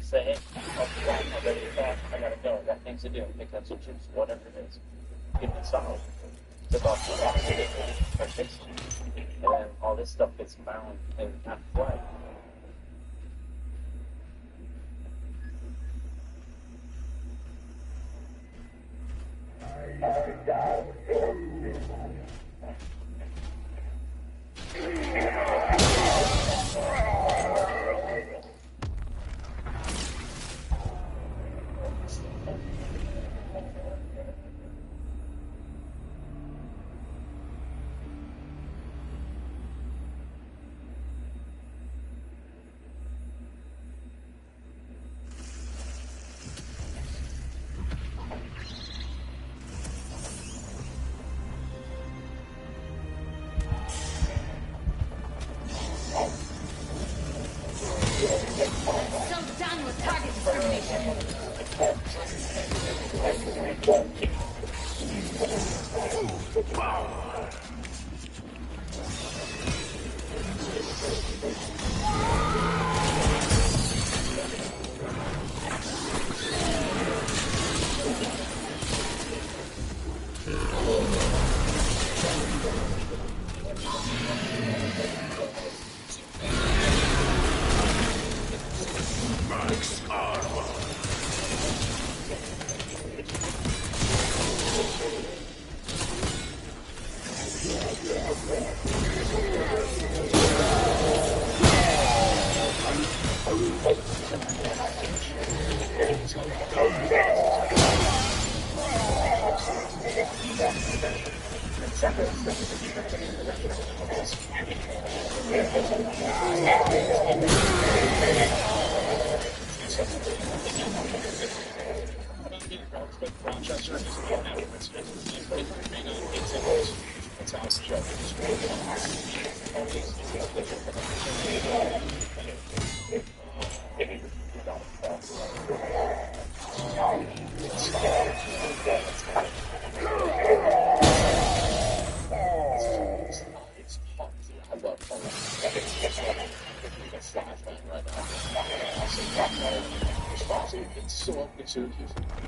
Say, hey, I'm ready to attack, I gotta go. Got things to do, pick up some chips, whatever it is. Give it solid. Took off the opposite and then all this stuff gets found in at play.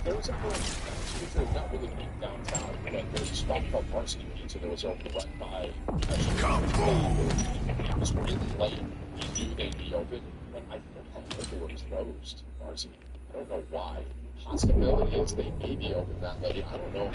There was a point, not really deep downtown, but there was a spot called Varsity Pizza that was open right by. It was really late. You knew they'd be open, and I think the door was closed. Varsity. I don't know why. Possibility is they may be open that late. I don't know.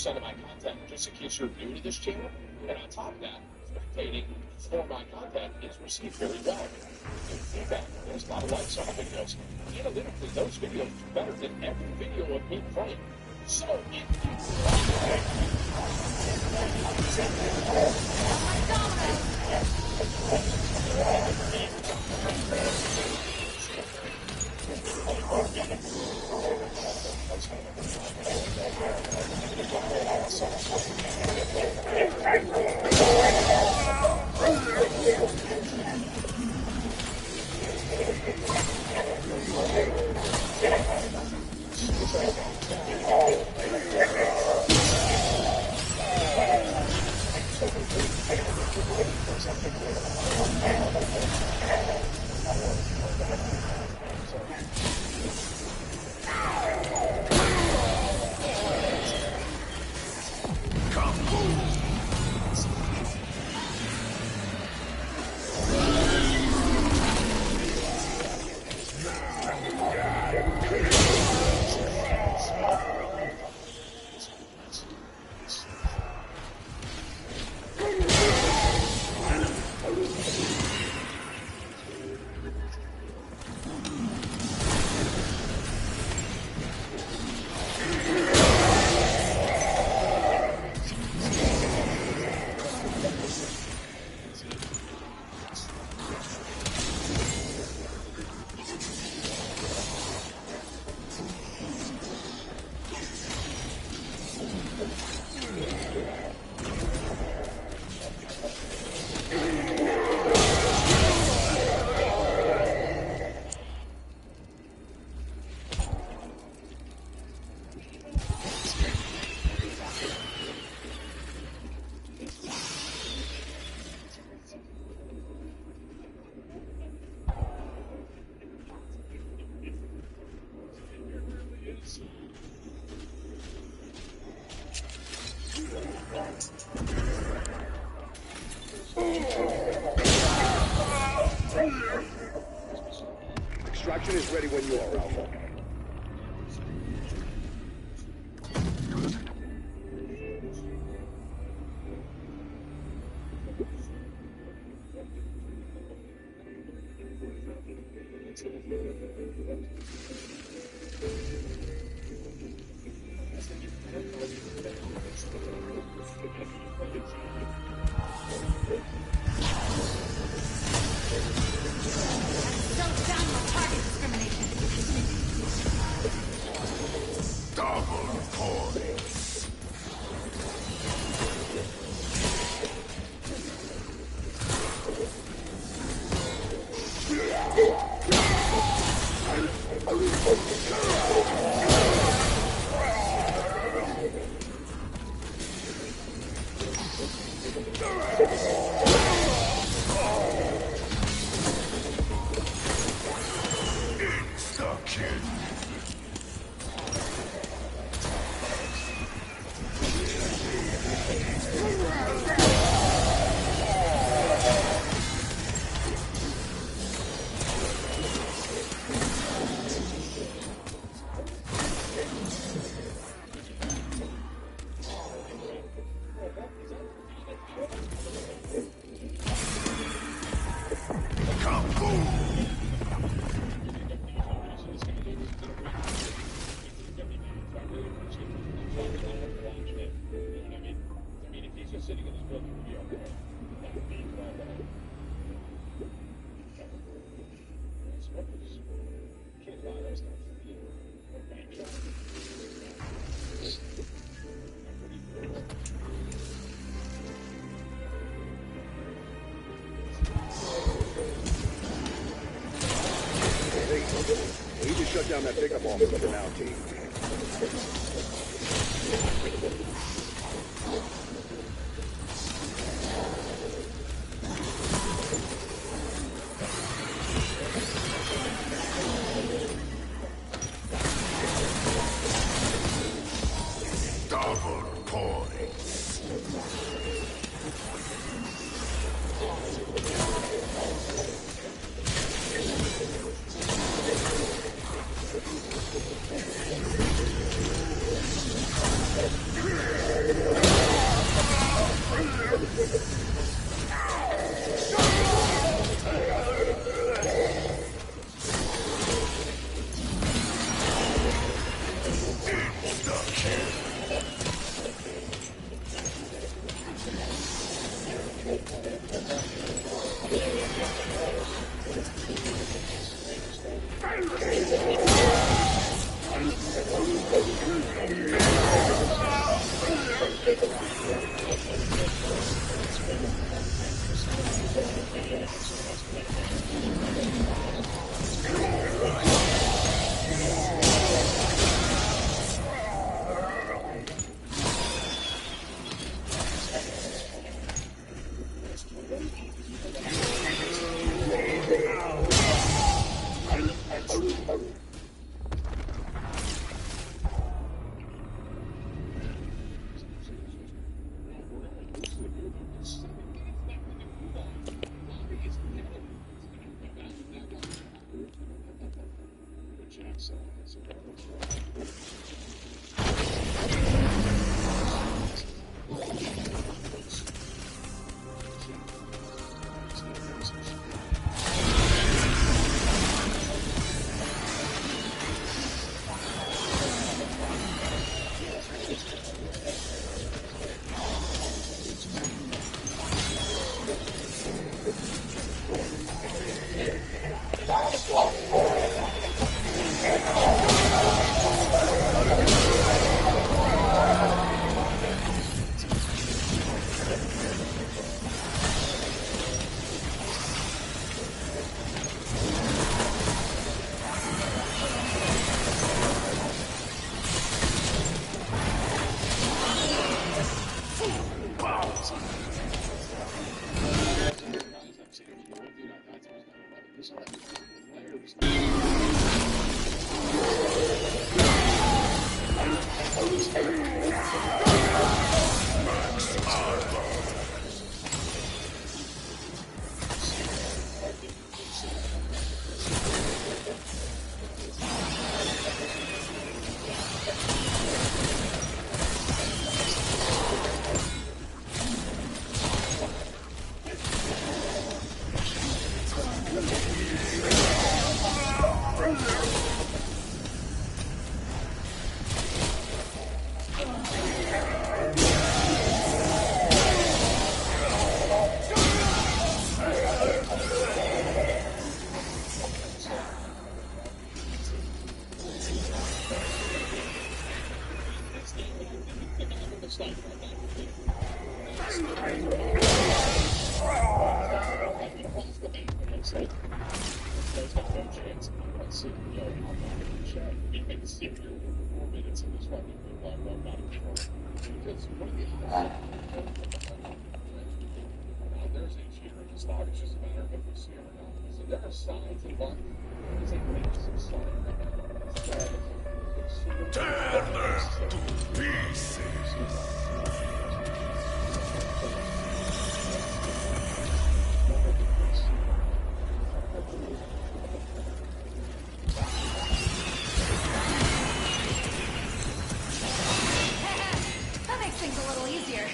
Of my content, just in case you're new to this channel, and on top of that, spectating for my content is received very well. Feedback, there's a lot of likes on the videos. Analytically, those videos do better than every video of me playing. So, Extraction is ready when you are, Alpha. We need to shut down that pickup office for now, team. Double points. Tear them to pieces. That makes things a little easier.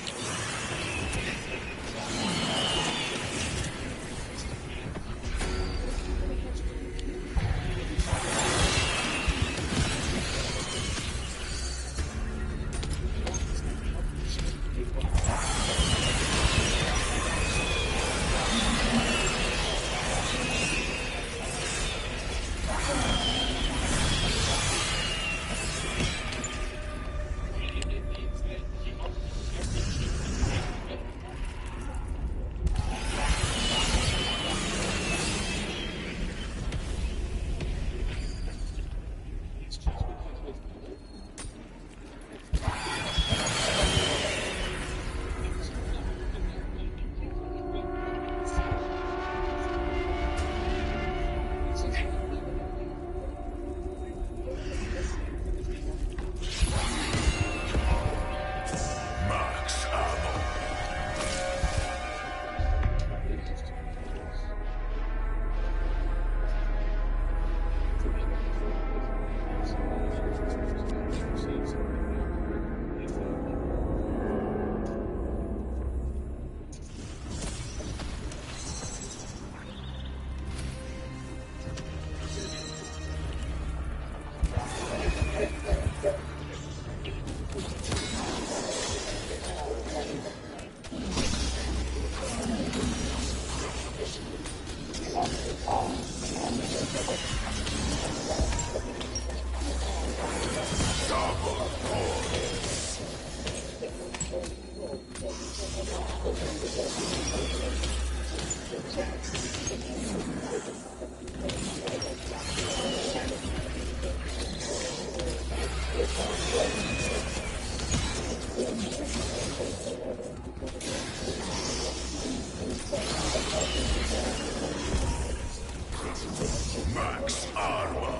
Max armor.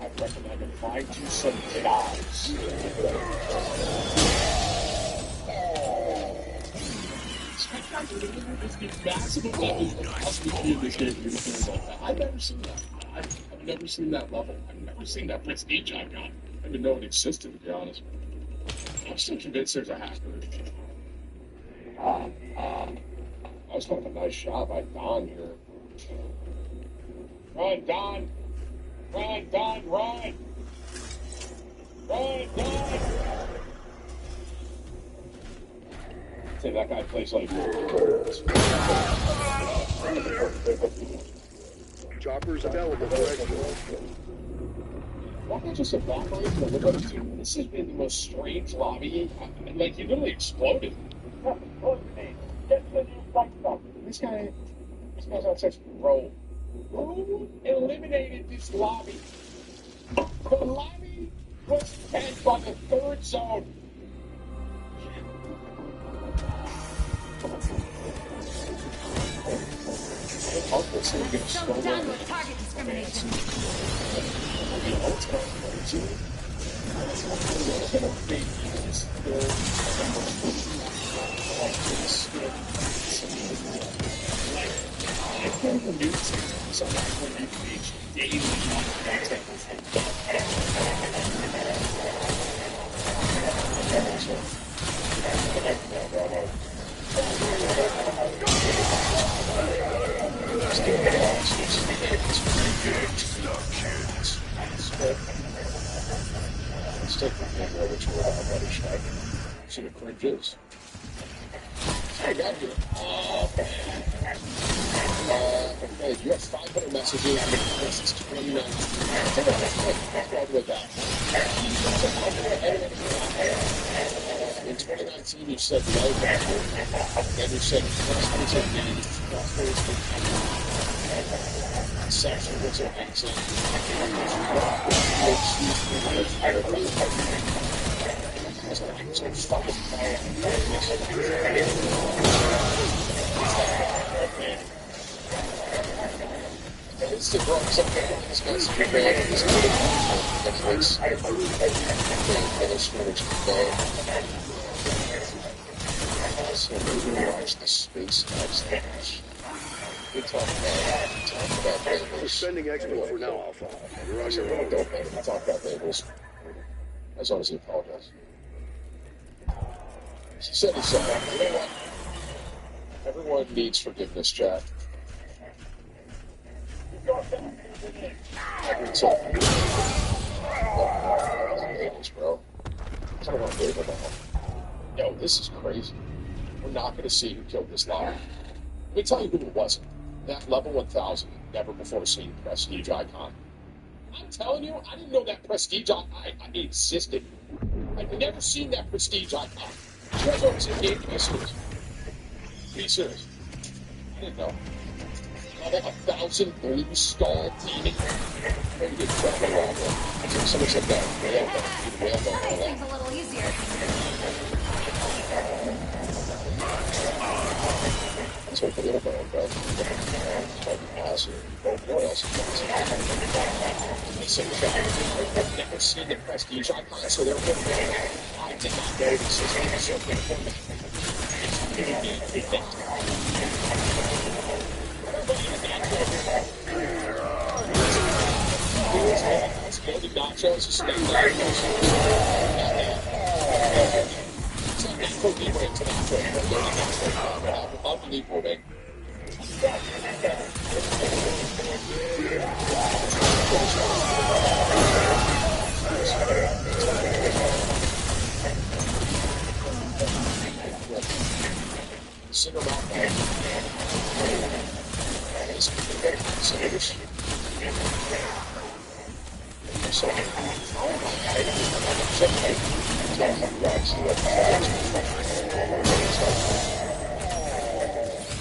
I recommend him find you some guys. I've never seen that. I've never seen that level. I've never seen that prestige icon. I didn't even know it existed, to be honest. I'm still convinced there's a hacker. That was kind of a nice shot by Don here. Run, Don! Run, Don, run! Run, Don! Say that guy plays like Choppers available for exfil. why not just evaporate from the windows, dude? This has been the most strange lobby. Like, he literally exploded. This guy's on such roll. Who eliminated this lobby? The lobby was fed by the third zone. So done with target discrimination. See the cringes. I got here. Okay, you have 500 messages. This is 29. Take a look at that. In 2019, you said no, and you said section was amazing. It's the wrong something. This guy's bad. This so we watch the space caps. We talk about labels. Suspending exfil for now, Alpha. You're on your own. Don't talk about labels. As long as he apologizes. He said, you know what? Everyone needs forgiveness, Jack. It's all bro. I don't want to believe about it. Yo, this is crazy. We're not going to see who killed this lobby. Let me tell you who it wasn't. That level 1000, never before seen prestige icon. I'm telling you, I didn't know that prestige icon existed. I've never seen that prestige icon. You guys ever seen game? Be serious. Be serious. I didn't know. Level 1000 blue skull demon. Maybe get trouble around there. Someone said that. That makes things a little easier. This take a little bit, bro. Awesome. What else is I've never seen the prestige icon, so they're putting it. I did not know the system was so good for me. Nachos, stand up. Unbelievable, man. Single mouth. So,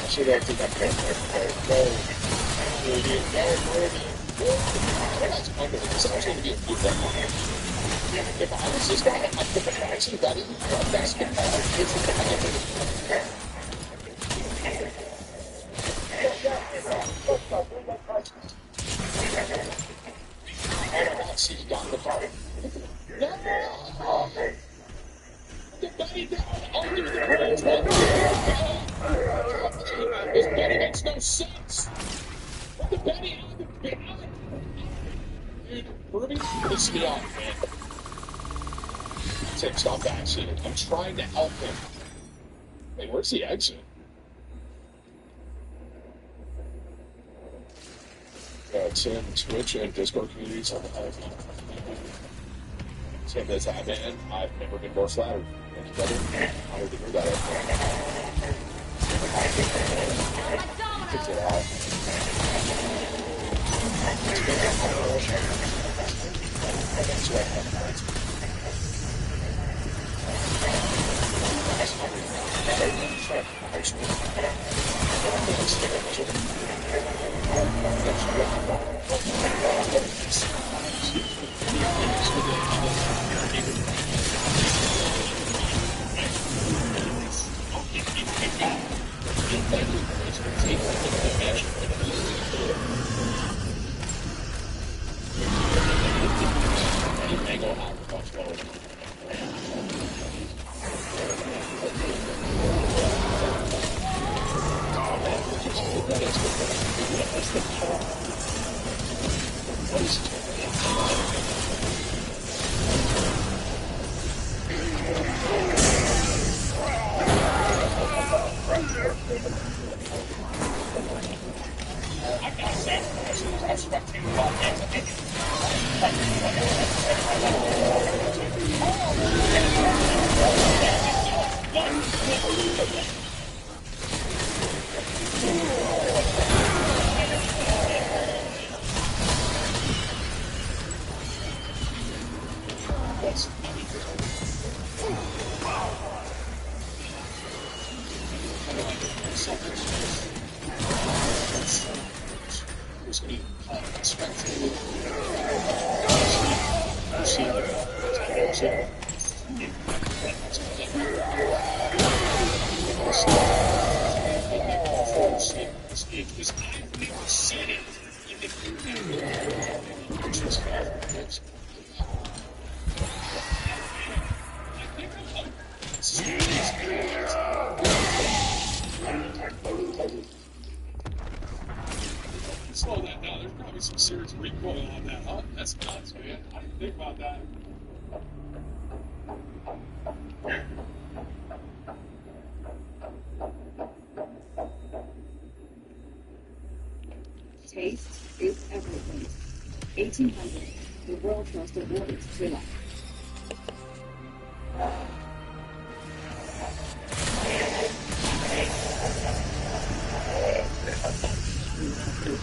should I do that? That's unbelievable. It's actually going to be a good thing. If I was this guy, I'd put the pricing value. That's good. See, he got in the car. No! The Betty down. Oh, give me the credits, man. This Betty makes no sense. The Betty on the Betty. Dude, Ruby's pissed me off, man. Tim, stop backseating. I'm trying to help him. Wait, where's the exit? Tim, Twitch, and Discord communities on the live. Tim, that's that, man. I've never been more flattered. Thank you, brother. Honored to hear that. Fix it out. Slow that down. There's probably some serious recoil on that, huh? That's nuts, man. I didn't think about that. Taste is everything. 1800, the world first awarded Chillin.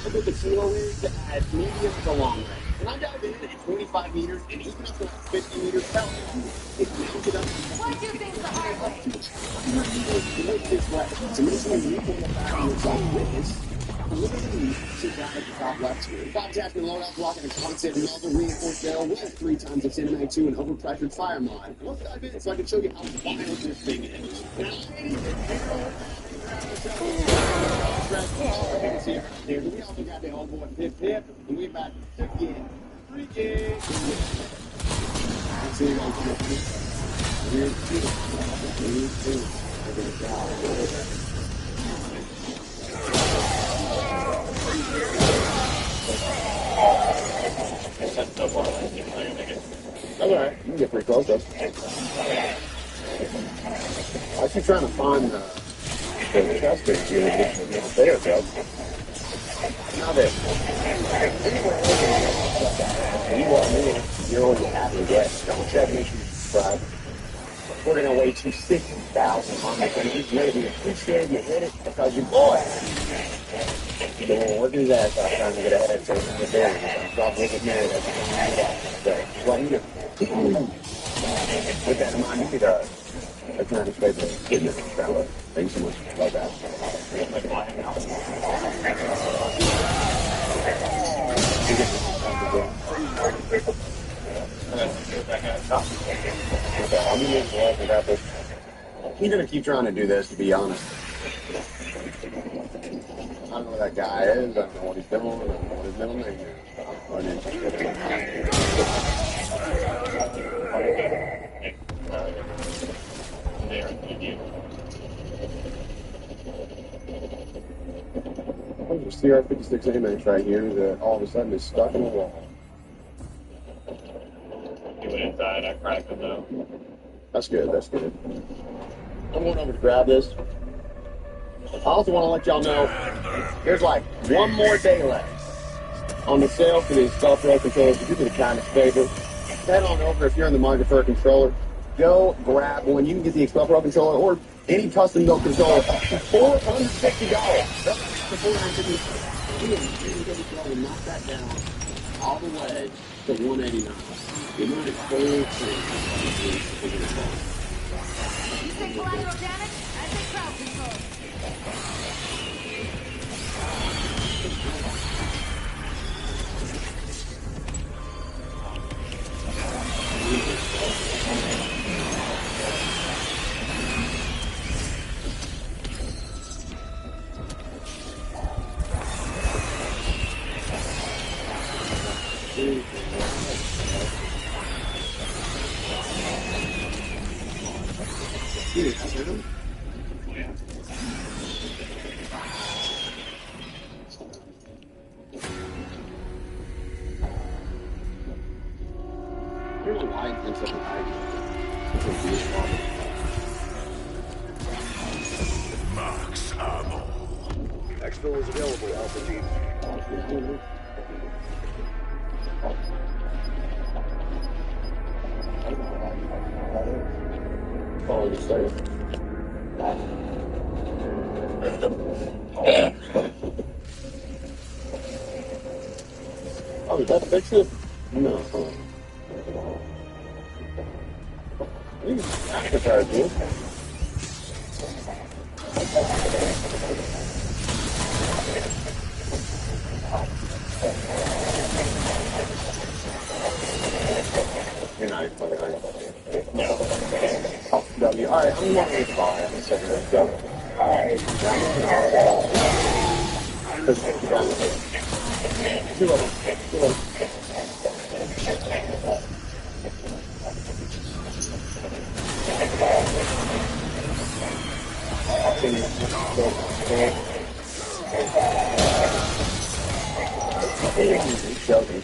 Look at the kilo is at medium to long range. When I dive in at 25 meters and even up to 50 meters fell, it's mounted up. Why do things the hard way? To make this right, to make sure you can witness, look at the sit down at the top left screen. 5 attachment loadout blocking a constant muzzle reinforced barrel with 3 times the Cinematic 2 and overpressured fire mod. Let's dive in so I can show you how violent this thing is. Now, You can see it right there. We also got the old boy Pip Pip, and we about to get freaky. See you guys. That's all right. You can get pretty close, though. I keep trying to find the chest bit here. There it goes. Now this. You want me, you're all you have to get. Don't check, make sure you subscribe. We're going to wait to 60,000 on this, and just really appreciate you hit it because you boy. You've been working his ass off trying to get ahead, so it's there. Stop looking married. That's what you do. With that in mind, you could return his favorite goodness, fella. Thanks so much. Love that. He's gonna keep trying to do this, to be honest. I don't know who that guy is, I don't know what he's doing, I don't know what his middle name is. I'm uninterested in There's a CR-56 AMAX right here that all of a sudden is stuck in the wall. He went inside, I cracked him though. That's good, that's good. I'm going over to grab this. I also want to let y'all know, there's like one more day left on the sale for these self-roll controllers. If you do me the kindest favor, head on over if you're in the market for a controller. Go grab one. You can get the Expel Pro controller or any custom-built controller for $460. That's for $460. You can knock that down all the way to $189. You might have You say collateral damage? I say crowd control. Max ammo. Exfil is available, Alpha Team. Oh, just started. Oh, did that fix it? No. You can after dude. You're not even fucking right. No. W. Alright, I'm going to buy it. I'm second of W. Alright. Two of them. Two of them. Joking.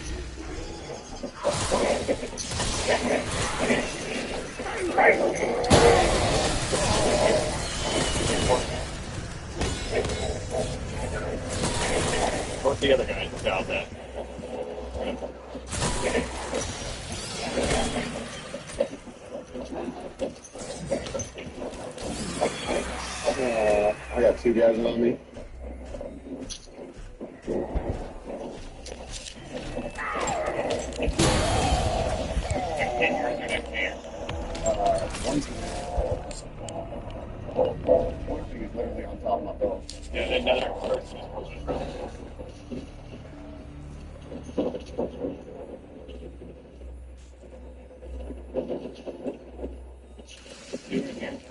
What's the other guy down there? I got two guys on me. One thing is literally on top of my belt. Yeah, another person is supposed to try.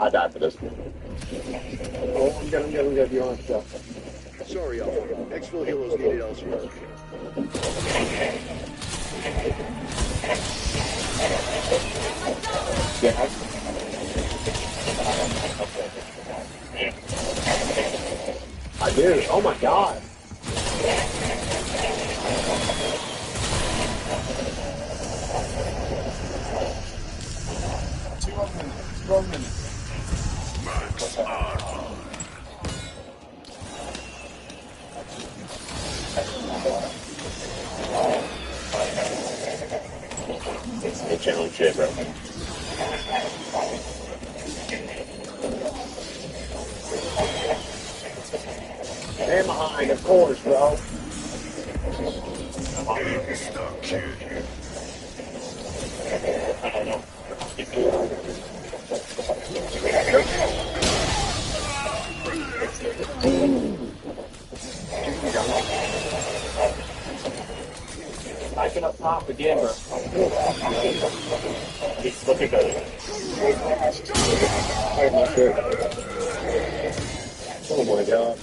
I died for this one. Oh, I'm good. You're on stuff. Sorry, Alpha. Exfil heroes needed elsewhere. Yeah. I do. Oh my god. Two minutes. Max armor. It's a challenge shit, bro. And behind, of course, bro. Insta kill. Backing up top again, bro. He's looking good. Oh my god.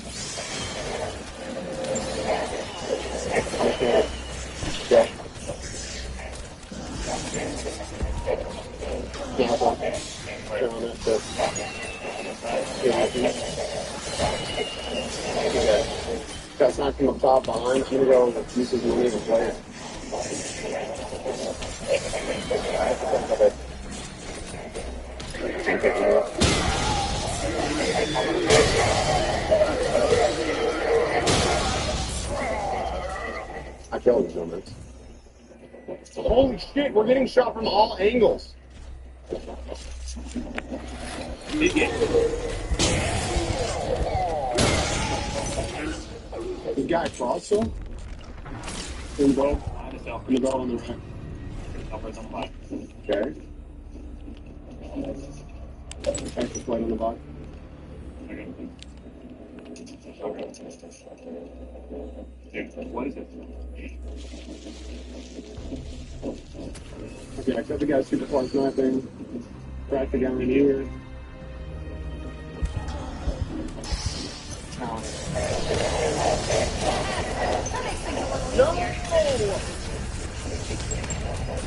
Yeah. Yeah, I'm on that tip. That's not from up top behind. I'm gonna go with uses money as a player. I killed these humans. Holy shit, we're getting shot from all angles. This guy crossed still? In the boat? In the boat on the right. Okay. Check the plate on the bottom. What is it? Okay, I got the guy super far sniping. Crack the guy in here. No!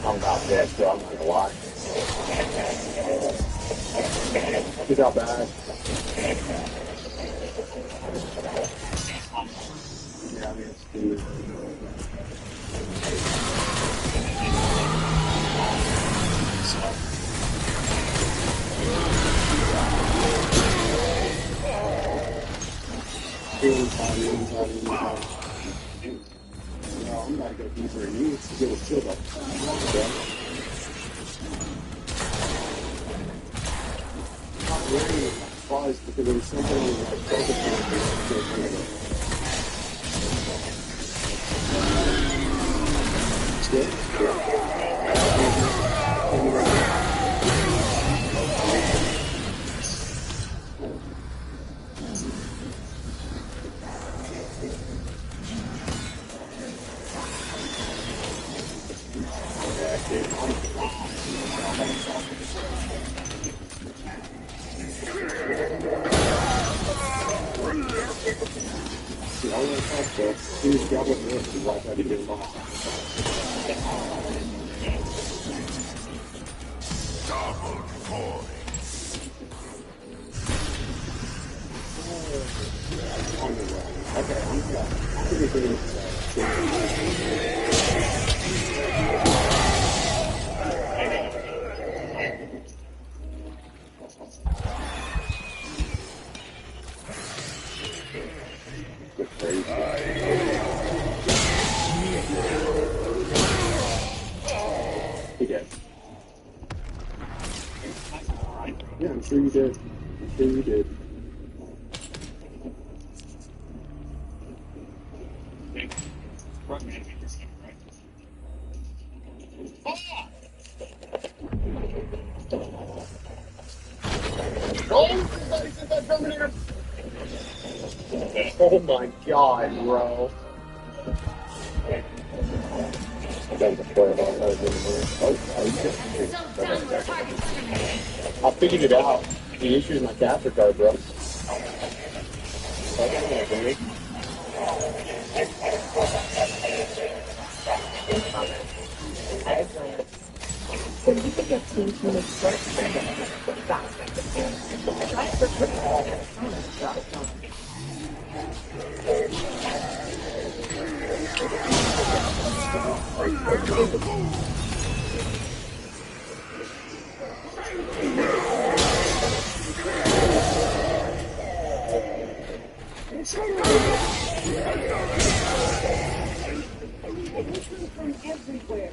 I'm about dead, so I'm not gonna lie. He's out bad. Yeah, I mean, it's stupid. Inside. No, I'm about to go deeper in these to get a shield up. Not really surprised because there was something on the focus. It's good. See, all that stuff, so he was grabbing this and like I didn't get lost. Double points. On the way. Okay, I'm good. He did. Yeah, I'm sure you did. I'm sure you did. Oh my god, bro. That was a play about that. I figured it out. The issue is my capture card, bro. So you could get teams to make short faster. Try for From everywhere.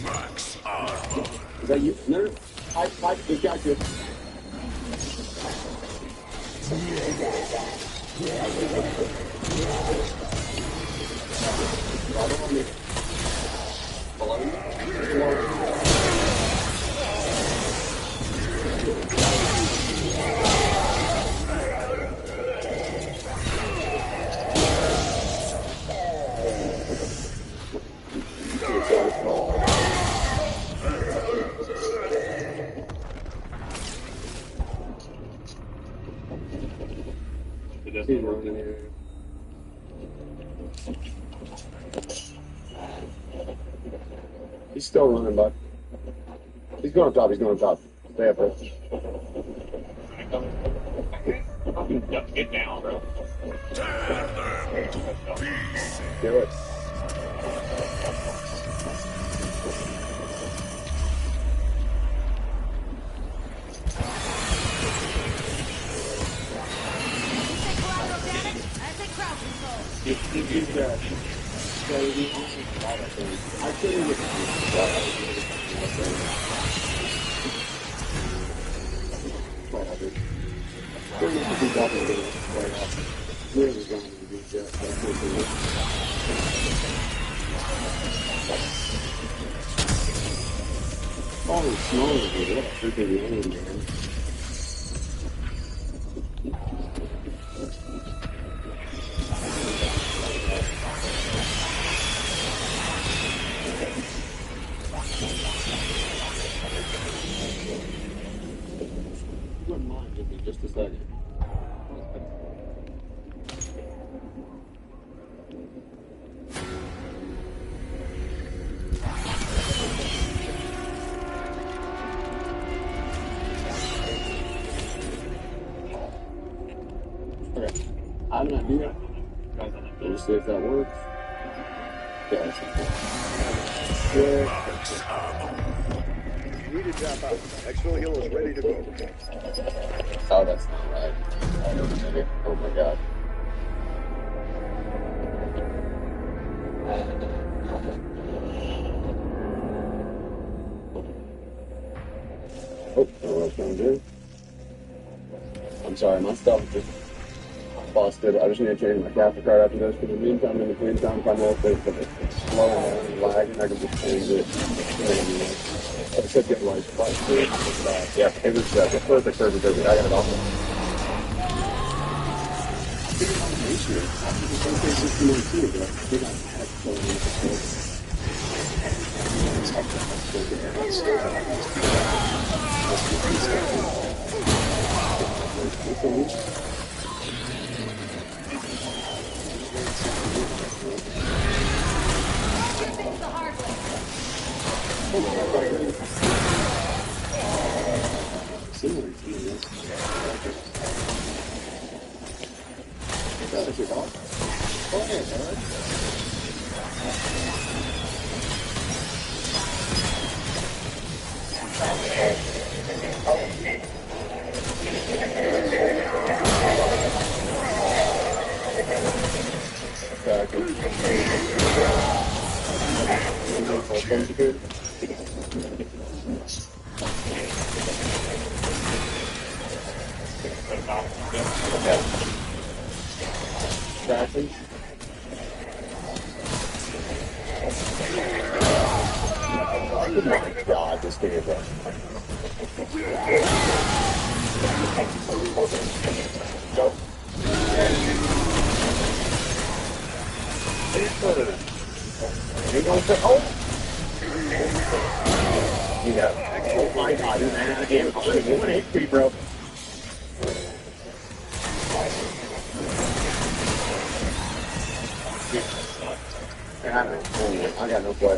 Max armor. Is that you? No, no. I just got you. He's running here. He's still running, bud. He's going up top. He's going up top. Stay up there. Get down, bro. Tear them to pieces. Do it. Collateral damage. I say crowd control. He's dead. I couldn't get Holy smokes, dude. What a freaking game, man. Wouldn't mind, give me just a second. Okay, I have an idea. Let's see if that works. Yeah, that's good. Max armor. You need to drop out. Exfil Hill is ready to go. Oh, that's not right. Oh my god. Oh, I don't know what I was trying to do. I'm sorry, my stuff just busted. I just need to change my capture card after this. For the meantime, in between time, if I know if it's slow and lagging, I can just change it. I should get like 5 minutes. Yeah, it was perfect. I got it off. Things the hard way. phone security? Okay. Distraction. Oh my god, this thing is up. Go. You gonna say, oh! You got, oh my god, he's ran out of damage. 1 HP, bro. I got no play.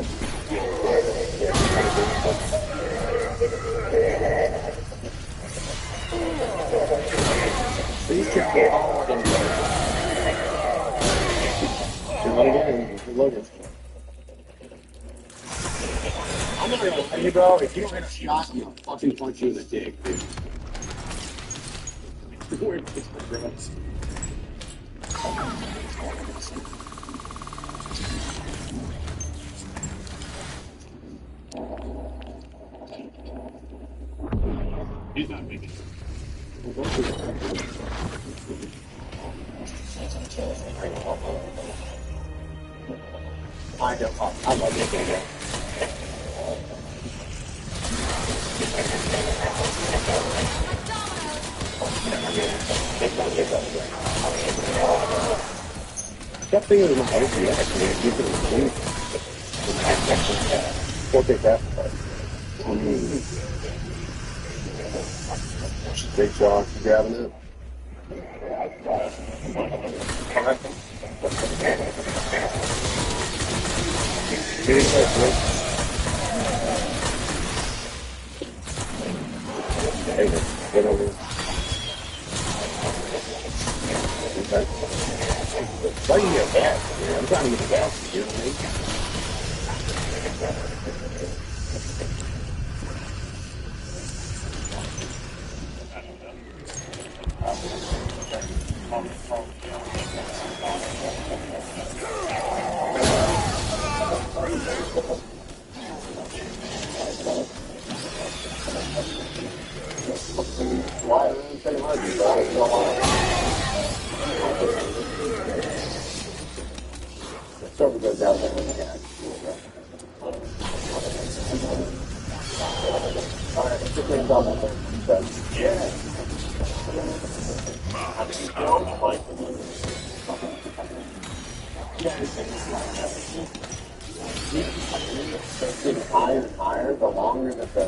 These kids get all in there. Logan. I'm not gonna lie to you, bro. If you don't hit a shot, I'm gonna fucking punch you in the dick, dude. Where is my drugs? He's not making it. I don't. I love this game. That thing is in my house, yeah, actually. You can we'll take that. Big shot, grabbing it. Getting close, hey, man, get over here. Okay. Why do you get a gas? Yeah, I'm trying to get the gas, you know what I mean? Why are you saying hard? You got it, Server goes out there when you can. Alright, let's just take double thing. Yeah. It's getting higher and higher the longer that the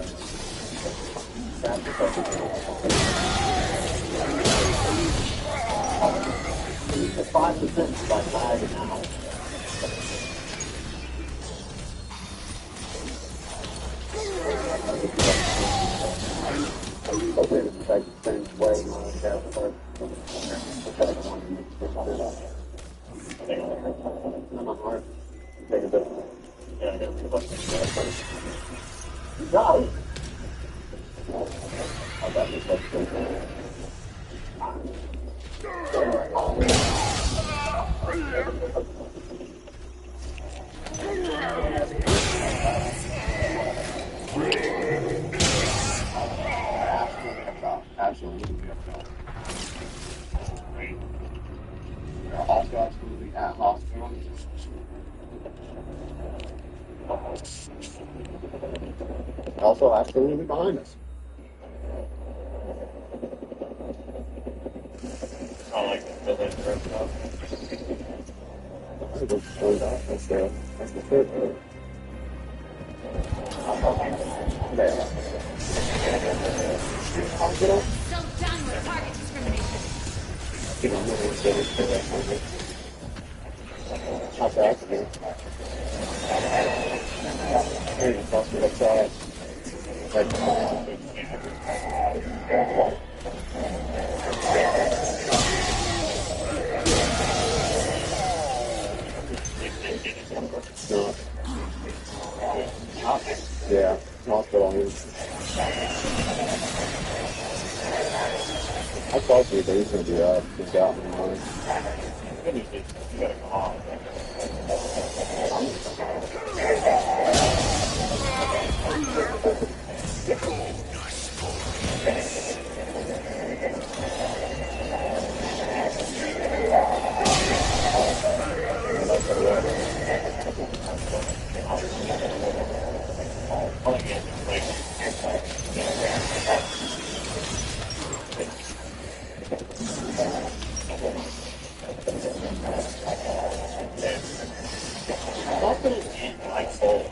the 5% is like lagging now. Okay, it's like the same way you want to have the I'm on hard. Take a bit. Yeah, I got it. You got it. I got this much good. Absolutely. There are also absolutely at hospital. Also absolutely behind us. I like the building first off. I think it's turned off. That's the third one. There. Hospital? So done with target discrimination. You don't know what's there. How's that accident? Hey, it's hospital outside. No. Yeah, hospital news. I thought you were going to do that. Just out in the morning. You gotta go home. Like full.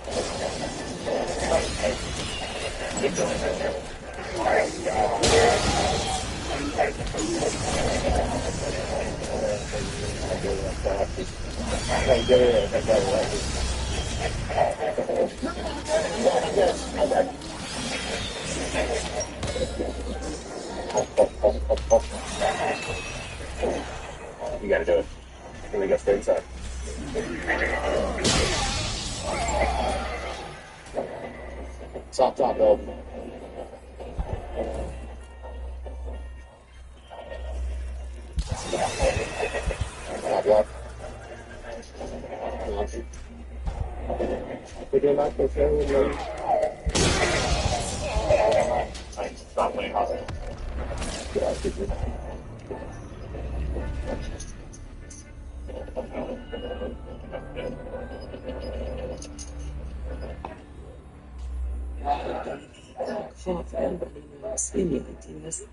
You gotta do it. Let me go straight inside. Top, though. Top left. Launch. We're doing that for sure. Stop playing hospital. Yeah, Far for anybody who has any ideas.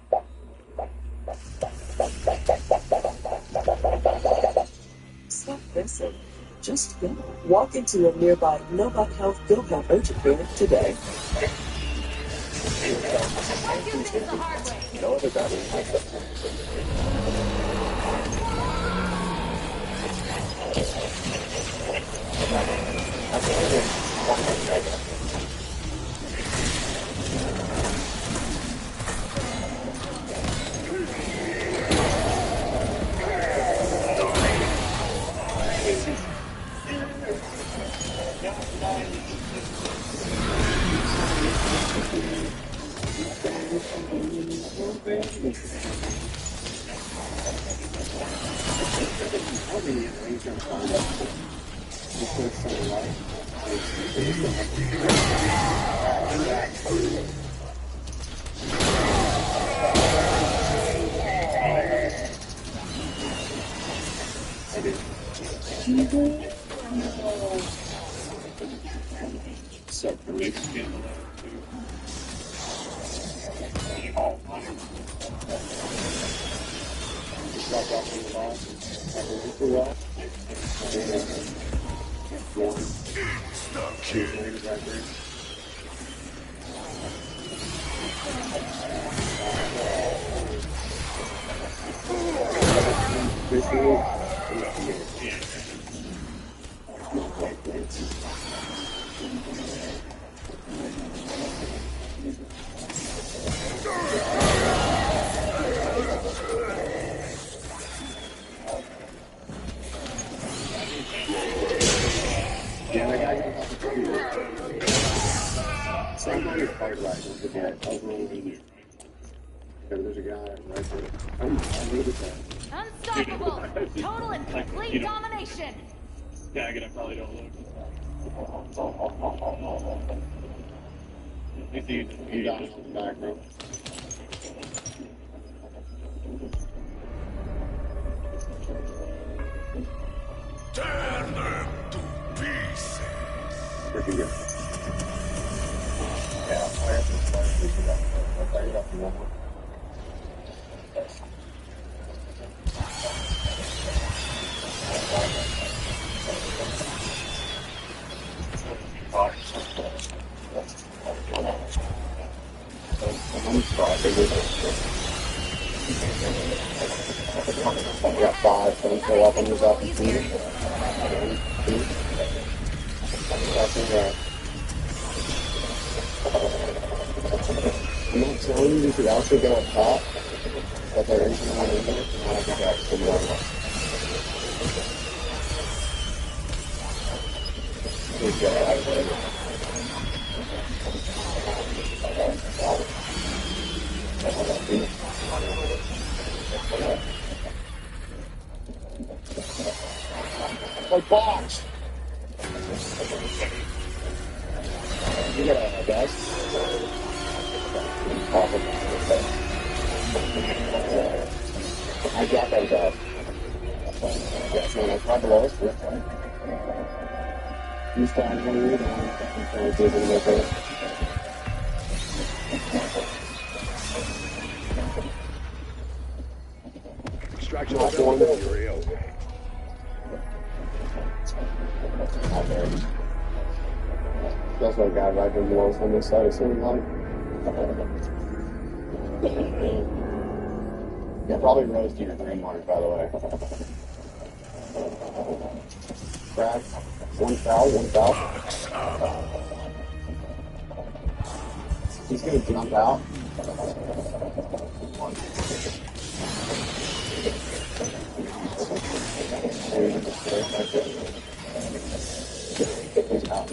Stop pressing. Just go. Walk into a nearby Nova Health Go Help urgent care today. Don't do things the hard way. no other guy. There's a guy right there. I needed that. Unstoppable. Total and complete domination. Daggett, I probably don't look. You got it on the back, bro. Tear them to pieces. Where'd you go? I got 5, so I'm still up on this up. 2. I'm not telling you should also go up top, but there is no one in there, and I think that's the one. Please get out of there. My box! You got a gas? I got that gas. Yes, when I tried the lowest, this time. You stand one read and trying to see if it was okay. distraction on the you're A-okay. Not there. Feels like a guy right in the walls on this side, it seems like. Yeah, probably rose to your 3 mark, by the way. Crack. One foul. He's gonna jump out. He's out.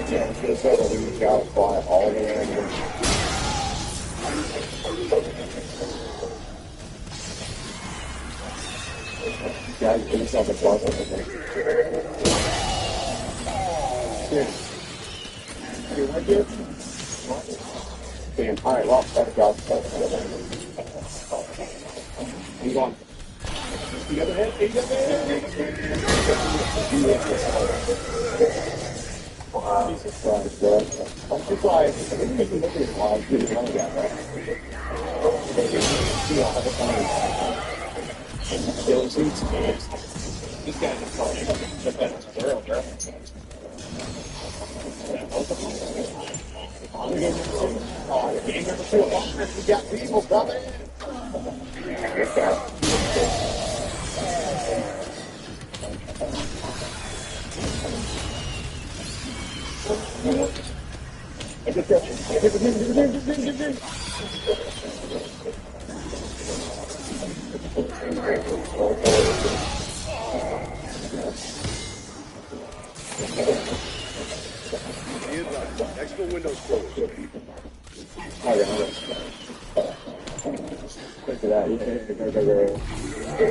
Yeah, it's so that we gotta fly all the way in. Guys, give yourself a plus, I think. You like it? Damn, alright, well, that's got he's on. The other head, Jesus Christ, bro. I'm just like, I think you can look at his lives, do the running back, right? You know, every time. Killing suits. These guys are probably the best girl, bro. Game number 2 of offense, we got people coming in. Exfil windows closed. Look at that. Go.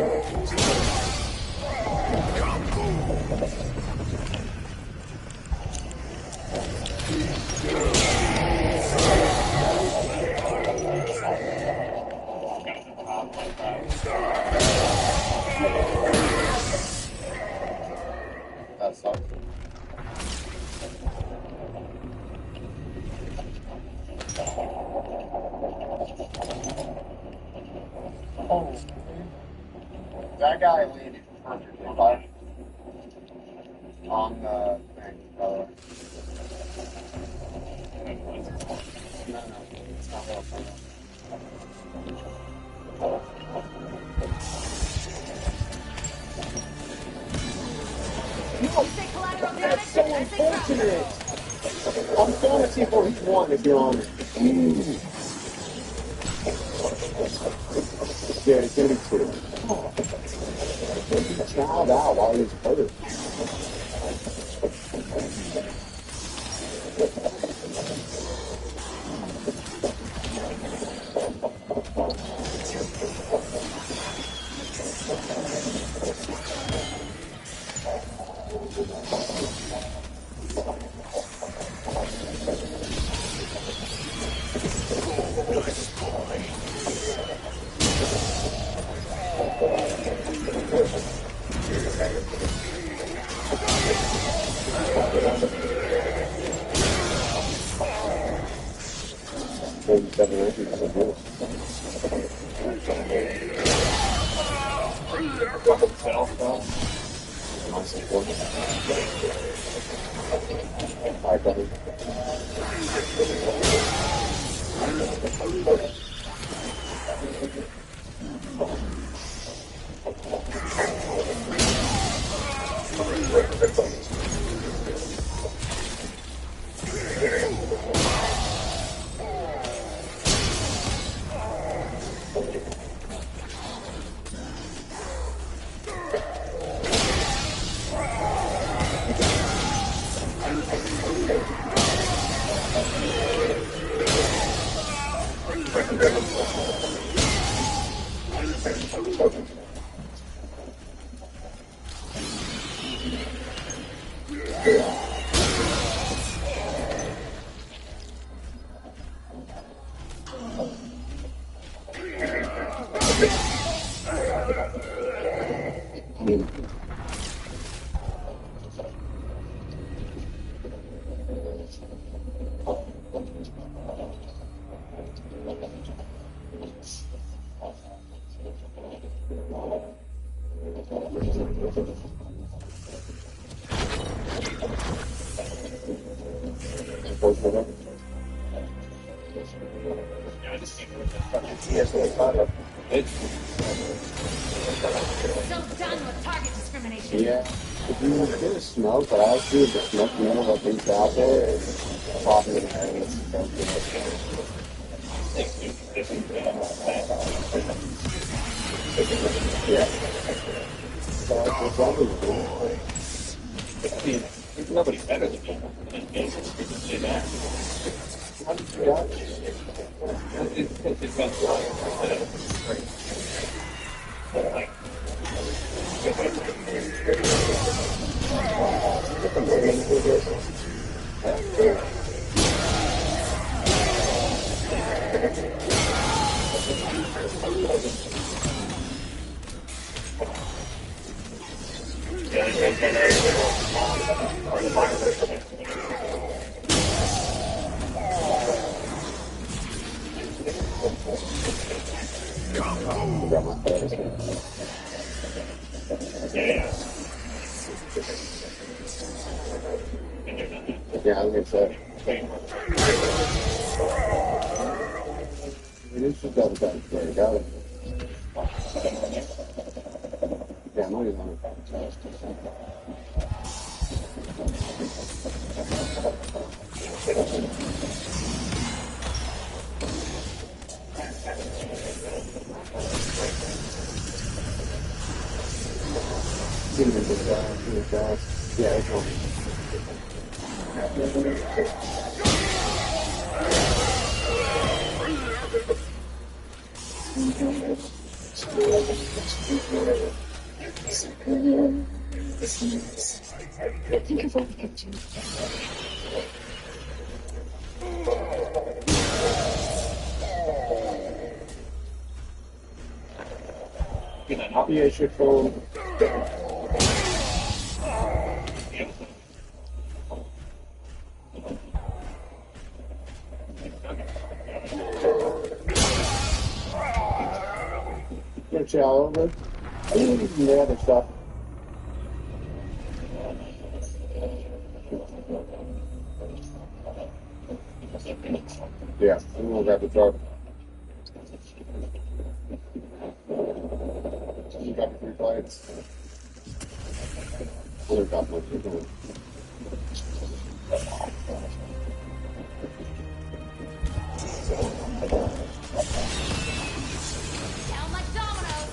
That sucks. Oh, that guy landed perfectly on the thing, by the way. No, it's not well done. Say collateral damage. That's so unfortunate. I'm going to see for each one if you're on it. Yeah, it's going to be 2. He chowed out while he was hurt. Yeah, I just can't believe that fucking TS-1 it's So done with target discrimination. Yeah. If you get a smoke, but I see the smoke, you know what things out there is popping in the head. Yeah. So it's probably cool. I mean, there's nobody better than me. Say that. How did you got it? It's been great. Like, Yeah, I was gonna say. It is just double time. There you go. Yeah, money's on it. Yeah, it's on. Think of what we could do. Yeah, shit phone. Gonna chow over. I think we can do the other stuff. Yeah, I'm gonna grab the truck. You got the 3 plates. Other got one. Sound like dominoes.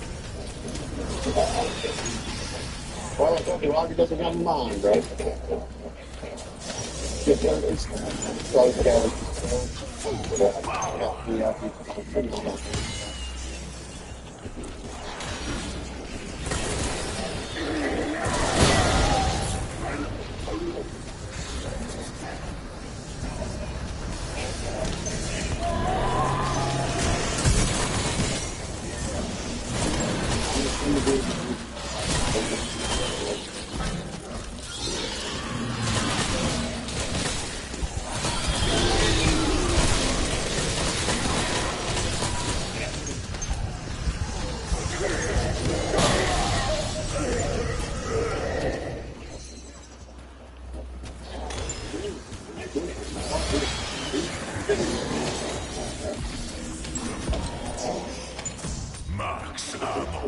Well, I told you, Rocky doesn't have a mind, bro. Just close down. Max ammo.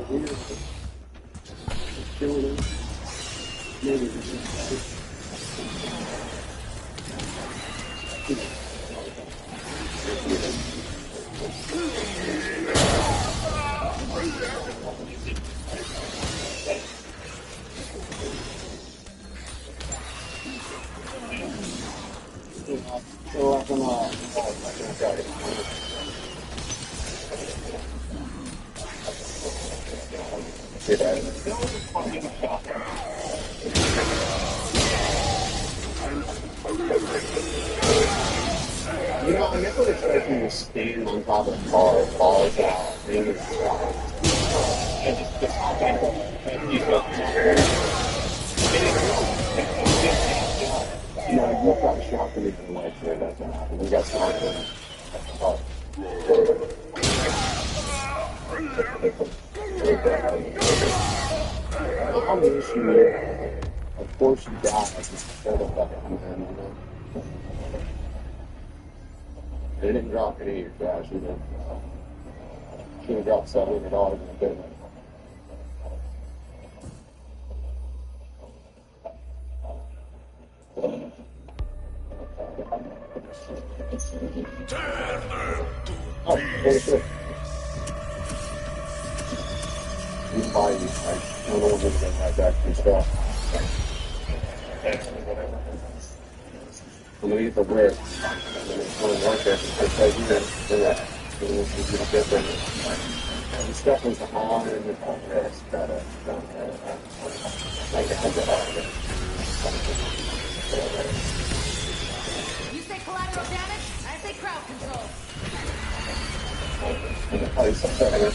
You know, I never expected to stand on top of the car, falls out, fingers out. No, I've got a shot for me to the legs there, that's what happened. We got smart there. I'm the issue here. Of course you die instead of that, man, you know. They didn't drop any of your cash either. Should have dropped $700 in a bit. Oh, holy shit. You buy these, like, I don't know what they're getting right back to your stuff. I'm gonna get the whip. And then it's gonna work there. Just like you did. Do that. So this is just different. The stuff was on and the rest. Gotta make it have it. You say collateral damage, I say crowd control. Probably something better.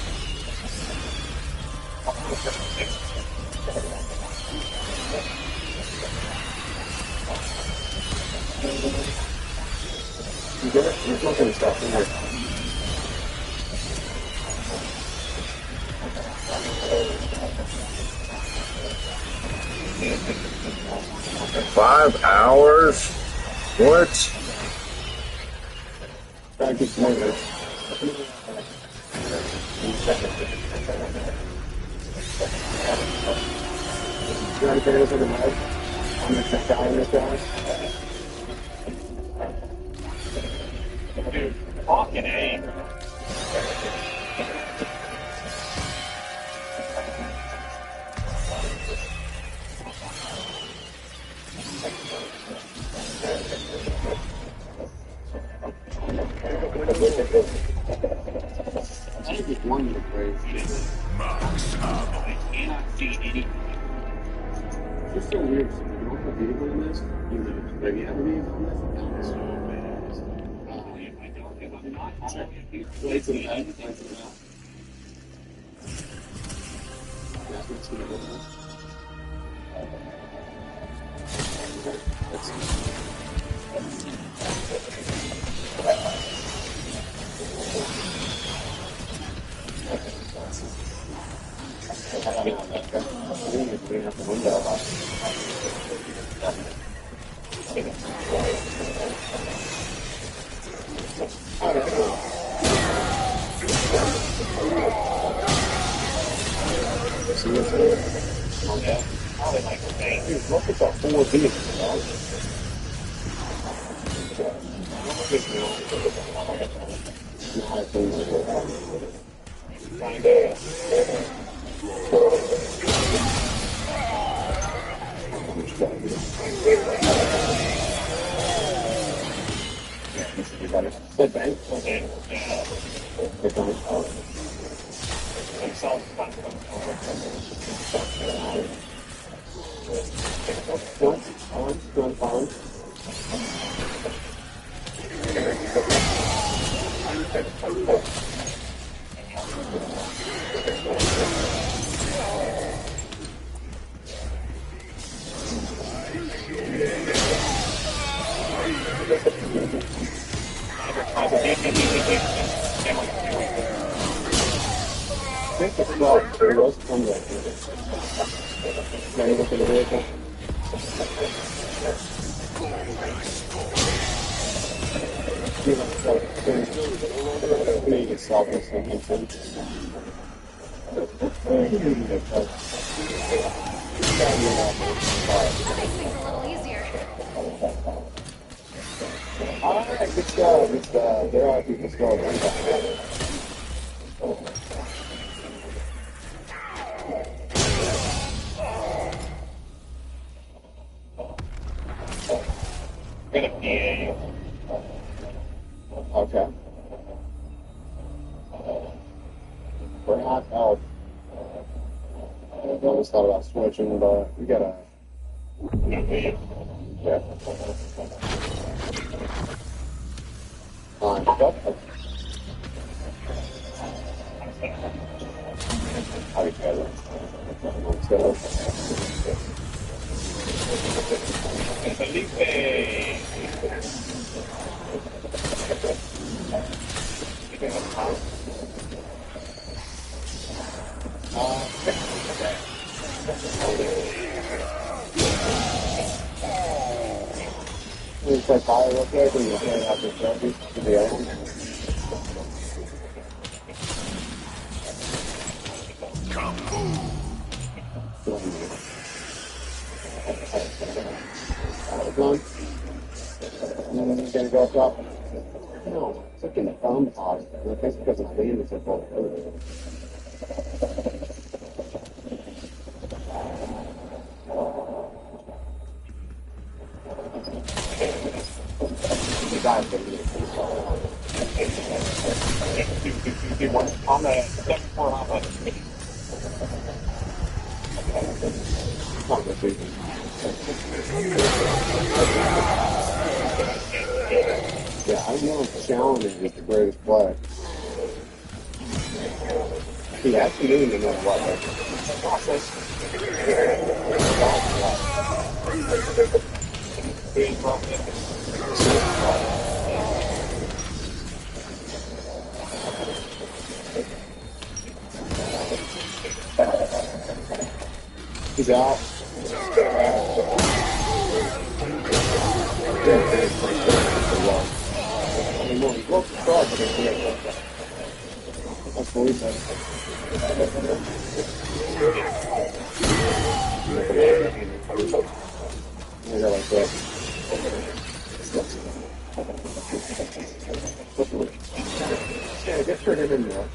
You get it? You're looking at stuff in here. $5 hours? What? Practice movement. You want to finish with the mic? I'm going to check out on this guy. Dude, fucking A. I think it's one of the crazy. Max ammo. I cannot see anything. It's just so weird. So you don't have a vehicle in this. You lose. But if you have a vehicle in this, it's so bad. If I'm not, play to the back, play to the back. That's what's going to go on. Clean up the window. See what's there? Yeah, probably like the same. Dude, look at that 4 vehicles, dog. Sit back. I think the slot was from there. Can you look at the vehicle? We need to solve this thing too. Makes things a little easier. Alright, good job, good job. There are people still Okay. We're not out. I almost thought about switching, but we gotta. Yeah. Fine. How do you get it? Let's go. Is that fire okay when you're carrying out the trophies to the other one? One. Gonna go up. No, it's like in the thumb pod. I guess because it's lean, it's a full. The guy's gonna be on the 74 hot button. not the shooting. Yeah, I know Challenge is the greatest play. He has to do no matter what. He's out. That's what he said. I got like that. Yeah, just put him in there.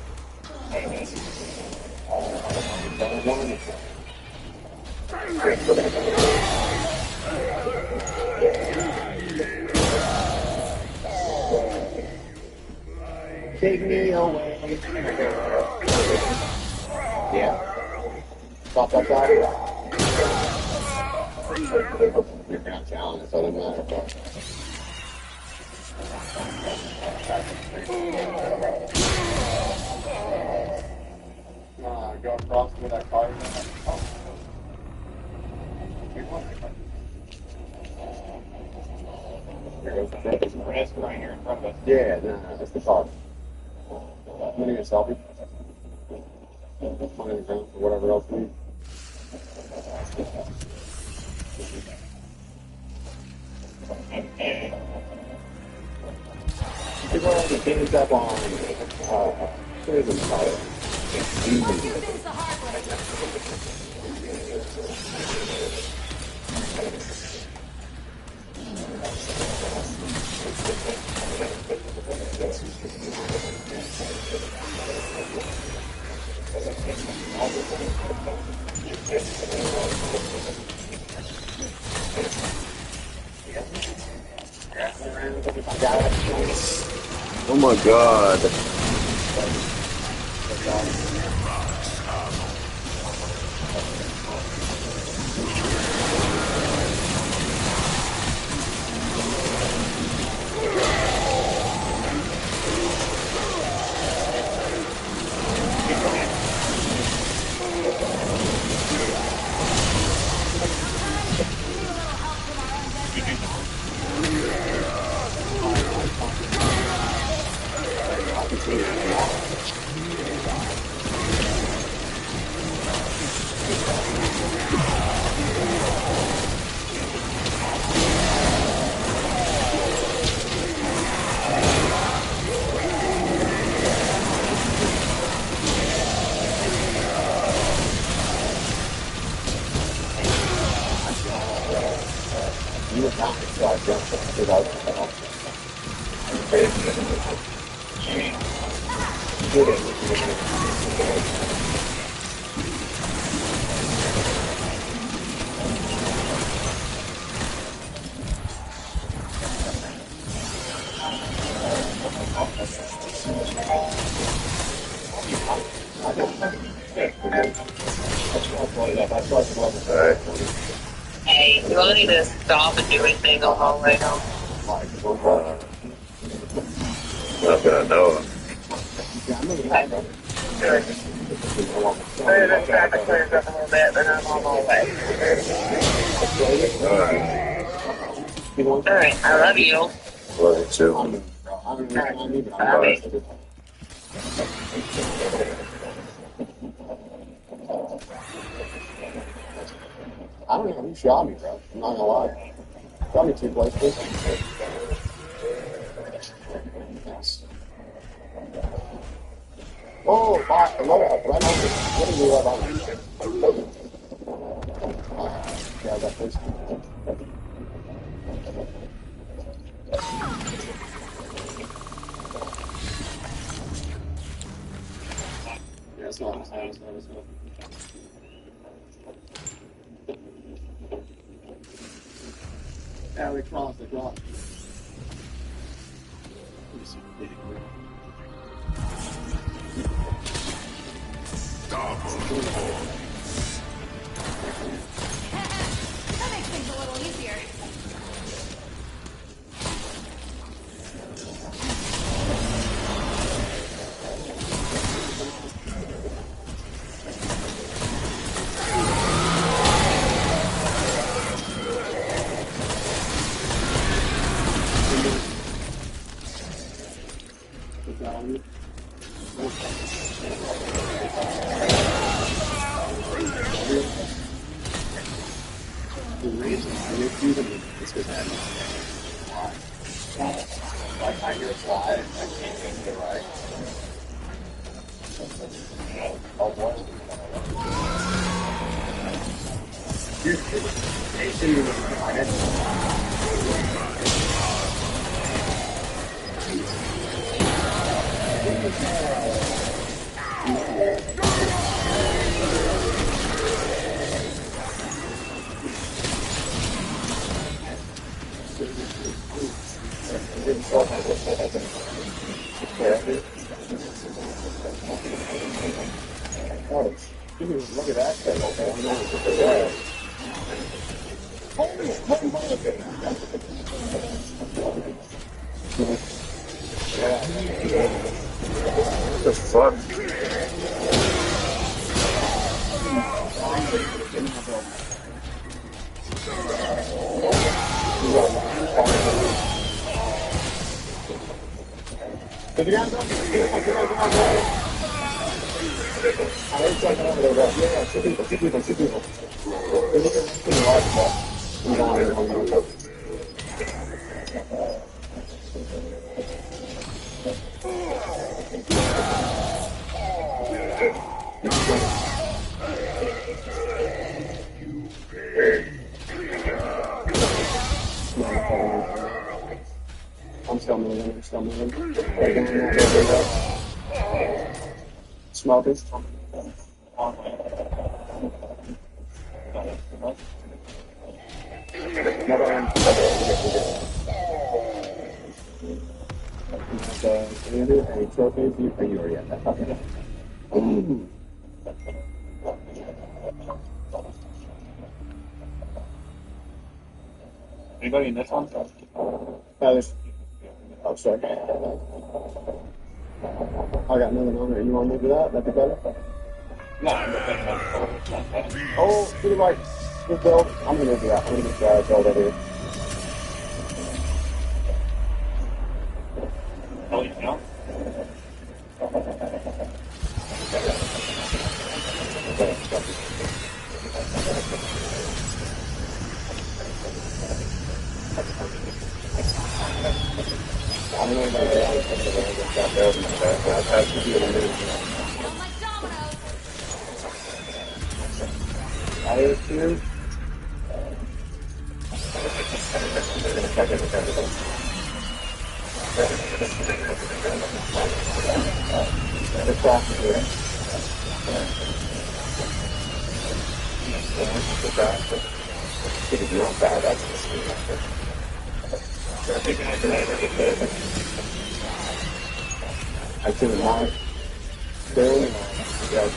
Take me away. Yeah. Stop that guy. You're not challenged, so it doesn't matter. Go across with that car. There's right here in front of us. Yeah, no, that's the car. I'm gonna get a selfie. Money on the ground for whatever else we need. People have to finish up on prison fire. Do things the hard way. Oh my god. Hey, you all need to stop and do anything on the way home. Not that I know of. The traffic clears up a little bit, then I'm on my way. Alright. Alright, I love you. Love you too. Bye. I don't know who shot me, bro. I'm not gonna lie. Shot me 2 places. Yes. Oh, fuck. I love it. Right over. What did you love on? Yeah, I got this. Yeah, it's not. Yeah, they crossed. That makes things a little easier. The reason I didn't do them is because I hear it's live, I can't get it right. Oh, what? Oh, dude, look at that thing, okay? What the fuck? Did you guys know? I was checking over there, bro. Yeah, two people. There's even a large ball. You don't want to I'm still moving. Smokers. Never end. A trophy for you already at that. Okay. Anybody in this one? Oh, sorry. I got nothing on there. You want to move to that? That'd be better? No, I'm not thinking about it. Oh, to the right. Good build. I'm going to do that. I'm going to get build over here. Oh, you know? I don't know about Sound like dominoes. I assume. The cross is here. It is not bad. That's I see the mark. There. Yeah,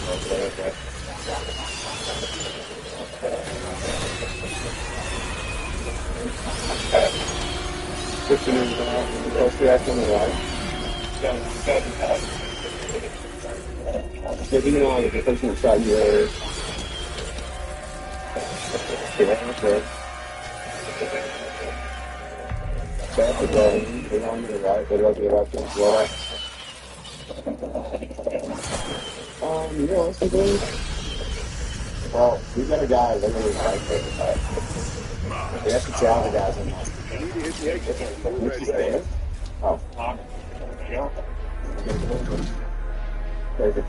Pushing in the close reaction on the right. Yeah, you know, the person inside here. Yeah, okay. back to go. We're going to the right. We're going to the right. Realistically, well, we got a guy literally right there. We have to chow the guys in. You need to hit the exit. Nikki's there. Oh. Yeah. Perfect.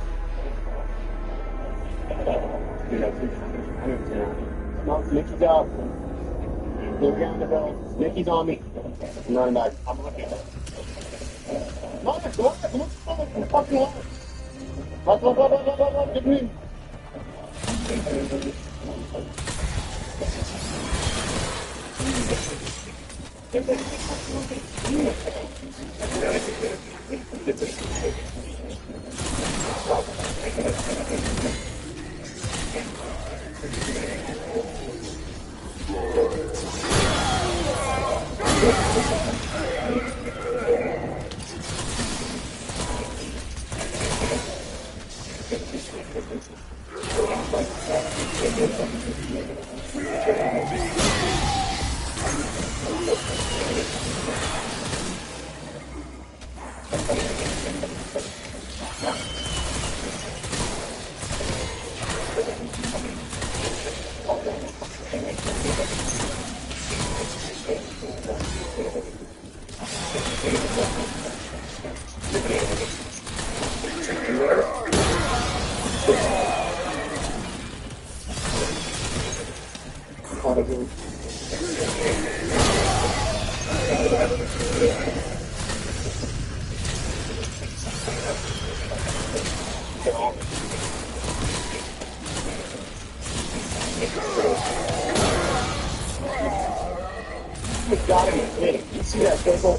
No, Nikki's out. Look down the bell. Nikki's on me. I'm running back. I'm looking at it. Come on, fucking line. Get me. Gotta be kidding. You see that circle?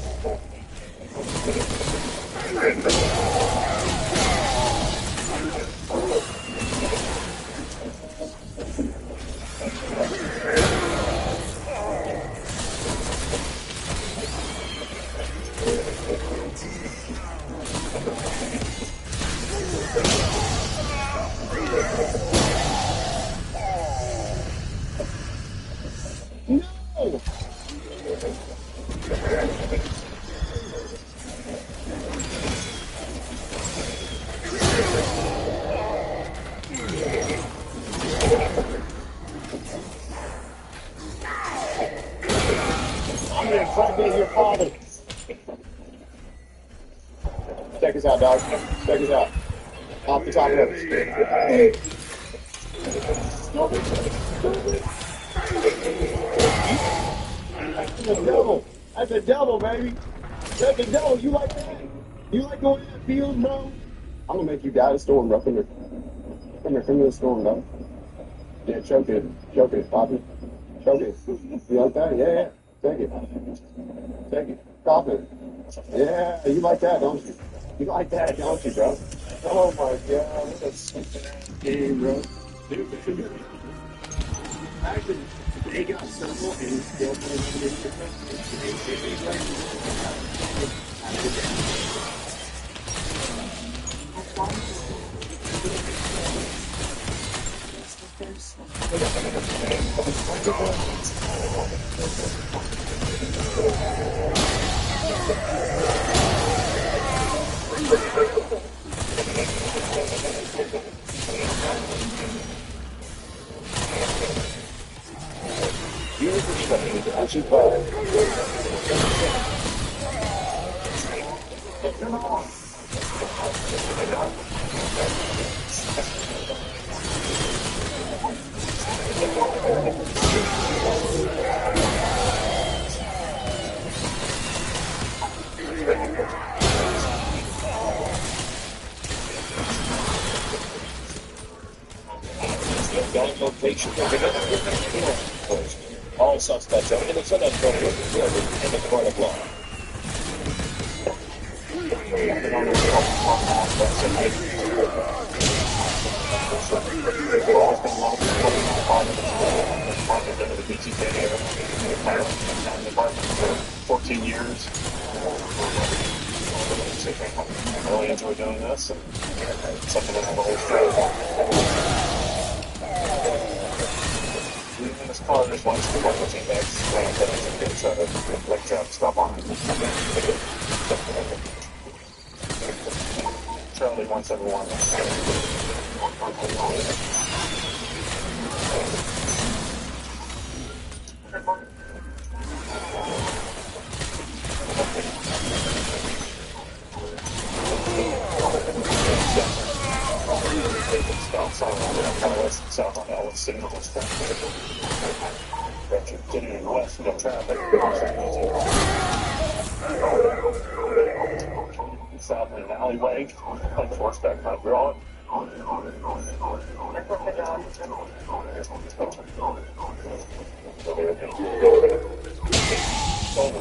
No! I'm gonna impregnate your father. Check us out, dog. Check us out. Off the top rope. That's a double. That's a double, baby. That's a double. You like that? You like going in that field, bro? I'm gonna make you die the storm, bro. Come here, come to the storm, dog. Yeah, choke it, Poppy. Choke it. You like that? Yeah. Take it. Stop it. Yeah, you like that, don't you? You like that, don't you, bro? Oh my God, that's a game, bro. Dude, actually, they got simple and still playing All suspects are innocent until proven guilty in the court of law. For 14 years. I really enjoy doing this, and it's something that I've always done. this car, there's one spot with teammates, and then it's try to like try to stop on it. Charlie 171. South on Ellis City. Continuing west, no traffic. South in an alleyway, like horseback hydraulic. Oh,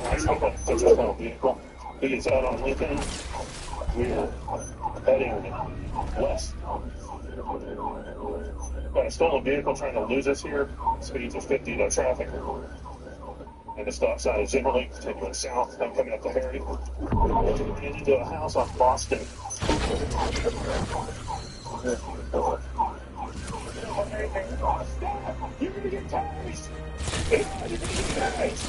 nice little vehicle. He is out on Lincoln. We're heading west. Got a stolen vehicle trying to lose us here. Speeds of 50, no traffic. And the stop sign is Zimmerly, continuing south. I'm coming up to Harry. Getting into a house on Boston. You're going to get tased! You're going to get tased!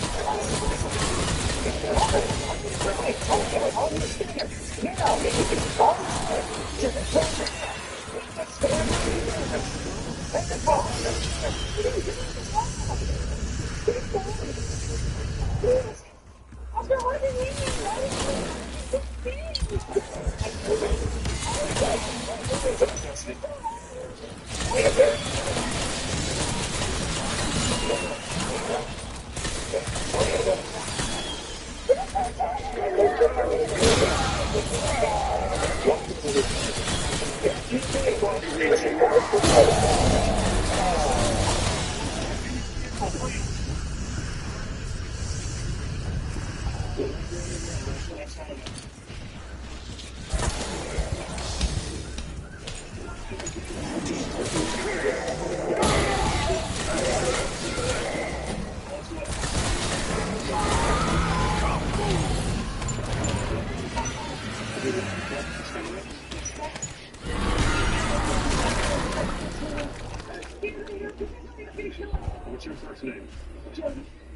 What's your first name?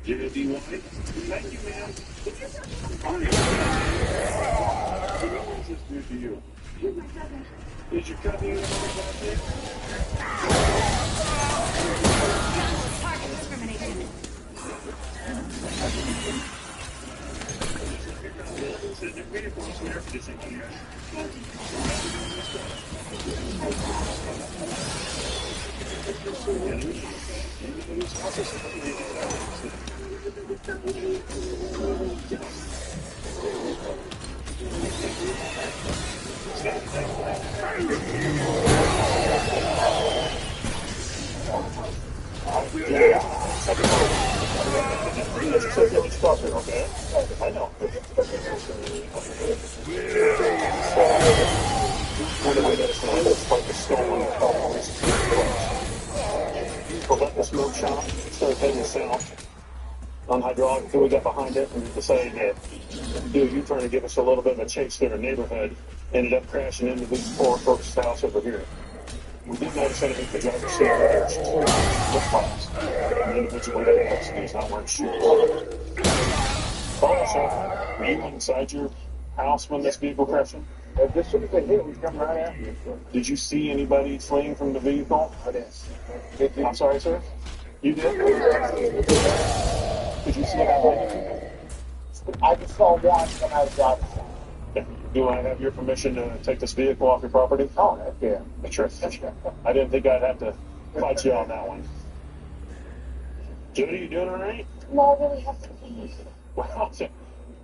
J-D-Y? Thank you, ma'am. What does this do to you? Did your cousin use another name? Target discrimination. Okay? I know. It's like a stolen prevent the smoke shop instead of heading south on hydraulic until we got behind it and decided to do a U-turn to give us a little bit of a chase through the neighborhood. Ended up crashing into these poor folks' house over here. We did notice underneath the driver's seat there's two flip-flops. The individual in the custody is not wearing shoes. Oh, sir, were you inside your house when this vehicle crashed? As soon as they hit it, we come right after you. Did you see anybody fleeing from the vehicle? I did. I'm sorry, sir? You did? Did you see it happen? I just saw one when I was driving. Do I have your permission to take this vehicle off your property? Oh, heck yeah. Sure. I didn't think I'd have to fight you on that one. Jody, you doing all right? No, I really have to pee. Well,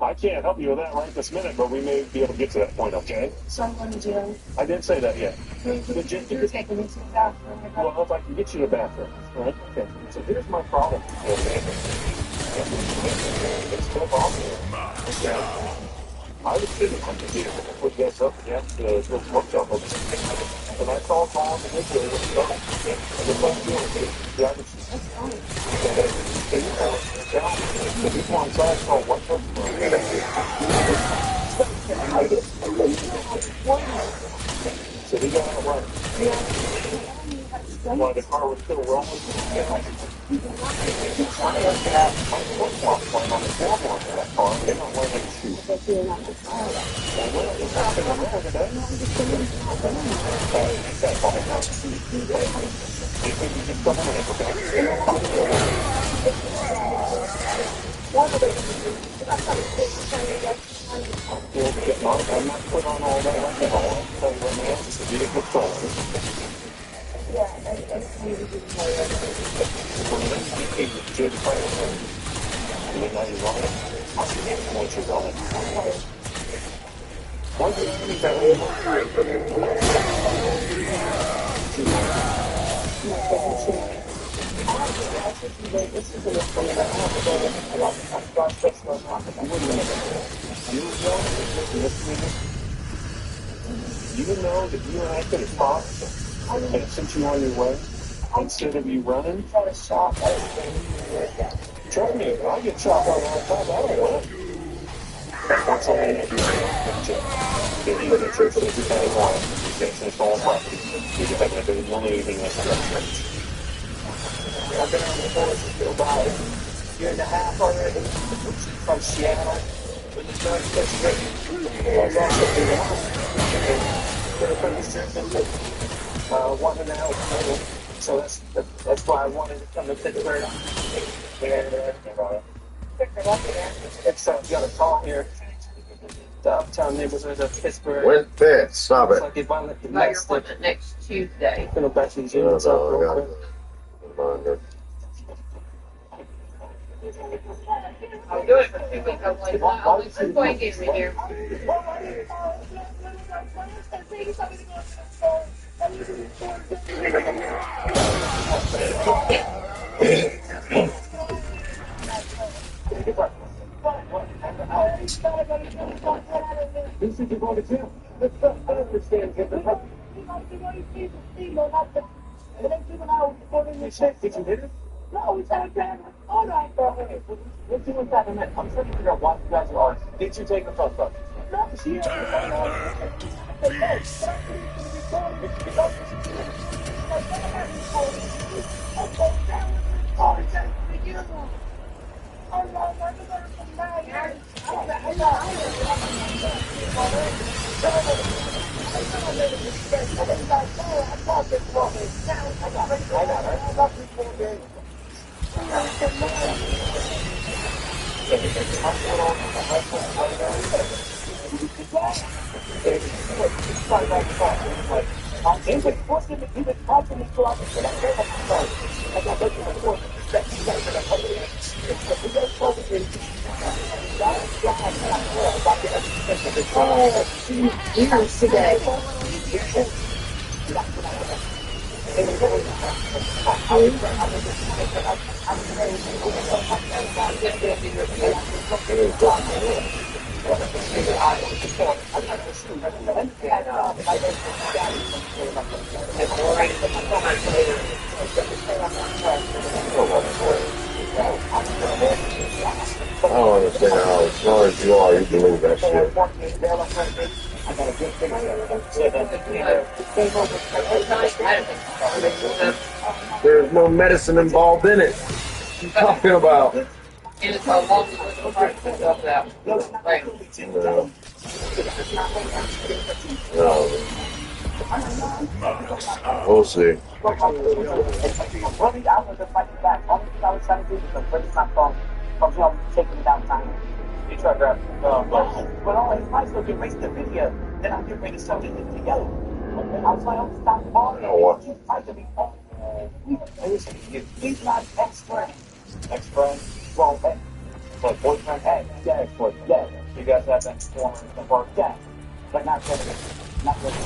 I can't help you with that right this minute, but we may be able to get to that point, okay? So I'm going to jail. I didn't say that yet. You're taking me to the bathroom. Well, if I can get you to the bathroom, right? Okay. So here's my problem. Okay. It's still possible. I was sitting on the vehicle to put this up against the little smoke shop over there. And I saw calls and this way with the dog. And the phone doing it. Yeah, I could see. The people on side saw one person. So he got out of line. While the car was still rolling. I used to have my flip-flops playing on the floorboard of that car. They don't wear any shoes. But you're not the car. Well, it's not in the road today. That's all. You think you just come in and I'm not put on all that right now. I'll tell you right now, it's a vehicle car. Good friend. You know you're on it. Once you're on it. Once you're on you know that you and I could have talked and sent you on your way instead of you running? Trust me, I get shot on all the time. I don't want it. That's all I need to do. If you get your 50 penny one, you get some small property. You can take it to one evening and that's I've been on the force for about a year and a half already from Seattle. But it's not such great. I was also doing wanted out. So that's why I wanted to come to Pittsburgh. It's the other call here. The uptown neighborhood of Pittsburgh. Went pit. Stop it. Like if I let the No, you're wanting it next Tuesday. I'm gonna back these No, units up I real got quick. the reminder. I'll do it for 2 weeks. I'm like, well, let's go and get me here. This is going to jail. I understand. Get the help. Did you hit it? No, we said it. All right, bro. Let's see what's happening. I'm trying to figure out what you guys are. Did you take the phone call? No, she Years today. I don't understand how, as smart as you are, you believe that shit. There's no medicine involved in it. What are you talking about? And it's a long little part of that. Like, No. We'll see. Really, I wasn't fighting back. All I was trying to do was break my phone from him taking it down time. He tried to but all his might still get erased the video. Then I get ready to sell it together. I was like, I'm stop calling what? He's fighting to be he's not ex-friend. Ex-friend? Well, but boyfriend, yeah, ex-boyfriend, yeah. You guys have that form, yeah. But not really. Not really.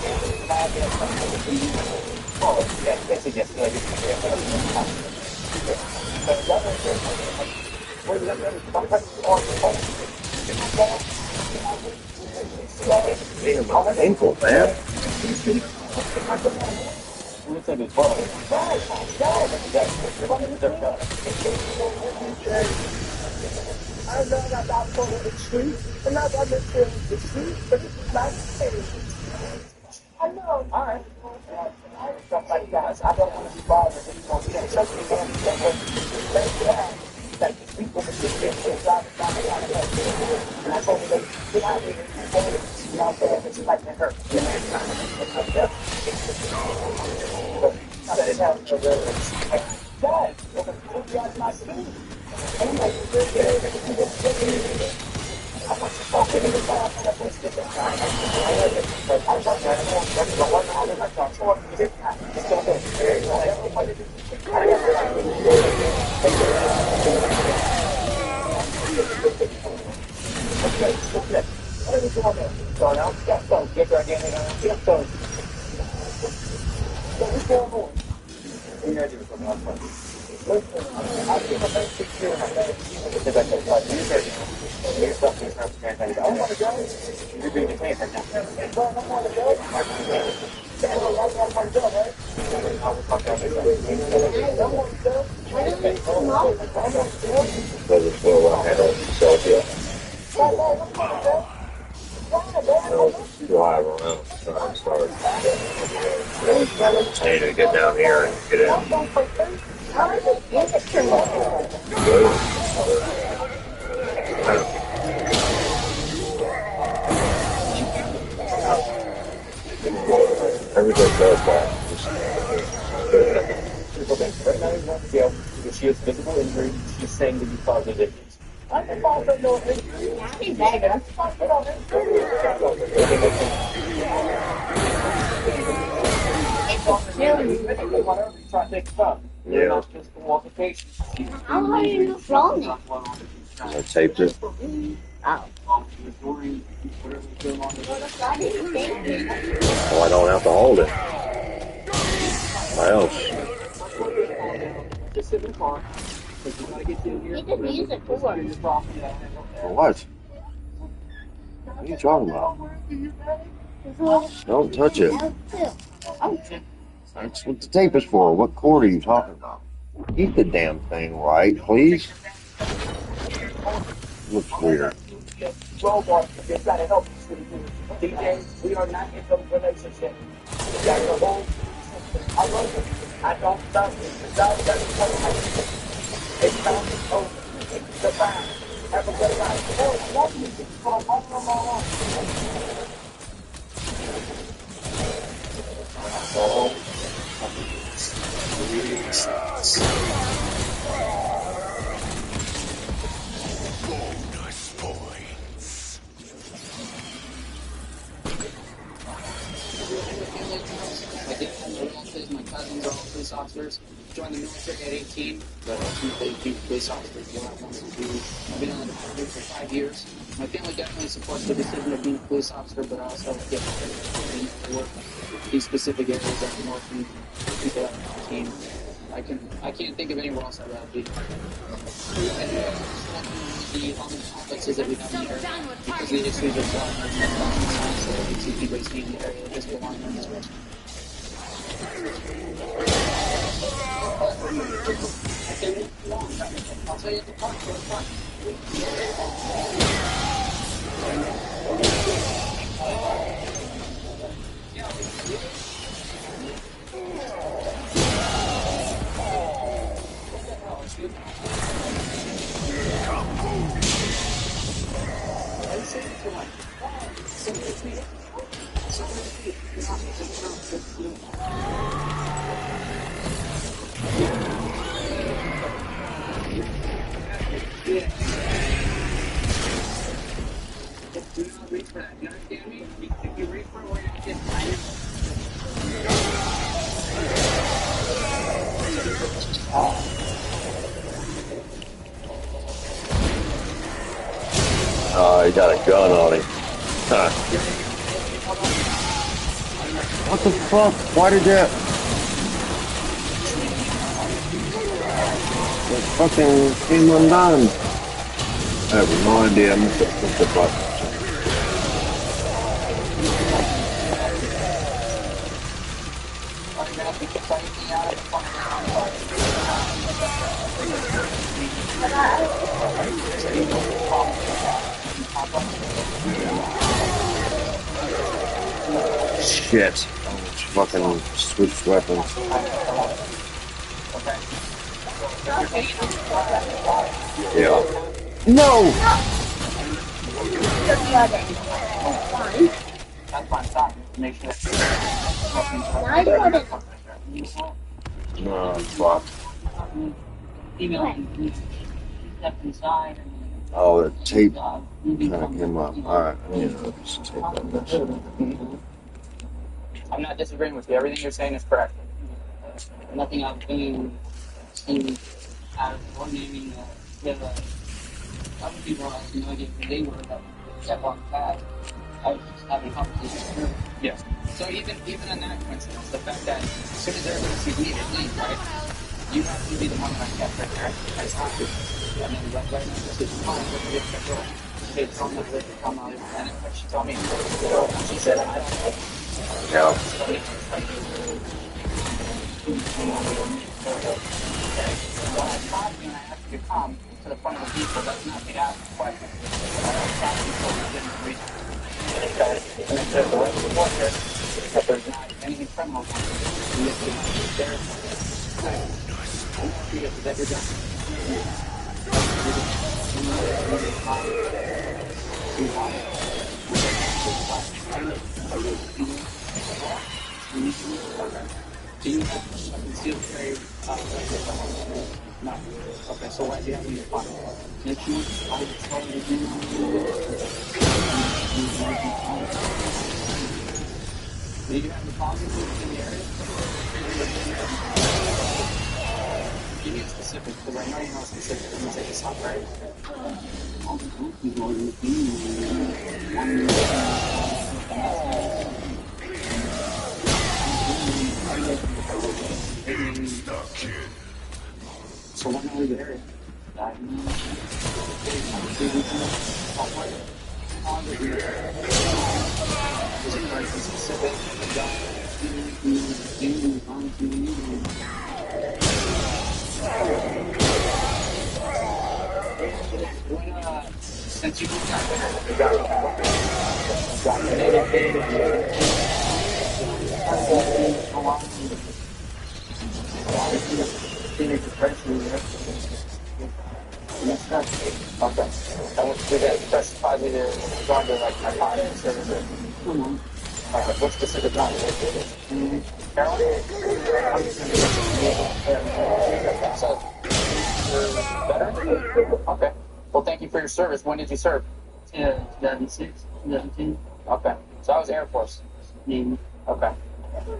Oh, yeah, that's a yes. Damn, my ankle, man. I know that I'm going to the street, and I'm going to the street, but it's not safe. I know. All right. Stuff like that. I don't want to be bothered anymore. Especially when Because it's well handled itself yet. Drive around, try and start. I need to get down here and get in. Everything does that. If she has physical injury, she's saying that you caused the difference. Yeah. How are you filming? I taped it. Oh. Well, I don't have to hold it. Why else? You can use it for work. For what? What are you talking about? Don't touch it. That's what the tape is for. What cord are you talking about? Keep the damn thing right, please. Looks weird. Robot, you gotta help us. DJ, we are not in a relationship. You got the whole system. I love it. I don't love it. Love doesn't come like it's not over. It's the time. Have a good life. Oh, I love you. My cousins are all police officers. Joined the military at 18, but they do police officers. I've been in the department for 5 years. My family definitely supports the decision of being a police officer, but I also get to work these specific areas up north and people on the team. I can't think of anywhere else I'd rather be. And the complexes that we have in the area, because the industries are selling so it's easy to see in the area just belong on this way. I'll tell you at the park. He got a gun on him. Huh. What the fuck? Why did that? That fucking came undone. I have no idea. I'm gonna push the button. Shit. Fucking switched weapons. Yeah. No! That's why I'm stopping. Make sure that. Now you want it. No, fuck. Email me. Step inside. Oh, the tape kind of came up. Alright, I need to just take that shit. I'm not disagreeing with you. Everything you're saying is correct. Nothing I'm being seen out of coordinating the other people. I have no idea who they were that step on the pad. I was just having a conversation with her. Yes. So even in that coincidence, the fact that as soon as everybody sees me, they leave, right? You have to be the one that kept right there. I stopped you. And then right now, this is fine. Look at this girl. They told me to come out. And then she told me, she said, I don't know. Yeah. When I stopped you and I asked you to come to the front of the vehicle, that's not the ask question. I stopped you for a legitimate reason. Okay? And if there's a right report here, that there's not anything criminal going on, you have to be there. Because that you're done. Do you have a concealed carry? No. Okay, so why do you have it in your pocket? If you, I would tell you to do you have the pocket in the area? Give me a specific, because I know you know specific. I'm going to take this off, right? So why not leave the area? Since you okay. And what's do that specifies either going to like narcotics or is it? Alright, what specific narcotics? Heroin? So, better? Okay. Well, thank you for your service. When did you serve? 2006, 2017. Okay. So I was Air Force. Okay.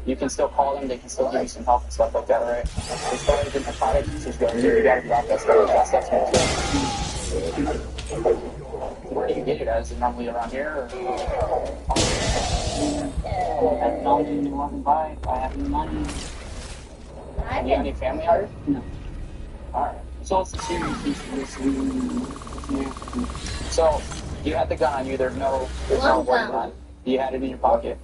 You can still call them. They can still give you some help and stuff like that, all right? As far as the narcotics, just go you got to drop that stuff. That's where do you get it at? Is it normally around here? Or? I've known you walking by. I have any money. Do you have any family out here? No. Alright. So it's a serious issue. So you had the gun on you. There's no worry on it. You had it in your pocket.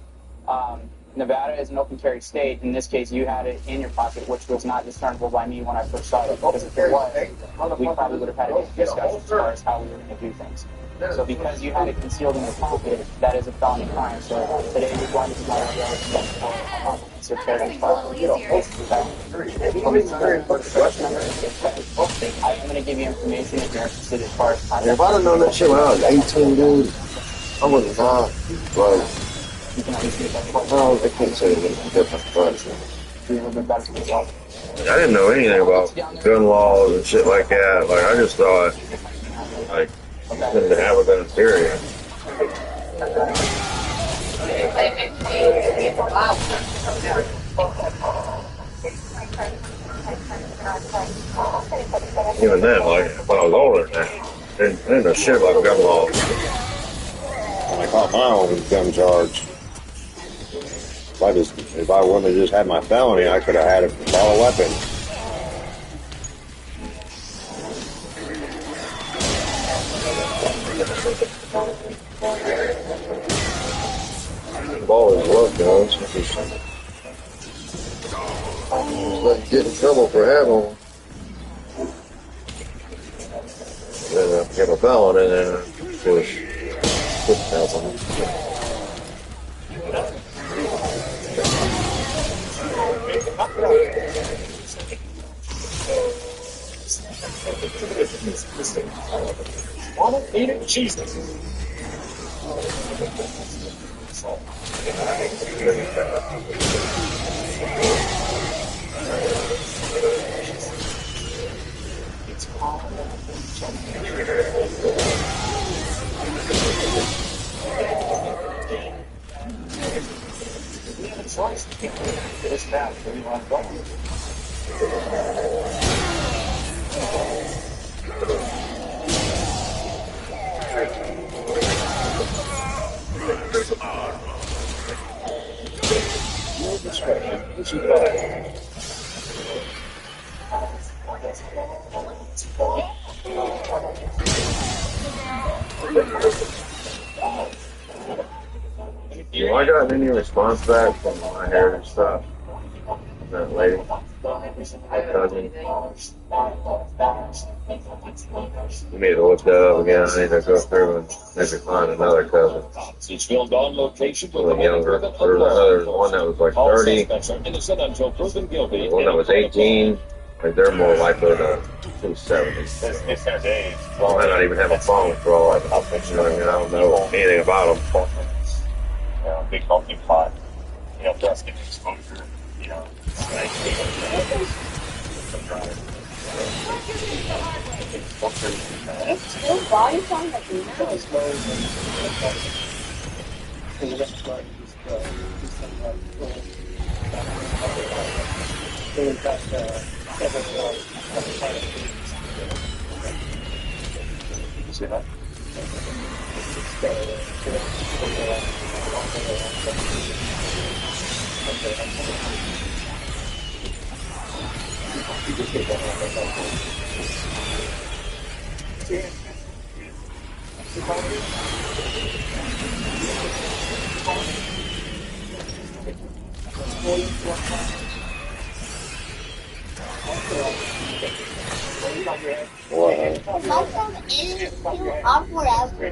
Nevada is an open carry state. In this case, you had it in your pocket, which was not discernible by me when I first saw it. Because if it was, we probably would have had a discussion as far as how we were going to do things. So because you had it concealed in your pocket, that is a felony crime. So today you're going to be my so carry I'm going to give you information if you're interested as far as contact. If I'd have known that shit when I was 18, dude, I wouldn't have like. No, I can't say anything different, but I didn't know anything about gun laws and shit like that. Like, I just thought, like, to have a gun, period. Even then, like, when I was older than that, I didn't know shit about gun laws. When I caught my own gun charge, if I wouldn't have just had my felony, I could have had a ball of weapon. I've always loved guns. Just let you get in trouble for having them. Then I became a felon, and then of course, put the house on them. Want it, eat it, cheese it. really fast. It's all we have a choice. This map really want to go. No discretion is advised. Have I gotten any response back from my hair and stuff? That lady, my cousin. We need to look that up again. I need to go through and maybe find another cousin. It's filmed on location A little younger. There's one that was like 30, innocent until proven guilty. one that was 18. Like they're more likely to 270. It's their days. Well, I might not even have a phone for all I know. You know what I mean? I don't know anything about them. You know, big melting pot. You know, plus getting exposure. You know, like, It's still body sound like now. see that? My phone is still on forever. I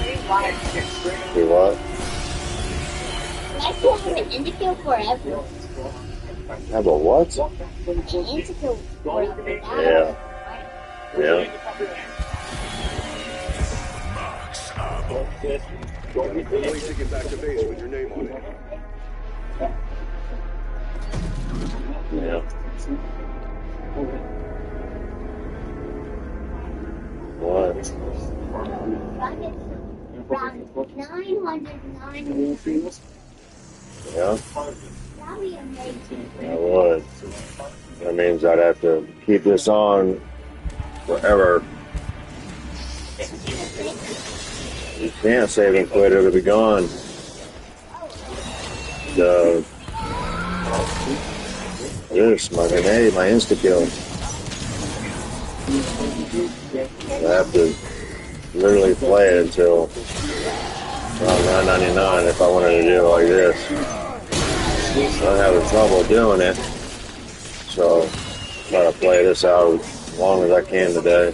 really want it. Do what? My phone has been insecure forever. Have a what? Insecure forever. Yeah. Yeah. Only ticket back to base with your name on it. Yeah. What? Around 909. Yeah. That'd be amazing. I would. That means I'd have to keep this on forever. You can't save and quit, it'll be gone. This, my grenade, my insta-kill. I have to literally play it until around 9.99 if I wanted to do it like this. I'm having trouble doing it, so try to play this out as long as I can today.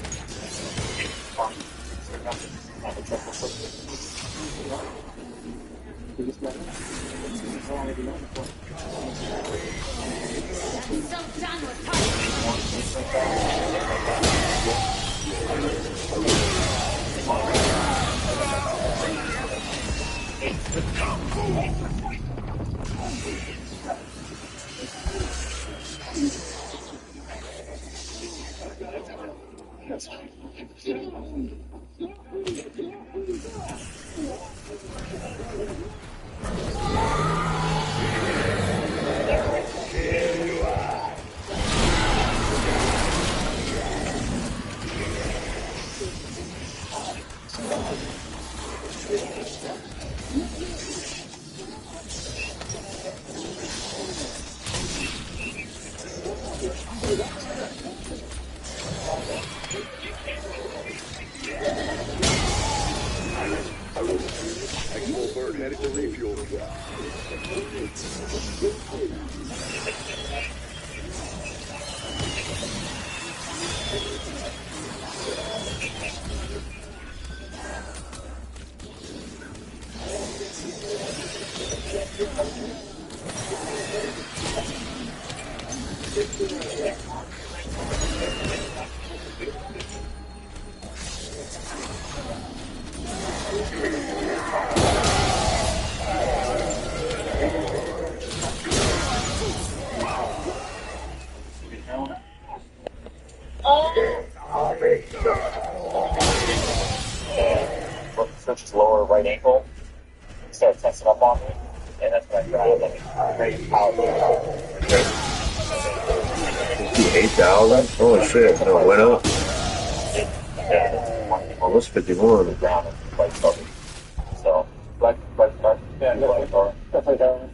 So done with talking. Actual bird headed to refuel. right ankle. He started tensing up on me, and that's when I grabbed him. Great power. 8,000? Holy shit, no, went up. Yeah. Almost 51. Ground and quite stubborn. So, like car. Yeah, like car. Definitely down.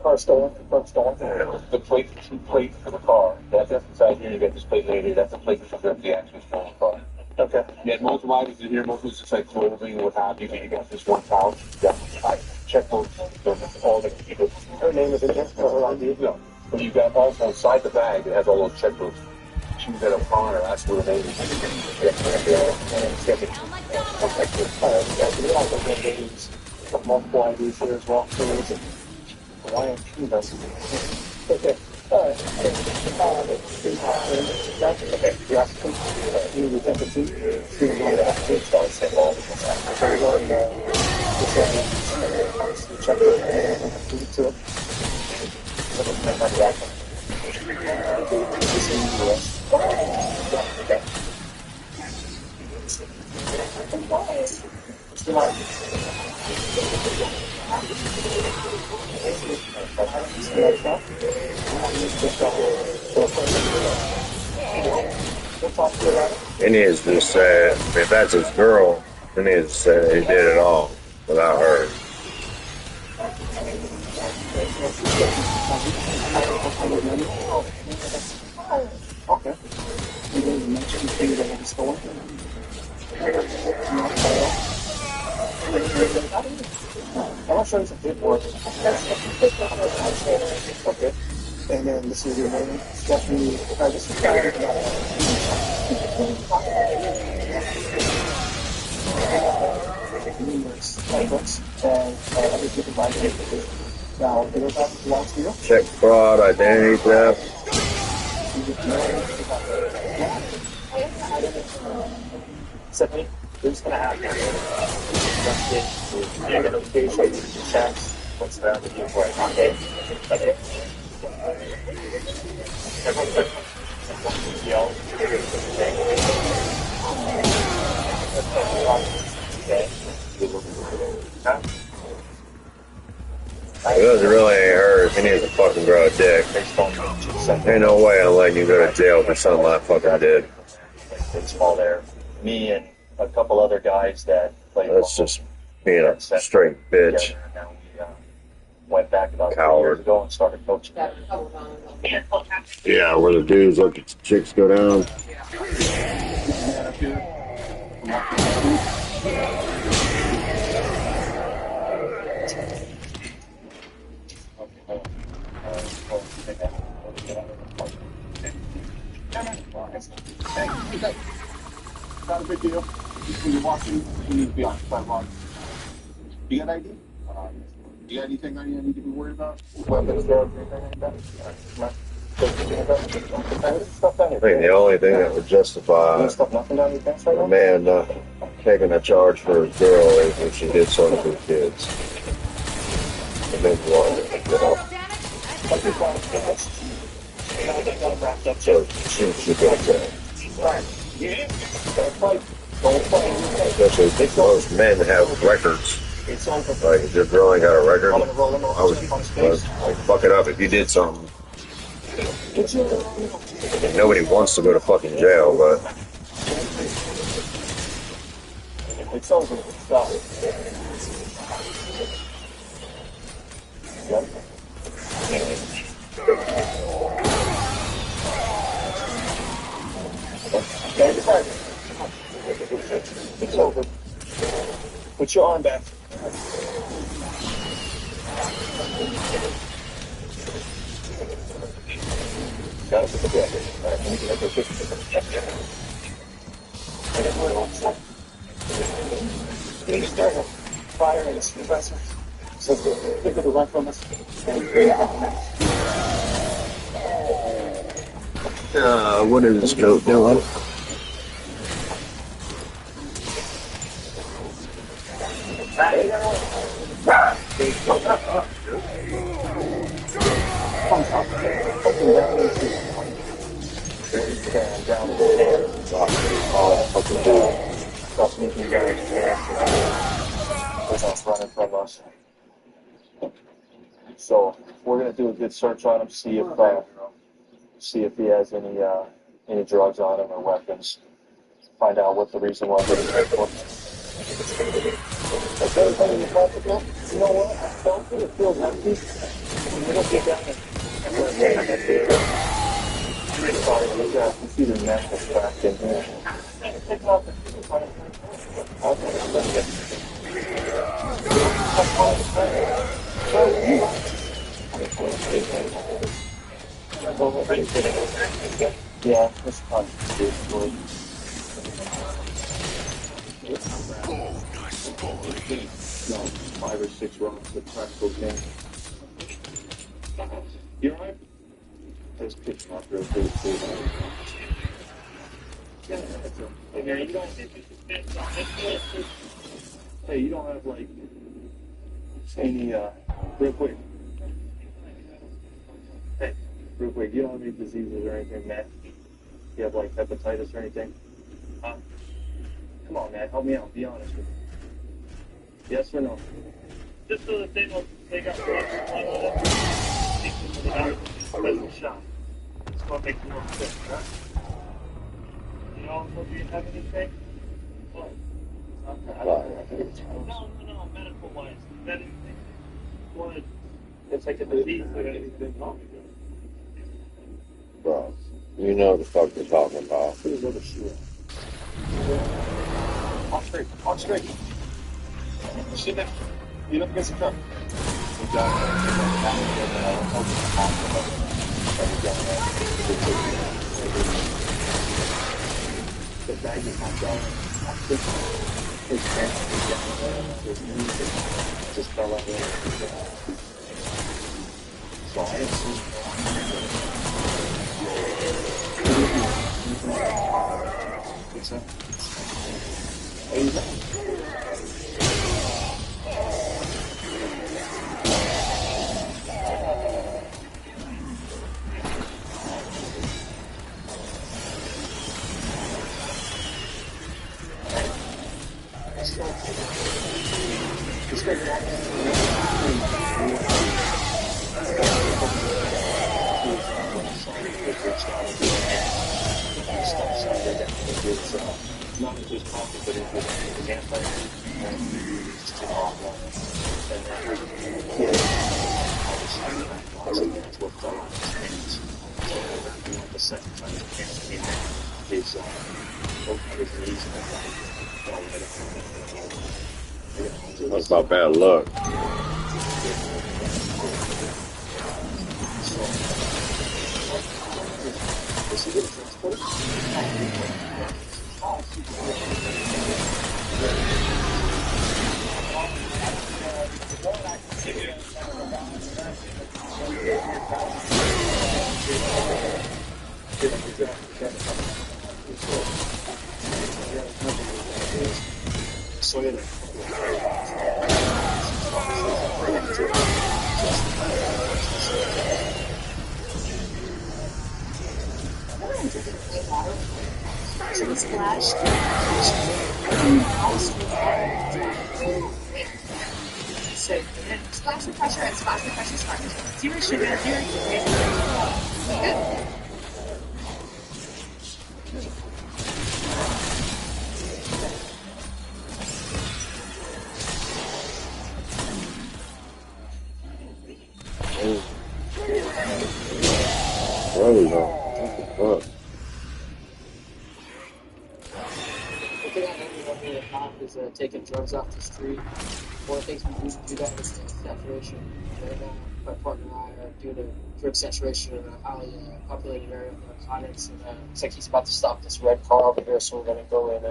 Car stolen. Car stolen. The plate for the car. That's inside here. You get this plate later. That's the plate for the actual stolen car. Okay. You had multiple items in here. Most of it's just like clothing, what have you. But you got this one pouch. Yeah. I check those. All the people. Her name is in there. Her ID. No. But you got also inside the bag. It has all those checkbooks. She's got a pawn or ask where the name is. Multiple IDs here as well. So there's a YMP does. Okay. Alright. Okay. You ask them. You need to empathy. You need to start saying all this. So we're going to check it. To it. So let's make that reaction. He needs to say, if that's his girl, he needs to say he did it all without her. Okay. You didn't mention anything that had stolen? I'll show you some paperwork. Okay. And then this is your name, Stephanie. This is numerous books and other people buy papers. Now, do those have belong to you? Check fraud, identity theft. Stephanie, we're just going to have identification, checks, what's that with you for it? Okay. Okay. It doesn't really ain't hers. He needs to fucking grow a dick. Ain't no way I'm letting you go to jail for something I fucking did. It's small there. Me and a couple other guys that played. That's just being a straight bitch. Now we went back about 3 years ago and started coaching. Yeah, where the dudes look at the chicks go down. Not a big deal. When you're watching, you need to be on quite long. You got ID? You got anything I need to be worried about? Weapons, drugs, anything like that? I think the only thing that would justify a man not taking a charge for his girl is if she did something to the kids. And then one, you know. So she should go to especially most men have records. Like if your girl ain't got a record, I would fuck it up if you did something. Nobody wants to go to fucking jail, but it's over. Stop. Yep. It's over. Put your arm back. Got to put the jacket. All right, let me get that quick. You need to start a fire in this compressor. So pick up the run from us. what is this goat doing? They're not running from us. So we're gonna do a good search on him, see if he has any drugs on him or weapons. Find out what the reason was. You know what? I felt it. It feels empty. We don't get down there. Sorry, you see the neck is cracked in here. Yeah, this punch is good. No, 5 or 6 rounds of crack cocaine. You alright? Just pick him up real quick. Hey, you don't have like any real quick. Hey, real quick, you don't have any diseases or anything, Matt? You have like hepatitis or anything? Come on, Matt, help me out. Be honest with me. Yes or no? Just so that they got special shot. It's gonna make you more sick, right? You also do you have anything? What? No, medical wise. Is that anything? What? It's like a disease or anything. Bro, you know the fuck you're talking about. Put another shoe on. On straight. Sit down. Get up against the truck. The bag is not down. His pants is down. His knees just fell out. So I assume. What's up? What is that? Not just coffee, but it's campfire. It's too hot. And then, that's what fell on his hands. So, the second time the hands came in, his knees and That's not bad luck. Is he getting transported? Splash. So, splash the pressure and splash the pressure sparks. Zero sugar, zero good. Really though. Is taking drugs off the street. One of the things we need to do that is saturation. And my partner and I are due to drug saturation in a highly populated area of narcotics. And looks like he's about to stop this red car over here, so we're going to go and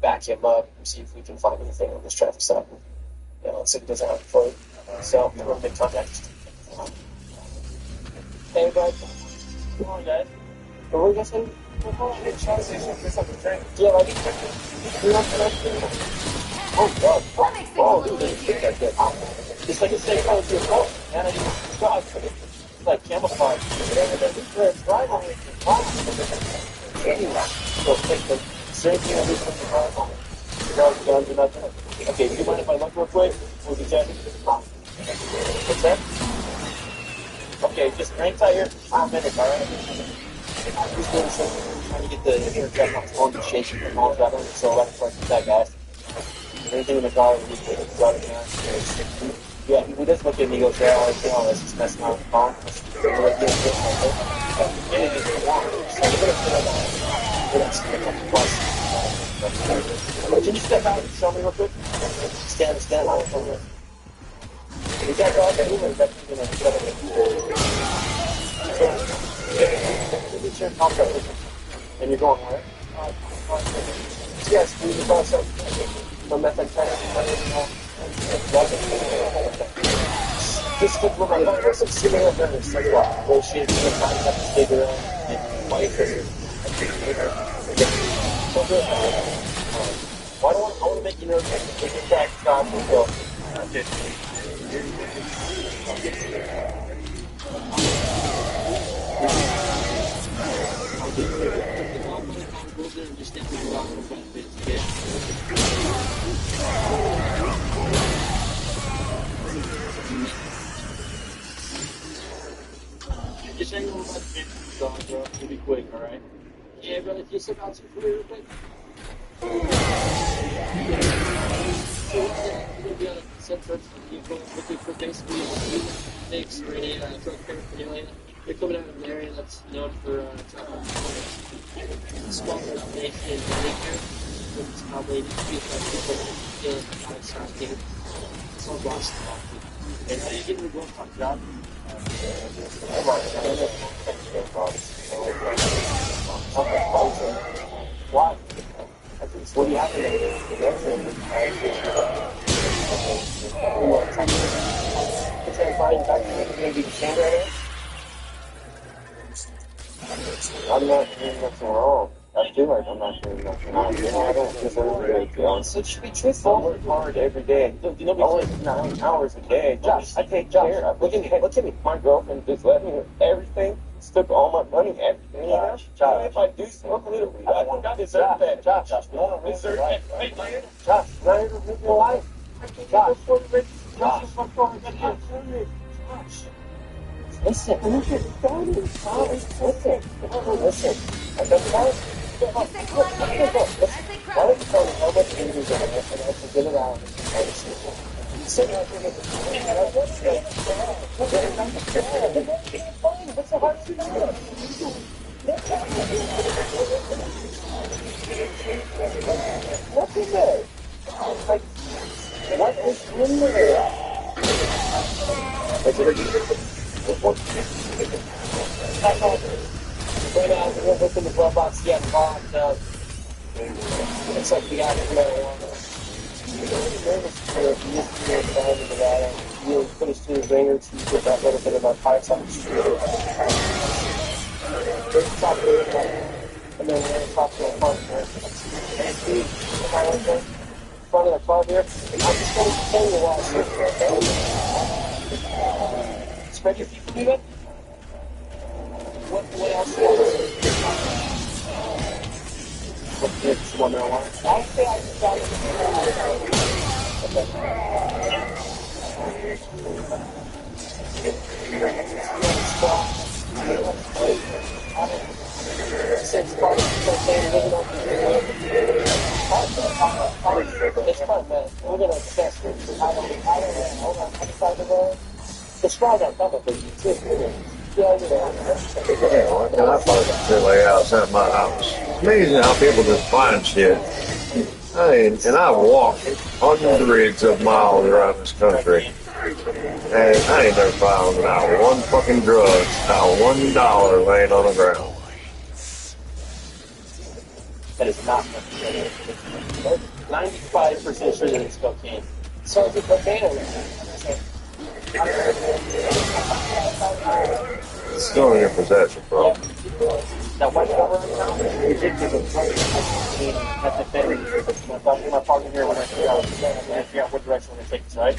back him up and see if we can find anything on this traffic stop. Yeah, let's see if he doesn't have a phone. So we're going to make contact. Hey, guys. Come on, guys. What were you guys saying? Yeah, like oh god. Oh, dude, that good. It's like a safe house to your phone, man. I just god. It's like camouflage. It's right on it. Anyway, so take the same thing I did from the car. Guns or nothing. Okay, do you mind if I look real quick? What's that? Okay, just hang tight here for 5 minutes, alright? I'm just doing something, trying to get the internet back on the phone to shake the phones out of it, so that's like that, guys. Anything in the car, we just got it, man. Yeah, he does look at me, he goes, yeah, this is messing around with the phone. Can you step out and show me real quick? Stand. Is that dog moving? Is that going to get up? It's your contract. And you're going where? Yes, we need to buy some methamphetamine. Just stick with my phone. Some similar things. Like what? Bullshit. You can find out the figure out. Wife or why do I want to make you nervous? Take your back, stop, and go. Okay. Just hang on about the dog, bro. It'll be quick, alright? Yeah, brother, just about some food real quick. So what's that? You're going to be on a set first. You're looking for basically mistakes or any drug paraphernalia. You're coming out of an area that's known for small nation and daycare. It's probably people feeling outside here. It's all lost. And how do you get into the glove top job? Why? What do you have to do? I'm not doing nothing wrong. I feel like I'm not doing nothing wrong. I don't deserve it. So it should be truthful. I work hard every day. I work 9 hours a day. Josh, I take care of. Look at me. My girlfriend just let me everything. Took all my money, everything. Josh, if I do smoke a little weed, I think I deserve that. Josh, no, deserve that. Josh, not even live your life. Josh, Josh, listen, I'm not getting started. Listen. I got time. Why don't you tell me how much injuries I have and I can get it out and sit out here with the what's the hard to do? What's in there? Like, what is in there? Right now, we'll look in the glove box, yeah, bombed up. Looks like we got marijuana. I'm really nervous for you to dive into that and really put us through the ringer to get that little bit of narcotics on the street. And then we're going to talk to our partner. And see, if I went in front of the club here, I'm just going to tell you why. Spread your people, do that? What else do you want? Just one marijuana. I say I just got it. It's fun, man. We're gonna test it. I don't know. Hold on. I decided to go. The straws on top of it. Yeah, why can't I find a silly house at my house? It's amazing how people just find shit. And I've walked hundreds of miles around this country, and I ain't never found not one fucking drug, not $1 laying on the ground. That is not 95% sure that it's cocaine. So is it cocaine or It's still in your possession, bro. Now, why did I run down? You did give it methamphetamine. I'm talking to my partner here when I figure out what direction we're going to take this, right?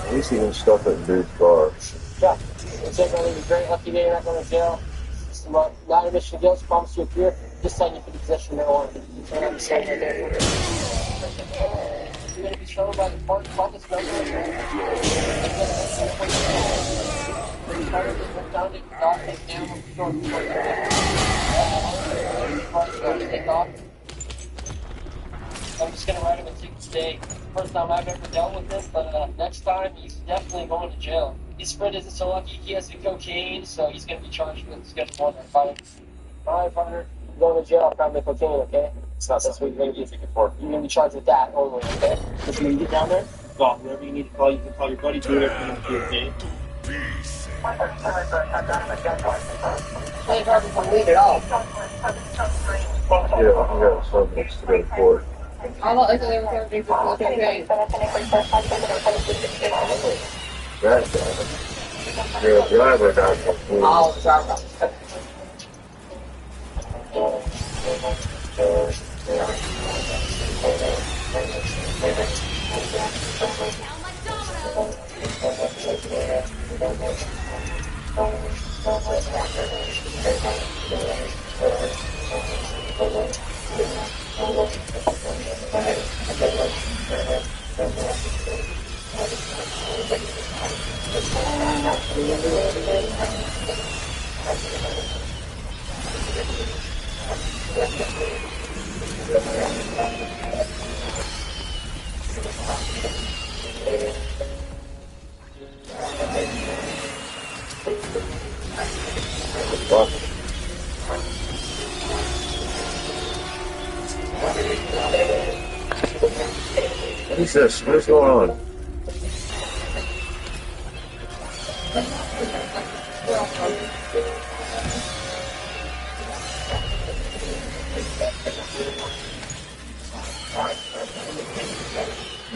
At least you can stuff it in dude's car. Yeah. It's going to be a very lucky day. You're not going to jail. It's not admission to jail. It's promised you a beer. Just sign you for the possession of marijuana. So I'm saying right there. you're going to be shown by the part called this number. And then you try to get down to dot take down short take off. I'm just going to write him a ticket today. First time I've ever dealt with this, but next time he's definitely going to jail. His friend isn't so lucky. He has the cocaine, so he's going to be charged with schedule 1 or 5. Alright, partner. You're going to jail for having the cocaine, okay? It's not that's what you're going to be ticket for. You're going to be charged with that only, okay? Listen, when you get down there, call whoever you need to call. You can call your buddy, do whatever you need to do, okay? Ain't hard to lead at all. Yeah, I got something to go for. I'm not listening to everything for cocaine. That's it. You're a driver, not a police. I'll drive. What? What is this? What's going on?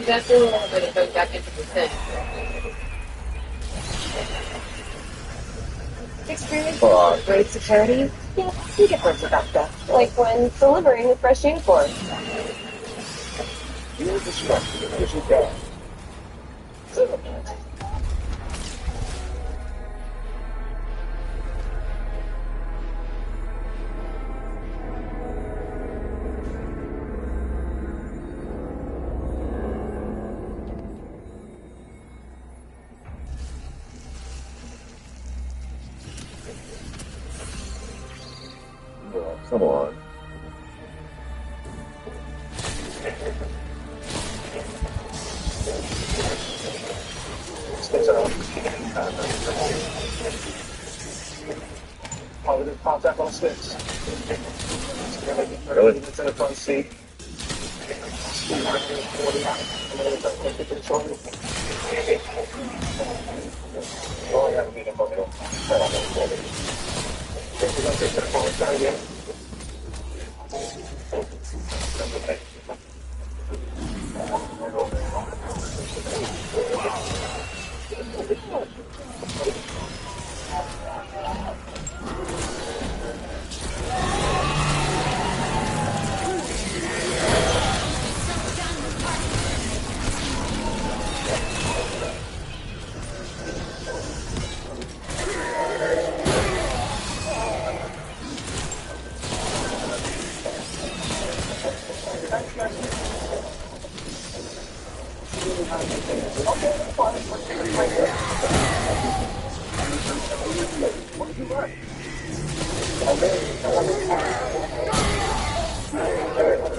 That's a little bit of go back into the thing. Experience great security? Yeah, you get words about that. Like when delivering a fresh uniform. Your discretion is advised. Come on. Positive contact on 6. Really? It's in the front seat.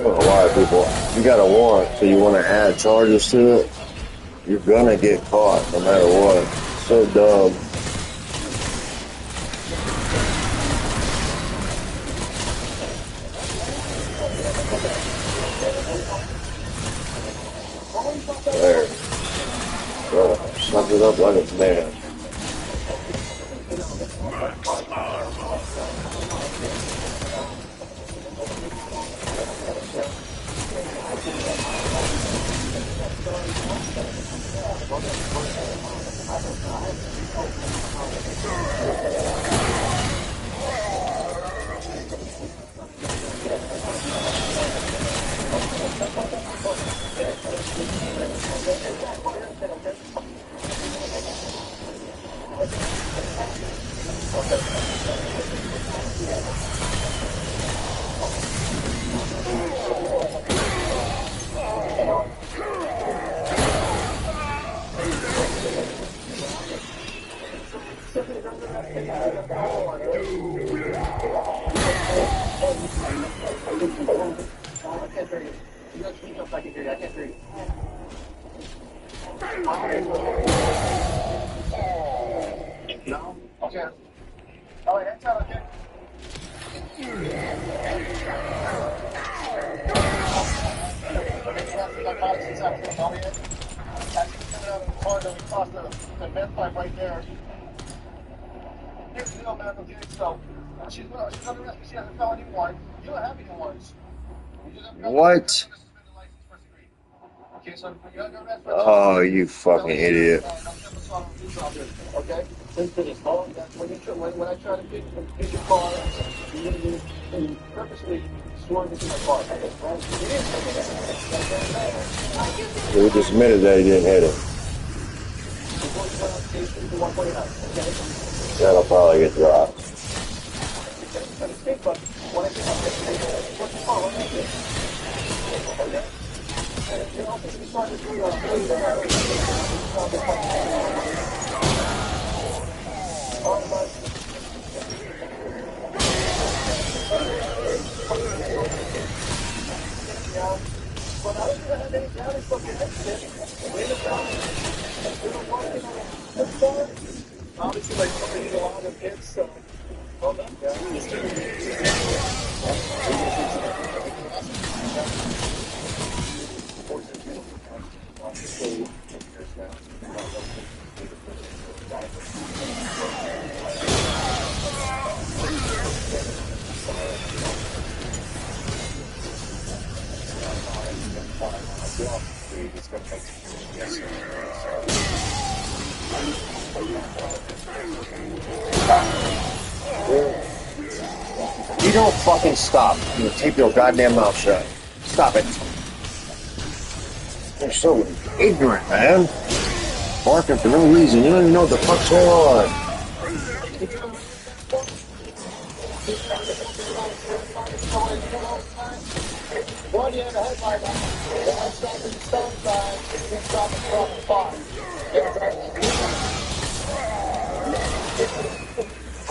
A lot of people, you gotta warrant, so you want to add charges to it, you're gonna get caught no matter what. So dumb. There. Bro, snuck it up like a man. No? Okay. Oh, wait, that's out, okay. Narcotics inside the body. As he's coming out of the corridor, we crossed the vent pipe right there. Here's the deal, man. Okay, so she's under arrest, but she has a felony warrant. You don't have any warrants. You just have What? suspended license first degree. Okay, so you're under arrest for Oh, you fucking idiot. Okay? Listen to this. All that when I try to get your car, you purposely swerve into my car. We just admitted that he didn't hit it. That'll probably get dropped. Obviously, like somebody a lot of kids, so well done, You don't fucking stop. You tape your goddamn mouth shut. Stop it. You're so ignorant, man. Barking for no reason. You don't even know what the fuck's going on. One, you have a headlight on. One stop at the stop sign. Two stop at the spot.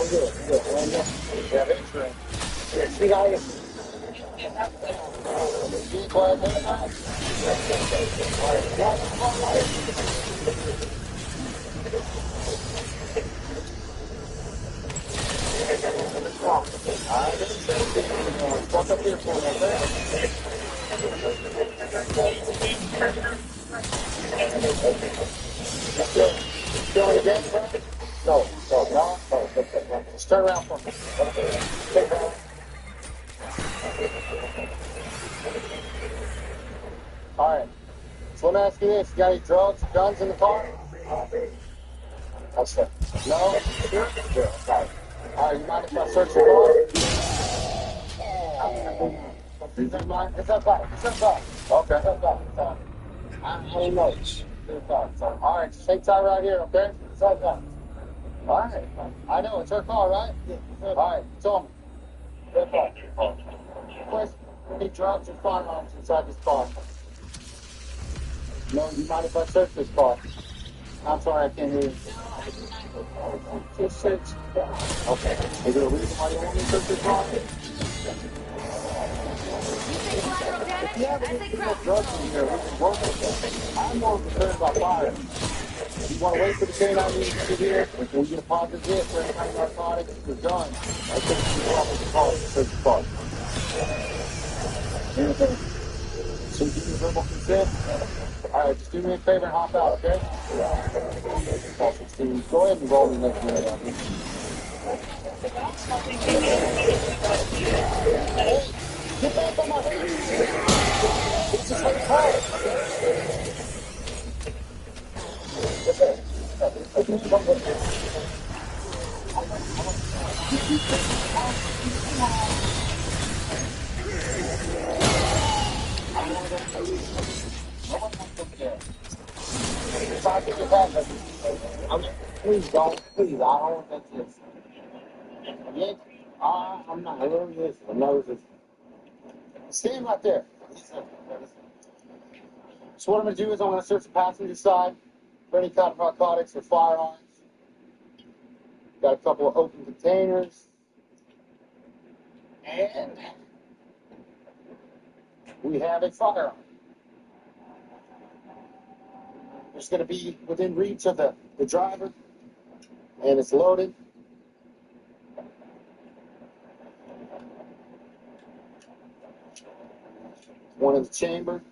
I'm good. You have insurance. See how you... Vehicle identified? Walk up here for me, okay? Still again, bro? No. Just turn around for me. Take around. Alright. So let me ask you this. You got any drugs, guns in the car? That's it. No? Sure? Sure. Alright, you mind if I search your car? Is that mine? Is that back? Is that back? Okay. Is that back? I don't know. Alright, just hang tight right here, okay? Is that back? Alright. I know, it's her car, right? Yeah. Alright, tell me. Is that back? Where's any drugs or firearms inside this car? No, you mind if I search this car? I'm sorry, I can't hear you. Just search. Okay. Is there a reason why you want me to search this car? Collateral damage? Yeah, but there's no drugs in here. We can work with them. I'm more concerned about fire. You want to wait for the canine unit to get here? Or we get a positive hit for any kind of narcotics? We're done. I think we can probably call it search the car. So you give me verbal consent? Alright, just do me a favor and hop out, okay? Go ahead and roll the next minute on me. Get back on my feet! This is her car! Please don't. Please, I don't want that to this. I'm not. I love this. I'm not this. Stand right there. So what I'm going to do is I'm going to search the passenger side for any kind of narcotics or firearms. Got a couple of open containers. And we have a firearm. It's going to be within reach of the driver, and it's loaded. One in the chamber.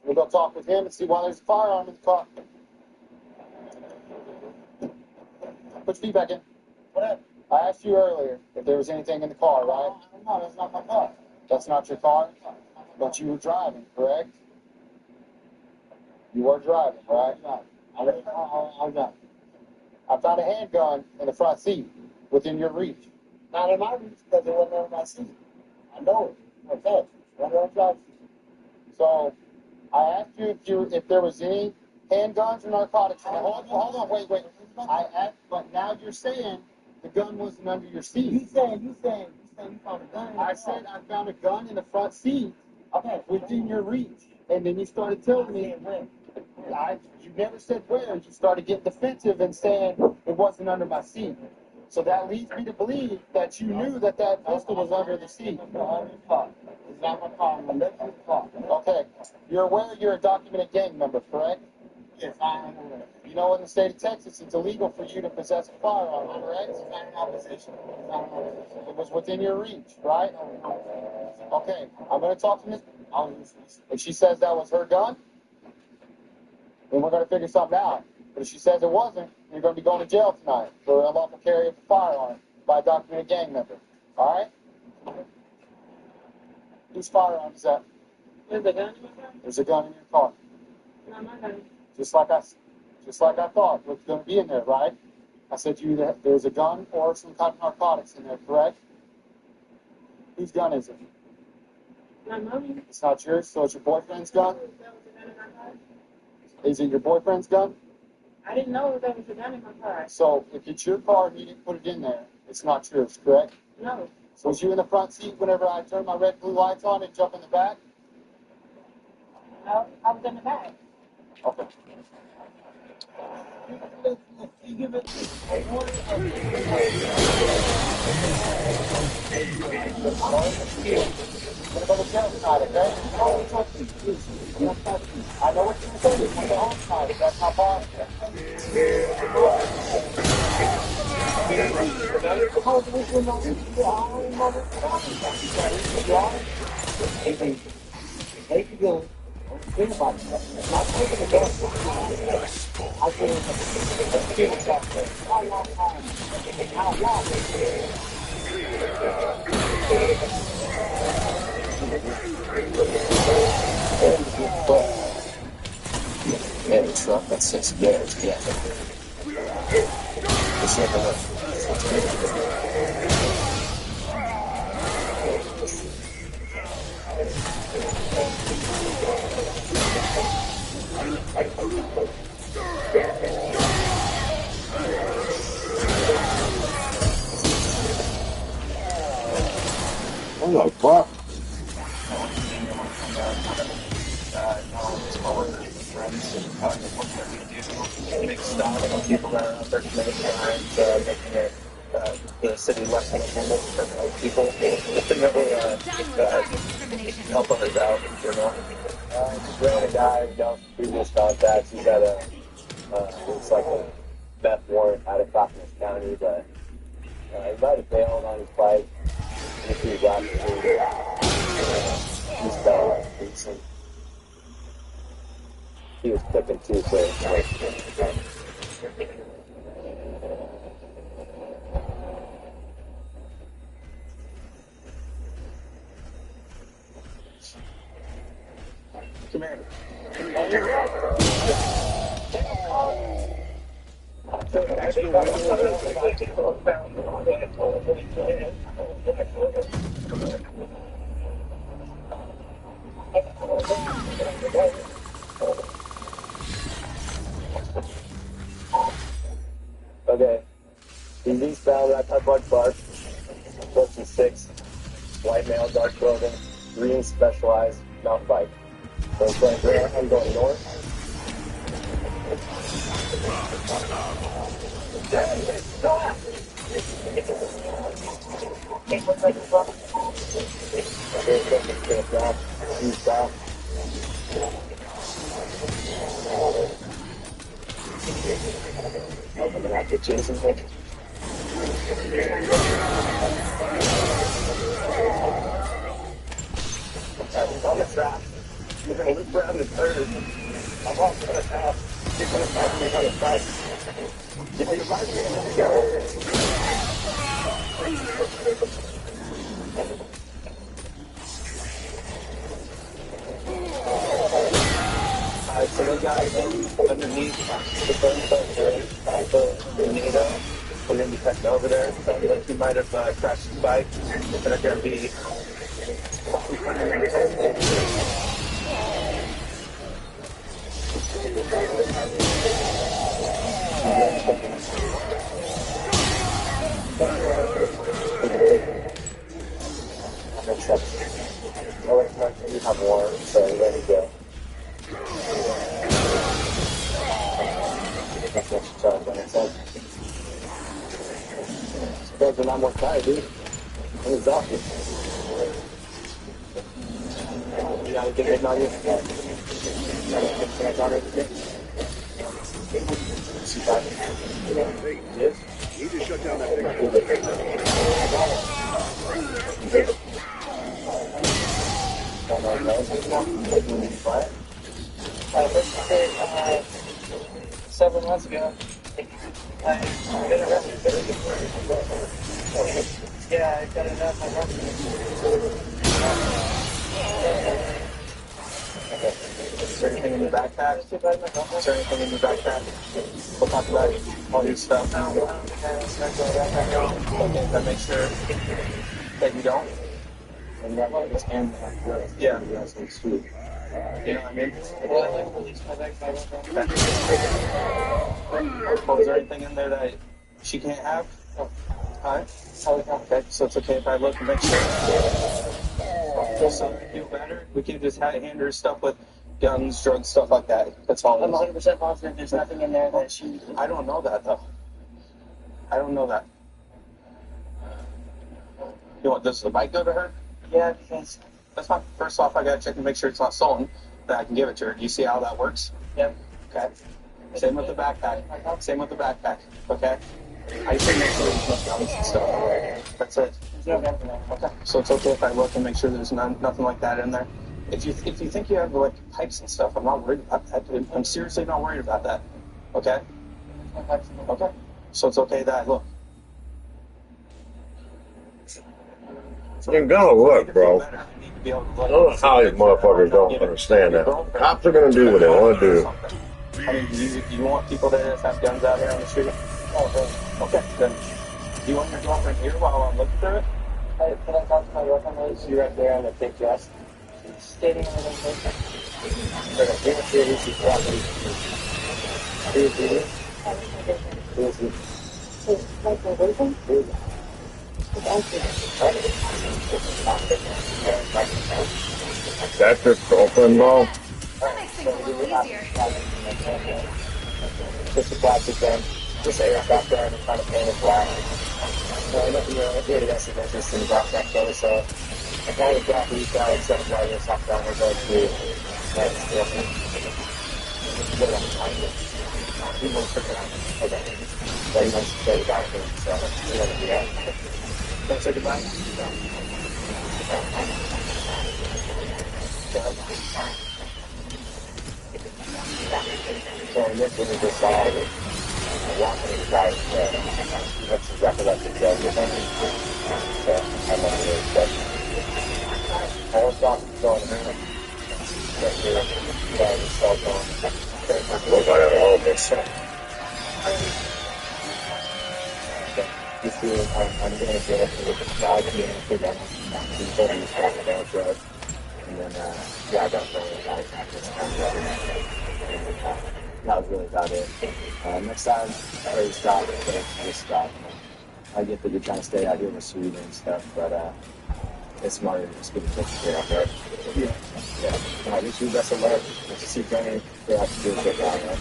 We'll go talk with him and see why there's a firearm in the car. Put your feet back in. What? I asked you earlier if there was anything in the car, right? No, that's not my car. That's not your car? But you were driving, correct? You were driving, right? I was driving. I found a handgun in the front seat within your reach. Not in my reach because it wasn't on my seat. I know it. Okay. So I asked you if there was any handguns or narcotics. And hold on, wait. I asked, but now you're saying the gun wasn't under your seat. You saying you found a gun. I said I found a gun in the front seat. Okay, within your reach. And then you started telling me when. You never said where. You started getting defensive and saying it wasn't under my seat. So that leads me to believe that you knew that pistol was under the seat. It's not my car. I'm letting you talk. Okay. You're aware you're a documented gang member, correct? Yes, I am aware. You know in the state of Texas it's illegal for you to possess a firearm, correct? It's not in opposition. It was within your reach, right? Okay. I'm going to talk to Miss. If she says that was her gun, then we're going to figure something out. But if she says it wasn't, you're going to be going to jail tonight for unlawful carry of a firearm by a documented gang member. All right? Whose firearm is that? There's a gun in my car? There's a gun in your car. Not my gun. Just like I thought was going to be in there, right? I said to you that there's a gun or some kind of narcotics in there, correct? Whose gun is it? Not mine. It's not yours, so it's your boyfriend's gun? Is it your boyfriend's gun? I didn't know there was a gun in my car. So if it's your car and you didn't put it in there, it's not yours, correct? No. So was you in the front seat whenever I turned my red blue lights on and jump in the back? No, I was in the back. Okay. You give it I'm going to go to jail tonight, okay? Don't touch me, please. Don't touch me. I know what you're saying. You're going to go home tonight. That's not possible. Take the gun. Think about it. Not taking the gun. I think how long? Yeah, the truck that says bears, yeah. It's like a What the fuck? Make stop on people that are out there committing crimes, making it the city less vulnerable for people. Just to help others out, you know. Just ran a guy, got previous contacts. He's got it's like a meth warrant out of Clackamas County, but he might have bailed on his bike. He was actually decent. He was clicking too, so come here. Okay. He's eastbound, Rat Type Bug Park. Approaching 6. White male, dark clothing, green specialized mountain bike. So I'm going north. Stop. I'm gonna have to chase him. On the track. You're gonna loop around in third. I'm off to the top. You're gonna find me on the front. Give me the right hand to go. Alright, so they got underneath the tornado, and then you cut over there. Sounds like he might have crashed his bike. But it's gonna be. You have more, so ready to go. That's what you charge when it's up. It's a lot more tired, dude. I'm exhausted. You gotta get it on you. Hey, need to shut down that thing. Several months ago, I got arrested. Yeah, I got enough. I arrested. Okay. Is there anything in your backpack? Is there anything in your backpack? We'll talk about all your stuff. Okay, then make sure that you don't. And that one is hand. Yeah. That's like sweet. You know what I mean? Well, I like release my backpack. Oh, is there anything in there that she can't have? Oh. Alright. Okay, so it's okay if I look and make sure. Just so I feel better, we can just hand her stuff with guns, drugs, stuff like that. That's all. I'm 100% positive there's nothing in there that she... I don't know that, though. I don't know that. You want, does the bike go to her? Yeah, because... That's fine. First off, I gotta check and make sure it's not stolen. Then I can give it to her. Do you see how that works? Yep. Okay. Same with the backpack. Same with the backpack. Okay. I just need to make sure there's no guns and stuff. That's it. There's no gun for that. Okay. So it's okay if I look and make sure there's nothing like that in there. If you think you have like pipes and stuff, I'm not worried about that. I'm seriously not worried about that. Okay. Okay. So it's okay that I look. You're gonna look, bro. I don't know how these motherfuckers don't understand that. Cops are gonna do what they want to do. I mean, you want people that just have guns out here on the street? Oh, okay. Then, do you want your girlfriend here while I'm looking through it? Hey, can I talk to my girlfriend, please? She's right there in the pink dress. She's standing on the window. Give us the issue property. Who is he? Who is he? Like my boyfriend? Who is he? That's your girlfriend, bro? That makes things a little easier. Just a plastic gun. Just air back there and trying to paint it black. No, nothing really. I did it as an interest in the black photo, so I kind of got these guys, so I just hopped down and go to that's different. What am I trying to do? We will figure it out. Okay. Very much very back there, so we're going to do that. Can I say goodbye? So this is the side. Walking inside, that's exactly what the joke is. So I'm not really expecting. I was talking to going around. But you're trying to cell phone. Look, I got all this. You see, I'm going to get up to the side here and figure out before you start the down road. And then, yeah, I got the that was really about it. Next time, I already stop, but I just stop. I get that you're trying to stay out here with Sweden and stuff, but it's smarter to just get the care out there. Yeah. I wish you best of luck. Let's just keep running. You'll have to do a good job, right?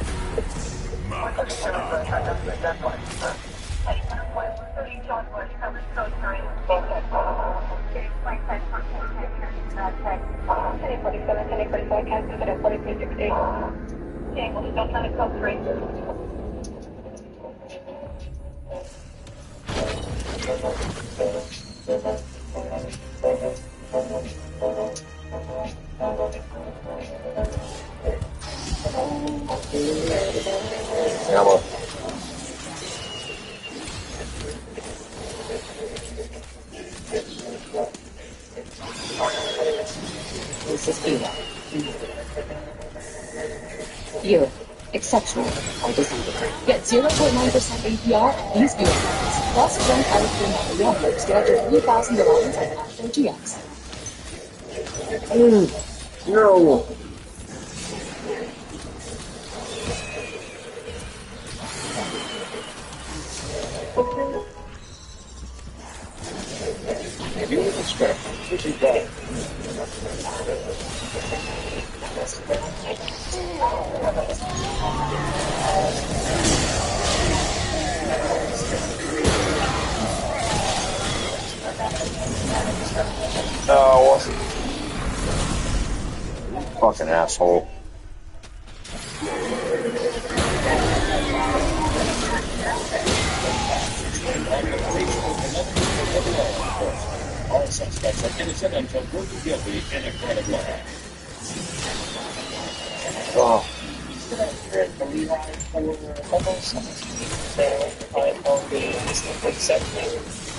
Come on. This is Eva. You. Exceptional. I decided. Get 0.9% APR on these viewer cards. Plus, one out of 3 members get up to 3,000 allowance on After GX. No. You would expect pretty bad. No. Fucking asshole. All suspects are innocent until proven guilty in a credible act. Oh. The Levi for almost so I on the section.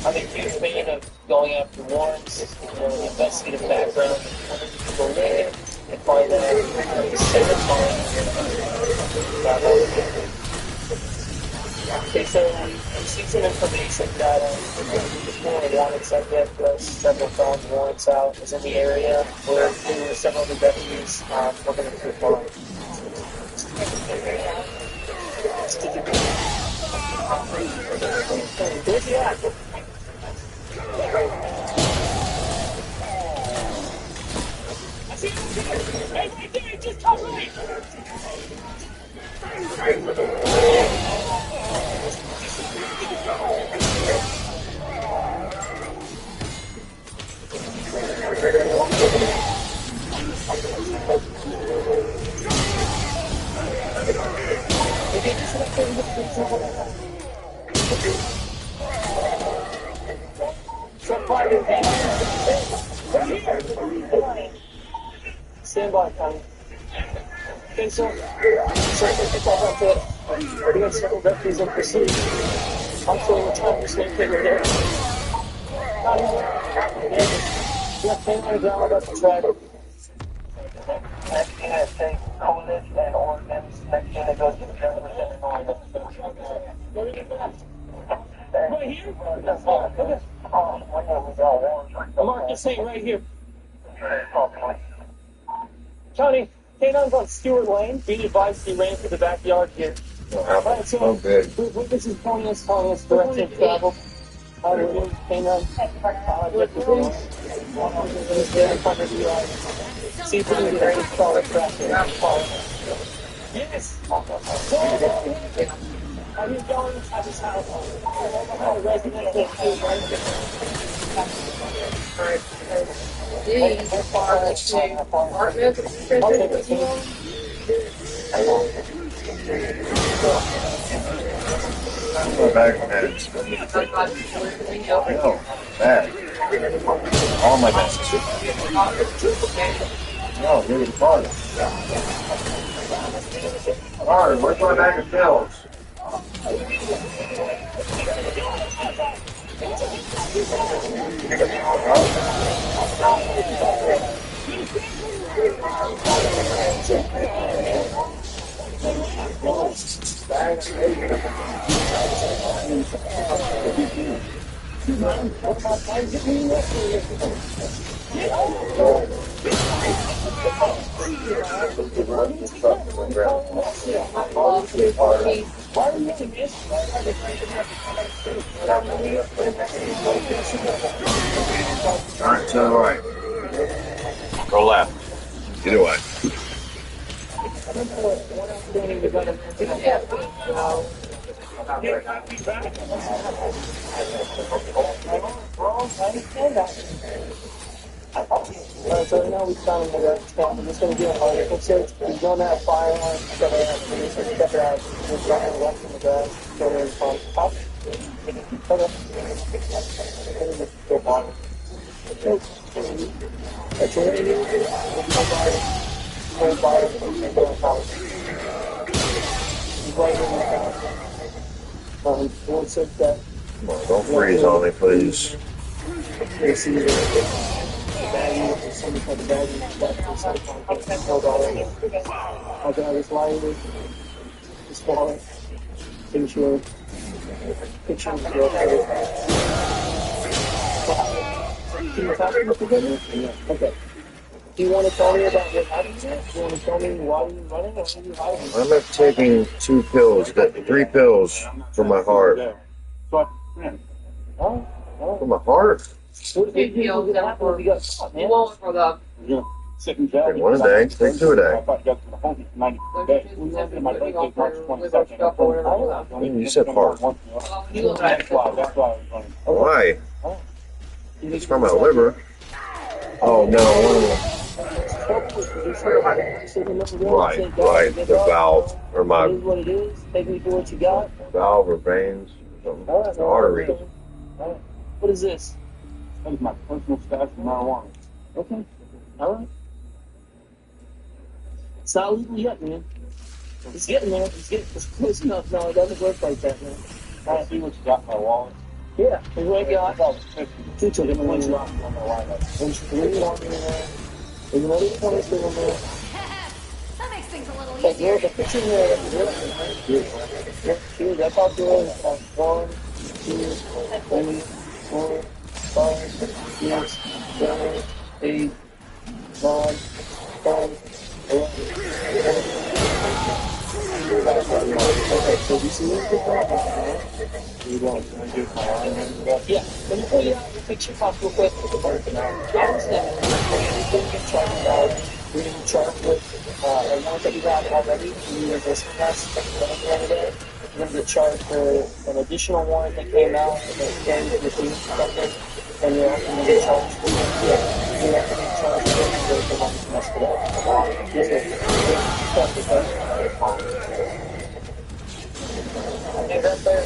I'm a huge fan of going after warrants, investigative background, go there and find out the second time. Okay, so we received some information that before a wanted subject several felony warrants out was in the area where there were several other deputies working at the farm. Where's he at? I see him. Hey, right there, just top right. Stand by, Connie. Okay, so it's all up to we got several deputies in pursuit. Until the time was located there. Connie, yeah, hang on down about the track. Next thing I think, Coolidge and Oregon's next thing that goes to the Denver Center North. Right here? Mark this thing right here. Johnny, K9's on Stewart Lane. Be advised he ran through the backyard here. Alright, so this is telling us directed travel. K9. See if we can get a solid track here. Yes. Are you going at his house? Residence Bag bags. No, bag. All my bags. No, give me the card. Card, where's my bag of pills? Alright, to the right. Go left. Either way. So now we found him at camp. I'm just going to do a hard search. He's going to have firearms. He's going to have police. Check it out. He's got left in the grass. Going to his pump. That's what it is. Whole body, right in the top. Once of that. Come on, don't freeze on me, please. You see the baggie, or some type of baggie left or something. Held already. I'll grab this lighter, this wallet, picture of the Can you talk to me together? Yeah. Okay. Do you want to tell me about what happened here? Do you want to tell me why you're running or why you're hiding? I'm taking 2 pills, 3 pills for my heart. For my heart? What did you do? What happened when you got caught, man? Well, for the Sit in jail. Take 1 a day, take 2 a day. I thought you got to the home 90 days. My birthday, March 22nd. You said heart. That's why I was running. Why? It's from my liver. Oh no, right, the valve or my It is what it is. Take me for what you got. valve or veins, or something. It's an artery. What is this? That is my personal stash of marijuana. Okay. All right. It's not legal yet, man. It's getting there. It's close enough. No, it doesn't work like that, man. Can I see what you got in my wallet? Yeah. Here's what I got. Two took it. One's locked on my wallet. There's 3 walking in there. There's another 23 in there. That makes things a little Hey, easier. the picture there. Here, that's how good. 1, 2, 3, 4, 5, 6, 7, 8, 9, 10, 11. Okay, so you see what yeah, let me pull you out and fix your cough real quick. Obviously, we're going to get charged about. We're going to be charged with a warrant that you got already. You were resisting us the other day. We're going to get charged for an additional warrant that came out that came with the something. And you're also going to get charged for you're also going to get charged for the money from us today. Yes, And that's fair.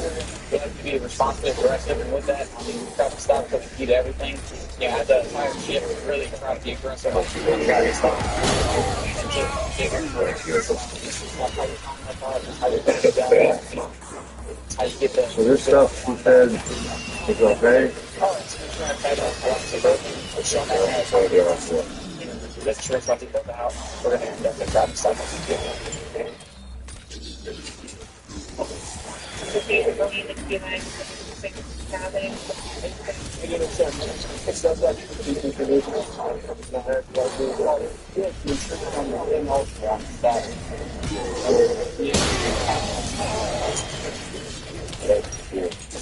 You have to be responsible, aggressive, and with that, I mean, we try to stop the key to everything. You know, the entire ship really try to be aggressive. Like, you try to stop. How you get the. So this stuff you said is okay? Oh, it's trying to tag Let's try to get that out. We're going to end up trying to stop it.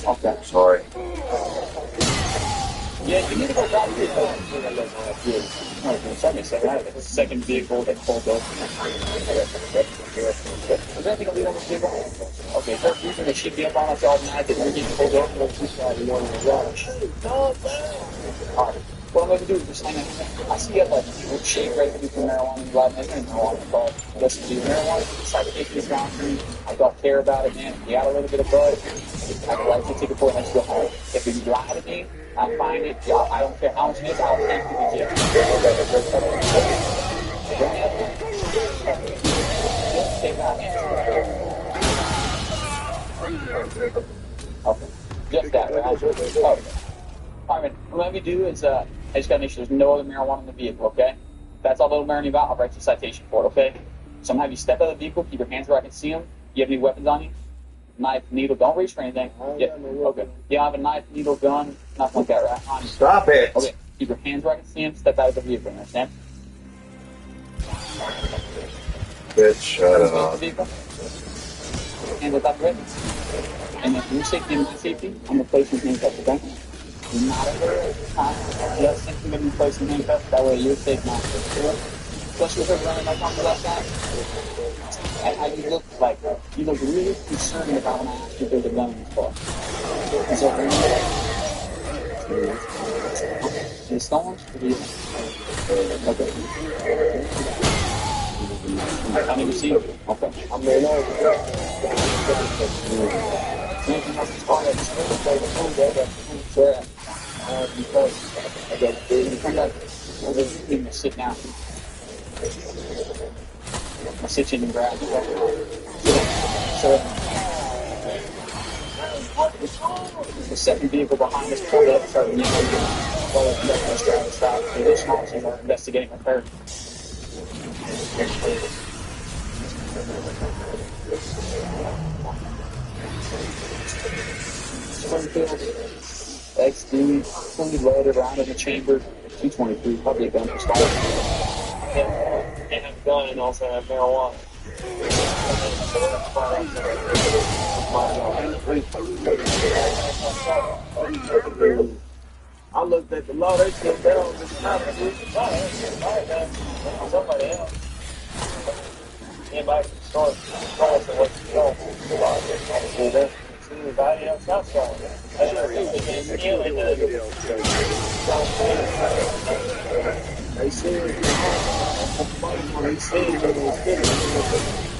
Okay, sorry. Yeah, you need to go back to the second vehicle that pulled over. Is there anything on the vehicle? Okay, there's a reason they should be up on us all night that we're getting pulled over. No, alright. What I'm going to do is just hang on. I see you have like a shade right between marijuana and blood. I think marijuana, but listen to you. Marijuana is like taking this down for me. I don't care about it, man. If you got a little bit of bud, I'd like to take a point. Let's go home. If you lie to me, I find it. I don't care how much it is. I'll take you to jail. Okay. Just that, right? Okay. Alright, what let me do is, I just gotta make sure there's no other marijuana in the vehicle, okay? If that's all little marijuana about, I'll write you a citation for it, okay? So I'm gonna have you step out of the vehicle, keep your hands where I can see them. You have any weapons on you? Knife, needle, don't reach for anything. Yeah, okay. You don't have a knife, needle, gun, nothing like that, right? On you. Stop it! Okay, keep your hands where I can see them, step out of the vehicle, you understand? Bitch, shut up. Hands without the weapons. And if you're safety and my safety, I'm gonna place your handcuffs, okay? Not a just simply going to be placing handcuffs. That way you're safe now. Plus, with her running like on the left side, you look really concerned about when I asked you if there's a gun in this car. Is there any stolen? Okay. I need to see you. Okay. I'm Anything else is fine. I just really play the food there, but share because I get the come back. I'm gonna sit down. I'll sit in and grab it. So the second vehicle behind us pulled up, started yelling. Well, the driver stopped. The additional officers are investigating a car. Springfield, XD, fully loaded around in the chamber, 223, probably a gun for style. They have a gun and also have marijuana. I looked at the law, they said they don't just have to do somebody else. Anybody can start crossing what you don't. See anybody else outside. I should have seen the game. They said,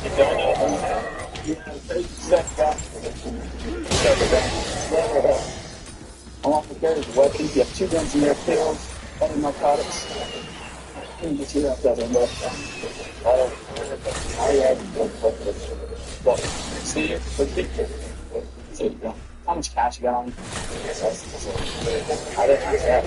if y'all know, you have 30 seconds. I'm off the carriage weapons. You have 2 guns in there, pills, other narcotics. You can see that doesn't work. Well, see here, there you go. How much cash you got on you? I didn't have that.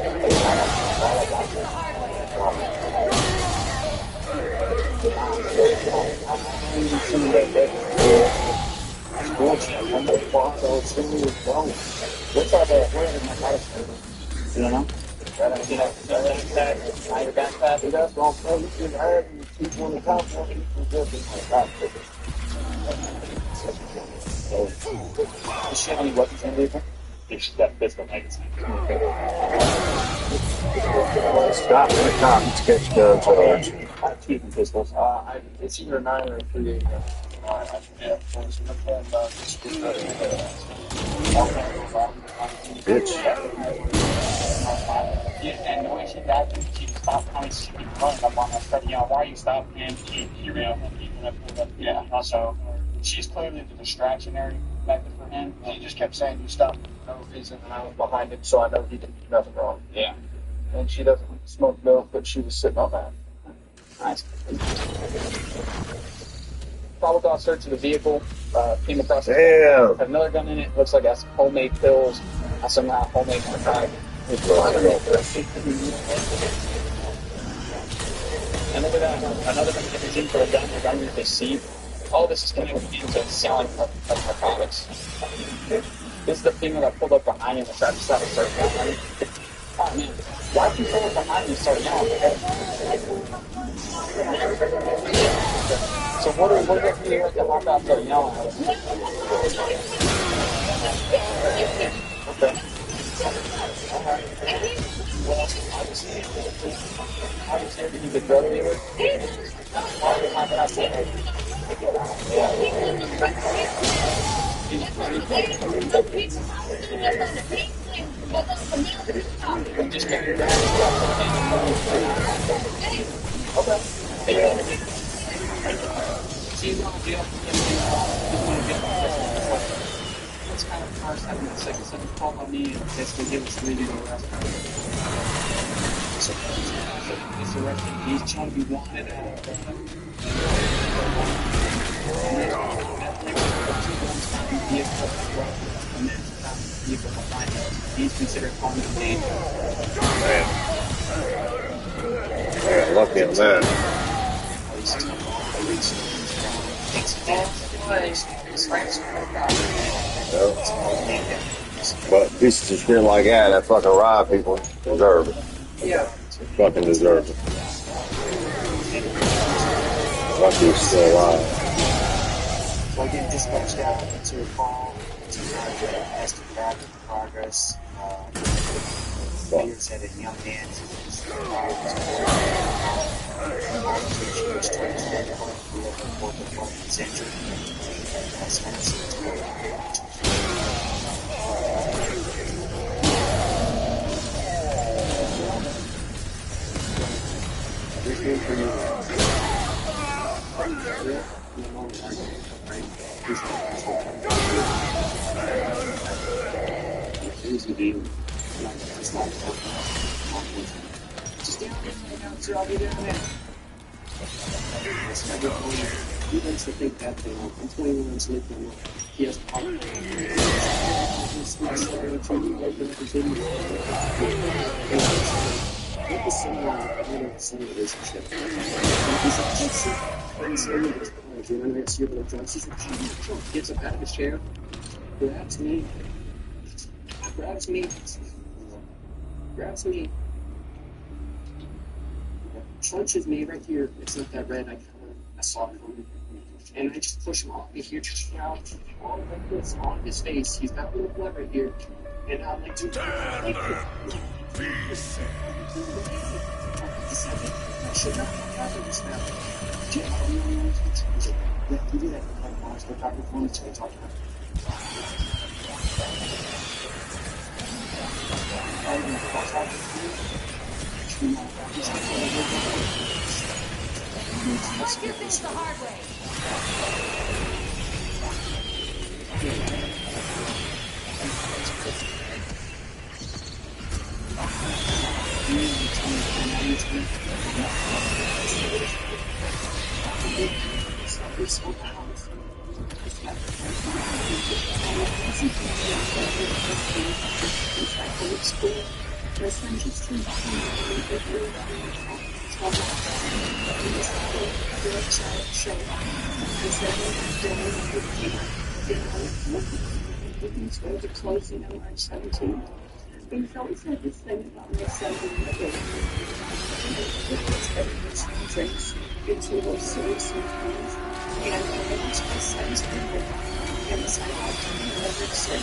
What's our where is my narcotics? You don't know? Right on your backpack. On your backpack. That's what I'm saying. You can have people in the top one. You can just be my backpack. Does she have any weapons in the vehicle? If she's got pistol magazine. Stop the cop to catch gun charge. I have 2 different pistols. It's either a 9 or a 3. Bitch. And the way she acted, she stopped coming, she kept running up on us, started yelling, why are you stopping him? He ran up on people that pulled up. Yeah, also, she's clearly the distraction area back there for him. She just kept saying, you stopped for no reason, and I was behind him, so I know he didn't do nothing wrong. Yeah. And she doesn't smoke milk, but she was sitting on that. Nice. Probable cause search of the vehicle. Came across Damn. had another gun in it. Looks like it has homemade pills. Somehow homemade narcotic. And look at that. Another gun is in for a gun. The gun they see. All this is connected into selling of narcotics. This is the female that pulled up behind him and tried to stop and start yelling. Oh man, why did you pull up behind me and start yelling? So what are you like to hop out there yelling at us? Okay. Well, obviously, he's a drug dealer. Why are you hopping out there? Just get your okay. So you want to be up it's kind of first having the second call on me and basically give us the legal arrest. So he's arrested. He's trying to be wanted he's considered harm to danger. Yeah, lucky on that. But pieces of shit like that fucking rob people deserve it. Yeah. Fucking deserve it. Lucky he's still alive. So I get dispatched out to a call to ask about the progress. Leaders said a young man Here's the deal. It's not just down there right now, sir. I'll be down there. He likes to think that thing. I'm 21 and sleeping. He has a problem. What is someone in a relationship? Gets up out of his chair, grabs me, punches me right here. It's not that red. I saw it coming. And I just push him off. You hear just now, all like this on his face. He's got a little blood right here. And I'm like, dude, I should not have this now. Do you know yeah, you do that like monster type performance we talked about. Let's do things the hard way. Close, you know, when I'm 17. He's always had this thing about my son being a baby. Drinks into those serious things. And I went to my son's room and was like, I'll do whatever it's said.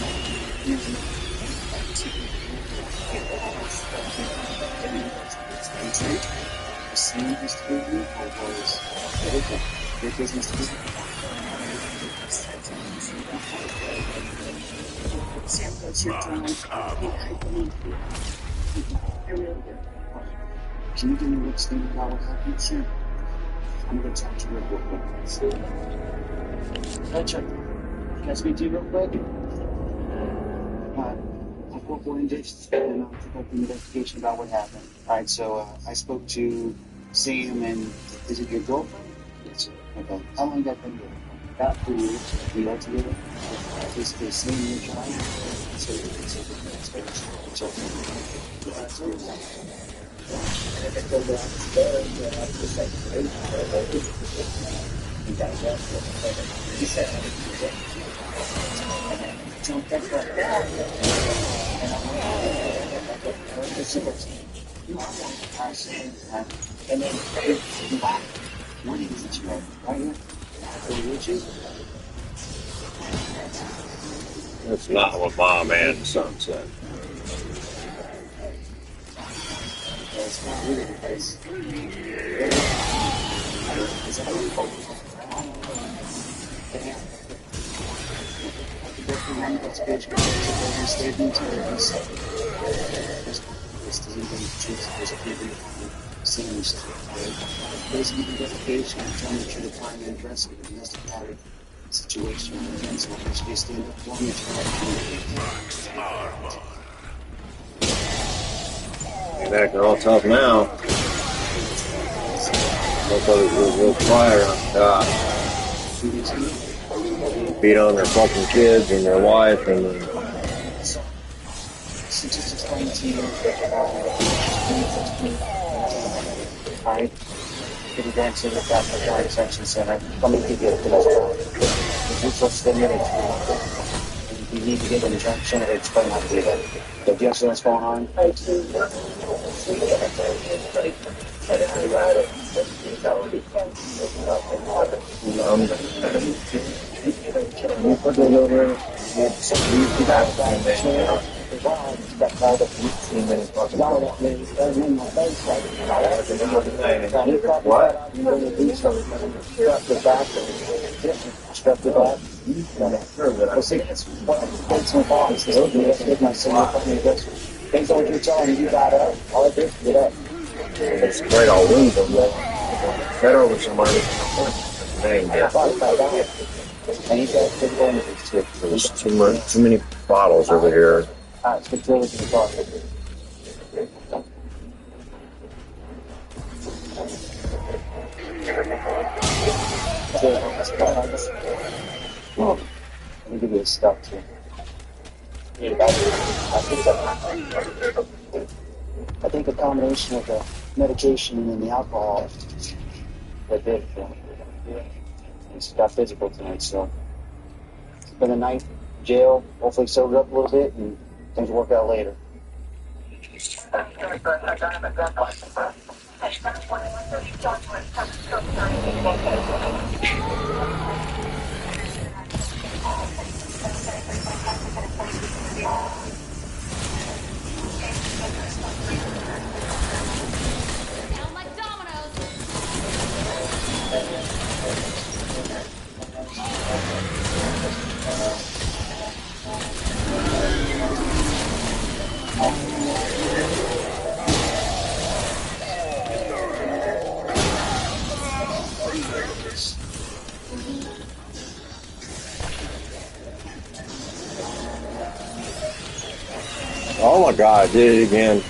The same used to be you, boys. Their business is Sam goes, you're drunk. I believe you. I really do. Can you give me what's thinking about what happened? Sure. I'm going to talk to you real quick. Hey, Chuck. Can I speak to you real quick? I'm Corporal Indix, and I'm conducting an investigation about what happened. Alright, so I spoke to Sam, and is it your girlfriend? Yes, sir. Okay. How long have you guys been together? About 3 years. We got together? Basically, Sam and your child? And then it's black. What is it, right here? That's not what Mom and Son said. It's not really the case. Basically, the investigation, I'm trying to try to find and address the domestic situation, and so I'm just stand up for me. You're acting all tough now. Look like a little fire on God. Beat on their fucking kids and their wife and Just explain to you, alright, get advancing with that for the section center. Let me give you a list. If you just stimulate, you need to get an injunction or explain how to do that. Do you understand what's going on? I do. You put it over, you got that. That guy that you see when it's talking about that means that in my face, like, what? You're going to do something. Strap the back. Well, see, that's my boss. That's my son. Things on what you're telling me, you got up. All I did was get up. it's great. I'll lose them. Better over somebody. Dang, yeah. And he's got good bonuses too. There's too many bottles over here. Alright, let's get Chillin to the car. Let me give you a stuff too. I think the combination of the medication and the alcohol that did it for me. He's got physical tonight, so it's been a night in jail. Hopefully sobered up a little bit and things will work out later. Down like dominoes. Oh my god, I did it again.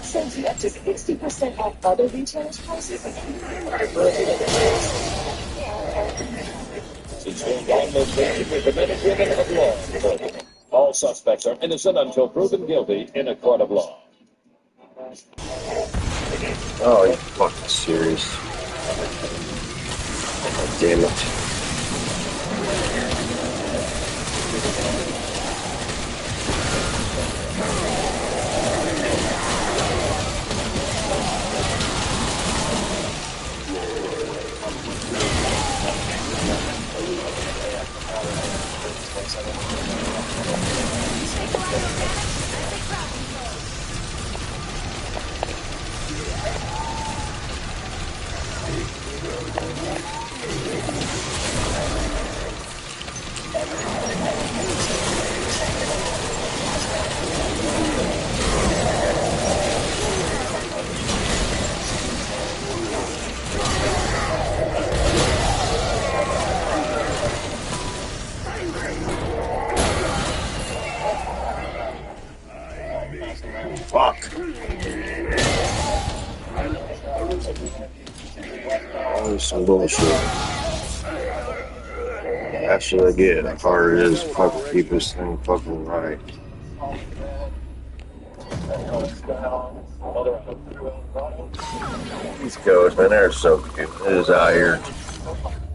Sends you up to 60% off other retailers' prices. It's been almost committed women of law enforcement. All suspects are innocent until proven guilty in a court of law. Oh, you fucking serious. God damn it. Fuck. Oh, some bullshit. Actually, I get how hard it is to fucking keep this thing fucking right. These goats, man, they're so cute. They're just out here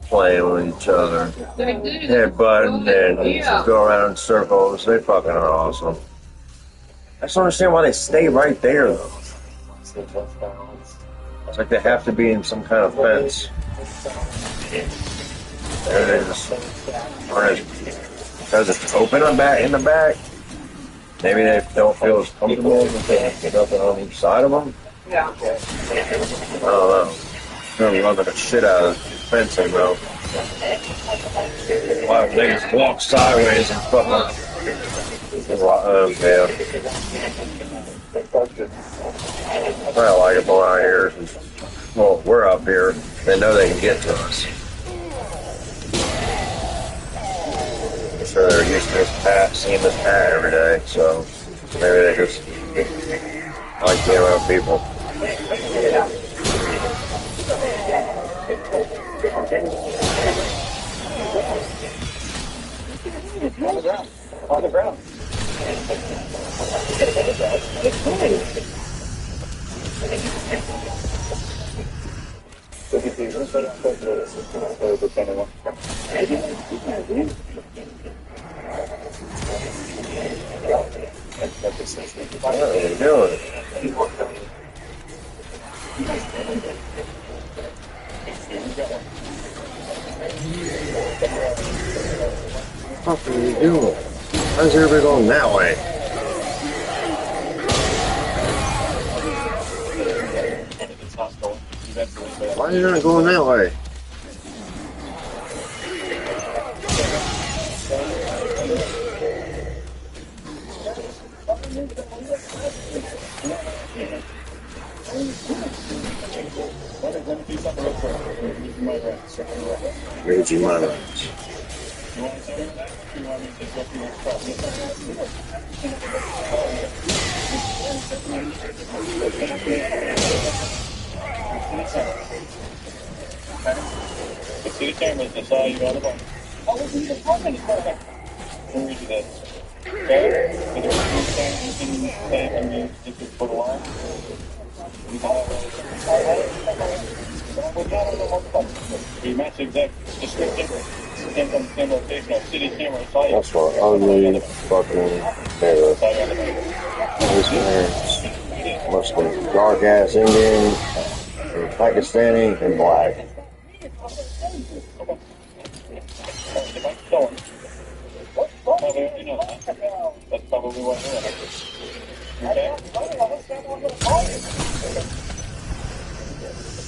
playing with each other, headbutting, and just go around in circles. They fucking are awesome. I just don't understand why they stay right there, though. It's like they have to be in some kind of fence. And they just aren't because it's open in the back. Maybe they don't feel as comfortable if they have nothing on each side of them. Yeah. I don't know. They're loving the shit out of fencing, though. Why they just walk sideways and fucking. Yeah. I like it more out here. Well, we're up here. They know they can get to us. I'm sure they're used to this pat, seeing this pat every day, so maybe they just like being around people. On the ground. On the ground. What are you doing? What are you doing? How's everybody going that way? Why are you not going that way? Read your mind. The city cameras that saw you on the phone. I wasn't even talking to you. Let me read you this. Okay? For the reason you can say and you can put a line. You can the match exact description came from the same location of city camera saw you. That's what ugly fucking mirror. His parents must be dark ass Indian, and Pakistani, and black. That's probably what you're in. Okay?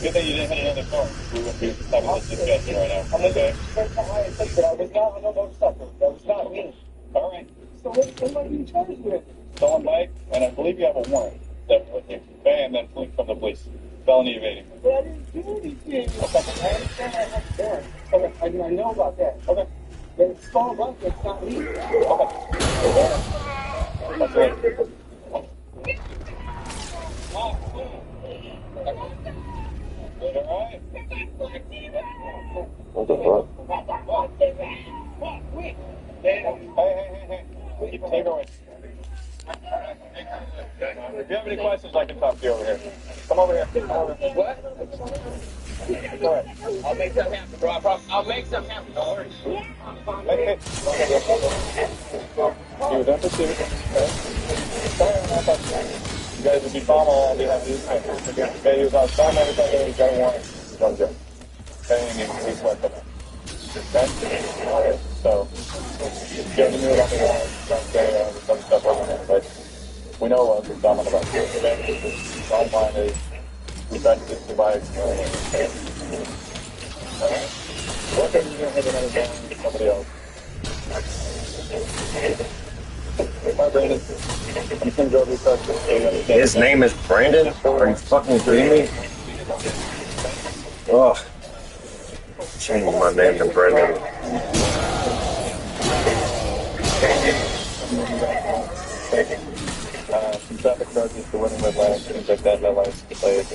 Good thing you didn't hit another car. We wouldn't be having this discussion right now. Okay? I was not on the motorcycle. That was not me. All right. So what am I being charged with? Stolen bike, and I believe you have a warrant that with you. Okay, and then fleeing from the police. Felony evading. But I didn't do anything. Okay. I understand I have a warrant. Okay. I know about that. Okay. But it's stolen bike, it's not me. Okay. That's right. What the fuck? Hey. Keep take away. If you have any questions, I can talk to you over here. Come over here. What? Go ahead. I'll make something happen, bro. I'll make something happen. Don't worry. Hey. He was in pursuit. You guys would be following all the okay, he was on some everything, he's got a warrant. He's going to jail. Okay, and he's left of it. Okay? So, get the new about the warrant. Some stuff wasn't there, but we know what was done about it. Okay? Bottom line is, we tried to survive. Alright? What if you're going to hit another ball with somebody else? My Brandon. I'm going to go research this. His name is Brandon? Are you fucking kidding me? Ugh. Change my name to Brandon. Some traffic charges for running red lights, things like that, red lights displayed.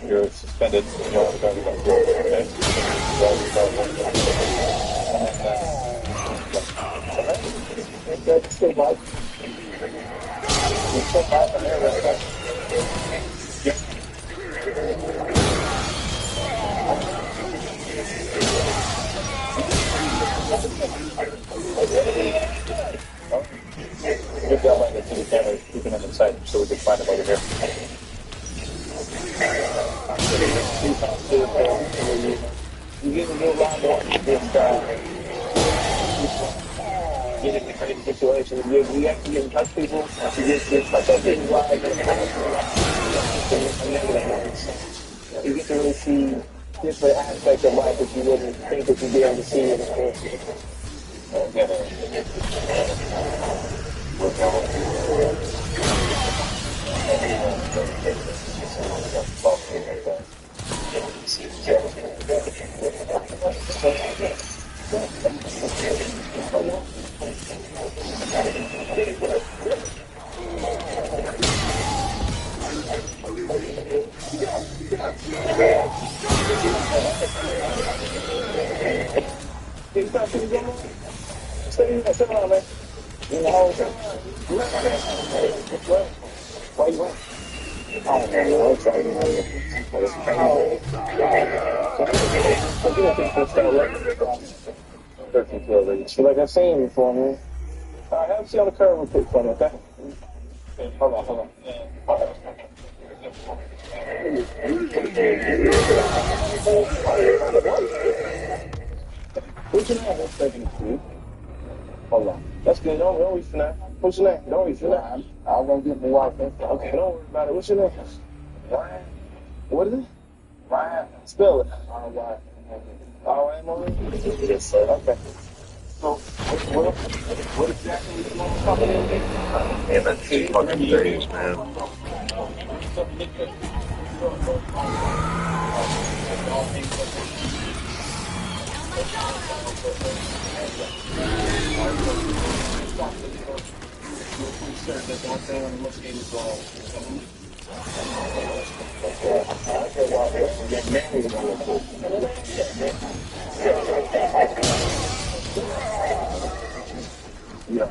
You're suspended. You know what I'm talking about. Okay? That's still bad. It's still bad from there, right? Yeah. Good job on the city cameras, keeping them in sight so we can find them over here. You get a little lot more this get in the crazy situation. We actually get in touch with people to get like that thing live. You get to really see different aspects of life that you wouldn't think that you'd be able to see in the film. turn around, man. You know, Why you went? I don't know. I'm trying to remember. So you don't think we'll start running? 13 kill range. Feel like I've seen you before, man. Alright, have a seat on the curb real quick for me, okay? Hold on. What's your name? What's taking it? Hold on. That's good. Don't reach for that. What's your name? Don't reach for that. I'll go get my wife. Okay, don't worry about it. What's your name? Ryan. What is it? Ryan. Spell it. R-Y. R-Y-M-O-N? Yes, sir. Okay. So, what exactly is going on coming in? Man, that's 2 fucking days, man. Yeah.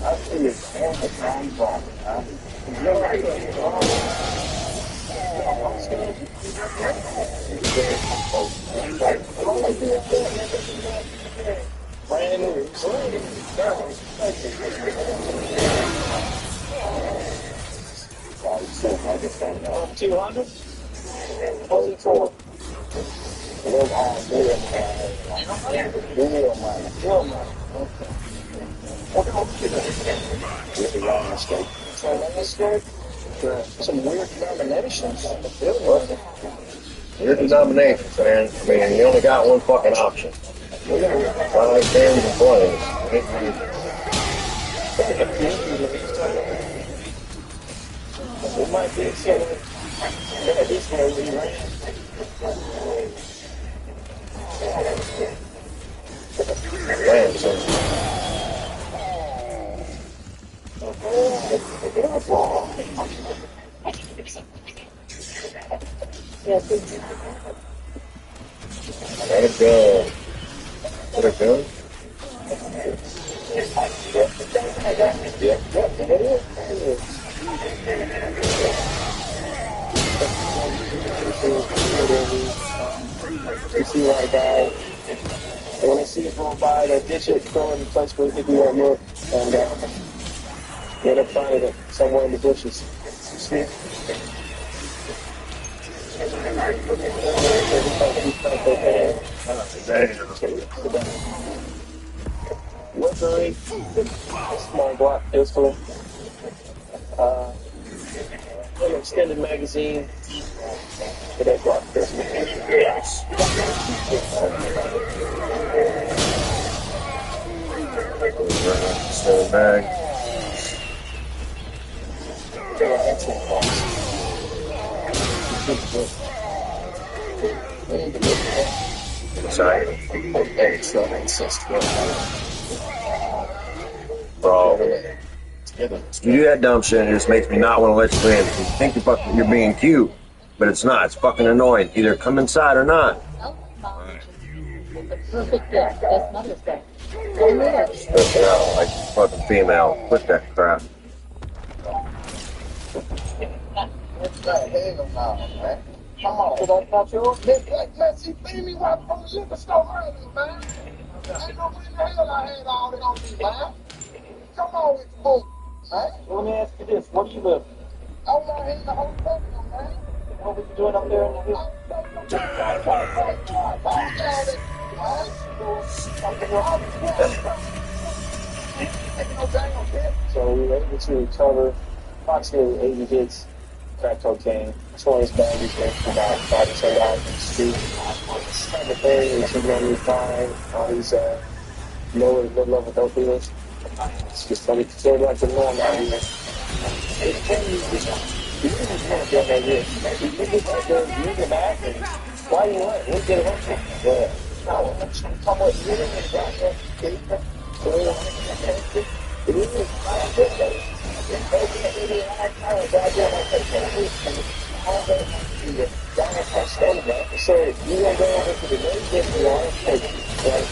I see it all the time, bro. Brand new. 200? What's it for? Real money. Okay. Really landscape. So landscape? Some weird combinations. Your denominations, man. I mean, you only got one fucking option. 5 games and plays. It might be something. Yeah, this one we ran. Man, so let it go. Let it go. You see like that. When they see it go by, they ditch it, throw it in the place where they do that look, and end up finding it somewhere in the bushes. See? Weaponry, small block pistol, an extended magazine for that block pistol. Stand back. Sorry. Bro. You do that dumb shit and it just makes me not want to let you in. You think you're being cute, but it's not. It's fucking annoying. Either come inside or not. Perfect gift this Mother's Day. Stress it out like fucking female. Quit that crap. What's that hell now, man? Come on. Did I catch you? Let's see, feed me right from the liquor store earlier, man. Ain't no way in the hell I had all that on me, man. Come on with the book, man. Let me ask you this. Where do you live? Over here in the whole program, man. What were you doing up there in the hill? So we were able to recover approximately 80 hits crack cocaine, 20 baggies for about $5 to $10 on the street. This type of thing is you're going to find all these lower mid-level dope dealers. It's just going to be considered like the norm out here. It's funny, you just want to get that here. You get the back and why you want it? We'll get it up to you. Yeah. No, I'm just going to come with you and grab that paper. So we want to get it. It is not good, though. So you gonna go over to the main gate and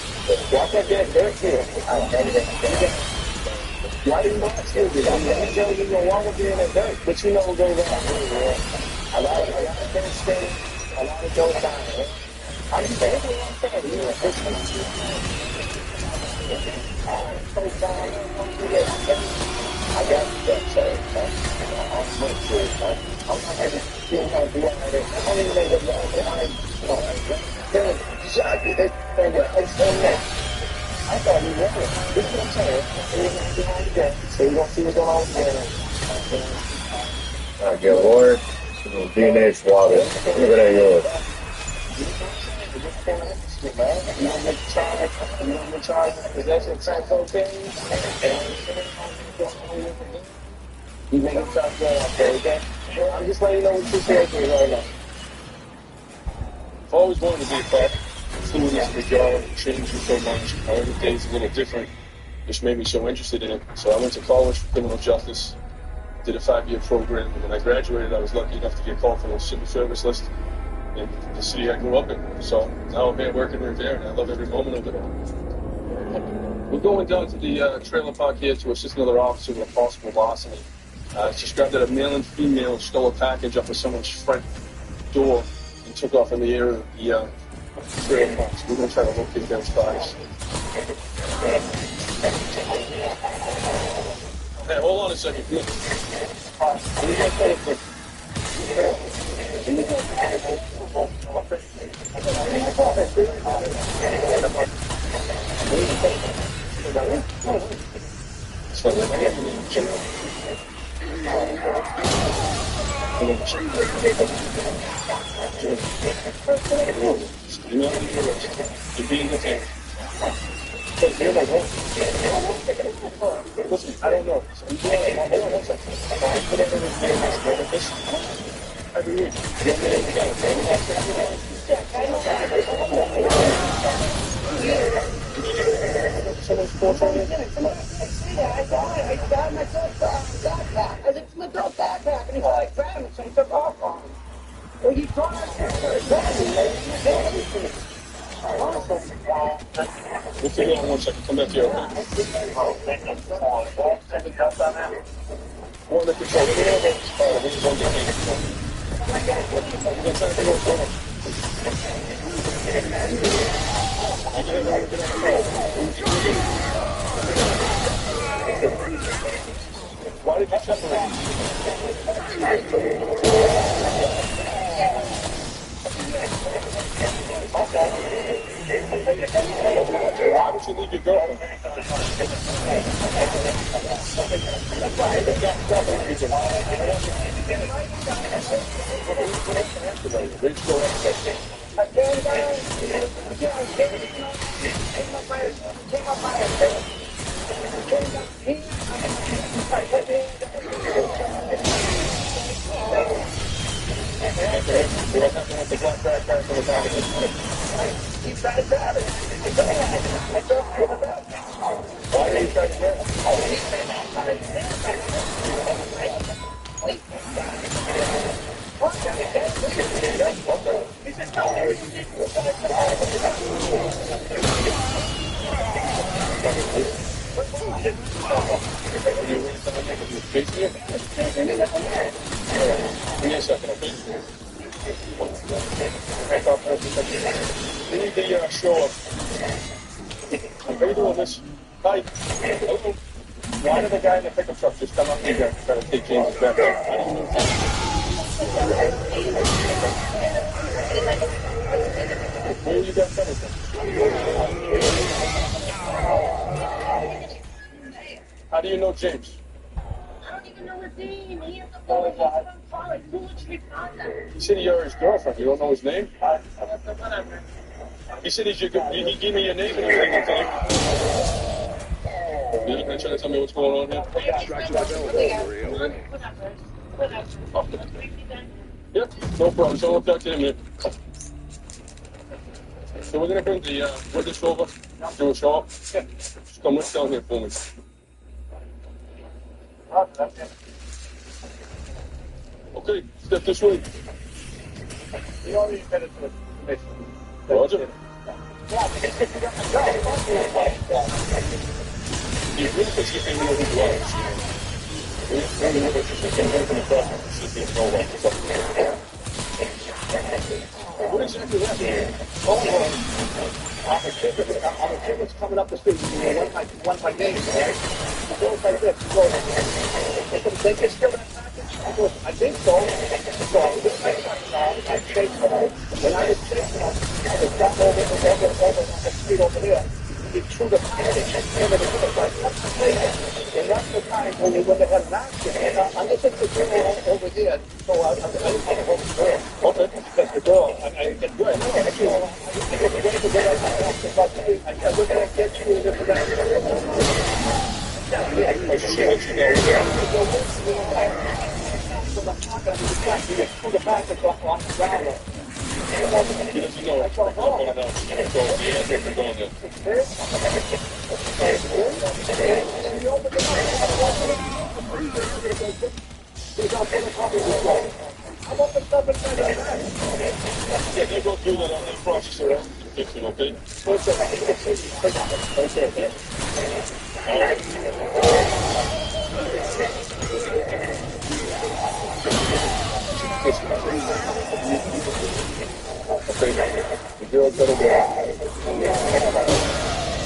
walk that very clear. Why didn't you ask me? You tell me no longer being a dirt, but you know what goes on. A lot of things stay, a lot of goes on. I'm just saying what I'm saying. You know, this is I got that, so I'm not sure. I'm not going to feel how to do it. I don't even know what I thought he was. This is what I'm saying. So you're going to see what's going on there. I get Lord, DNA swab it. If it ain't yours. You don't get charged for possession of crack cocaine. You make it sound good out there, okay? I'm just letting you know what the situation is right now. I've always wanted to be a cop. Flew in this regard, changed me so much. Every day's a little different, which made me so interested in it. So I went to college for criminal justice, did a 5-year program, and when I graduated, I was lucky enough to get called for the civil service list in the city I grew up in. So now I'm here working in there, and I love every moment of it. We're going down to the trailer park here to assist another officer with a possible larceny. It's described that a male and female stole a package off of someone's front door and took off in the air of the trailer park. So we're going to try to locate those guys. Hey, hold on a second. Come You're being detained. Listen, I don't know. Every week. Someone's forcing me. I got my backpack. I said, flip out backpack, and he's like, bam, so he took off on him. Well, he tried We'll figure out in 1 second. Come back here, okay? We're under control. We're going to Why did you separate? Why would you leave your girlfriend? Give me a second, okay? We need the show up. How you doing, miss? Hi. Hello. Why did the guy in the pickup truck just come up here and try to take James' back? Where you got coming from? How do you know James? I don't even know his name. He has a phone from college. Foolishly contact. He said you're his girlfriend. You don't know his name? Whatever. He said he gave me your name and everything. You're not trying to tell me what's going on here? Whatever. Yep, no problem. So I'll talk to him here. So we're going to bring the witness over. Do a show up. Just come right down here for me. Okay, step this way. You already said it to the commission. Roger. He be real because he didn't even know who he was. What exactly happened? I'm a kid that's coming up the street. One of my neighbors, right? He goes like this. He goes, they can steal that package? He goes, I think so. So I was my son, I chased him. When I was chasing him, I was down over on the street over there. He threw the package into the river. Like, what's the thing? And that's the time when they had an accident. I just think the girl over there. So I didn't want to hold the girl. Okay. Because the girl, I get good. We're going to get you this and that. The package on the ground. Yeah, they go through that on the process around the fixing, okay? The girl's gonna go.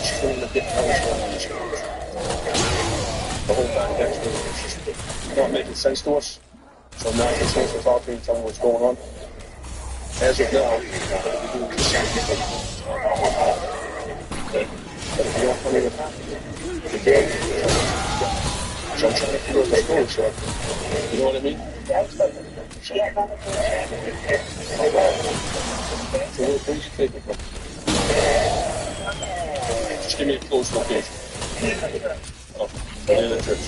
She's going to get the whole time that's not making sense to us. So now it's supposed to talk to me and tell me what's going on. As of now, we're doing the same thing. But if you don't tell me what happened, the game. So I'm trying to figure out the story, so you know what I mean? So where'd you take it from? Just give me a close location. Oh, near the church.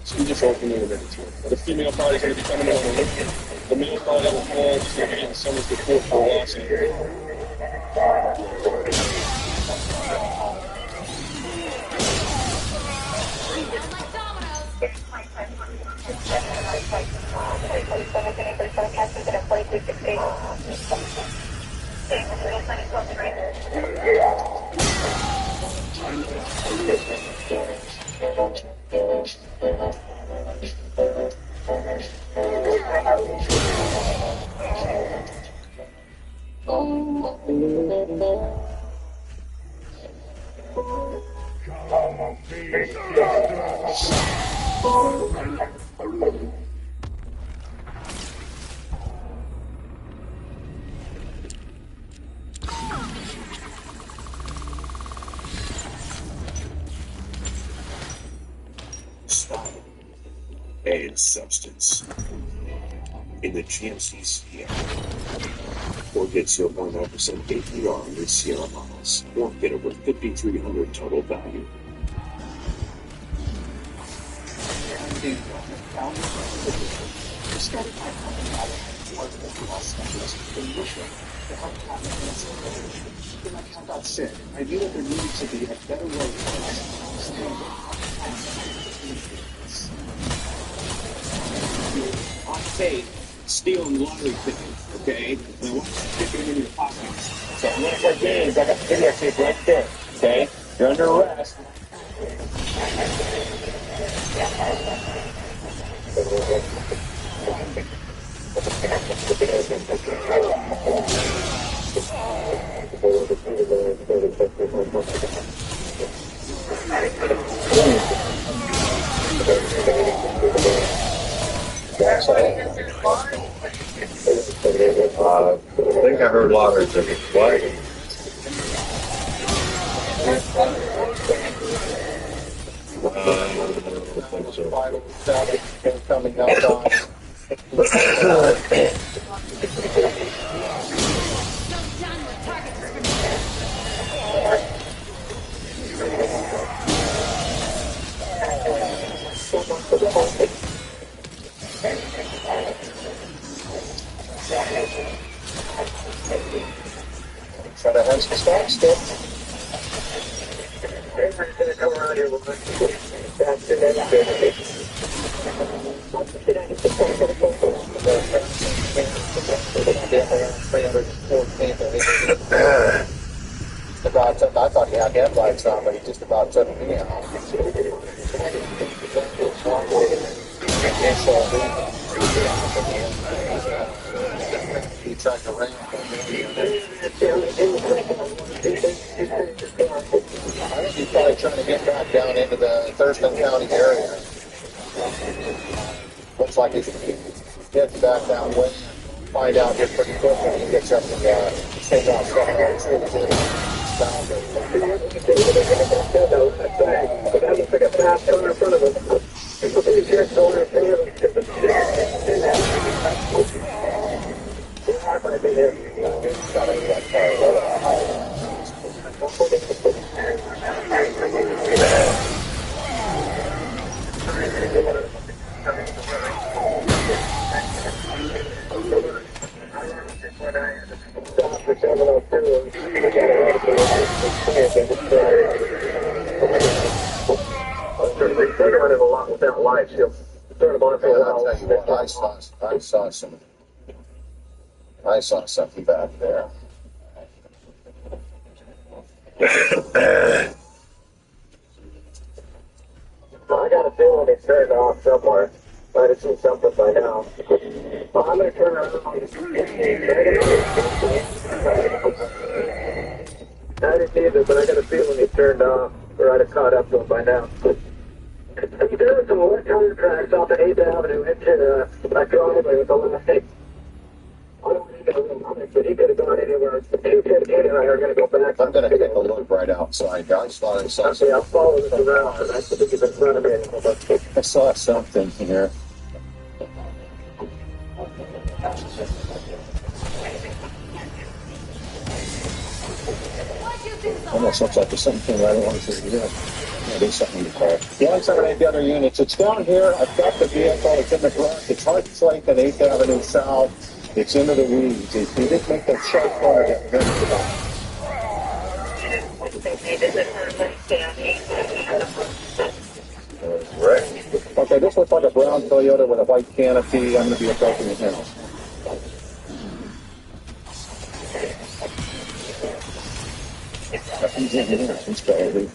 So you just open it and the female body's going to be coming in on the roof. The male body will fall, just going to be getting summoned to court for velocity. Style and substance in the GMC Sierra, or get 0.9% APR on your Sierra models, or get over $5,300 total value. Like how God said, I knew that there needed to be a better way for us to understand on faith, stealing lottery tickets, okay? And I want you to stick it in your pockets. So I'm going to play games. I got the video tape right there. Okay? You're under arrest. I think I heard lottery tickets. What? I don't think so. Coming out on. Try to have some stock still. Come around here with me. I thought he had headlights on, but he just about took me out. He tried to ram me. I think he's probably trying to get back down into the Thurston County area. Looks like he's heading back that way. Find out here pretty quick when he gets up and stays off running a lot without lights. You'll turn them on for a while. I'll tell you what, I saw something back there. I got a feeling they turned off somewhere. Might have seen something by now. Well, I'm going to turn around. I didn't either, but I got a feeling they turned off, or I'd have caught up to him by now. There were some more tire tracks off of 8th Avenue into a driveway with the last eight. I don't think but he could have gone anywhere. 215 and I are going to go back. I'm going to take a look right outside, guys. Okay, I'll follow this around, and I think he's in front of me. I saw something here. Almost looks like there's something right along to the edge. Yeah, there's something to call. Yeah, it's on the other units. It's down here. I've got the vehicle. It's in the garage. It's hard to like at 8th Avenue South. It's into the weeds. He didn't make that sharp corner that right. Okay, this looks like a brown Toyota with a white canopy. I'm going to be approaching it now. He's in here. He's probably.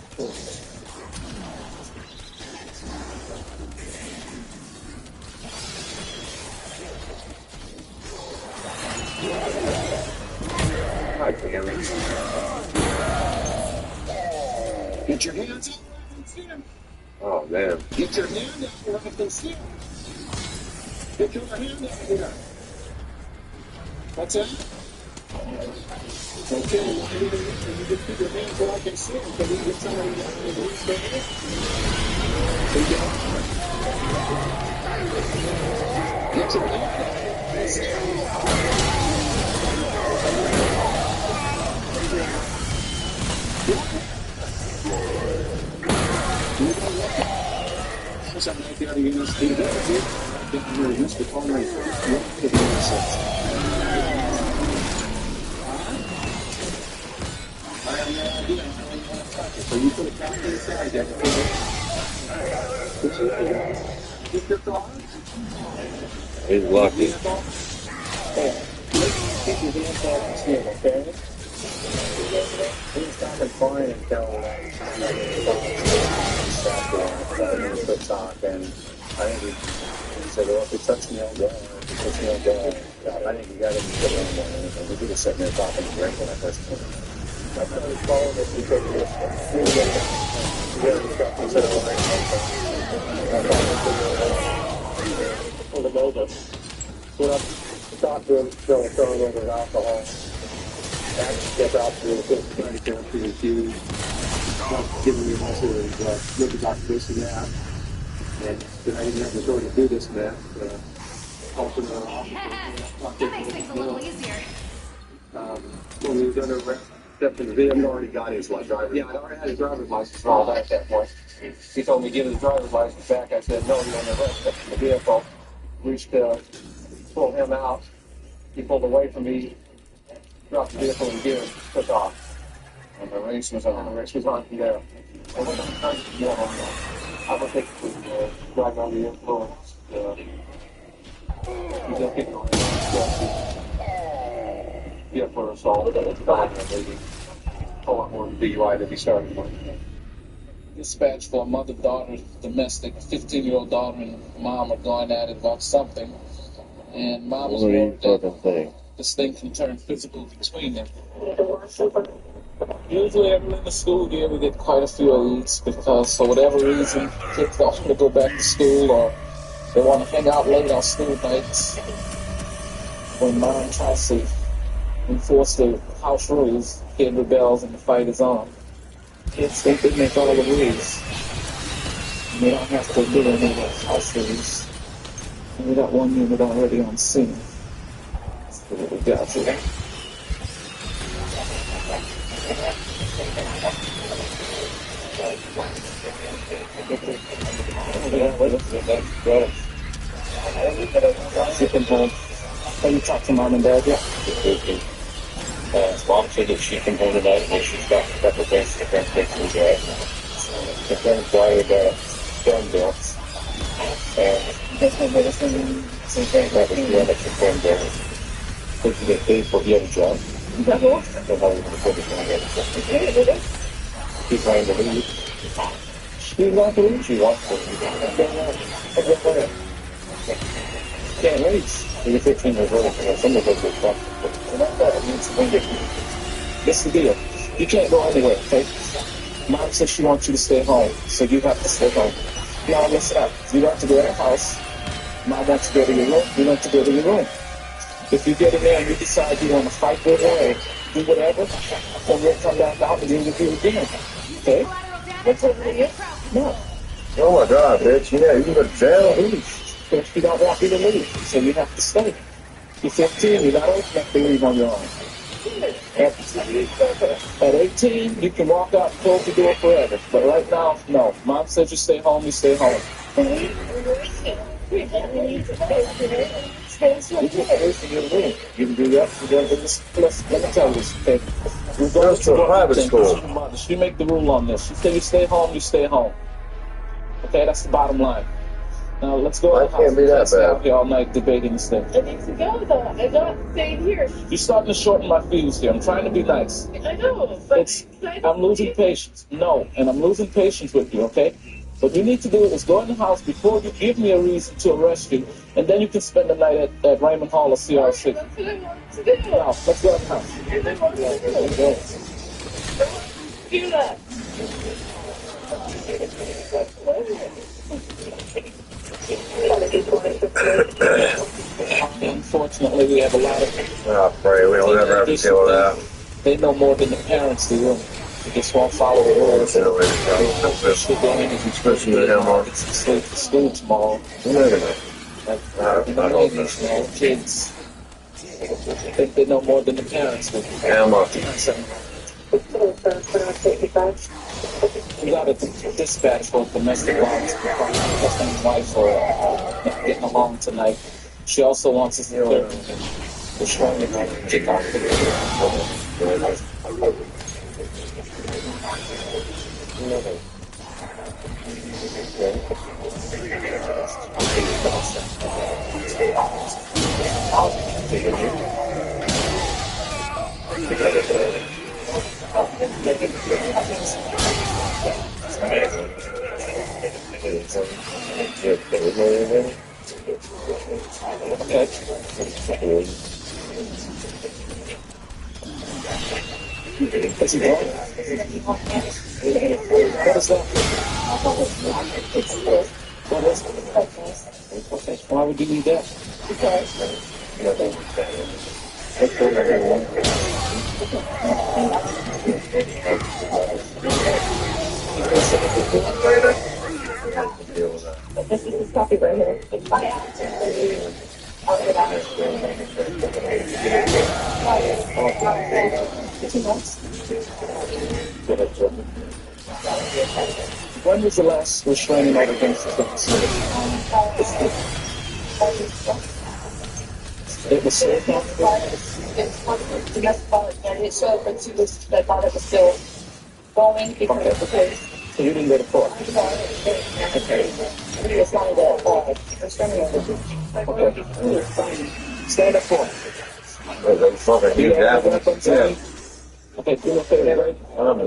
Get your hands up where I can see him. Oh, man. Get your hand up where I can see him. Get your hand up here. What's that? Okay, you just put your hands where I can see him. Can you get somebody down and reach their hand? Get your hand up where I can see him. Something like that, you're going to speed it up a bit. Get your use the corner and walk to the intersect. I have no idea how you want to touch it. So you put it back inside there. Get your car. He's lucky. Keep your hands off the steering, okay? He's not fine until talk, and I think he said, well, if it touched me, I'll go. If it touched me, I'll go. I think you got to get on one. And we could have sitting there talking and drinking at this point. I thought he was following us because he was for the moment. Went up, talked to him, throwing over alcohol. And get out to the trying to get up to the queue. Giving me also look about this and that. And I didn't have the authority to do this and that. Also, That makes things a little easier. when we were going to step in the vehicle, he already got his driver's. Yeah, I already had his driver's license and all that at that point. He told me to give his driver's license back. I said, no, you're on the rest of the vehicle. Reached to pull him out. He pulled away from me, dropped the vehicle in gear, took off. And the race was on. The race was on from there. I don't think it was driving under the influence. Yeah, for assault. Maybe or DUI to be started with. Dispatch for a mother-daughter domestic. 15-year-old daughter and mom are going at it about something. And mom is What do you worried that fucking think? this thing can turn physical between them. Usually early in the school year we get quite a few of these because for whatever reason kids don't want to go back to school or they want to hang out late on school nights. When mom tries to enforce the house rules, kid rebels and the fight is on. Kids think they make all the rules. And they don't have to do any of those house rules. And we got one unit already on scene. Let's see what we got here. She can hold. Have you talked to mom and dad yet? Mom said that she can hold it out and she's got a couple things to print pictures right. The friends wired film bills. And that was the end of the film bill. Did you get paid for the other job? No. So how was the focus on it? She's trying to leave. She's not to leave. She wants to leave. Can't leave. You're 15 years old. Some of us are tough. This is the deal. You can't go anywhere, okay? Mom says she wants you to stay home, so you have to stay home. Now listen up. You don't have to go to the house. Mom wants to go to your room. You don't have to go to your room. If you get in there and you decide you want to fight with her or do whatever, then we'll come back out and deal with you again. Okay? What's over here? No. Oh my god, bitch. Yeah, you can go to jail. If you don't want me to leave, so you have to stay. You're 15, you're not old enough to leave on your own. At 18, you can walk out and close the door forever. But right now, no. Mom says you stay home, you stay home. You can do that. Let me tell you this, okay? We're going to a private school. She make the rule on this. She said you stay home, you stay home. Okay, that's the bottom line. Now let's go. I can't be that bad. Out here all night debating this thing. I need to go though. I'm not staying here. You're starting to shorten my fuse here. I'm trying to be nice. I know, but I'm losing patience. No, and I'm losing patience with you. Okay. What you need to do is go in the house before you give me a reason to arrest you, and then you can spend the night at Raymond Hall or CRC. That's what I want to do. Now, let's go in the house. I want to do that. Unfortunately, we have a lot of... I pray we don't ever have to deal with that. They know more than the parents do. They just won't follow the rules. Especially with him on. It's sleep for school tomorrow. Kids think they know more than the parents do. We got a dispatch for domestic violence. Husband and wife are not getting along tonight. She also wants us to clear. We're trying to kick off the Is he going? What is that? What is it? Okay. Why would you need that? This is the copy right here. It's my When was the last restraining order against the facility? It was served on It's domestic violence, and it showed for 2 weeks that I thought it was still going because of the case. So you didn't go to court. Okay. It's not a restraining order. Okay. Stand up for it. Fucking huge apples. Yeah. Okay, do me a favor.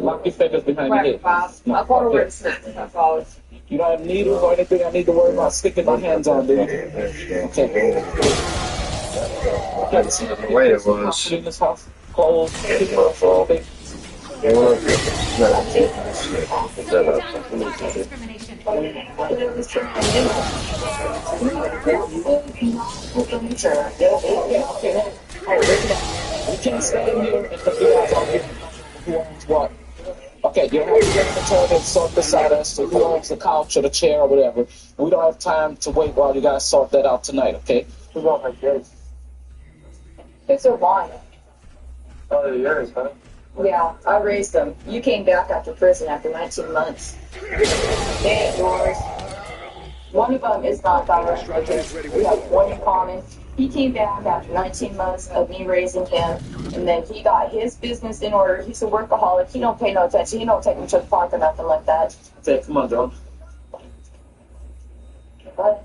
Lock your fingers behind your head. I'll call over to snap. You don't have needles or anything I need to worry about sticking my hands on, do you? Okay. The way it was. In this house, clothes, Discrimination. We can't stay in here and figure out who owns what. Okay, you don't have to get in the toilet and sort this out as to who owns the couch or the chair or whatever. We don't have time to wait while you guys sort that out tonight, okay? Who's on my kids? Kids are mine. Oh, they're yours, huh? Yeah, I raised them. You came back after prison after 19 months. They ain't yours. One of them is not ours. We have one in common. He came back after 19 months of me raising him, and then he got his business in order. He's a workaholic. He don't pay no attention. He don't take me to the park or nothing like that. Okay, come on, John. But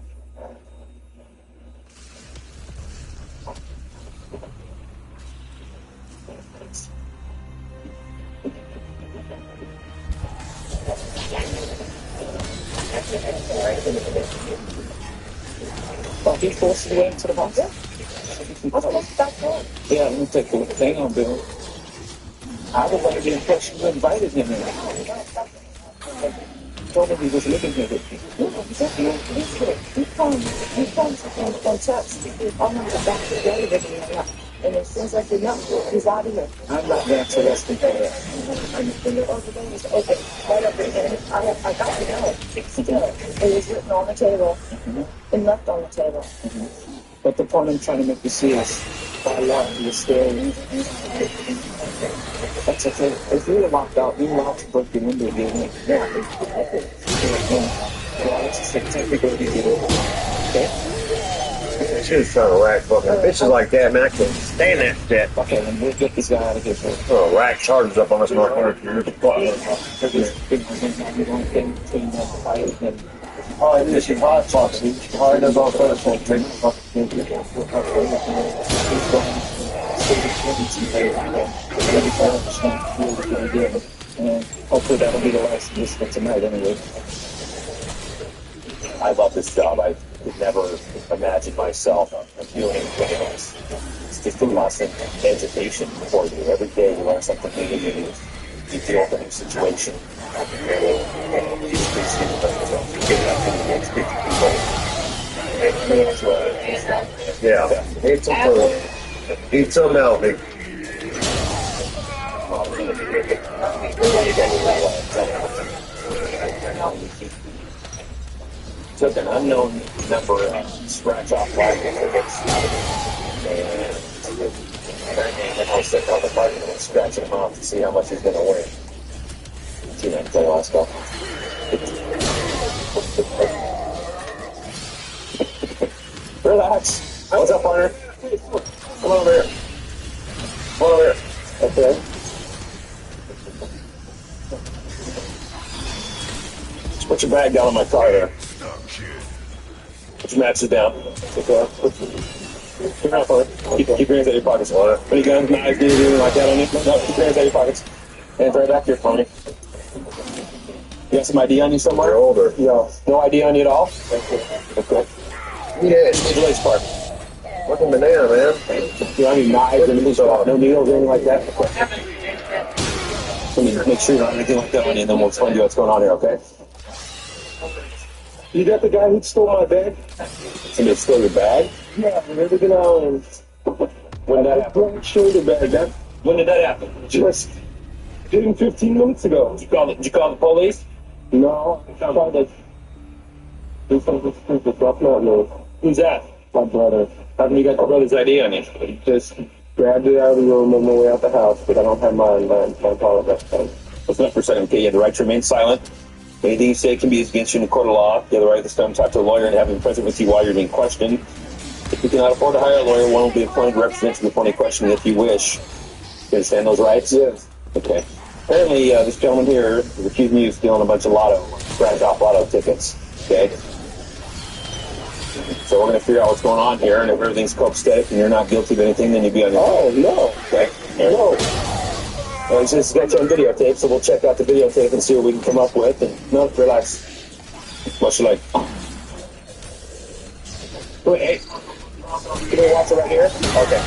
Oh, he forced his way into the house? Yeah, let me take the thing on, Bill. I was under the impression you invited him in. Told him he was living here with me. he comes and checks. I'm going to go back together with me. And as soon as I get up, he's out of here. I'm not interested for that. And the other day was okay, right up there. I got the note. Still, it was written on the table and left on the table. But the point I'm trying to make you see is, by law, you're still. That's okay. If you're locked out, you're allowed to break the window again. Yeah, Well, it's just like technically you do it. Okay? She was trying to rack fucking bitches like that, man. I couldn't stand that shit. Okay, then we'll get this guy out of here first. Oh, rack charges up on this motherfucker. Oh, it is. She's hot boxing. She hard does all sorts of things. And hopefully that'll be the last of this for tonight anyway. I love this job. I could never imagine myself doing anything else. It's just a constant education for you. Every day you learn something new. You deal with a new situation. Yeah. Eat some food. Eat some healthy. Took an unknown number of scratch-off live tickets, and I stepped on the parking and scratch him off to see how much he's going to win. See that play last go. Relax. What's up, partner? Come on over here. Come on over here. Okay. Just put your bag down in my car there. Put your matches down. Okay. Keep your hands on it. Keep your hands out of your pockets. Any guns, knives, anything like that on you? No, keep your hands out of your pockets. Hands right back here for me. You got some ID on you somewhere? You're older. No ID on you at all? Okay. Yeah. Where's your legs parked? Fucking banana, man. You don't have any knives or anything, no needles or anything like that? Let me make sure you don't have anything like that on you, and then we'll explain to you what's going on here, okay? You got the guy who stole my bag? Somebody stole your bag? Yeah, everything on. When did that happen? Shoulder bag. That When did that happen? just 15 minutes ago. Did you call the police? No, I tried to do something stupid, so I'm not know. Who's that? My brother. How come you got your brother's ID on you? Just grabbed it out of the room on my way out the house, but I don't have mine. I apologize. Listen up for a second, okay? You have the right to remain silent. Anything you say can be against you in a court of law. You have the right at this time to talk to a lawyer and have him present with you while you're being questioned. If you cannot afford to hire a lawyer, one will be appointed to represent you before any questioning if you wish. You understand those rights? Yes. Okay. Apparently, this gentleman here is accusing me of stealing a bunch of scratch-off lotto tickets. Okay? So we're going to figure out what's going on here, and if everything's copacetic and you're not guilty of anything, then you'd be on your own. Oh, no. Okay? No. Well, he says he's got you on videotape, so we'll check out the videotape and see what we can come up with. And no, relax. What's you like? Wait, hey. Can we watch it right here? Okay.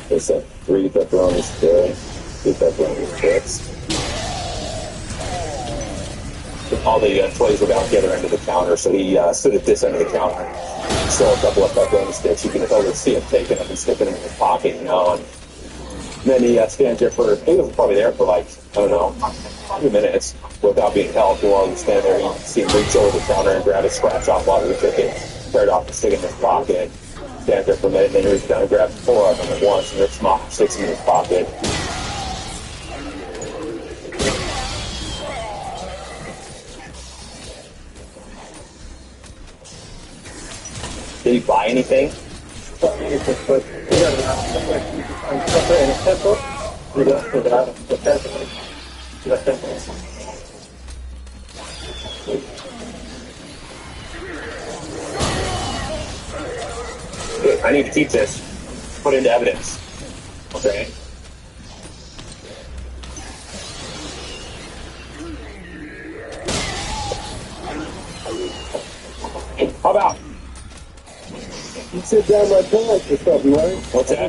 There's 3 pepperoni sticks, 2 pepperoni sticks. All the toys were down at the other end of the counter, so he stood at this end of the counter, stole a couple of pepperoni sticks. You can totally see him taking them and sticking them in his pocket, you know. And then he stands there he was probably there for like, I don't know, 2 minutes without being held. While he was standing there, you can see him reach over the counter and grab a scratch-off lottery ticket, tear it off and stick it in his pocket. Stand there for a minute, and then he reaches down and grabs 4 of them at once and rips them off and sticks them in his pocket. Did he buy anything? I need to keep this put into evidence. Okay? How about? You sit down my pants or something, right? What's that? I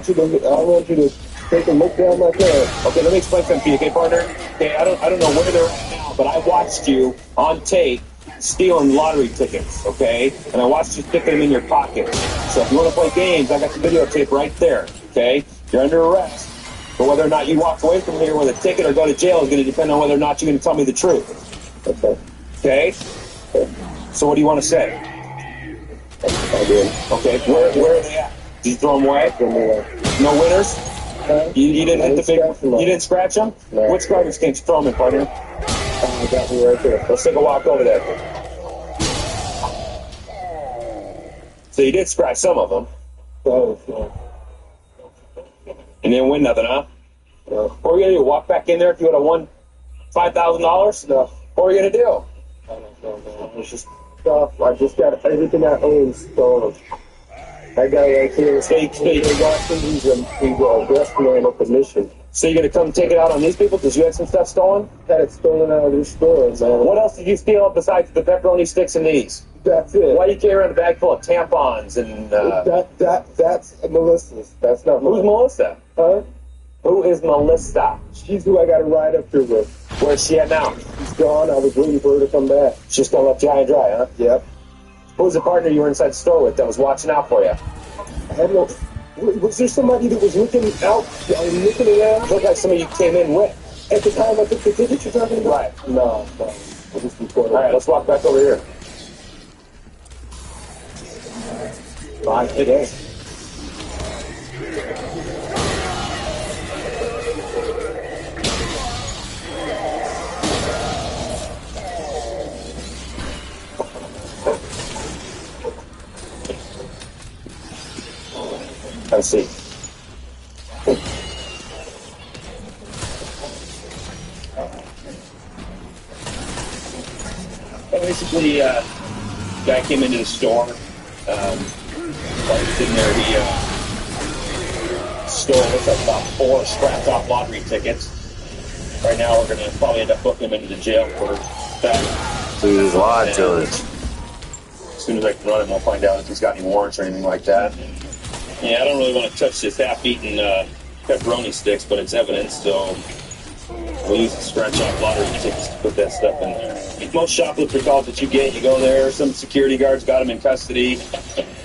want you to take a look down my pants. Okay, let me explain something to you, okay, partner? Okay, I don't know where they're at now, but I watched you on tape stealing lottery tickets, okay? And I watched you stick them in your pocket. So if you want to play games, I got the videotape right there, okay? You're under arrest. But whether or not you walk away from here with a ticket or go to jail is going to depend on whether or not you're going to tell me the truth. Okay. Okay? So what do you want to say? I did. Okay, where are they at? Did you throw them away? No winners? You didn't hit the big... You didn't scratch them? No. Which garbage can you throw them in, partner? I got me right there. Let's take a walk over there. So you did scratch some of them. Oh, no. And didn't win nothing, huh? No. What were you going to do? Walk back in there if you would have won $5,000? No. What were you going to do? I don't know, man. It's just stuff. I just got everything I own stolen. That guy right here, he's a best man of the mission. So you're going to come take it out on these people because you had some stuff stolen? Had it stolen out of their stores, man. What else did you steal besides the pepperoni sticks and these? That's it. Why you carry around a bag full of tampons and... That's Melissa's. That's not mine. Who's Melissa? Huh? Who is Melissa? She's who I got to ride up here with. Where's she at now? She's gone. I was waiting for her to come back. She's still left you high and dry, huh? Yep. Who was the partner you were inside the store with that was watching out for you? I had no... Was there somebody that was looking out, looking around? Looked like somebody you came in with. At the time I took the ticket you're talking about? Right. No. I just recorded. All right, let's walk back over here. Fine, today. Have a seat. Basically, guy came into the store. While he was in there, he stole about 4 scratch-off lottery tickets. Right now, we're going to probably end up booking him into the jail for that. So you just lied to us. As soon as I can run him, we'll find out if he's got any warrants or anything like that. Yeah, I don't really want to touch this half-eaten pepperoni sticks, but it's evidence, so we'll use the scratch-off lottery tickets to put that stuff in there. Most shoplifter calls that you get, you go there, some security guards got him in custody.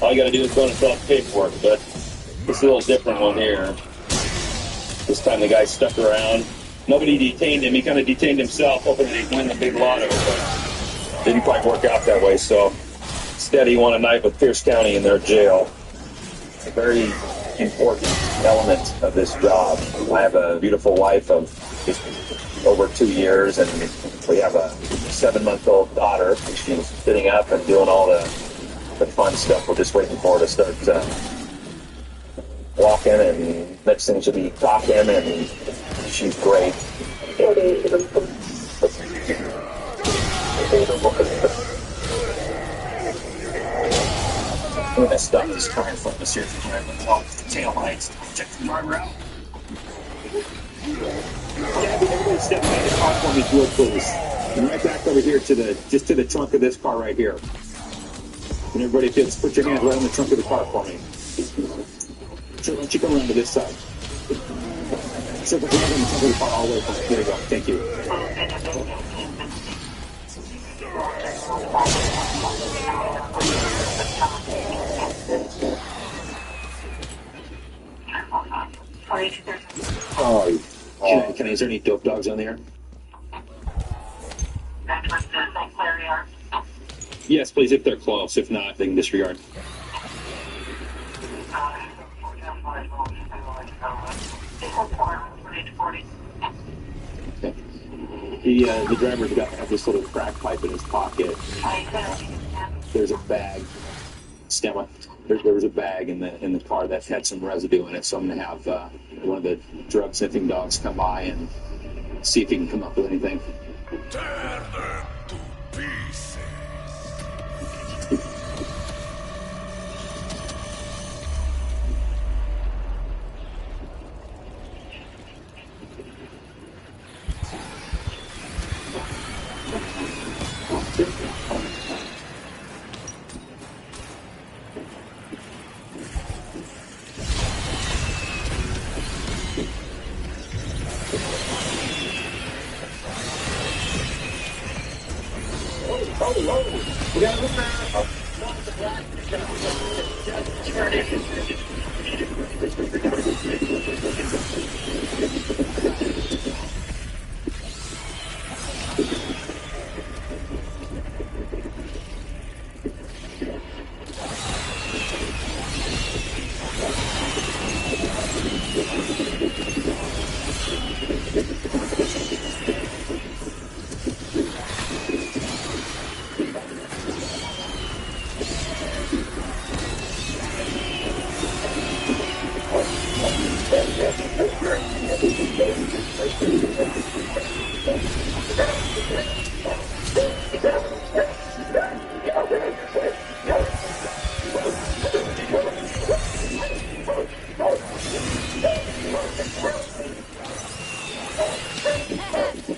All you got to do is go and fill out the paperwork, but it's a little different one here. This time the guy stuck around. Nobody detained him. He kind of detained himself, hoping that he'd win the big lotto, but didn't quite work out that way, so instead he won a night with Pierce County in their jail. A very important element of this job. I have a beautiful wife of just over 2 years, and we have a 7-month-old daughter. She's sitting up and doing all the fun stuff. We're just waiting for her to start walking, and next thing she'll be talking, and she's great. I'm gonna stop this car in front of us here for all the tail lights. Check the driver out. Everybody step behind the car for me, real please. And right back over here to the trunk of this car right here. And everybody, just put your hands right on the trunk of the car for me. Sure, why don't you go around to this side? Sure, put your hands on the trunk of the car all the way for me. There you go. Thank you. Is there any dope dogs on there? Yes, please, if they're close. If not, they can disregard. Okay. The driver's got this little crack pipe in his pocket. There's a bag. Stemma. There was a bag in the car that had some residue in it, so I'm going to have one of the drug sniffing dogs come by and see if he can come up with anything. Tear them to pieces. We got a little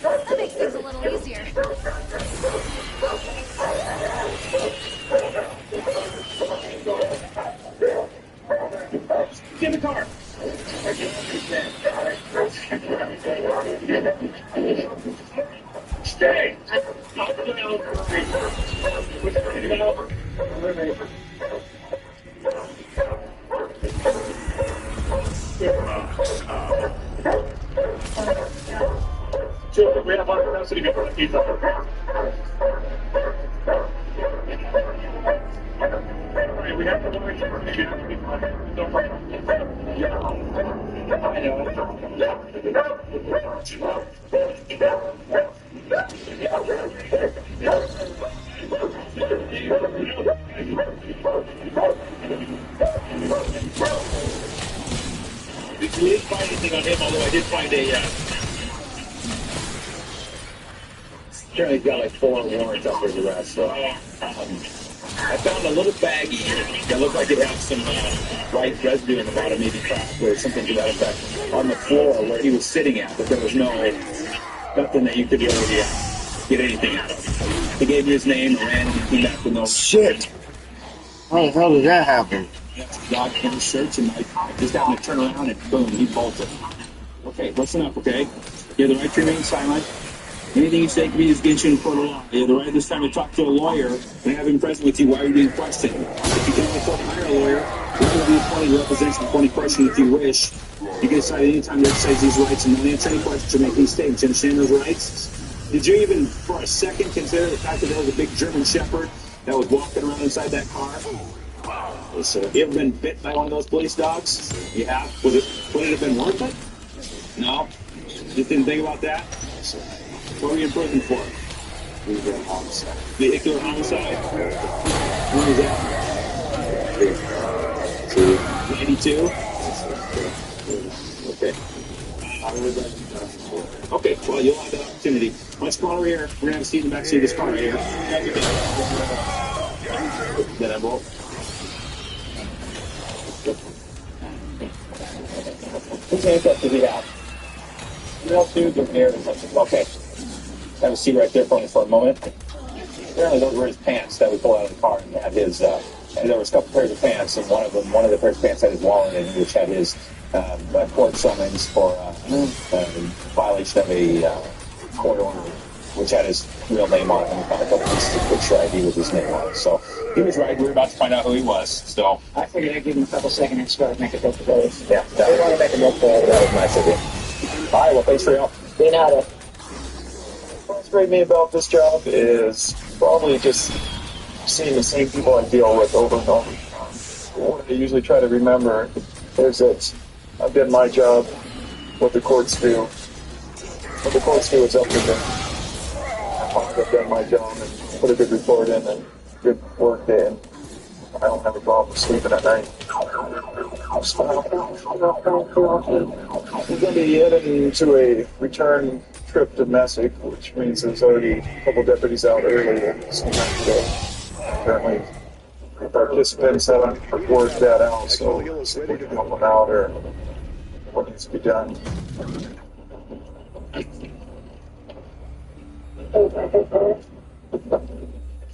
That makes things a little easier. Get in the car. Stay. Children, we have our capacity before the pizza. Alright, we have to worry for maybe not to be fun. Don't worry. I know. We didn't find anything on him, although I did find a apparently got like full-on warrants out for his arrest. So I found a little baggie that looked like it had some white residue in the bottom, maybe crack or something to that effect, on the floor where he was sitting at, but there was nothing that you could really get anything out of. He gave me his name, ran, and he came back with no shit. How the hell did that happen? Dog in his search, and I just happened to turn around and boom, he bolted. Okay, listen up, okay? You have the right to remain silent. Anything you say can be used against you in court of law. You have the right this time to talk to a lawyer and have him present with you while you're being questioned. If you can only afford to hire a lawyer, you will be appointed to represent you before any question if you wish. You can decide any time to exercise these rights and not answer any questions or make any statements. You understand those rights? Did you even, for a second, consider the fact that there was a big German Shepherd that was walking around inside that car? You ever been bit by one of those police dogs? You have? Would it have been worth it? No? Just didn't think about that? What were you in prison for? Vehicular homicide. Vehicular homicide? When was that? 92? Okay. Okay, well, you'll have that opportunity. Let's come on over here. We're going to have a seat in the back seat of this car right here. Then I will. Whose handcuffs did he have? Real two, give me something. Okay. Have a seat right there for me for a moment. Apparently those were his pants that we pulled out of the car and had his, and there was a couple pairs of pants, and one of the pairs of pants had his wallet in it, which had his court summons for violation of a court order, which had his real name on it, and we found a couple pieces of picture ID with his name on it. So he was right. We were about to find out who he was. So I figured I'd give him a couple seconds extra to make it look good. yeah, that was, make him look good. That was nice of you. All right, well, thanks for your help. Being out of What's great me about this job is probably just seeing the same people I deal with over and over. What I usually try to remember is that I've done my job. What the courts do. What the courts do is up to them. I've done my job and put a good report in and good work day, and I don't have a problem sleeping at night. We're going to be heading to a return trip to Messick, which means there's already a couple deputies out early. Apparently, the participants haven't worked that out, so we can help them out or what needs to be done.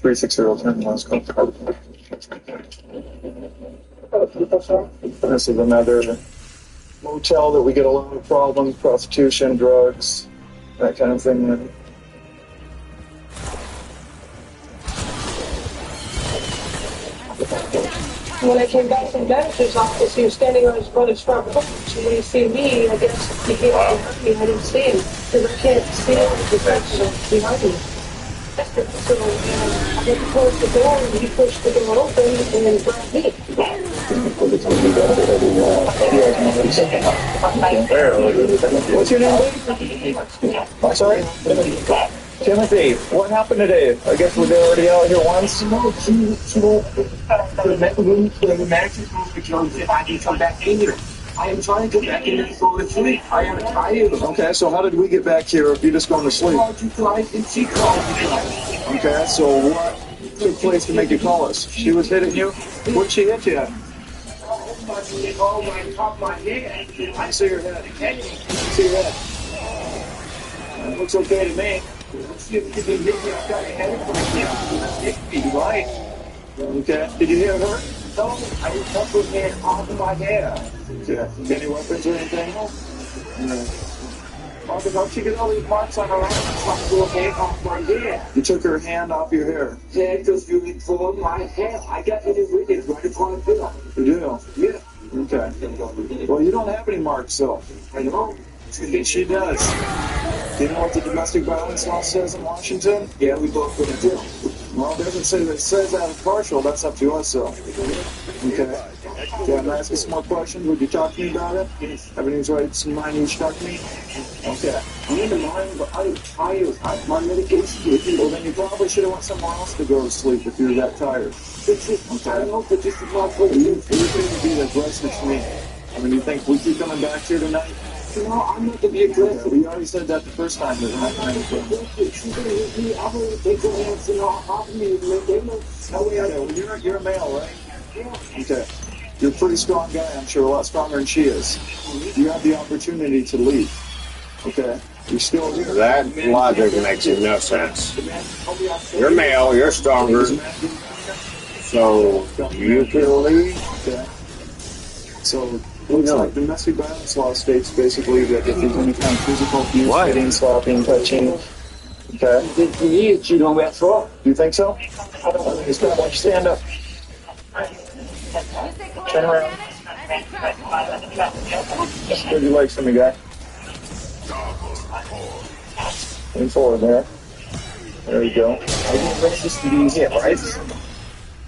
36-year-old last call. This is another motel that we get a lot of problems, prostitution, drugs, that kind of thing. When I came back from the manager's office, he was standing on his brother's front porch. And when he see me, I guess he came up behind me. I didn't see him because I can't see him behind me. So I had to close the door, and he pushed the door open and grabbed me. What's your name? I'm sorry? Timothy, what happened today? I guess we're already out here once. No, she the manager told me if I can come back in here. I am trying to go back in and go to sleep. I am tired. Okay, so how did we get back here if you're just going to sleep? She called you twice and she called you twice. Okay, so what took place to make you call us? She was hitting you? What'd she hit you at? Oh, my top of my head. I see your head. I see your head. It looks okay to me. Right. Okay. Did you hit her? No, I just took her hand off of my hair. Okay. Any weapons or anything? No. Because how she get all these marks on her arm, so I hand off my hair. You took her hand off your hair? Yeah, because you informed my hair. I got it with it right upon the pillow. You do? Yeah. Okay. Well, you don't have any marks, though. I know. She does. Do you know what the domestic violence law says in Washington? Yeah, we both put it down. Well, it doesn't say that it says that it's partial. That's up to us, though. Okay. Yeah, I'm asking some more questions. Would you talk to me about it? Yes. Everything's right. Some mind you should talk to me? Okay. I'm in the mind, but I'm tired. My medication. Well, then you probably should have went somewhere else to go to sleep if you're that tired. Okay. I know, but this is not good. You seem to be aggressive to me. I mean, you think we keep coming back here tonight? No, I'm not to be aggressive. We already said that the first time. That I'm not going to be aggressive. She's going to hit me. I'm going to take her hands and off me and make them know. Well, you're a male, right? Yeah. Okay. You're a pretty strong guy, I'm sure. A lot stronger than she is. You have the opportunity to leave. Okay? You're still here. That logic makes no sense. You're male, you're stronger, so you can leave. Okay. So, looks like domestic violence law states basically that if there's any kind of physical abuse, hitting, slapping, touching, okay? To me, it's you know that's wrong. You think so? I don't think it's gonna let you stand up. Turn around. Spread your legs to me, guy. Lean forward there. There you go. I didn't want this to be hit, right?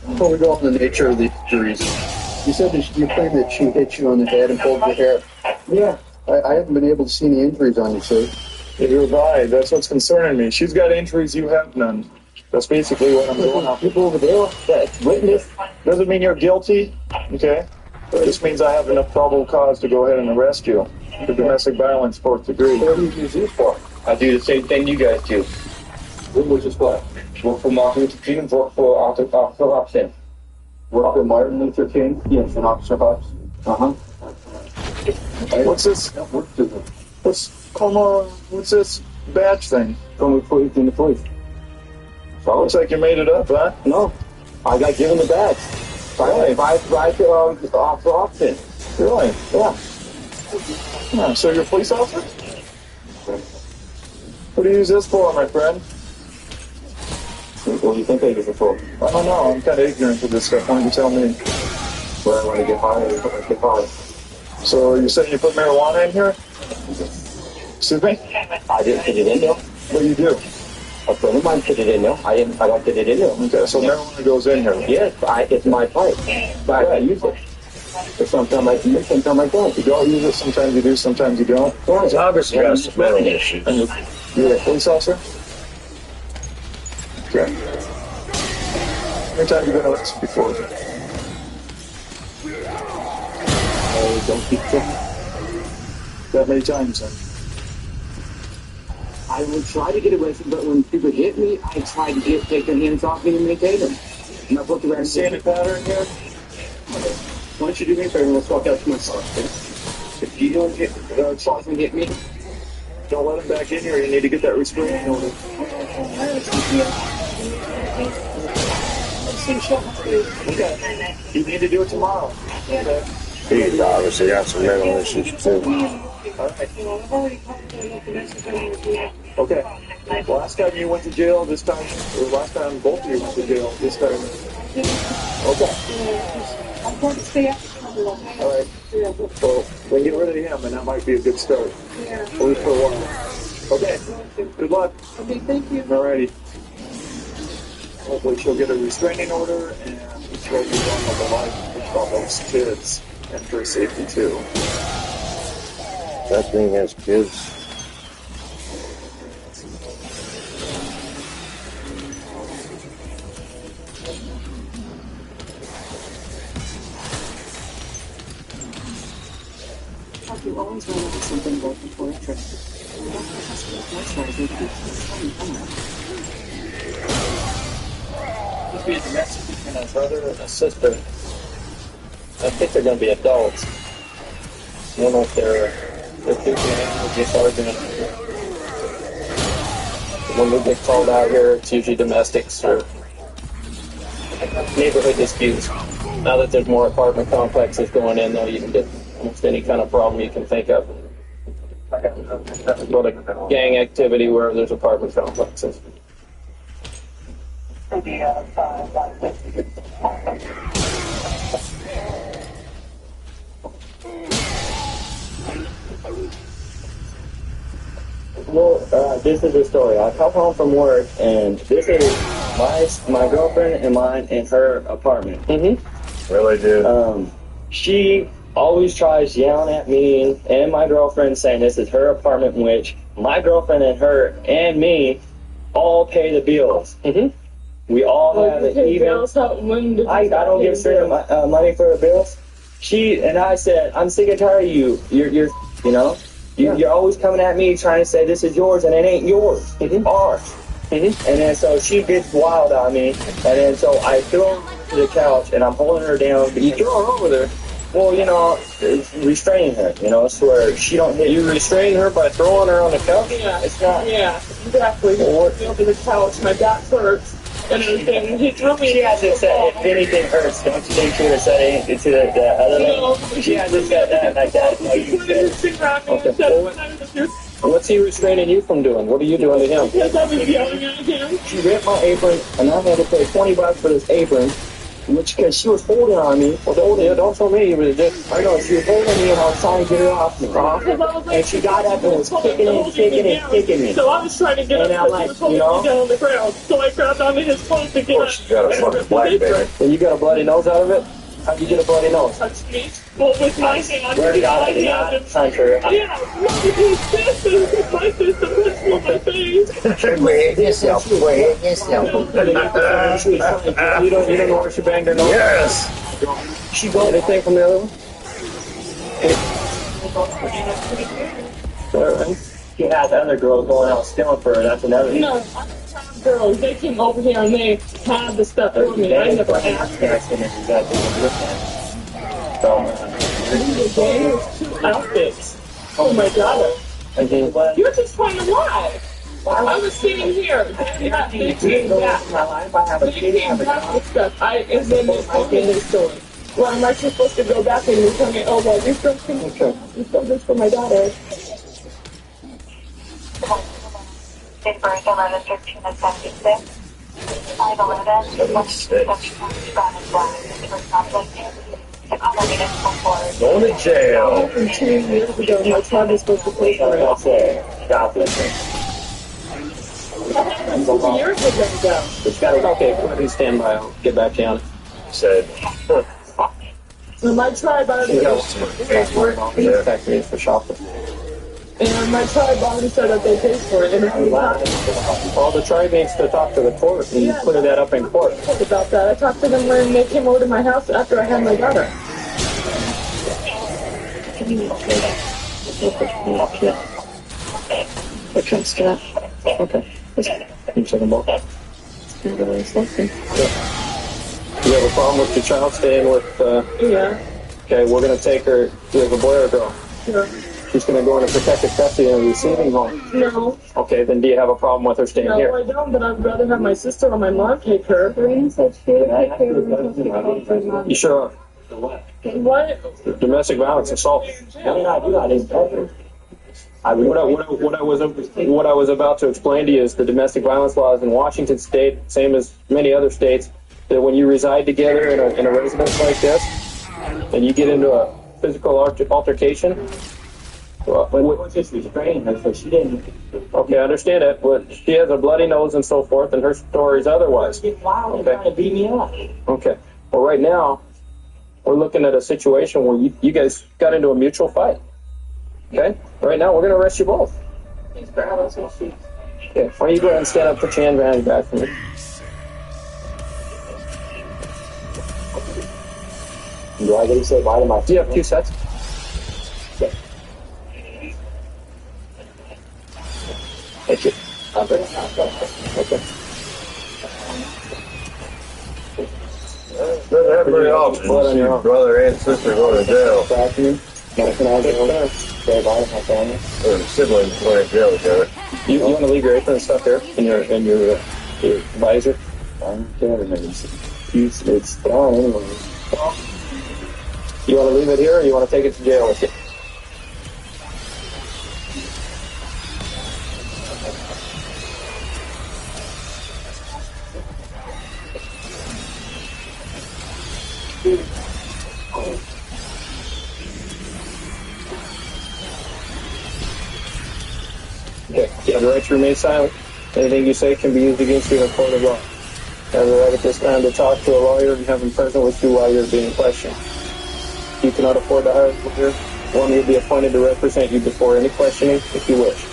Before we go on the nature of the injuries, you said that you claimed that she hit you on the head and pulled your hair. Yeah. I haven't been able to see any injuries on you, sir. Neither have I. That's what's concerning me. She's got injuries, you have none. That's basically what I'm going off. People over there that witness. Doesn't mean you're guilty, okay? It just means I have enough probable cause to go ahead and arrest you for domestic violence, fourth degree. What do you use this for? I do the same thing you guys do. Which is what? Work for Martin Luther King, work for Officer Hobson. Work for Martin Luther King? Yes, and Officer Hobson. Uh-huh. What's this? What's this badge thing? From the police in the police. So looks like you made it up, huh? No. I got given the badge. Really? By Officer Hobson. Really? Yeah. Yeah. So you're a police officer? What do you use this for, my friend? What do you think I use it for? I don't know. I'm kind of ignorant to this stuff. Why don't you tell me? Where I want to get high. So you're saying you put marijuana in here? Excuse me? I didn't put it in there. What do you do? A friend of mine put it in there. I don't put it in there. Okay, so marijuana goes in here. Yes, it's my pipe. But I use it. But sometimes I do, sometimes I don't. You don't use it, sometimes you do, sometimes you don't. Well, It's obviously got some mental issues. You're a police officer? Okay. How many times have you been arrested before? Don't keep trying. That many times then? I would try to get arrested, but when people hit me, I try to take their hands off me and maintain them. And I've looked around and See any pattern here? why don't you do me a favor, let's walk out to my car. If you don't try to hit me, don't let him back in here. You need to get that restraining order. Okay. You need to do it tomorrow. Okay. He's obviously got some mental issues too. Okay. Last time you went to jail, this time, or last time both of you went to jail, this time. Okay. I'm going to stay out. All right. Well, we get rid of him, and that might be a good start. Yeah. At least for a while. Okay. Good luck. Okay, thank you. Alrighty. Hopefully she'll get a restraining order, and she'll be done with the life of those kids, and for safety too. That thing has kids. You always run into something both before a trip. You don't trust me. Most times you keep Could be a domestic between a brother and a sister. I think they're going to be adults. I don't know if they're two teenagers, just arguing. When we get called out here, it's usually domestics or neighborhood disputes. Now that there's more apartment complexes going in, though, you can get almost any kind of problem you can think of. But a gang activity where there's apartment complexes. Well, this is the story. I come home from work, and this is my girlfriend and mine in her apartment. Mm-hmm. Really, dude? She always tries yelling at me and my girlfriend, saying this is her apartment, which my girlfriend and her and me all pay the bills. Mm-hmm. We all have it even. I don't give her money for her bills. She and I said, I'm sick and tired of you. You're always coming at me trying to say this is yours and it ain't yours. It's ours. Mm-hmm. And then so she gets wild on me, and then so I throw her to the couch and I'm holding her down. You throw her over there? Well, restraining her, so where she don't hit. You restrain her by throwing her on the couch? Yeah. It's not. Yeah, exactly. Over the couch, my back hurts. And everything. He threw me. She hasn't said if anything hurts. Don't you think she would have said anything to the other lady? She hasn't said that like that. Okay. What's he restraining you from doing? What are you doing to him? Because I was yelling at him. She ripped my apron, and I had to pay $20 for this apron. Which, because she was holding on me. Well, don't tell me. It was just, I know, she was holding me and I was trying to get her off me. And she got up and was kicking me. So I was trying to get And up I'm and like, he was holding you know, me down on the ground. So I grabbed onto his clothes to get up. She got a fucking black baby. and you got a bloody nose out of it? How'd you get a bloody nose? Touched me. Well, with my hand. Where With God my did hand. not touch her. Yeah, no, his sister. My sister punched me in my face. We're hitting yourself. We're hitting yourself. You don't know where she banged her nose? Yes. She got anything from the other one? All right. She had the other girls going out stealing for her. That's another thing. No, I have girls. They came over here and they had the stuff for me. I never asked them. There was 2 outfits. Oh my God. You're just trying to lie. I was sitting here. They came back. They came back with stuff. And then they told me this story. Well, am I supposed to go back and you tell me, oh, well, this girl's going to stole this for my daughter. Date of birth 11/13/76. 5'11", 1 brown and black. First conflict. Tacoma Municipal Court. Going to jail. 2 years ago, my child was supposed to play for it. Stop it. 2 years ago. It's got it. Okay, please stand by. I'll get back to you on it. Said. And my tribe already, For shoplifting. and my tribe already said that they paid for it. And if we talked Well, the tribe needs to talk to the court and clear that up in court. about that, I talked to them when they came over to my house after I had my daughter. We're trying to get up. Okay. You second ball. You're really sleeping. You have a problem with your child staying with, Yeah. okay, we're going to take her, you have a boy or a girl? No. She's going to go into protective custody in a receiving home. No. Okay, then do you have a problem with her staying No, here? I don't, but I'd rather have my sister or my mom take her. Green said she would take care of her. You sure? What? Domestic violence, assault. What I was about to explain to you is the domestic violence laws in Washington State, same as many other states, that when you reside together in a residence like this, and you get into a physical altercation, But just restraining her, so she didn't. okay, I understand it, but she has a bloody nose and so forth, and her story's otherwise. Wow, they're trying to beat me up. Okay. Well, right now, we're looking at a situation where you guys got into a mutual fight. Okay? Right now, we're going to arrest you both. Okay. Why don't you go ahead and stand up, put your hand behind your back for me. Do I get to say bye to my? Do you have 2 sets? Yeah. Thank you. Okay. Doesn't happen very often. See your brother and sister go to jail. Can I go say bye to my family? Or siblings going to jail together. You want to leave your apron and stuff there in your visor? I'm kidding. It's gone anyway. You want to leave it here, or you want to take it to jail with you? Okay. You have the right to remain silent. Anything you say can be used against you in a court of law. You have the right at this time to talk to a lawyer and have him present with you while you're being questioned. If you cannot afford to hire a lawyer, one will be appointed to represent you before any questioning if you wish.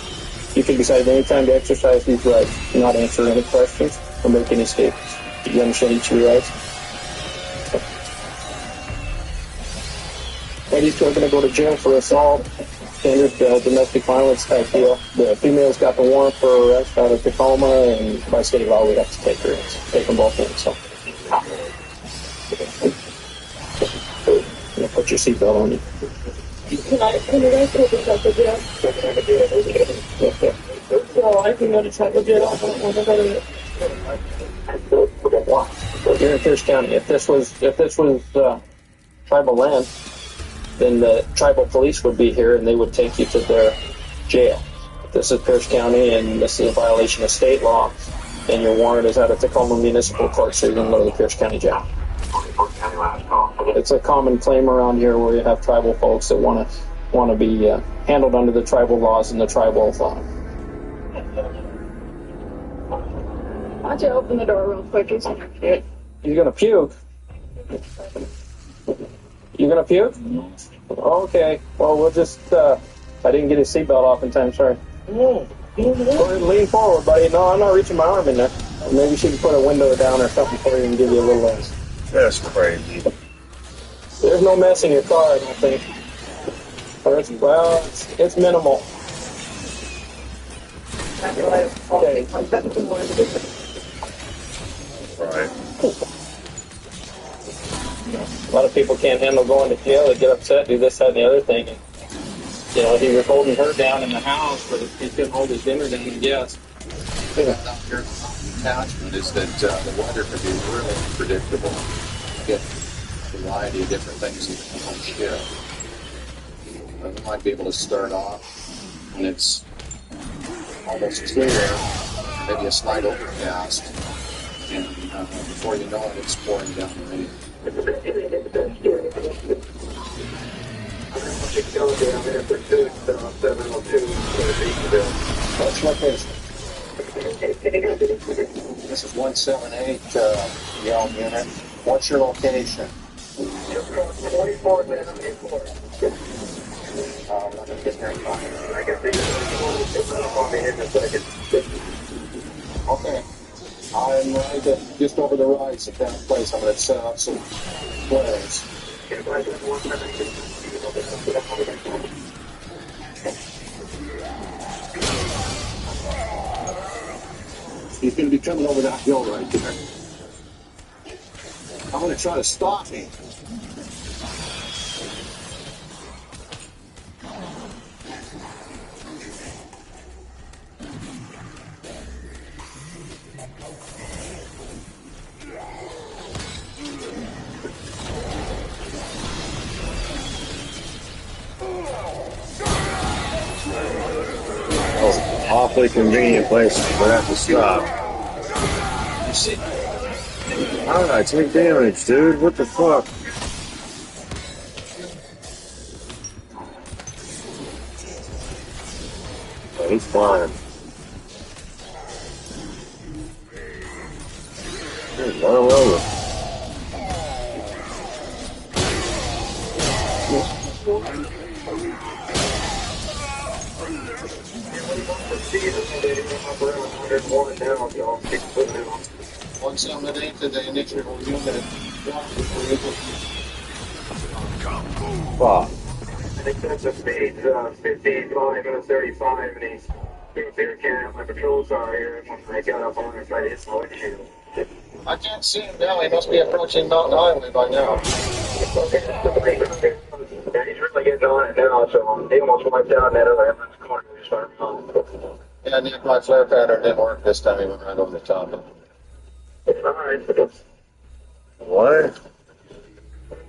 You can decide at any time to exercise these rights, do not answer any questions, or make any statements. Do you understand each of your rights? Ladies two are going to go to jail for assault, standard domestic violence type deal. The female's got the warrant for arrest out of Tacoma, and by state law, we have to take her in. Take them both in, so. Put your seatbelt on you. Can I go to Taco Jail? So I can go to Taco Jail. I don't want to go to You're in Pierce County. If this was tribal land, then the tribal police would be here and they would take you to their jail. If this is Pierce County and this is a violation of state law, and your warrant is out of Tacoma Municipal Court, so you're going to go to the Pierce County Jail. It's a common claim around here where you have tribal folks that want to be handled under the tribal laws and the tribal thought. Why don't you open the door real quick? He's gonna puke. He's gonna puke. You gonna puke? Okay. Well, we'll just. I didn't get his seatbelt off in time. Sorry. Go ahead and lean forward, buddy. No, I'm not reaching my arm in there. Maybe she can put a window down or something for you and give you a little less. That's crazy. There's no mess in your car, I don't think. Or it's minimal. Okay. Right. A lot of people can't handle going to jail. They get upset, do this, that, and the other thing. And, you know, he was holding her down in the house, but he couldn't hold his dinner down, I guess. Attachment is that the weather can be really unpredictable. You get a variety of different things that come on ship. We might be able to start off when it's almost clear, maybe a slight overcast, and before you know it, it's pouring down rain. Let's look at this is 178 Yelm unit. What's your location? 24 minutes before. Let me get there in time. I can see you in a second. Okay. I'm right just over the rights at that place. I'm going to set up some flares. He's going to be coming over that hill right there. I'm going to try to stop him. Awfully convenient place for that to stop. How did I take damage, dude? What the fuck? Oh, he's flying. He's well over. Once I'm into the initial unit, Fuck. I think that's the speed's 55 and 35, and he's here carrying my patrol car here. When I got up on it, I hit my windshield. I can't see him now. He must be approaching Mountain Highway by now. Yeah, he's really getting on it now, so he almost wiped out in that other ambulance corner we started on. Yeah, Nick, my flare pattern didn't work this time. He went right over the top of it. Alright. What?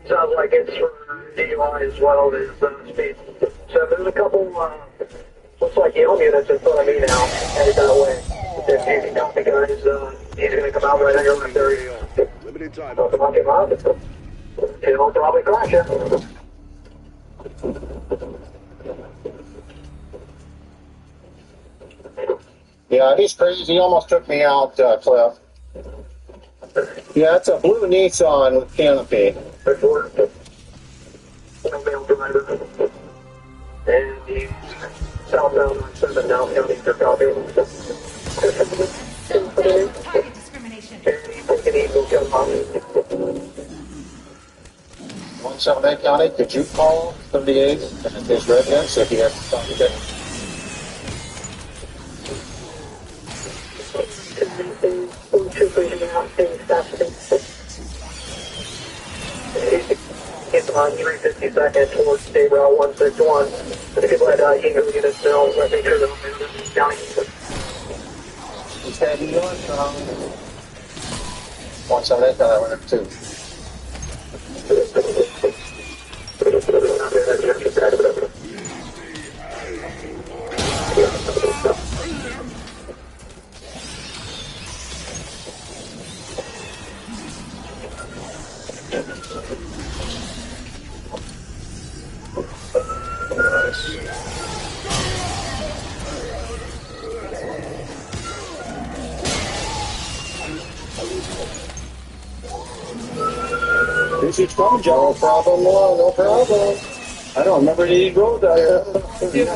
Sounds like it's for DUI as well as speed. So there's a couple, looks like Yelm units in front of me now, headed that way. If you can help me, guys, he's going to come out right on your left there. Limited time. Come on. He'll probably crash you. Yeah, he's crazy. He almost took me out, Cliff. Yeah, it's a blue Nissan with canopy. Male driver. And he's southbound on 7 now, county for copy. Target discrimination. And he's taking Eagle Kill on. 178 County, could you call 38 and his residence if he has to talk to them? It's on 352nd towards State Route 161. The people at Eagle units know, I think they're the county. He's heading north from 178 County, I went to 2. This is coming, John. No problem, Lou, no problem. I don't remember any road there.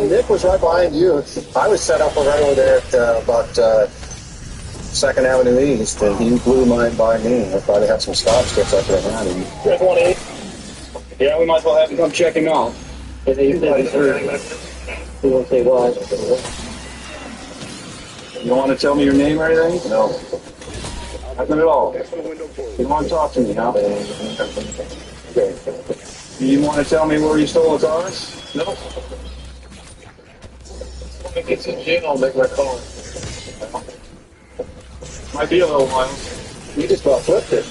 Nick was right behind you. I was set up right over there at about 2nd Avenue East, and he blew mine by me. If I'd had some stop sticks, I could have had him. Red 1-8. Yeah, we might as well have him come check him out. He won't say why. You want to tell me your name or anything? No. Nothing at all. You want to talk to me, huh? Okay. You want to tell me where you stole the cars? No. When it gets in jail, I'll make my call. Might be a little while. You just about flipped it.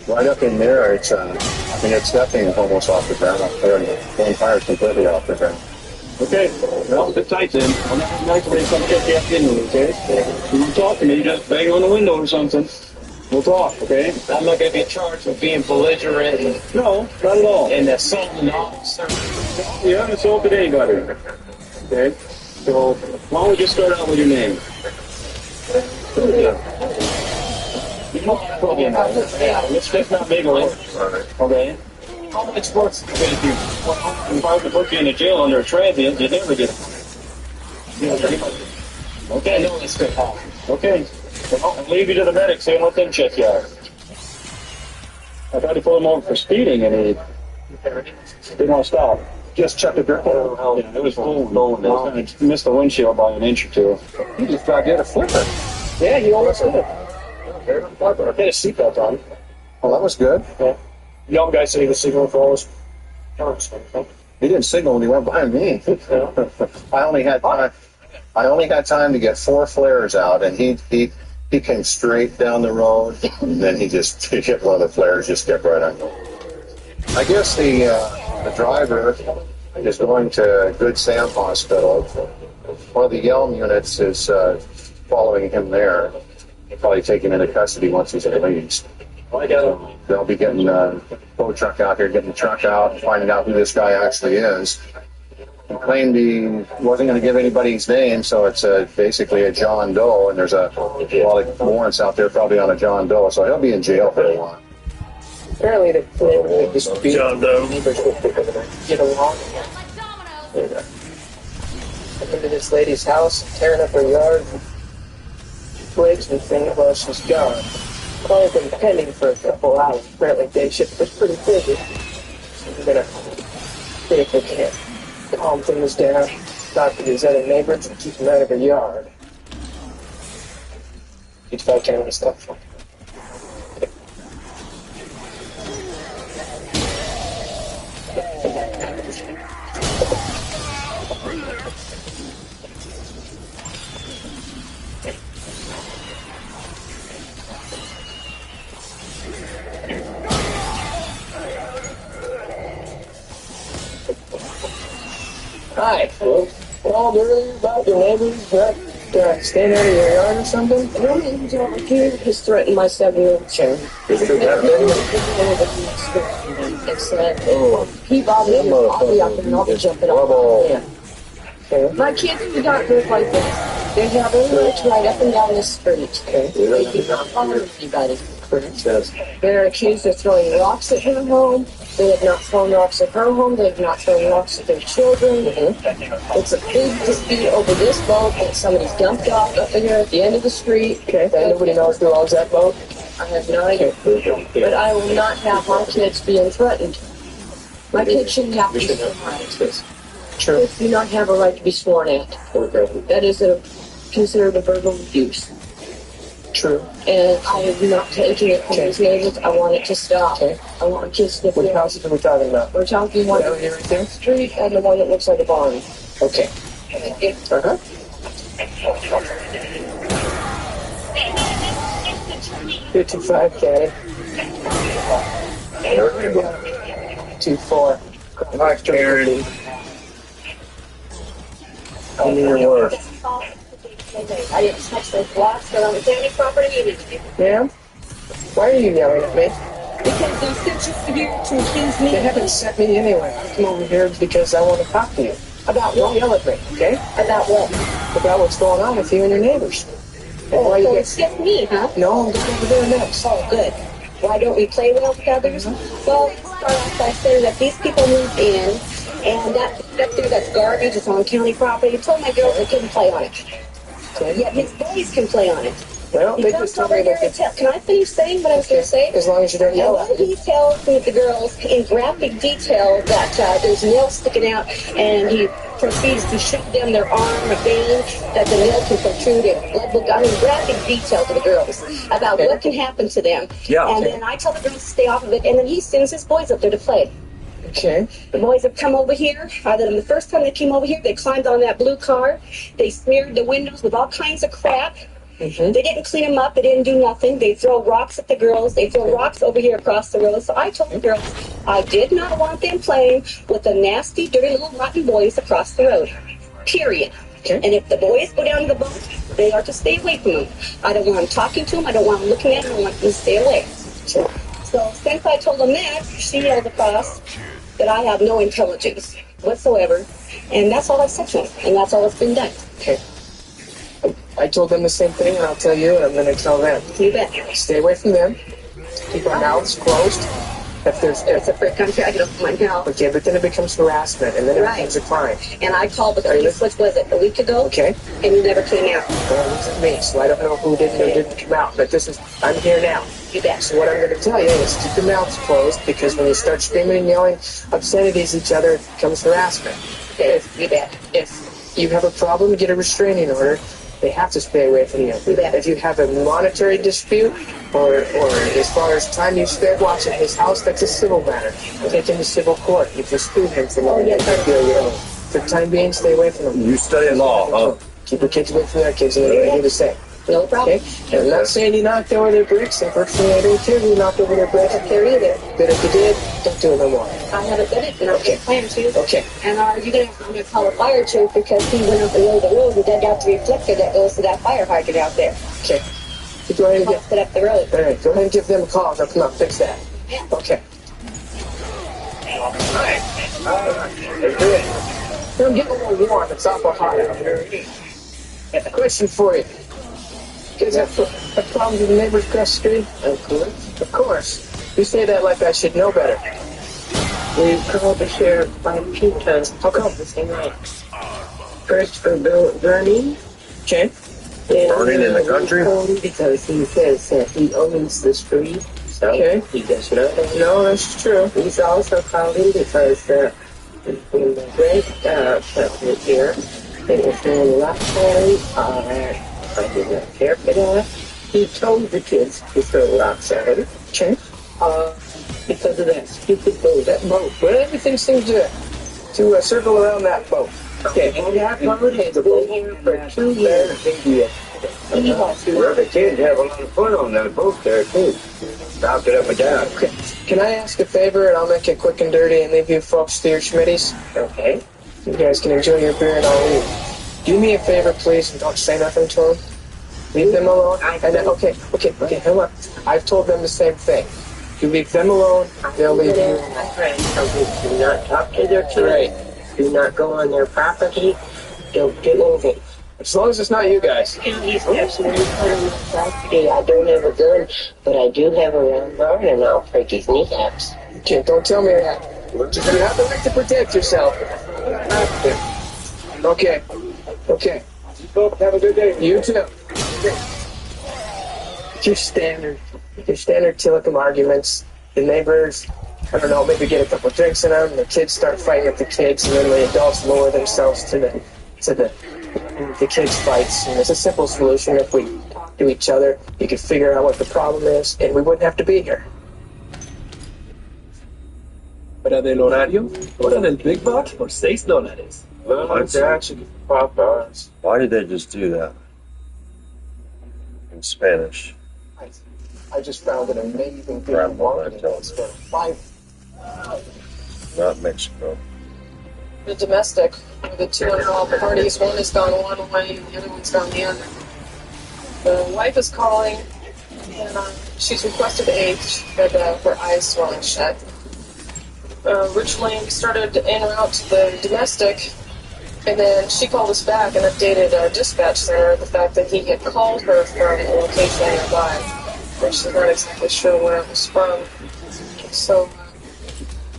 Right up in there, it's that thing almost off the ground. One tire's completely off the ground. Okay, well, sit tight then. I'll have next day come check you out anyway, okay? If you want to talk to me, just bang on the window or something. We'll talk, okay? I'm not going to be charged with being belligerent and, No, not at all. and assaulting an officer. You haven't assaulted anybody. Okay? So, why don't we just start out with your name? Let's not make a work. Okay? How much work's it going to do? If I were to put you in a jail under a transient, you'd never get it. Okay, no, that's good. Okay. Well, I'll leave you to the medics and let them check you out. I tried to pull him over for speeding and he didn't want to stop. Just check the grip. Yeah, it was full. I missed the windshield by an inch or two. You just about did a flipper. Yeah, you almost did. I had a seatbelt on. Well, that was good. Yeah. Young guy said he was signaling for all his cars. He didn't signal when he went by me. I only had time to get 4 flares out, and he came straight down the road, and then he hit one of the flares, just kept right on. I guess the driver is going to Good Sam Hospital. One of the Yelm units is following him there. He'll probably take him into custody once he's released. They'll be getting a tow truck out here, getting the truck out, finding out who this guy actually is. He claimed he wasn't going to give anybody's name, so it's basically a John Doe, and there's a lot of warrants out there probably on a John Doe, so he'll be in jail for a while. Apparently, the John Doe. neighbors would get along. Come into this lady's house, tearing up her yard, twigs and things while she's gone. I've been pending for a couple hours. Apparently, day shift was pretty busy. So we're gonna see if we can calm things down, talk to these other neighbors, and keep them out of her yard. Keep that kind of stuff. Hi. Well, called earlier about your neighbors that staying out of your yard or something? No, he was over here. He's threatened my 7-year-old child. It's he bothers you. I'll be up and I'll be jumping up. Yeah. My kids in the dark look like this. They have every right to ride up and down the street. Okay. They do not bother anybody. They're accused of throwing rocks at her home. They have not thrown rocks at her home. They have not thrown rocks at their children. It's a big dispute over this boat that somebody's dumped off up here at the end of the street. Okay. Nobody knows who owns that boat. I have no idea. But I will not have my kids being threatened. My kids shouldn't have to be threatened. True. Kids do not have a right to be sworn at. That is considered a verbal abuse. True. And I am not taking it from these neighbors. I want it to stop. Okay. I want my kids to feel. What houses are we talking about? We're talking one on the street and the one that looks like a barn. Okay. Uh-huh. 55, Caddy. 2-4. Nice, Charity. How many are worth? I didn't touch those blocks that on the county property. Ma'am? Why are you yelling at me? Because they're sent you here to accuse me. They haven't sent me anywhere. I come over here because I want to talk to you. About Don't what? yell at me, okay? About what? About what's going on with you and your neighbors. Oh, Why you so get... it's just me, huh? No, I'm going over there next. Oh, good. Why don't we play well with others? Well, let's start off by saying that these people moved in, and that up there that's garbage, it's on county property. I told my girls they couldn't play on it. Yet his boys can play on it. Well, He they comes just told over me here that and tell. Can I finish saying what I was going to say? as long as you don't yell at And me. he tells me, the girls, in graphic detail that there's nails sticking out, and he proceeds to show them their arm, a vein, that the nail can protrude, and blood will go in graphic detail to the girls about what can happen to them. Yeah. And then I tell the girls to stay off of it, and then he sends his boys up there to play. Okay. The boys have come over here. The first time they came over here, they climbed on that blue car. They smeared the windows with all kinds of crap. Mm-hmm. They didn't clean them up. They didn't do nothing. They throw rocks at the girls. They throw rocks over here across the road. So I told the girls I did not want them playing with the nasty, dirty little rotten boys across the road. Period. Okay. And if the boys go down to the boat, they are to stay away from them. I don't want them talking to them. I don't want them looking at them. I want them to stay away. So since I told them that, she yelled across that I have no intelligence whatsoever. And that's all I've said to them. And that's all that's been done. Okay. I told them the same thing, and I'll tell you, and I'm going to tell them. You bet. Stay away from them. Keep our mouths closed. It's a free country. I can open my mouth. Okay, but then it becomes harassment, and then it becomes a crime. And I called the police, which was it, a week ago? Okay. And you never came out. Well, it wasn't me, so I don't know who did or didn't come out. But I'm here now. You bet. So what I'm going to tell you is keep your mouths closed, because when you start screaming and yelling obscenities at each other, it becomes harassment. Okay, you bet. If you have a problem, get a restraining order. They have to stay away from you. If you have a monetary dispute, or as far as time you spent watching his house, that's a civil matter. Take him to civil court. You can sue him for that. For the time being, stay away from him. You study law, huh? Keep your kids away from their kids, and they're going to do the same. No problem. Okay? And I'm not saying you knocked over their bricks, and personally I don't care if you knocked over their bricks. I don't care either. But if you did, don't do it no more. I haven't done it, and I don't plan to. Okay. And I'm going to call a fire chief because he went up the middle of the road and dug out the reflector that goes to that fire hydrant out there. Okay. So go ahead and Set up the road. all right, go ahead and give them a call. They'll come up and fix that. Yeah. Okay. It'll get a little warm. It's awful hot out here. A question for you. You guys have problems with the neighbors across the street? Of course. Of course. You say that like I should know better. We've called the sheriff quite a few times. How come? The same night. First for burning. Okay. Burning in the country? Because he says that he owns the street. So Okay. he does not own. No, that's true. He's also called in because when the great president here, it was doing luxury, I did not care for that. He told the kids to throw rocks at him. Okay. Because of that stupid boat. That boat. But everything seems to circle around that boat. Okay, and that boat has been here for 2 years. He has The kids have a lot of fun on that boat there, too. Stopped it up and down. Okay. Can I ask a favor, and I'll make it quick and dirty and leave you folks to your schmitties? Okay. You guys can enjoy your beer and I'll leave. Do me a favor, please, and don't say nothing to them. Leave them alone. And then, okay, hold on. I've told them the same thing. You leave them alone, they'll leave you alone. My friend told me do not talk to their children. Do not go on their property. Don't do anything. As long as it's not you guys. He's absolutely part of my property. I don't have a gun, but I do have a round barn, and I'll break his kneecaps. Okay, don't tell me that. You have the right to protect yourself. Okay. You both have a good day. You too. Your standard Tillicum arguments. The neighbors, I don't know, maybe get a couple drinks in them, the kids start fighting with the kids, and then the adults lower themselves to the kids' fights. And it's a simple solution. If we talk to each other, you could figure out what the problem is, and we wouldn't have to be here. ¿Para del horario? ¿Hora del Big Box por $6? Why did they just do that? In Spanish. I just found an amazing thing in marketing. Not Mexico. The domestic, where the two involved parties, one has gone one way and the other one's gone the other. The wife is calling, and She's requested aid. She had her eyes swelling shut. Originally, we started en route to the domestic, and then she called us back and updated our dispatch center the fact that he had called her from a location nearby, but she's not exactly sure where it was from. So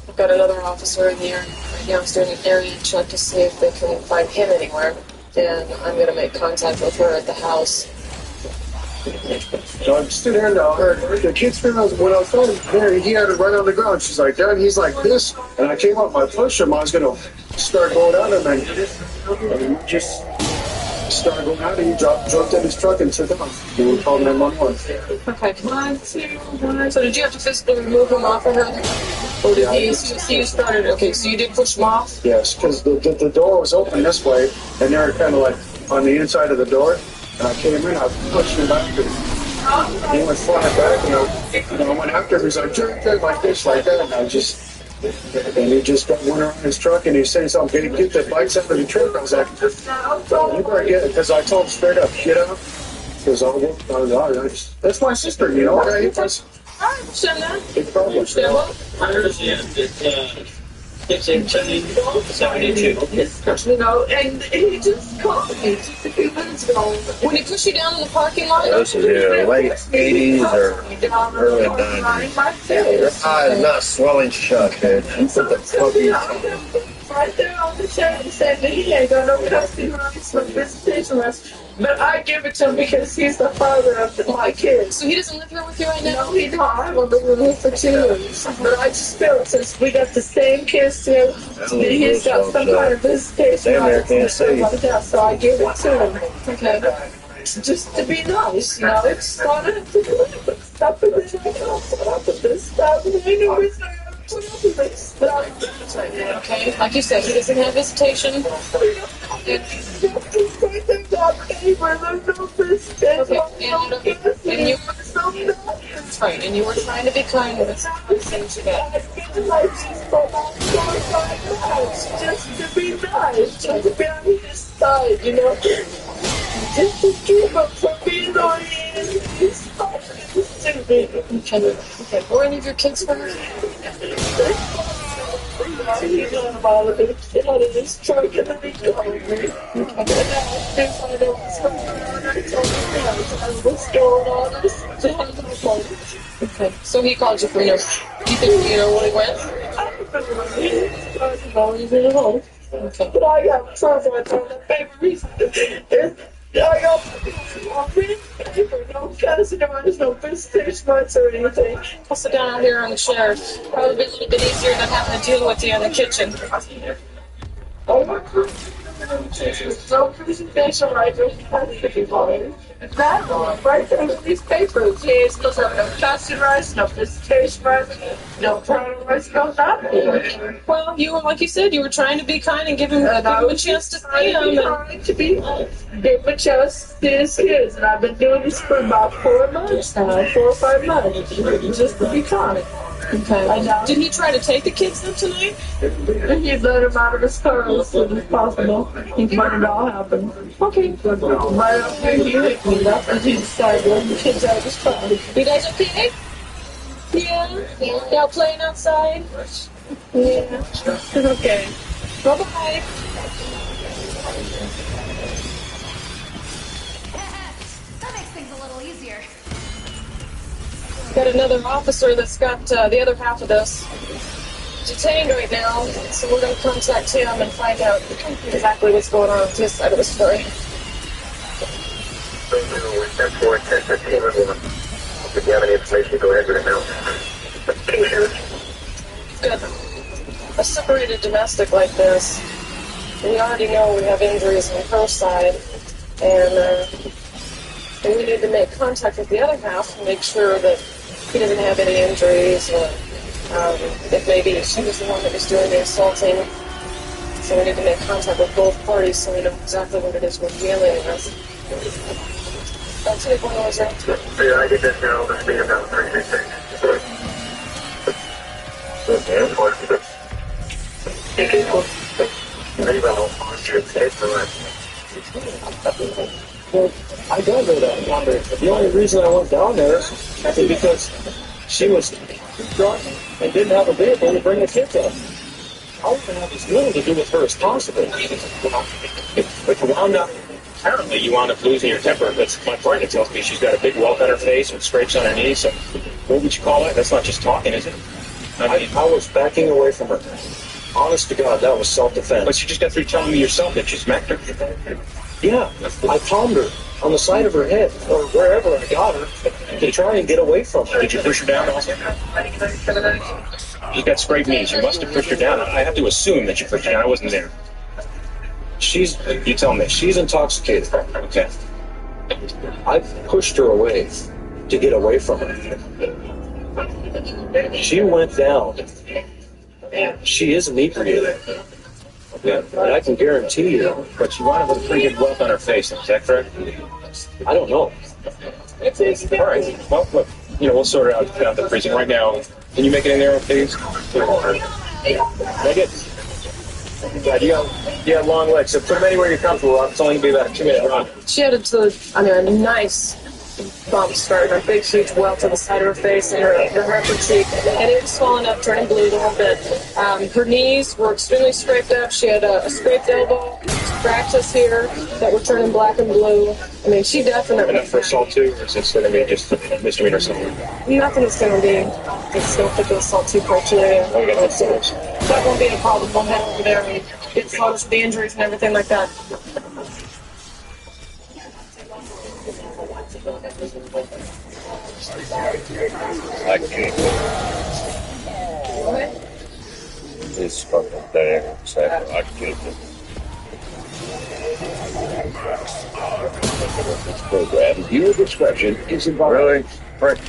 I've got another officer in the area right now who's doing an area check to see if they can find him anywhere, and I'm going to make contact with her at the house. So I'm stood there now. The kid screaming when I was going there. He had it right on the ground. She's like, Dad, he's like this. And I came up, I pushed him. I was going to start going out, and then he just started going out, and he jumped in his truck and took off. And we called 911. Okay. 1, 2, 1. So did you have to physically remove him off of her? Or did he started? Okay, so you did push him off? Yes, because the door was open this way, and they were kind of like on the inside of the door. And I came in, I pushed him back, and he went flying back, and I went after him. He's like, jerk, like this, like that, and he just went around his truck, and he's saying something, get the bikes out of the truck. I was like, you better get it, because I told him straight up, get out, because that's my sister, you know, right? I understand that. Big problem. I understand. 618-72. You know, and he just called me just a few minutes ago. When he pushed you down in the parking lot? This is late 80s or early 90s. Your eye is not swelling shut, dude. What the fuck are you talking about? Right there on the chair, he said that he ain't got no custody rights for visitation rights. But I give it to him because he's the father of my kids. So he doesn't live here with you right now? No, he don't. I haven't been with him for 2 years. But I just feel since we got the same kids too, he's got some kind of visitation rights and stuff like that. So I give it to him. Okay. Just to be nice, you know. It's not to do it, but stuff in this. Stuff in this. Okay, like you said, he doesn't have visitation. Okay, and you that's right, and you were trying to be kind with us. Just to be nice, just to be on his side, you know. Just to keep him from being annoying. Okay, were any of your kids hurt? He learned about it. He had in his truck and then he called me. And I asked him I know what's going on. I told him what's going on. I said, okay, so he called you for you think you know where he went? I don't know. He's in the home. Okay. But I got trouble with the paper reason. I got paper, no cousin, there's no visitation rights or anything. I'll sit down out here on the chair. Probably be a little bit easier than having to deal with you in the kitchen. No visitation rights or anything. That one, right there with these papers. He supposed to have no cousin rights, no visitation rights, no parental rights, no nothing. Well, you were, like you said, you were trying to be kind and give him a chance to see him. Give him a chance to see his kids. And I've been doing this for about 4 months now, 4 or 5 months, just to be kind. Okay. Did he try to take the kids up tonight? He let him out of his car as soon as possible. He let it all happen. Okay. Right up here, he hit me. That's what he decided to let the kids out of his car. You guys okay? Yeah. Y'all playing outside? Yeah. Okay. Bye-bye. That makes things a little easier. Got another officer that's got the other half of this detained right now, so we're going to contact him and find out exactly what's going on with his side of the story. If you have any information, go ahead with it now. Got a separated domestic like this. We already know we have injuries on her side, and we need to make contact with the other half and make sure that he doesn't have any injuries, or that maybe she was the one that was doing the assaulting. So we need to make contact with both parties so we know exactly what it is we're dealing with. That's it, one was it. Yeah, I get this now. Let's be about 366. Well, I don't know that number. The only reason I went down there is because she was drunk and didn't have a vehicle to bring the kids up. I want to have as little to do with her as possible. But you wound up, apparently you wound up losing your temper. That's my partner tells me she's got a big welt on her face and scrapes on her knees. So what would you call that? That's not just talking, is it? I was backing away from her. Honest to God, that was self-defense. But you just got through telling me yourself that she smacked her. Yeah, I palmed her on the side of her head, or wherever I got her, to try and get away from her. Did you push her down also? She's got scraped knees. You must have pushed her down. I have to assume that you pushed her down. I wasn't there. You tell me. She's intoxicated. Okay. I pushed her away to get away from her. She went down. She is inebriated. Yeah. And I can guarantee you. But she wound up with a pretty good welt on her face. Is that correct? I don't know. All right. Well, look, we'll sort it out down at the precinct right now. Can you make it in there, please? Make it. Yeah, you got long legs, so put them anywhere you're comfortable. It's only going to be about a 2-minute run. She had a nice bump scar, a big, huge welt to the side of her face and her upper cheek, and it was swollen up, turning blue a little bit. Her knees were extremely scraped up. She had a scraped elbow, scratches here that were turning black and blue. I mean, she definitely... Enough for assault, too, or is this going to be just a misdemeanor or something? Nothing is going to be... It's going to fit the assault 2 criteria. That won't be a problem. We'll head over there and get photos of the injuries and everything like that. I can't. This fucking thing. I can't. This program, viewer discretion is advised. Really? Frick.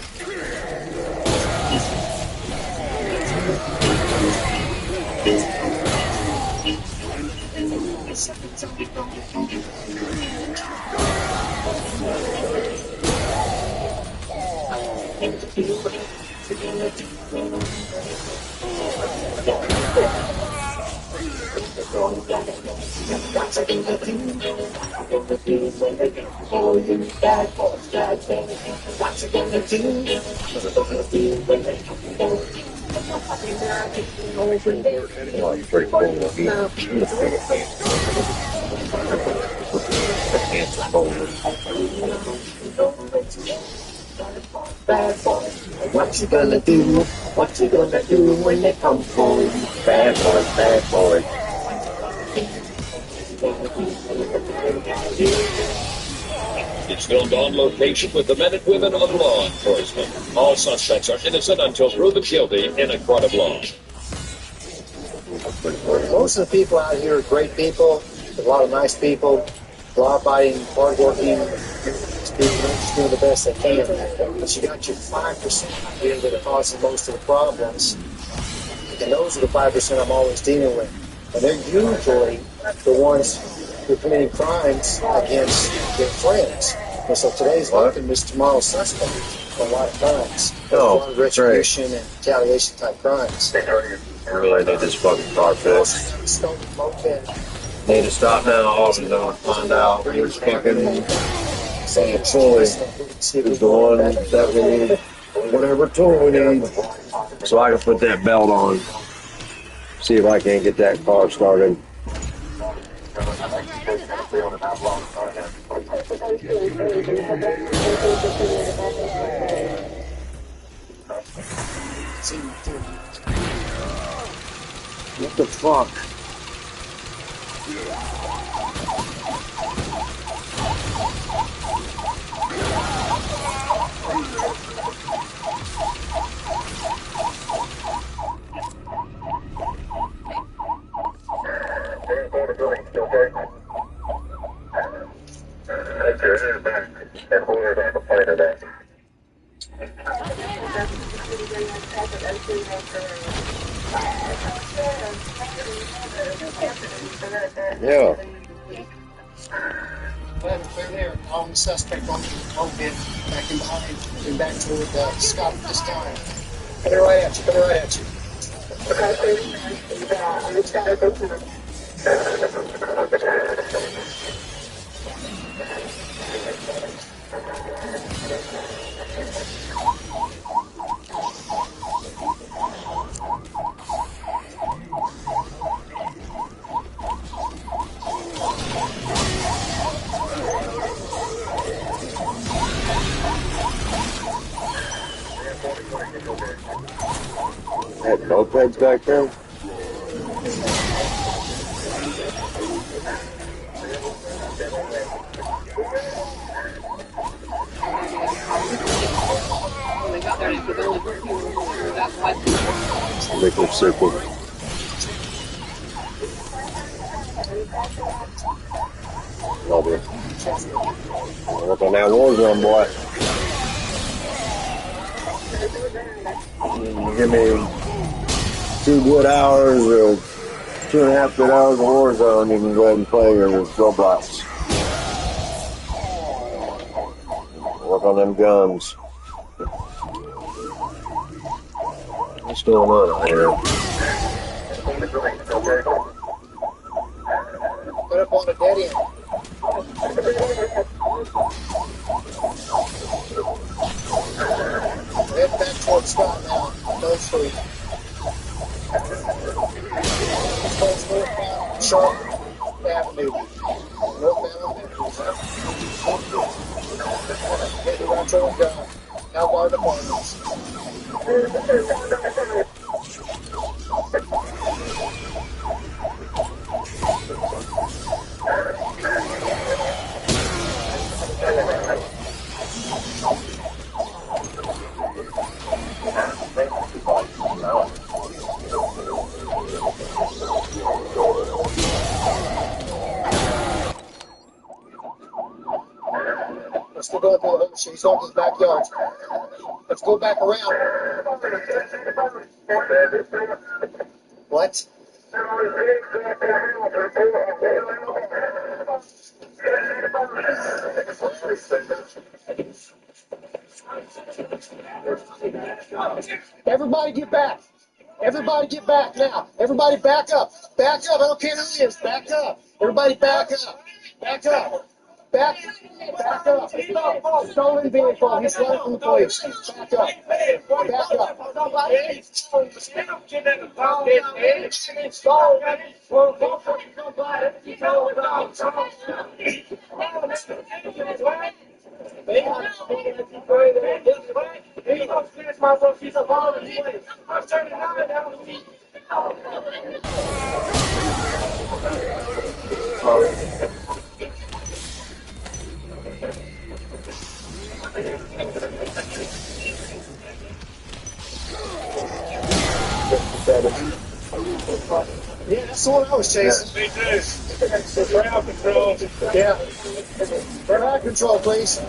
Bad boy, what you gonna do? What you gonna do when they come for you? Bad boy, bad boy. It's filmed on location with the men and women of law enforcement. All suspects are innocent until proven guilty in a court of law. Most of the people out here are great people, a lot of nice people, law-abiding, hard-working people, just doing the best they can. But you got your 5% out here that are causing most of the problems, and those are the 5% I'm always dealing with. And they're usually the ones who are committing crimes against their friends. And so today's victim is tomorrow's suspect for a lot of crimes. A lot of retribution and retaliation type crimes. I really need this fucking car fixed. Need to stop now and find out which fucking tool is the one that we need, whatever tool we need, so I can put that belt on. See if I can get that car started. What the fuck? Yeah. They're there. On the suspect on the moped, back in behind, and back toward Scott this time. Coming right at you, coming right at you. Mopeds back there? Liquid circle. Love it. Work on that war zone, boy. Give me 2 good hours or 2.5 good hours of Warzone, you can go ahead and play your Roblox. Work on them guns. What's going on out here? Put up on the dead end. Head back towards Scott now. Those three. Northbound Sharp Avenue. Northbound Avenue. Get the retro gun. Now guard the apartments. Let's go through the whole shit. He's going to his backyard. Let's go back around. What? Everybody get back. Everybody get back now. Everybody back up. Back up. I don't care who it is. Back up. Everybody back up. Back up. Back up. Stolen vehicle. He's running from the police. Back up. Back up. Yeah, that's the one I was chasing. Me too. Crowd control. Yeah. Crowd control, please.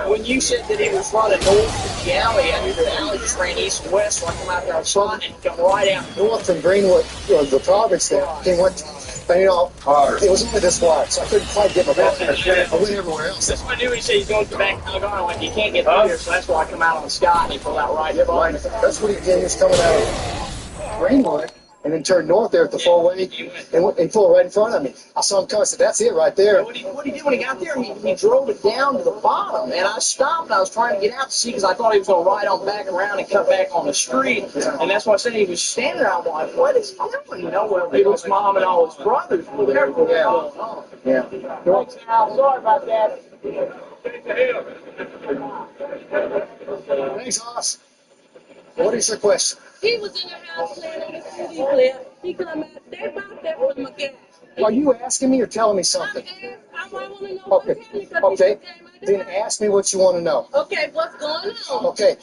When you said that he was running north of the alley, I knew the alley just ran east and west, so I come out there and shot and come right out. North from Greenwood, the province there. He went, and you know, it was only this wide, so I couldn't quite get my back there. I went everywhere else. That's why I knew he said he's going to the back of Algonquin. Like, he can't get through here, so that's why I come out on the sky and he pulled out right in front of me. That's what he did. He was coming out of Greenwood and then turned north there at the four-way and pulled right in front of me. I saw him come. I said, that's it right there. What he did when he got there, he drove it down to the bottom, and I stopped and I was trying to get out to see because I thought he was going to ride on back around and cut back on the street, and that's why I said he was standing there. I'm like, what is he doing? You know, well, his mom and all his brothers were there. Yeah. Thanks, Al. Sorry about that. Thanks, Hoss. What is your question? He was in the house playing on his CD player. He come out. They bought that from my gas. Are you asking me or telling me something? I want to know Okay. Okay. Then ask me what you want to know. Okay, what's going on? Okay.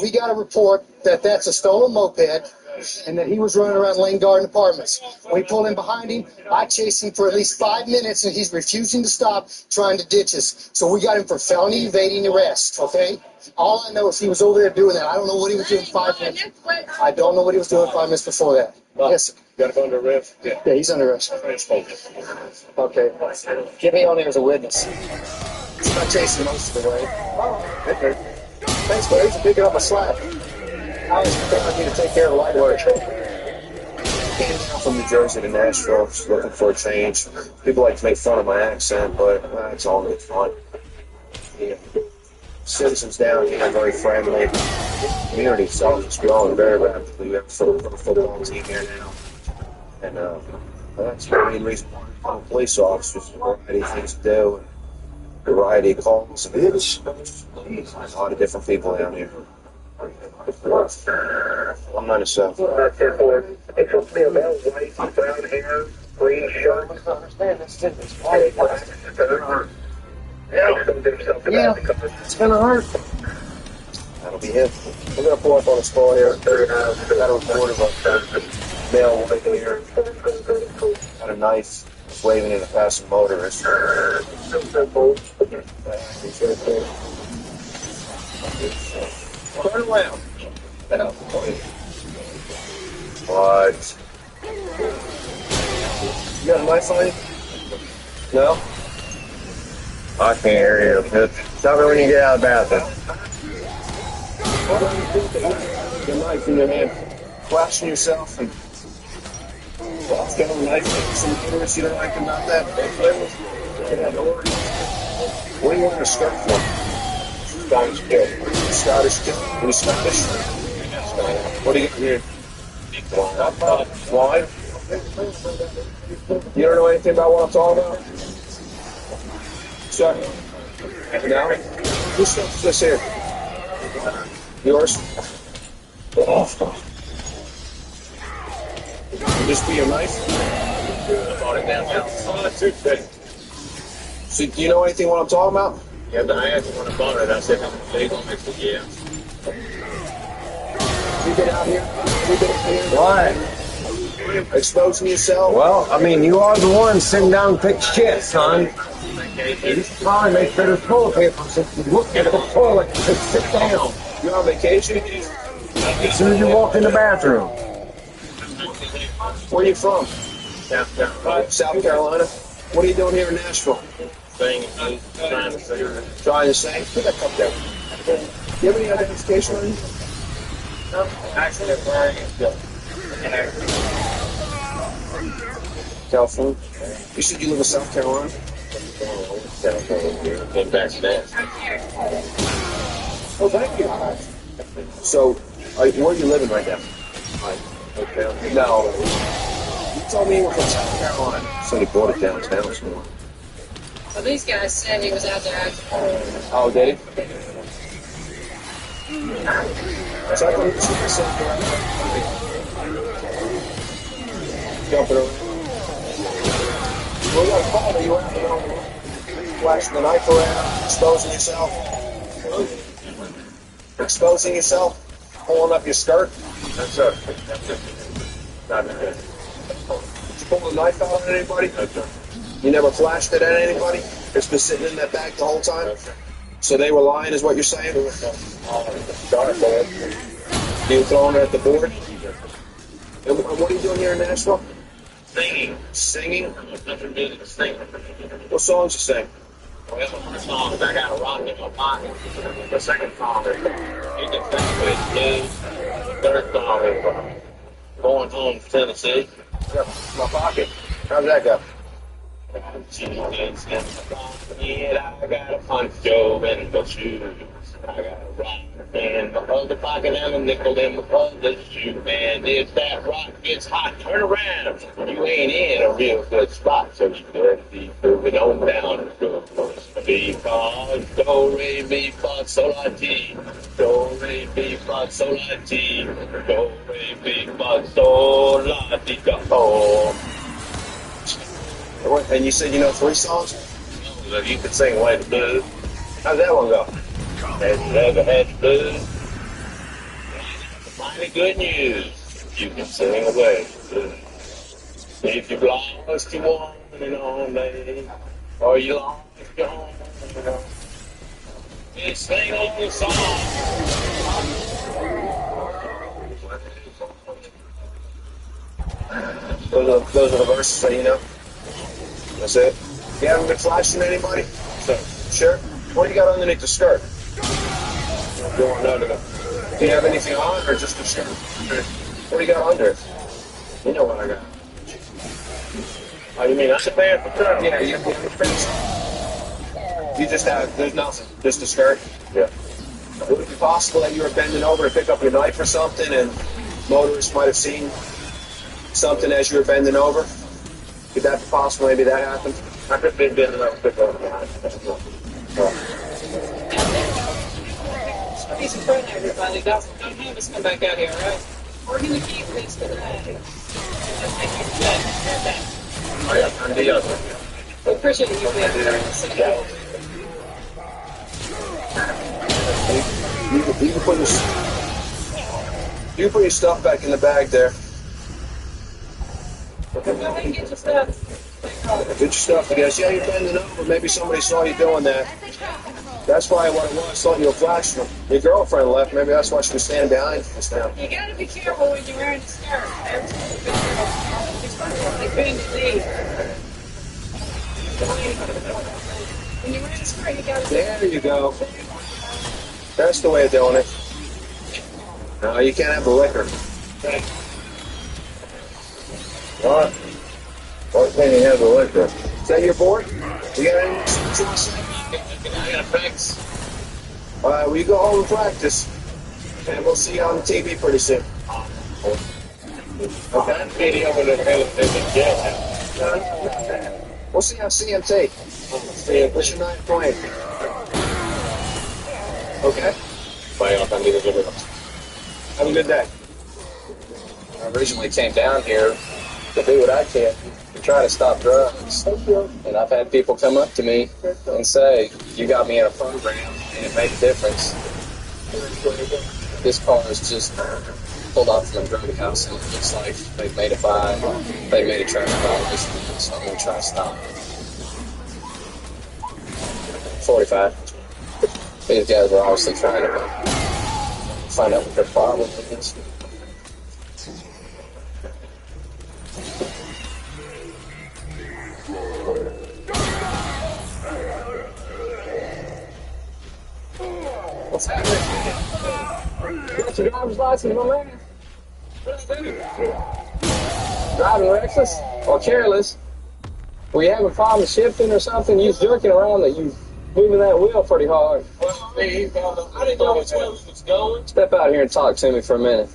We got a report that that's a stolen moped and that he was running around Lane Garden Apartments. We pulled in behind him. I chased him for at least 5 minutes, and he's refusing to stop, trying to ditch us. So we got him for felony evading arrest, okay? All I know is he was over there doing that. I don't know what he was doing 5 minutes. I don't know what he was doing 5 minutes before that. Yes, sir. You got to go under arrest? Yeah. Yeah, he's under arrest. Okay. Get me on there as a witness. He's not chasing most of the way. Okay. Thanks, buddy, for picking up my slack. I was preparing me to take care of the light work. Came down from New Jersey to Nashville, just looking for a change. People like to make fun of my accent, but it's all good fun. Yeah. Citizens down here are very friendly. The community itself is growing very rapidly. We have a football team here now. And that's the main reason why I'm a police officer. There's a variety of things to do, a variety of calls. It's a lot of different people down here. 197. That's it, boys. It's supposed to be a male, white, brown hair, green shirt. I don't understand. This is Hey, black. It's gonna hurt. Yeah. Yeah, it's gonna hurt. That'll be it. We're gonna pull up on a spot here. Got a report of a male white here. Got a knife. He's waving at a passing motorist. Turn around. What? You got a knife on you? No? I can't hear you, bitch. Tell me when you get out of the bathroom. Your knife in your hand. Flashing yourself and It's got a knife. Some motorists, you don't like about that. what do you want a skirt for? Scottish kid. Scottish kid? Are you Scottish? What do you got here? Wine? You don't know anything about what I'm talking about? Sir? No? Whose stuff is this here? Yours? Oh. Would this be your knife? I bought it downtown. Oh, that's too big. So, do you know anything what I'm talking about? Yeah, but I asked when I bought it. I said, how much big on it? Yeah. You been out here? You been out here? Why? Exposing yourself? Well, I mean, you are the one sitting down and take shit, son. You should probably make better toilet paper since you look at the toilet and sit down. You're on vacation? As soon as you walk in the bathroom. Where are you from? South Carolina. South Carolina. What are you doing here in Nashville? Trying to figure it out. Trying to sing? Put that cup down. Do you have any identification on you? No, actually, I'm wearing it still. California. You said you live in South Carolina? Came back to that. Oh, thank you. So, where are you living right now? No. You told me you were from South Carolina. So they brought it downtown somewhere. Well, these guys said he was out there. Oh, did he? So I thought he was from South Carolina. Jumping around. Well, you got a call that you were out there, flashing the knife around, exposing yourself. Exposing yourself, pulling up your skirt. That's it. Not good. Did you pull the knife out on anybody? You never flashed it at anybody? It's been sitting in that bag the whole time? So they were lying is what you're saying? You were throwing it at the board? And what are you doing here in Nashville? Singing. Singing? Country music, singing. What songs you sing? Well, the first song is I Got a Rock in My Pocket. The second song is You Can Sing With Blues. The third song is Going Home to Tennessee. My pocket. How's that go? Jesus in my pocket, I got a poncho and no shoes. I got a rock in my other pocket and a nickel in my other shoe. And if that rock gets hot, turn around. You ain't in a real good spot, so you better be moving on down. Because do, re, mi, fa, sol, la, ti. Do, re, mi, fa, sol, la, ti. Do, re, mi, fa, sol, la, ti, do. And you said you know 3 songs? So you can sing Away the Blues. How's that one go? Have you ever had the blues? Mighty good news. You can sing away the blues. If you've lost your one and only, or you lost your home, just sing on the song. Those are the verses that you know? That's it? You haven't been flashing anybody? So, sure? What do you got underneath the skirt? Going under the... Do you have anything on or just the skirt? What do you got under it? You know what I got. Oh, you mean that's a band for truck? Yeah, you have pants. You just have... There's nothing. Just a skirt? Yeah. Would it be possible that you were bending over to pick up your knife or something and motorists might have seen something as you were bending over? Could that be possible? Maybe that happened? I could have been bending over to pick up the knife. He's a friend, everybody. Don't have us come back out here, right? We're gonna keep this today. We appreciate you being here. You can put your stuff back in the bag there. Go ahead and get your stuff. Get your stuff together. See how you're bending over? Maybe somebody saw you doing that. That's probably what it was. Thought you were flashing them. Your girlfriend left. Maybe that's why she was standing behind you just now. You gotta be careful when you're wearing the skirt. Especially bend your knee. When you're wearing the skirt, you gotta. There you go. That's the way of doing it. No, you can't have the liquor. What? Why can't you have the liquor? Is that your board? You got any choice? I gotta practice. All right, well, you go home and practice, and we'll see you on the TV pretty soon. Okay? Video with a jailhouse. We'll see you on CMT. What's your night playing? Okay? Bye, I'll come to the Have a good day. I originally came down here to do what I can to try to stop drugs. And I've had people come up to me and say, you got me in a program and it made a difference. This car is just pulled off from a drug house and it looks like they've made a traffic violation, so I'm going to try to stop it. 45. These guys were obviously trying to find out what their problem is. What's happening? Got your driver's license, my man? Driving reckless or careless? Were you having problems shifting or something? You was jerking around that you moving that wheel pretty hard. I didn't know which way we was going. Step out here and talk to me for a minute.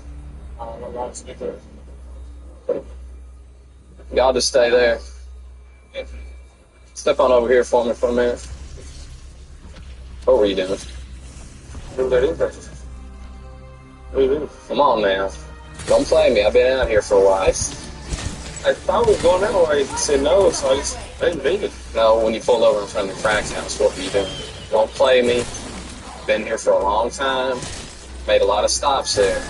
Y'all just stay there. Step on over here for me for a minute. What were you doing? Come on now. Don't play me. I've been out here for a while. I thought we were going that way. He said no, so I just didn't beat it. No, when you pulled over in front of the crack house, what were you doing? Don't play me. Been here for a long time. Made a lot of stops there.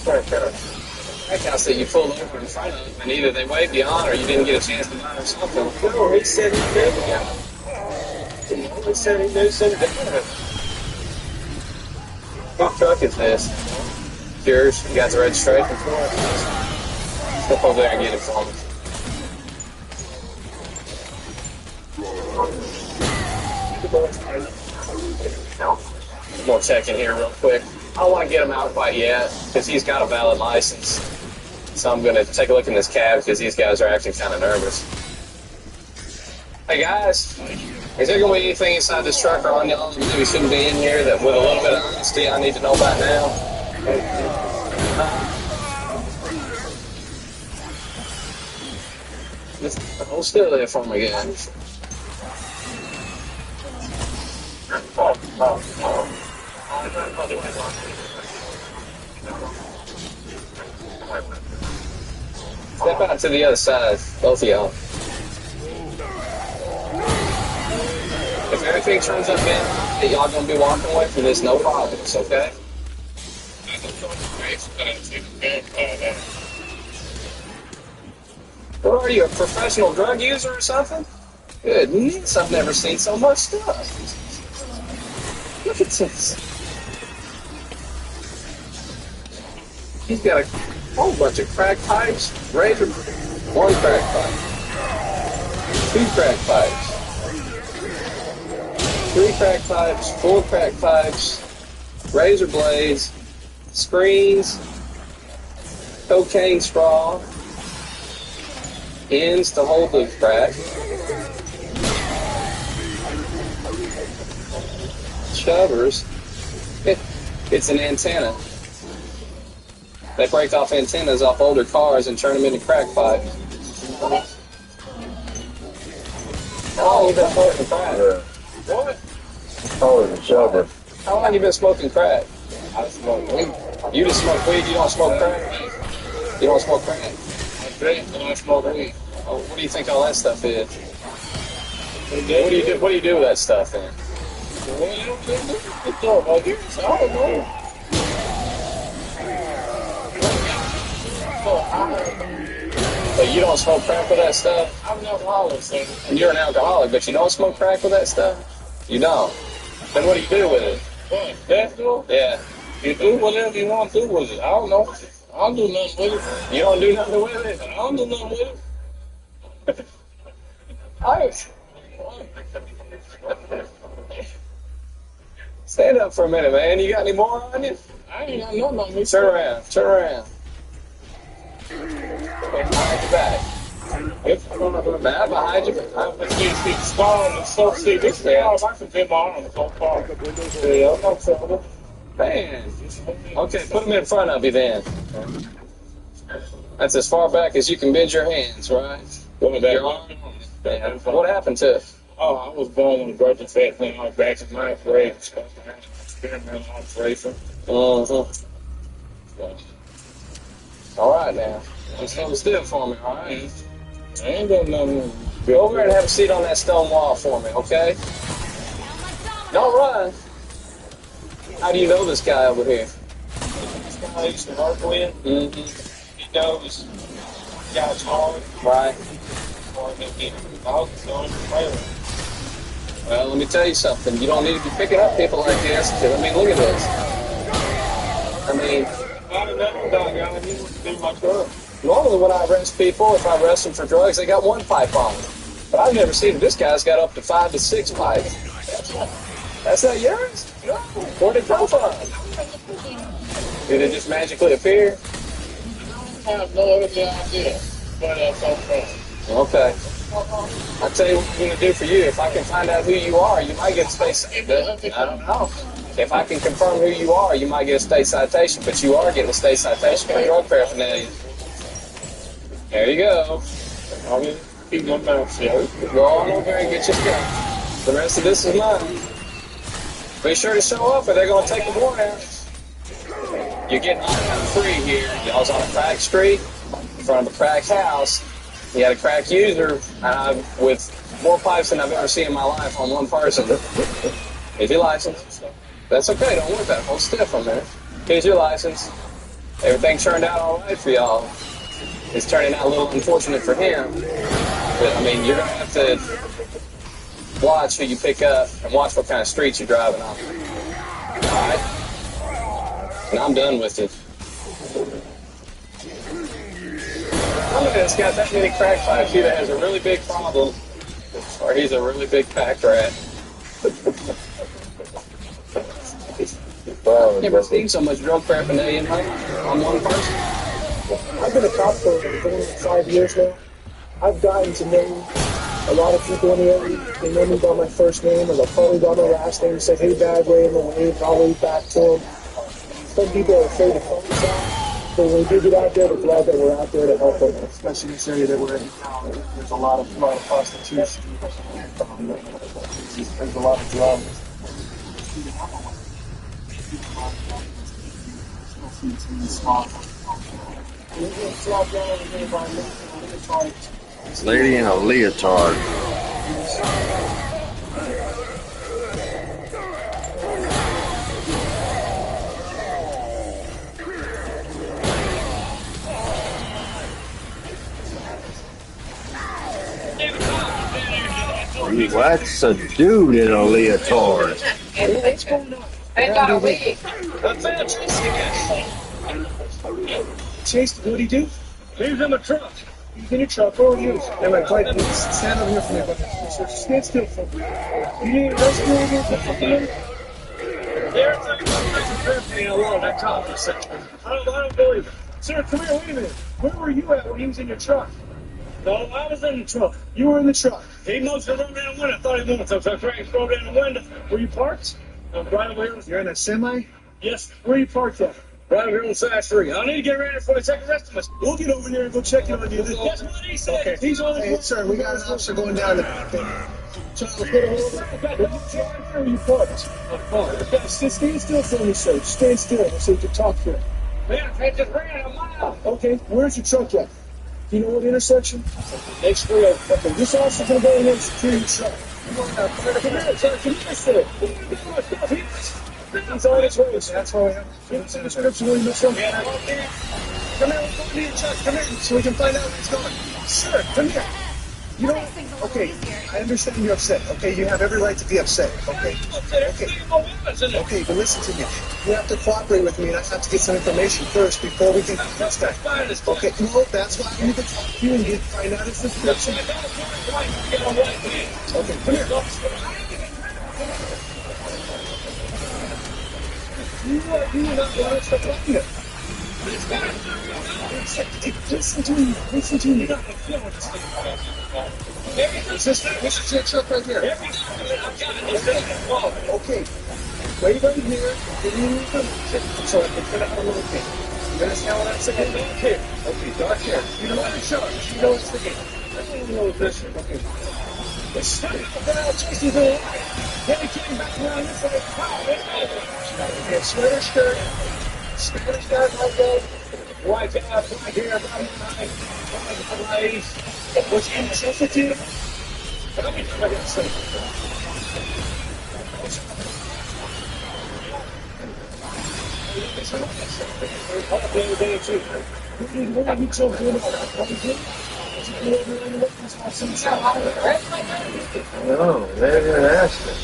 Crack house that you pulled over in front of, and either they waved you on or you didn't get a chance to buy or something. No, he said he did. He said he knew something different. What truck is this? Yours? You got the registration for it? Step over there and get it for me. I'm gonna check in here real quick. I don't want to get him out quite yet because he's got a valid license. So I'm gonna take a look in this cab because these guys are acting kind of nervous. Hey guys, is there gonna be anything inside this truck or on y'all that maybe shouldn't be in here that with a little bit of honesty I need to know about now? Just hold still there for me, guys. Step out to the other side, both of y'all. If everything turns up in, y'all gonna be walking away from this, no problems, okay? What are you, a professional drug user or something? Goodness, I've never seen so much stuff. Look at this. He's got a whole bunch of crack pipes, razor, one crack pipe, two crack pipes, three crack pipes, four crack pipes, razor blades, screens, cocaine straw, ends to hold the crack, shovers. It's an antenna. They break off antennas off older cars and turn them into crack pipes. Oh, you've been holding crack. What? Oh, it's a shover. How long you been smoking crack? I smoke weed. You just smoke weed, you don't smoke crack? You don't smoke crack? I drink and I smoke weed. Oh, what do you think all that stuff is? What do you do with that stuff then? Well, you don't do it, though, I guess. I don't know. But you don't smoke crack with that stuff? I'm an alcoholic, so. And you're an alcoholic, but you don't smoke crack with that stuff? You don't. Then what do you do with it? What? That's all? Yeah. You do whatever you want to do with it. I don't know. I don't do nothing with it. You don't do nothing with it? I don't do nothing with it. Alright. Stand up for a minute, man. You got any more on you? I ain't got nothing on me. Turn around. Turn around. Okay, behind your back. Back behind your back. See, scar and so see this scar. I can get my arm so far. Yeah, no trouble. Man. Okay, put them in front of you then. That's as far back as you can bend your hands, right? Your arm. Yeah. What happened to it? Oh, I was born with a birth defect when I was back in ninth grade. Experimental operation. All right now. Just hold still for me, all right? I ain't doing nothing. Go over and have a seat on that stone wall for me, okay? Don't run. How do you know this guy over here? This guy I used to work with, he knows guys hard. Right. Well, Well, let me tell you something. You don't need to be picking up people like this. 'Cause, I mean, look at this. I mean, I don't know about guy. He wants to do my drug. normally when I arrest people, if I arrest them for drugs, they got one pipe on them. But I've never seen this guy's got up to 5 to 6 pipes. That's not yours? No. Where'd it come from? Did it just magically appear? I have no other idea. But that's okay. Okay. I'll tell you what I'm going to do for you. If I can find out who you are, you might get a state. I don't know. If I can confirm who you are, you might get a state citation. But you are getting a state citation for drug paraphernalia. There you go. I'm going to keep my mouth shut. Go on over and get your stuff. The rest of this is mine. Be sure to show up or they're going to take the warrant out. You're getting free here. I was on a crack street in front of a crack house. You had a crack user with more pipes than I've ever seen in my life on one person. Here's your license. That's okay. Don't worry about it. Hold still for a minute. Here's your license. Everything turned out all right for y'all. It's turning out a little unfortunate for him. But, I mean, you're going to have to watch who you pick up and watch what kind of streets you're driving on. All right? And I'm done with it. I look at this guy, that many crack pipes. He either has a really big problem or he's a really big pack rat. I've never seen so much drug paraphernalia in my life on one person. I've been a cop for going 5 years now. I've gotten to know a lot of people in the area. They know me by my first name, or they'll call me by my last name and say, hey, bad way, and they'll wave, I'll wave back to them. Some people are afraid to call us out, but when we do get out there, we're glad that we're out there to help them, especially in this area that we're in now. There's a lot of prostitution. There's a lot of drugs. Lady in a leotard. What's a dude in a leotard? What's going on? I got a wig. Chase, what'd he do? He was in the truck. He was in your truck. Where were you? And my client, stand over here for me. But stand still for me. You didn't rescue him for fucking minute? There's a alone. I caught for a second. I don't believe it. Sir, come here. Wait a minute. Where were you at when he was in your truck? No, I was in the truck. You were in the truck. He must have run down the window. I thought he wanted something. So I tried to throw down the window. Were you parked? I'm right over here. You're in a semi? Yes. Where are you parked at? Private Room Factory. I need to get ready for the second rest of us. We'll get over there and go check in on you. That's what he said. Okay. He's on his way. Sir, we got an officer going down the Charles, put a hold on. Are you driving or are you parked? I'm parked. Stand still for me, sir. Stand still so you can talk here. Man, I just ran a mile. Okay, where's your truck at? Do you know what intersection? Next street. Okay, this officer's going to go in there and secure your truck. Come on now, come here, sir. Come here, sir. He's on his way. That's why we have the description where you missed something. Come here, we're going to your truck. Come here so we can find out where he's going. Sir, come here. You know, okay, I understand you're upset. Okay, you have every right to be upset. Okay, okay, but listen to me. You have to cooperate with me, and I have to get some information first before we can get this guy. Okay, no, that's why I need to talk to you and find out his description. Okay, come here. You are not want us to find him. Listen to me. Listen to me. This is your truck right here. Okay. Wait right here. Give me information so I can put out a little thing. You understand what I'm saying? Okay, dark hair. You know what I'm showing. You know what's the game. I don't know this. Okay. Let's start down. Chasing the line. Then he came back around this way. Okay, sweater skirt. Spanish guy like that. White hair, black hair, brown eyes. What's insensitive? Let me try to say. No, they're going to ask it.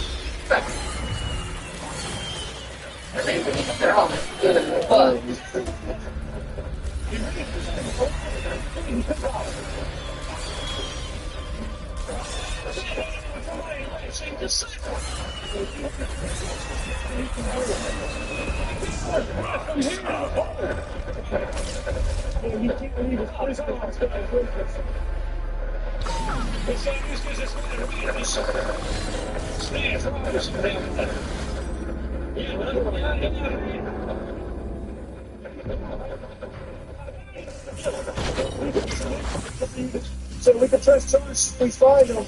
So we can press charge. We find him.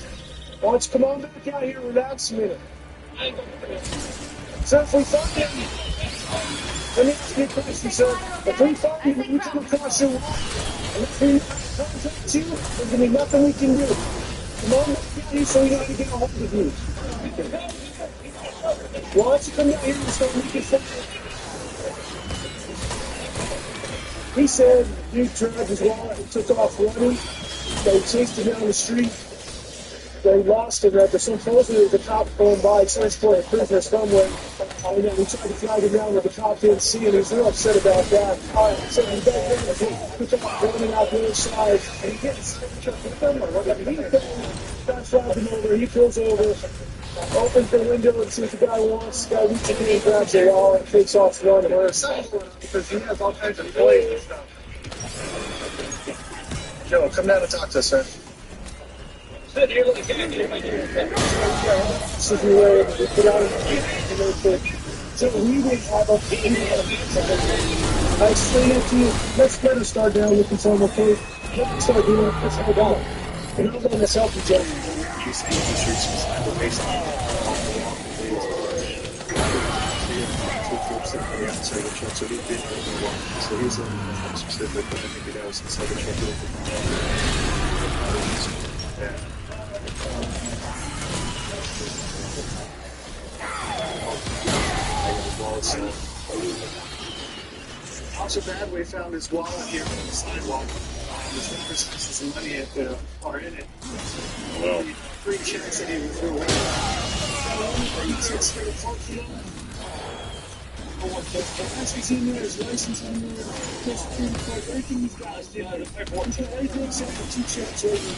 Why don't you come on back out here and relax a minute? So if we find him, let me ask you a question, sir. If we find him and you come across your wall, and if we contact you, there's going to be nothing we can do. Come on back out here so we know how to get a hold of you. Why don't you come down here and start making fun? He said he grabbed his wallet and took off running. They chased him down the street. They lost him. There's supposedly the cop going by, searched for a prisoner somewhere. And then we tried to flag him down, but the cop didn't see him. He's real upset about that. So he got running out the other side. And he gets flagged him over. He pulls over, opens the window and sees the guy wants. The guy reaches in and grabs the wallet and takes off running. Because he has all kinds of toys and stuff. Joe, come down and talk to us, sir. Sit here with the candy. So we were put out so we didn't have a I explained it to you. Let's get her start down looking some okay. Let's start doing it. Let's hold on. And I'm going to help you, Joe. You say the shirts was like based on outside the truck, so he did so he's specific, but I think that was inside the truck. Yeah. Officer Badway found his wallet here on the sidewalk. His numbers some money at the far in it. Well. Three checks that he was through away. He's in there, his license in there, everything he's got. He's got everything except for 2 checks over.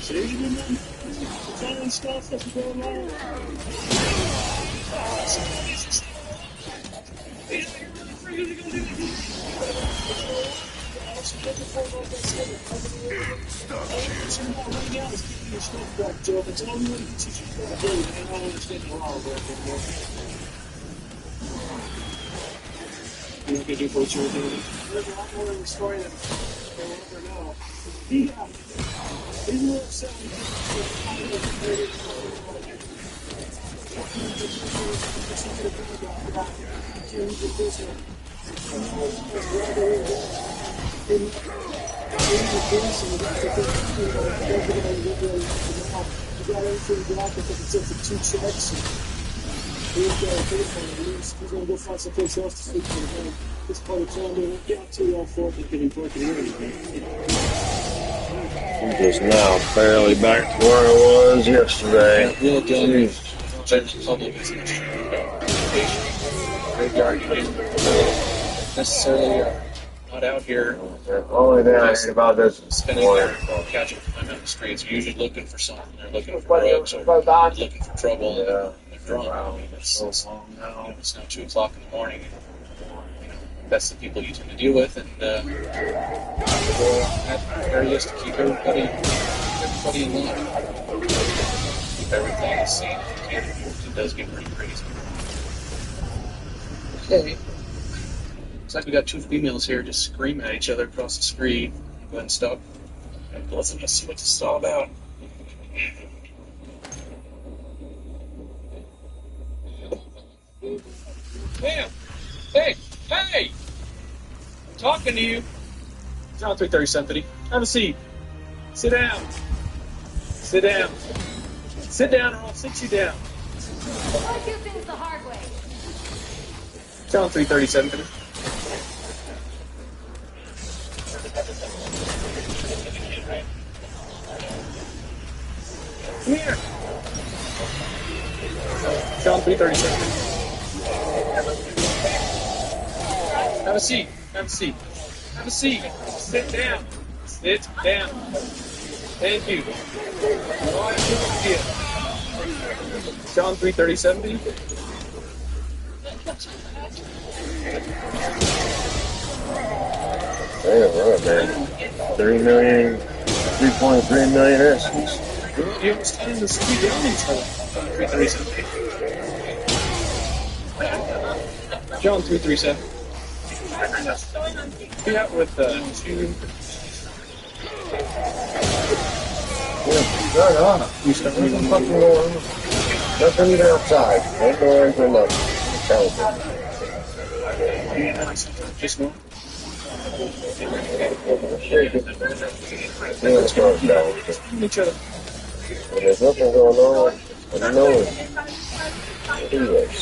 So there's your money. It's all in stuff that's going on. You know, getting what you were doing. There's a lot more in the story than they will ever know. He's more upset when he's going to go find someplace else to sleep for the night. This part of town, they won't get out too well for it getting broken in. I'm just now barely back to where I was yesterday. Real done. General public is graveyard necessarily not out here. Only down here about this Spending their catching time on the streets, usually looking for something. They're looking for drugs or looking for trouble. They're drunk. I mean, it's now 2 o'clock in the morning. That's the people you tend to deal with, and that area is to keep everybody in line. Keep everything the same. It does get pretty crazy. Okay. Looks like we got 2 females here just screaming at each other across the street. Go ahead and stop. Let's see what this is all about. Ma'am! Hey! Hey! I'm talking to you. John 337. Have a seat. Sit down. Sit down. Sit down or I'll sit you down. Why do things the hard way? John 337. Come here. John 337. Have a seat. Have a seat. Have a seat. Sit down. Sit down. Thank you. John 337. Damn, right, man. 3.3 million essence. You understand the speed down each other. 337. John 337. Yeah, with 2. Right on. You start There's some fucking going. Nothing even outside. Ain't no ends or nothing. Telephone. Just one. Yeah, it's going down. Each other. When there's nothing going on, I know it. Anyways.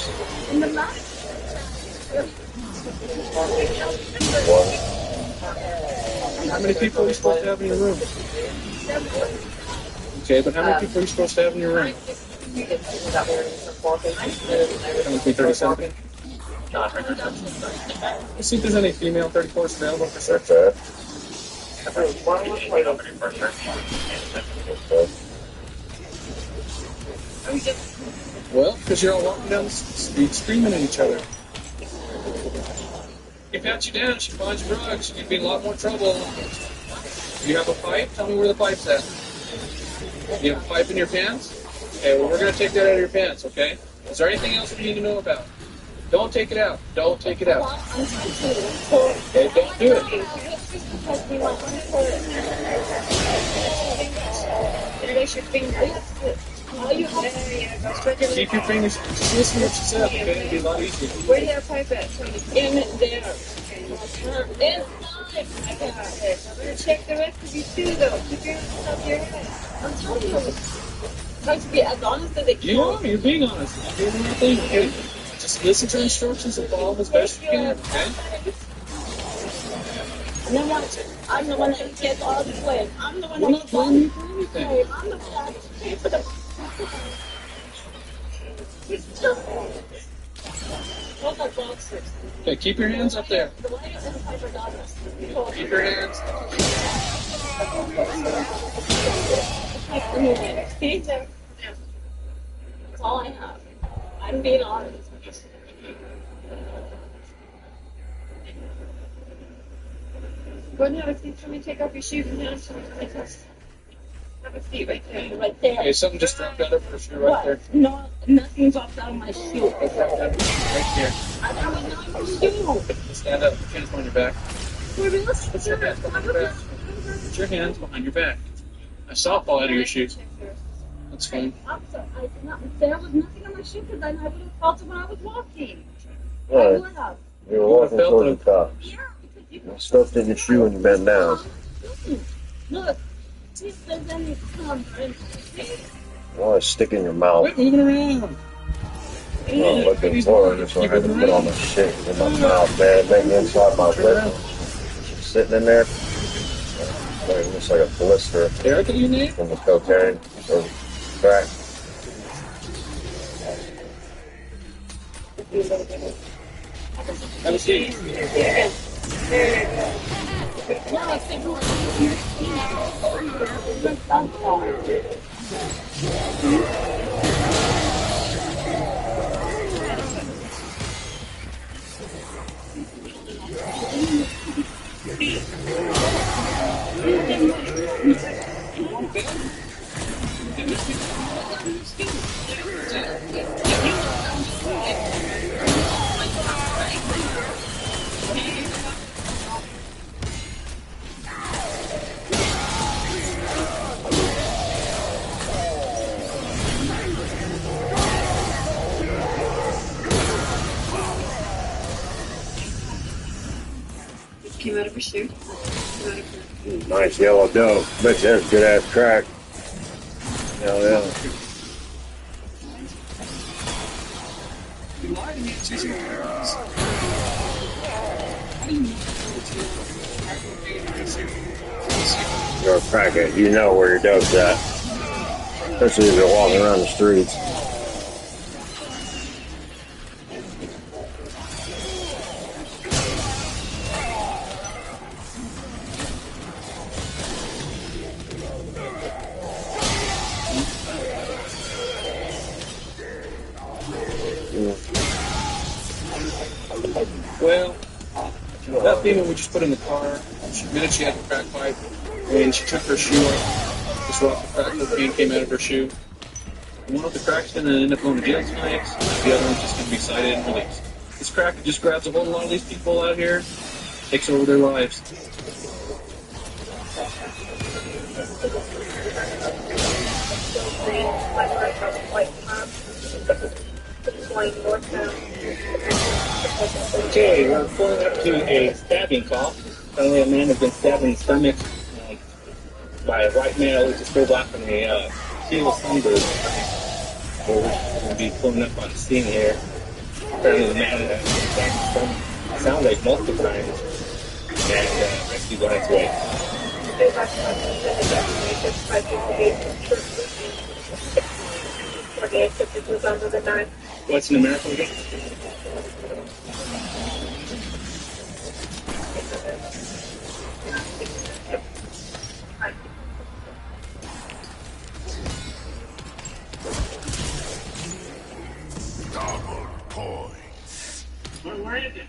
How many people are you supposed to have in your room? Okay, but how many people are you supposed to have in your room? 337. Let's see if there's any female 34s available for search. Well, because you're all walking down the street screaming at each other. If you pat you down, she finds drugs, you'd be in a lot more trouble. You have a pipe? Tell me where the pipe's at. You have a pipe in your pants? Okay, well, we're going to take that out of your pants, okay? Is there anything else we need to know about? Don't take it out. Don't take it out. Okay, don't do it. Keep your fingers. Just listen to what she said, okay? It'll be a lot easier. Where do you have pipe at? In there. Inside. I'm going to check the rest of you too, though. Keep your hands up your head. I'm telling you. Try to be as honest as they can. You are. You're being honest. You're doing the right thing, okay? Just listen to instructions and follow them as best you can, okay? I'm the one that gets all the blame. I'm the one We're not blaming you for anything. I'm the one that pays for the... Those are boxers. Okay, keep your hands up there. The one is inside for daughters. Keep your hands. That's all I have. I'm being honest. Go ahead and have a seat for me. Take off your shoes and hands. Have a seat right there. Right there. Okay, something just dropped out of her shoe right What? there. No, nothing dropped out of my shoe. It dropped out right there. I got my shoe. Stand up. Hands behind your back. Put your hands behind your back. Put your hands behind your back. I saw it fall out of your shoes. That's fine. I'm sorry. There was nothing on my shoe because I would have felt it when I was walking. I Right. would have. You were walking towards the cops. You stuffed in your shoe and you bent down. Look, see if there's any cum or anything. Well, it's stick in your mouth. Quit moving around. I'm looking for it, so I had to put all my shit in my mouth, man. Maybe inside my lip. Sitting in there. Like, it looks like a blister Erica, you name? from the cocaine or crack. Have a seat. Came out of her shoe. Nice yellow dough. Bet you that's good ass crack. Hell yeah. You lied to me. It's easy. You're a crackhead. You know where your dope's at. Especially if you're walking around the streets. Well, that female we just put in the car, she admitted she had the crack pipe, and she took her shoe off. Just rocked the crack cocaine came out of her shoe. One of the crack's gonna end up going to jail tonight. The other one's just gonna be cited and released. This crack just grabs a whole lot of these people out here, takes over their lives. Okay, we're pulling up to a stabbing call. Apparently a man has been stabbed in the stomach by a white male who just pulled off in a Sheila Sunbird. So we're going to be pulling up on the scene here. Apparently the man has been stabbed in the stomach. Sounds like multiple times. And rescued on its way. What's in America again? Double points. Where is it?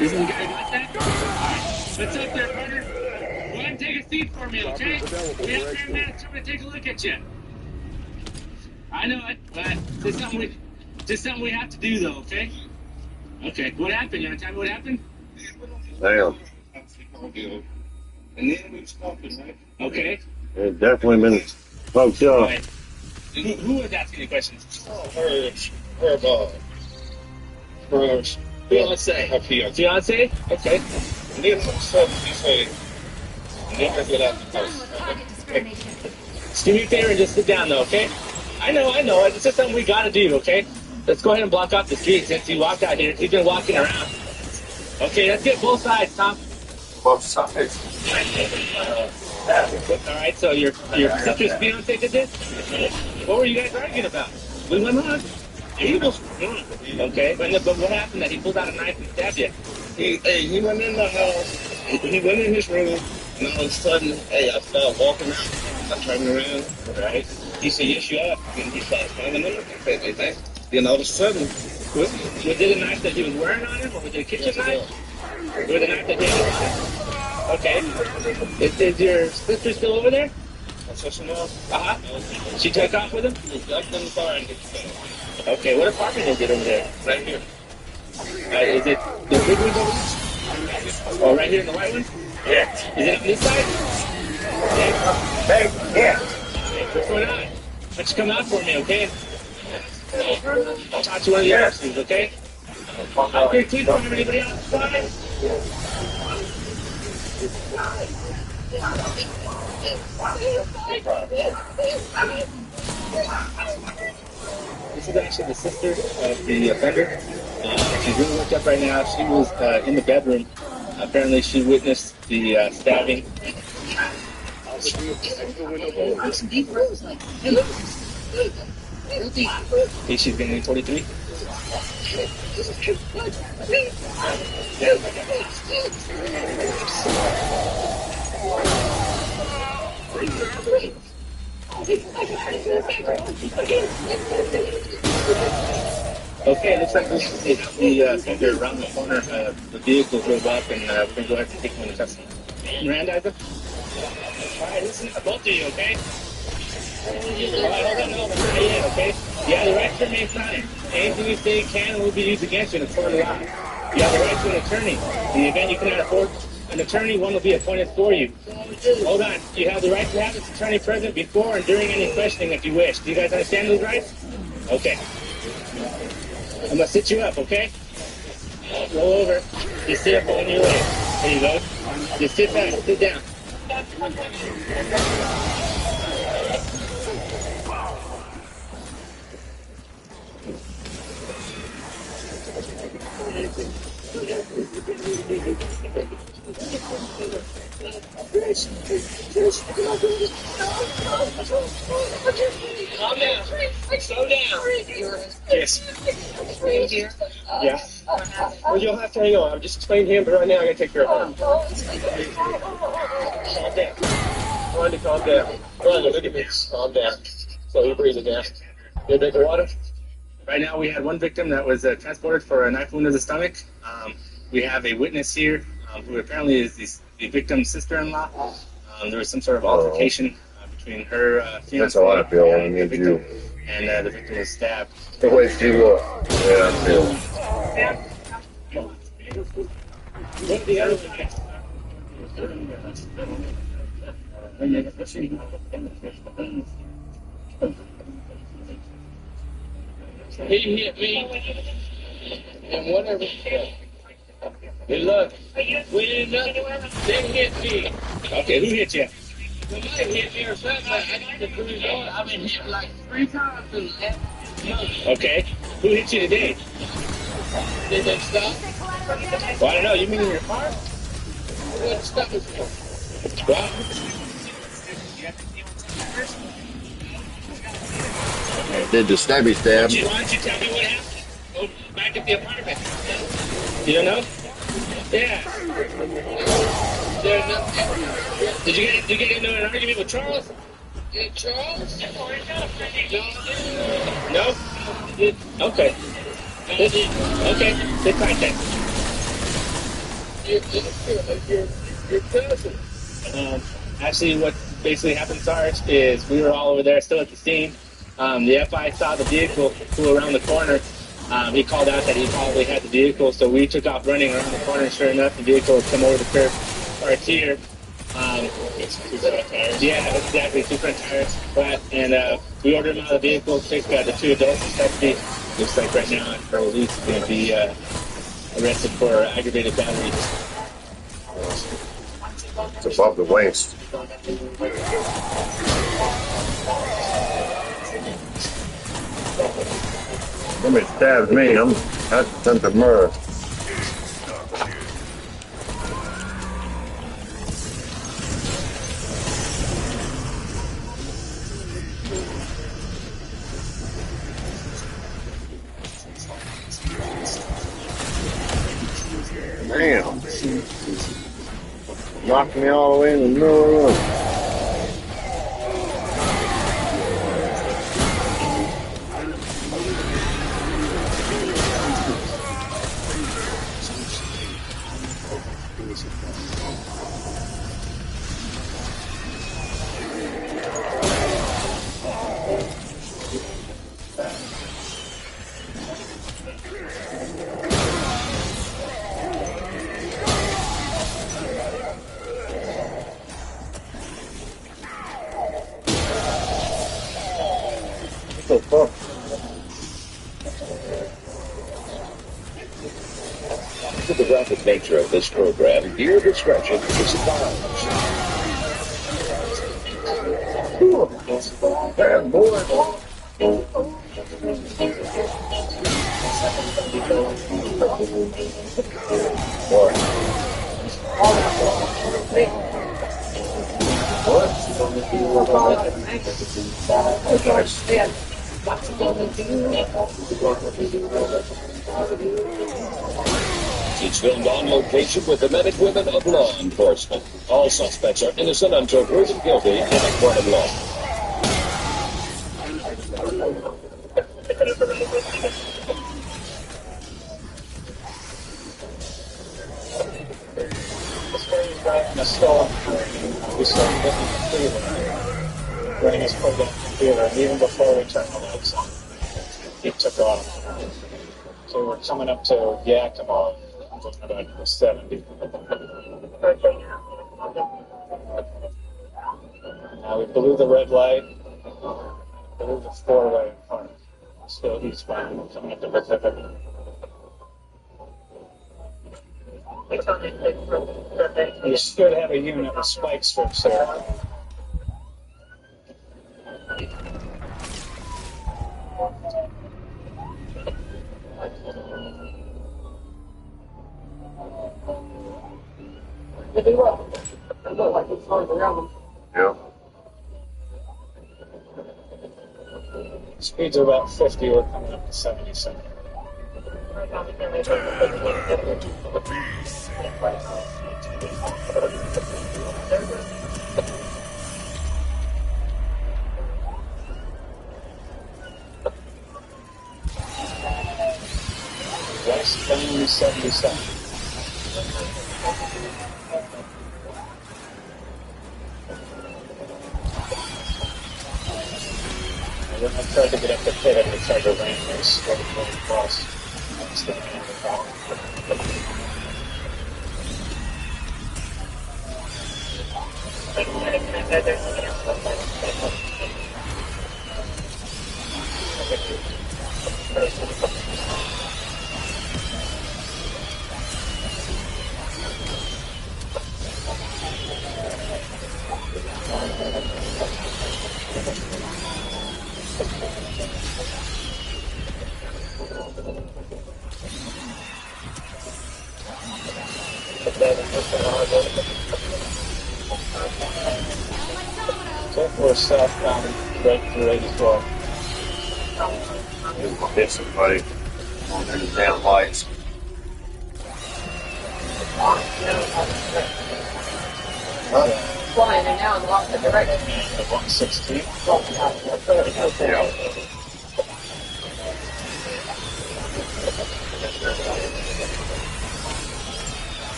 Isn't the guy got that? Alright, what's up there, partner? Go ahead and take a seat for me, okay? We have 10 minutes. I'm gonna take a look at you. I know it, but it's just something we have to do, though, okay? Okay, what happened? You wanna tell me what happened? Damn. And then we was talking, right? Okay. It's definitely been fucked up. Right. Who was asking the questions? Her Fiance. Her fiance. Fiance? Okay. And then he said, never get out the house. Just do me a favor and just sit down, though, okay? I know. It's just something we gotta do, okay? Let's go ahead and block off the street since he walked out here. He's been walking around. Okay, let's get both sides, Tom. Both sides. All right, so your sister's fiance did this? What were you guys arguing about? We went on. He was okay, but what happened? That he pulled out a knife and stabbed you? He went in the house. He went in his room, and all of a sudden, I started walking out. I turned around. Right. He said, "Yes, you are." And he started climbing in. Then all of a sudden, Was it a knife that he was wearing on him, or was it a kitchen knife? Was it a knife that he had on him? Okay. Is your sister still over there? My sister now? Uh-huh. She took off with him? Left in the car and get Okay, what apartment is it over there? Right here. Is it the big one over there? Oh, right here in the white one? Yeah. Is it on this side? Yeah. Hey, yeah. Hey, what's going on? Why don't you come out for me, okay? I'll talk to one of the officers, okay? Out there, too, don't have anybody outside? This is actually the sister of the offender. She's really worked up right now. She was in the bedroom. Apparently, she witnessed the stabbing. Okay, she's been in 43. Okay, looks like this is the offender around the corner. The vehicle drove up, and we're going to go ahead and take him into custody. Miranda, Isaac? All right, listen to both of you, okay? All right, hold on, no, not yet, okay? You have the right to remain silent. Anything you say can and will be used against you in a court of law. You have the right to an attorney. In the event you cannot afford an attorney, one will be appointed for you. Hold on. You have the right to have this attorney present before and during any questioning if you wish. Do you guys understand those rights? Okay. I'm going to sit you up, okay? Roll over. Just sit up on your leg. There you go. Just sit back. Sit down. Calm down. Slow down. Yes. Yeah. Well, you'll have to hang on. I've just explained to him, but right now I gotta take care of him. Calm down. Rhonda, calm down. Rhonda, look at me. Calm down. Slow your breathing down. You drink the water? Right now we had one victim that was transported for a knife wound to the stomach. We have a witness here who apparently is the victim's sister-in-law. There was some sort of altercation between her fiance. That's how I feel when I need you. And the victim was stabbed. The way she looked. Yeah, I feel. What are the other He hit me, and whatever. Good luck. We didn't know. They hit me. Okay, who hit you? Somebody hit me or something. I got the bruise on. I've been hit like 3 times in the last month. Okay, who hit you today? Did they stop? Well, I don't know. You mean in your car? What stop is for? Well, Did the stabby stab? Why don't you tell me what happened? Go back at the apartment. You don't know? Yeah. Did you get into an argument with Charles? Yeah, Charles? No? Okay. Okay. Sit tight then. Your cousin. Actually, what basically happened, Sarge, is we were all over there still at the scene. The FI saw the vehicle pull around the corner. He called out that he probably had the vehicle, so we took off running around the corner, and sure enough, the vehicle had come over the curb. Parked here. Yeah, exactly, 2 front tires, flat, and we ordered him out of the vehicle, took the 2 adults in custody. Looks like right now, for release, he's going to be arrested for aggravated battery. It's above the waist. Somebody stabs me. That's attempted murder. Damn. Knocked me all the way in the middle of the room. nature of this program, viewer discretion is advised. Damn boy. She's filmed on location with the men and women of law enforcement. All suspects are innocent until proven guilty in a court of law. In a stolen car, we saw him getting the theater, bringing his car down to the theater, and even before we turned the lights on, he took off. So we're coming up to Yakima, going about 70. Now we blew the red light, blew the four-way in front. Still eastbound, coming up to Pacific. You should have a unit with spike strips there. Yeah. Speeds are about 50, we're coming up to 77. Westbound 77. When I tried to get up the pit, I tried to rain this straight across. That's the main problem. Okay, we're southbound right through 84. Hit somebody on their damn lights. Flying and now in the opposite direction. 116. Yeah.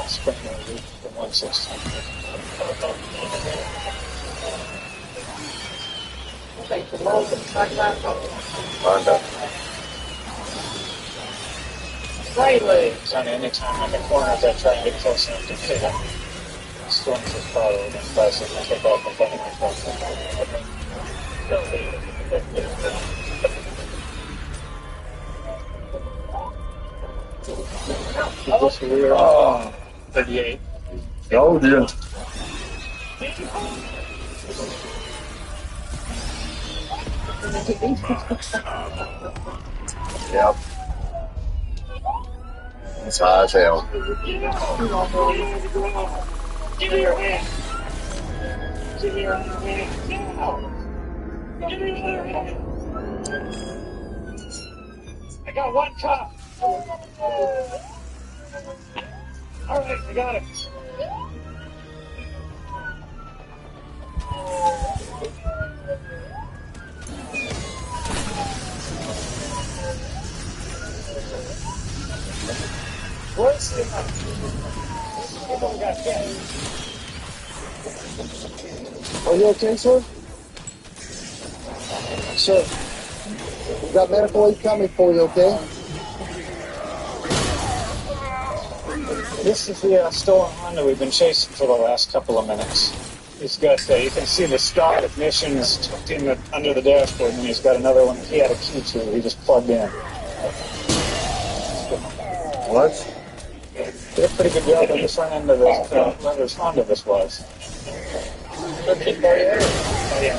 Spring the 116. Honda. Slightly. So anytime on the corners, I try and get close enough to fit it. Storms is probably within 5 seconds. Take off in front of my Oh, 38. told you. Yep. It's high as hell. Give me your hand. Give me your hand. Now. Give me your hand. I got one cup. All right, I got it. Where's the people got hit? Are you okay, sir? Sir, we got medical aid coming for you, okay? This is the stolen Honda we've been chasing for the last couple of minutes. He's got, you can see the stock ignitions tucked in under the dashboard, and he's got another one he had a key to. He just plugged in. What? Did a pretty good job of just running into this, whoever's Honda this was. 1348. Oh, yeah.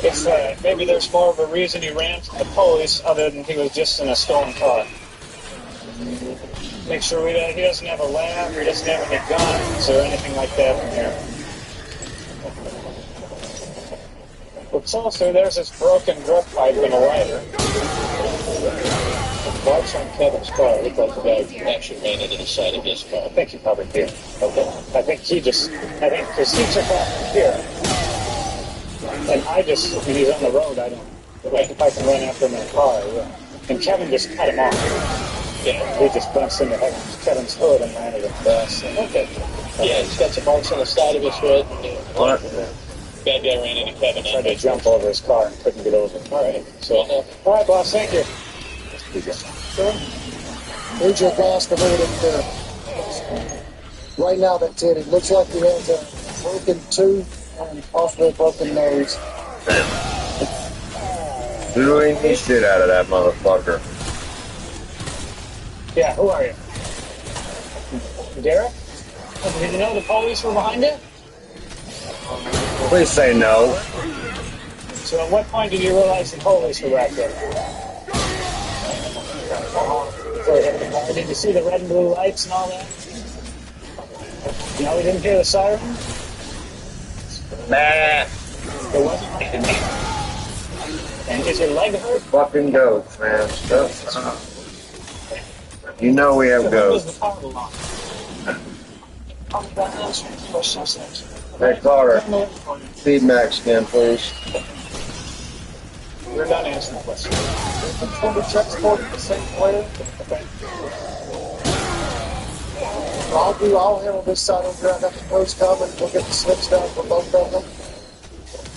It's, maybe there's more of a reason he ran from the police other than he was just in a stolen car. Make sure he doesn't have a lab or he doesn't have any guns or anything like that in here. What's also, there's this broken drug pipe and a lighter. Marks on Kevin's car. Looked like the guy actually ran into the side of his car. I think he probably did. Okay. I think the seats are back here. And when he's on the road, I don't, like if I can run after him in a car, I will. And Kevin just cut him off. Yeah, he just bounced into Kevin's hood and landed in the bus. Okay. Yeah, he's got some marks on the side of his hood. What? Bad guy ran into Kevin. Tried to jump over his car and couldn't get over. All right. So, all right, boss. Thank you. Sure. Here's your boss to hold it there. Right now, that's it. It looks like he has a broken tooth and possibly a broken nose. Doing the shit out of that motherfucker. Yeah, who are you? Derek? Did you know the police were behind it? Please say no. So at what point did you realize the police were back there? Did you see the red and blue lights and all that? No, we didn't hear the siren? Nah. There wasn't like And is your leg hurt? Fucking goats, man. You know we have goats. Hey, Carter. Feed Max again, please. We're done answering questions. I'll handle this side over here. I got the post coming. We'll get the slips down for both of them.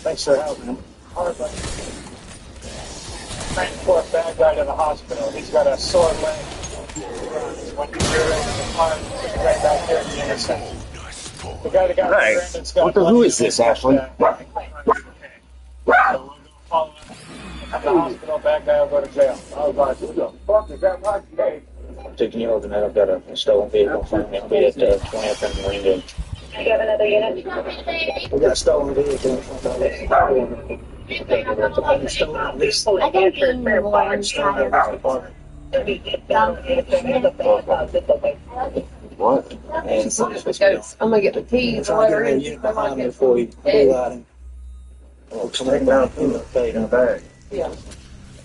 Thanks for helping him. All right, buddy. Transport bad guy to the hospital. He's got a sore leg. Went to the car right back there at the intersection. The guy that got Brandon's got Who is this, Ashley? At the hospital, bad guy will go to jail. Oh, God, who the fuck is that right today? I'm taking you over and I've got a stolen vehicle from me. I'll be at 20th and Marine Day. You have another unit? We got a stolen vehicle. What? I'm gonna get the keys or whatever it is. Before we pull out him. Oh, take down in a bag. Yeah.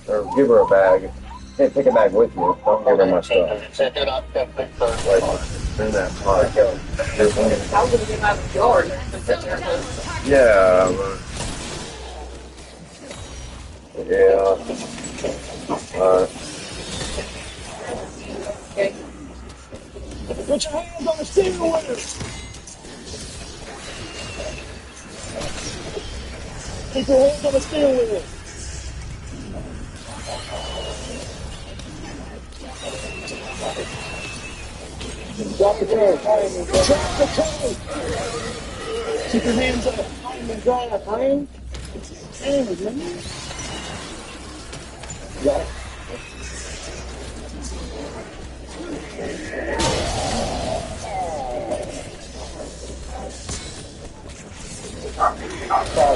Or give her a bag. Hey, take a bag with you. Don't give her my stuff. Check it out. In that pot. I was gonna get out of the yard. Yeah. Yeah. Okay. Put your hands on the steering wheel. Keep your hands on the steering wheel. Drop the car. Drop the car. Keep your hands up. Time and drive, man. Damn, man. Got it.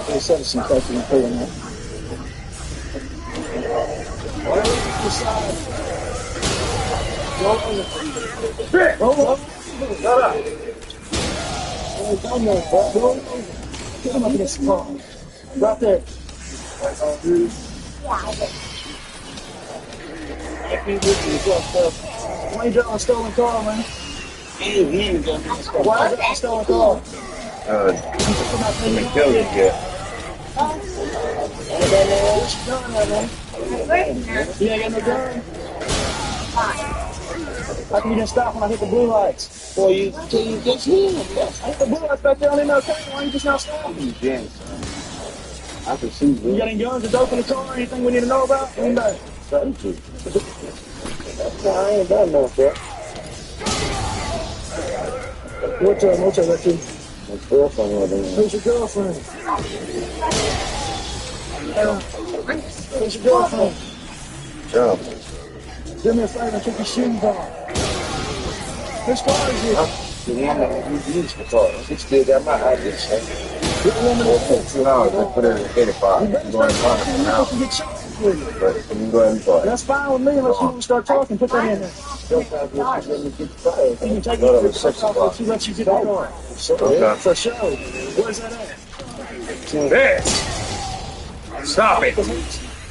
For the citizen taking a pay in there. Roll over. Shut up. Roll over. Get him up against the car. Right there. Why you driving a stolen car, man? Why you driving a stolen car? They killed you, yeah. What's your gun at, man? You ain't got no gun? How come you didn't stop when I hit the blue lights? Well, you just hit. I hit the blue lights back there on the okay. Why you just not stopping? Yeah. I can see You got any guns or dope in the car? Anything we need to know about? Anybody? Thank you. I ain't done no shit. What's up, Richard? My girlfriend was in there. Who's your girlfriend? Who's your girlfriend? Jump. Do me a favor and take your shoes off. Whose car is it? The one that we used for cars. She still got my ID, sir. Get the woman We'll in put $2 and put it in 85. You better I'm going start to talking. an You hour. can get shot with it. But you can go ahead and play. That's fine with me unless you want to start talking. Put that in there. You can take it to the 6 o'clock. She lets you get the car. Okay. For sure. Where's that at? Bitch! Stop it!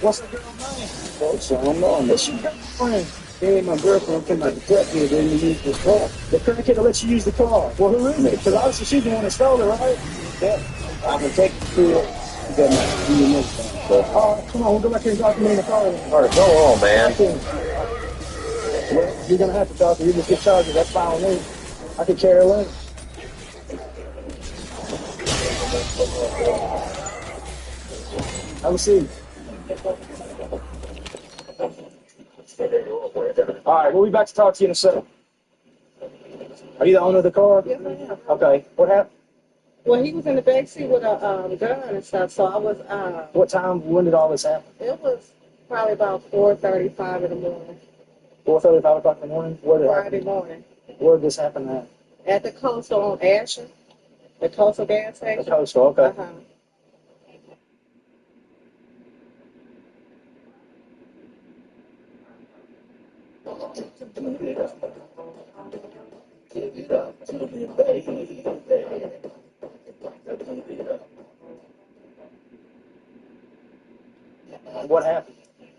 What's the girl's name? What's going on? What's your girlfriend? Hey, my girlfriend came out the crackhead didn't use this car. The crackhead to let you use the car. Well, who is it? Because obviously she's the one that stole it, right? Yeah. I'm going to take it to her. You got my do your next time. So. All right, come on. We'll go back here and talk to me in the car. All right, go on, man. Well, you're going to have to talk to her. You just get charged. That's fine with me. I can carry her later. Have a seat. All right, we'll be back to talk to you in a second. Are you the owner of the car? Yes, I am. Okay. What happened? Well, he was in the back seat with a gun and stuff, so I was. What time? When did all this happen? It was probably about 4:35 in the morning. 4:30, 5 o'clock in the morning. Where did it Friday happen? morning. Where did this happen at? At the Coastal on Asher, the Coastal gas station. The Coastal. Okay. Uh-huh. What happened?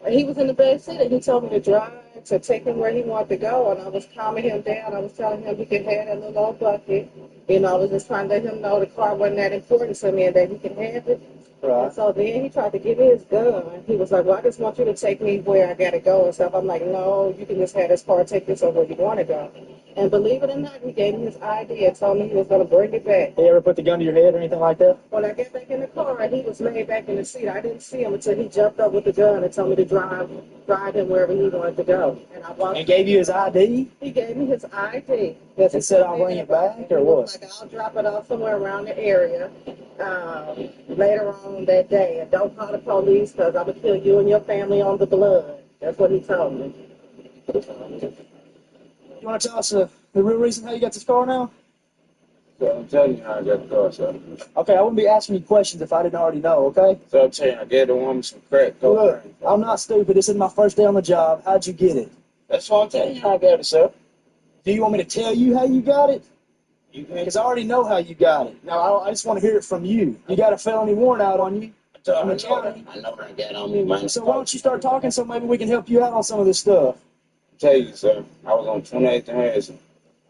He was in the back seat and he told me to drive to take him where he wanted to go, and I was calming him down. I was telling him he could have that little old bucket. You know, I was just trying to let him know the car wasn't that important to me and that he could have it. Right. And so then he tried to give me his gun. He was like, well, I just want you to take me where I got to go and stuff. I'm like, no, you can just have this car take this over where you want to go. And believe it or not, he gave me his ID and told me he was going to bring it back. Did he ever put the gun to your head or anything like that? When I got back in the car, he was laid back in the seat. I didn't see him until he jumped up with the gun and told me to drive him wherever he wanted to go. And I walked. And gave you his ID? He gave me his ID. Yes, and said I'll bring it back, or what? Like, I'll drop it off somewhere around the area later on that day. And don't call the police because I'm going to kill you and your family on the blood. That's what he told me. You want to tell us the real reason how you got this car now? So I'm telling you how I got the car, sir. Okay, I wouldn't be asking you questions if I didn't already know, okay? So I'm telling you, I gave the woman some crack. Look, I'm not stupid. This is my first day on the job. How'd you get it? That's what I'm telling you how I got it, sir. Do you want me to tell you how you got it? Because I already know how you got it. Now, I just want to hear it from you. You got a felony warrant out on you. I know what I got on me, man. So why don't you start talking so maybe we can help you out on some of this stuff? I tell you, sir, I was on 28th and Harrison.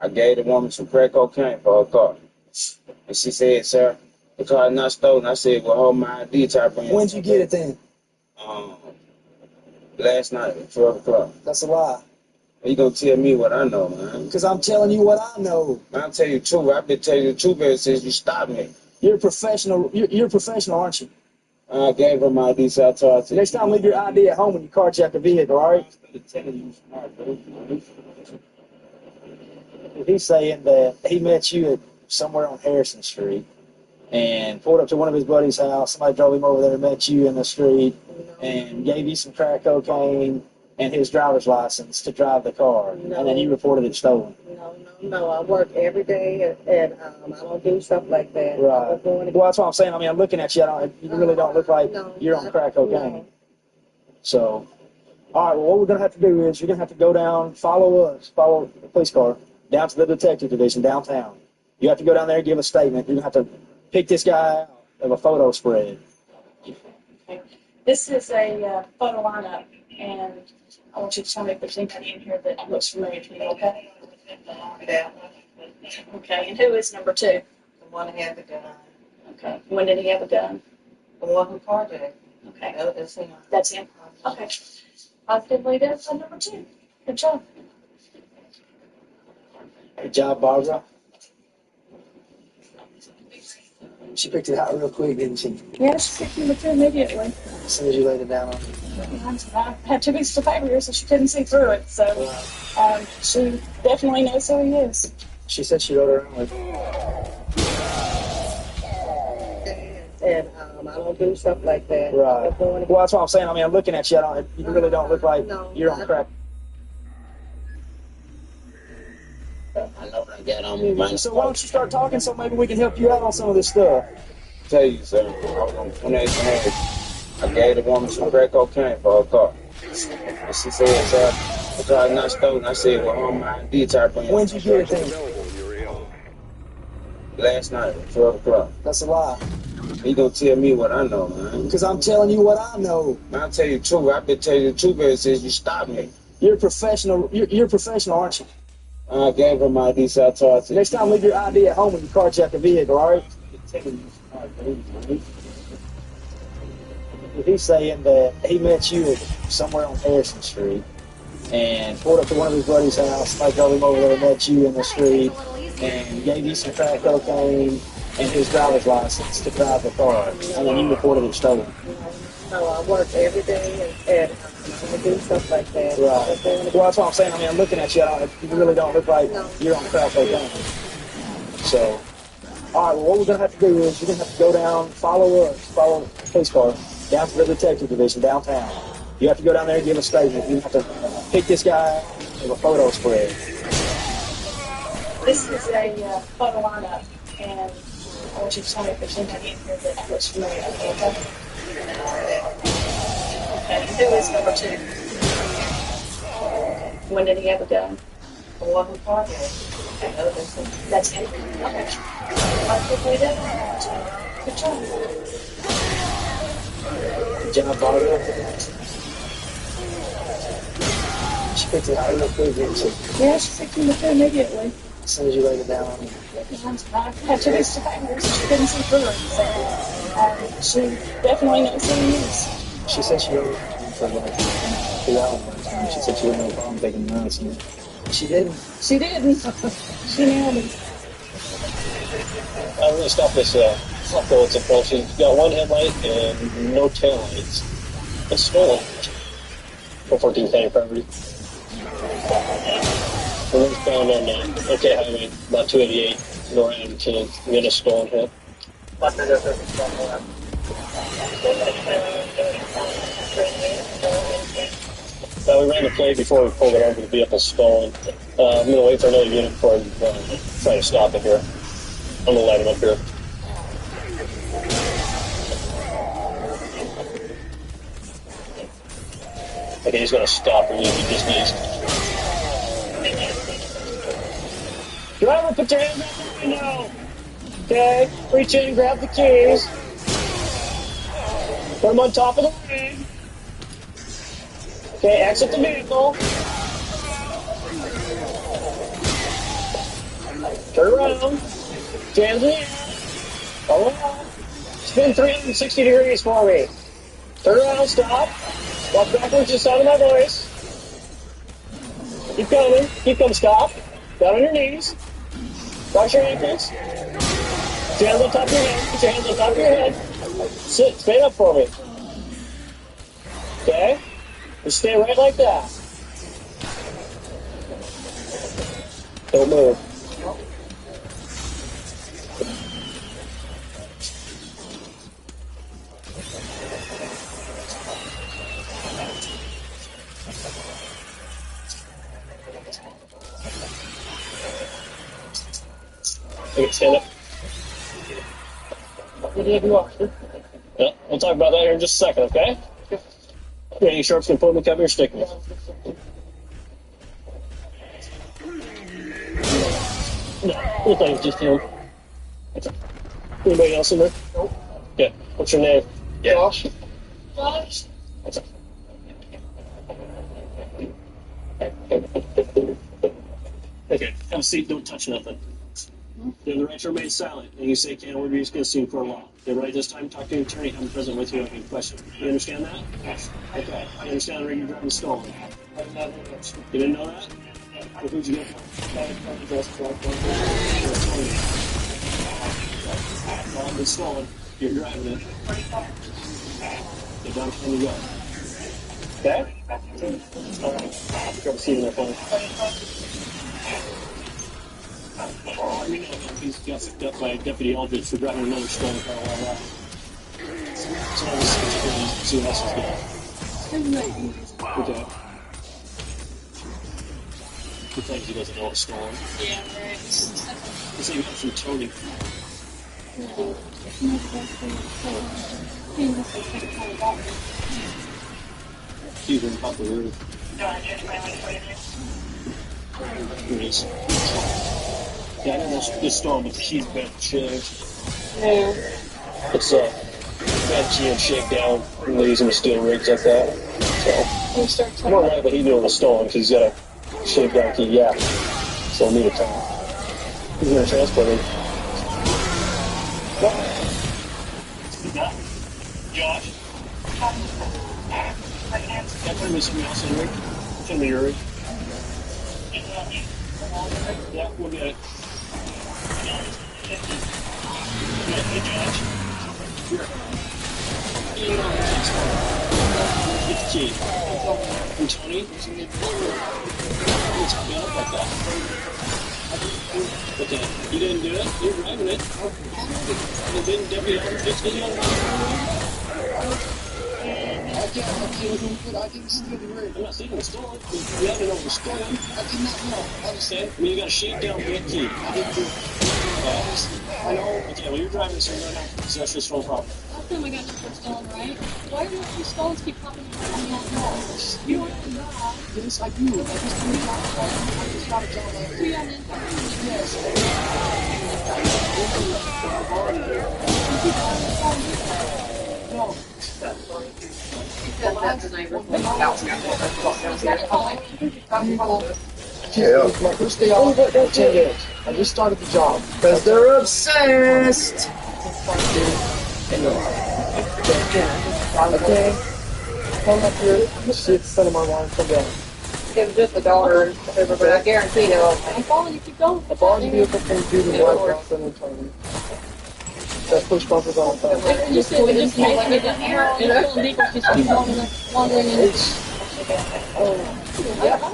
I gave the woman some crack cocaine for her car. And she said, sir, the car is not stolen. I said, well, hold my ID till I bring it. When'd you get it then? Last night at 12 o'clock. That's a lie. You gonna tell me what I know, man? Because I'm telling you what I know. Man, I'll tell you the truth. I've been telling you the truth ever since you stopped me. You're a professional. You're a professional, aren't you? I gave her my ID, so I told her. Next time, leave your ID at home when you carjack a vehicle, all right? He's saying that he met you at somewhere on Harrison Street and pulled up to one of his buddies' house. Somebody drove him over there and met you in the street and gave you some crack cocaine and his driver's license to drive the car. No. And then you reported it stolen. No. I work every day, and I don't do stuff like that. Right. Well, that's what I'm saying. I mean, I'm looking at you. You really don't look like you're on crack cocaine. No. So, all right, well, what we're going to have to do is you're going to have to go down, follow the police car, down to the detective division downtown. You have to go down there and give a statement. You're going to have to pick this guy out of a photo spread. This is a photo lineup, and I want you to tell me if there's anybody in here that looks familiar to me, okay? Yeah. Okay, and who is number 2? The one who had the gun. Okay, when did he have a gun? The one who carjacked. Okay. No, that's him. That's him? Okay. Positively identified number 2. Good job. Good job, Barbara. She picked it out real quick, didn't she? Yeah, she picked number 2 immediately. As soon as you laid it down on her. I had 2 pieces of paper here, so she couldn't see through it. So she definitely knows who he is. She said she wrote her own with. And I don't do stuff like that. Right. Well, that's what I'm saying. I mean, I'm looking at you. You really don't look like you're on crack. me, man. So why don't you start talking so maybe we can help you out on some of this stuff? Tell you, sir, I was on 28th and Hayes. I gave the woman some crack cocaine for her car. And she said, sir, the car is not stolen. I said, well, on my ID type on your When'd you get it then? Last night at 12 o'clock. That's a lie. He gonna tell me what I know, man. Because I'm telling you what I know. Man, I'll tell you the truth. I've been telling you the truth ever since you stopped me. You're a professional. You're a professional, aren't you? I gave her my ID, so I told her. Next time, leave your ID at home when you carjack a vehicle, all right? He's saying that he met you somewhere on Harrison Street and pulled up to one of his buddies' house. I drove him over there and met you in the street and gave you some crack cocaine and his driver's license to drive the car. And then you reported it stolen. No, I work every day and I do stuff like that. Right. Well, that's what I'm saying. I mean, I'm looking at you. You really don't look like you're on crack cocaine. So, all right, well, what we're going to have to do is you're going to have to go down, follow the police car, down to the detective division downtown. You have to go down there and give a statement. You have to pick this guy with a photo spread. This is a photo lineup, and I want you to tell me if there's anybody in here that looks familiar. Okay? Who is number 2? When did he have a gun? The one who parked it. That's him. Okay. Good job. Good job, Barbara. She picked it out real quick, didn't she? Yeah, she picked him up immediately. As soon as you laid it down on me. I had 2 weeks to fingers. She couldn't see through it. So, she definitely knows who he is. She said she wrote for like 2 hours. She said she wouldn't have a problem taking the medicine. She didn't. She didn't. She nailed him. I'm going to stop this Taco. It's approaching. It's got one headlight and no tail lights. It's stolen. For 14 County property. We're found on OK Highway, about 288, north end 10. We got a stolen hit. We ran the plate before we pulled it over. The vehicle's stolen. I'm going to wait for another unit before I try to stop it here. I'm going to light him up here. Okay, he's going to stop or leave. He just needs. Driver, put your hands out the window. Okay, reach in, grab the keys. Put them on top of the rig. Okay, exit the vehicle. Turn around. Hands in the air. Follow on. Spin 360 degrees for me. Turn around, stop. Walk backwards to the sound of my voice. Keep coming. Keep coming. Stop. Down on your knees. Cross your ankles. Put your hands on top of your head. Put your hands on top of your head. Sit. Stand up for me. Okay? Just stay right like that. Don't move. Okay, stand up. Yeah, we'll talk about that here in just a second, okay? Yeah, you sharps can put them in the cover your stick. No, looks like it's just him. Anybody else in there? Nope. Okay, what's your name? Yeah. Josh. Josh. Okay, have a seat, don't touch nothing. You have the right to remain silent, and you say can't be consumed for a while. You have the right this time to talk to your attorney, I'm present with you if you have any questions. You understand that? Yes. Okay. You understand the rig you're driving stolen? I did not know that. You didn't know that? Well, who'd you get from? Well, it's stolen. You're driving it. Get down and you go. Okay? All right. Grab a seat in there for me. Oh, you know, he's got picked up by Deputy Aldridge for driving another stolen car while around. So I'll just see what else he's got. Okay. He claims he doesn't know it's stolen. Yeah, right. This ain't from Tony. He's in top of the roof. Anyways. Yeah, I know this storm, but the key's been changed. Yeah. It's bad key and shakedown. And they're using the steel rigs like that. So, I'm not right, but he knew it was stolen because he's got a shakedown key. Yeah. So I need a time. He's going to transport it. Josh? Yeah, put him in something else anyway. Put him in your rig. Yeah, we'll get it. Hey, Josh. Here. Get the key. From Tony. It's built like that. Okay. You didn't do it? You're driving it. You didn't deputy on it. I didn't steal the rig. I'm not saying it was stolen. You haven't know it was stolen. I did not know. I understand. I mean, you got a shakedown gate key. I didn't do it. I know. Okay, well, you're driving, so you're going to have to possess this whole problem. Last time I got your first stolen, right? Why do these stones keep popping up on the wall? You don't have to die. Yes, I do. I just got a job. So you have an income? Yes. No. Yeah. It's my first day off for 10 days. I just started the job. Because they're obsessed. Okay. Come up here. See if son of my wife come down. It was just a dollar, but I guarantee you. I'm following you. Keep going. A barn vehicle can do the white cross and turn. That push bumpers on the phone. You said it just came like it in here, and the vehicles just keep wandering in.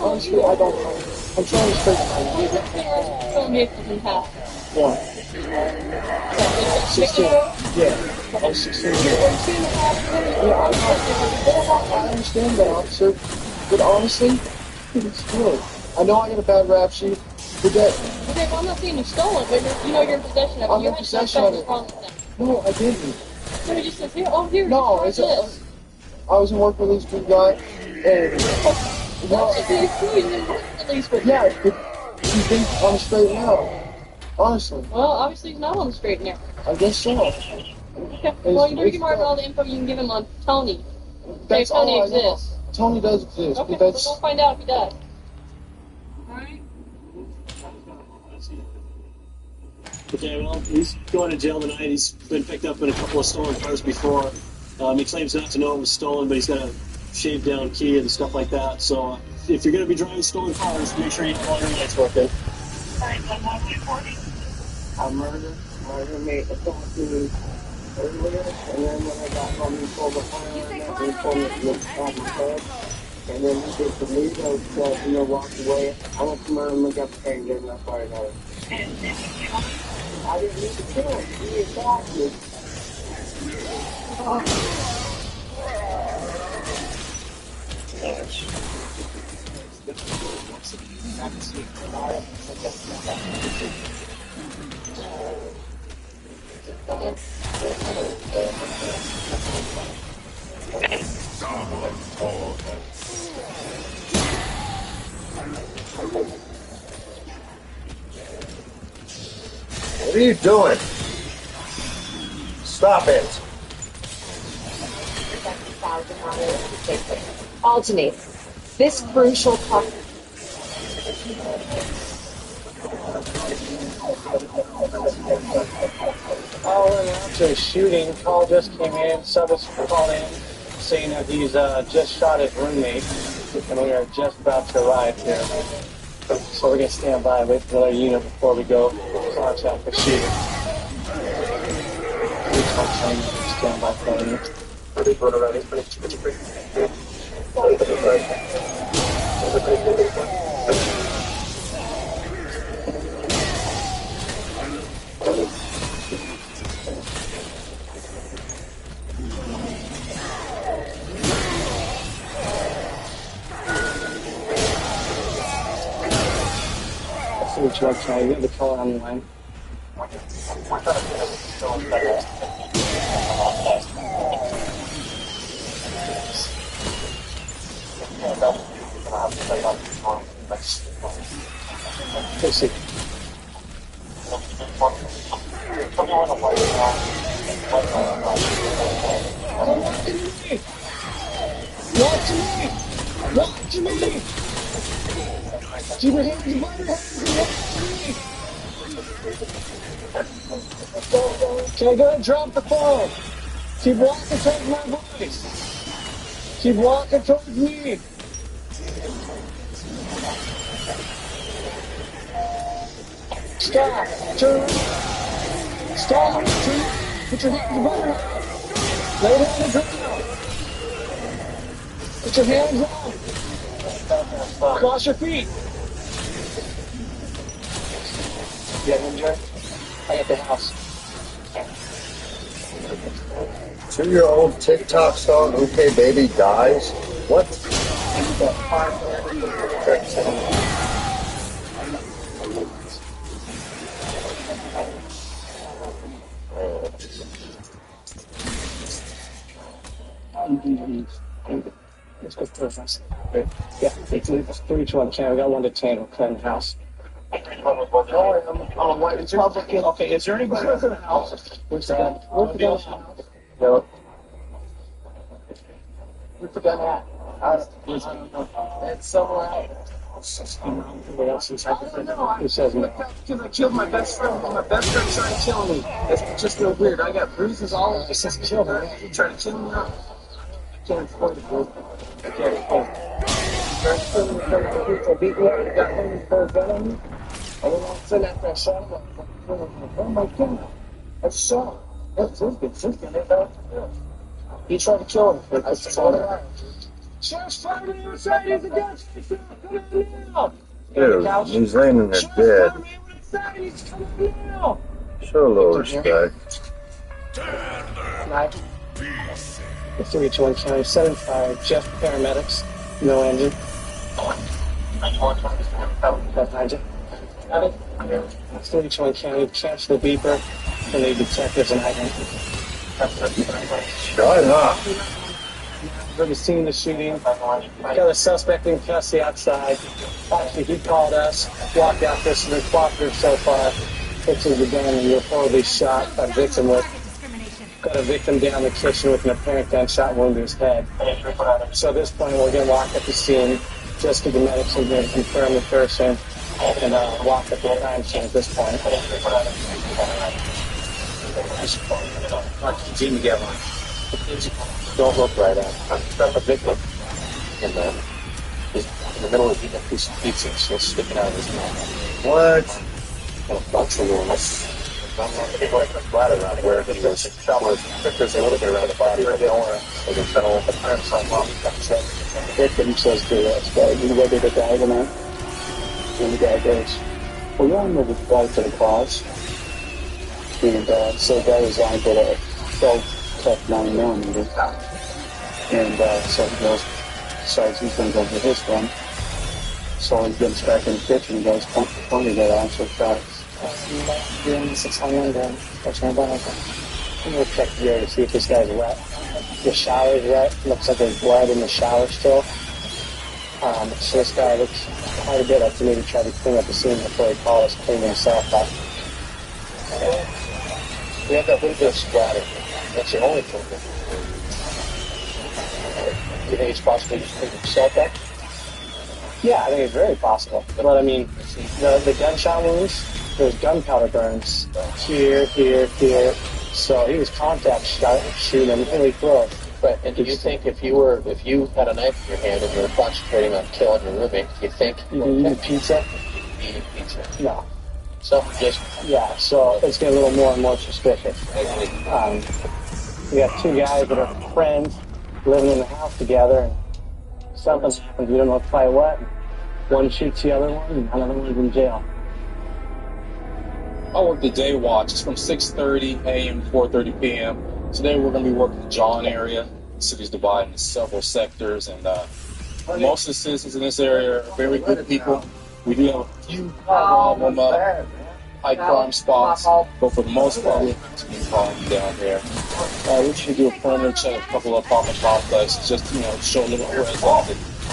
Honestly, I don't know. I'm trying to straighten it out. Some vehicles in half. One. 16. Yeah. I was 16. Yeah, I understand that, officer. But honestly, it's good. I know I got a bad rap sheet, but that... Okay, well, I'm not saying you stole it, but you're in possession of it. I'm in possession of it. No, I didn't. So he just says, here, oh, here, no, it's this. I was in work with this big guy, and... Well, yeah, but he's been on the straight and narrow. Honestly. Well, obviously he's not on the straight and narrow. I guess so. Okay, well, you can mark all the info you can give him on Tony. That's Tony all I know. exists. Tony does exist, Okay, but that's... we'll find out if he does. Alright. Okay, well, he's going to jail tonight. He's been picked up in a couple of stolen cars before. He claims not to know it was stolen, but he's got a shaved down key and stuff like that. So if you're going to be driving stolen cars, make sure you have all your lights working. I murdered my roommate assaulted earlier, and then when I got home, he pulled the fire and he pulled it with the head. And then he did the legal stuff, walked away. I went to my room and got the car and gave him that fire another. I didn't need to kill him. He attacked me. What are you doing? Stop it. Alternate. This crucial part. To a shooting, call just came in, Subus called in saying that he's just shot his roommate, and we are just about to arrive here. So we're going to stand by, wait for another unit before we go contact the shooter. Stand by for a minute. Which website? You have the color on the line. Let's see. Watch me! Watch me! Keep your hands above your head and watch me! Okay, go ahead, drop the phone. Keep walking towards my voice. Keep walking towards me. Stop. Turn around. Stop. Turn. Put your hands above your head. Lay down the ground. Put your hands up. Cross your feet. You have injured? I got the house. 2-year-old TikTok song, Okay Baby, dies? What? Let's go first. Yeah, it's 3 to 1. Okay, we got 1 to 10. We're clearing the house. Okay, is there anybody else in the house? Where's the gun? Where's the gun? No. Where's the gun at? It's somewhere out. Somebody else inside the thing. Who says no? Because I killed my best friend. My best friend tried to kill me. That's just real weird. I got bruises all over. He says kill me. He tried to kill me. I can't afford it. I can't afford it. People beat me up. He got him for a gun on me. And then all of a sudden after I shot him, oh my God, I shot him. That's good. He tried to kill him. I shot him. Shots fired on the outside. He's a gun. Come on now. Dude, he's laying in there dead. He's coming now. Show a little respect. The 3 to 1 county, 7-5, Jeff paramedics, no engine. Behind you. 3 to 1 county, cancel the beeper, and the detectives and hydrant. Shut up. We're seeing the shooting. Got a suspect in custody outside. Actually, he called us, walked out this and they're cooperative so far. Pictures the gun and you're probably shot a victim with. Got a victim down the kitchen with an apparent gunshot wound to his head. So at this point, we're going to walk up the scene, just get the medics in here to confirm the person, and walk up the crime scene at this point. Jimmy, get one. Don't look right at him. I'm a victim. And he's in the middle of eating a piece of pizza, still sticking out of his mouth. What? And a bunch of wounds. I'm not going to go flat around where he was shot with pictures a little bit around the body, but they don't want to settle with the prints on mom. Victim says to us, you ready to die tonight? And the guy goes, well, yeah, I'm ready to die to the cause. And so the guy was on for a 12-cut 9mm. And so he goes, decides he's going to go get his gun. So he gets back in the kitchen and goes, pointing that on, so shots. Doing 600 and touching my body. I'm going to check here to see if this guy's wet. The shower's wet. Looks like there's blood in the shower still. So this guy looks quite a bit up to me to try to clean up the scene before he called us, clean himself up. We have that little bit of splatter. That's the only thing. Do you think it's possible to clean himself up? Yeah, I think it's very possible. But I mean, the gunshot wounds, there's gunpowder burns here. So he was contact shooting him really close. Right, and do you think if you had a knife in your hand and you were concentrating on killing your roommate, do you think you can eat pizza? Eating pizza? No. So just so it's getting a little more and more suspicious. We have 2 guys that are friends living in the house together, and something happens. We don't know quite what. One shoots the other one, and another one's in jail. I work the day watch. It's from 6:30 a.m. to 4:30 p.m. Today we're going to be working the John area. The city's divided into several sectors, and most of the citizens in this area are very good people. We do have a few problem high crime spots, but for the most part, we're calm down here. We need to do a perimeter check of a couple of apartment complexes, just to, show a little presence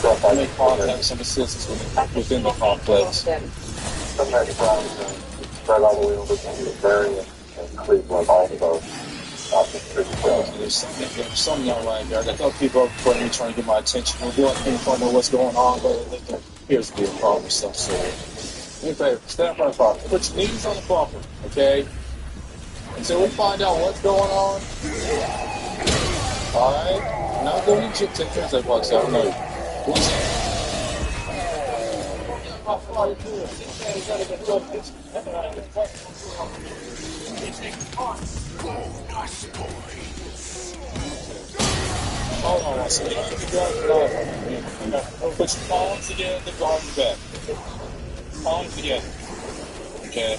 and make contact, some assistance within the complex. Sometimes spread all the way over to the area and Cleveland also. There's something not right there. I got a couple people up for me trying to get my attention. We're doing things to know what's going on, but there appears to be a problem of some sort. Do me a favor, stand up on the bumper. Put your knees on the bumper, okay? Until we find out what's going on. Alright? Not doing any take care of that box, I don't know. What's that? Hold on one second. Put your palms together, the arms back. Palms together. Okay.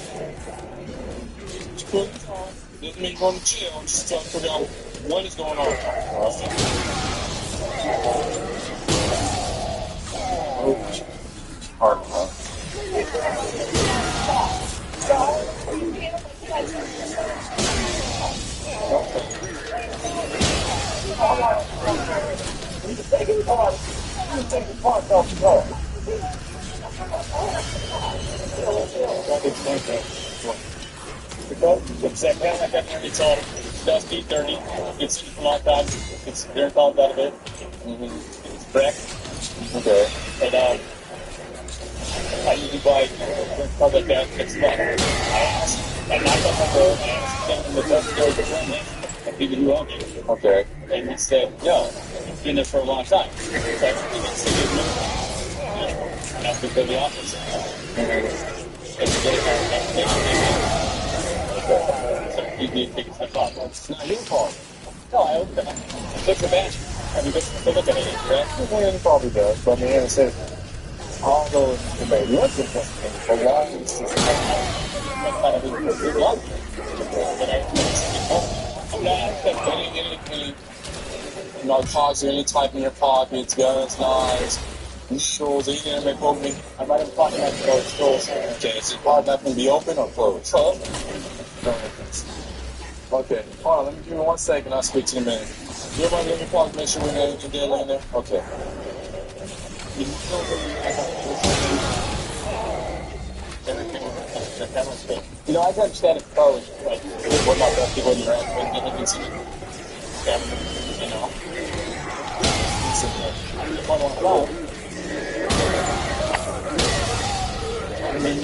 Just put it on. Doesn't mean you're going to chill. I'm just trying to figure out what is going on. Hard enough. It's that kind of like it's all dusty, dirty. It's a long time. It's dirt called out of it. It's wrecked. Okay. And I usually buy stuff like that. It's fun. I knocked on the door and I asked them in the dust door to people who own it. Okay. And he said, no, it's been there for a long time. So I think it's a good move. And that's because the office. It's really hard. So you need to take a step off. It's not your fault. No, I hope not. Look the badge. I mean, look at it, right? Well, it probably does, but I mean, it says, although the baby was interesting, but why is this any narcotics or any type in your pockets, guns, knives, needles, anything that may poke me? I might have pocket knife closed. Okay, is the pocket knife going to be open or closed? Okay, hold on, let me give me 1 second, I'll speak to the man. You mind let me pause, make sure we have anything deadly in there? Okay. You know, I can understand if I was like, what about that people in your ass when you can see it? You know? I mean,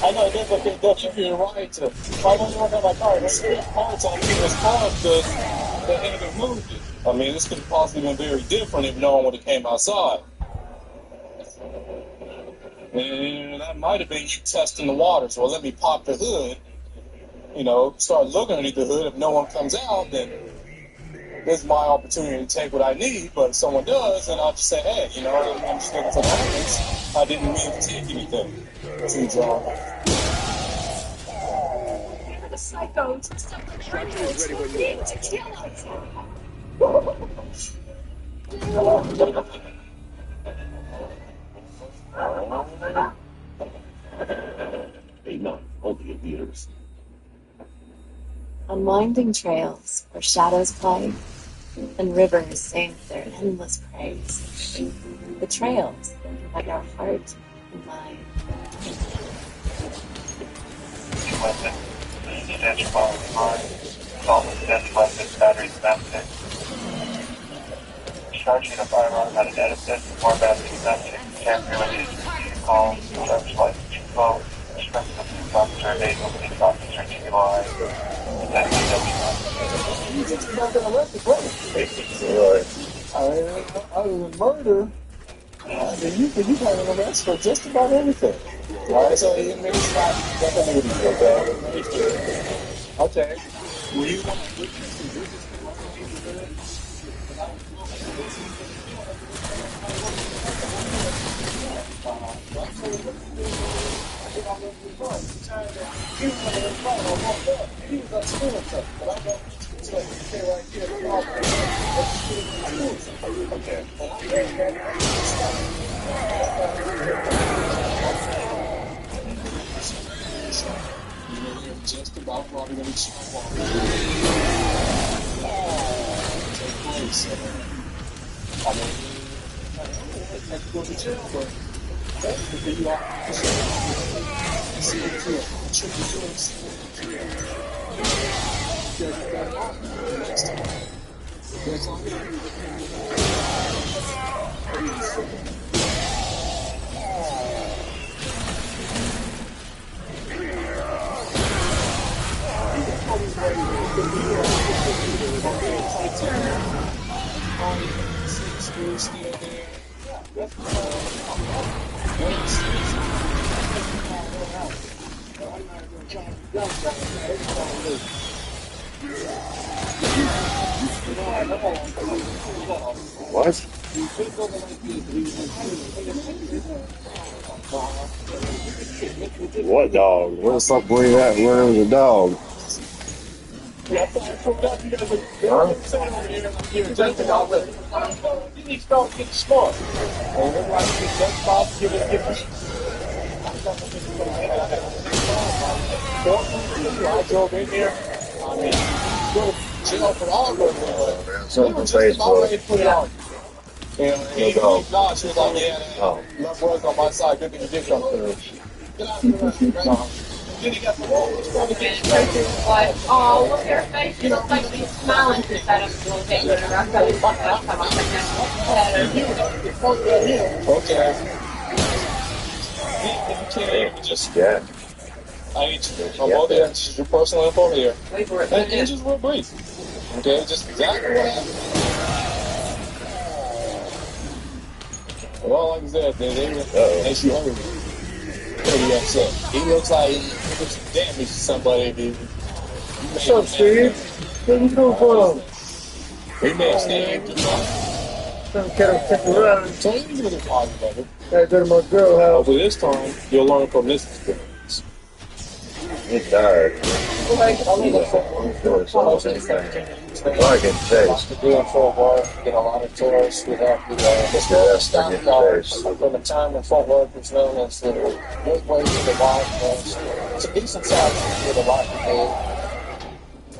I know it is, but they'll give you a right to. Why don't you work on my car? This car's on people's cars because they haven't moved it. I mean, this could have possibly been very different if no one would have came outside. And that might have been you testing the waters. Well, let me pop the hood, start looking underneath the hood. If no one comes out, then this is my opportunity to take what I need. But if someone does, then I'll just say, hey, I'm just looking for guidance. I didn't mean to take anything. Seems wrong. The psychos, stuff like shrinkers, need to kill us. Hey, no, only in theaters. On winding trails where shadows play and rivers sing their endless praise, the trails like our heart and mind. Stitch following line. Salt with stitch weapon, battery domestic. Charging a firearm at an edit, more battery domestic. Can't really call, charge like info. Expensive police officer, nasal police officer, TUI. He's not going to arrest the place. Other than murder, you got an arrest for just about everything. Alright, so it may not nothing to do with you, okay? Okay. Were you one of the witnesses? He was upset, but I don't Just about probably going to take place. I mean, that's going to jail, but that's the thing you are. See it too. Tricky things. Next time. Next time. What? What dog? Where the fuck were you at? Where was the dog? Yeah, I thought I you guys are jumping out with it. You need to start getting smart. And everybody gets that spot, give it. I drove in here. I mean, go to jail for all of them. Something from Facebook. Put it on. And he acknowledged, she was like, yeah, love work on my side, good thing you did come through. Get out of the rest. Then he got the wall. Like, oh, look at her face. She looks like she's smiling since I don't feel pain. I'm telling you, last time I was like, okay. Just, yeah. I need to, I'm both here, just your personal info here. And just real brief. Okay, just exactly what happened. Well, like I said, they she hungry. Pretty upset. He looks like he did some damage to somebody. What's up, Steve? Where you come from? We may stand to Some kind of stick around. So he's really positive. Gotta go to my girl house. Hopefully this time you'll learn from this experience. He's tired. I can chase. Doing Fort Worth, get a lot of tourists without the stop dollars from the time when Fort Worth was known as the gateway to the Wild West. It's a decent size with a lot to do.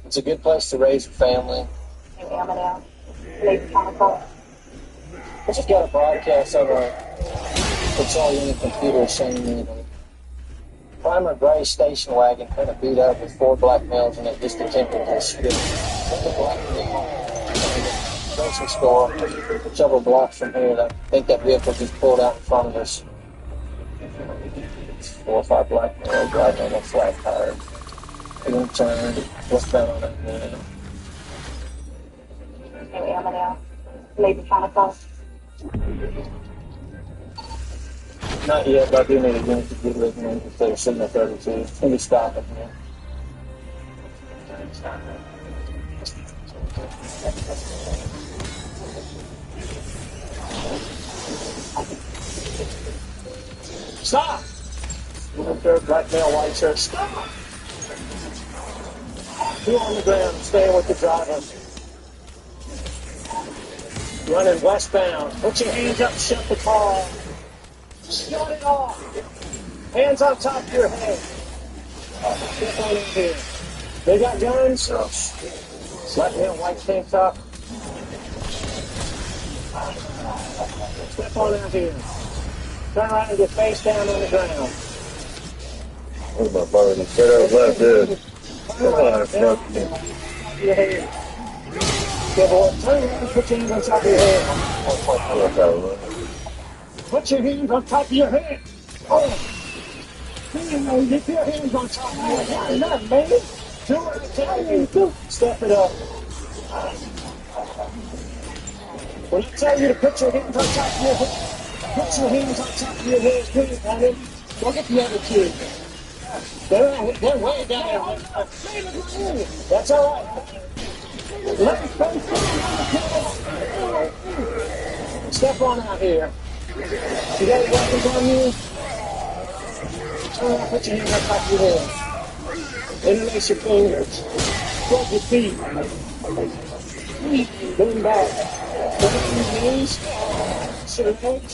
It's a good place to raise a family. I just got a broadcast on a control unit computer saying that primer gray station wagon kind of beat up with 4 black males in it, just attempting to shoot a black male grocery store several blocks from here. I think that vehicle just pulled out in front of us. 4 or 5 black males driving on a flat tire. Being turned, westbound on that man. Not yet, but I do need a unit to get with me instead of sitting at 32. Let me stop it here. Stop! Black male, white shirt, stop! 2 on the ground, staying with the driver. Running westbound. Put your hands up, shut the car off. Shut it off. Hands on top of your head. Step on in here. They got guns? Black male, white tank top. Step on out here. Turn around and get face down on the ground. Where's my phone? Straight over left, dude. Come on, fuck me. Your head. Yeah, boy, turn around and put your hands on top of your head. Put your hands on top of your head. Oh. Man, get your hands on top of your head. Not man. Do what I tell you to do. Step it up. When I tell you to put your hands on top of your head, put your hands on top of your head, please, honey. Look at the other two. They're way down there. That's all right. Let me face down. Step on out here. You got any weapons on you? Turn around, put your hands on top of your head. Interlace your fingers. Plug your feet. Lean back. Look at your knees. Sit legs.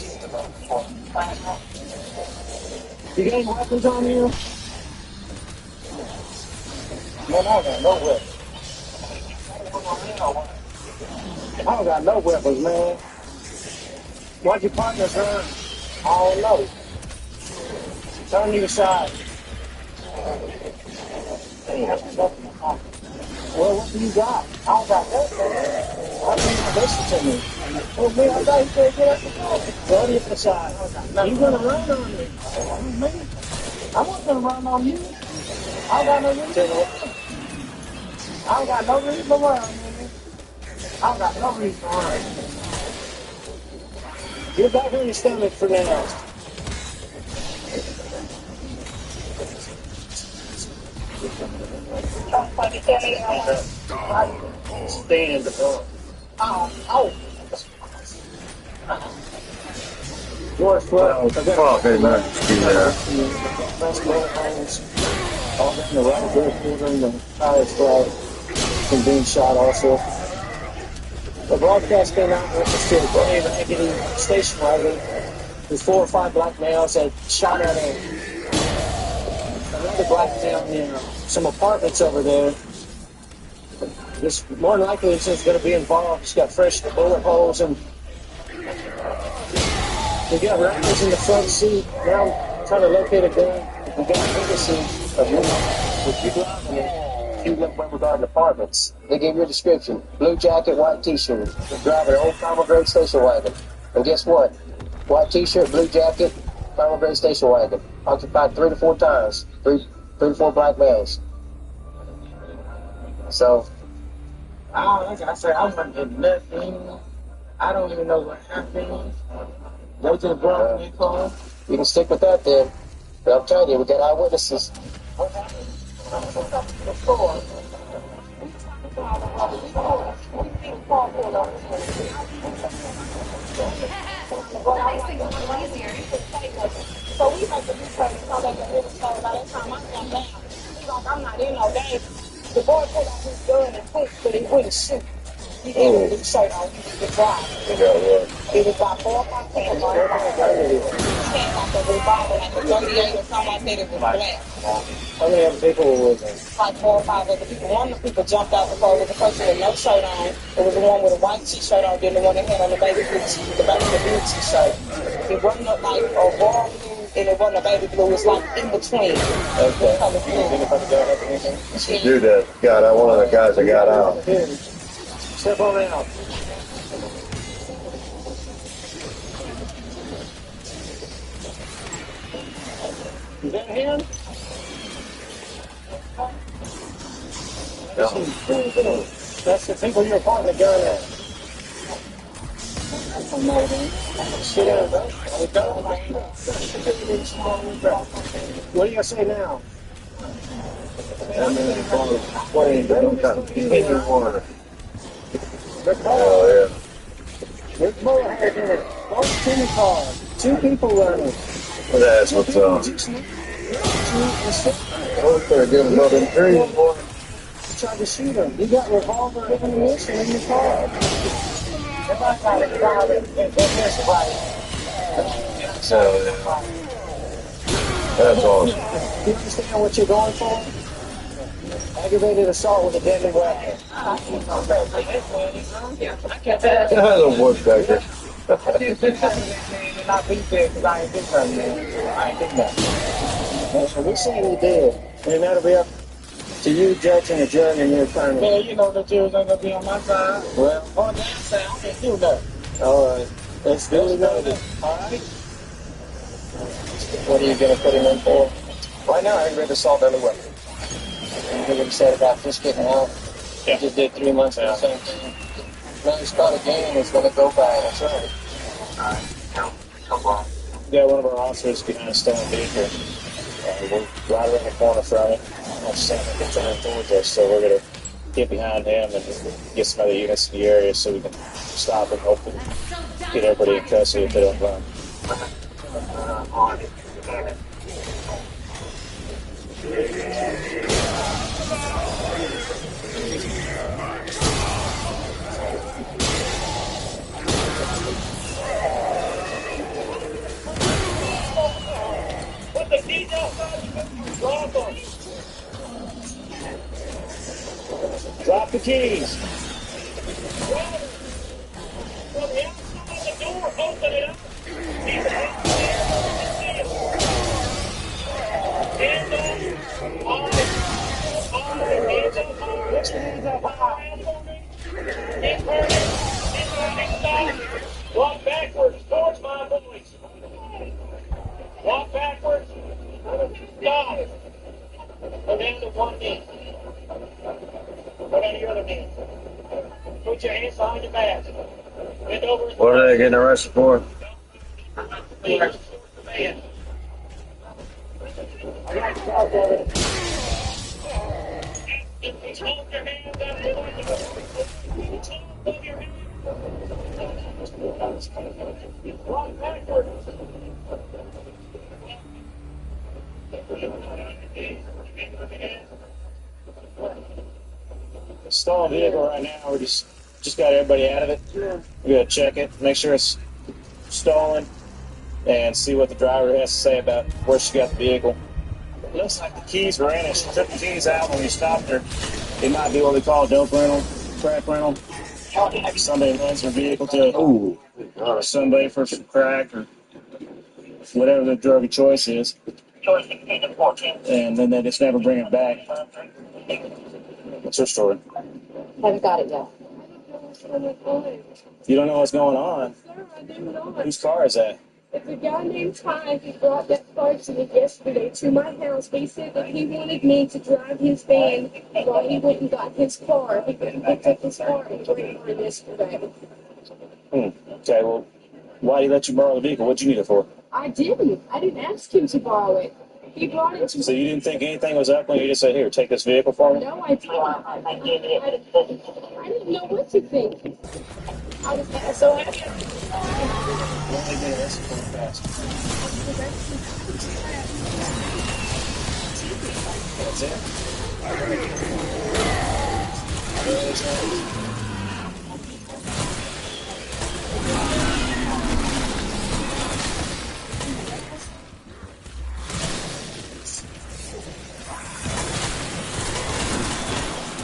You got any weapons on you? Man, I don't got no weapons. I don't got no weapons, man. Why'd your partners run? I don't know. Turn to your side. Well, what do you got? I don't got that, man. Why can't you listen to me? Well, man, I thought you said get up the phone. Go to the side. You gonna run on me? Me? I wasn't gonna run on you. I don't got no reason to run. I don't got no reason to run, man. I don't got no reason to run. Get back on your stomach for now. Stand up. Oh. George Floyd. Fuck, hey, man. All in the right good quarter in the highest flag from being shot also. The broadcast came out with the gray raggedy station wagon with 4 or 5 black males that shot at another black male in some apartments over there. This more than likely is going to be involved. He's got fresh bullet holes and we got rifles in the front seat. Now I'm trying to locate a gun. We got witnesses of you with you driving it. You live Weber Garden Apartments. They gave your description. Blue jacket, white t-shirt. You're driving an old Primal Grade station wagon. And guess what? White t-shirt, blue jacket, Primal Grade station wagon. Occupied 3 to 4 times. 3 to 4 black males. So, like I said, I wasn't getting nothing. I don't even know what happened. Go to the Bronx and call. You can stick with that then. But I'm telling you, we got eyewitnesses. What happened? The floor. So we make the research so they can really show by that time I come down. He's like, I'm not in no game. The boy pulled out his gun and quick, but he wouldn't shoot. He didn't really show on the drive. It was about 4 or 5 people going around. He had like a revolver, like a 38 or something like that. It was black. How many other people were with him? Like 4 or 5 other people. One of the people jumped out before. It was the person with no shirt on. It was the one with a white t-shirt on, then the one that had on the baby blue t-shirt. It wasn't like a raw blue and it wasn't a baby blue. It was like in between. Okay. Do that. God, I'm one of the guys that got out. Step on out. Is that him? Yeah. That's the people you're pointing the gun at. Sit down, bro. What are you going to say now? What are you doing? Water. Oh, yeah. There's more in it. Both tennis cars. 2 people running. That's what's up. Oh, they're getting about them trees, boy. Tried to shoot him. He got revolver ammunition in the car. Everybody got it. Got it. And this fight. So, that's awesome. Do you understand what you're going for? Aggravated assault with a deadly weapon. That's a woodpecker. Not be there because I ain't been there, man. I ain't been there. So we saying you did. And that'll be up to you, judge, and the jury, and your attorney. Well, you know the jurors ain't going to be on my side. Well, on that side, I can't do that. all right. Let's do it. All right. What are you going to put him in for? Right now, aggravated assault deadly weapon. You hear what he said about just getting out? He just did 3 months of the same thing. Now he's caught again, it's going to go by. That's right. All right. Come on. Yeah, one of our officers behind a stolen vehicle. We're right around the corner from it. I'm saying it's turning towards us, so we're going to get behind him and get some other units in the area so we can stop and hopefully get everybody in custody if they don't run. On it. Drop the keys. From the outside the door, open it up. Keep it hands up high. Walk backwards towards my boys. Walk backwards. Stop. Go down to one knee. Go down to your other knee. Put your hands behind your back. Bend over. What are they getting arrested for? Man. I got to talk over it. Hold your hands up to the window. Hold your hands. Walk backwards. Stolen vehicle right now. We just got everybody out of it. We gotta check it, make sure it's stolen, and see what the driver has to say about where she got the vehicle. It looks like the keys were in it. She took the keys out when we stopped her. It might be what we call a dope rental, crack rental. Somebody lends their vehicle to somebody for some crack or whatever the drug of choice is. And then they just never bring it back. What's her story? Haven't got it yet. You don't know what's going on? Sir, I do not. Whose car is that? It's a guy named Ty. He brought that car to me yesterday to my house. He said that he wanted me to drive his van while he went and got his car. He picked up his car and brought it yesterday. Okay, well, why did he let you borrow the vehicle? What'd you need it for? I didn't. I didn't ask him to borrow it. He brought it to me. So you didn't think anything was up when you just said, here, take this vehicle for me? No, I didn't. I didn't know what to think. I was so happy. Why did they get arrested so fast? That's it?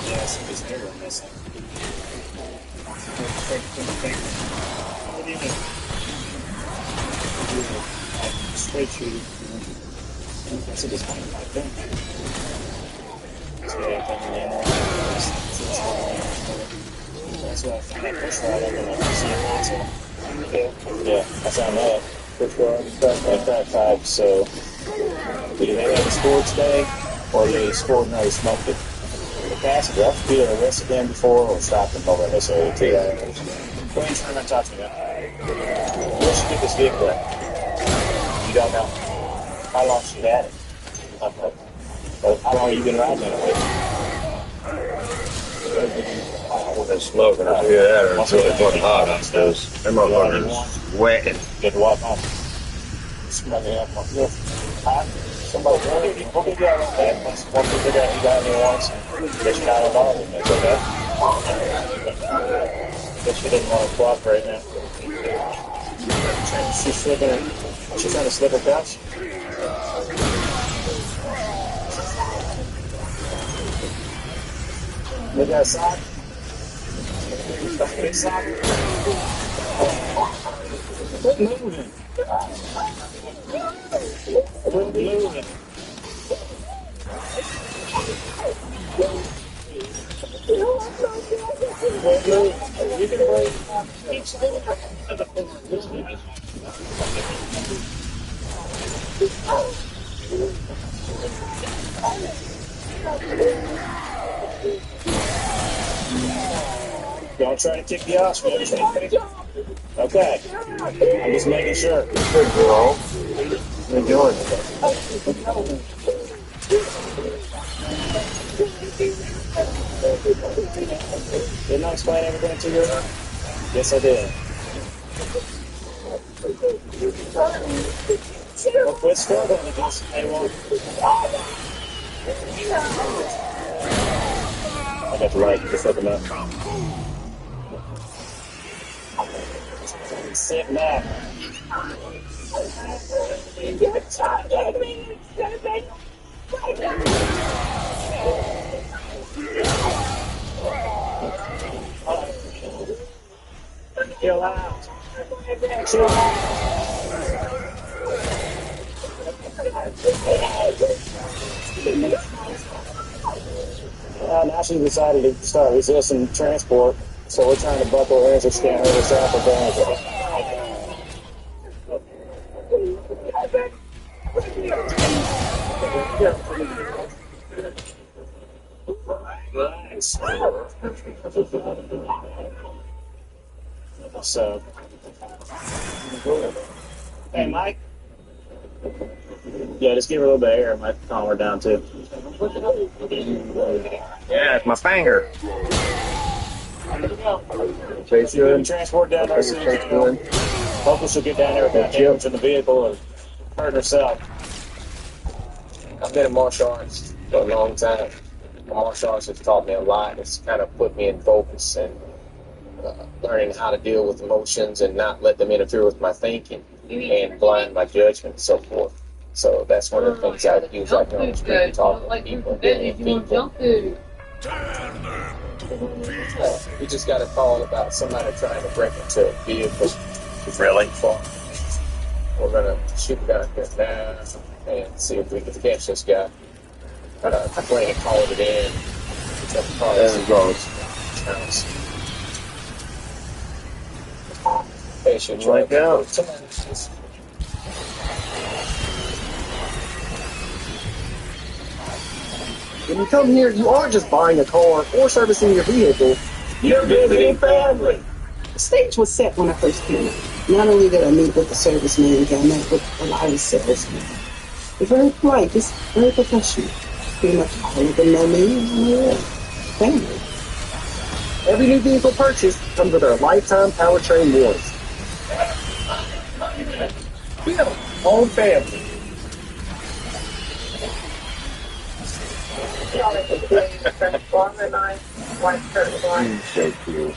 Yes, his hair went missing. Straight shooting. That's a disappointment right there. That's what I think in the end. That's what I found that push ride up in the console. Yeah, that's how I know it. Push ride, crack pipe. So either they had a scored today or they scored and already smoked it. The passenger, I've either arrested them before or stopped them over this area too. Go ahead and turn around and talk to me now. Where should you get this vehicle at? You don't know. How long she had it? Okay. Well, how long have you been riding it? They're smoking. I hear that. It's really fucking hot upstairs. Them motherfuckers wetting. Get to walk on. Somebody have one. Somebody, we'll give you all that back once we figure out you got any wants. Guess you're not involved in this, okay? Guess she didn't want to cooperate now. She's trying to slip her couch. Look outside. Big sock. Quit moving. Quit moving. Quit moving. You can breathe. Keep slowing. Don't try to kick the ass, man. Okay. I'm just making sure. Good girl. Good doing it. Didn't I explain everything to you? Yes, I did. Well, quit struggling against anyone. I got the right to flip him up. Sit back. You're talking me. out. Chill out. Now she decided to start resisting transport, so we're trying to buckle her as a scan her herself advantage. Nice. So, hey, Mike. Yeah, just give her a little bit of air. It might calm her down too. Yeah, it's my finger. Chase good. Transport down there soon. Hopefully she'll get down there without damage in the vehicle and hurt herself. I've been in martial arts for a long time. Martial arts has taught me a lot. It's kind of put me in focus and learning how to deal with emotions and not let them interfere with my thinking and blind my judgment and so forth. So that's one of the things I use like on the street and talking to people and dealing with people. We just got a call about somebody trying to break into a vehicle. Really? We're going to shoot down here now and see if we can catch this guy. I plan to call it in. There it goes. Patient Like that. When you come here, you aren't just buying a car or servicing your vehicle. You're visiting family. The stage was set when I first came. Not only did I meet with the service manager, I met with a lot of salesmen. They're very polite, just very professional. Pretty much all of them know me and my family. Every new vehicle purchase comes with our lifetime powertrain warranty. Bill, own family. So cool.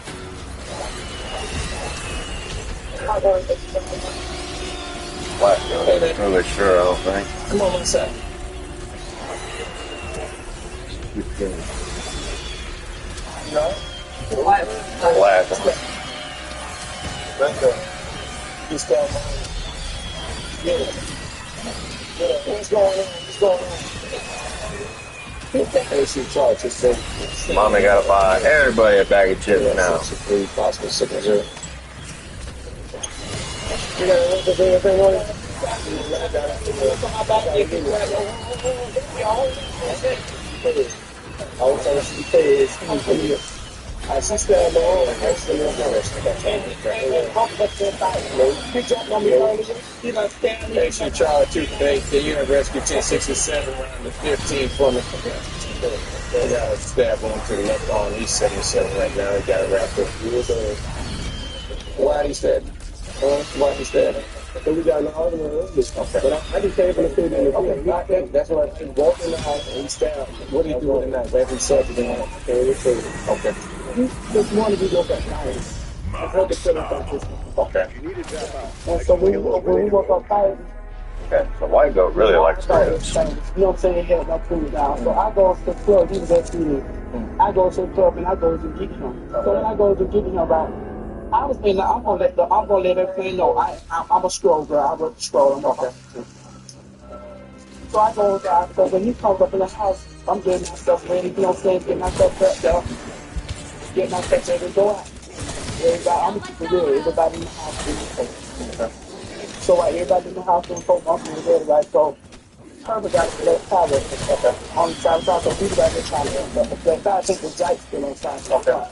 What? Really sure, I don't think. Come on, let's say. No? Black. He's down. What's going on? What's going on? Hey, she charged us. So, Mommy gotta buy everybody a bag of chips now. possible signature. You got anything on it? All the time she pays, I see stand on and I see no Hey, she charged you today. The unit rescue 1067 around the 15 for me. They got a stab on to the left arm. He's 77 right now. He got it wrapped up. Why he stabbed? Why he stabbed? So we got another one. Okay. But I just came from the city. Okay. That's what he walked in the house and he stabbed. What did he do with the knife? Every subject in the house. Okay. He just wanted to go back down. I heard the feeling about this. Okay. And so when we woke up tired, Okay, the white goat really likes chips. you know what I'm saying? He had no cool down. So I go to the club. He was at TV. I go to the club and I go to get him. So when I go to get him, right? I was thinking, I'm gonna let everything know. I'm a stroll girl. I work the stroll. I'm okay. So I go down. So when he comes up in the house, I'm getting myself ready. You know what I'm saying? Getting myself prepped up. Getting myself ready to go out. Everybody, I'm gonna keep it real. Everybody in the house is okay. So everybody in the house is so I'm ready, right? So Herbert got a flat tire on the side. So people got there trying to get the flat tire. I think the jack's still on the side. Okay.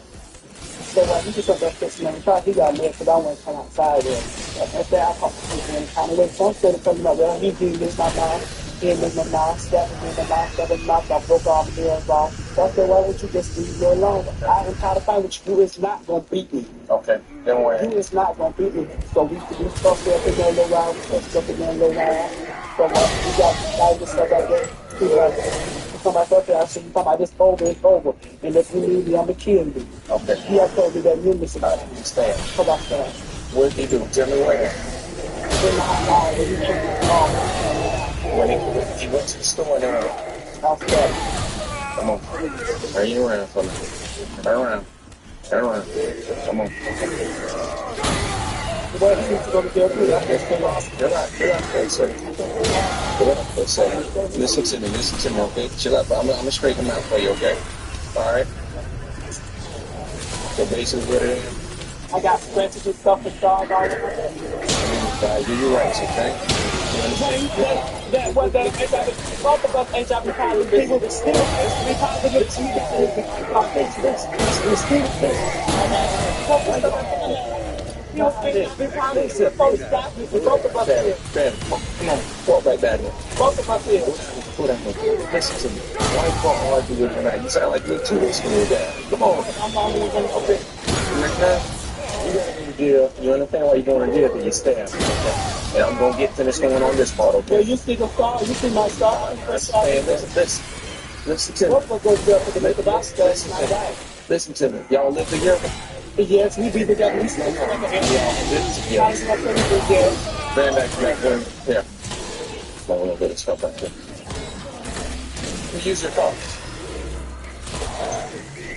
So he just up there fixing on the car. He got mad because I want to come outside there. And say I caught the people in the kind of way. So instead of coming up, well, he didn't miss my mouth. He didn't miss my mouth. Stabbing me in the mouth. Stabbing my mouth. I broke all the nails off. So I said, why would you just leave me alone? I am trying to fight with you. You is not going to beat me. Okay. Don't worry. You is not going to beat me. So we stuck there for a little while. We stuck there a little while. So we got this stuff like that. Somebody up there, I said, you talking about this over, it's over. And if you need me, I'm going to kill you. Okay. He had told me that you miss about it. Stand. Come on, stand. What did he do? Tell me where. When he went to the store and everything. Outside. Come on. Turn you around for me. Turn around. Turn around. Come on. Well, he needs to go to jail too. That's just Chill out for a second. Chill out for a second. Listen to me, okay? Chill out. I'm gonna straighten them out for you, okay? All right. So basically, what it is. I got scratches and stuff and scars all over. Give you rights, okay? That was that HIV, both of us HIV positive people, we still HIV positive. We still Come on, walk right back there. both of us here. Listen to me. Why you gonna argue with me tonight? You sound like you're too school guy. Come on. I'm always going to okay. Right now, you gotta go to jail. You understand why you're going to jail? Because you stabbed. Okay? And I'm gonna get finished going on this part, okay? Yeah, you see the scar, you see my scar. Man, listen to me. Both of us go to jail for the make of our stuff. Listen to me. Y'all live together? Yes, we be together. We still together. Stand back there. Here. A little bit of stuff back there. Use your car.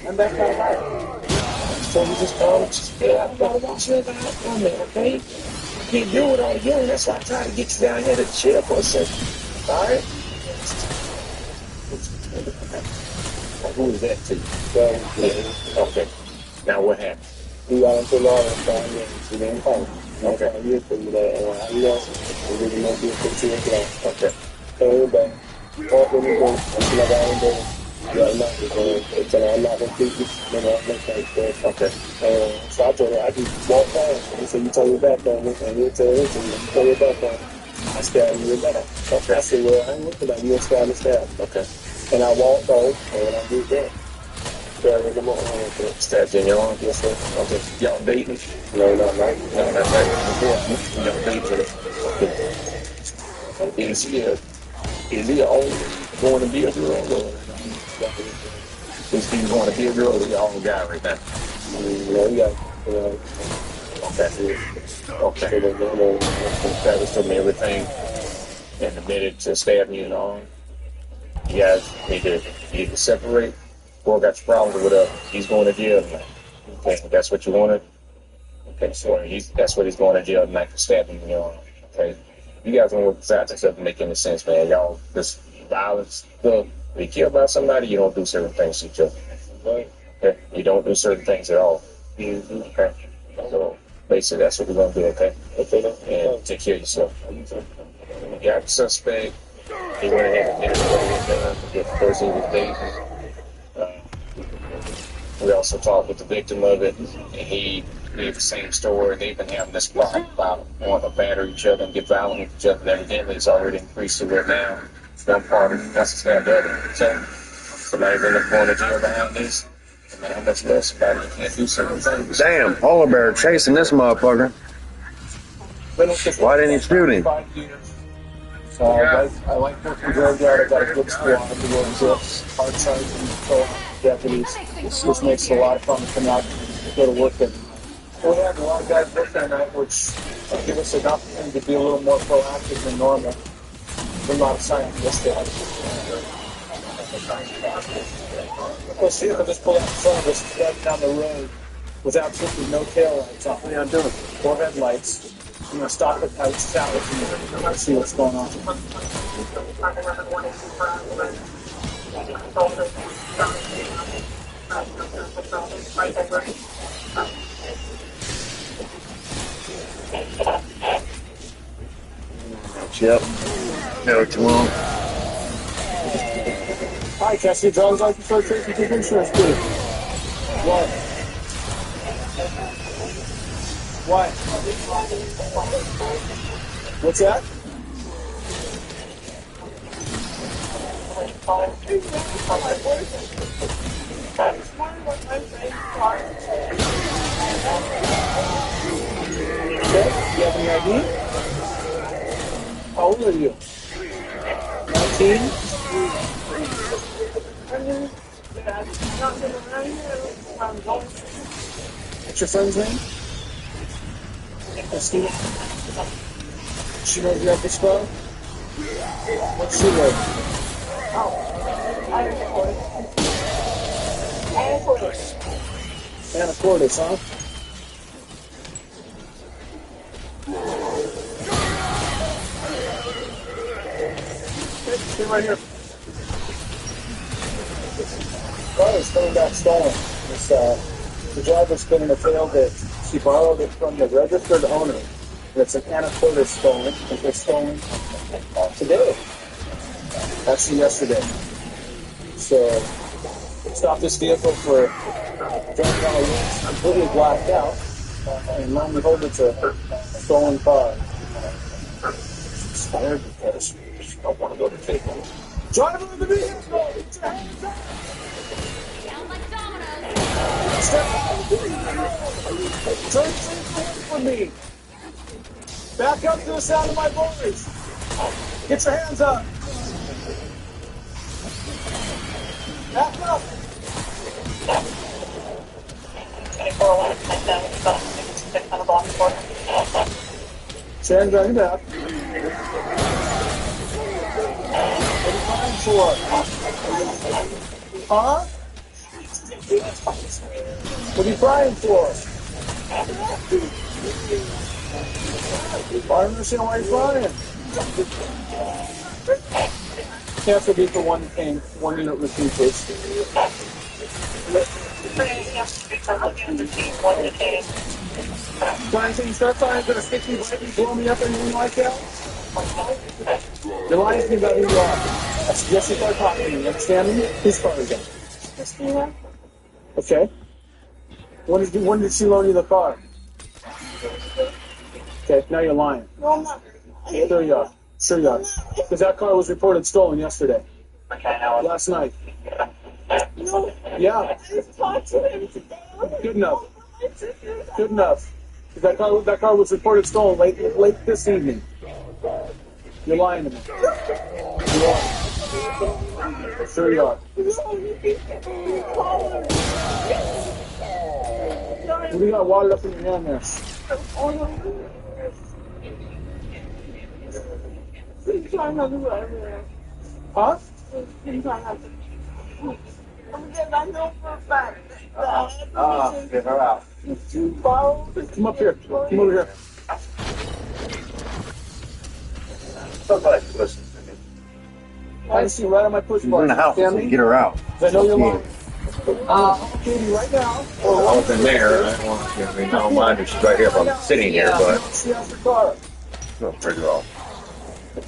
And that's not right. So you just get out and walk you out for me, okay? You can't do it on your own. That's why I try to get you down here to chill for a second. All right? Who is that to you? Okay. Now what happened? We got into law and started we didn't fight. Okay. I used to do that, and when I left, we didn't know if it 2 o'clock. Okay. Came back, walked in the room, until I got in there. Yeah, I'm not going until I'm not going to keep this, then I'm not going to. Okay. So I told her, I just walked past. He said, you turn your back on me, and he'll tell him, you turn your back on me. I stabbed you in the back. Okay. I said, well, I ain't looking like you and stab. Okay. And I walked off, and when I did that, stabbed in the morning. Stabbed you in your arm? Yes, sir. Okay. Y'all dating? No, not right. No, not right. Y'all dating? Okay. Is he always going to be a girl? Or? Is he going to be a girl or is he all a guy right now? No, he got, Okay. Okay. That was told me everything and admitted to stabbing you in the arm. You guys need to separate. Boy got your problems with he's going to jail tonight. Okay, that's what you wanted? Okay, so that's what he's going to jail tonight for stabbing you in the arm. Okay. You guys don't work this out. That doesn't make any sense, man. Y'all, this violence stuff. If you care about somebody, you don't do certain things to each other. Okay? You don't do certain things at all. Okay? So, basically, that's what we're going to do, okay? And take care of yourself. You got the suspect. He went ahead and did what the person he was dating. We also talked with the victim of it, and he gave the same story. They've been having this problem about wanting to batter each other and get violent with each other, and evidently it's already increased to where now one party wants to stab the other. So somebody's in the corner jail behind this. No matter how much love somebody, you can't do certain things. Damn, polar bear chasing this motherfucker. Why didn't he shoot him? I like working very hard. I got a good squad. We work with hard sergeants, deputies. This makes it a lot of fun to come out and go to work. And we have a lot of guys work that night, which give us an opportunity to be a little more proactive than normal. There's a lot of scientists there. We'll see if I just pull out in front of us, driving down the road with absolutely no tail lights on. What are you doing? 4 headlights. I'm going to stop at Couch Towers and see what's going on. Yep. No, too long. Hi, can I see your driver's license registration proof insurance, please? What? What? What's that? Okay, you have any ID? How old are you? 19? What's your friend's name? Christina. She knows you have this phone? What's she like? Anacortes, huh? Stay right here. Car is coming back stolen. The driver's spinning a tale that she borrowed it from the registered owner. It's an anaconda stolen. It was stolen today. Actually, yesterday. So, stopped this vehicle for driving on a road completely blacked out. And lo and behold, it's a stolen car. She's scared because she don't want to go to jail. Driver of the vehicle! Get your hands up! Sound like dominoes. Step out! Turn away from me! Back up to the sound of my voice! Get your hands up! Back up! Stand right back. What are you crying for? Huh? What are you crying for? I don't understand why you're crying. Cancel B for one unit repeat, please. Trying to start flying, gonna stick me right and blow me up or anything like that? You're lying to me about who you are. That's just if I talk to you. You understand me? Whose car is that? Christina? Okay. When did she loan you the car? Okay, now you're lying. No, I'm not. Sure you are. Sure you are. Because that car was reported stolen yesterday. Last night. No. Yeah. I just talked to him today. Good enough. Good enough. That car was reported stolen late this evening. You're lying to me. You are. Sure you are. What do you got water up in your hand there? Huh? I know for a fact Get her out. Come up here. Come over here. Somebody listen to me. I see right on my push She's button. in the house. Tammy? Get her out. I know you're lying. Katie, right now. I wasn't there. I don't want to, I don't mind if she's right here if I'm sitting here, but She has the car. no, pretty well.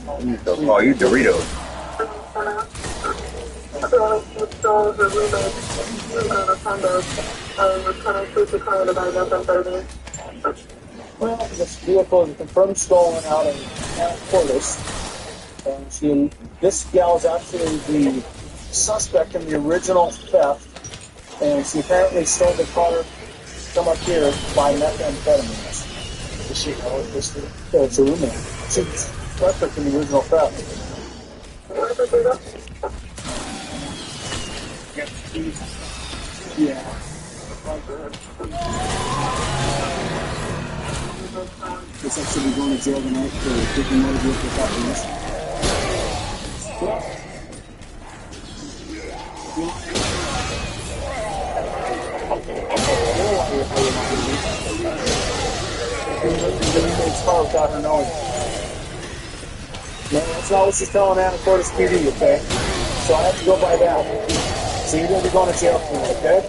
Oh, you Doritos. Well, this vehicle is confirmed stolen out in Anacortes. And this gal is actually the suspect in the original theft. And she apparently stole the car from up here by methamphetamine. Does she know this? Yeah, it's a roommate. She's suspect in the original theft. Yeah. It's actually going to jail tonight for taking motor vehicle without permission. The roommate's car without her knowing. No, that's not what she's telling Anacortes PD, okay? So I have to go by that. So you're going to be going to jail tonight, okay?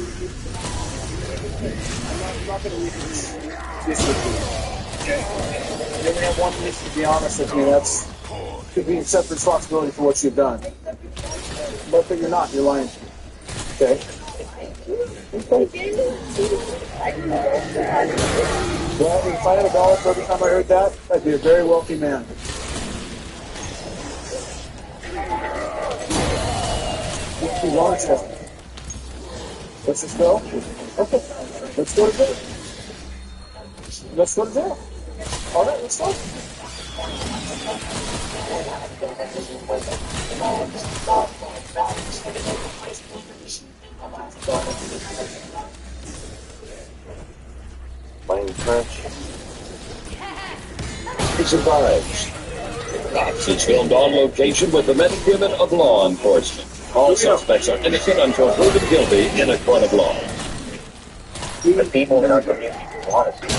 I'm not going to leave this with you. You only have one mission, to be honest with you. That's to be accept responsibility for what you've done. But you're not. You're lying. Okay? Well, if I had $1 for every time I heard that, I'd be a very wealthy man. You want to? Let's just go? Okay. Let's go to jail. Let's go to jail. All right, let's go. Playing French. He survives. Cops is filmed on location with the men and women of law enforcement. All suspects are innocent until proven guilty in a court of law. The people in our community want us here.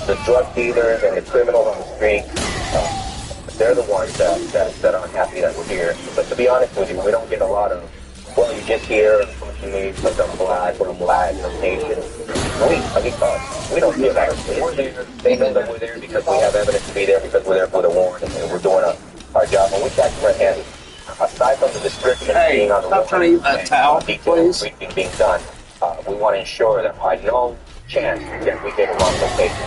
The drug dealers and the criminals on the street, they're the ones that aren't happy that we're here. But to be honest with you, we don't get a lot of, well, you just here, unfortunately, because I'm black, or I'm Latin, I'm Asian. We don't get that. We're there. They know that we're there because we have evidence to be there, because we're there for the warrant, and we're doing our job. And we catch red-handed. Aside from the description being on the stop trying to use that towel, please. Being done, we want to ensure that by no chance that we get a wrong location.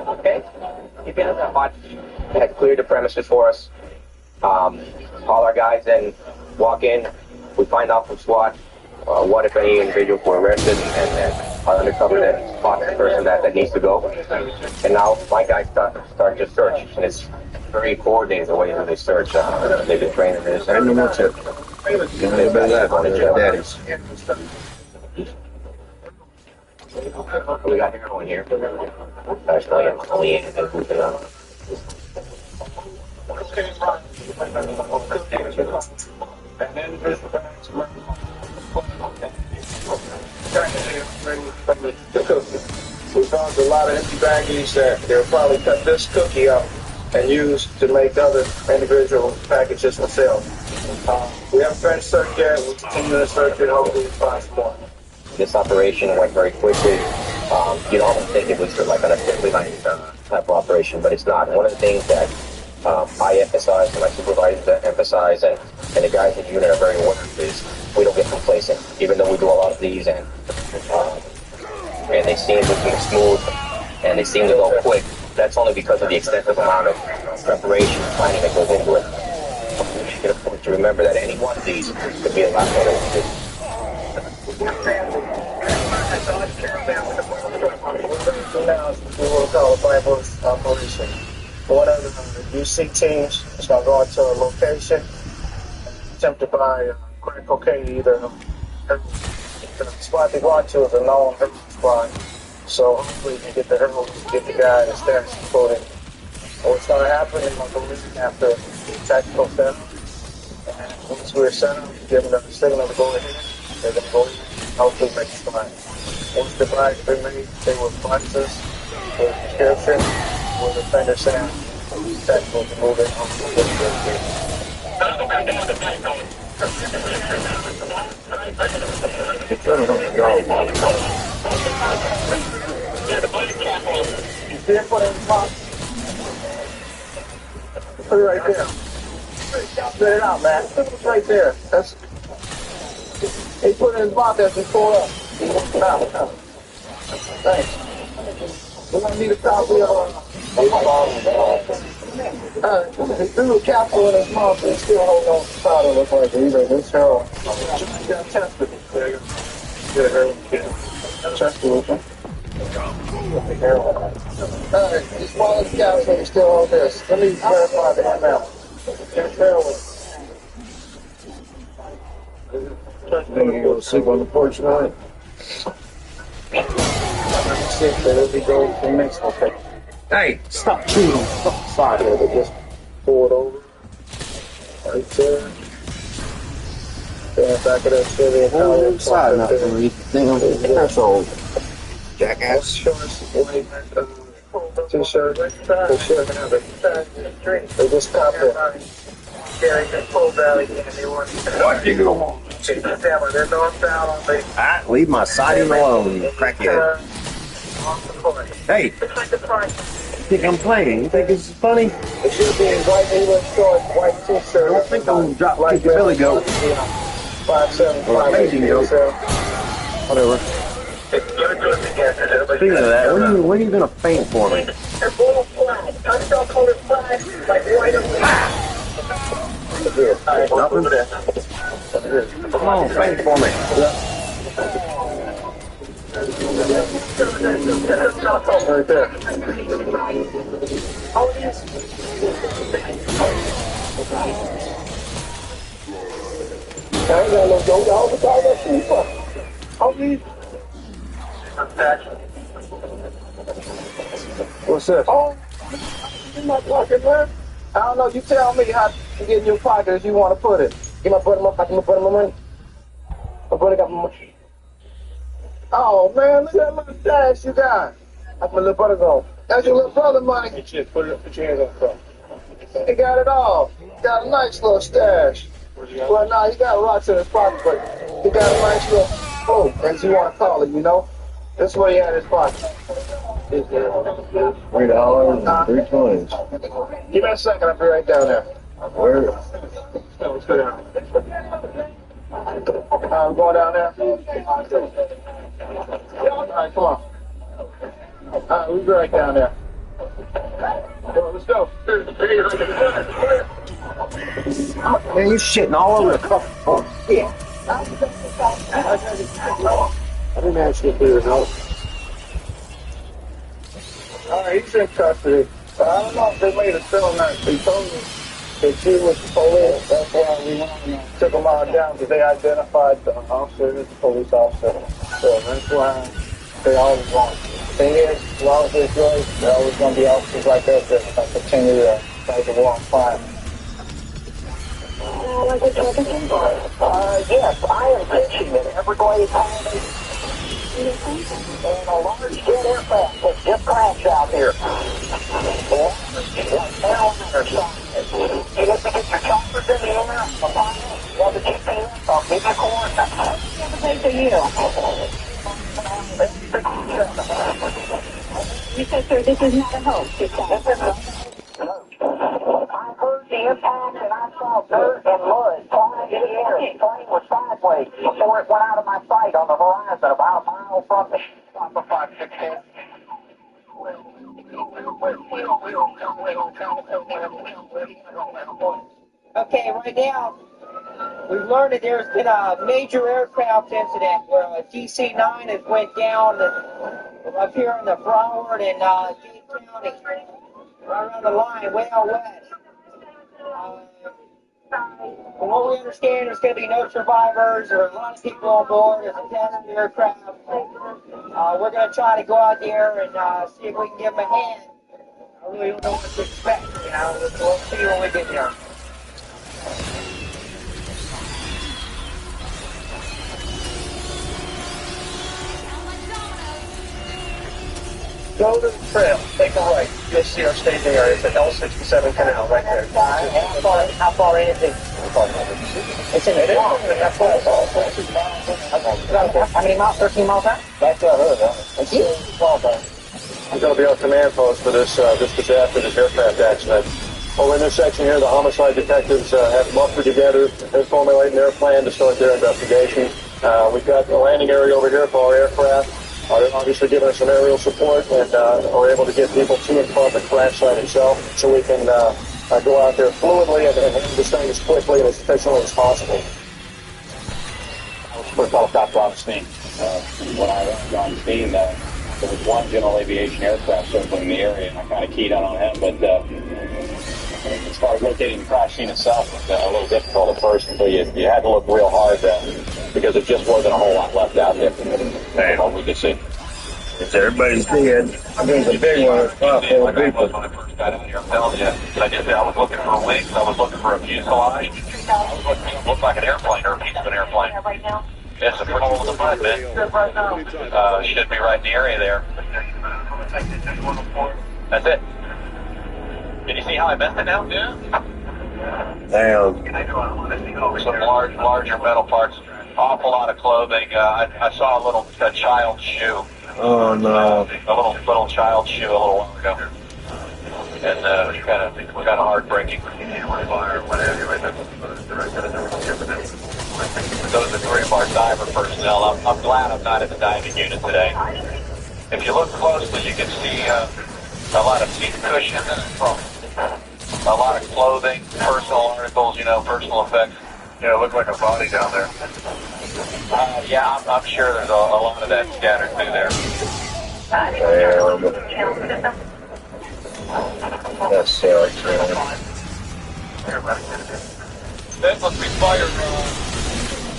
Okay? You've been that much. Had cleared the premises for us. All our guys then walk in. We find out from SWAT what, if any, individuals were arrested, and our undercover then spots the person that needs to go. And now my guys start to search, and it's very coordinated the way that they search. They've been training this. I know what's it. You know about that on the daddies. We got heroin here. Actually, I'm only in the group now. And then there's the bags. We found a lot of empty baggies that they'll probably cut this cookie up and use to make other individual packages for sale. We haven't finished search yet. We'll continue to search it. Hopefully, we find some more. This operation went very quickly. You'd almost think it was like an assembly line type of operation, but it's not. One of the things that I emphasize, and my supervisors emphasize, and the guys in the unit are very aware of is we don't get complacent. Even though we do a lot of these, and they seem to be smooth, and they seem to go quick, that's only because of the extensive amount of preparation and planning that goes into it. We make it a point to remember that any one of these could be a lot better than this. We will call a Bible operation. One of the UC teams is going to go into a location, attempt to buy crack cocaine, either the spot they go to is a known heroin spot. So hopefully we can get the heroin, get the guy that's there supporting. What's going to happen is I'm going to leave after tactical step. And once we're set up, give them the signal to go ahead. They're going to go in, hopefully make a spot. Once the bags been made, they will box us with a description, with a finger sound, tactical to move it. You see it put in the box? Put it right there. Spit it out, man. Put it right there. That's. He put it in the box as he pulled up. No. Thanks. We're gonna need a copy of his little capsule in his mouth, but he's still holding on to the powder. Looks like either this heroin. You gotta test it. There you go. Get a heroin kit. Test it with him. He swallowed the capsule, he's still on this. Let me verify the ML. There's heroin. Then you go sleep on the porch tonight. Hey, stop chewing on the side here. They just pull it over. Right there. Yeah, back of that Chevy. Oh, side not to read. That's old. Jackass. Shorts, white t-shirt. They should have it. They just cop it. Yeah, they just pulled out again. They want to. What you go on? They're northbound on the. Alright, leave my siding alone, you crackhead. Hey, you think I'm playing? You think this is funny? It should be in white England shorts, white t-shirt. I don't think I'm gonna drop like your belly goat. 5'7", amazing goat. Whatever. Speaking of that, when are you gonna faint for me? Nothing? Come on, paint for me. Right there. I ain't got no dough. Y'all was all that shit for. What's this? Oh, in my pocket, man. I don't know. You tell me how to get in your pocket if you want to put it. Give my brother my pocket, my brother my money. My brother got my money. Oh, man, look at my stash you got. That's my little brother's on. That's your little brother money. Hey, Chip, put your hands on the front. He got it all. He got a nice little stash. Well, no, he got rocks in his pocket, but he got a nice little, as you want to call it, you know? That's what he had in his pocket. $3 and 3 coins. Give me a second, I'll be right down there. Where? Let's go down. I'm going down there. All right, come on. All right, we'll be right down there. Well, let's go. Man, you shitting all over the cup. Oh, yeah. I didn't actually clear it out. All right, he's in custody. But I don't know if they made a film or not. They told me that she was the police. That's why we went and took them all down, because they identified the officer as a police officer. So that's why they always want. The thing is, as long as there's good, there are always going to be officers like us that continue to fight the war on crime. Yes, I am pitching at Everglades Holiday. And a large jet aircraft has just crashed out here. You have to get your choppers in the air, a pilot, you have the GPS, I'll give you a coordinate. Everything to you. You said, sir, this is not a hoax. This is not a hoax. I heard the impact and I saw dirt and mud flying in the air. The plane was sideways before it went out of my sight on the horizon about a mile from me. Stop for 516. Okay, right now, we've learned that there's been a major aircraft incident where a DC-9 has went down up here in the Broward and Dade County, right around the line, way out west. From what we understand, there's going to be no survivors. There are a lot of people on board. There's a test aircraft. We're going to try to go out there and see if we can give them a hand. I really don't know what to expect. You know, we'll see when we get there. Go to the trail, take a right. You'll see our staging area. It's at L67 Canal right there. How far in is it? It's in the swamp. How many miles? 13 miles out? That's what I heard. It's 12 miles. We're going to be on command post for this disaster, this aircraft accident. Over in this section here, the homicide detectives have mustered together. They're formulating their plan to start their investigation. We've got the landing area over here for our aircraft. They're obviously giving us some aerial support, and we're able to get people to and from the crash site itself so we can go out there fluidly and handle this thing as quickly and as efficiently as possible. I was the first helicopter on the scene. When I was on the scene, there was one general aviation aircraft circling the area, and I kind of keyed out on him, but as far as locating the crash scene itself, it was a little difficult at first until you had to look real hard because there just wasn't a whole lot left out there. That's all we could see. Everybody's dead. There's a big one. It's not full of people. When I first got out here, I'm telling you, I was looking for wings, I was looking for a fuselage. It looked like an airplane or a piece of an airplane. It's a hole in the mud, man. Should be right in the area there. That's it. Can you see how I missed it now? Yeah. Damn. Some larger metal parts. Awful lot of clothing. I saw a child's shoe. Oh no. A little child's shoe a little while ago. And it was kind of heartbreaking. Those are three of our diver personnel. I'm glad I'm not in the diving unit today. If you look closely, you can see a lot of seat cushions in the front. a lot of clothing, personal articles, personal effects. Look like a body down there. Yeah, I'm sure there's a lot of that scattered through there. That sucks, man. That must be fire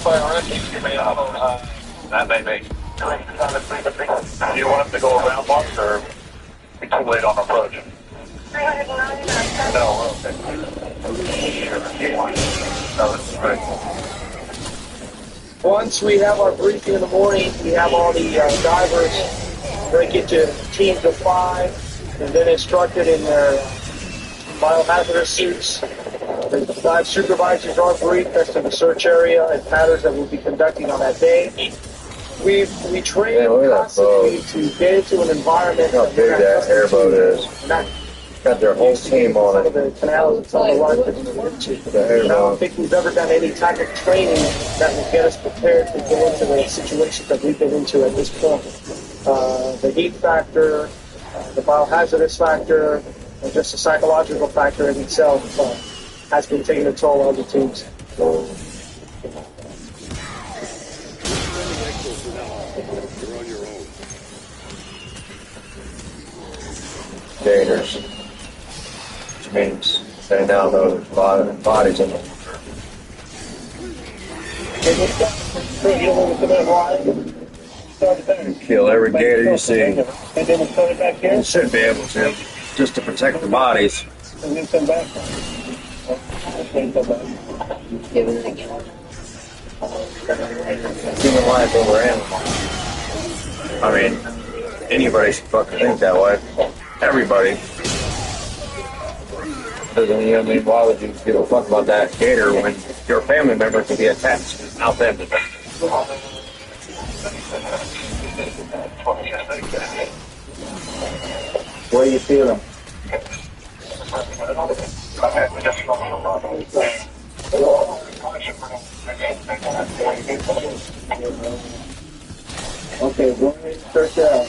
rescue command. That may be. Do you want him to go around Mark, or be too late on approach? No, okay. No, this is great. Once we have our briefing in the morning, we have all the divers break into teams of 5 and then instructed in their biohazardous suits. The 5 supervisors are briefed as to the search area and patterns that we'll be conducting on that day. We train constantly to get into an environment How big that airboat is. Got their whole team on it. The canals and some of the rock that we've been to. I don't think we've ever done any type of training that will get us prepared to go into the situations that we've been into at this point. The heat factor, the biohazardous factor, and just the psychological factor in itself has been taking a toll on the teams. Gators. Which means they now know there's a lot of bodies in them. Kill every gator you see. And then we put it back here. You should be able to, just to protect the bodies. And then come back. Human life over animal. I mean, anybody should fucking think that way. Everybody. Why would you give a fuck about that gator when your family member could be attached out there to them? What are you feeling? Okay, go ahead and stretch out.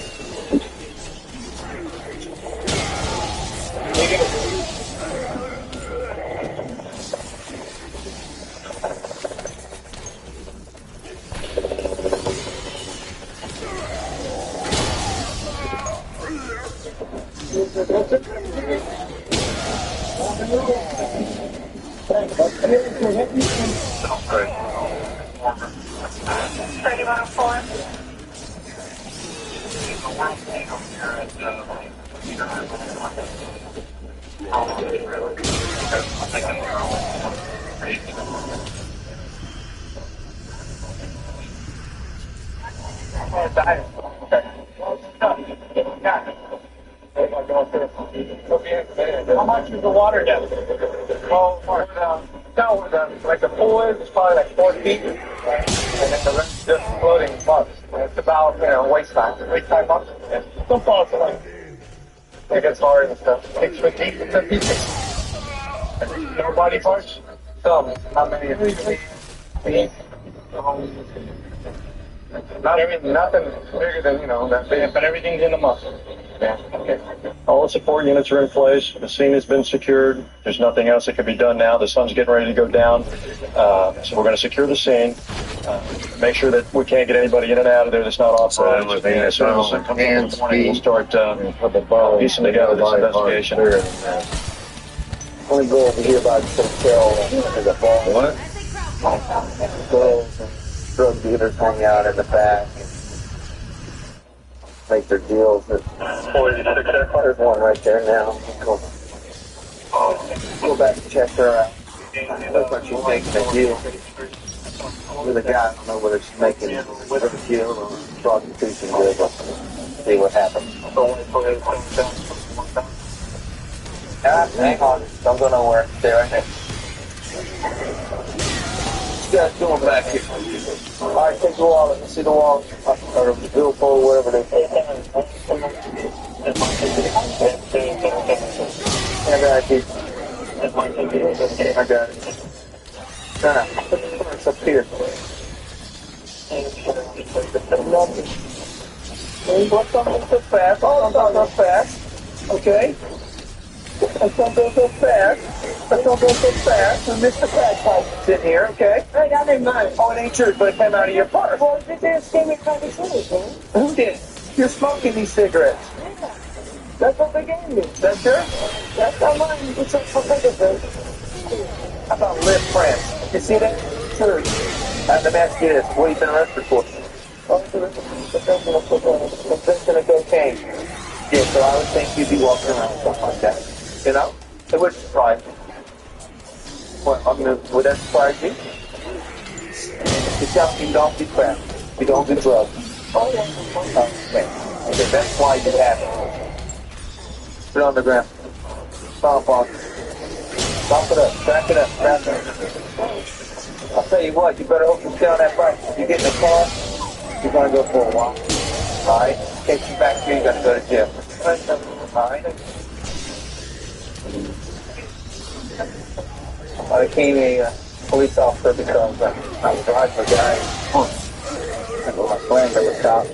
How much is the water depth? Well, like the pool is probably like 4 feet, and then the rest is just floating mucks. It's about, waist high mucks. And some falls are like, it gets hard and stuff. 6 foot deep in some pieces. No body parts? Some, not many. Nothing bigger than, that big, but everything's in the muscle. Yeah, okay. All the support units are in place. The scene has been secured. There's nothing else that can be done now. The sun's getting ready to go down. So we're going to secure the scene. Make sure that we can't get anybody in and out of there that's not authorized. As soon as it comes in the morning, we'll start piecing together this investigation. Let me go over here by the hotel and the bar. What? Girls and drug dealers hang out in the back and make their deals. There's one right there now. Go back and check her out. Looks like she's making a deal with a guy. I don't know whether she's making a deal or prostitution deal, but see what happens. Hang on. Don't go nowhere. Stay right there. What you guys doing back here? Alright, take the wallet. Let's see the wallet. Or the billfold, whatever they say. Stand back here. I got it. Now, put the purse up here. Nothing. Don't go so fast. Don't go so fast. Okay? Let's don't go so fast. Let's don't go so fast. And Mr. Bagpipe's in here, okay? Hey, that ain't mine. Oh, it ain't yours, but it came out of your purse. Well, this is Skinny County City, man. Who did? You're smoking these cigarettes. That's what they gave me. That's yours? That's not mine. It's a cigarette. How about lip prints? You see that? Sure. Let me ask you this. What have you been arrested for? Possession of cocaine. Yeah, so I would think you'd be walking around with something like that. You know? It would surprise me. What, would that surprise you? You tell me you don't do crap. You don't do drugs. Oh, yeah. Okay, that's why you have it. Put it on the ground. Stomp on it. Stomp it up. Back it up. Back it up. I'll tell you what, you better hope you stay on that bike. If you get in the car, you're going to go for a while. Alright? Take you back here, you got to go to jail. Alright? I became a police officer because I was driving a guy. My friend that was cops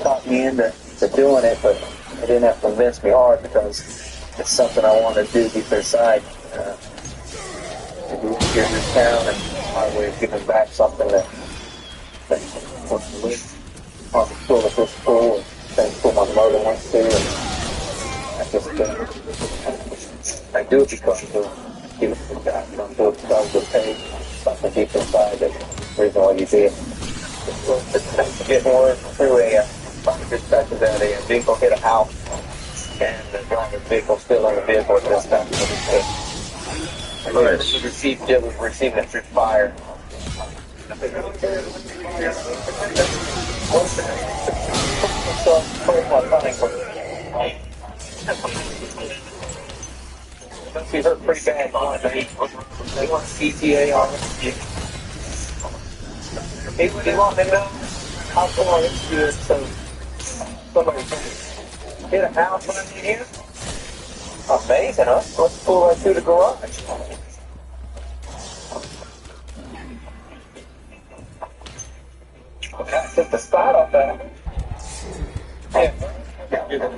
taught me into doing it, but it didn't have to convince me hard because it's something I want to do deep inside. To do here in this town and my way of giving back something that wants to live on the school of this school and same school my mother wants to. And I do it because of giving it back. I don't do it because of pain. Something deep inside that's the reason why you do it. Getting word through a dispatcher that a vehicle hit a house and the driver's vehicle still in the vehicle at this time. Nice. We received it, we were receiving it through fire. Must be hurt pretty bad. They want CTA on it. They want to know how far into it so somebody hit a house under here. Amazing, huh? Let's pull right through the garage. Okay, I took the spot off that.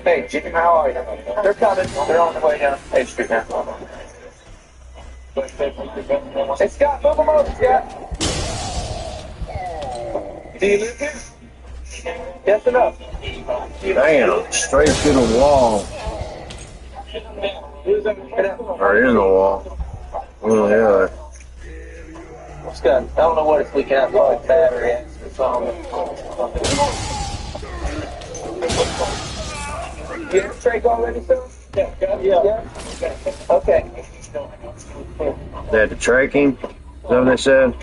Hey, Jimmy, how are you? They're coming. They're on the way down 8th Street now. Hey, Scott, move them over, Scott. Do you live here? Yes or no? Damn, straight to the wall. Or in the wall. Oh, yeah. Scott, I don't know what it's leaking out, like battery or something. You have a trach already, sir? Yeah. Okay. They had the tracking? Is that what they said?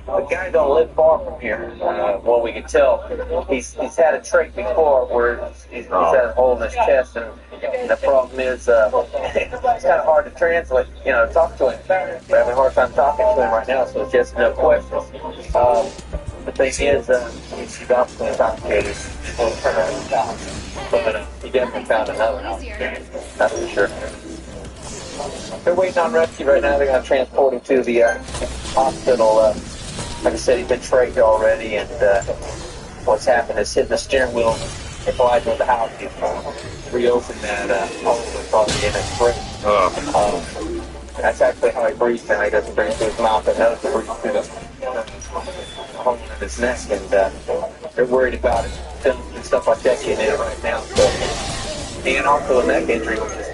The guy don't live far from here. Well, we can tell. He's had a trach before where he's had a hole in his chest, and the problem is it's kind of hard to translate, talk to him. We're having a hard time talking to him right now, so it's just no questions. The thing is, he's obviously intoxicated. But he definitely found another house. That's for sure. They're waiting on rescue right now. They're going to transport him to the hospital. Like I said, he's been trached already, and what's happened is hitting the steering wheel and colliding with the house. He's reopened that hole that's probably in his brain. That's actually how he breathes now. He doesn't breathe through his mouth, and nose breathes through the hole in his neck, and they're worried about it, and stuff like that getting in it right now. So, and also a neck injury, which is,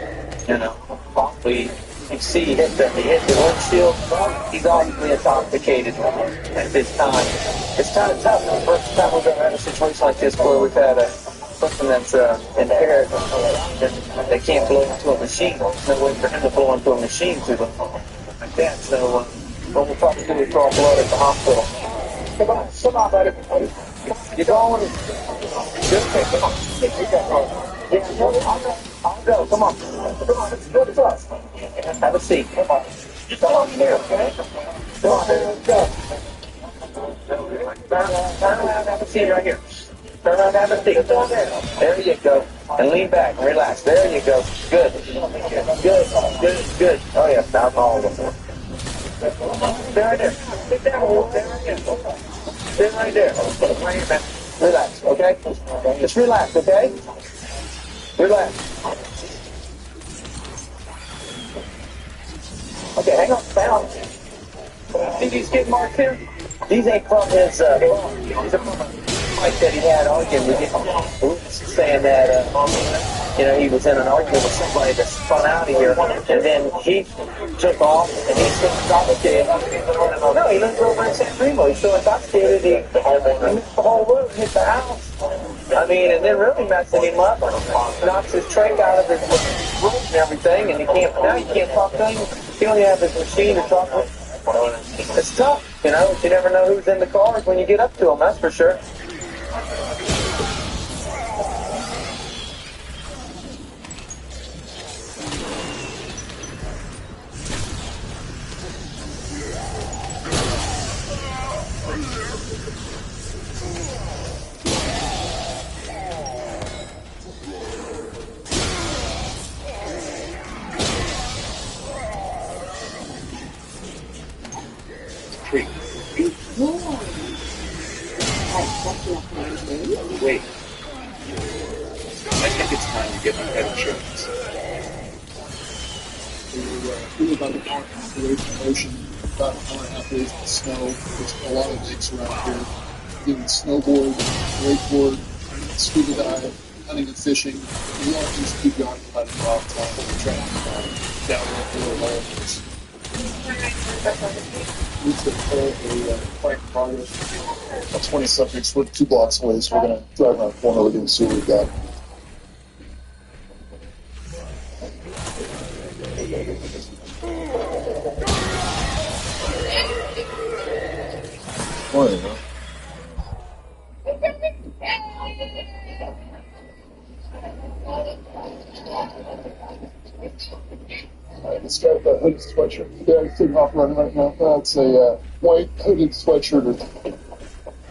possibly, you can see he hit the windshield. He's obviously intoxicated at this time. It's kind of tough. The first time we've ever had a situation like this where we've had a person that's impaired and they can't blow into a machine. There's no way for him to blow into a machine to them like that. So what we'll probably do is draw blood at the hospital. Come on, buddy. You're going. Okay, come on. Yeah, I'll go. Come on. Let's go to us. Have a seat. Come on. Come on here, okay? Come on, let's go. Turn around, have a seat right here. Turn around, have a seat. There you go. And lean back and relax. There you go. Good. Good. Oh, yeah. Now all of them. Stay right there. Sit down. Stay right there. Relax, okay? Just relax, okay? Relax. Okay, hang on. See these skid marks here? These ain't from his phone. These are from a fight that he had arguing with him. Saying that, he was in an argument with somebody that spun out of here, and then he took off, and he still intoxicated. No, he lives over in San Remo. He's still intoxicated. He missed the whole road, hit the house. I mean, and then really messing him up, knocks his trach out of his room and everything, and now you can't talk to him. He only have his machine to talk with. It's tough, you never know who's in the cars when you get up to them, that's for sure. Wait. I think it's time to get my head insurance. We're about an hour and a half away from the ocean, about an hour and a half away from the snow. There's a lot of lakes around here. Doing snowboard, wakeboard, scuba dive, hunting and fishing. There's a lot of things to keep you occupied in the off time. We're trying to down the road all of this. Reached a fight in progress. 20 subjects. We're 2 blocks away, so we're going to drive around the corner with him and see what we got. Funny, huh? This guy with that hooded sweatshirt. Yeah, he's taking off running right now. That's a white hooded sweatshirt.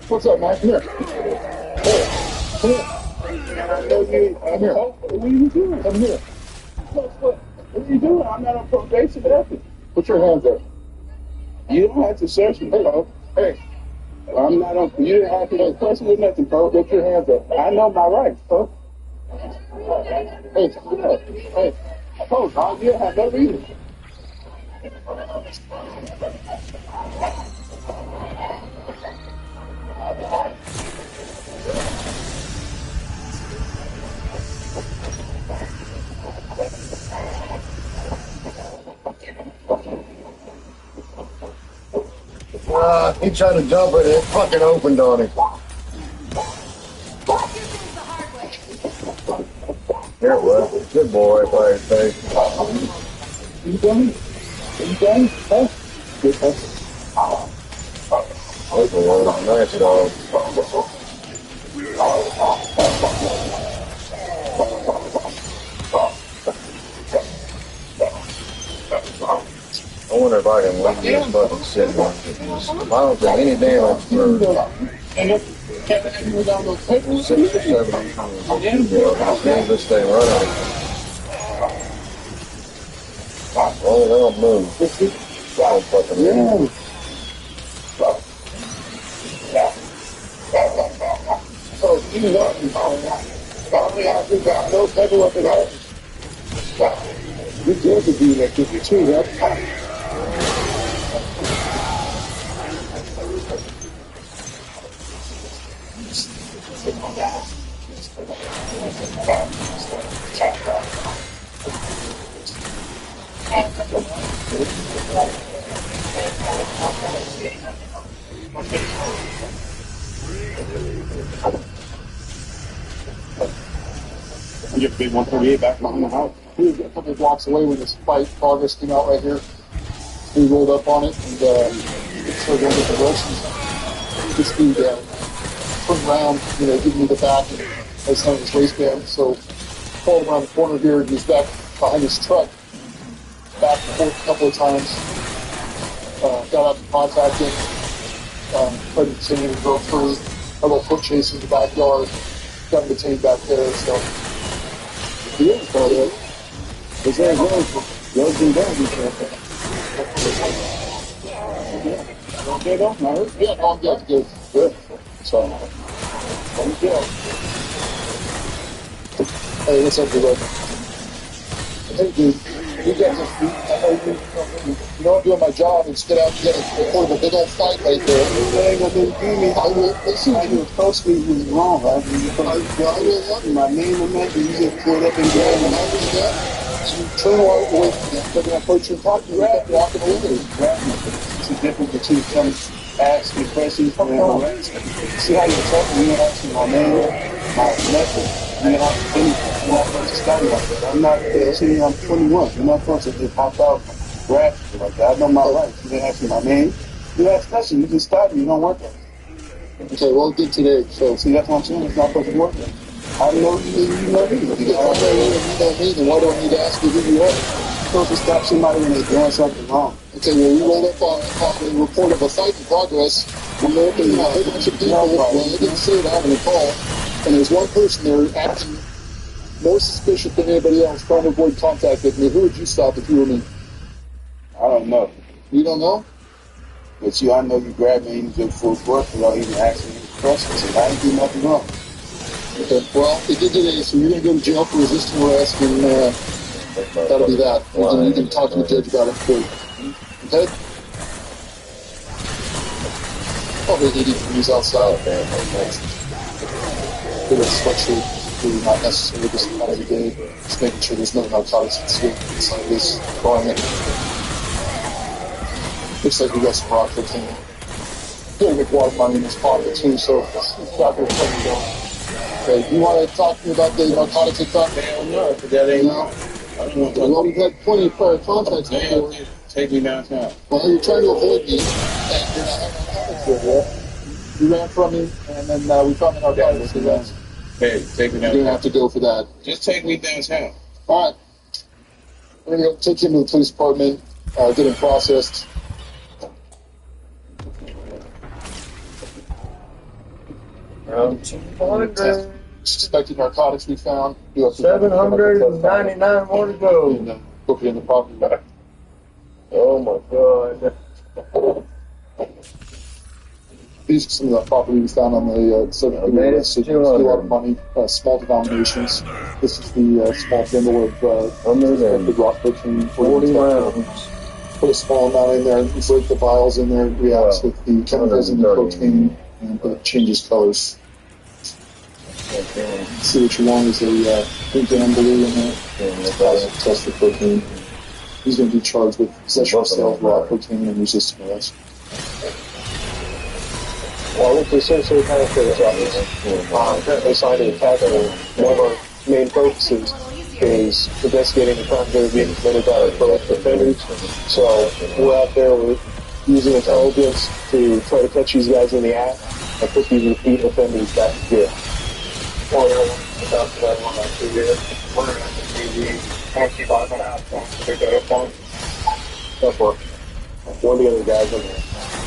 What's up, man? Come here. Hey, come here. I'm here. What are you doing? Come here. What are you doing? I'm not on probation, nothing. Put your hands up. You don't have to search me, bro. Hey. I'm not on. You didn't have to question with nothing, bro. Put your hands up. I know my rights, bro. Hey. Hey. Oh, dog, you have no reason. He tried to jump it, it fucking opened on him. Here it was. Good boy, by his face. You done? You done? Huh? Good, huh? That's a one. Nice dog. I wonder if I can leave this fucking shit one. If I don't do any damage for 6 or 7 years, this thing running. Well, they don't move. Don't fucking move. So, you know, we got no paperwork at all. We did to do that 52, right? We get big 138 back behind the house. We were a couple of blocks away when this fight progress came out right here. We rolled up on it and started going different directions. This dude turned around, giving me the back and I was on his waistband. So followed around the corner here and he's back behind his truck. Back and forth a couple of times. Got out in contact him. Tried to detain him and broke free. A little foot chase in the backyard. Got him detained back there. So he is part of it. Is there roads and down here? Okay, though? Not hurt? Yeah, no, I'm good. Good. So, Thank you. Hey, what's up, bro? Hey, dude. You guys, you know I'm doing my job and spit out and get a report of a big old fight right there. You ain't gonna do me. I will listen. You approached me was wrong. I will love you. My name and number, you get pulled up and grab and I was that. You turn away from me. But when I approached you and talked to you, you kept walking away. It's a difference between coming, ask me questions, and harass me. See how you're talking? You ask me my name, my method. You're not anything. You're not supposed to start like that. I'm not 18, I'm 21. You're not supposed to just hop out and grab me like that. I know my rights. You didn't ask me my name. You asked questions. You just started. You don't work it. Okay, well, good today. So, see, that's what I'm saying. It's not supposed to work it. I know you, you know me. If I know you and you know me, then why do I need to ask you who you are? You're supposed to stop somebody when they're doing something wrong. Okay, well, we rolled up on a report of a fight in progress. We rolled up in a whole bunch of people. Well, they didn't say that on the call. And there's one person there acting more suspicious than anybody else, trying to avoid contact with me. Who would you stop if you were me? I don't know. You don't know? But you, I know you grabbed me and did full force without even asking me questions, and I didn't do nothing wrong. Okay, well, it did today, so you're going to go to jail for resisting arrest, and that'll be that. You can talk to the judge about it too. Okay? Probably 80 degrees outside. With a sweatshirt, really not necessary this time of the day. Just making sure there's no narcotics inside this environment. Looks like we got some rock cocaine. Gonna make water money in this pocket too, so it's not gonna let me go. Okay, you want to talk to me about the narcotics and stuff? Hell no, that ain't no. I don't want to. Well, we've had plenty of prior contacts before. Take me downtown. Well, you're trying to avoid me, and you're not having narcotics here, yeah? You ran from me, and then we found the narcotics. Hey, take me downtown. You don't have to go for that. Just take me downtown. All right. We're going to go take him to the police department, get him processed. Around 200. Suspected narcotics we found. 799 more to go. And book it in the property. Oh my God. These are some of the property we found on the circuit. We arrested a lot of money, small denominations. This is the small bundle of suspected rock cocaine. 40 rounds. Put a small amount in there, break the vials in there, it reacts with the chemicals in the cocaine, and it changes colors. See what you want is a pink and blue in there. Test for cocaine. He's going to be charged with possession of sale of raw cocaine and resisting arrest. Well, with the sensory penetrators office, currently signed an attack, and one of our main focuses is investigating the crimes that are being committed by our correct offenders. So we're out there, we're using intelligence to try to catch these guys in the act and put these repeat offenders back to jail. That's what one of the other guys in the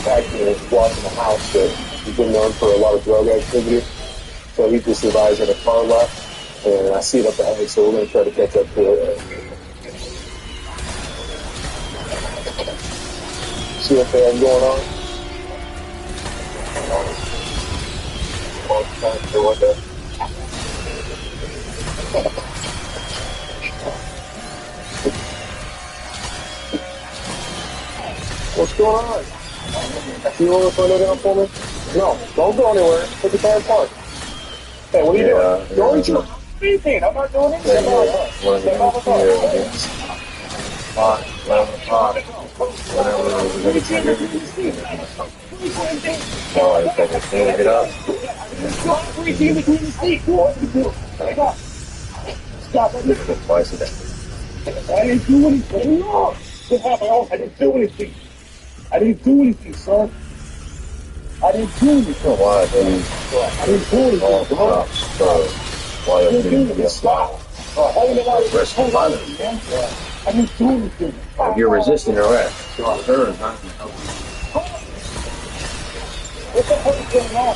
factory is watching the house that he's been known for a lot of drug activity. So he just advised in a car left, and I see it up ahead, so we're going to try to catch up to it. See what they have going on. What's going on? You want to throw it out for me? No, don't go anywhere. Put the car in park. Hey, what are you doing? Don't reach your anything. I'm not doing anything. Step out of the car. 11 o'clock. Get up. Twice a day. I didn't do anything. No. I didn't do anything. I didn't do anything, son. I didn't do anything. Why, I didn't do anything, bro. Why I didn't do anything. Stop. Risk of violence. I didn't do anything. You're resisting arrest. What the hell is going on?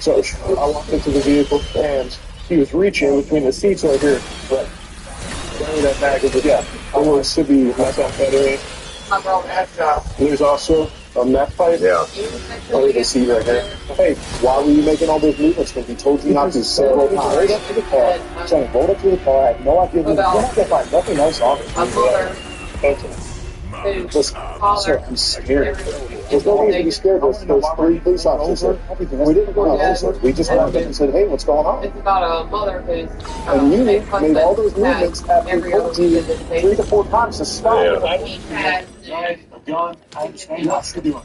So I walked into the vehicle and he was reaching between the seats right here. Right. Carrying that bag of yeah. I want to be methamphetamine. There's also From that fight? Yeah. Oh, you can see right here. Hey, why were you making all those movements when he told you not to several times? Rolled up to the car. Saying, rolled up to the car. I had no idea. You're not going to find nothing else on it. A mother Listen, sir, I'm scared. There's no reason to be scared. There's 3 police officers. We didn't go over. We just went up and said, hey, what's going on? It's about a mother who's And you made all those movements after we told you 3 to 4 times to stop. had A gun. I understand what you're doing.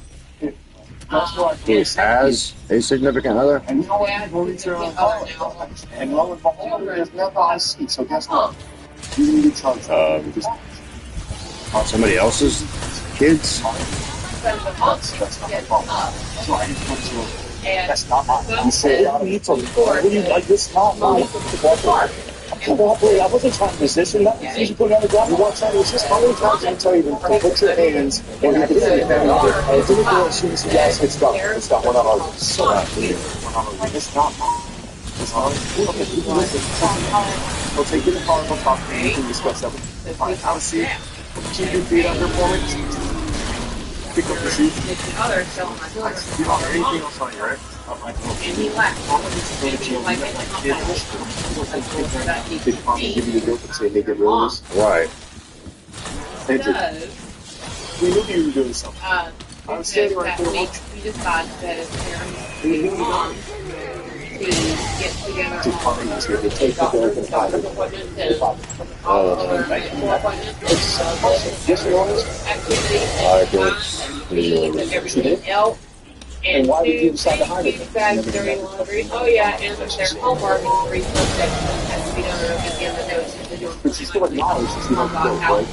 He has a significant other. And you know what? We'll reach your own car. And lo and behold, there's nothing I see. So guess what? You're going to get charged. Somebody else's kids? That's not my fault. So I didn't come to it. That's not mine. You say, what do you like this not mine? I wasn't trying to position that. You put it on the ground. You weren't trying to resist. How many times did I tell you to put your hands where you can see it? And if you look at as soon as you guys hit stop, it's not. We're not arguing. It's not mine. It's not. Okay, you can listen. We'll take you to the car and we'll talk and you can discuss that with me. Fine. Have a seat. Keep your feet under for me. Pick up the shoes. the other so my daughter. You don't have anything else on you, right? And he left. And he like They probably give you the dope and say, hey, get rid of this. Right. Andrew. We knew you were doing something. I was standing right there. We decided that his parents and mom to get together To find us here, to take the dope and hide it. Just be honest. I don't Everything else. And why did you decide to hide it? Bags during laundry. Oh yeah, and their homework and research that has to be done at the end of the notes to do. But you still acknowledge it's not the dope, right?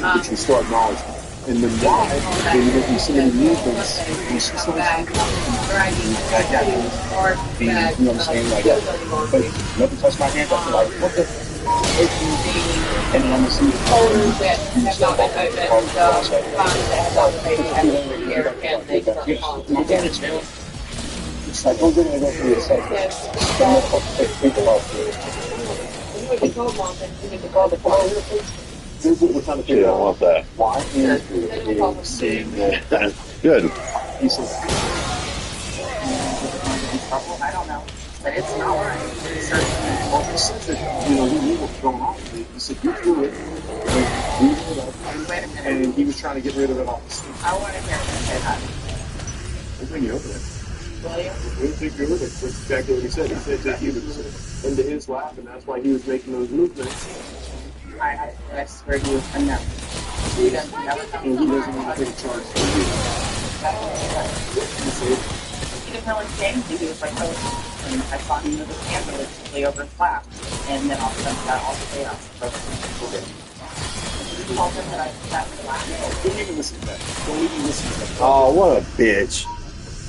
But you still acknowledge it. And then why, when you're making so many movements, you see so much like that, you know what I'm saying? Like that. But never touch my hand, I'm like, what the? And then I'm going to see the folders that have not been opened, funds that have not been paid here, and they start calling them. it's like, we're going to go through this. Stop, think about it. You call mom and you need to call the phone. Here's what we're trying to You figure don't out. want that. Why Andrew is saying that? Good. He said, I don't know, but it's not right. well, he said that, you know, he knew what was going on with it. He said, you threw it, and we threw it up, and he was trying to get rid of it off the street. I want to hear him say that. We'll bring you over there. William? We'll take you over there. That's exactly what he said. He said that he was into his lap, and that's why he was making those movements. I swear to you, I'm not. He doesn't never come And he doesn't want to take charge. He didn't really say anything. He was like, oh, and I saw him move his hand religiously over his lap. And then all of a sudden, got all the chaos. He told him that I sat in the lap. Don't even listen to that. Don't even listen to that. Oh, what a bitch.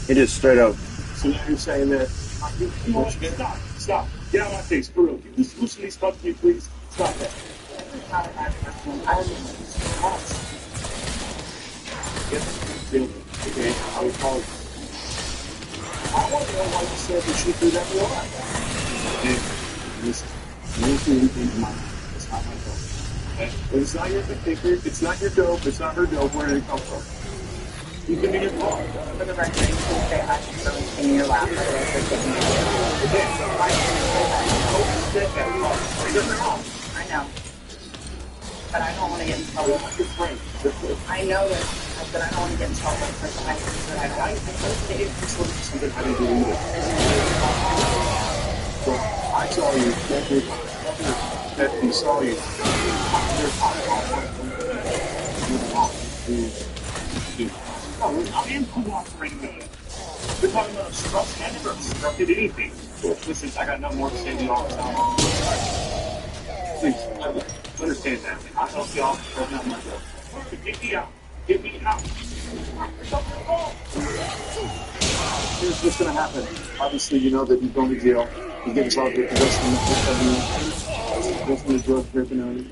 He just straight up. So now you're saying that. Stop. Get out of my face, for real. Can you exclusively stop me, please? Stop that. Not a bad person. I don't know. Okay, I would call it. I want to know why you said that she threw that in your lap. Listen, you do anything to mine. It's not my fault. Okay? But it's not your picture, it's not your dope, it's not her dope. Where did it come from? You can be your car. For the record, you can say I just throw it in your lap. But they're taking I know. But I don't want to get in trouble. I know that, but I don't want to get in trouble for the items that I don't. I saw you. That he saw you. I am cooperating. We're talking about obstruction. I never obstructed anything. Listen, I got no more to say to y'all. Please, understand that. I'll help y'all. But not myself. Get me out. Get me out. Here's what's going to happen. Obviously, you know that he's going to jail. He's getting charged with possession of drug paraphernalia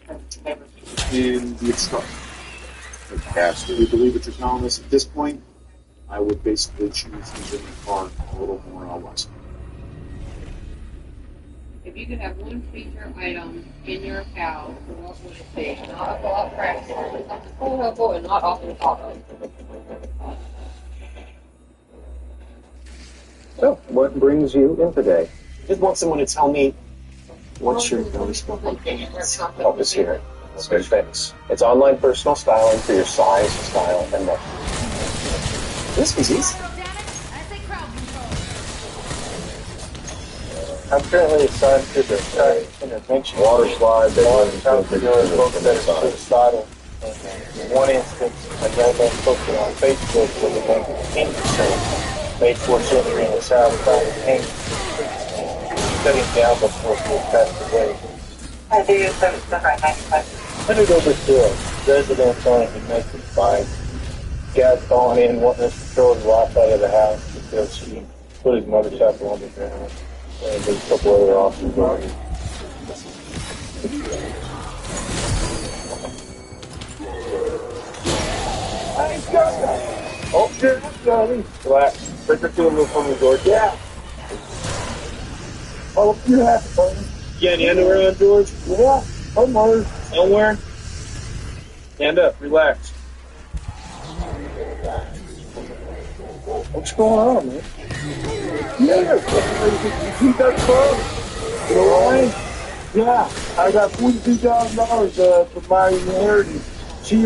and the obstruction. We believe what you're telling us. At this point, I would basically choose to get in the car a little more or less. If you could have one feature item in your house, what would it be? Not a lot of practice, something cool, helpful, and not off the top of it. So, what brings you in today? Just want someone to tell me what's your nose help us hear it. It's good fix. It's online personal styling for your size, style, and look. This was easy. I'm currently assigned to the intervention water slide. They want to folks that are suicidal. In one instance, a young man posted on Facebook with a man made for surgery in the south side of pain. Shutting down before he passed away. I do use service for right now. Put it over to a resident on it and make it fine. Guy's gone in wanting us to throw his wife out of the house because she put his motorcycle on the ground. And there's a couple other officers on it. Hey, Scott! Oh, sure, Scotty. Relax. Break her to a little from the door. Yeah. Oh, you have fun. You got any underwear on, George? Yeah, somewhere. Somewhere? Stand up. Relax. What's going on, man? Yeah, you got fun? You all right? Yeah, I got $42,000 for my inheritance. She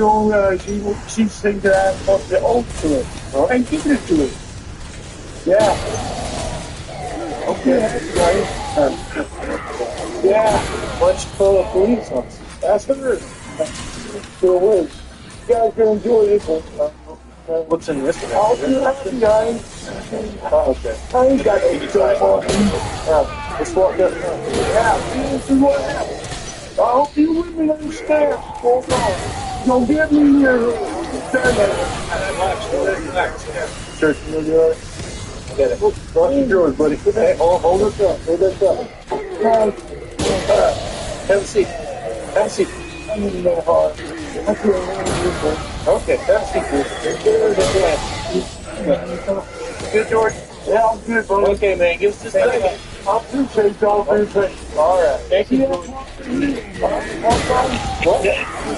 thinks that I want the oath to it. And give it to her. Yeah. Okay, that's right. Yeah. Let's call the police on us. That's her. Sure was. You guys can enjoy this one. What's in this one? I'll be happy, guys. Oh, okay. I ain't got any trouble. Let's walk up. Yeah, see what happens. I hope you women understand what's going on. Don't get me here. Relax. Church, you know, I get it. Watch your drawers, buddy. Hey, hold us up. Hold us up. Have a seat. Have a seat. I'm in the heart. I feel really Okay, have a seat, dude. Good, George? Yeah, I'm good, bro. Okay, man. Give us just a second. I appreciate y'all very much. All right. Thank you, George. What?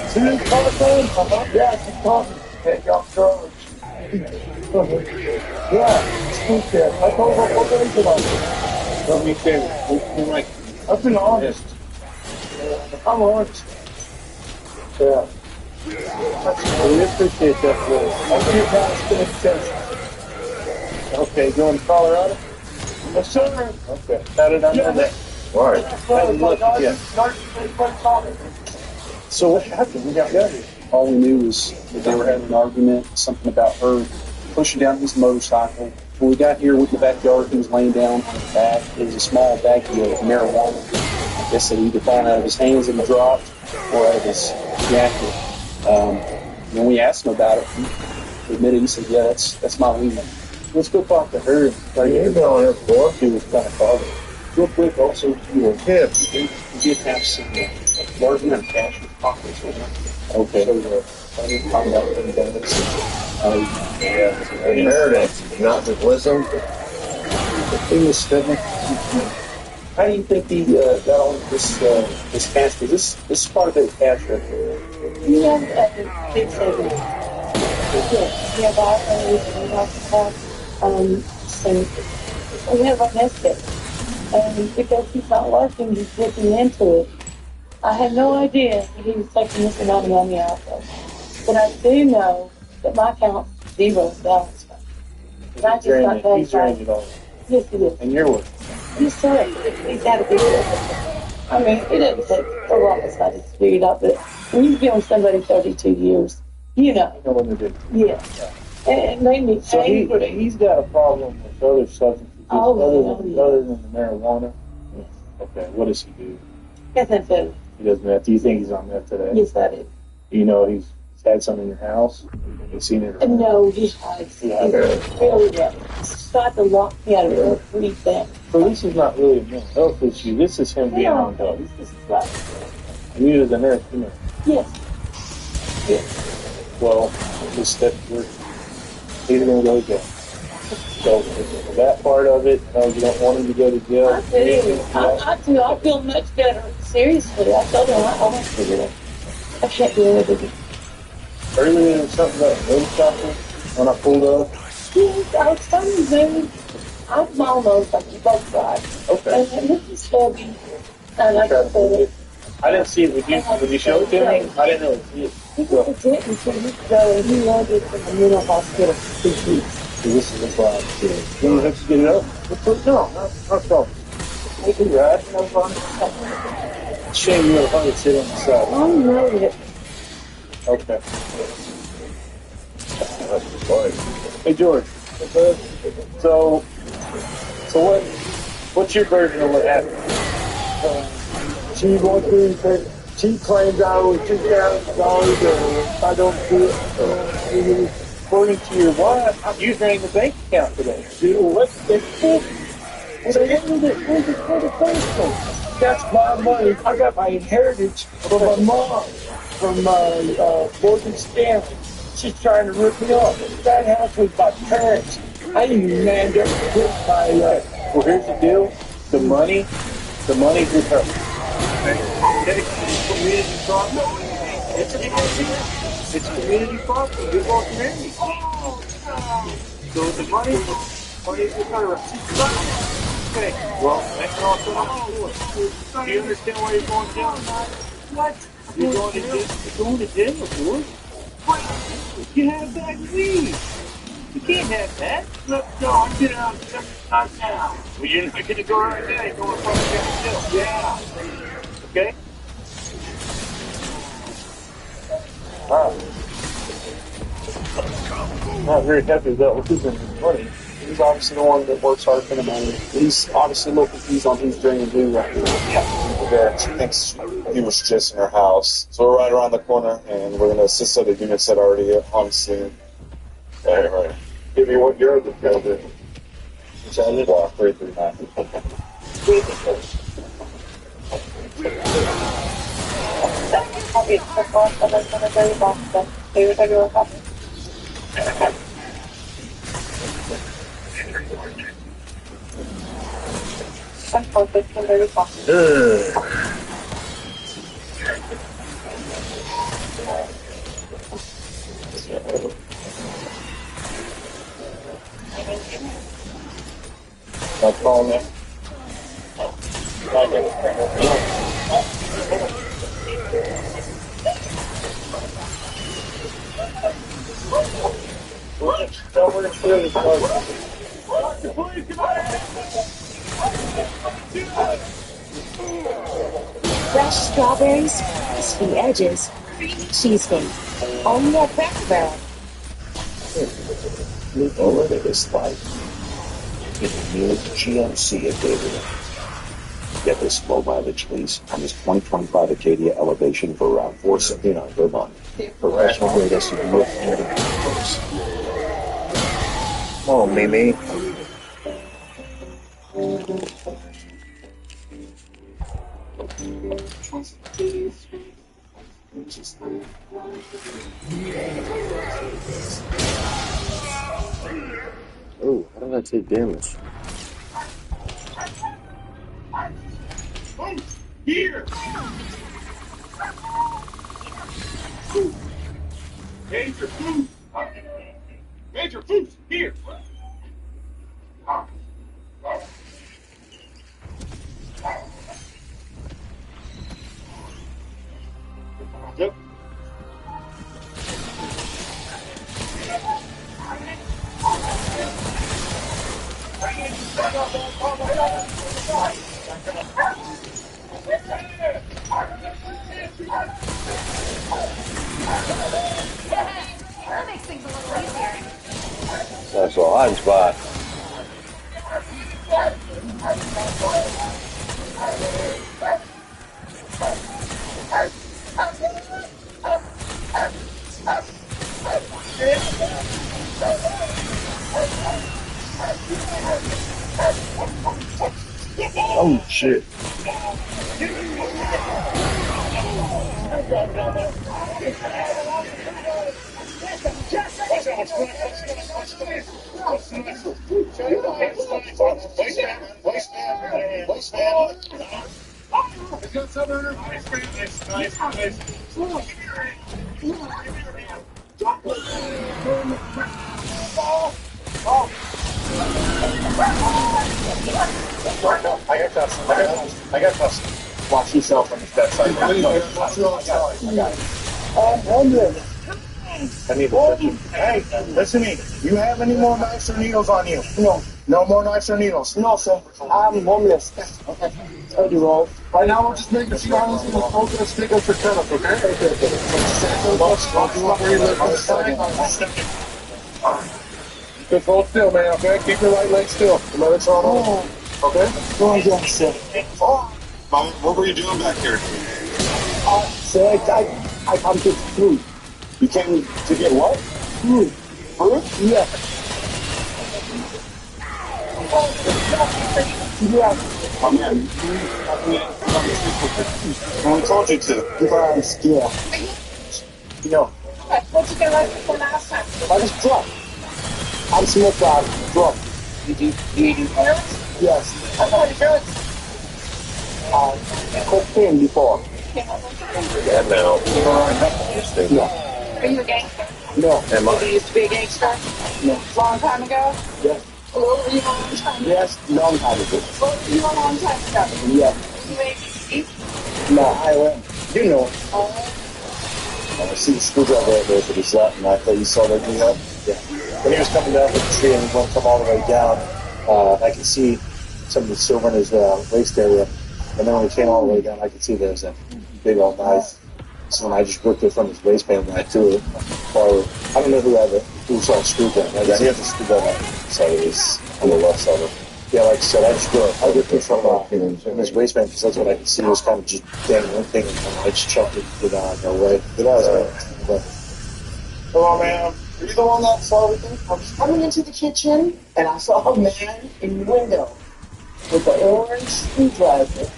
See this telephone? Yeah, she's talking. Hey, y'all charge. Yeah, it's good there. I told her what they did on it. Let me say, we're like, I've been honest. I'm honest. Yeah. we appreciate that, George. I'll get down and spend a test. Okay, going to Colorado? Yes, sir. Okay. Got it on Monday. All right. So what happened? We got here. All we knew was that they were having an argument, something about her pushing down his motorcycle. When we got here, went in the backyard, he was laying down on his back. It was a small baggie of marijuana. I guess it either fallen out of his hands and dropped or out of his jacket. When we asked him about it, he admitted, he said, yeah, that's my weed. Let's go talk to her. Like, you've been on here before. She was kind of bothered. Real quick, also, you were Yeah. He did have some large amount of cash in his pockets. okay. So I didn't talk about it. Yeah. Inheritance. Not just listen. He was studying. How do you think he got all this cash? Because this is part of his cash right here. You have a big savings. Yeah, but I we have a nest egg. And because he's not working, he's looking into it. I had no idea that he was taking this amount of money out of it. But I do know that my account's zero balance. And I just got paid. He's drained it all. Yes, he is. And you're what? He's sorry. He's had a big one. I mean, it doesn't take a rocket scientist to figure it out, but when you've been with somebody 32 years, you know. You know what to do. Yeah. And it made me So angry. he's got a problem with other substances other than the marijuana? Yes. Okay, what does he do? Yes, I do. He does meth. Do you think he's on meth today? Yes, I do. Do you know he's had some in your house? You've seen it? No, he hides. He's really well. He's tried to lock me out of everything. So this is not really a mental health issue. This is him being on drugs. This is right. And you as a nurse, you know. Yes. Yes. Well, this step, he's going to go to jail. So that part of it, you don't want him to go to jail. I do. I do. I feel much better. Seriously, I told him I want to do it. I can't do it again. Earlier there was something about motorcycle when I pulled up. Yes, I was telling him, I'm almost like you both sides. Okay. And this is heavy. And I just said it. I didn't see it. Would you show it to me? I didn't know it. He just didn't 2 weeks ago, and he wanted it from the mental hospital for 6 weeks. So this is the problem. Do you have to get it up? No, not problem. I can ride. No problem. Shame you have to sit on the side. I know it. Okay. Hey George. So what's your version of what happened? She went through and said she claims I owe $2,000 if I don't do it. According to your wife, you drained the bank account today. Dude, what's the fuck? Where's the place from? That's my money. I got my inheritance from my mom, from Morgan Stanley. She's trying to rip me off. That house was my parents. I ain't even manned up to quit my... Well, here's the deal. The money's with her. Okay? Community property. It's community property. You're going to marry. So the money's with her. Okay. Well, that's all I'm doing. Do you understand why you're going down? What? You're going to jail. You're going to jail, George. You have that leave. You can't have that. Look, no, I'm getting out of now. Well, you're not going to go right now. You're going to fucking jail. Yeah. Okay? Not very happy about losing his money. He's obviously the one that works hard for the money. He's obviously a little confused on who's draining who right now. There, she thinks he was just in her house. So we're right around the corner, and we're going to assist other units that are already on scene. Right. Give me what you're the building. Block 339. That's calling it. Fresh strawberries, crispy edges, cheesecake. Only at Cracker Barrel. Live a limitless life in the new GMC Acadia. Get this low mileage lease on this 2025 Acadia Elevation for around $479 per month. Professional grade SUV with handling pros. Come on, Mimi. Oh, how did I take damage? Here! Major food! Major food! Here! Yep. That makes things a little easier. That's all hiding spot. Oh shit. He's got something in her waistband. Nice. I got cuffs. Watch yourself on this bedside. I got it. I'm homeless. I need a section. Hey, listen to me. You have any more knives or needles on you? No. No more knives or needles? No, sir. I'm homeless. Okay. I'll do all. Right now, we're just making sure I was in the focus and stick up for tennis, okay? Just hold still, man, okay? Keep your right leg still. Let it turn on. Okay? Oh, yes, sir. Mom, what were you doing back here? Sir, I come to food. You came to get what? Food. Fruit? Yeah. Yeah. Oh, man. I only told you to. Because, yeah. No. What'd you get right before last time? I was drunk. I'm smoke drunk. You do drugs? Yes. What kind of drugs? Cocaine before. Yeah, no. Yeah. Are you a gangster? No. Am I? You used to be a gangster? No. Long time ago? Yes. What were you a long time ago? Yes, long time ago. What were you a long time ago? Yeah. You ABC? No, I went. You know. I see the screwdriver right there for the set, and I thought you saw that, you know? Yeah. When he was coming down with the tree and he went come all the way down, I could see some of the silver in his waist area. And then when he came all the way down, I could see there's a big old knife. So when I just ripped it from his waistband and I threw it forward. I don't know who saw a screwdriver. Yeah, he had the screwdriver side of his, on the left side of it. Yeah, like I said, I ripped it from his waistband because that's what I could see was kind of just dangling thing, and I just chucked it no way. But I was Hello, ma'am. Are you the one that saw everything? I was coming into the kitchen, and I saw a man in the window with an orange screwdriver.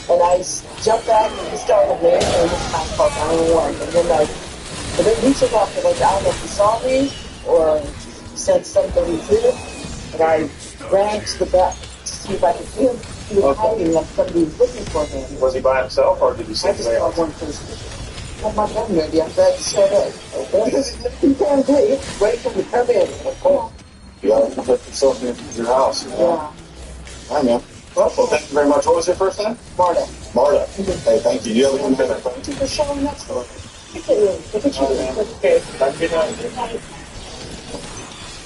And I jumped back and he started me, and this time called 911. And then he took off, like, I don't know if he saw me or said something through. And I ran to the back to see if I could see him. He was hiding, like somebody was looking for him. Was he by himself, or did you see I just saw one person. Got my gun ready. I'm glad to show that. Okay? You can't do it. Wait for him to come in. Okay? You gotta protect yourself in your house. You know? Yeah. Hi, man. Well, thank you very much. What was your first name? Marta. Marta. Hey, thank you. You have a good minute. Thank you for showing up. Look at you. Okay. Thank you.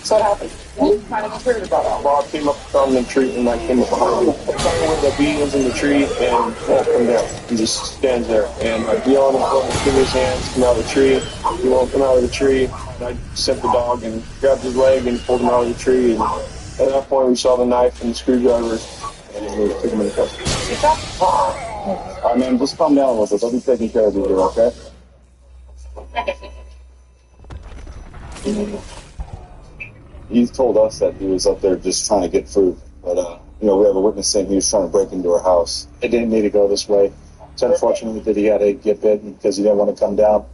So what happened? You kind of heard about it. Bob came up from the tree, and I came up behind him. Where the bee was in the tree, and won't come down. He just stands there, and I yell at him, give me his hands, come out of the tree. He won't come out of the tree. And I sent the dog and grabbed his leg and pulled him out of the tree. And at that point, we saw the knife and the screwdriver, and we took him in the custody. All right, man, just calm down with us. I'll be taking care of you here, okay? He told us that he was up there just trying to get food, but we have a witness saying he was trying to break into our house. It didn't need to go this way. It's unfortunate that he had to get bitten because he didn't want to come down.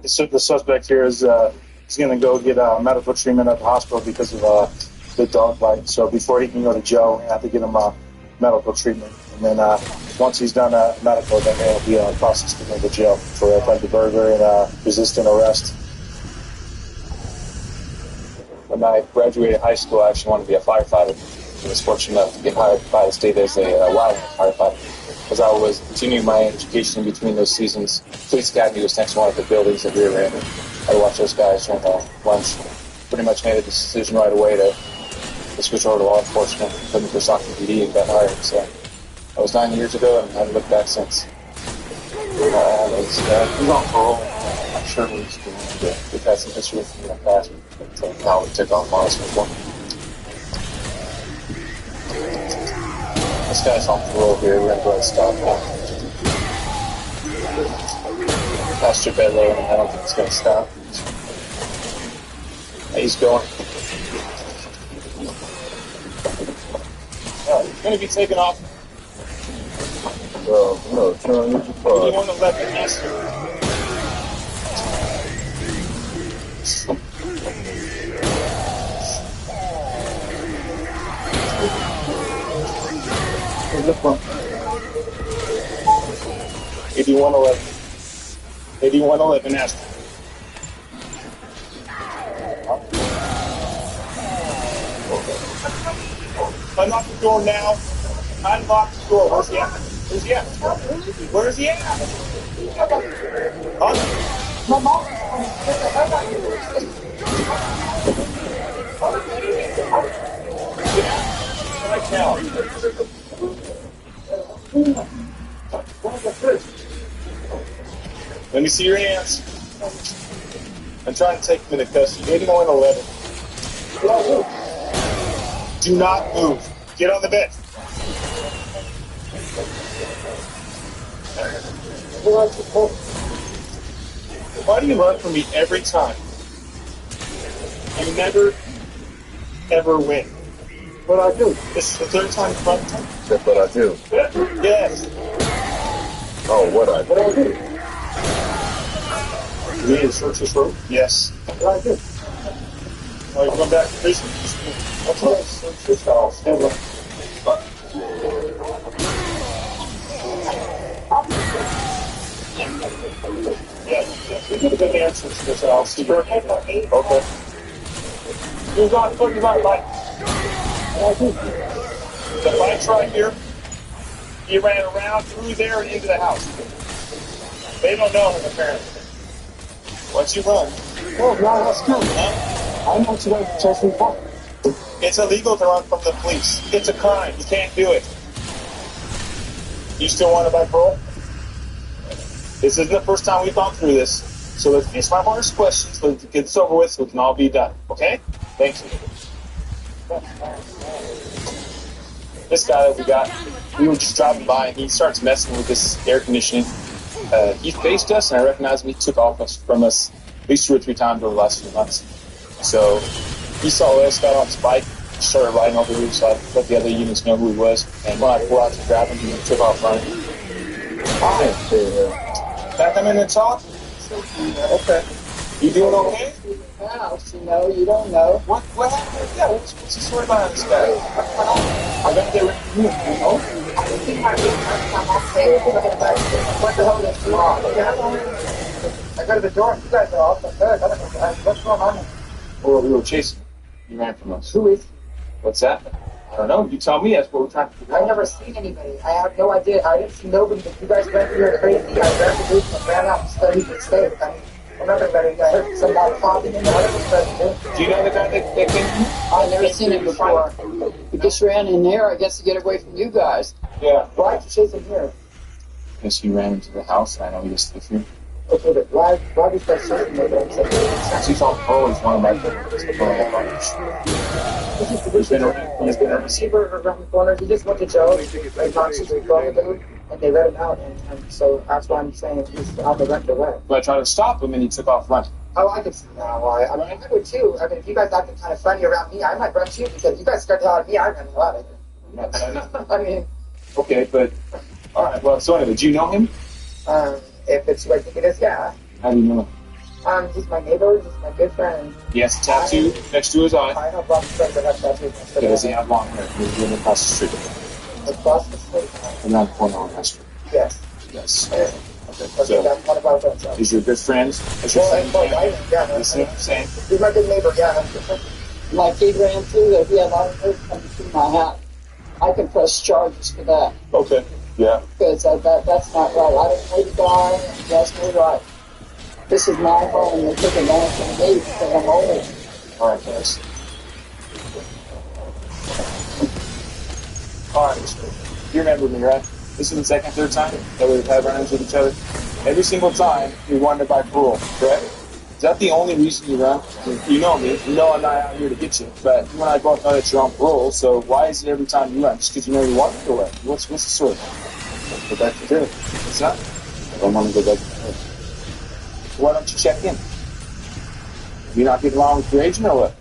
The suspect here is going to go get medical treatment at the hospital because of the dog bite. So before he can go to jail, we have to get him medical treatment. And then once he's done medical, then he'll be processed to go to jail for attempted burglary and resisting arrest. When I graduated high school, I actually wanted to be a firefighter. I was fortunate enough to get hired by the state as a wildlife firefighter. As I was continuing my education in between those seasons, Police Academy was next to one of the buildings that we were in. I watched those guys during lunch. Pretty much made a decision right away to switch over to law enforcement, looking for Stockton PD, and got hired. So that was 9 years ago, and I haven't looked back since. He's on parole. I'm sure we've had some history from the past, but now we took off on us with one. This guy's on parole here. We're going to go ahead and stop him. Pastor Bedlow, and I don't think it's going to stop. He's going. He's going to be taken off. Bro, no, turn on your You want to let the master. Look one. 8111. 8111, ask. Unlock the door now. Unlock the door. Where's he at? Where's he at? Where's he at? Huh? My mom. Right now. Let me see your hands. I'm trying to take them into custody. 8111. Do not move. Get on the bed. Why do you run from me every time? You never, ever win. What I do? This is the third time you've run. That's what I do. Yes. Oh, what I do? You need to search this room? Yes. What I do? Oh, you're going back to prison? What's that? Search this house. Yeah. We get a good answer to this house. Okay. You're not putting about light. The light's right here. He ran around through there and into the house. They don't know him, apparently. Once you run. Oh, no, that's good. I know what you guys are testing for. It's illegal to run from the police. It's a crime. You can't do it. You still want to buy parole? This isn't the first time we've gone through this. So let's ask my hardest questions. Let's get this over with so we can all be done. Okay? Thank you. This guy that we got, we were just driving by and he starts messing with this air conditioning. He faced us and I recognized him. He took off from us at least 2 or 3 times over the last few months. So he saw us, got on his bike, started riding over here, so I let the other units know who he was. And when I pulled out to grab him, he took off running. Hi. Can I come in and talk? Okay. You doing okay? House, you know, you don't know. What happened? Yeah, what's the story behind this guy? I gotta get rid of you, you know? What the hell is wrong? I go to the door. You guys are off the bed. What's going on? Well, we were chasing. You ran from us. Who is? What's that? I don't know. You tell me. That's what we're trying to figure out. I've never seen anybody. I have no idea. I didn't see nobody. But you guys went through crazy. I grabbed the boots and ran out and studied the state. I mean, I remember that I heard somebody talking in there. Do you know the guy that came here? I've never seen him before. He just ran in there, I guess, to get away from you guys. Yeah. Why'd you chase him here? Because he ran into the house, and I know he was still here. Okay, but why did that chase him? Since he thought Pearl was one of my favorites. He's been around. Receiver around the corner. He just went to jail. They talked to the brother, and they let him out. And so that's why I'm saying he's on the rent away. But I tried to stop him, and he took off running. Oh, I could see now why. I mean, I would too. I mean, if you guys acted kind of funny around me, I might run too, because you guys scared the hell out of me. I ran a lot of it. I mean. Okay, but all right. Well, so anyway, do you know him? If it's what I think it is, yeah. How do you know him? He's my neighbor. He's my good friend. He has a tattoo next to his eye. I know blonde friends that have tattoos. Does he have long hair? He's living across the street. Across the street. Around the corner on that street. Yes. Yes. Okay, So, that's one of our friends. he's your good friend? Is your friend? Yeah. Same. He's my good neighbor. Yeah. My kid ran through there. He had long hair coming through my house. I can press charges for that. Okay. Yeah. Because that's not right. I didn't know the guy. That's no right. This is my home. They took advantage of me because I'm old. All right, guys. All right. You remember me, right? This is the second, third time that we've had run-ins with each other. Every single time, we wanted to buy parole, correct? Is that the only reason you run? You know me. You know I'm not out here to get you. But you and I both know that you're on parole, so why is it every time you run? Just because you know you want to go away? What's the story? Go back to jail. What's that? I don't want to go back to jail. Why don't you check in? You're not getting along with your agent or what?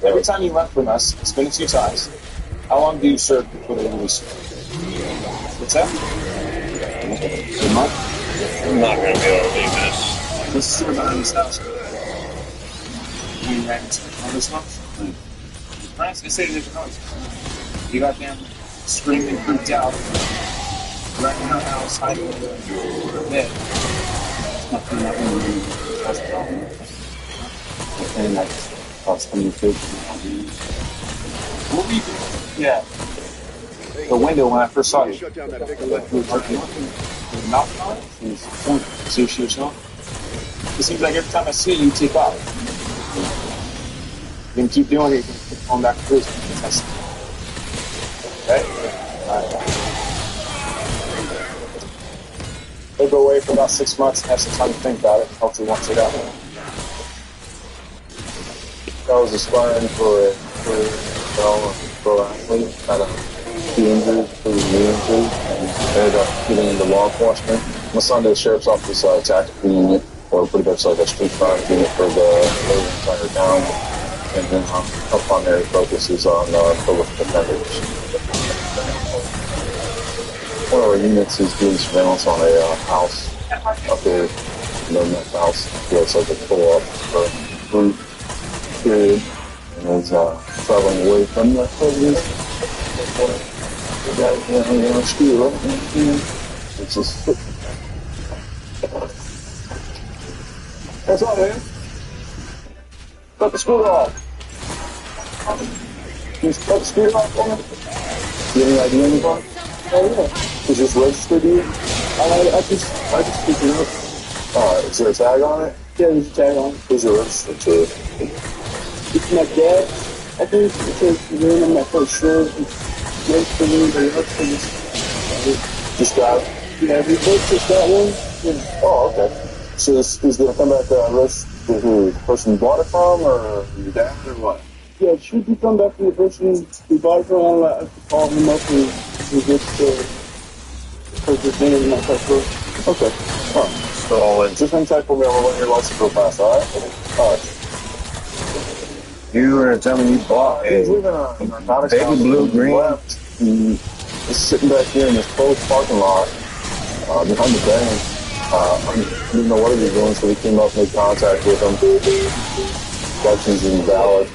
Every time you run from us, it's been a few times. How long do you serve before they release you? What's that? A month? I'm not going to be able to leave this. What's the story behind this house? we ran into all this stuff. I was gonna say there's noise. You got them screaming, freaked out, running in our house, hiding in the bed. Nothing that we was a problem. And like, lots of communication. What were you doing? Yeah. The window when I first saw you. Shut down that big Knocking on it? See if she was home. It seems like every time I see you, you take off. You can keep doing it, you can keep going back to prison. Okay? Alright. We'll go away for about 6 months and have some time to think about it. Hopefully once it out. I was aspiring for pro athlete, kind of few injuries, pretty knee injury, and ended up getting into law enforcement. My son did a sheriff's office tactical unit, or pretty much like a street crime unit for the entire town. And then our primary focus is on prolific offenders. One of our units is doing surveillance on a house up there, that house. Yeah, it's like a pull-up for group period, and is traveling away from that president. It's just. What's up, man? Cut the scooter off. Can you cut the scooter off for me? Do you have any idea anybody? Oh, yeah. Is this registered to you? I just picked it up. Is there a tag on it? Yeah, there's a tag on it. Who's it registered to? It's my dad. I think it says his name. I'm not quite sure. It's registered to anybody else for this. This guy? Yeah, we both just got one. Yeah. Oh, okay. So is going to come back registered to the person you bought it from, or your dad, or what? Yeah, it should be come back from the person we bought it from. I have to call him up and get his name and my sure. Okay. Alright. So just hang tight for me. I'll let your license go fast, alright? Alright. You were telling me you bought a baby blue green. Just sitting back here in this closed parking lot behind the bank. I didn't know what he was doing, so we came up and made contact with him. License is invalid,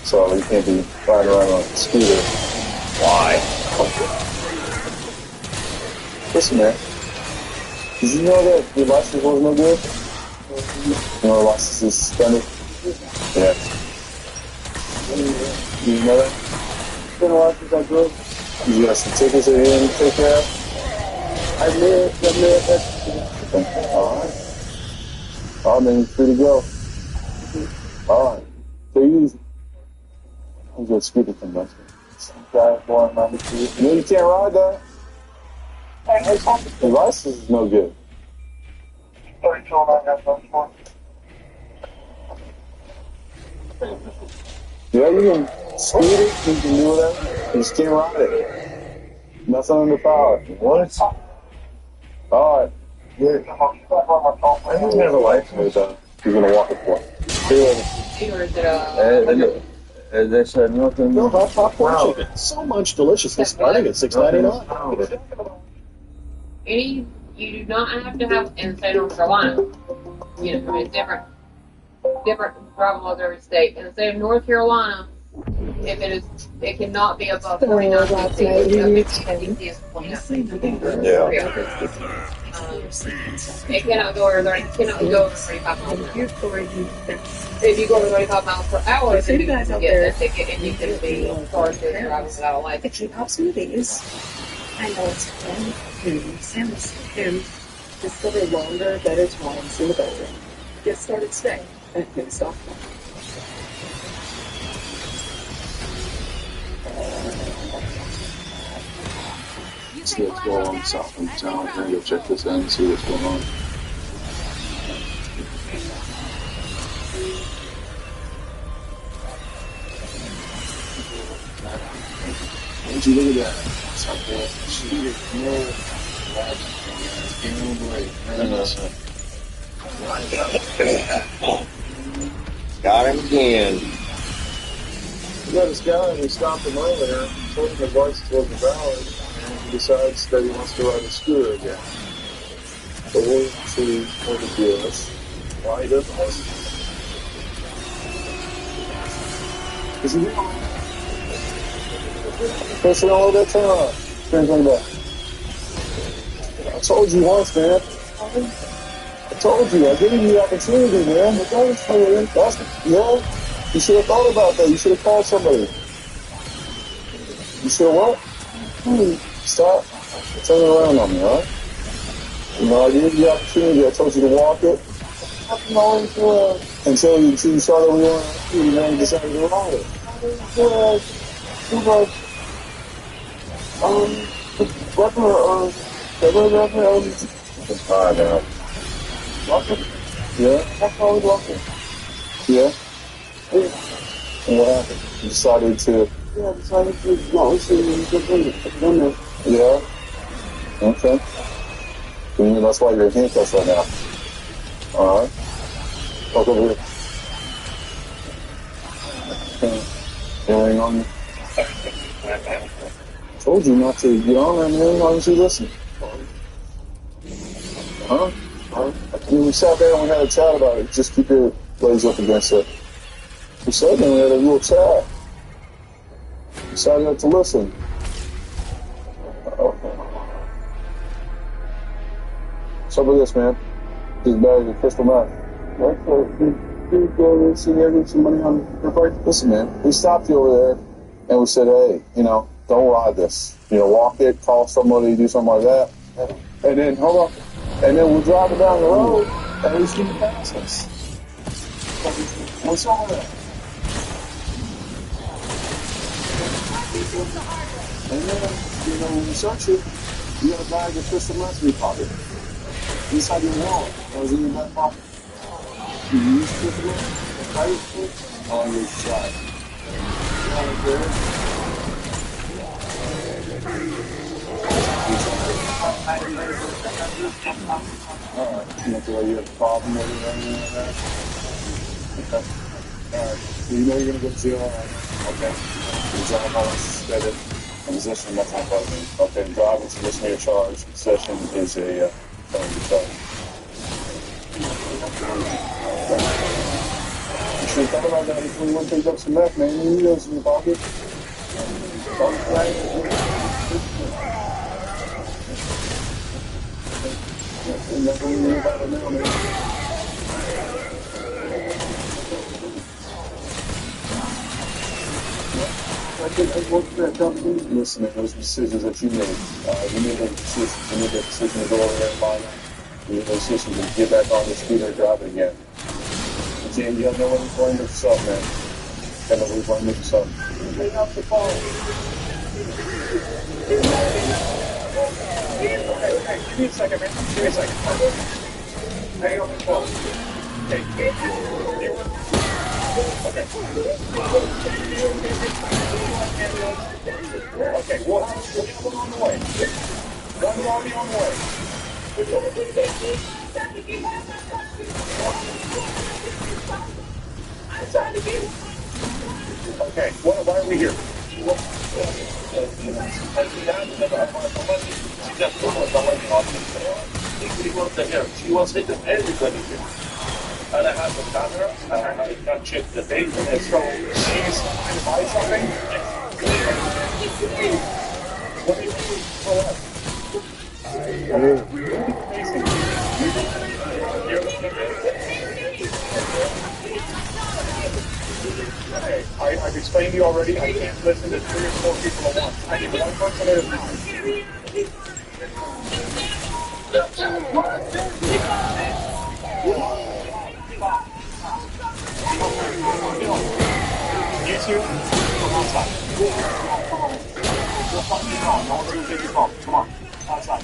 so you can't be riding around on a scooter. Why? Listen, man. Did you know that your license was no good? You know, license is suspended? Yeah. Did you know that? It's been a while since I drove. You got some tickets that you didn't take care of? I live. Alright. Alright, then you're free to go. Alright. Take it easy. I'm good scooter convention. Some guy born around the street. You know you can't ride that. Your license is no good. Yeah, you can scoot it, you can do whatever. You just can't ride it. Nothing under power. What? Alright. I don't have a license. He's gonna walk it for They said nothing. No, hot popcorn chicken. So much deliciousness starting at $6.99. You do not have to have in the state of North Carolina. You know, it's different problem with every state. In the state of North Carolina, it cannot be above 49 cc. It cannot go over 35 miles per hour. If you go over 35 miles per hour, then you can get a ticket and you can be charged with driving without a license. The K-pop smoothies. I know it's fun. And discover longer, better times in the bedroom. Get started today at Kingston. See what's going on south in town. We're gonna go check this out and see what's going on. Would you look at that? Got him again. We got this guy and we stopped him earlier, told him his license wasn't valid, and he decides that he wants to ride a scooter again. So we'll see what he does. Why he doesn't listen. Is he doing? Pushing all that time. Turns on that. I told you once, man. I told you. I gave you the opportunity, man. Yeah. You should have thought about that. You should have called somebody. You should have what? Stop turning around on me, all right? You know, I gave you the opportunity. I told you to walk it. Until you saw that we weren't you and you decided to ride it. It's hard now. Yeah? That's always walking. Yeah? And what happened? You decided to... Yeah, I decided to not listen to the Yeah? Okay. And that's why you're in handcuffs right now. Alright. Walk over here. Hang on. I told you not to get on there, man. Why don't you listen? Huh? We sat there and we had a chat about it. Just keep your legs up against it. We sat there and we had a little chat. Decided not to listen. What's up with this, man? This bag of crystal meth. Some money on your bike. Listen, man, we stopped you over there and we said, hey, don't ride this. Walk it, call somebody, do something like that. And then, hold on. And then we're driving down the road and we see you pass us. What's wrong with that? And then, when you search it, you got a bag of crystal meth in your pocket. Inside your wallet. That was in your back pocket. You use crystal meth? Right? On your side. Alright, you don't feel like you have a problem with it or anything like that? Okay. Alright, so you're going to go to jail, alright? Okay. You're driving on suspended possession of methamphetamine. Okay, driving is a misdemeanor charge. Possession is a felony charge. You should have thought about that before you went and picked up some meth, man. You knew those in your pocket. Listen, those decisions that you made, you made that decision. You made that decision to go over there and buy that. You made that decision to get back on the scooter and drive it again. You gotta know what you're playing with yourself, man. You gotta know what you're playing with yourself. Hang up the phone. Hey, give me a second, man. Give me a second. Hang up the phone. Okay. Okay, we'll have one on the way. One's already on the way. Okay, why are we here? She wants to take everybody here. And I have the camera, and I have to check the date, and so she's trying to buy something. What do you mean? For what? Hey, I've explained to you already, I can't listen to 3 or 4 people at once. I need one person at a time. You two, come outside. You'll find your phone. No one's going to take your phone. Come on, outside.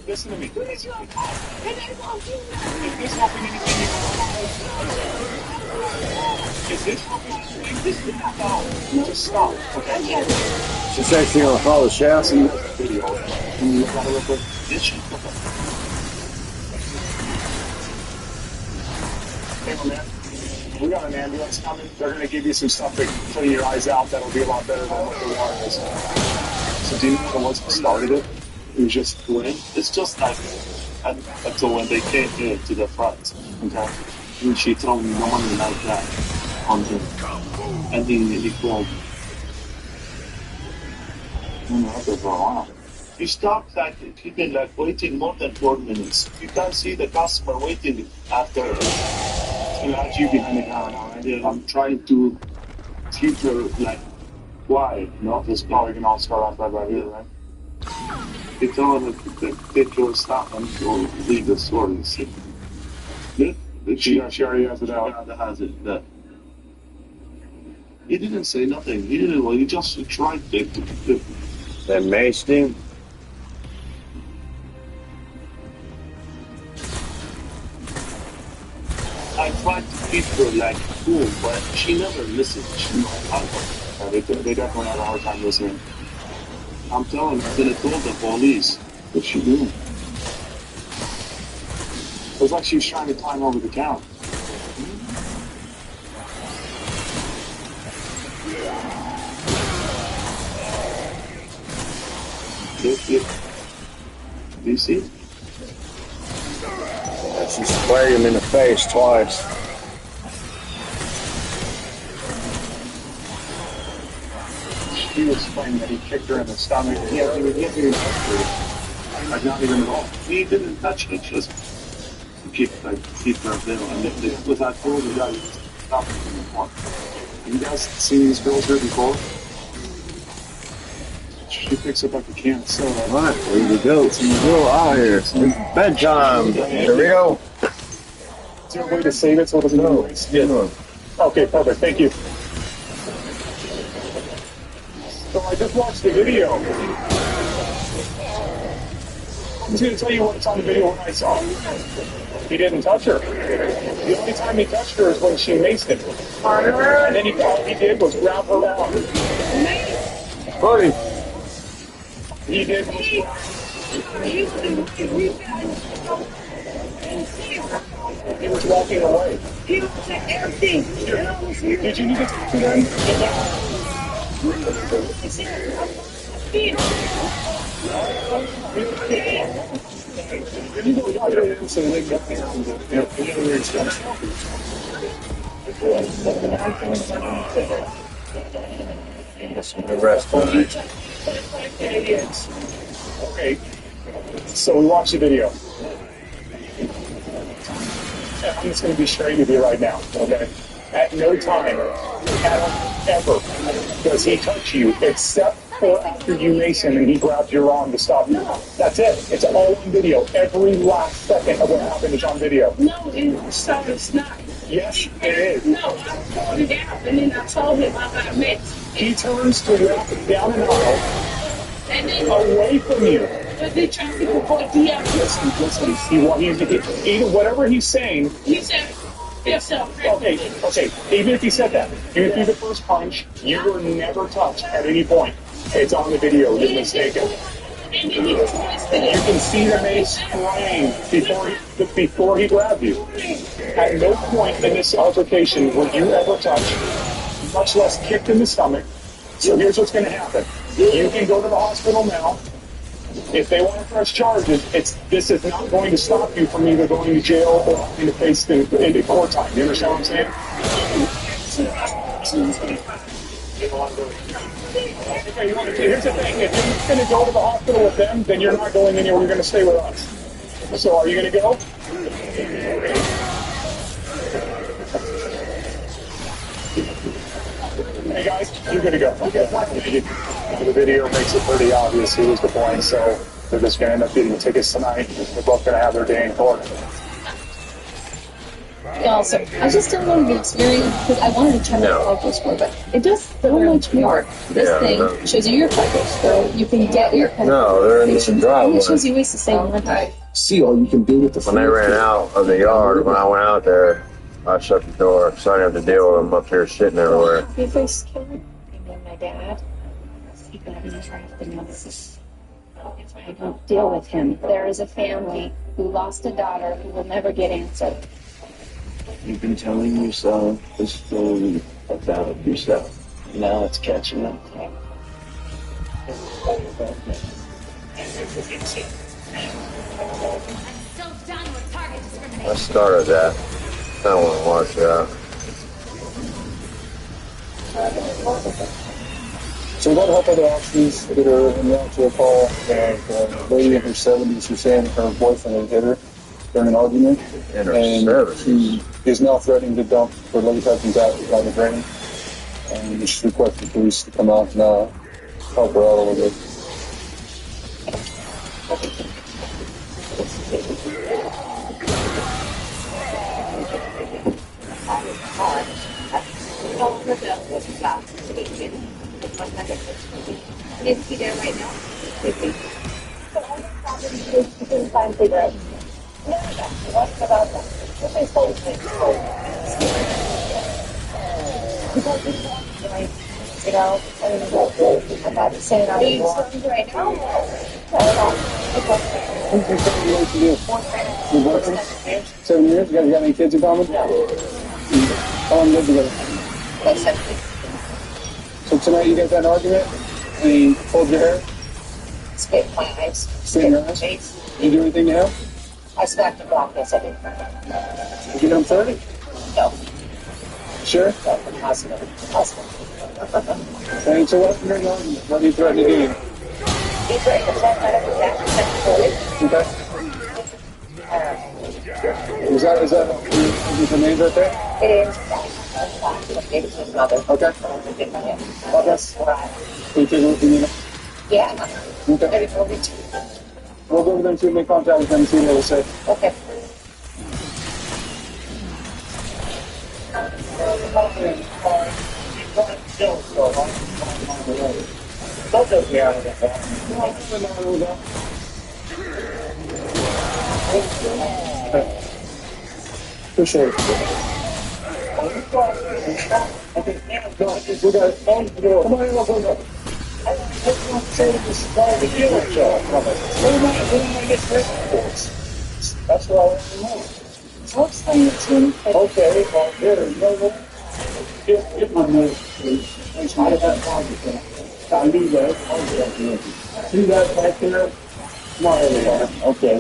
Listen to me. Is this helping anything you Is this helping anything? No. Just stop, okay? She's actually going to follow the chassis. Video. Can you look at it real quick? Did she? Hey, my man. We got an ambulance coming. They're going to give you some stuff to clean your eyes out. That'll be a lot better than what the water is. So Do you know what it was that started it? It was just When it's just like until when they came here to the front. okay. And she told me no money like that on him. And he called. After for a while. He stopped like people like waiting more than 4 minutes. You can't see the customer waiting after. So that's you behind the counter now, right? Yeah, I'm trying to keep her like quiet. No, this probably can all start off right here, right? He told her to take your stuff and go leave the store. You see? Yeah, She already has it out. That has it. Yeah. He didn't say nothing. He didn't. Well, he just tried to. They maced him. I tried to keep her like cool, but she never listened. She They definitely have a hard time listening. I'm telling you, I could have told the police. What's she doing? It was like she was trying to climb over the counter. Do you see? She sprayed him in the face twice. He was claiming that he kicked her in the stomach. He hasn't even touched her. Like, not even at all. He didn't touch it, just keep her there. And if without told you guys, stop it anymore. You guys seen these girls here before? She picks up like a can of soda. All right, here we go. Go out here. It's bedtime. Here we go. Is there a way to save it so it doesn't go to waste? Yeah. Okay, perfect. Thank you. So I just watched the video. I'm just going to tell you what's on the video when I saw it. He didn't touch her. The only time he touched her is when she maced him. And then all he did was grab her arm. Buddy. He did. He was walking away. He was at everything. Did you need to talk to them? The rest of it. Okay, so we watched the video. I'm just going to be straight with you right now, okay? At no time, ever, does he touch you except for after you mace him and he grabs your arm to stop you. That's it. It's all on video. Every last second of what happened is on video. No, it's not. Yes, it is. No, I pulled it out and then I told him I got mixed. He turns to walk down an aisle And then away from you. But they try to report the Listen, whatever he's saying. He said, Okay, even if he said that, even through the first punch, you were never touched at any point. It's on the video, you're mistaken. And then he twisted it. You can see the mace spraying before he grabbed you. At no point in this altercation were you ever touched, much less kicked in the stomach. So here's what's going to happen. You can go to the hospital now. If they want to press charges, this is not going to stop you from either going to jail or having to face the court time. You understand what I'm saying? Okay, here's the thing. If you're going to go to the hospital with them, then you're not going anywhere. You're going to stay with us. So are you going to go? Hey guys, you're going to go. Okay. The video makes it pretty obvious who was the point, so they're just going to end up getting tickets tonight. They're both going to have their day in court. Yeah, also, I just don't know the experience because I wanted to try the FICO score, but it does so much more. This thing shows you your FICO score. You can get your penetration. And it shows you ways to save money. See all you can do with the When they ran out of the yard, when I went out there, I shut the door, so I didn't have to deal with them up here shitting everywhere. Happy face killer. I mean, my dad. He got me trapped in this. If I don't deal with him, there is a family who lost a daughter who will never get answered. You've been telling yourself the story about yourself. Now it's catching up. So done with target discrimination. I started that. I don't want to watch that. So a lot of other options that are in the actual call. A lady in her 70s who's saying her boyfriend had hit her during an argument. In her and 70s? She is now threatening to dump her late husband's out down the drain. And she's requested police to come out and help her out a little bit. Is he there right now? So all the problem is you couldn't find cigarettes. No, it wasn't about that. This is whole thing. Because we want to, like, you know, I'm not saying I'm being served right now. No, Who's your favorite relationship? Your boyfriend? 7 years? You guys got any kids in common? No. How long lived together? Like 7 years. So tonight you guys had an argument? And he pulled your hair? Spit my eyes. Spit in your eyes? Face. Did you do anything to him? I smacked him wrong. Yes, I did. Did you get him 30? No. Sure? No, impossible. Impossible. And so what happened during the argument? What did you threaten to do? He threatened to set that up with that. Okay. Is that his name right there? It is. It's his mother. Okay. Well, that's right. Can you take a look at me? Yeah. Okay. We'll go over there and see and make contact with them and see what they say. Okay. Appreciate it. We got it. Come on in, let's go. That's what I want to know. I'll explain it to him. Okay, well, here, get my nose, please. I have positive. I'll leave that. See that right there? Come on, there. Okay.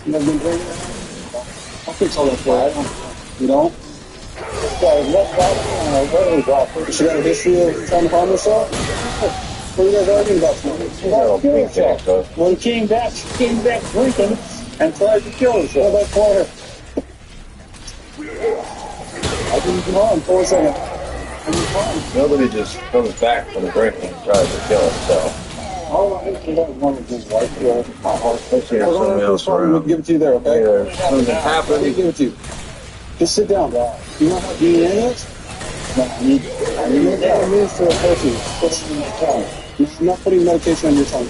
You never been drinking? I'll fix all that for you. You don't? She got a history of trying to harm herself? What are you guys arguing about tonight? When she came back drinking and tried to kill herself. What about her? I didn't come on for a second. Nobody just comes back from the drink and tries to kill himself. Oh, I think one of his wife. Let's hear somebody else around. We'll give it to you there, okay? Yeah, something happened. I'll give it to you. Just sit down. You know how DNA is? No, I need it means to a person. I'm not putting medication on your tongue.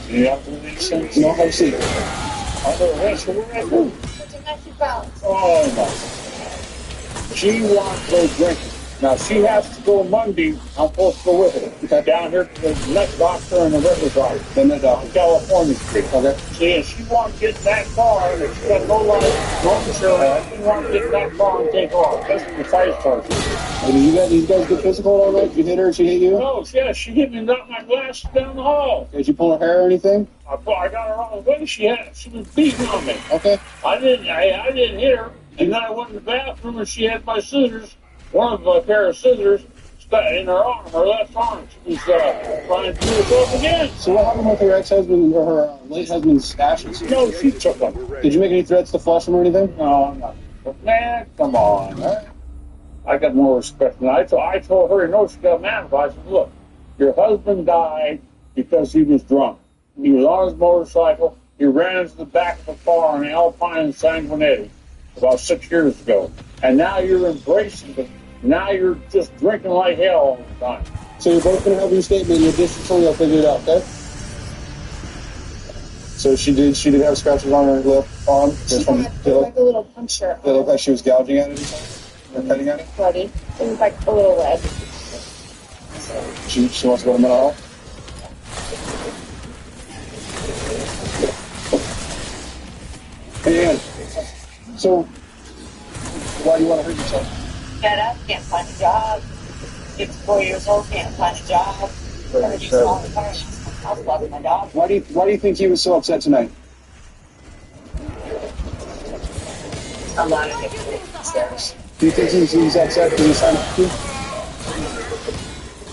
You have to make sense. No, I've seen it. Oh, no. She wants to go drinking. Now, she has to go Monday. I'm supposed to go with her. Okay. Down here to the next doctor and the river doctor. The next doctor. California Street. Okay. See, she wants to get in that car, and she's got no life, no insurance. She wants to get in that car and take off. That's the precise person. Hey, did you guys get physical all right? You hit her, she hit you? No, yeah, she hit me and knocked my glasses down the hall. Did you pull her hair or anything? I got her on the way. She was beating on me. Okay. I didn't hit her. And then I went in the bathroom and she had my scissors, one of my pair of scissors, in her arm, her left arm. She was trying to do herself again. So what happened with her ex-husband or her late husband's ashes? No, she took them. Did you make any threats to flush them or anything? No, I'm not. But man, come on. I got more respect than I told her, you know, she got mad about it. I said, look, your husband died because he was drunk. He was on his motorcycle. He ran into the back of a car in Alpine and Sanguinetti about 6 years ago. And now you're embracing it. Now you're just drinking like hell all the time. So you're both going to have your statement. Your district attorney will figure it out, okay? So she did have scratches on her left arm? She had like a little puncture. It looked like she was gouging at it or something? Or cutting at it? Bloody. It was like a little red. She wants to go to mental health? And so, why do you want to hurt yourself? Fed up, can't find a job. 54 years old, can't find a job. Never used all the cars. I was loving my dog. Why do you think he was so upset tonight? A lot of different things. Do you think he's upset because he's trying to help you?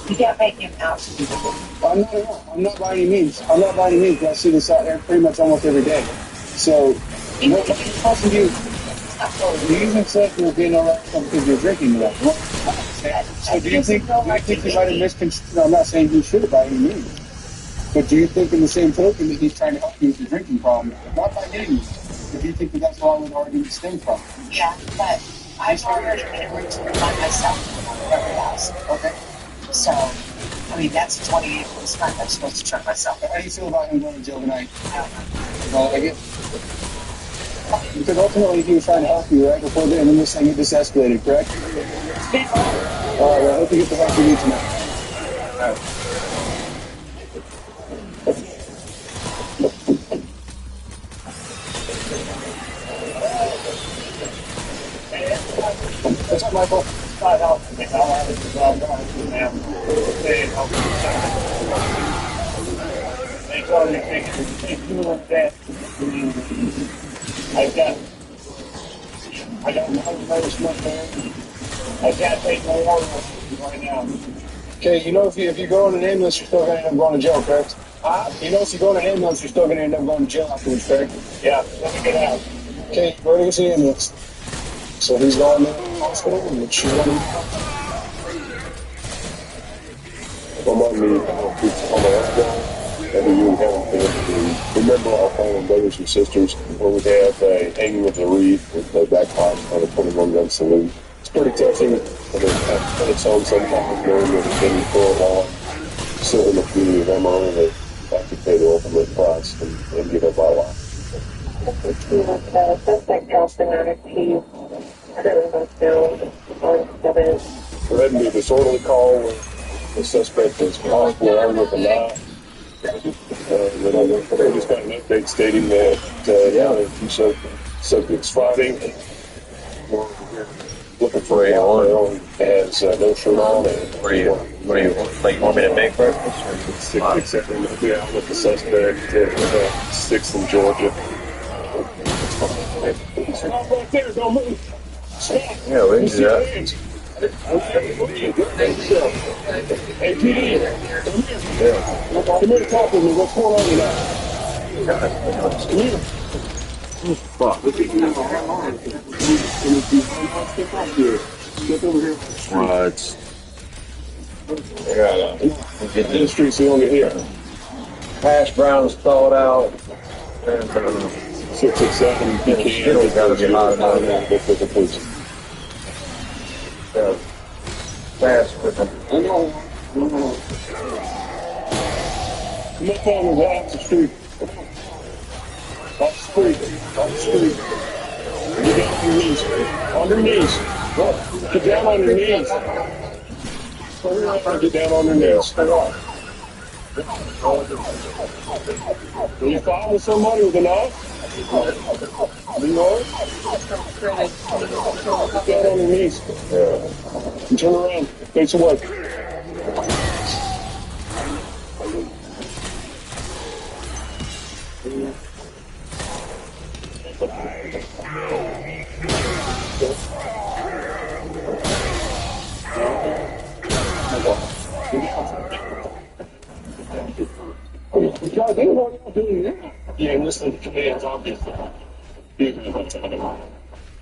You can't make him out to be good. I'm not at all. I'm not by any means. I'm not by any means, but I see this out there pretty much almost every day. So, what question do you even said you were being all right because you're drinking tonight? So do you think you might have misconstrued? No, I'm not saying you should by any means. But do you think in the same token that he's trying to help you with your drinking problem? Not by getting you. But do you think that that's why the argument stems from? Yeah, but I've already made a routine by myself from every house. Okay. So, I mean, that's 28 this month. I'm supposed to check myself. How do you feel about him going to jail tonight? Well, I get. Because ultimately he was trying to help you right before then, and then this thing just escalated, correct? All right, well, I hope you get the help you need tonight. All right. What's up, Michael? I got no nourishment there. I can't take no water right now. Okay, you know if you go in an ambulance, you're still going to end up going to jail, correct? You know if you go in an ambulance, you're still going to end up going to jail afterwards, correct? Yeah, let me get out. Okay, where is the ambulance? So he's going to the hospital, and she's going to... I'm on me, on my left guy, and we really haven't been able to remember our fallen brothers and sisters where we have a hanging of the wreath with the backpacks on a 21-gun salute. It's pretty touching, and it's on sometimes knowing that it's been for a long, still in the community of Emory that have to pay the ultimate price and give up our life. Suspect dropped the matter to currently was down on 7. We're heading to a disorderly call where the suspect is possibly armed with a knife. They just got an update stating that, the two subjects fighting. We're looking for a male has no shirt on. What do you want me to make breakfast? Except we're going to be out with the suspect at 6th in Georgia. Stop right there, don't move. Stop. Yeah, we can do that. Hey, PD, come here. Come here to talk with me. What's going on tonight? Come here. Fuck. Step over here. What? Get the streets you don't get here. Hash browns thawed out. And, 6 and 7, you Skittles gotta be hot enough. Go for the police. Fast with them. Come up on the the street. Off the street. Off the street. Get down on your knees. On your knees. Get down on your knees. Get down on your knees. Are you fighting with somebody with a knife? You know it? Get down on your knees. And turn around. Face away. God, they know what y'all doing now. Yeah, listen to commands, obviously.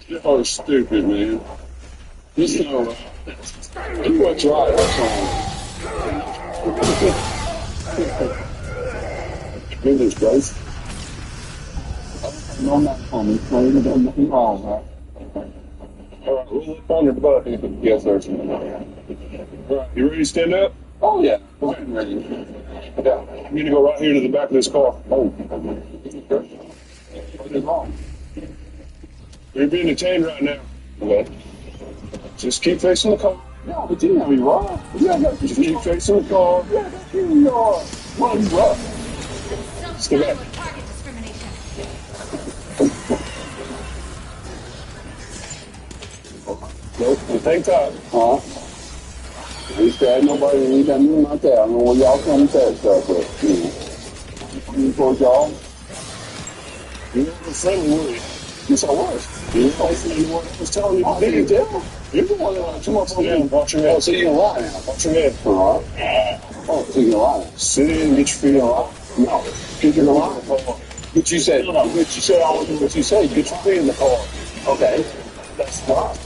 Y'all are stupid, man. This is all right. Do what's right, that's all. Goodness gracious. No, I'm not coming. I ain't done nothing wrong, right? All right, roll up on your butt. Yes, sir. All right, you ready to stand up? Oh, yeah. Okay. I'm ready. Yeah, I'm going to go right here to the back of this car. Oh. What is wrong? You're being detained right now. Okay. Just keep facing the car. No, but you know you are. Yeah, just keep facing the car. Yeah, here you are. Well, you are. Stay back. Nope, just hang tight. I used to have nobody ain't got nothing like that. I don't know where y'all come to that stuff, but you told y'all. You were friendly, were you? Yes, I was. You were I was telling you. I didn't tell. You're the one that come up on me. Watch your head. Oh, so you're gonna lie now. Watch your head. All right. Oh, so you're gonna lie now. Sit in and get your feet on. No. Get your lie. But you said, I was doing what you said. Get your feet in the car. Okay. That's not.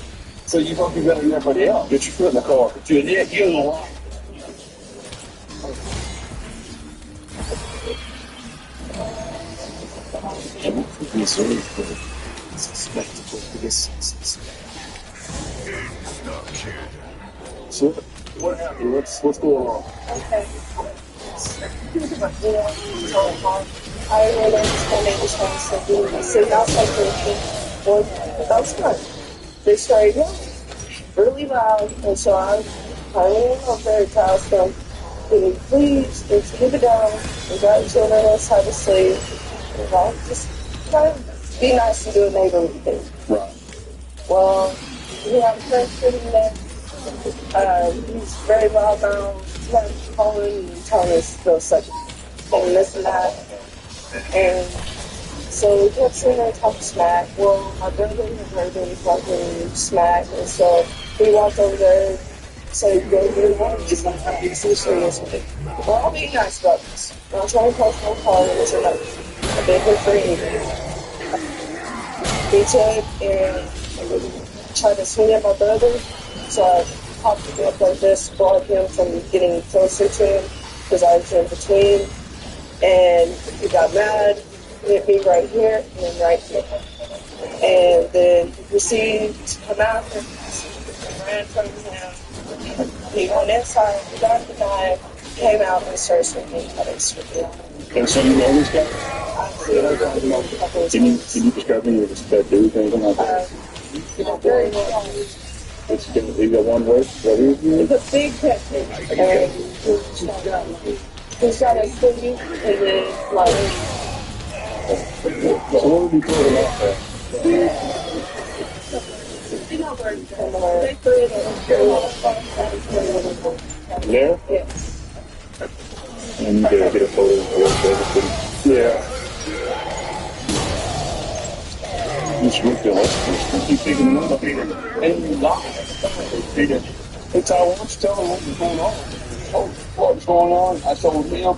So you fucking better than everybody else. Get your foot in the car. You're gonna lie. It's really cool. It's a spectacle for the senses. So, what happened? What's going on? Okay. I really spending this time sleeping. I sit outside drinking. Well, that's good. They started yelling really loud, and so I finally went up there to ask them, can you please just keep it down? We got children outside to sleep. You know, just try to be nice and do a neighborly thing. Right. Well, we have a friend sitting there. He's very well bound. He's not calling and telling us those such and this and that. And so we kept sitting there talking smack. Well, my brother had heard him talking smack, and so we walked over there and said, go do it. Just not have to be so serious with it. We're all being nice about this. We're not trying to cause no problems or nothing. I've been here for anything. He took and tried to swing at my brother, so I popped him up like this, blocked him from getting closer to him because I was in between. And he got mad, hit me right here and then right here. And then he proceeded to come after me, ran from him. He went inside, got the knife, came out and started swinging at us with it. And so you know this guy? I've seen him a couple of times. Can you describe me with that dude, anything like that? Very well. He got one word? He's a big picture. And he's got a skinny and then like. So what would you throw him out there? There? Yes. And you get a photo of it. Yeah. Just ridiculous. Keep picking him up here. And you lie. Hey, Ty, why don't you tell him what was going on? What's going on? I told him, you know,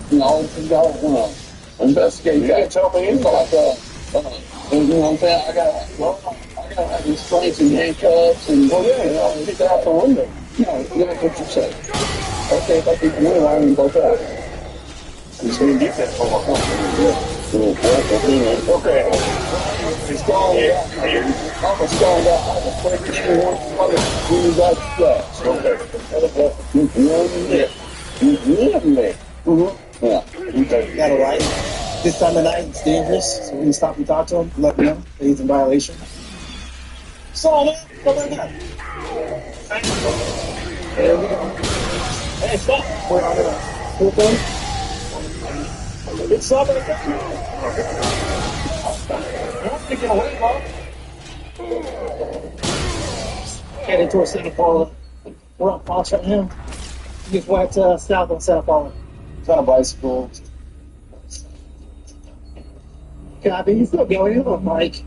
you got to investigate that. You can't tell me anything like that. You know what I'm saying? I got to have these strings and handcuffs and, kick out the window. No, that's what you said. Okay, if I keep the window, I ain't both out. He's going to get that for my company. Okay. He's gone out here. I'm a strong guy. I'm a freaking anyone. I'm a really got flash. Okay. Yeah. Okay. Got a right. This time of night, it's dangerous, so we can stop and talk to him, let him know that he's in violation. So, man, come on down. There we go. Hey, stop. Wait, I'm gonna pull them. It's not gonna get you. You want to get away, bro. Headed towards Santa Paula. We're on Fox right now. He just went south on Santa Paula. He's on a bicycle. Copy, he's still going on, Mike.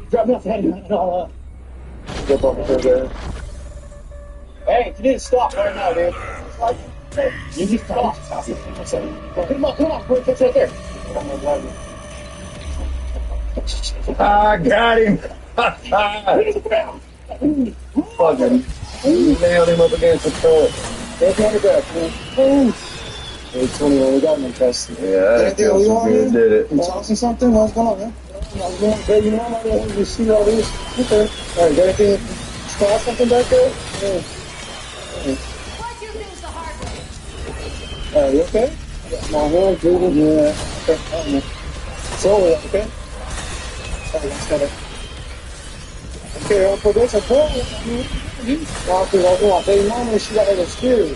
Drop me off the head and I'll Jump over there. Hey, you need to stop right now, dude. Hey, you need to stop. Come on, bro, catch right there. I got him. Fucking nailed him up against the truck. Take him back, man. Hey, 21, we got him in custody. Yeah, that feels so good, did it. You talking something? What's going on, man? Hey, you know, I'm not going to see all this. Okay. All right, got anything? Spot something back there? Yeah. Why'd you things the hard way? You okay? My hand, breathing. Yeah. Okay. So, okay? All right, let's get it. Okay, I'll put this up there. I'll do it. They normally she got it exterior.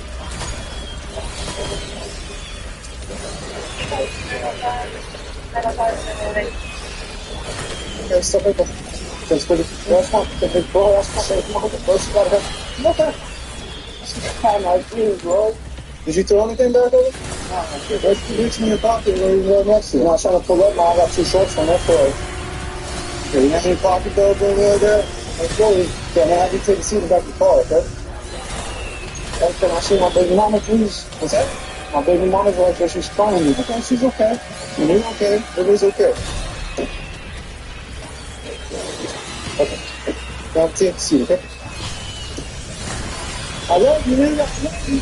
Okay, so people. That's pretty. That's not the big bro. That's not the big bro. She got her. Okay. She's kind of dream, bro. Did you throw anything back over? No. What's the reach in your pocket where you were next to? I'm not trying to pull up now. I got 2 shorts from that floor. Okay, you have any pocket dogs over there? Let's go. Can I have you take a seat in the back of the car, okay? Can I see my baby mama, please? What's that? My baby mama's right there. She's crying. Okay, she's okay. And you're okay. Everybody's okay. Okay. Now take a seat, okay? I love you, man. I love you.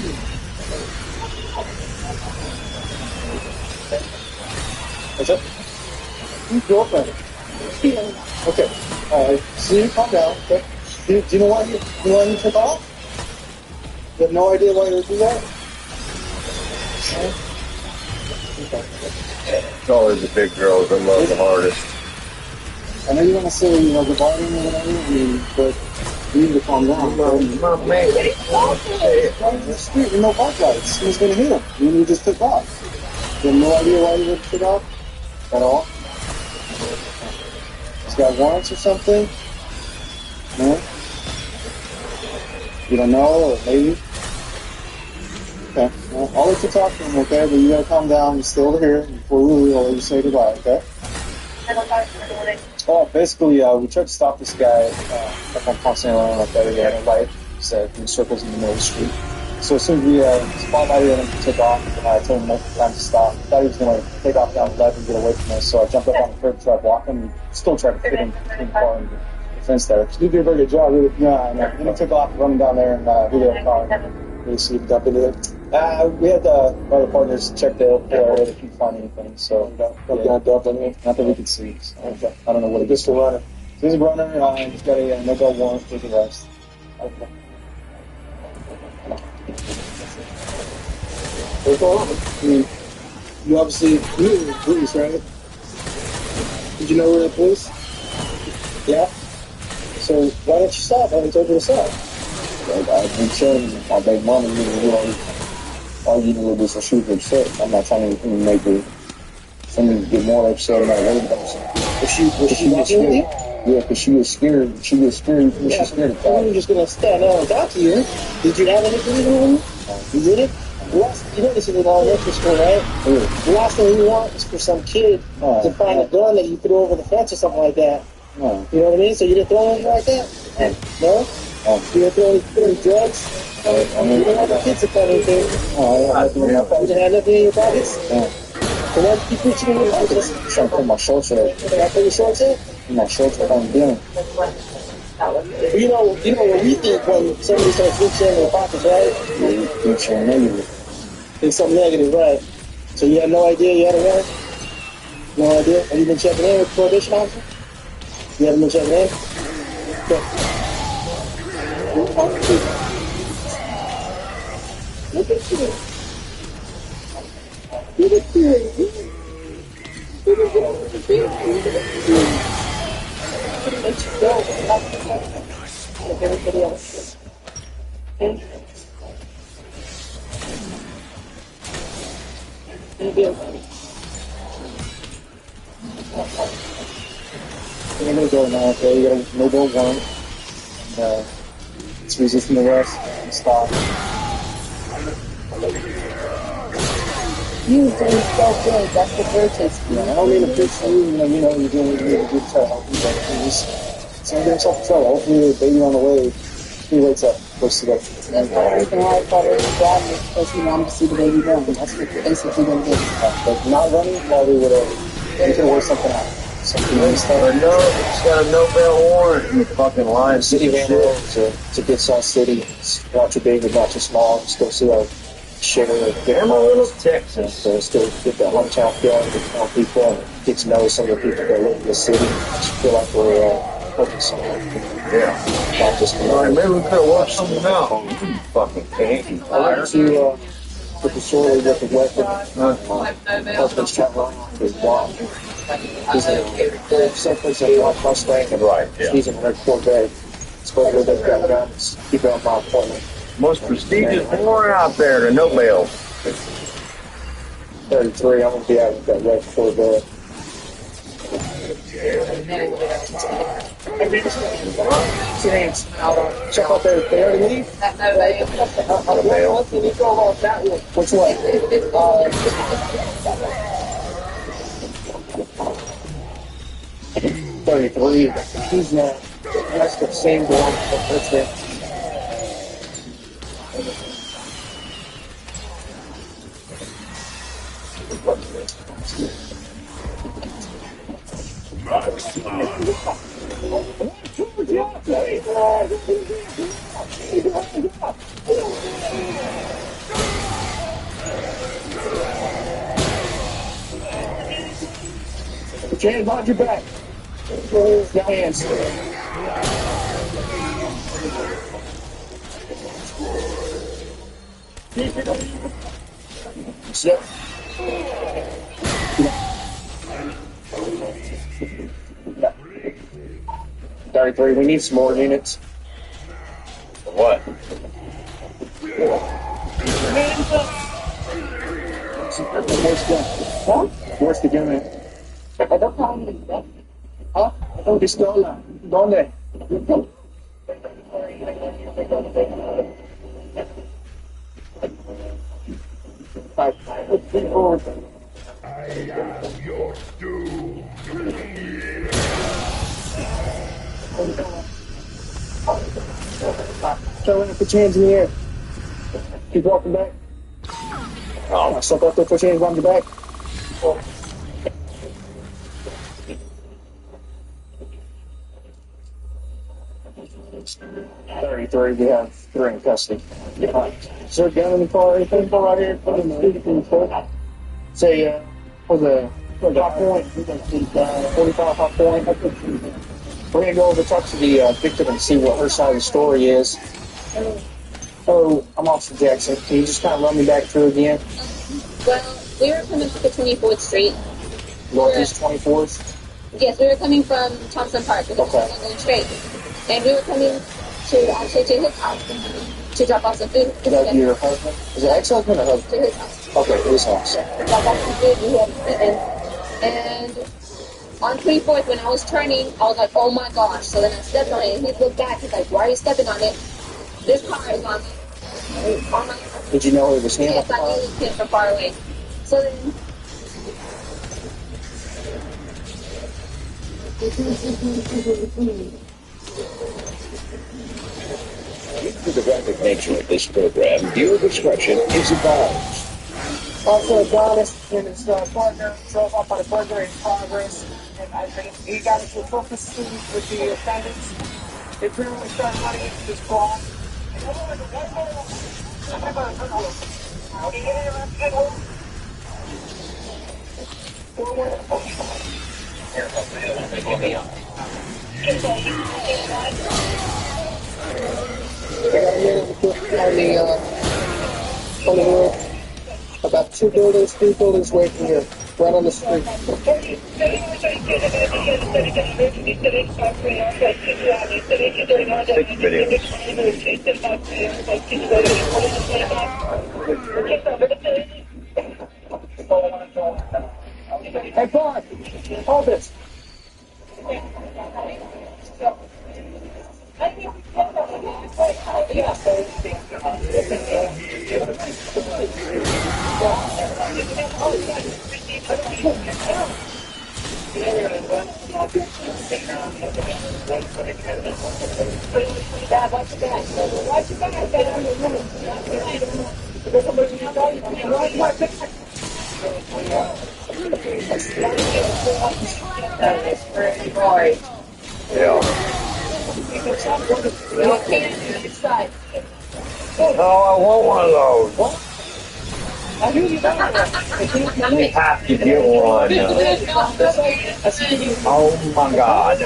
What's up? Who's girlfriend? Okay. Alright. See you, calm down, okay? Do you know why you took off? You have no idea why you would do that? Okay. It's always the big girls that love the hardest. I know you want to say, the volume or whatever, but you need to calm down. My man. The street with no bike lights. Who's going to hit him? You just took off. You have no idea why you would take off at all? He's got warrants or something? No? You don't know, or maybe? Okay. Well, I'll let you talk to him, okay? But you gotta calm down and stay over here before we leave. I'll let you say goodbye, okay? Oh, basically, we tried to stop this guy from constantly around like that. He had a light set in circles in the middle of the street. So as soon as we spotlighted him to take off, I told him multiple times to stop. I thought he was going to take off down the left and get away from us. So I jumped up on the curb, tried to block him, and still tried to fit him between the car and the fence there. You did a very good job, really. Yeah, I know. Then he took off, running down there, and hit the car. Really see him dump into it. We had other partners check the area to keep finding anything. So not that we could see. So, I don't know what it is. Just a runner. So he's a runner. He's got a no-go warrant for the arrest. Okay. What's going on? I mean, you obviously knew the police, right? Did you know we were the police? Yeah. So why didn't you stop? I told you to stop. I've been chilling. My big mama, all you do is shoot her upset. I'm not trying to make her something get more upset about her. Was she scared? Yeah, because she was scared. She was scared. She was scared of God. You were just going to stand there and talk to you. Did you have anything on you? You did it? You know this is an elementary school, right? Yeah. The last thing you want is for some kid to find a gun that you threw over the fence or something like that. No. You know what I mean? So you didn't throw anything like that? No? You didn't throw any drugs? You didn't have the kids to find anything? You didn't have nothing in your pockets? No. So why did you keep reaching in your pockets? I'm trying to put my shorts up. Can I put your shorts in? My shorts are on down. You know what we think when somebody starts reaching in their pockets, right? Reaching negative. It's something negative, right? So you had no idea you had a warrant? No idea? Have you been checking in with the probation officer? You haven't been checking in? Okay. Look at you. Look at you. Look at you. Let you go. Like everybody else. Okay? You're going to go now, okay? You got a no-go warrant. And, it's resisting arrest and stop. You did so good. That's the purchase. Yeah, I don't mean to pitch you. You know, you're doing a good try to help you, but just don't get yourself in trouble. Hopefully, the baby on the way, he wakes up, goes to bed. That's the only thing I thought it was bad because I'm to see the baby run. That's what basically going to do. But not running, probably would have, you could have worked something out. Something It's got a no bail warrant. You fucking lying. City van to get Salt City. Not too big, but not too small. Still see our share of Amarillo, Texas. So still get that hometown feeling, get to know people, and get to know some of the people that live in the city. Just feel like we're focused on it. Yeah. Not just All right, maybe we could have worked something out. You fucking can't. I like to put the sword with the weapon. Husband's trying to run off his wife. He's in someplace in North Mustang. Right, yeah. He's in Red Corvette. It's whether they've got guns. Keep it on my appointment. Most prestigious warrant out there, the no bail. 33, I'm going to be out with that Red Corvette. Chance. Check out there. They already leave? No, babe. Which way? 33. He's that's the same one. That's it. James, watch your back. Your hands. Sit. 33, we need some more units. What? Where's the gun at? ¿Ah? Pistola. ¿Dónde? Throw in, put your hands in the air. Keep walking back. Oh. Suck off there, put your hands on your back. 33, we have 3 in custody. Is there a gun in the car or anything right here? Say, was a hot point, 45 hot point. We're going to go over talk to the victim and see what her side of the story is. Oh, I'm Officer Jackson. Can you just kind of run me back through again? Well, we were coming off of 24th Street. Northeast 24th? Yes, we were coming from Thompson Park. We were going straight. And we were coming to actually to his house to drop off some food. Is that your husband? Is it ex-husband or husband? To his house. Okay, to his house. To drop off some food. We had eaten. And on 24th, when I was turning, I was like, oh my gosh. So then I stepped on it, and he looked back. He's like, why are you stepping on it? This car is on my... Did you know it was him? Yes, I knew it was him from far away. So then... Due to the graphic nature of this program, viewer discretion is advised. Also, Adonis and his partner drove up on a burglary in progress, and I think he got into a focus with the offenders. They apparently started running into this block. On the road, about 3 buildings away from here, right on the street. 6 videos. Hey, Bud, hold this. Yeah. Oh, I want one of those. You have to get one. Oh my God.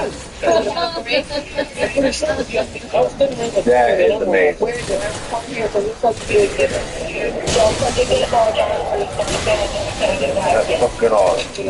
That is amazing. That's fucking awesome.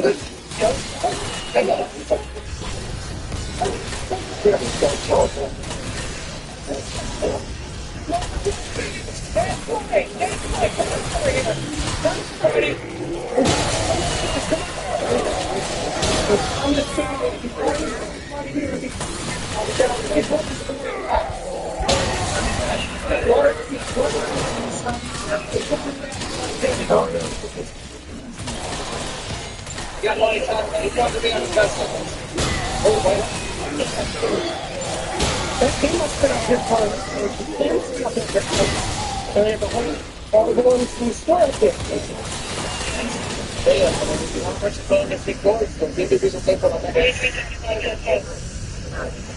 Got one time, he wants to be on the vessel. Oh, wait. He must put up his part. All the ones who swear at it. How much fun is it going for? Maybe we can take one on that.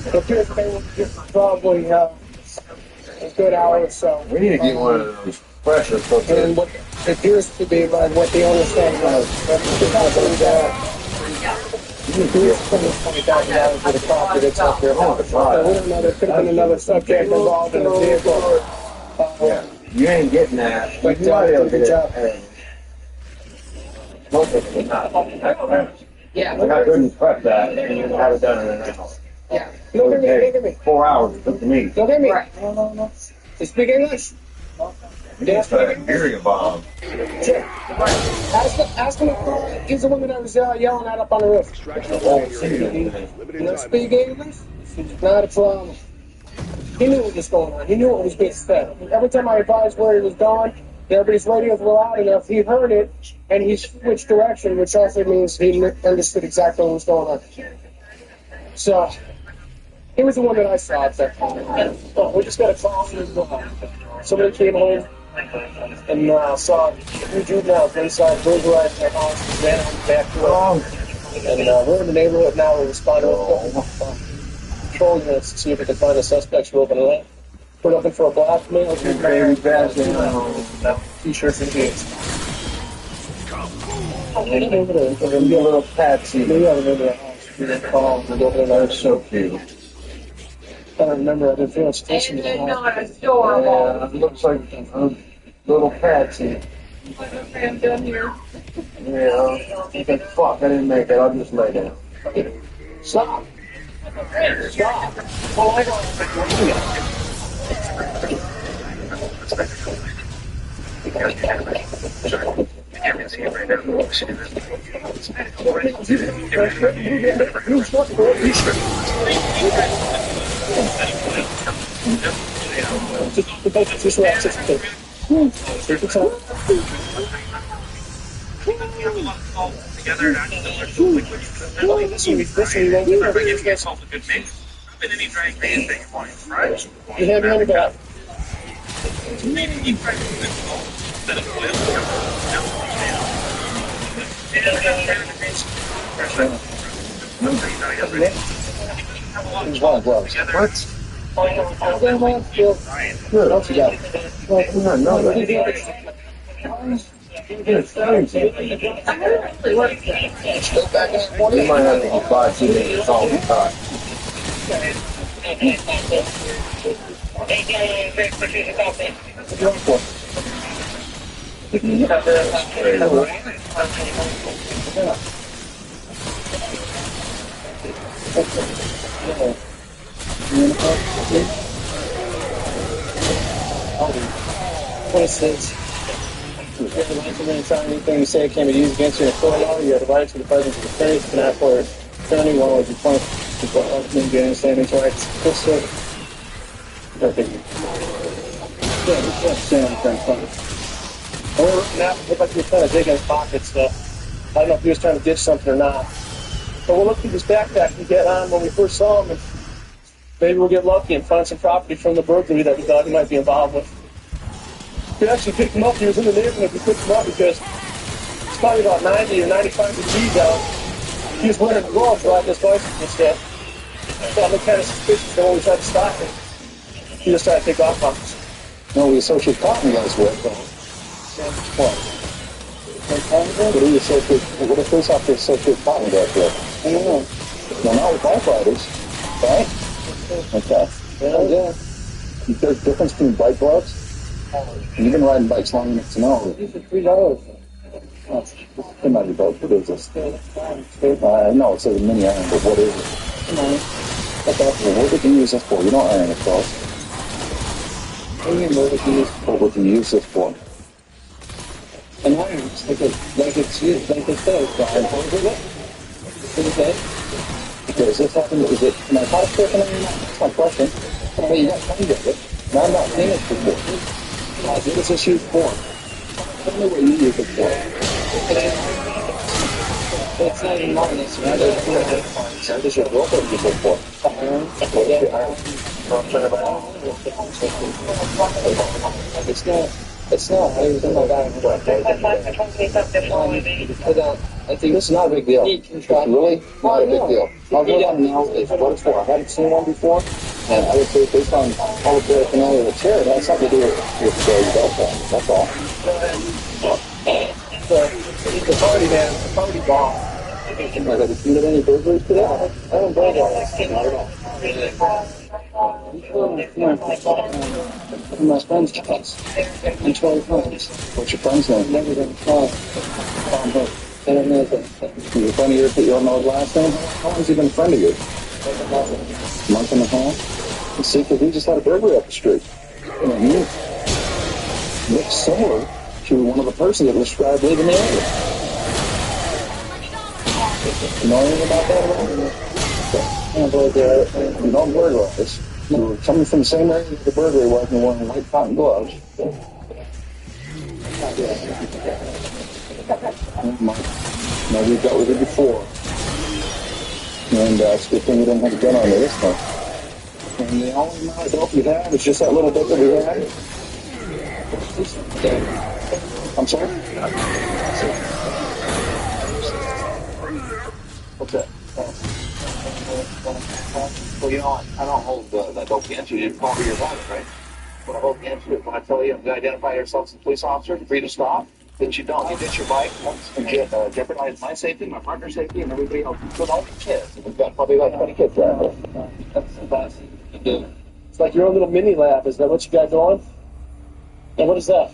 It appears they will get probably a good hour or so. We need to get one of those pressure cookers. And what appears to be like what the owner said was $20,000 for the property that's up there. So we don't know, there could have been another subject involved in the vehicle. Yeah, you ain't getting that. But good job. Yeah. Like I couldn't prep that and have it done in an hour. Yeah. Look at me, look at me. 4 hours it took me. Look at me. No. You speak English? It's like a period bomb. Sure. Ask him if he's the one that I was yelling at up on the roof. You don't speak English? Not a problem. He knew what was going on. He knew what was being said. Every time I advised where he was going, everybody's radios were loud enough. He heard it, and he switched direction, which also means he understood exactly what was going on. So, he was the one that I saw at that time. Oh, we just got a call from somebody came home and saw two juveniles inside burglarizing their house, ran out the back door. And we're in the neighborhood now. We're responding with patrol units to see if we can find the suspects. We're opening it. We're looking for a black male, t-shirts and jeans. Give a little patsy. Maybe I remember the house. We didn't call. We're opening it. That's so cute. I don't remember. I didn't feel station. They're not adorable. Yeah, it looks like a little patsy. What am I doing here? Yeah, you think, fuck, I didn't make it. I'll just lay down. Stop. Stop. Well, I don't. Just relax. Take your time. You hand behind your back. There's one gloves. What? Good. What you got? Well, no. You might have to buy two minutes all the time. Anything you say can be used against you in a court of law. You have the right to the presence of the attorney. You cannot for attorney while you point to the ultimate gain standing rights. This I think. Yeah, we can't stand in front of Or now, look like he was trying to dig in his pocket stuff. I don't know if he was trying to ditch something or not. But we'll look through this backpack we get on when we first saw him, and maybe we'll get lucky and find some property from the burglary that we thought he might be involved with. We actually picked him up. He was in the neighborhood. We picked him up because it's probably about 90 or 95 degrees out. He was wearing gloves riding his bicycle instead. That looked kind of suspicious when we tried to stop him. He just tried to take off on us. No, we associate cotton guys with, though. What? What do you associate? What if police officers associate cotton guys with? I don't know. No, not with bike riders, right? Okay. Yeah. There's a difference between bike gloves. You've been riding bikes long enough to know. These are $3. It might be both. What is this? No, it says a mini iron, but what is it? Okay. Well, what would you use this for? You don't iron it, clothes. What would you use this for? An iron. Like it's used, like it says, to iron clothes with it. What is that? Because this happened, is it narcotic person or not? That's my question. Well, you got claimed of it. Now I'm not paying it before. What is this used for? Tell me what you use it for. It's not even mine, it's not even mine. So this is your girlfriend use it for. It's not. I was in my bag. I think this is not a big deal. It's really not a big deal. I'll go down now. What it's for. I haven't seen one before, and I would say based on all the paraphernalia that's here, it has something to do with your girlfriend. That's all. The party, man. The party bomb. Have you committed any burglaries today? I haven't burglarized. Not at all. My friend's house in 12 months. What's your friend's name? Never been called. I don't know that. Your friend of yours that you don't know his last name? How long has he been a friend of yours? A month and a half? Let's see, because we just had a burglary up the street. You know, he looks similar to one of the persons that was described leaving the area. You know anything about that at all? You don't burglarize. You were coming from the same area as the burglary was and wearing white cotton gloves. No, we've dealt with it before. And it's a good thing we didn't have a gun on me this time. And the only amount of dope you have is just that little bit that we had. I'm sorry? What's that? Well, you know, I don't hold that dope against you. You didn't call me your father, right? What I hold against you is when I tell you to identify yourself as a police officer, for you to stop, that you don't. You ditch your bike and jeopardize my safety, my partner's safety, and everybody else. With all the kids. We've got probably like 20 kids around here. That's the best you do. It's like your own little mini lab. Is that what you got going? And what is that?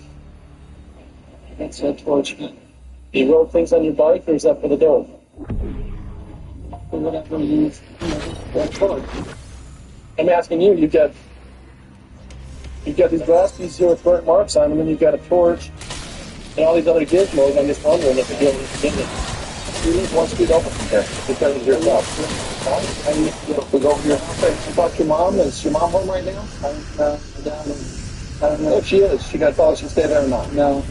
That's a torch. You roll things on your bike, or is that for the dope? For whatever you use. That's fun. I'm asking you. You've got these glass pieces here with burnt marks on them, and you've got a torch and all these other gizmos. I'm just wondering if you're doing it. You need one speed open here. Because of yourself. I need to go over your house. You talk to your mom. Is your mom home right now? I don't know if she is. She got to tell us she stay there or not. No.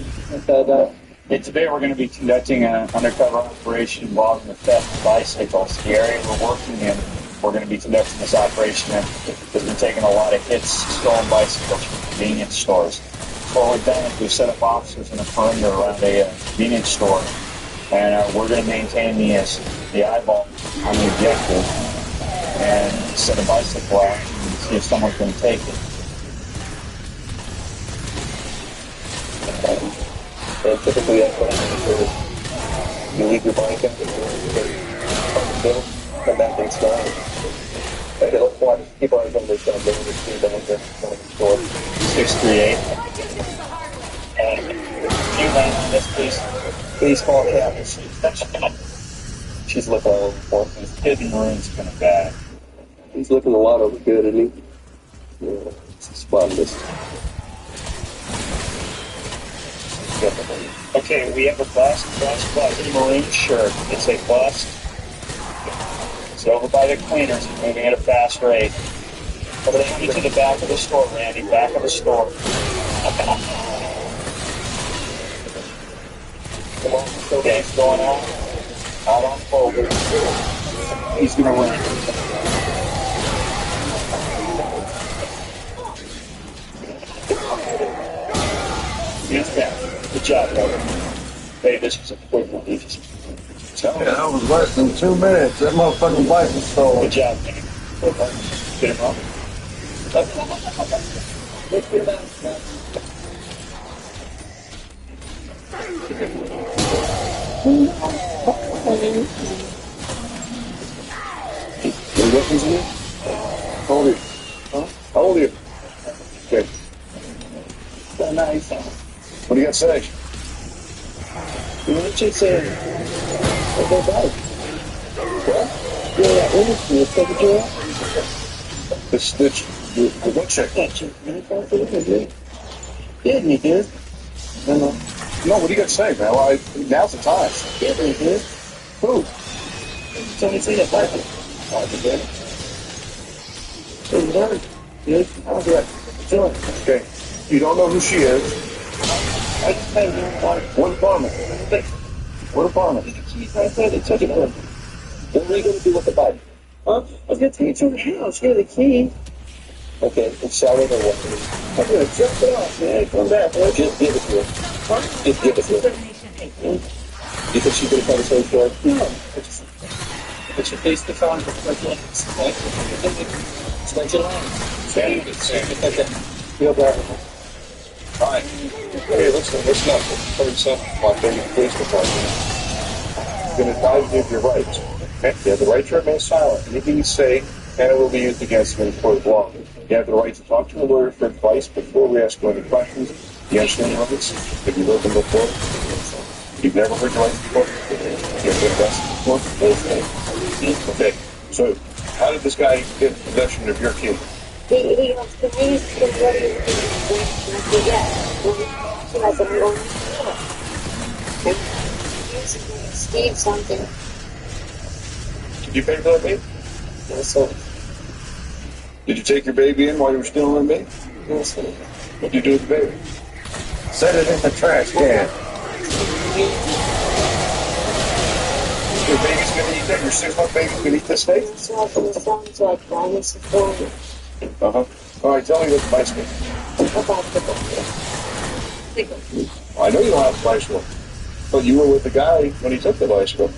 Today we're going to be conducting an undercover operation involving the theft of bicycles. The area we're working in, we're going to be conducting this operation in. We've been taking a lot of hits, stolen bicycles from convenience stores. So what we've done is we've set up officers in a perimeter around a convenience store. And we're going to maintain the eyeball on the objective and set a bicycle out and see if someone's going to take it. And typically that's what happens is you leave your bike out and come back and start. Like, look what people are going to do in the street down there in front of the store. 638. You land on this, please call Captain. She's looking all over for me. This kid in the room's kind of bad. He's looking a lot over good, isn't he? Yeah, it's spotless. Okay, we have a bust in the Marine shirt. It's a bust. It's over by the cleaners. It's moving at a fast rate. Take me to the back of the store, Randy. Back of the store. Come on, okay, it's going out. Out on folder. He's going to run. He's back. Good job, brother. Hey, this was a quick one. Yeah, that was less than 2 minutes. That motherfucking bike was stolen. Good job, man. Get him up. Let's get him out. Any weapons in here? How old are you? Huh? How old are you? Okay. So nice. What do you got to say? What you say? What they about? What? Yeah, that industry is taking care of? The what check? That check. Didn't he, dude? No, what do you got to say, man? Well, now's the time. Didn't he, dude? Who? Somebody say that Bible. Okay. You don't know who she is. What apartment? What apartment? What are you going to do with the bike? Huh? I was going to take it to her house. Give her the key. Okay, and sell it or what? I'm going to jump it off, man. Come back. Just give it to her. Huh? Just give it to her. You think she's going to tell the same story? No. Put your face to phone. Spread your line. Feel better. All right. Hey, let's not put yourself on the police department. I'm going to advise you of your rights. Okay? You have the right to remain silent. Anything you say, and it will be used against you in court of law. You have the right to talk to a lawyer for advice before we ask you any questions. You understand your rights? Have you heard them before? You've never heard your rights before? You've been arrested before? Okay. So, how did this guy get possession of your key? He goes, can I use the ready? And I said, yeah. So I said, I'm going to Steve something. Did you pay for that baby? Yes, sir. Did you take your baby in while you were stealing that baby? Yes, sir. What did you do with the baby? Set it in the trash can. Your baby's gonna eat that? Your 6-month baby's gonna eat this steak? So from the sounds like Linus is born. Uh-huh. All right, tell me what the bicycle. I know you don't have a bicycle, but you were with the guy when he took the bicycle.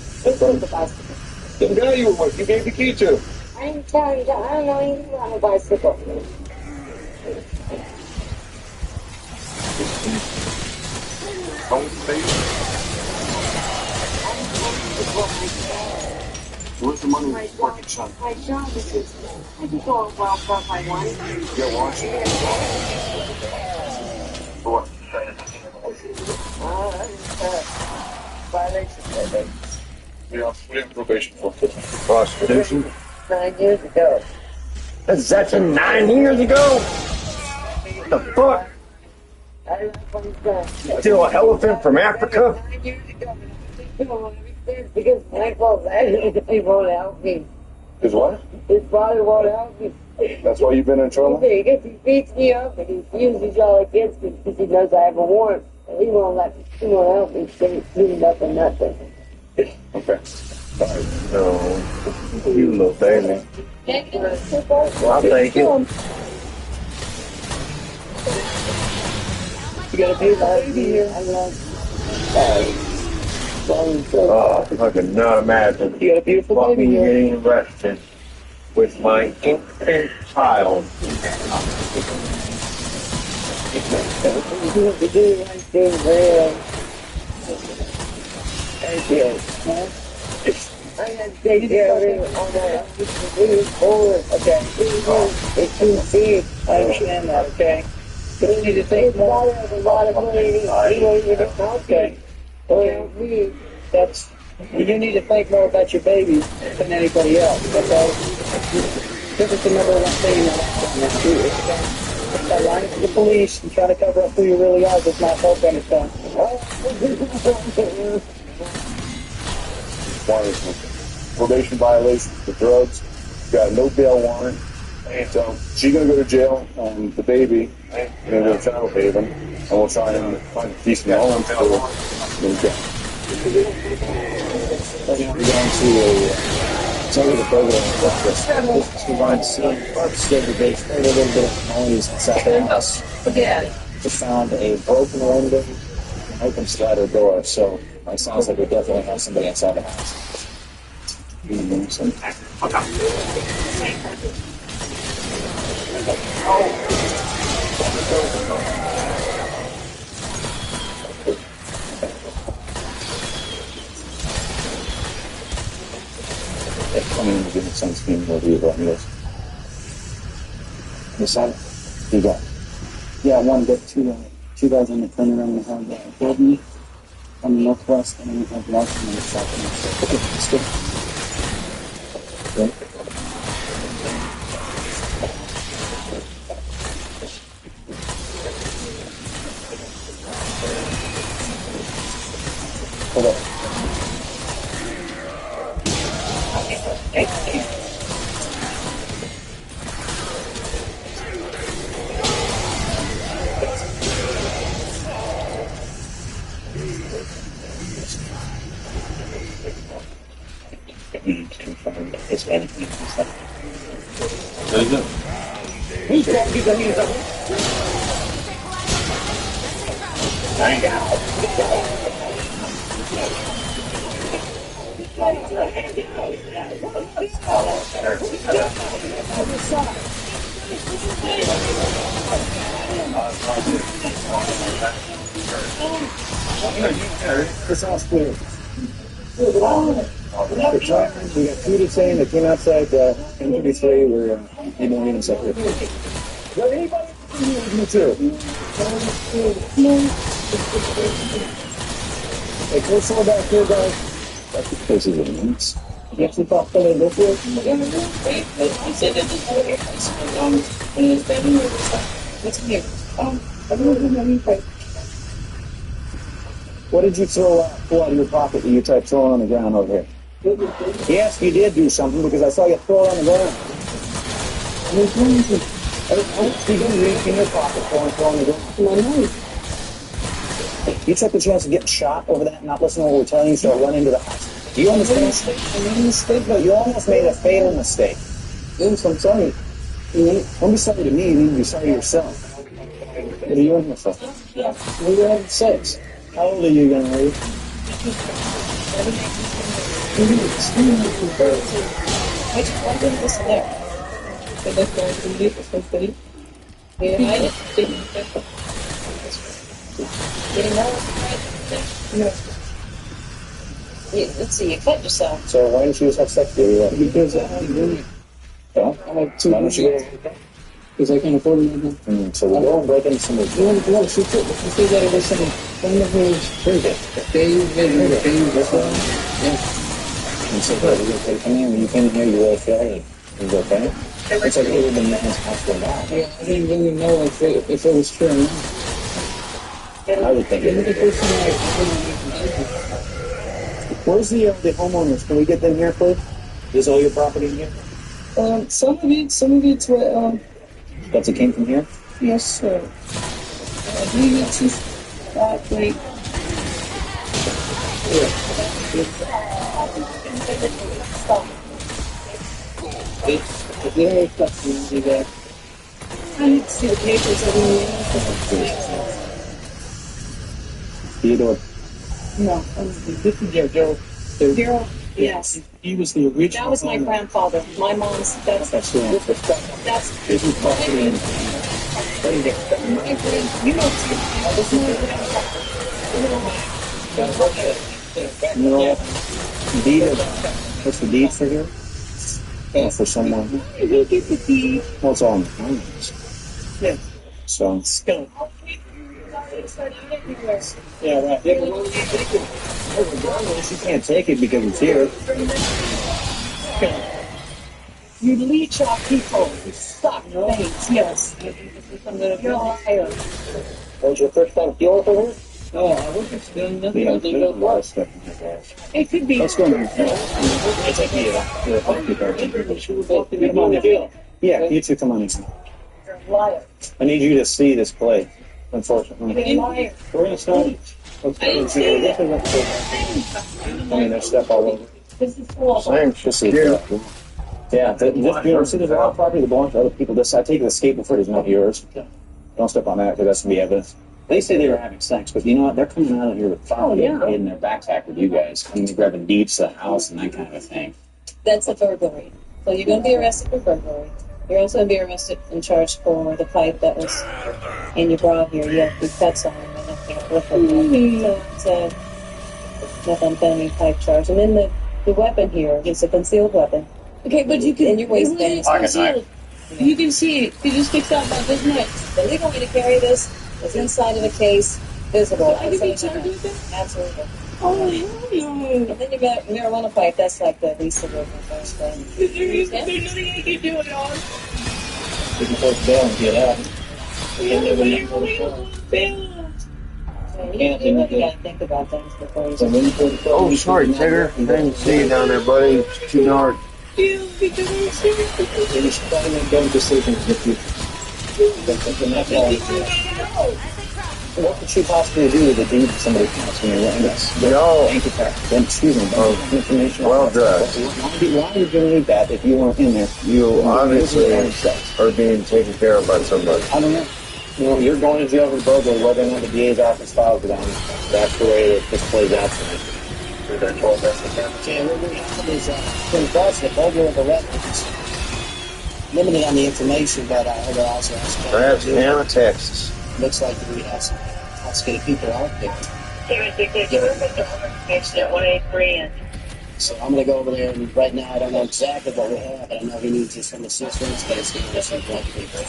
The guy you were with, you gave the key to. I didn't tell you that. I don't know anything about a bicycle. How old is the baby? Where's the money for your son? My job is I can go well from my wife. Yeah, watch it. For what? Violation. Yeah, what are you on probation for? Prostitution? 9 years ago. Is that 9 years ago? What the fuck? I don't know what he's done. Steal an elephant from Africa? 9 years ago. Because Michael, he won't help me. His what? His father won't help me. That's why you've been in trouble? He beats me up and he uses y'all against me because he knows I have a warrant. And he won't help me. He's doing nothing. Okay. All right. No. You little baby. I'll take it. You got a beautiful baby here. I love Oh, I could not imagine. You got a beautiful What baby me here. getting arrested with my infant child. You have to do the right thing, man. Thank you. I had to take care of it all that. It was forward. Okay. It's too big. I understand that, okay? But you need to think more. His father has a lot of money. He won't even help me. Well, me. That's, you need to think more about your baby than anybody else, okay? This is the number one thing in life. By lying to the police and trying to cover up who you really are does not help anything. Probation violation for drugs. Got no bail warrant. So she's gonna go to jail, and the baby gonna go to child haven, and we'll try and find a decent home for them. We're going to some of the program breakfast. This is going to see segregation, a little bit of noise inside the house. We found a broken window, an open slider door, so it sounds like we definitely have somebody inside the house. I'm going to give it some steam review on this. This side? You got it. Yeah, I want to get two guys on the turnaround and have Gordon on the northwest, and then we have Larson on the south. Okay, let's go. Okay. Hold up. and he's like, There you go. who's going to keep the hands up? Find out. This house clear. We got 2 to say that came outside M33. We're able to inside here. Is there anybody with me too? Hey, close door back here, guys. That's the places of needs. You actually thought that I'd go for it? What did you pull out of your pocket that you tried throwing on the ground over here? Yes, you did do something because I saw you throw it on the ground. You didn't reach in your pocket throw on the ground. You took the chance of getting shot over that and not listening to what we're telling you, start running to the house. You almost you almost made a fatal mistake. Yes, I'm sorry. Don't be sorry to me, you need to be sorry to yourself. What are you doing yourself? Well, you're having sex. How old are you, young lady? Let's see, you cut yourself. So why didn't you just have sex with you? Because I have 2 months ago. Because I can't afford it. So we go and break into some of the... No, she said that it was some of his... And so we're going to come in, when you came in here, you really feel it was okay? It's like it would have been nothing's possible now. Yeah, I didn't really know if it was true or not. I would think it was. Where's the homeowners? Can we get them here, please? Is all your property in here? Some of it's what, That's it came from here? yes, sir. I believe it's just, like, I need to see the papers Theodore. No, This is Daryl. Daryl, yes. He was the original. That was my grandfather. My mom's, that's This is property. you know, No. Deed of, what's the deed for here? Oh, for someone. you get the deed. Well, it's all in the finance. Yes. So. Skeleton. Yeah, right. Yeah, but you can't take it because it's here. You leech off people. You suck things. Yes. You're a liar. Was your first time dealing with her? Oh, I wasn't stealing nothing. Yeah, there's a lot of stuff in your house. It could be. Let's go in there. It's like Come on in. Yeah, you two come on in. You're a liar. I need you to see this play, unfortunately. You're a liar. We're going to start. Let's go and see what I mean, there's stuff all over. This is full. Same. This is yeah, this, you know, see, there's a lot of property that belongs to other people. This, I take the skateboard footage, not yours. Don't step on that because that's going to be evidence. They say they were having sex, but you know what? They're coming out of here with property in their backpack with you guys, coming grabbing deeds to the house and that kind of a thing. That's a burglary. So you're going to be arrested for burglary. You're also going to be arrested and charged for the pipe that was in your bra here. You have the cuts on it and everything. So it's a methamphetamine pipe charge. And then the weapon here is a concealed weapon. Okay, but you can... In your waistband. You can see it. It just sticks out about this much. The legal way to carry this is inside of a case, visible. I can be charged with it? Absolutely. Oh, hell no. And then you got marijuana pipe. That's like the least of it. There's nothing I can do at all. You can post bail and get out. You gotta think about things before you... Oh, sorry, Tigger. I didn't see you down there, buddy. It's too dark. Yeah, because I'm serious. You should probably make dumb decisions if you... What could she possibly do to deed somebody's house when you're running this? Bank attack. Then, excuse me, information. Well dressed. Why are you going to need that if you weren't in there? You obviously are being taken care of by somebody. I don't know. You know, you're going to jail for burglary, whether or not the DA's office files it on you. That's the way that this plays out tonight. We've been told that's the camera. Okay, what we have is in regards to the burglary of the records. Limited on the information, but I heard her also ask. Perhaps Hannah texts. Looks like we have some intoxicated people out there. Information at 183 and So I'm going to go over there, and right now I don't know exactly what we have, but I know he needs just some assistance, but it's going to be some drug people.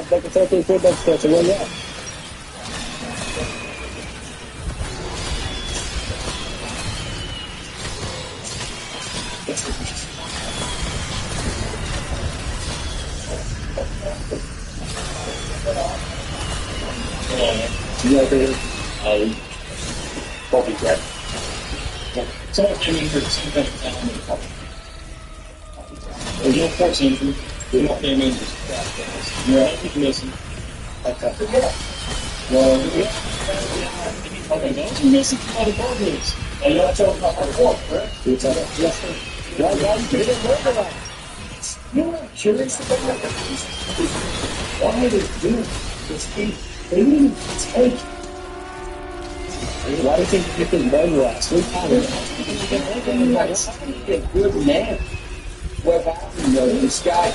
Back to 13 football coach, and one out. Bobby Brett. Someone came in for the same thing. There's no force injury. They don't came in just you're missing. Okay. Well, okay, those are missing from other burglaries. And you're not talking about our court, correct? Yes, sir. Why you did it burglarize? You know what I'm curious about? Why they do this thing? They didn't take. Why do you think you can burglarize? We found it. A good man. Well, you know, this guy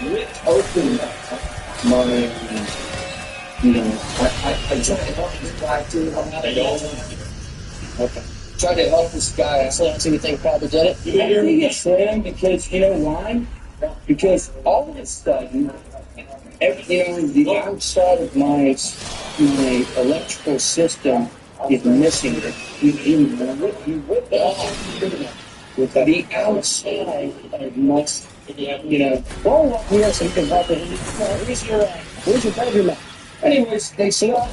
ripped open my, you know, I tried to help this guy too. Okay. Tried to help this guy. So you think probably did it? I think it's them because, you know why? Because all of a sudden, the outside of my electrical system is missing. You whip it off. With the outside of my, roll up here so you can help it. Where's your bedroom at? Anyways, they said, oh,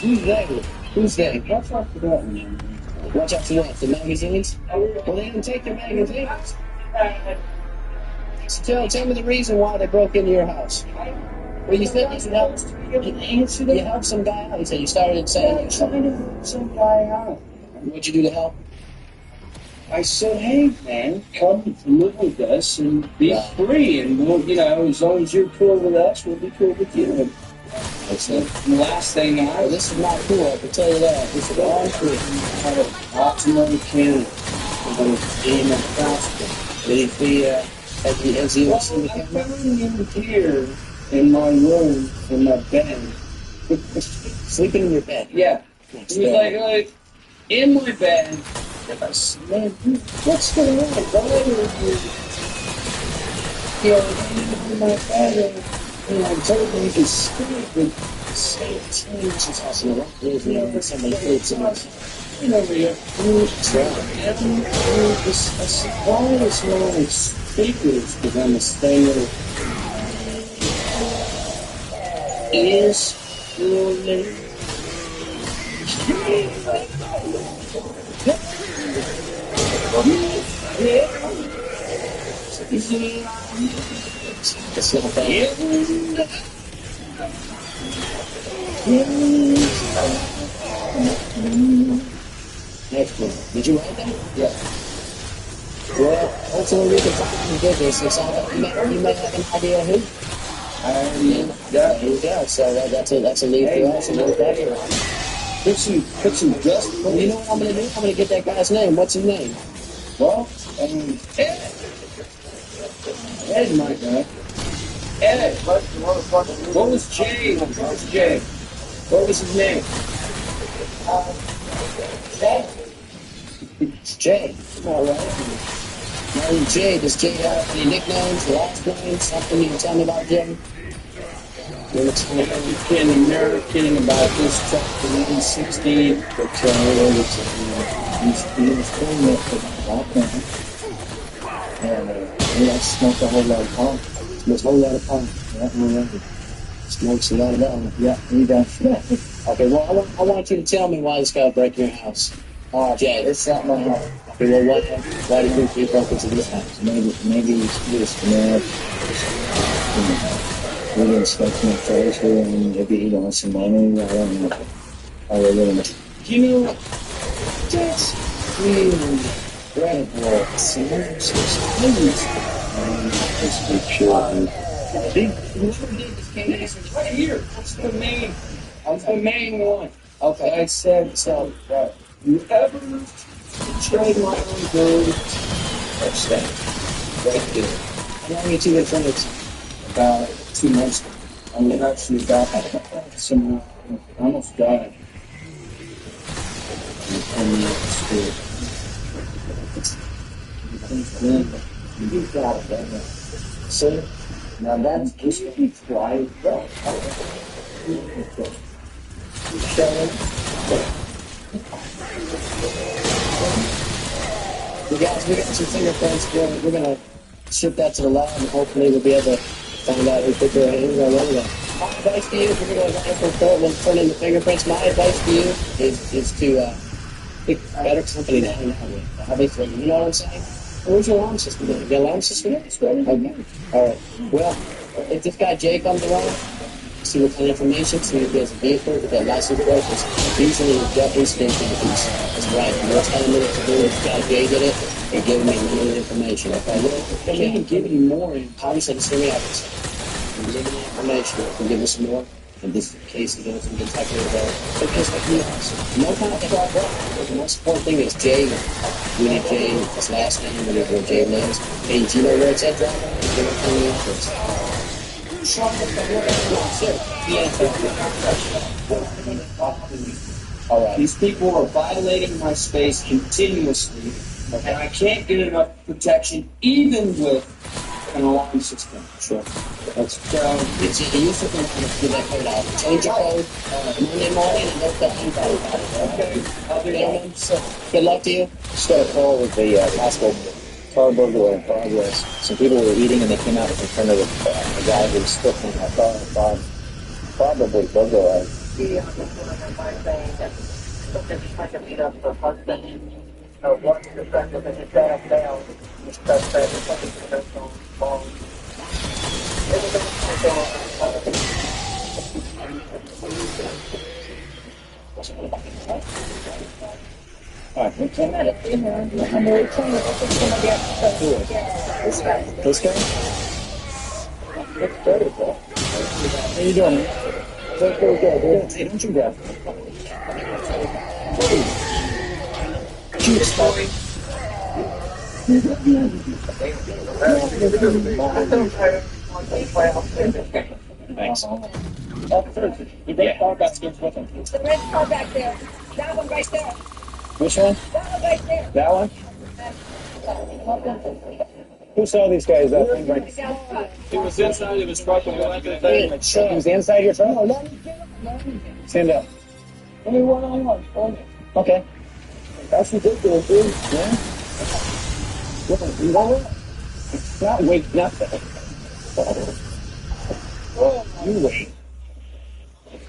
who's they? Who's they? Watch out for that one. Watch out for what? The magazines? Well, they didn't take your magazines. So tell me the reason why they broke into your house. Well, you said you helped. You helped some guy out. You said you started saying you trying to help some guy out. What'd you do to help? I said, hey, man, come live with us and be free. And, we'll, as long as you're cool with us, we'll be cool with you. And I said, the last thing this is not cool, I can tell you that. This is all free. Optimal mechanic. I'm going to aim at faster. Did he see, has he ever seen the camera? I found him here in my room, in my bed. Sleeping in your bed? Yeah. He was like, in my bed. I said, man, what's going on? Why are you in my bed? And I told him he could sleep with 17 inches. I said, what? Somebody played some over here. I said, why is my speakers become a stale? Is your name? This little thing. Next one. Did you write that? Yeah. Well, hopefully we can find some good this. You may have an idea who. There you go. So that's a lead for us. And put some dust. You know what I'm going to do? I'm going to get that guy's name. What's his name? Well, Ed, my guy. Ed. What was Jay? What was his name? Jay. All right. Now, Jay, does Jay have any nicknames, last names, something you can tell me about Jay? African American about this truck in 1960. But he was pulling up with a background. And he smoked a whole lot of pot. Smoked a whole lot of pot. Yeah, smokes a lot of that. Yeah, he does. Okay, well, I want you to tell me why this guy broke your house. Jay. It's not my home. Okay, well, why do you think he broke into this house? Maybe he was mad. We didn't expect my treasure, and maybe he wants some money. I don't know. I really don't. You know, that's really incredible. Seems Let's be sure. whoever did this case right here. That's the main. That's the main one. Okay, I said so. Right. Whoever betrayed my own gold, that's that. Right there. How long you two been friends? About 2 months. I was actually got some almost died. You got it, don't you? See? Now that's just right. You guys, we got some fingerprints. We're gonna ship that to the lab, and hopefully we'll be able to find out who put their hands on it. My advice to you, if we're going to run for court and turn in the fingerprints, my advice to you is to pick a better company to hang out with. Obviously, you know what I'm saying? Where's your alarm system? The alarm system? Okay. All right. Well, if this guy Jay comes around, see what kind of information, see if there's a vehicle, if there's a license plate, it's usually a gut instinct in the piece. That's right. And what's telling me what to do, this guy Jay did it, and giving me limited information. Okay, well, we can give you more. Obviously, the same office. Limited information. We can give us more. In this case, it goes in Kentucky as well. Because no kind of fraud. The most important thing is Jay. We need Jay, his last name, we need where Jay lives. Hey, do you know where it's at, John? Give it to me. All right. These people are violating my space continuously, and I can't get enough protection, even with an alarm system. Sure. That's it's useful to get that code out. Change your code Monday morning and don't tell anybody about it. Okay. I'll be there. So, good luck to you. Just got a call with the possible car burglary in progress. Some people were eating and they came out in front of a guy who was slipping. I thought probably burglary. The my saying that something trying to beat up her husband. One suspect that his dad failed. The suspect is something to their phone. It was We came out of dinner and we came to somebody else. This guy. This guy? It's dirty, bro. How you doing? Good. Hey, don't you grab me. Cute story. Thanks. You bring car back with him. The red car back there. That one right there. Which one? That one right there. That one? Who saw these guys up? He was inside of his truck when we went to the thing. He was inside your truck? No, let me get him. Stand up. Let me one-on-one. Okay. That's ridiculous, dude. Yeah? Well, you know what? Not wait nothing. You wait.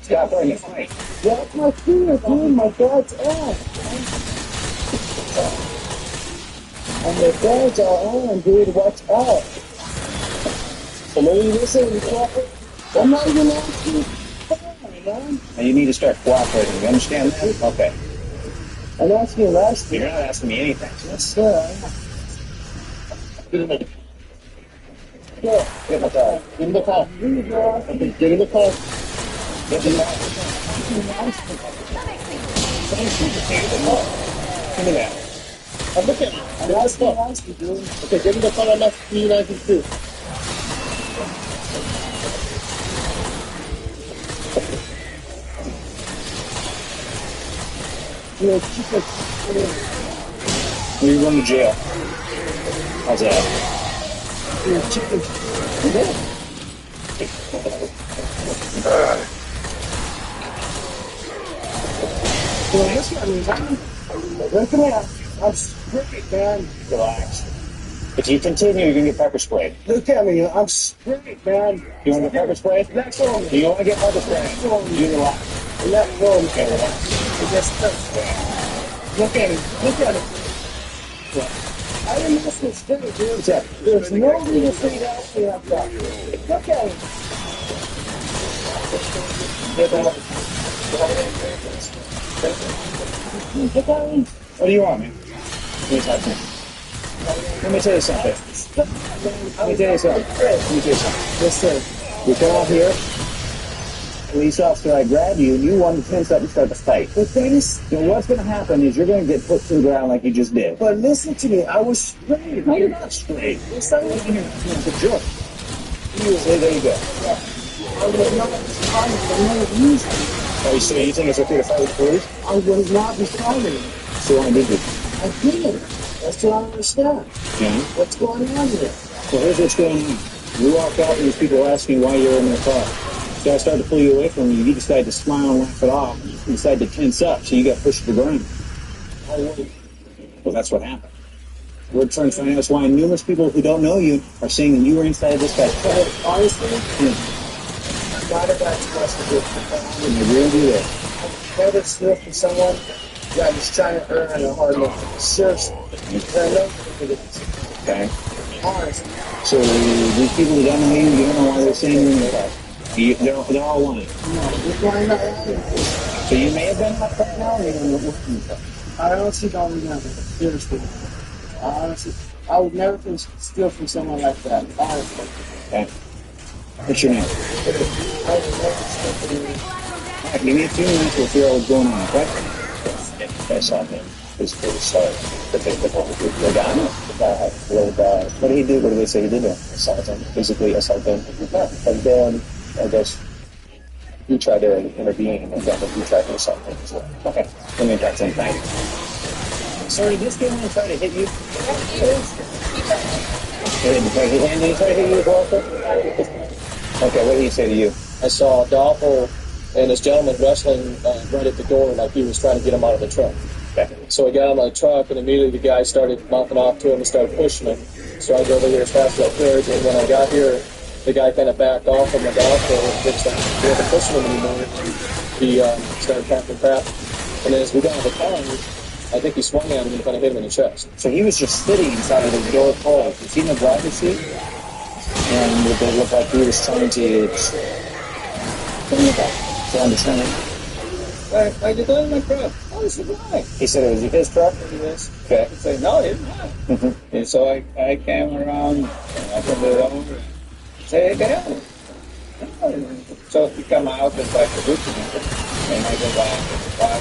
Stop trying to fight. That's my finger, dude. My dad's ass. And the guards are on, dude. Watch out. So maybe you listen when you cooperate. I'm not even asking you. Man. And you need to start cooperating. You understand that? Okay. I'm asking you last You're not asking me anything. Yes, sir. Give him the call. Give him the call. Give him the call. Give him the call. Give him the call. Give me that. I'm looking. I'm asking, dude. Okay, give him the call. I'm not asking you. You're going to jail. How's that? You're a chicken. Well, this guy means look at me. I'm straight, man. Relax. If you continue, you're going to get pepper sprayed. Look at me. I'm straight, man. You want to get pepper sprayed? Let go of me. You want to get pepper sprayed? You relax. Let go of me. Okay, relax. It just hurts. Look at him. Look at him. What? I didn't miss this straight, dude. There's no reason for you to ask me like that. Look at him. What do you want, man? Let me tell you something. Yes, sir. You come out here, police officer, I grab you, and you want to tense up and start to fight. But Dennis, then what's going to happen is you're going to get put to the ground like you just did. But listen to me, I was straight. No, you're not straight. Yes, I was. It's a joke. There you go. I was not trying to use it. Oh, so you think it's okay to fight with the police? I was not responding. So what did you? I did. That's what I don't understand. Yeah. What's going on here? Well, here's what's going on. You walk out and these people ask you why you're in their car. So I started to pull you away from you. You decide to smile and laugh it off. You decide to tense up, so you got pushed to the ground. Well, that's what happened. We're trying to find out why numerous people who don't know you are saying that you were inside of this guy's car. Honestly, Yeah. I'm glad I got to us with And you really do that. I've never stood for someone that was trying to earn a hard living. Seriously. I know what it is. Okay. Honestly. So these people who don't know you don't know why they're saying you're in the car. They're all lying. No, why not lying? So you may have been like that now, or you're looking at that. I honestly don't remember. Seriously. I would never steal from someone like that. Honestly. Okay. What's your name? I would never steal from you. All right, give me a few minutes. We'll figure out what's going on, okay? I saw him. He's pretty sorry. The guy? The guy. What did he do? What did they say he did to him? Assault him. Basically assault him. And then, I guess, he tried to intervene, and then he tried to assault him as well. Okay. Let me get some time. Sorry, did this guy want to try to hit you? And did he try to hit you as well, sir? Okay, what did he say to you? I saw Dolphin and this gentleman wrestling right at the door like he was trying to get him out of the truck. Okay. So I got on my truck, and immediately the guy started mouthing off to him and started pushing him. So I drove over here as fast as I could, and when I got here, the guy kind of backed off of my Dolphin and wasn't pushing him anymore. He started talking crap, and then as we got out of the car, I think he swung at him and kind of hit him in the chest. So he was just sitting inside of the door closed. Was he in the driver's seat? And it looked like he was trying to understand. Why you doing my truck? Oh, it's a guy. He said it was his truck? Yes. Okay. He said, no, it's not. And so I came around, and I opened it over, and said, hey, get out. So he come out and tried to do it, and I go back.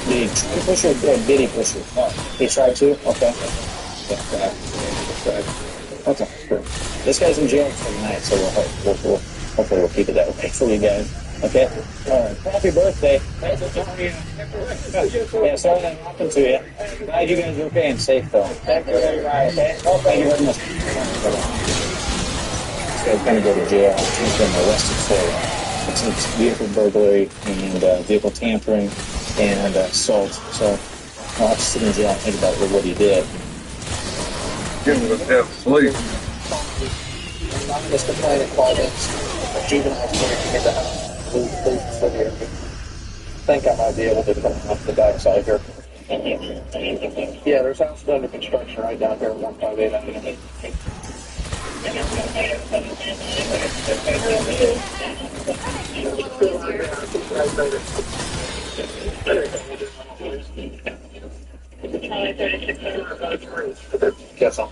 Did he try to push her, or did he push her? No. He tried to? Okay. Okay, good. This guy's in jail for the night, so hopefully we'll keep it that way for you guys. Okay? All right. Happy birthday. Yeah, sorry that happened to you. Glad you guys are okay and safe, though. Thank you very much. Okay? Oh, thank you very much. This guy's going to go to jail. He's been arrested for it's vehicle burglary and vehicle tampering and assault. So I'll have to sit in jail and think about what he did. Give him a half sleep. I'm just complaining about this. Juvenile court to get the house. I think I might be able to come off the backside here. Yeah, there's houses under construction right down here at 158 Avenue. Guess so.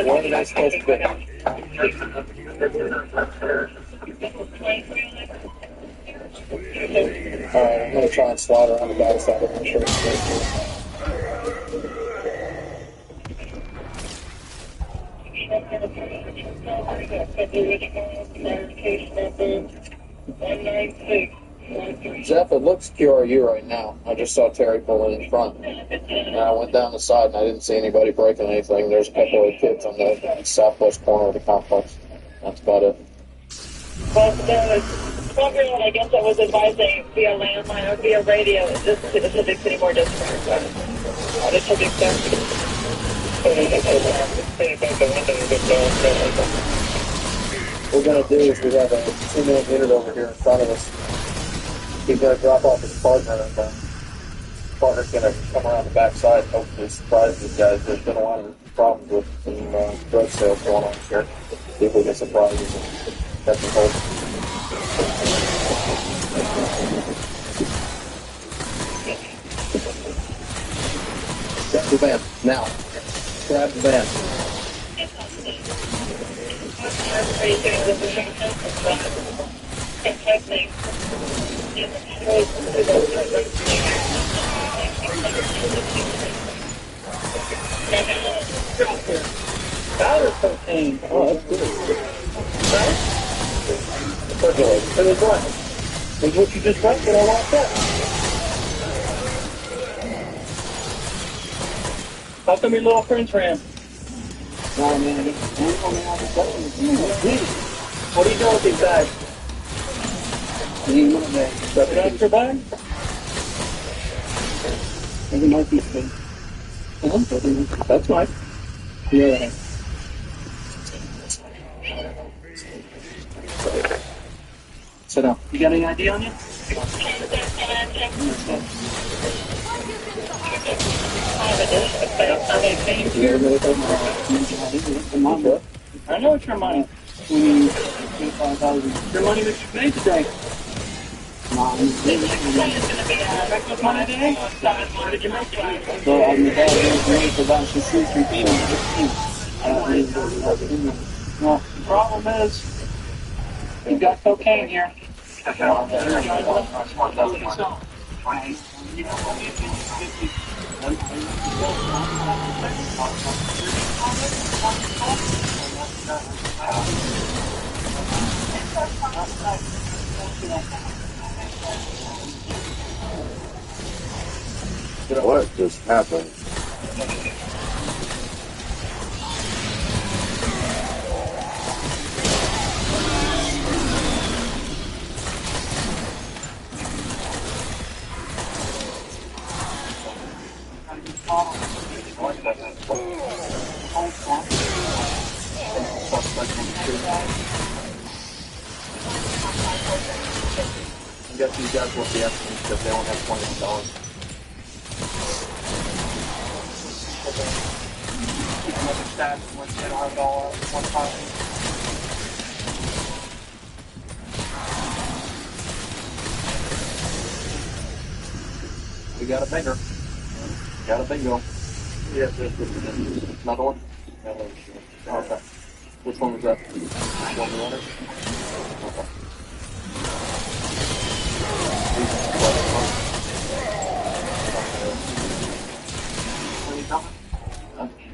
Where did I supposed to be? Alright, I'm going to try and slide around the backside of the insurance company. Jeff, it looks QRU right now. I just saw Terry pulling in front. And I went down the side and I didn't see anybody breaking anything. There's a couple of kids on the southwest corner of the complex. That's about it. Well, the program, I guess I was advising via landline or via radio, this to the Civic City more district. The Civic Center. What we're going to do is we have a 2-minute unit over here in front of us. He's going to drop off his partner and partner's going to come around the backside and hopefully surprise these guys. There's been a lot of problems with some drug sales going on here. See if we get surprises and catch a hold. Grab the van. Now. Grab the van. Powder cocaine. Oh, that's good. Percolate. It was what? It was what you just drank when I walked up. How come your little friends ran? No, man. What are you doing with these bags? Stuffing out your bag? Maybe might be good. That's nice. Yeah. Sit down. You got any ID on you? I know it's your money. Your money that you made today. Breakfast money today? What did you make today? So I'm the guy who's made for about 63 people. Well, the problem is, you've got cocaine here. What just happened? I guess these guys will be asking because they only have $20. We got a bingo. Got a bingo. Yes, another one? Okay. Which one was that? One you wanted? Okay.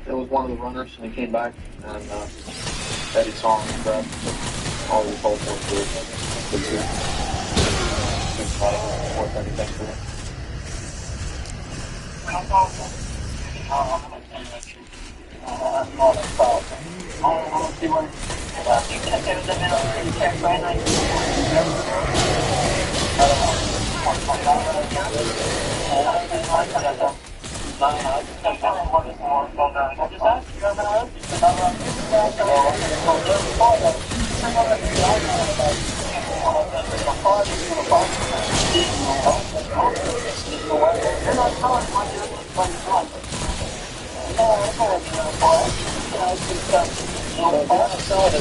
It was one of the runners, and he came back, and Eddie saw him and grabbed all these whole points to it. It's not worth anything for him.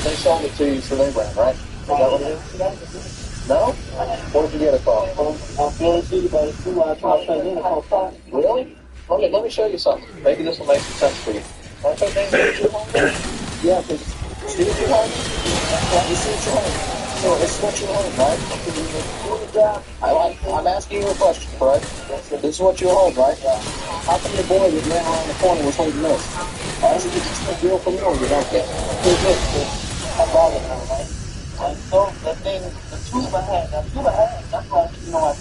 They sold it to you, so they ran, right? Is that what it is? No? Where'd you get it from? Really? Let me show you something. Maybe this will make some sense for you. Yeah, because see what you home? You see what you home? So this is what you home, right? I'm asking you a question, correct? This is what you hold, right? How come your boy that ran around the corner was holding this? That's just real familiar, don't you? Here's this. I brought it now, right? And so the tube I had, that's why, I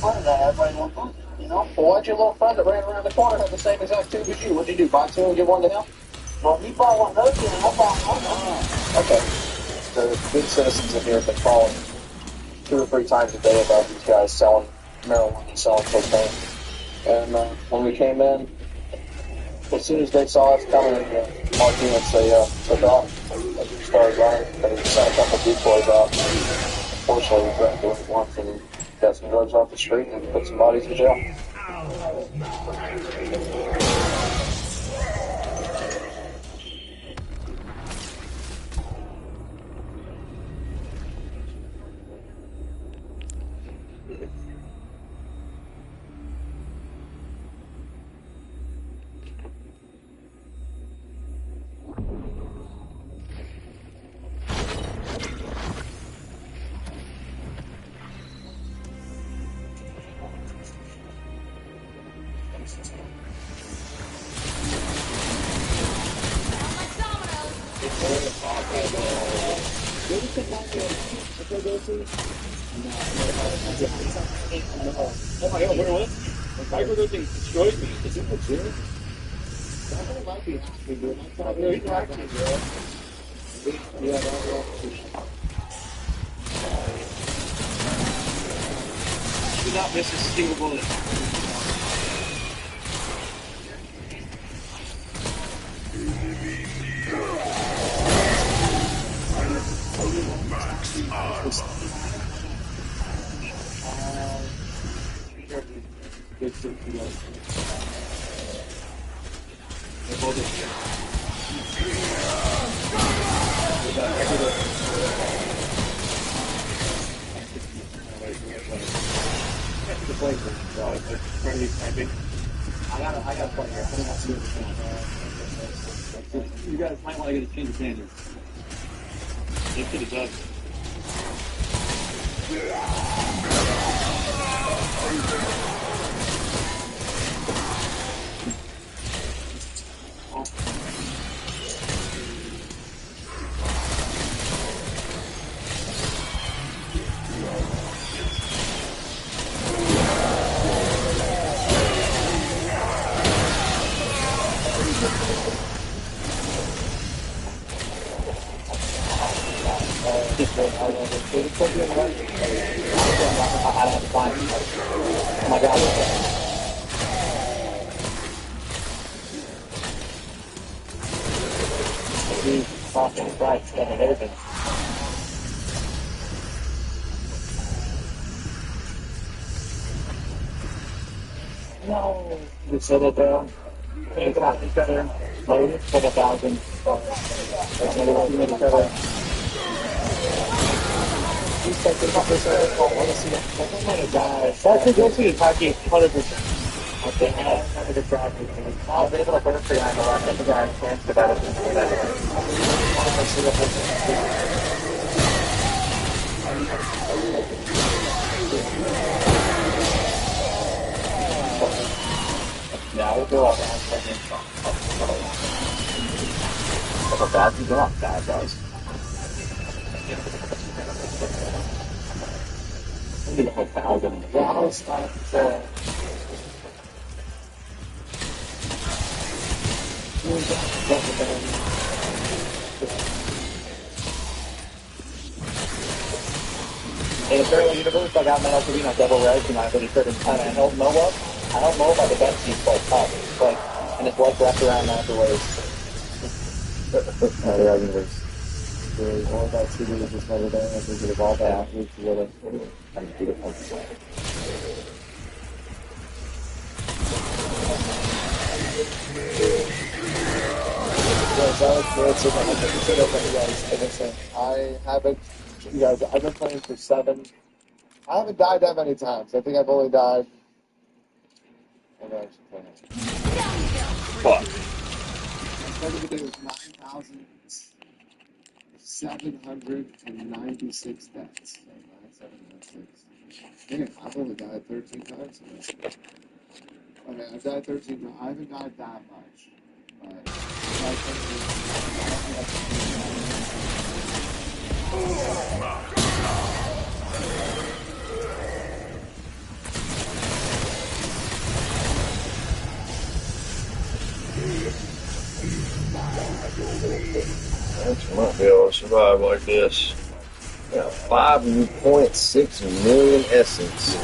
put it there, everybody won't lose it, Well, why'd your little friend that ran around the corner have the same exact tube as you? What'd you do, buy two and give one to him? Well, he bought one of those, and I bought one. Okay. The good citizens in here have been calling 2 or 3 times a day about these guys selling marijuana and selling cocaine. And when we came in, as soon as they saw us coming in our units, they took off. They started running. They sent a couple of decoys out. Unfortunately, we grabbed it once and got some drugs off the street and put some bodies in jail. Oh my god, what was it? The microdosing destroyed me. Is it legit? That might be hacking, dude. I'm telling you, he's hacking, bro. Yeah, that was. Do not miss a single bullet. I gotta play here. I don't want to see it. You guys might want to get a change of standards. They could have done. Oh my god. These fucking brights getting open. No. You said it there. It's not each other. Loaded for 1,000. That's a good thing, attacking 100%. I think I have a track. I was able to put a free on the left, and the guy can't develop it. Yeah, I would go up and if a bad thing, go up, bad guys. Maybe like 1,000. Yeah, I was starting to in a parallel universe, I got Metal Arena double res and I really couldn't kind of help Noah. I don't know about the best he's quite tough. It's like, and his blood wrapped around afterwards. The universe. All that CD is just never there, and we could have all that afterwards together. Kind of beautiful. I haven't, you guys, I've been playing for 7. I haven't died that many times. I think I've only died. Fuck. It was 9,796 deaths. So 9,796. Damn, I've only died 13 times. Okay, I've died 13 times. I haven't died that much. But That's might be able to survive like this. Got 5.6 million essence.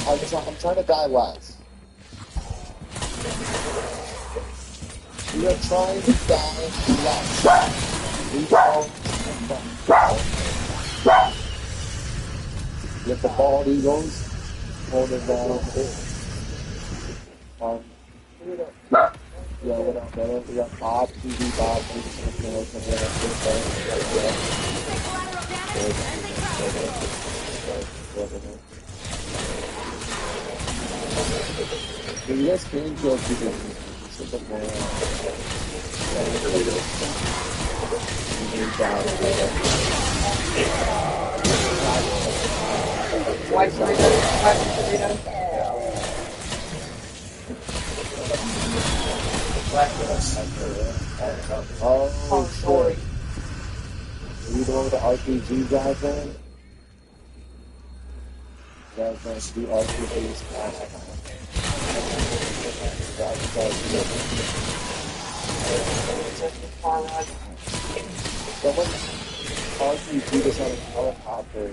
I'm trying to die last. We are trying to die last. With the bald eagles holding down. Yeah, what up, brother? We got Bob, TV Bob, you guys can kill people. White Doritos. Oh, sorry. Are you the one with the RPG guys, man? You guys want to do RPGs? Someone RPG this on a helicopter.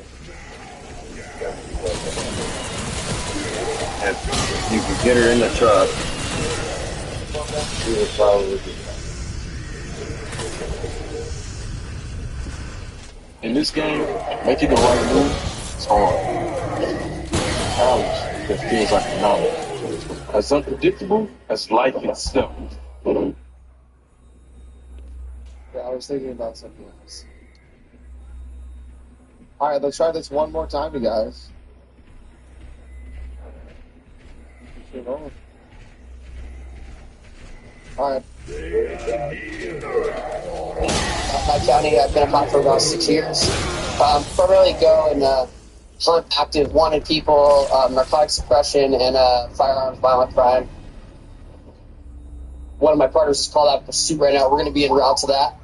If you could get her in the truck, she would probably be. In this game, making the right move is hard. Challenge that feels like a novel. As unpredictable as life itself. Yeah, I was thinking about something else. Alright, let's try this one more time, you guys. Alright. My county, I've been a cop for about 6 years. Primarily go and hunt active wanted people, narcotic suppression, and firearms violent crime. One of my partners is called out of pursuit right now. We're going to be en route to that.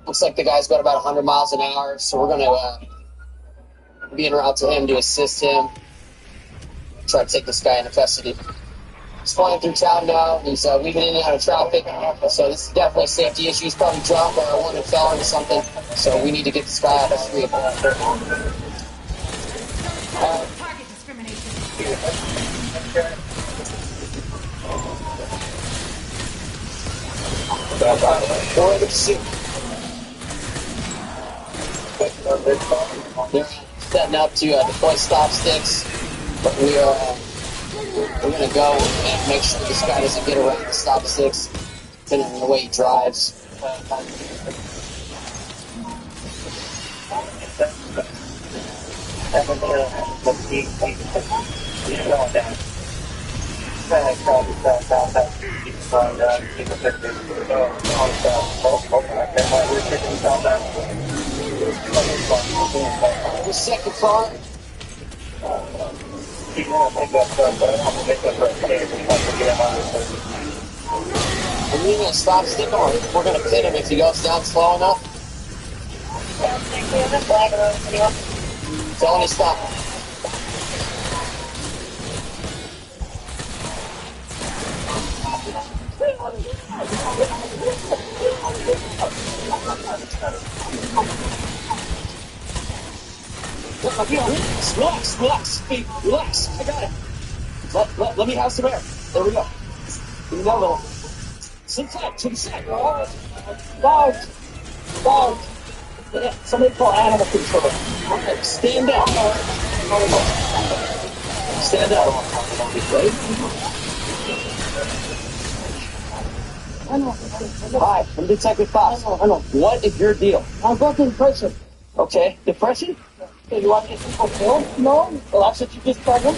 Looks like the guy's got about 100 miles an hour, so we're going to be en route to him to assist him. Try to take this guy into custody. He's flying through town now. He's weaving in and out of traffic. So this is definitely a safety issue. He's probably drunk or wanted to fell into something. So we need to get this guy out of the street. Target discrimination. They're setting up to deploy stop sticks. But we're going to go and make sure this guy doesn't get around the stop sticks, depending on the way he drives. The second car. We're going to stop stick him, or we're going to pin him if he goes down slow enough. Tell him to stop. Relax. Hey, relax. I got it. Let me have some air. There we go. Give me that little. Sit tight to the side. Dog. Yeah, somebody call animal control. Okay, stand down. Stand down. I know. Hi, I'm Detective Fox. I know. What is your deal? I'm going to depression. Okay, depression? Okay, you want to get people killed? No. Well, that's what you just told me.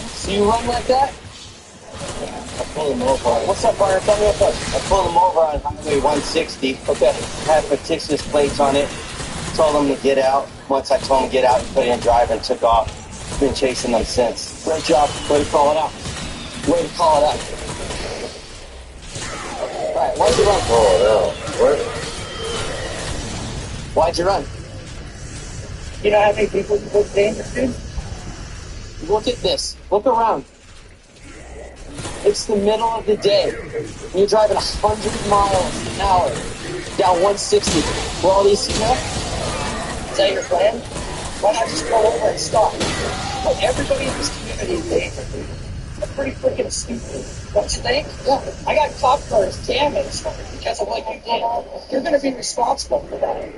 So you run like that? I pulled him over. What's up, partner? Tell me what's up. I pulled him over on Highway 160. Okay. Had fictitious plates on it. Told him to get out. Once I told him to get out, he put it in drive and took off. Been chasing them since. Great job. Way to call it out. Alright, why'd you run? Oh, no. What? Why'd you run? You know how many people you put dangerous, dude? Look at this. Look around. It's the middle of the day. You're driving 100 miles an hour down 160. Where all these people? Is that your plan? Why not just pull over and stop? Look, everybody in this community is dangerous. That's pretty freaking stupid. Don't you think? Yeah. I got cop cars damaged because of what you did. You're going to be responsible for that.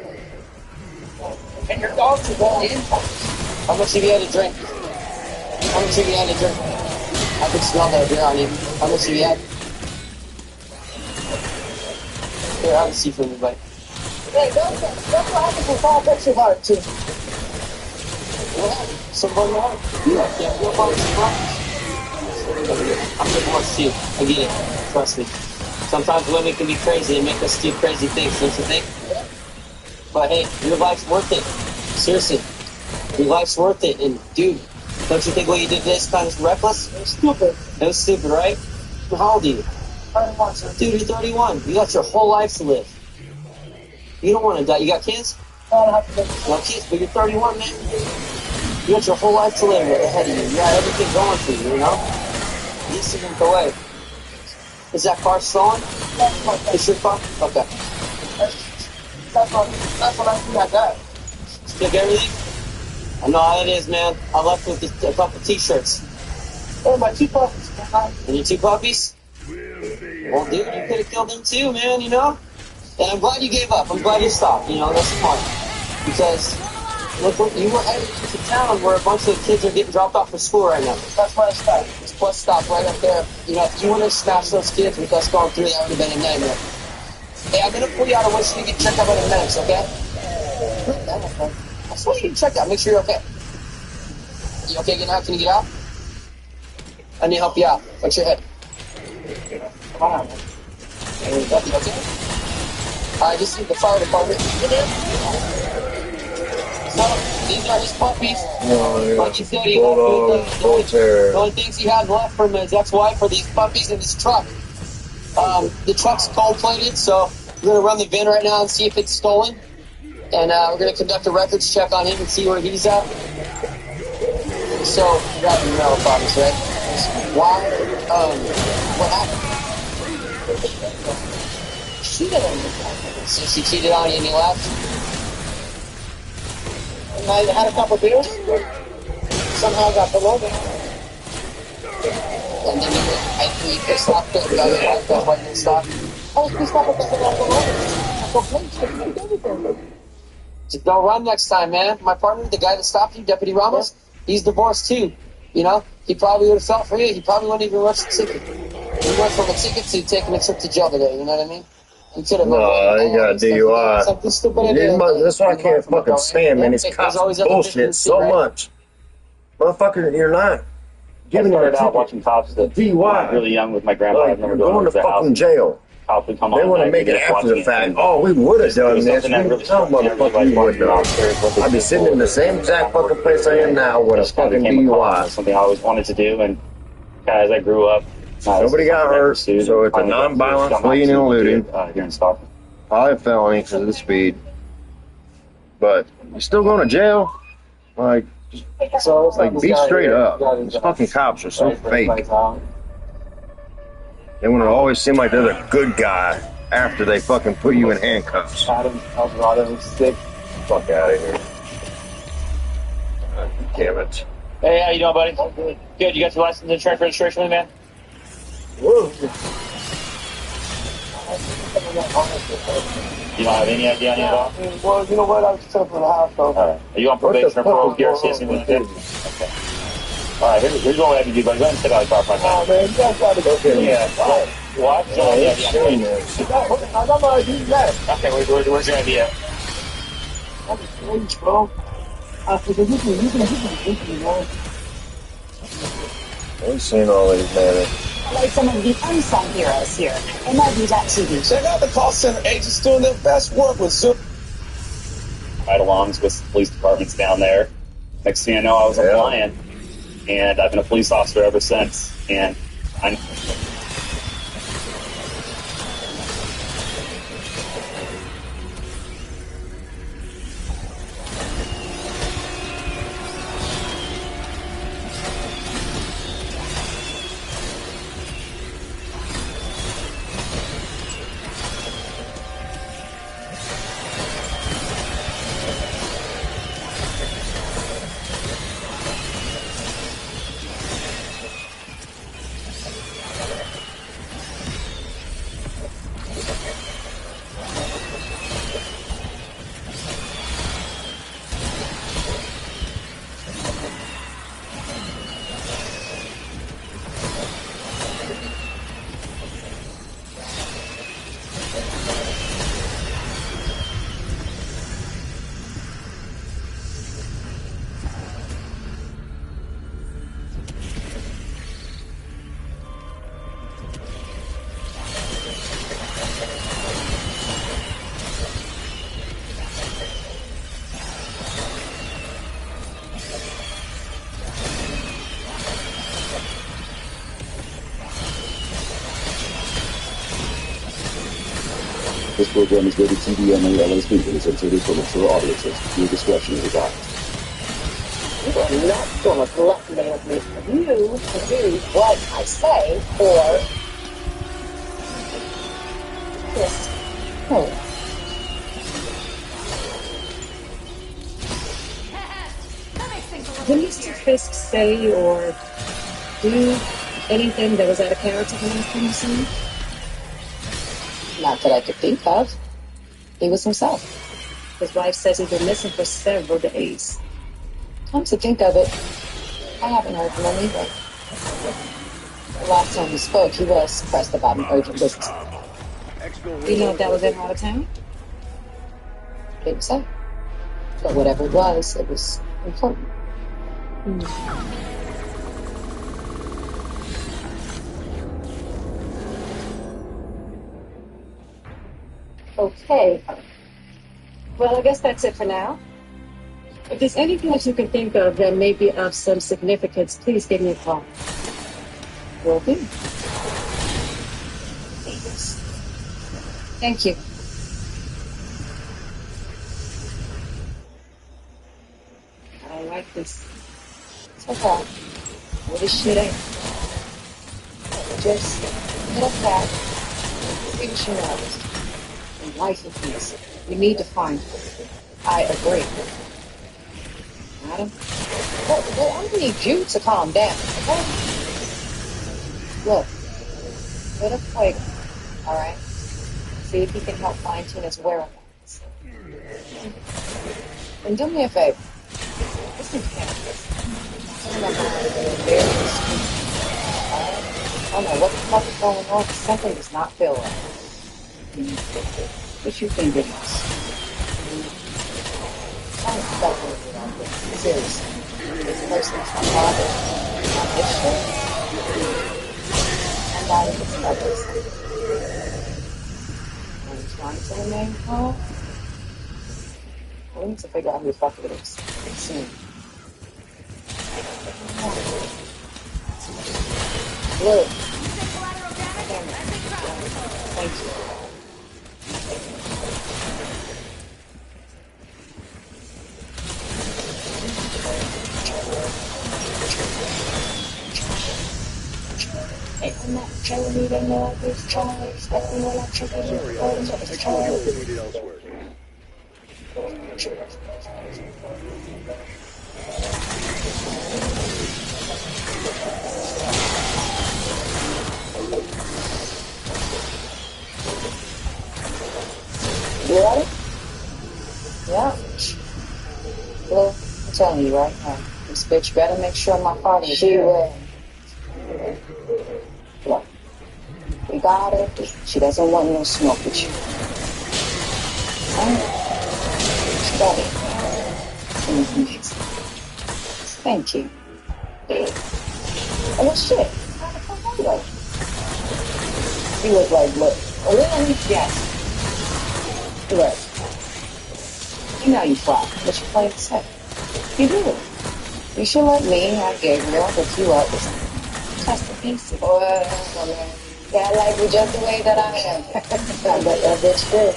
And your dogs are going in. How much have you had to drink? How much have you had to drink? I could smell that beer on you. How much have you had? Here, have a seat for me, buddy. Hey, that's what happens with all picture art, too. What happened? Somebody else? Yeah, you'll find some problems. I'm divorced too. I get it. Trust me. Sometimes women can be crazy and make us do crazy things, don't you think? But hey, your life's worth it. Seriously. Your life's worth it. And dude, don't you think what you did this kind of reckless? It was stupid. It was stupid, right? How old are you? 31, sir. Dude, you're 31. You got your whole life to live. You don't want to die. You got kids? No, I don't have to live. No kids, but you're 31, man. You got your whole life to live ahead of you. You got everything going for you, you know? These things go away. Is that car stolen? It's your car? Okay. That's what I see like that. Took everything? I know how it is, man. I left with a couple t-shirts. Oh, my 2 puppies. And your 2 puppies? Well, dude, you could have killed them too, man, you know? And I'm glad you gave up. I'm glad you stopped, you know? That's smart. Because, look, you were headed into town where a bunch of kids are getting dropped off for school right now. That's where I stopped. This bus stop right up there. You know, if you would have smashed those kids with us going through, that would have been a nightmare. Hey, I'm going to pull you out of wish you get checked out by the medics, okay? I just want you to check out. Make sure you're okay. You okay getting out? Can you get out? I need to help you out. What's your head? Come on, man. You okay? I just need the fire department. You there? So, these are his puppies. Like he said, he left with the only things he had left from his ex-wife are these puppies and his truck. The truck's gold-plated, so we're going to run the VIN right now and see if it's stolen. And we're going to conduct a records check on him and see where he's at. So, you got your marital problems, right? Why? What happened? She didn't. So she cheated on you and you left? And I had a couple beers. Somehow got below that. And then you pissed off the guy that that's why you didn't stop. I was pissed off because I got below that. I go, please, I did everything. Just don't run next time, man. My partner, the guy that stopped you, Deputy Ramos, he's divorced too. You know, he probably would have felt for you. He probably wouldn't even rush the ticket. He went from a ticket to taking a trip to jail today. You know what I mean? He could have. No, I got DUI. Something stupid. That's why I can't fucking stand, man. These cops bullshit so much. Motherfucker, you're not giving I them started out watching cops that DUI. really young with my grandpa. Like, you're going to fucking jail. Cops would come They on want to and make it after the fact. Oh, we would have done this. We didn't tell motherfucker you would have. I'd be sitting in the same exact fucking place I am now with a fucking DUI. Something I always wanted to do, and as I grew up, nobody got hurt, so it's a non-violent fleeing and eluding. Here in Stockton. Probably a felony because of the speed. But you're still going to jail? Like, be straight up. These fucking cops are so fake. They want to always seem like they're the good guy after they fucking put you in handcuffs. Adam, Eldorado, sick. Fuck out of here. Damn it. Hey, how you doing, buddy? Good. You got your license, insurance, registration with me, man? Whoa. You don't have any idea on it at all? Well, you know what? I was just up for the house, though. All right. Are you on probation or parole? Garrison with it? Okay. All right, here's what we have to do, buddy. Go ahead and sit out of the car for a minute. Oh, man, you guys got to go. Yeah. What? I got my ID back. Okay, where's your idea? I'm strange, bro. I figured you can, man. We've seen all these, man. Like some of the unsung heroes here. MLB.TV. Check out the call center agents doing their best work with Zoom. Ride-alongs with police departments down there. Next thing I know, I was applying, and I've been a police officer ever since. And I'm This program is rated TV only, LSP is intended for mature audiences. Your discretion is advised. You are not going to blackmail me. You do what I say, or this. Oh. Did Mr. Fisk say or do anything that was out of character the last time you saw him? Not that I could think of. He was himself. His wife says he's been missing for several days. Come to think of it, I haven't heard from him either. The last time we spoke, he was pressed about an urgent business. You know if that was ever out of town? Didn't say. But whatever it was important. Okay. Well, I guess that's it for now. If there's anything that you can think of that may be of some significance, please give me a call. Will do. Thank you. I don't like this. It's okay. What is shit ain't? Just hit up back. See what she knows. And life in peace. We need to find her. I agree. Madam? Well, I need you to calm down, okay? Look, hit up Fuego, alright? See if he can help find Tina's whereabouts. And do me a favor. Listen to him. Tell my mind is very discreet. Alright? I don't know what the fuck is going on, but something does not feel right. What you think it is? I'm stuck with it on this. Seriously. This person's my father. I'm this shit. And I am others. I'm trying to remain calm. We need to figure out who the fuck it is. Soon. Look. Thank you. I'm not telling you they know this charge. Stepping when I check it, you're holding up the charge. You ready? Yeah. Well, I'm telling you right now, this bitch better make sure my father is here. Look, we got her. She doesn't want no smoke with you. She got it. Thank you. Oh, shit. How the fuck are you? He was like, look, really? Yes. Look. You know you fly, but you play it safe. You do. You should let me have Gabriel hook you up with test the pieces. Or, yeah, I like you just the way that I am. I bet that bitch too.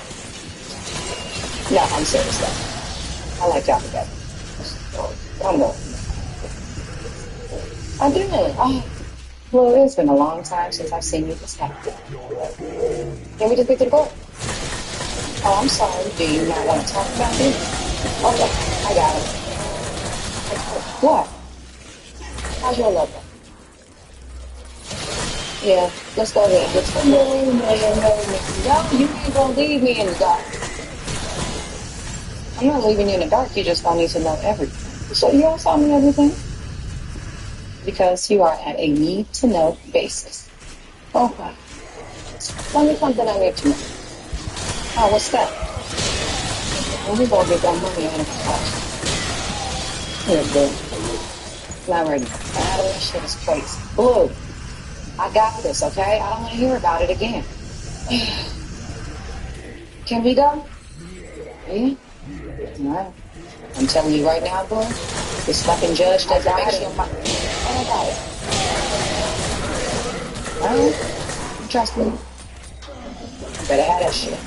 No, I'm serious though. I like y'all together. I'm going. I do. Oh, well, it's been a long time since I've seen you this happy. Can we just get to the goal? Oh, I'm sorry. Do you not want to talk about this? Okay, I got it. What? How's your lover? Yeah, let's go ahead. Let's go. No, you ain't gonna leave me in the dark. I'm not leaving you in the dark. You just gonna need to know everything. So you don't tell me everything? Because you are at a need-to-know basis. Okay. Tell me something I need to know. Oh, what's that? Well, we gonna get that money out of the house. Here, Blue. Not ready. That shit is crazy. Blue. I got this, okay? I don't want to hear about it again. Can we go? Yeah? Alright. I'm telling you right now, boy, this fucking judge doesn't make sure my... I got it. Alright? Trust me. Better have that shit.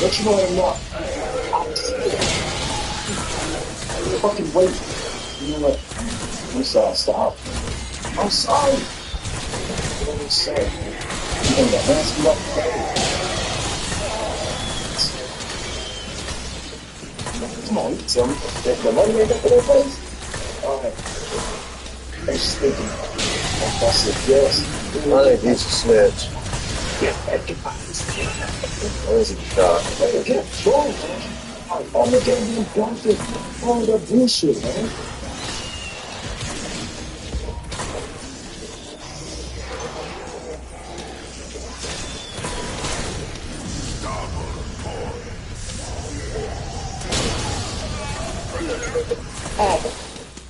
What you want to know? I'm fucking waiting. You know what? I'm sorry, stop. I'm sorry. What I'm saying? You think that man's up Come on, you tell me. The money ain't up in their place? Alright. I was just thinking. That's it, yes. I think he's a snitch. Where's he shot? Hey, get going, man. All the goddamn doctors, all that bullshit, man.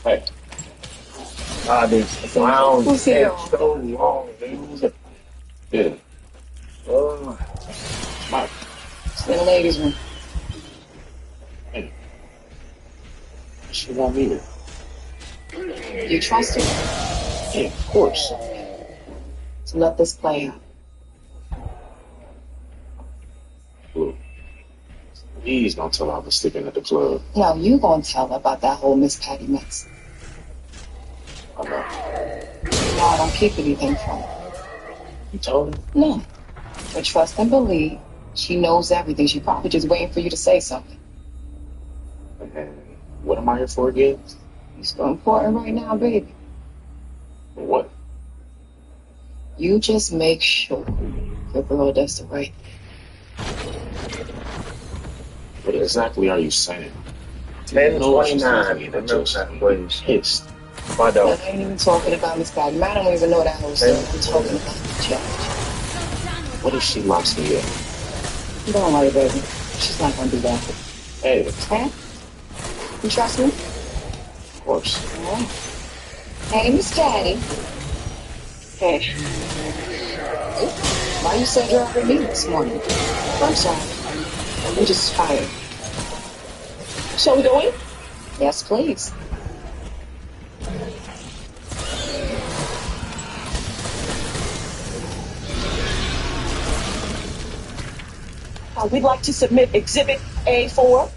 Hey. God, these clowns Who's take here? so long, dude. Yeah. Mike. It's in the ladies' room. Hey. She want me to. You trust her? Yeah, of course. So let this play out. Look. Please don't tell her I was sleeping at the club. No, you gonna tell her about that whole Miss Patty mess. I know. No, I don't keep anything from her. You told her? No. But trust and believe, she knows everything. She probably just waiting for you to say something. And what am I here for again? It's so important right now, baby. What? You just make sure your girl does the right thing. What exactly are you saying? 1029. Remember that, please. Pissed. Why I don't? ain't even talking about Miss Patty. I don't even know that whole story. I'm talking about the judge. What if she locks me up? Don't worry, baby. She's not gonna do that. Hey, Huh? You trust me? of course. All right. Hey, Miss Patty. Hey. Why you said you're over me this morning? I'm sorry. I'm just tired. Shall we go in? Yes, please. We'd like to submit Exhibit A4.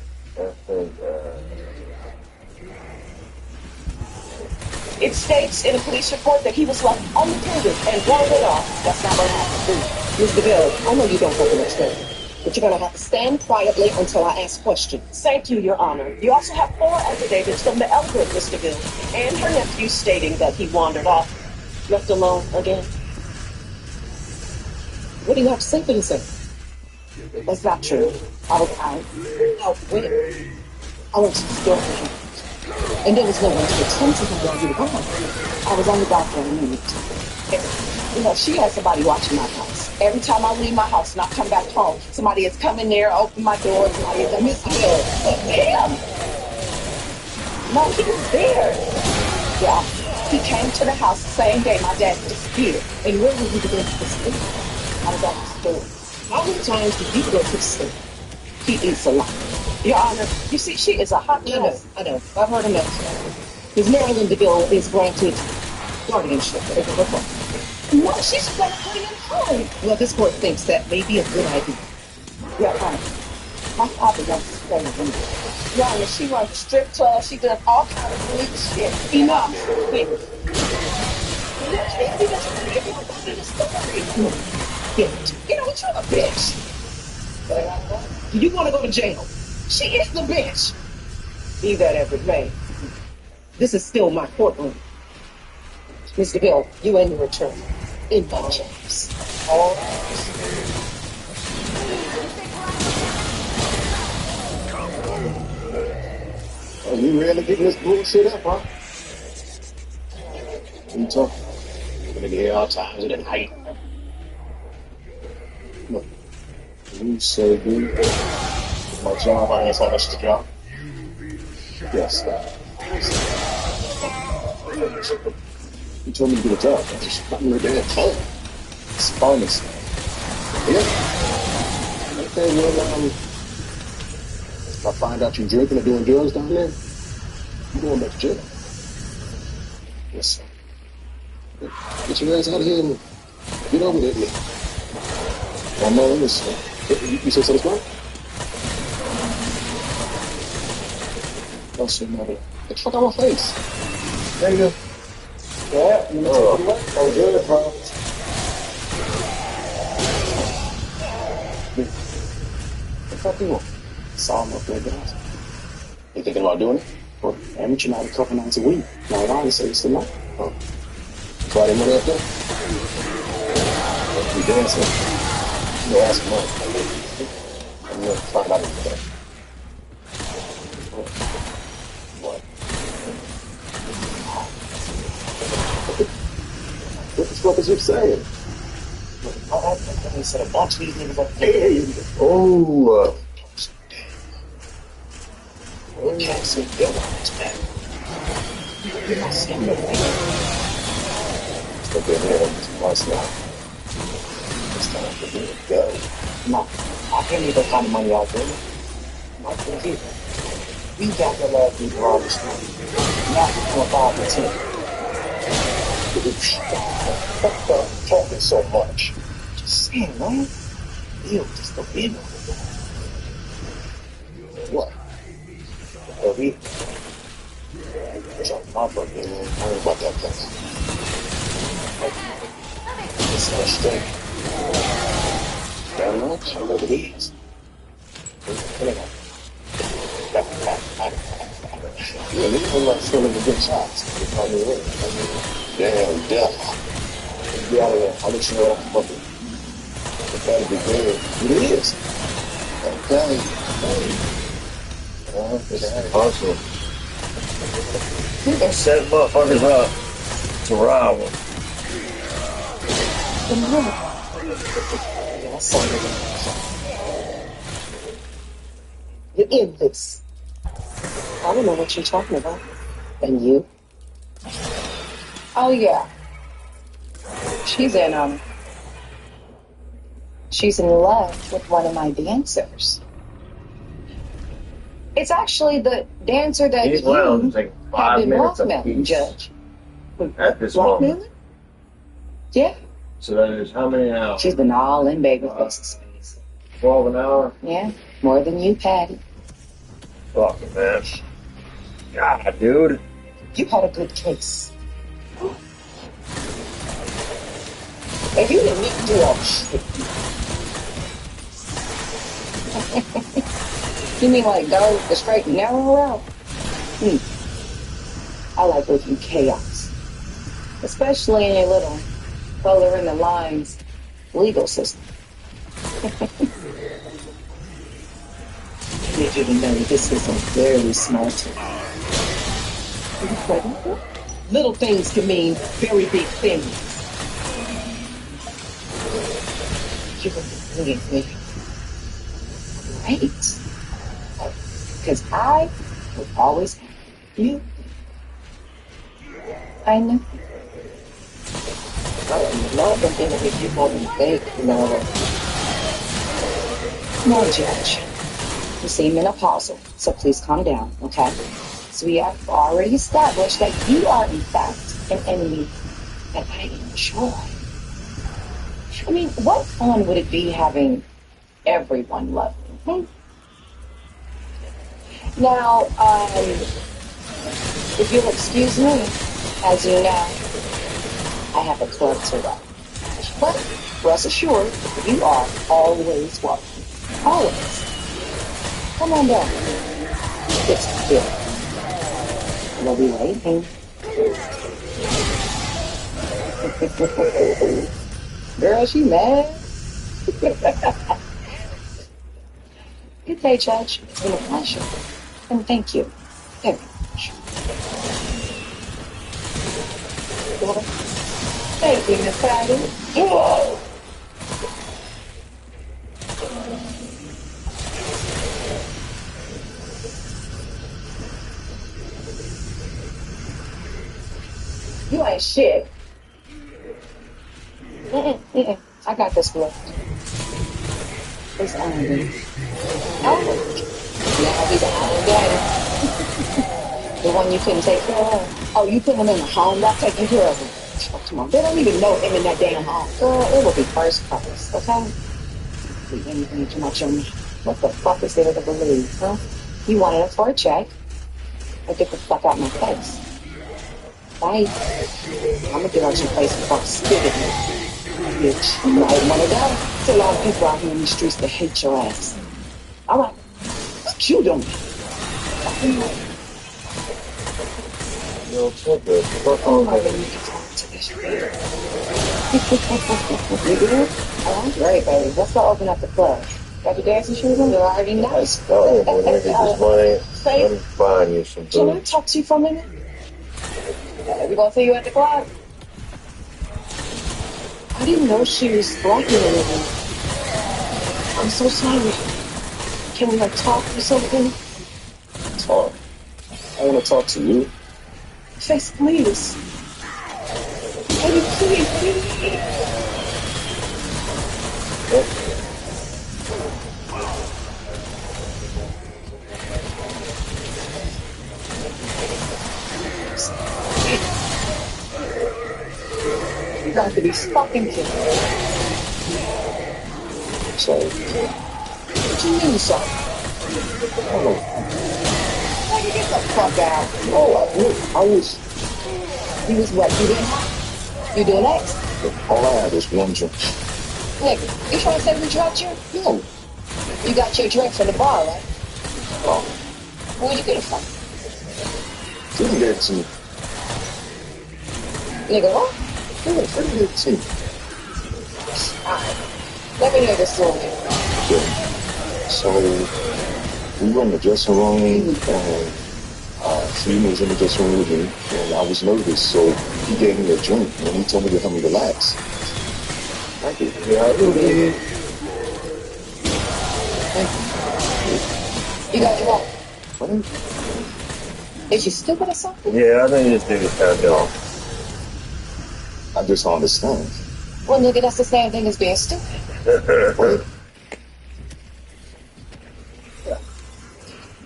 It states in a police report that he was left unattended and wandered off. That's not what happened. Mr. Bill, I know you don't fucking understand, but you're gonna have to stand quietly until I ask questions. Thank you, Your Honor. You also have 4 affidavits from the elder, Mr. Bill, and her nephew stating that he wandered off. Left alone again. What do you have to say for yourself? That's not true. I was out. Oh, wait. I went to the store for him. And there was no one to attend to him while you were gone. I was only back for a minute. You know, she has somebody watching my house. Every time I leave my house and I come back home, somebody is coming there, open my door, somebody is Mr. Bill. Him! No, he was there. Yeah, he came to the house the same day my dad disappeared. And where were you going to the store? I was at the store. How many times did you go to the store? He eats a lot. Your Honor, you see, she is a hot mess. I know. I've heard enough. His Marilyn DeVille is granted guardianship over her father. No, she's going to put him in home. Well, this court thinks that may be a good idea. Your Honor, my father wants to stay with me. Your Honor, she runs a strip club. She does all kinds of weird shit. Enough. Quick. You know what? You're a bitch. You want to go to jail? She is the bitch. Be that as it may. This is still my courtroom. Mr. Bill, you and your attorney. In my chambers. All right. Oh, you really getting this bullshit up, huh? What you talking? I'm gonna get here all times of the night. Look, you say, dude, my job, I ain't so much to drop. Yes, You told me to get a job. I just got me a damn phone. It's pharmacy. Yeah. Okay, well, if I find out you're drinking or doing drugs down there, you're going back to jail. Yes, sir. Get your ass out of here and get over there. I'm all in this. You said something wrong? Don't say mother. Get the fuck out of my face. There you go. Yeah, you know, oh, good, bro. What the fuck you want? Saw him up there, guys. You thinking about doing it? Well, amateur night a couple nights a week. Now, I say it's tonight. Oh. Friday money up there? You dancing? No ask money. I'm gonna find out today. What? What the fuck is you saying? I said a bunch of these niggas up there. Oh, can't see the other ones, man. You're not seeing the thing. Look at here, once now. It's time for me to go. No, I can't leave that kind of money out there. Not for you. We got the last people all this money. Now we're 5 to 10. Fuck up talking so much. Just saying, man. Ew, just a bit. What? We drop my birthday, man. I don't know about that place. It's not straight. Damn much, I know what it is. Yeah, this one like feeling the good shots. Damn, death. Get out of there. I'll let you know what I'm fucking. It better be good. It is. Okay. Awesome. Don't set motherfuckers up to rob them. You're in this. I don't know what you're talking about. And you? Oh, yeah. She's in, she's in love with one of my dancers. It's actually the dancer that These you rounds take have 5 been minutes blackmailing, apiece. Judge. At this moment. Yeah. So that is how many hours? She's been all in baby faces. 12 an hour? Yeah, more than you, Patty. Fucking man. God, dude. You had a good case. And you didn't need to do all this shit. You mean like go the straight and narrow route? I like working chaos. Especially in your little color in the lines legal system. You need you to know this is a very small town. Little things can mean very big things. You're going to believe me. Great. Because I would always have you. I know. I'm not going to make you more than fake, no. No, Judge. You seem menopausal, so please calm down, okay? So we have already established that you are, in fact, an enemy that I enjoy. I mean, what fun would it be having everyone love you? Now, if you'll excuse me, as you know, I have a club to run. But rest assured, you are always welcome. Always. Come on down. It's good. We'll be waiting. Girl, she mad. Good day, Judge. It's been a pleasure. And thank you very much. Thank you, Miss Patty. Whoa. You ain't shit. I got this one. It's Iron Daddy. Oh. Yeah, he's an Iron Daddy. The one you couldn't take care of. Oh, you put him in a home, not taking care of him. Oh, come on, they don't even know him in that damn home. Girl, it will be first class, okay? See anything too much on me. What the fuck is there to believe, huh? You wanted him for a check. Now get the fuck out my face. Bye. I'm gonna get out your face before I spit at you. Bitch, you might wanna go. There's a lot of people out here in these streets that hate your ass. Alright. What you doing? Yo, check this. Oh my goodness. You good? Oh, I'm great, baby. Let's go open up the club. Got your dancing shoes on? You already know. Let's go. Let me find you some Can I food. talk to you for a minute? We gonna see you at the club? I didn't know she was blocking anything. I'm so sorry. Can we like talk or something? Talk? I want to talk to you. Face, please. Baby, please. You got to be fucking kidding me. Sorry. What you mean, sorry? Oh. Nigga, get the fuck out. Oh, I was. You was what? You didn't have? You doing next? All I had was one drink. Nigga, you trying to say we dropped you? No. You got your drink from the bar, right? Oh. Where'd you get it from? Didn't get it to me. Nigga, what? Yeah, didn't get it to me. Alright. Let me hear this story. Okay. So, we were in the dressing room, and she was in the dressing room with me, and I was nervous, so he gave me a drink, and he told me to help me relax. Thank you. Yeah, I did. Thank you. You got your wallet? What? Is you stupid or something? Yeah, I think this dude is kind of dumb. I just don't understand. Well, nigga, that's the same thing as being stupid.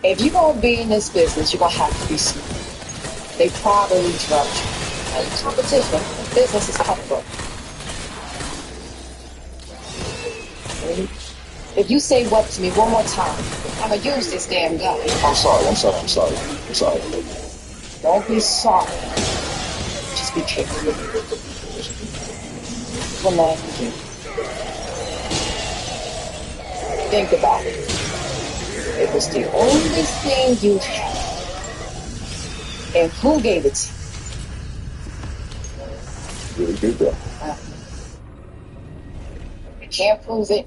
If you're gonna be in this business, you're gonna have to be smart. They probably drugged you. And competition, business is cutthroat. If you say what to me one more time, I'm gonna use this damn gun. I'm sorry. Don't be sorry. Just be careful. One last thing. Think about it. It was the only thing you had. And who gave it to you? Really good, though. I can't prove it,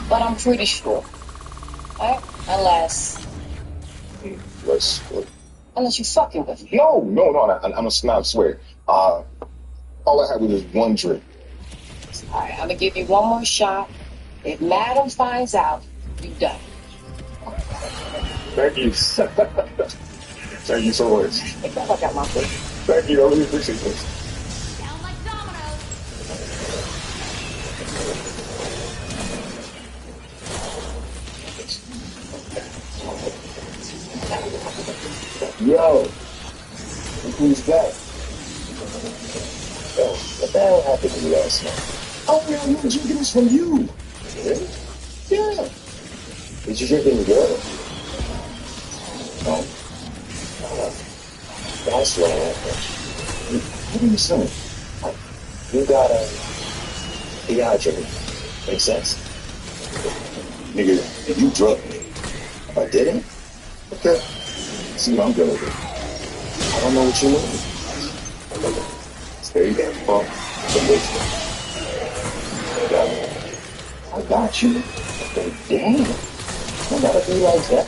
but I'm pretty sure. Alright? Unless you fucking with me. No, I'm a snob, swear. All I had was one drink. Alright, I'm gonna give you one more shot. If Madam finds out, you done. Thank you. Thank you so much. Get the fuck out my face. Thank you, I really appreciate this. Sound like dominoes. Yo, who's that? Yo, what the hell happened to you last night? Oh, man, we were drinking this from you. Really? Yeah. Did you drink any girl? No. That's what happened. What are you saying? You gotta dehydrate. Makes sense. Nigga, you drugged me. If I didn't? Okay. See what I'm gonna do. I don't know what you mean. There you go, Paul. I got you. Okay, damn. I gotta be like that.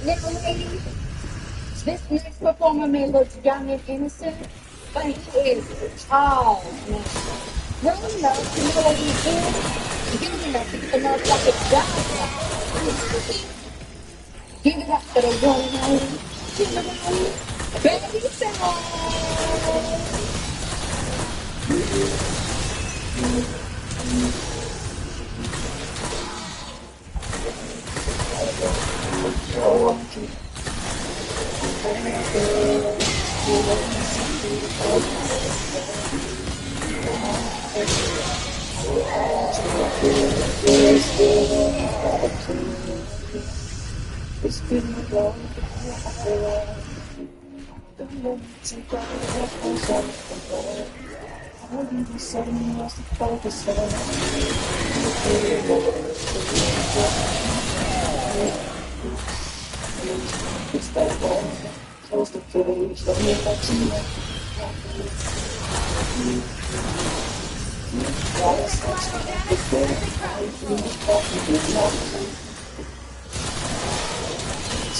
Little lady, this next performer may look young and innocent, but he is tall, man. Grown enough to know what he's doing, young enough to get the motherfucking job done. Give it up for the one and only. Give it up, baby sound. It's been a long it's that one. Close the page, let me let you know.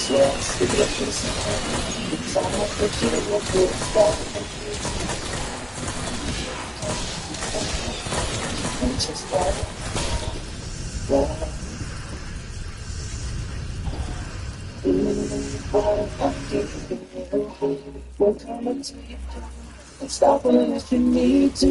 Yes, the difference. It's almost like you look good stuff. And just like, well, we're coming to you. And stop when if you need to.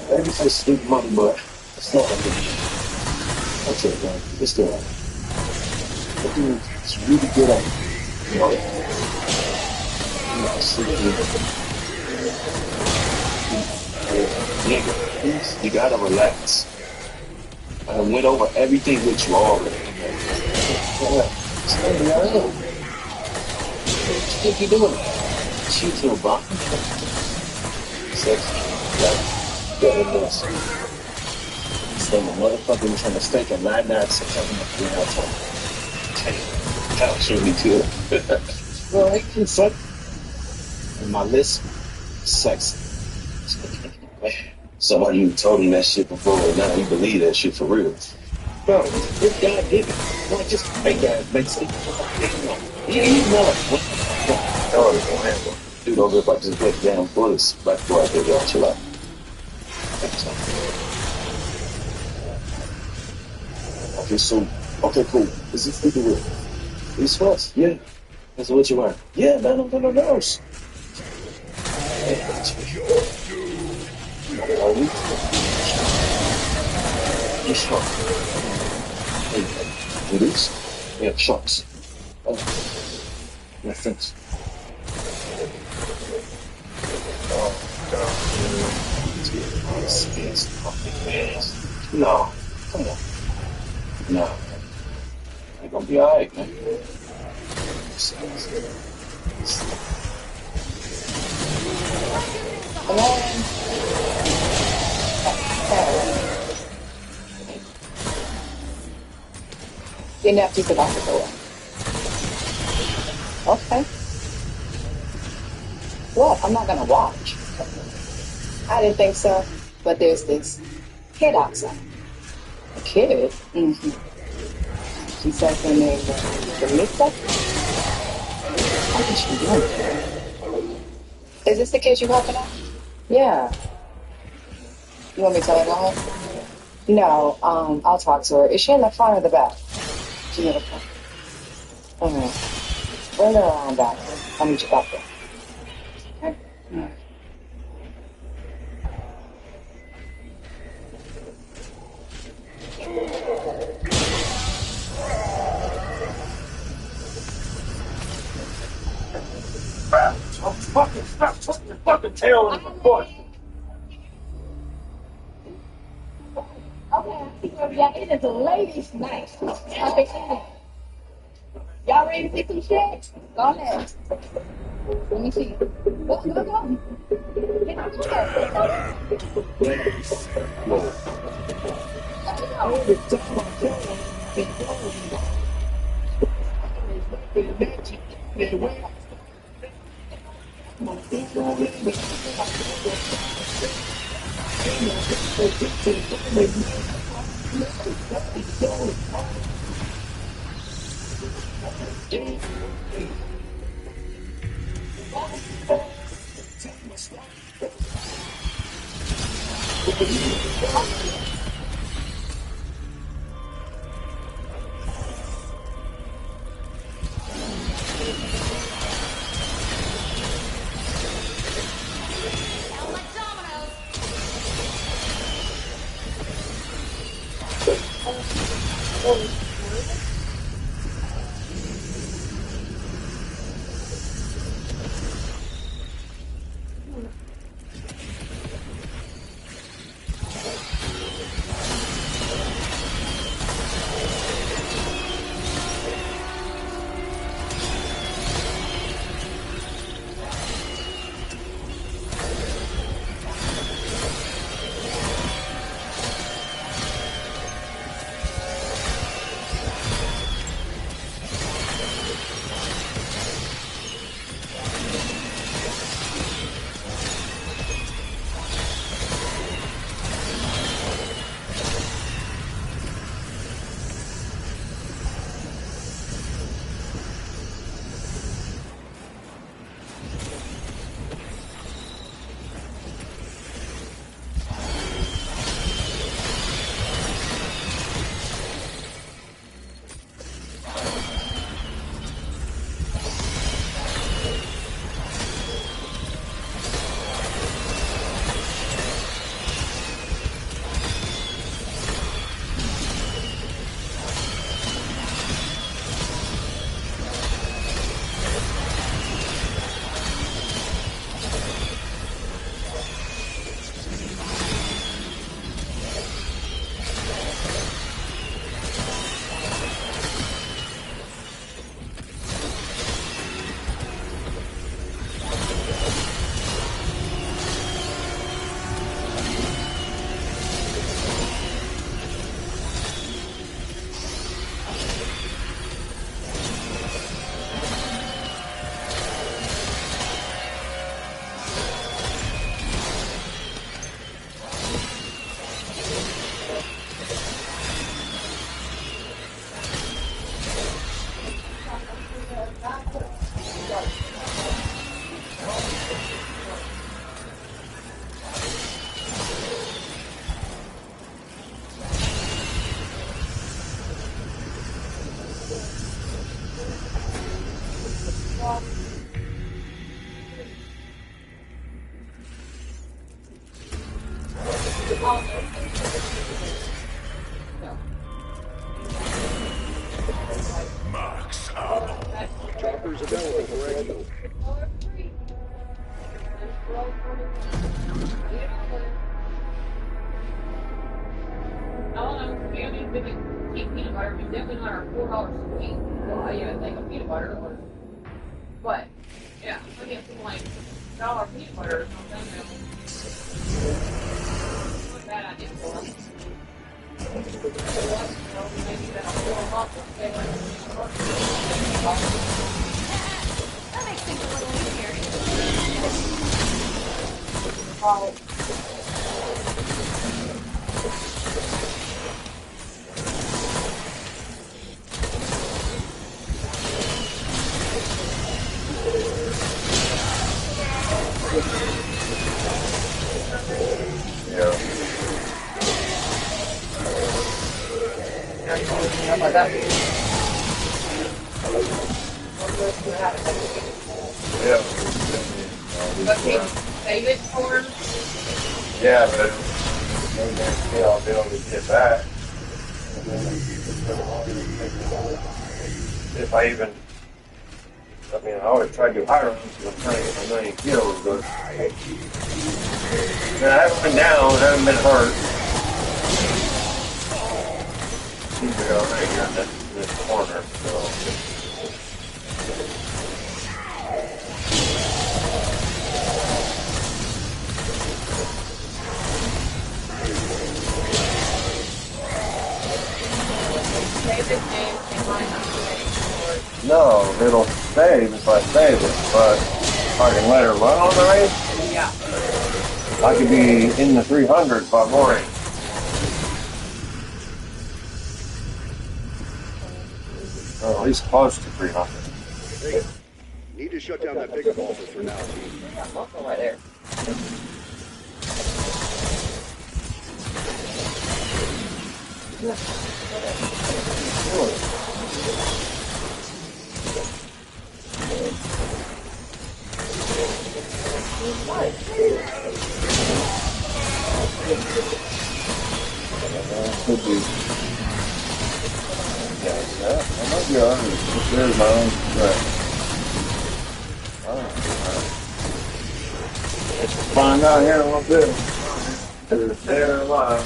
Maybe say stupid money, but it's not like it. I'll tell you, man. It's still right. That dude is really good at it. You know, nigga, please, you gotta relax. I done went over everything with you already. It's gonna be alright. What you think you're doing? Cheating about sex. Better than this. So the motherfucker was trying to stake a 9-9 September 3 out time. That was really good. Well, I can suck. And my list, sex. Somebody you told him that shit before, and now you believe that shit for real. Bro, this guy did it. Not just fake ass makes it. You know it. Dude, over if I just get damn bullets back before I get y'all chill out. Okay, so, okay, cool. Is this the real? These sweats? Yeah. That's what you wearing? Yeah, man, I'm gonna nurse. These shorts. Hey, these? Yeah, shorts. Oh. Yeah, thanks. No, come on. No. You're gonna be alright, man. Come on. Your nephew's about to go up. Okay. What? I'm not gonna watch. I didn't think so. But there's this kid outside. A kid? Mm-hmm. She said her name was Melissa. How did she know? Is this the kid you helping out? Yeah. You want me to tell her to go home? No, I'll talk to her. Is she in the front or the back? She's in the front. Okay. Bring her around back. I'll meet you back there. Okay. Mm. Stop tucking your fucking tail in my foot. Okay, yeah, it is a ladies' night. Okay, y'all ready to pick some shit? Go ahead. Let me see. Go. Get out the chair. Max ammo. Choppers available for exfil. I don't know. Maybe if it keep peanut butter, it's definitely not our $4 sweet. Well, yeah, I think of peanut butter. But, yeah, I get some like $1 peanut butter or something. Not a bad idea for us. That makes things a little easier. How about that? Yeah. Okay, save it for him. Yeah, but no guarantee I'll be able to get back. If I even, I mean, I always try to do high runs because I'm trying to get my 90 kills, but I haven't been down, I haven't been hurt. Seems to go right here in this corner, so. No, it'll save if I save it, but if I can let her run on the race, yeah, I could be in the 300s by morning. Or at least close to 300. Need to shut down that big vaulter for now. right there. Could be. Yeah, that might be alright. If there's my own track. Let's find out here in a little bit. If they're dead or alive.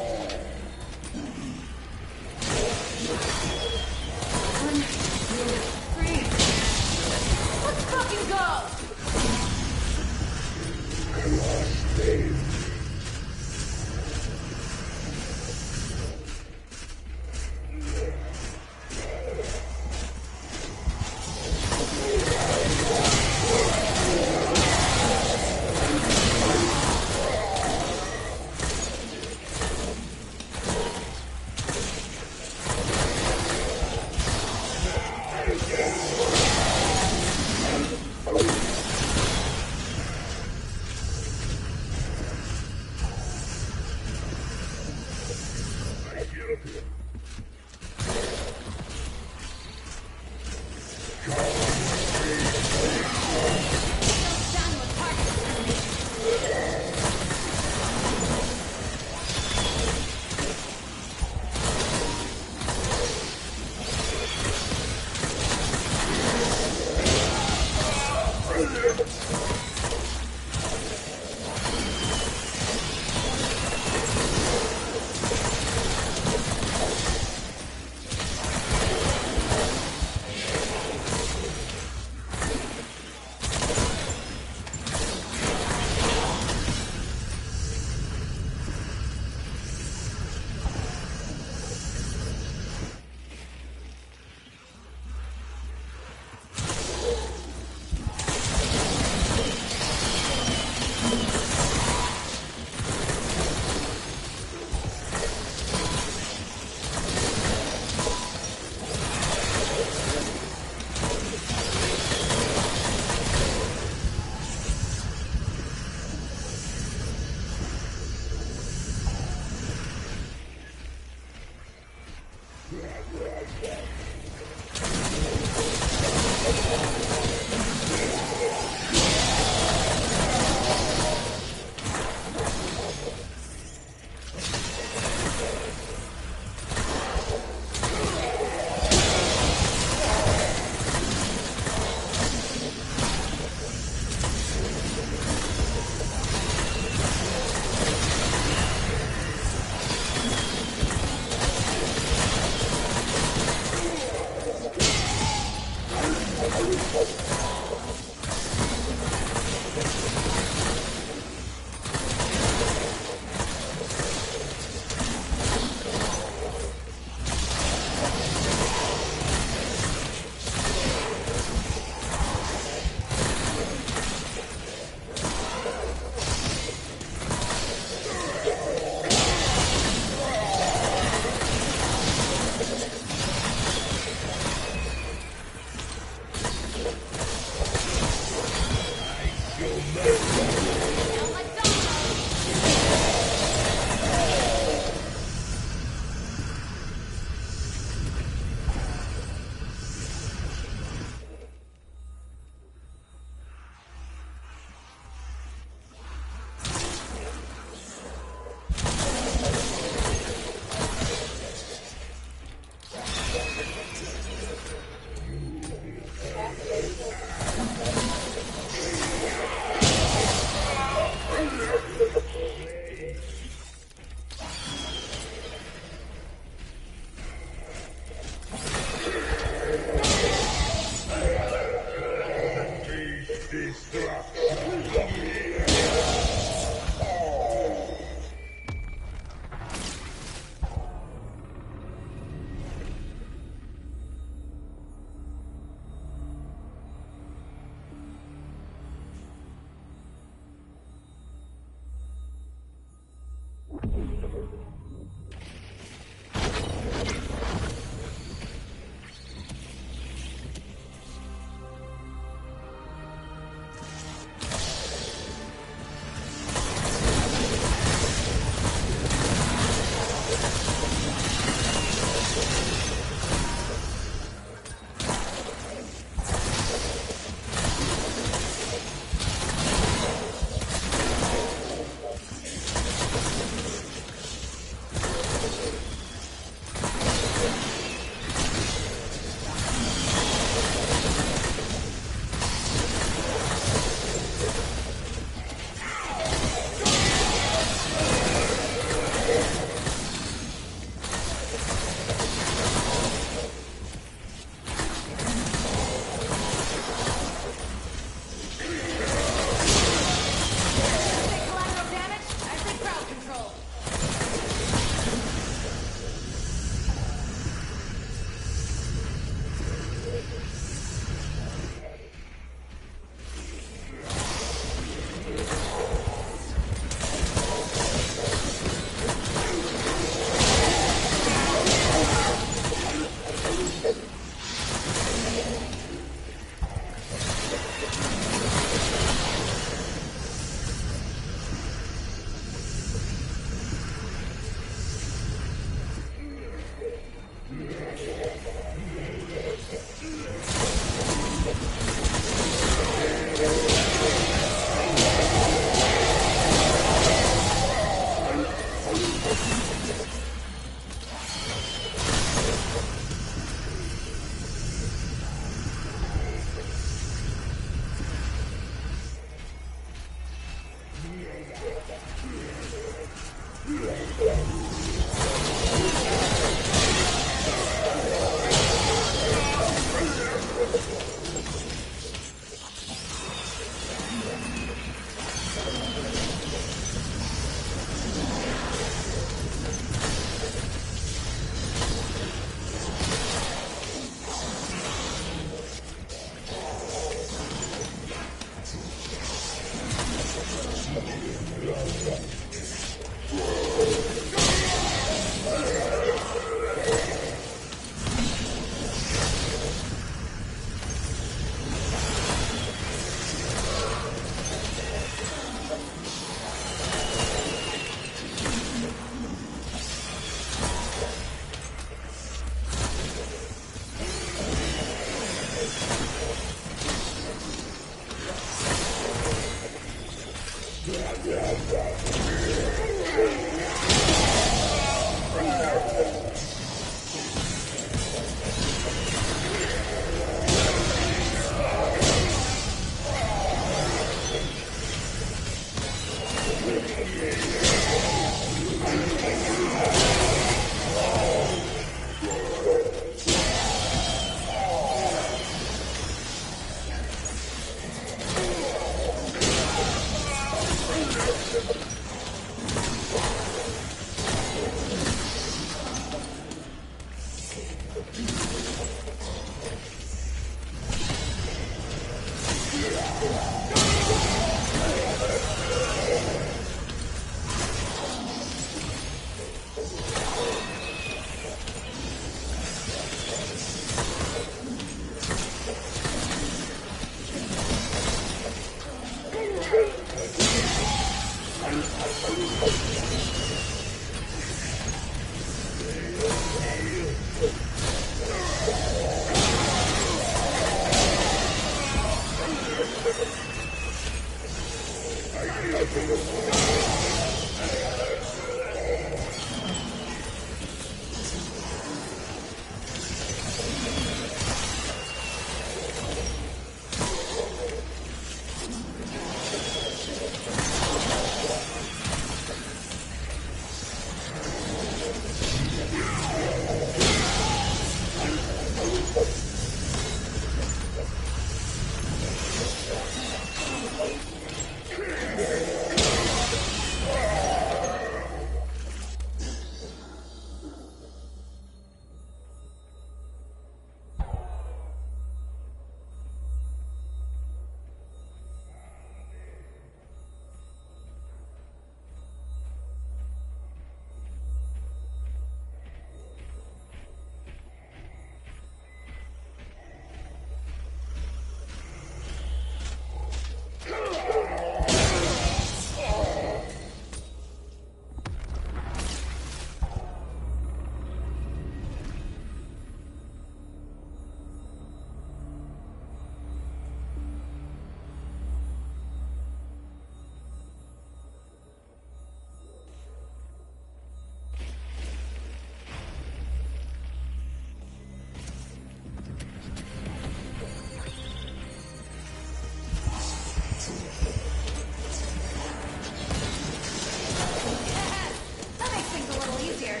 That makes things a little easier.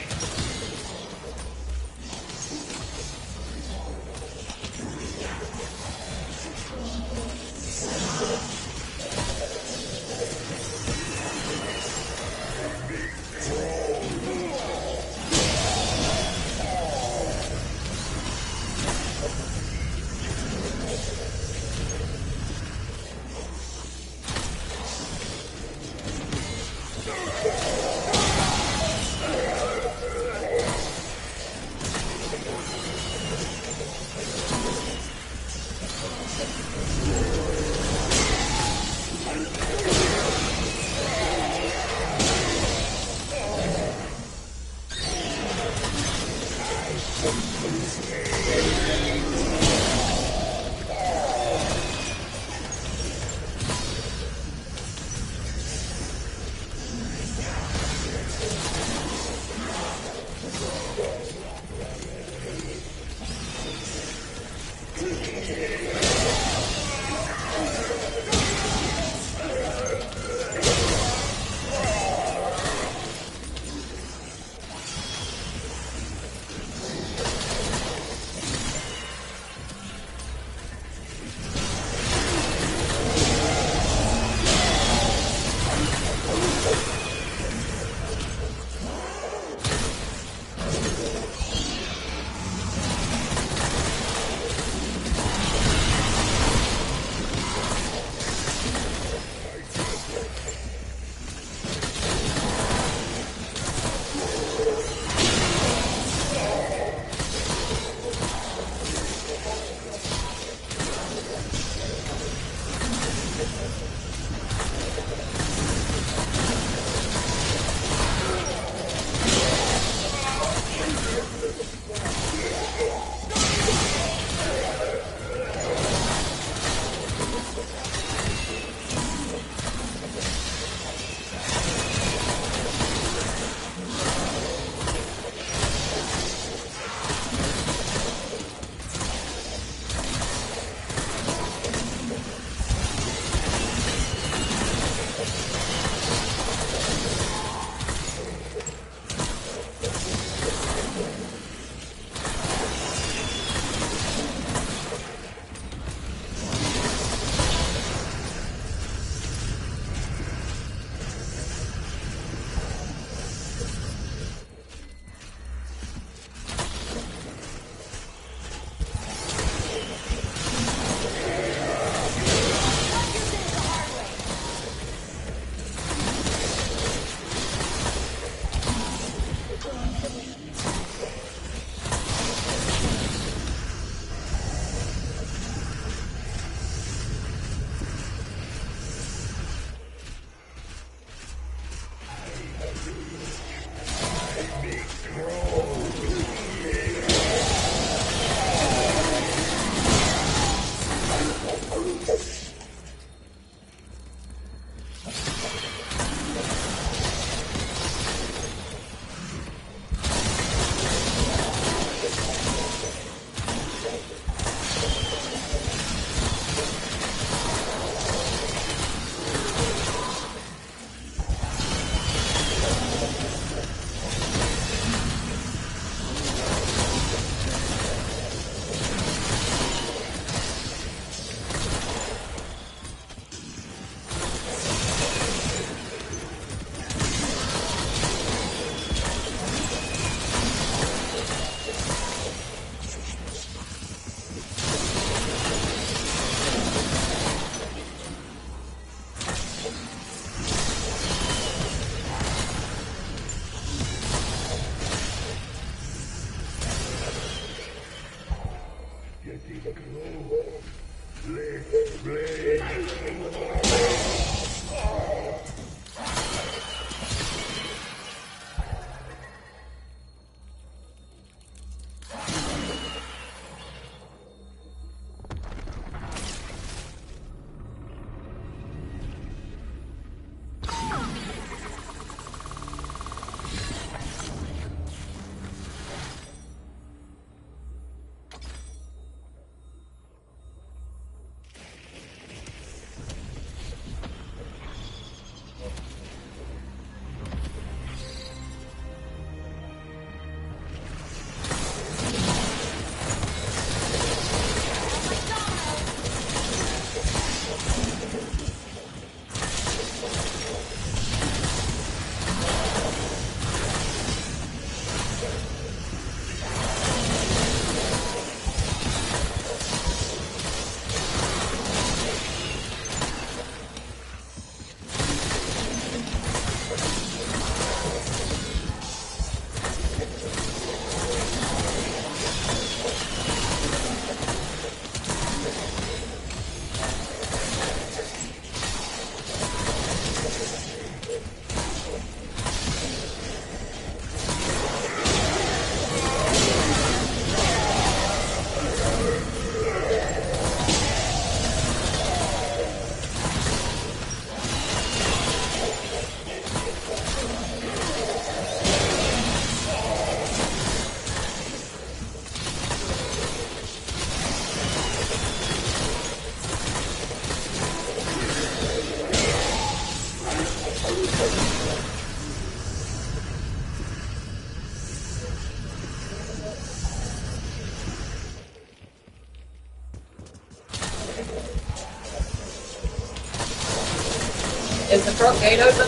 Is the front gate open?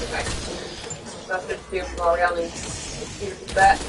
Okay. So I should just be able to go around and use that.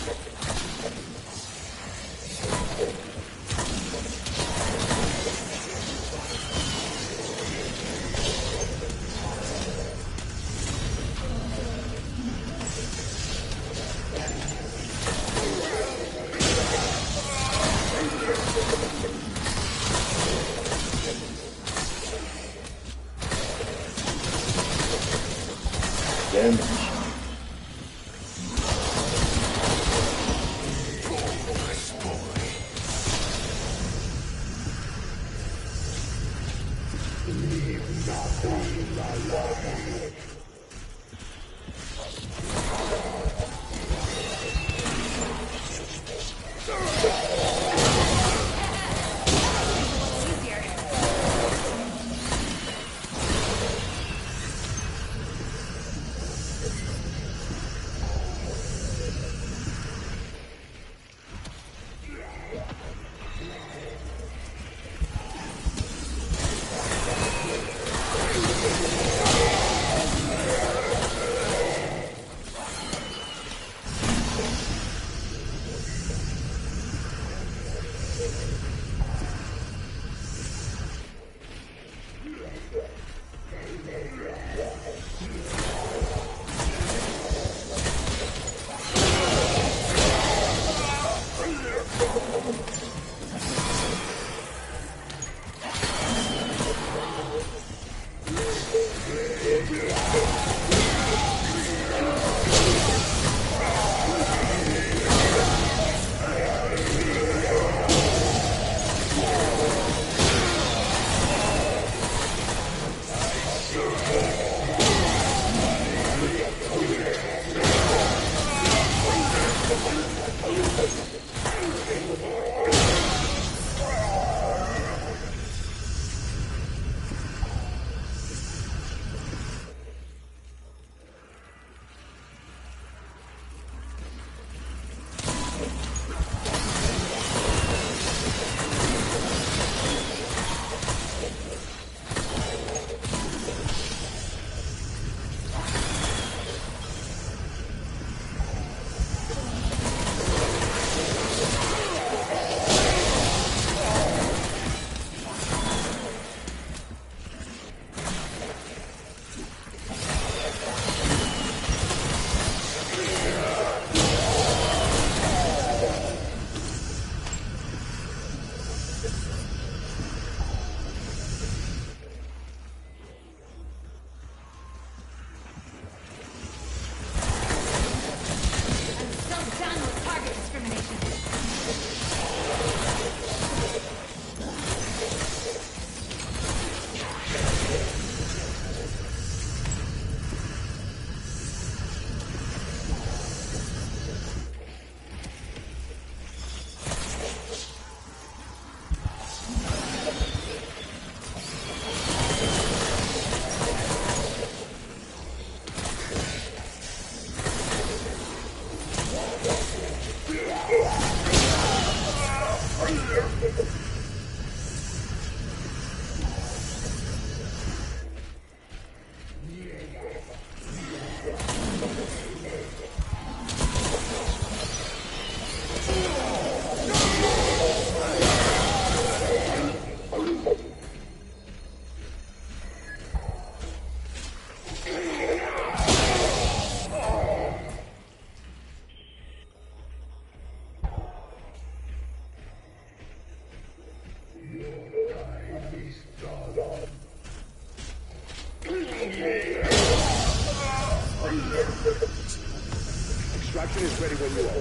Extraction is ready when you are.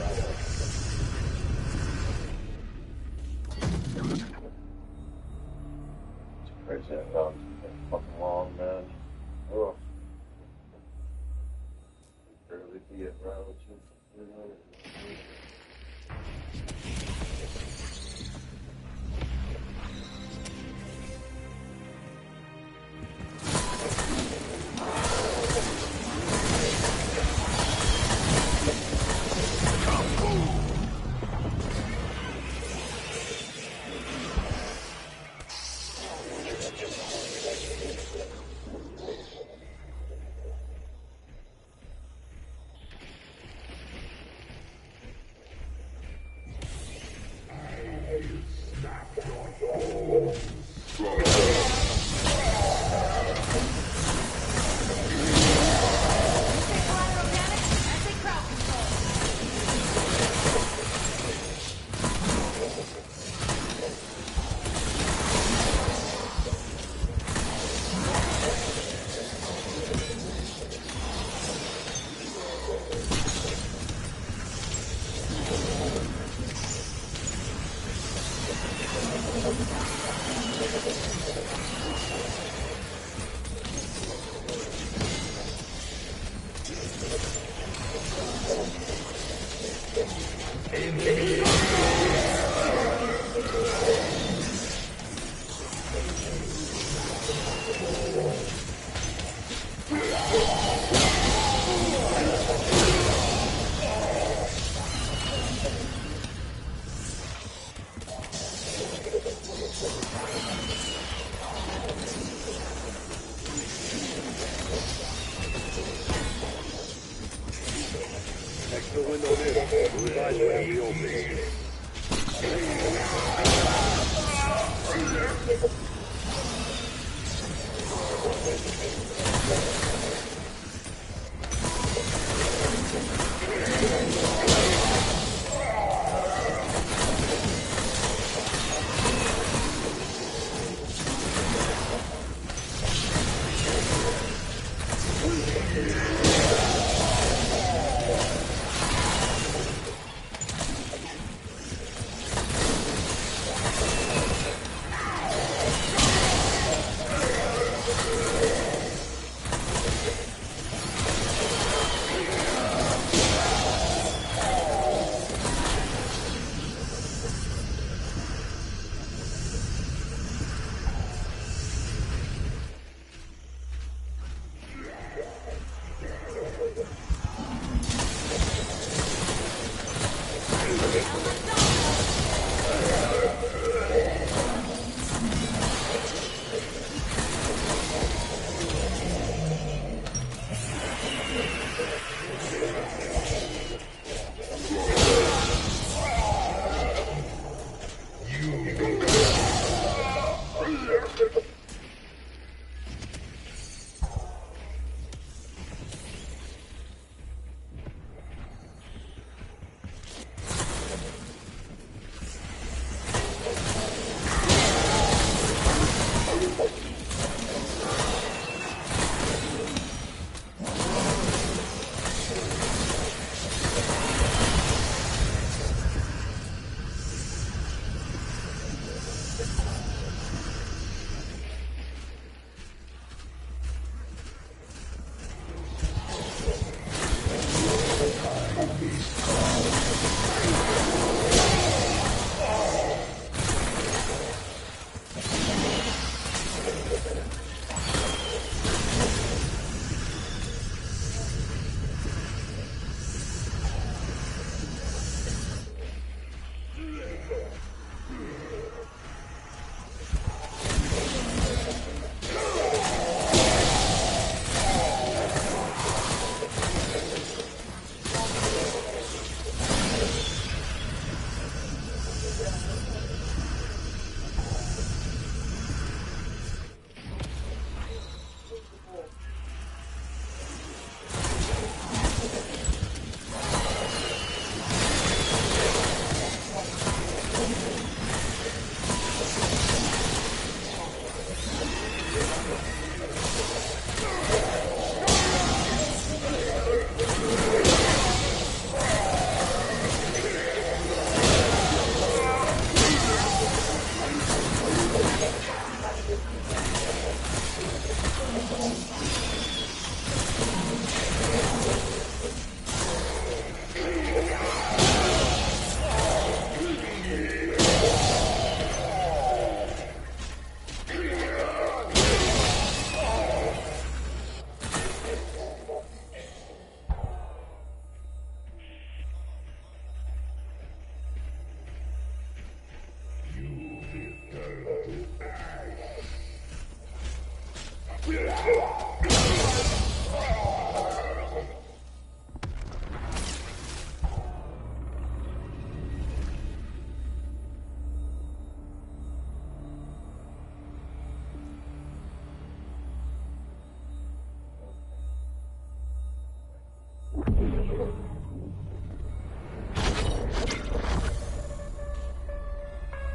It's crazy. I found fucking long, man. Oh. Barely beat it, bro. Come Extra window there. Realize we have the opening.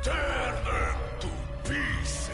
Tear them to pieces.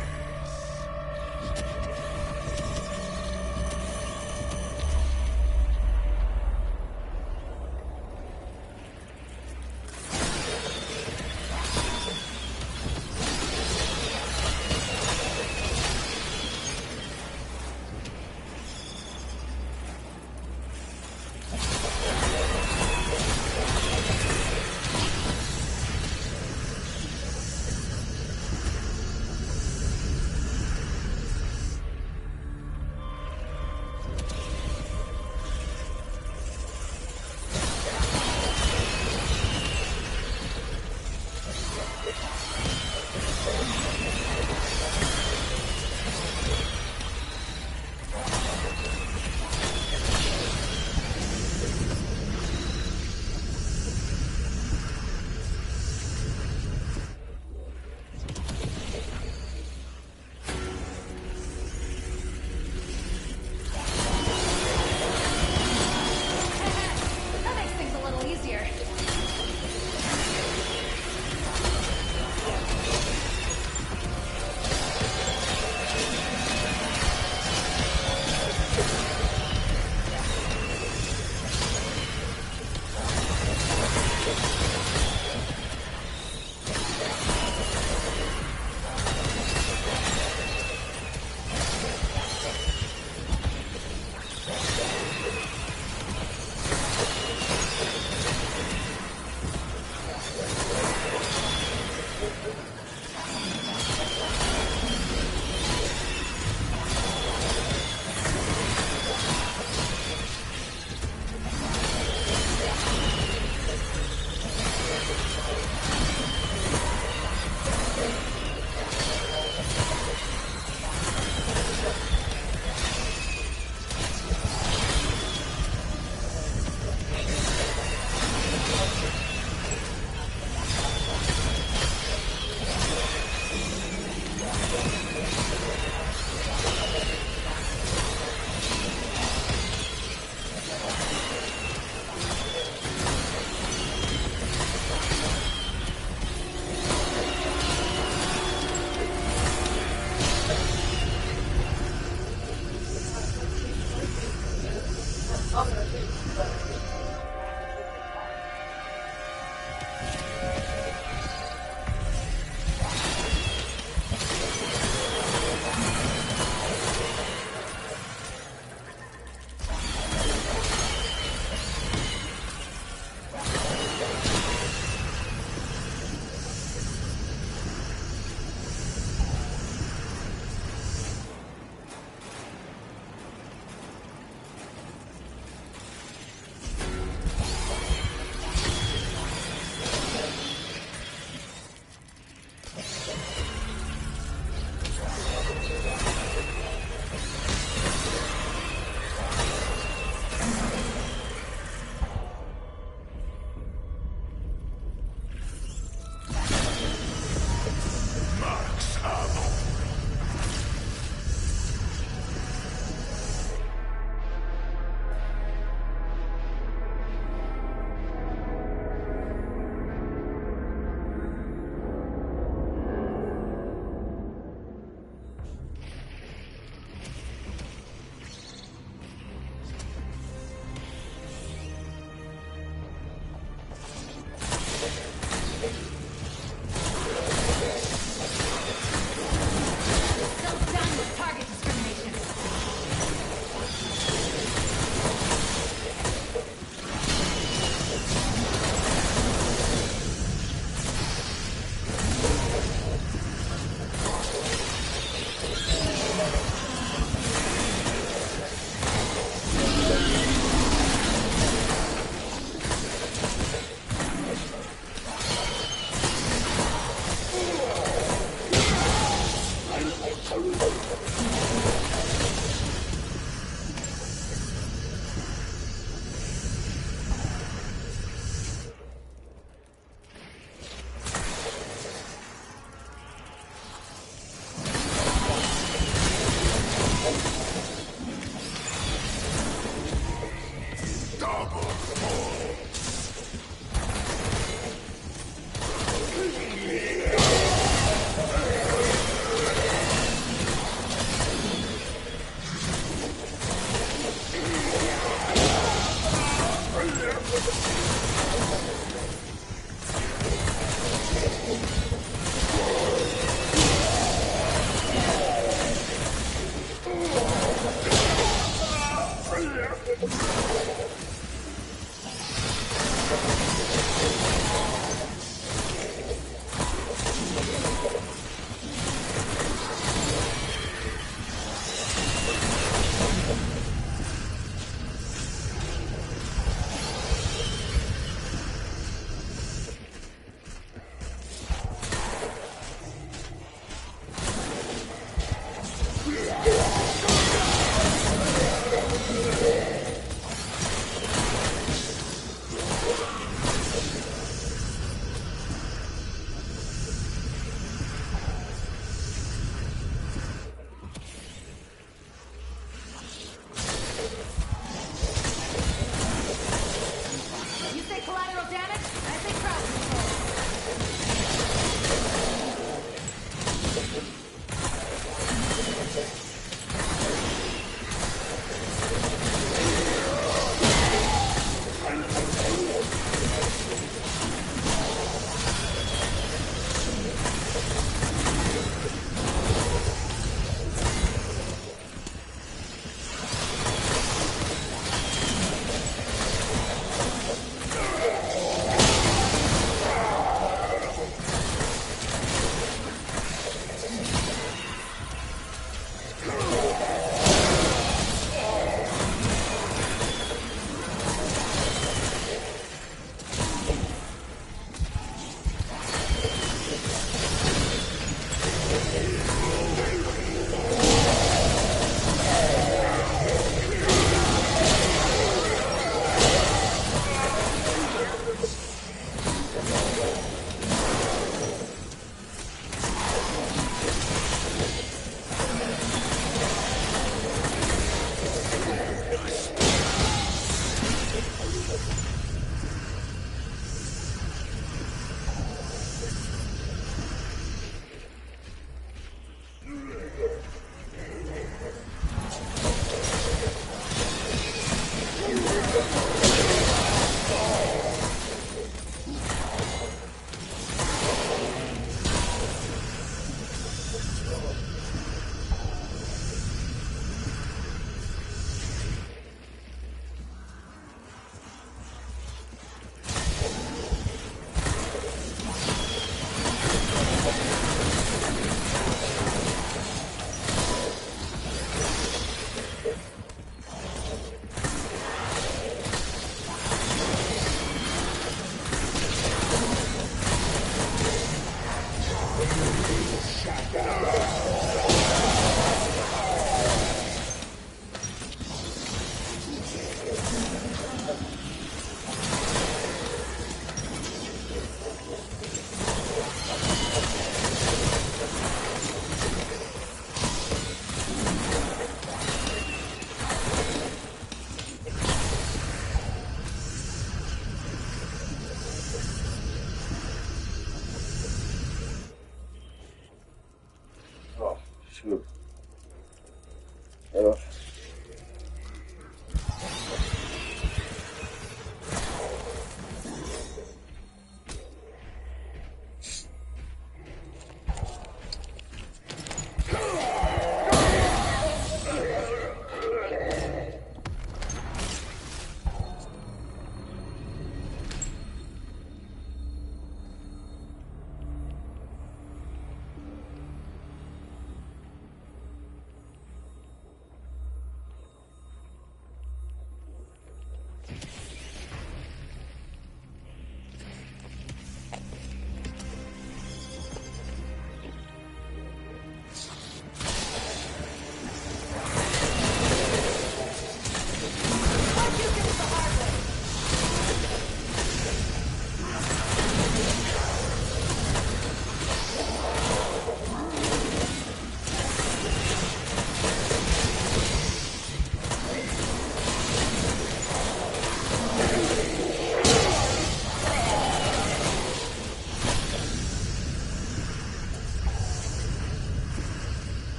Phew.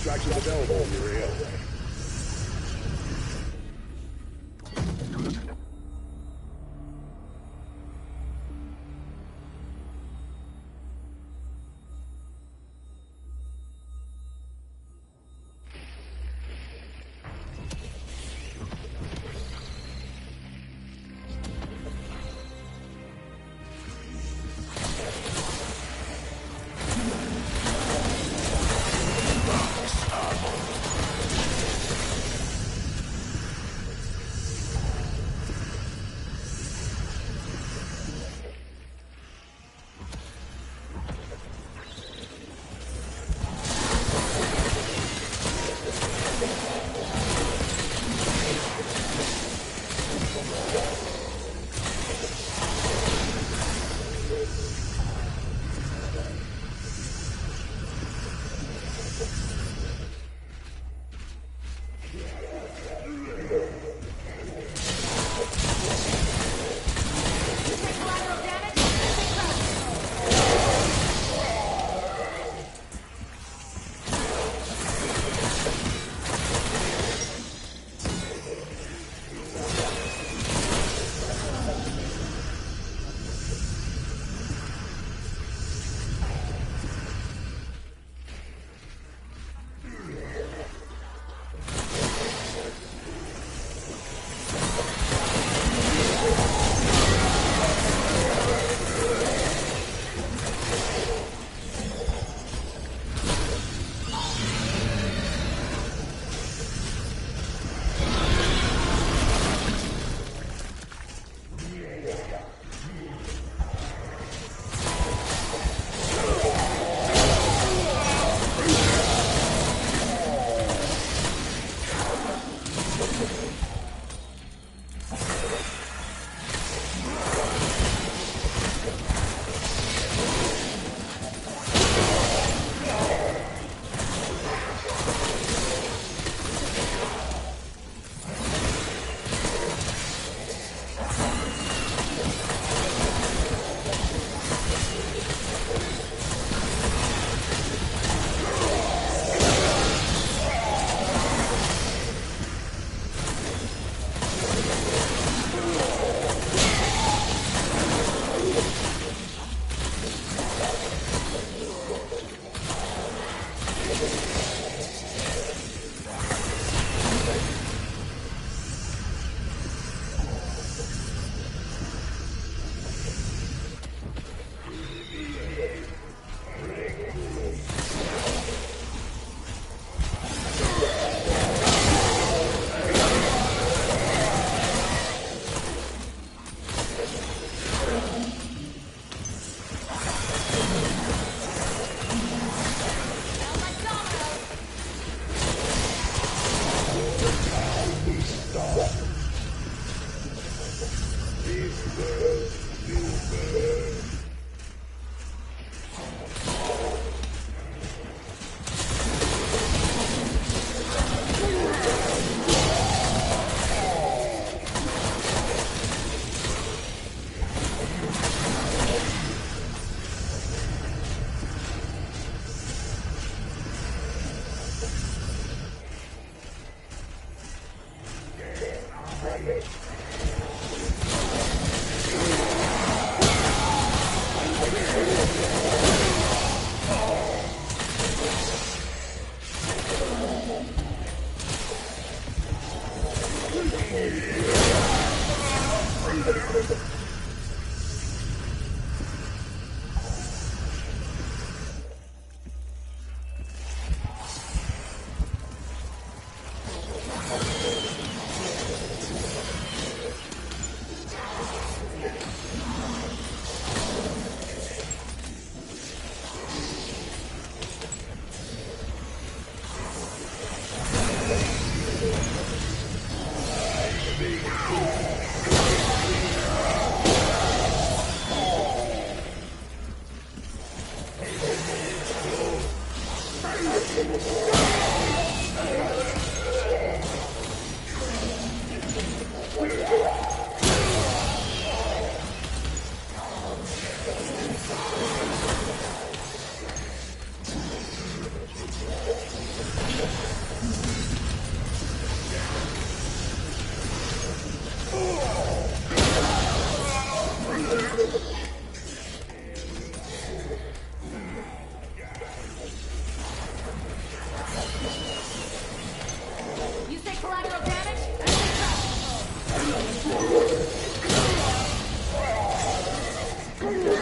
Extractions available in your area.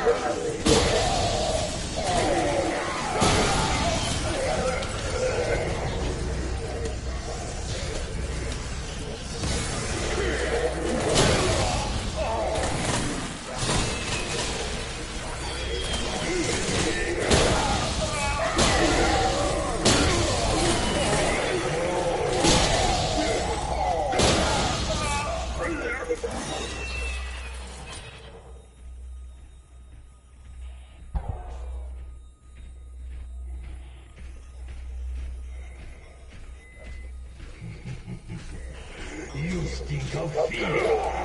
You stink of fear.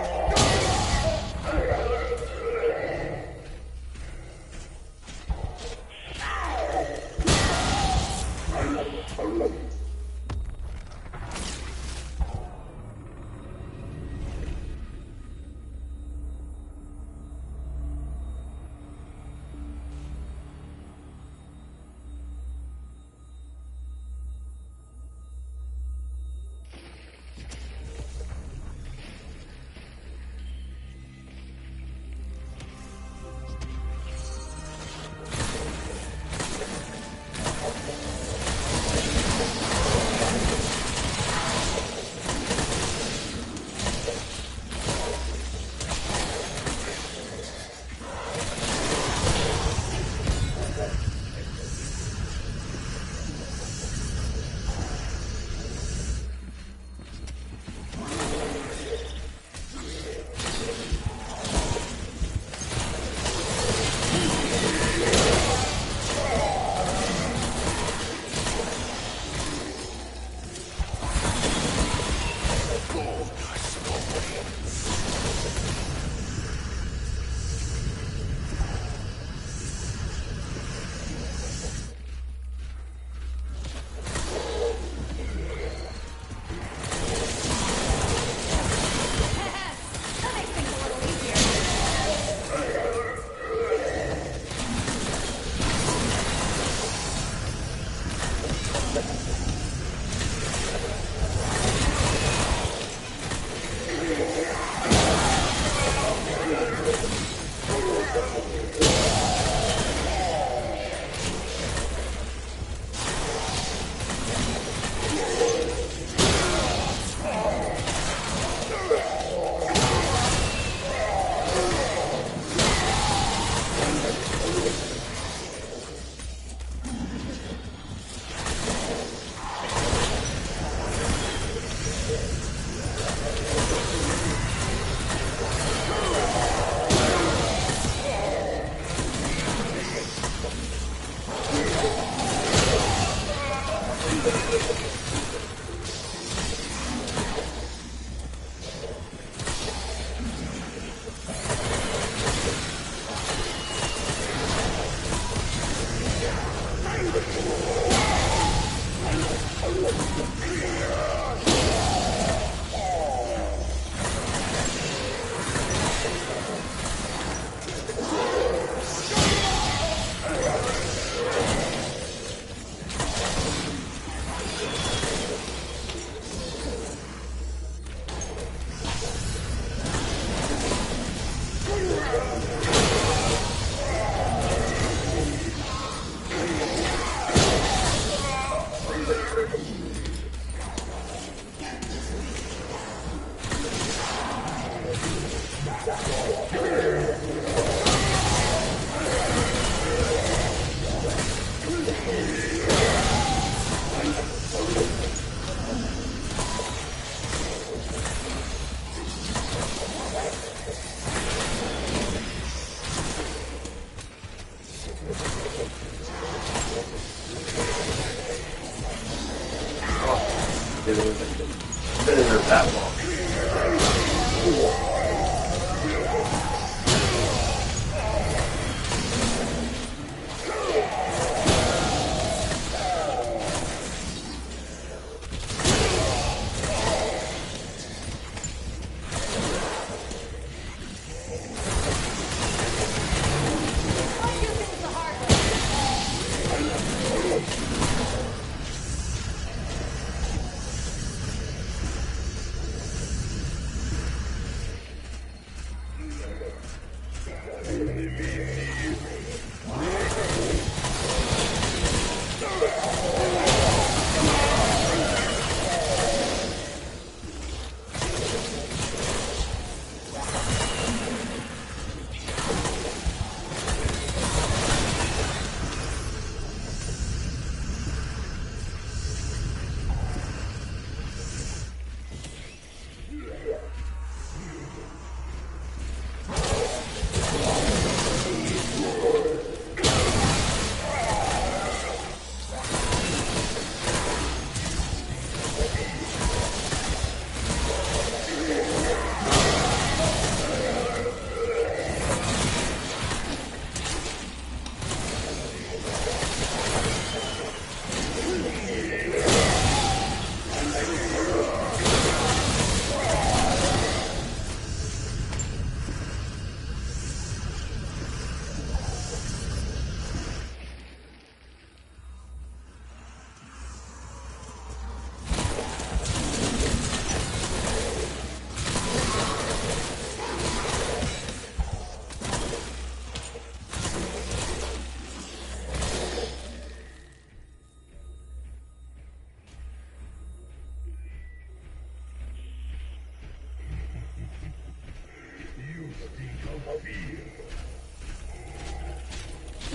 That long.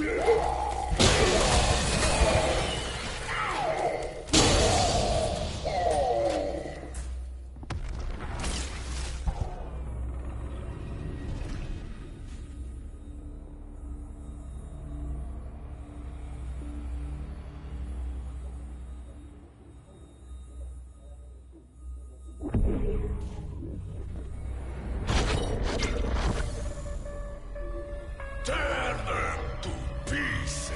Tear them to pieces.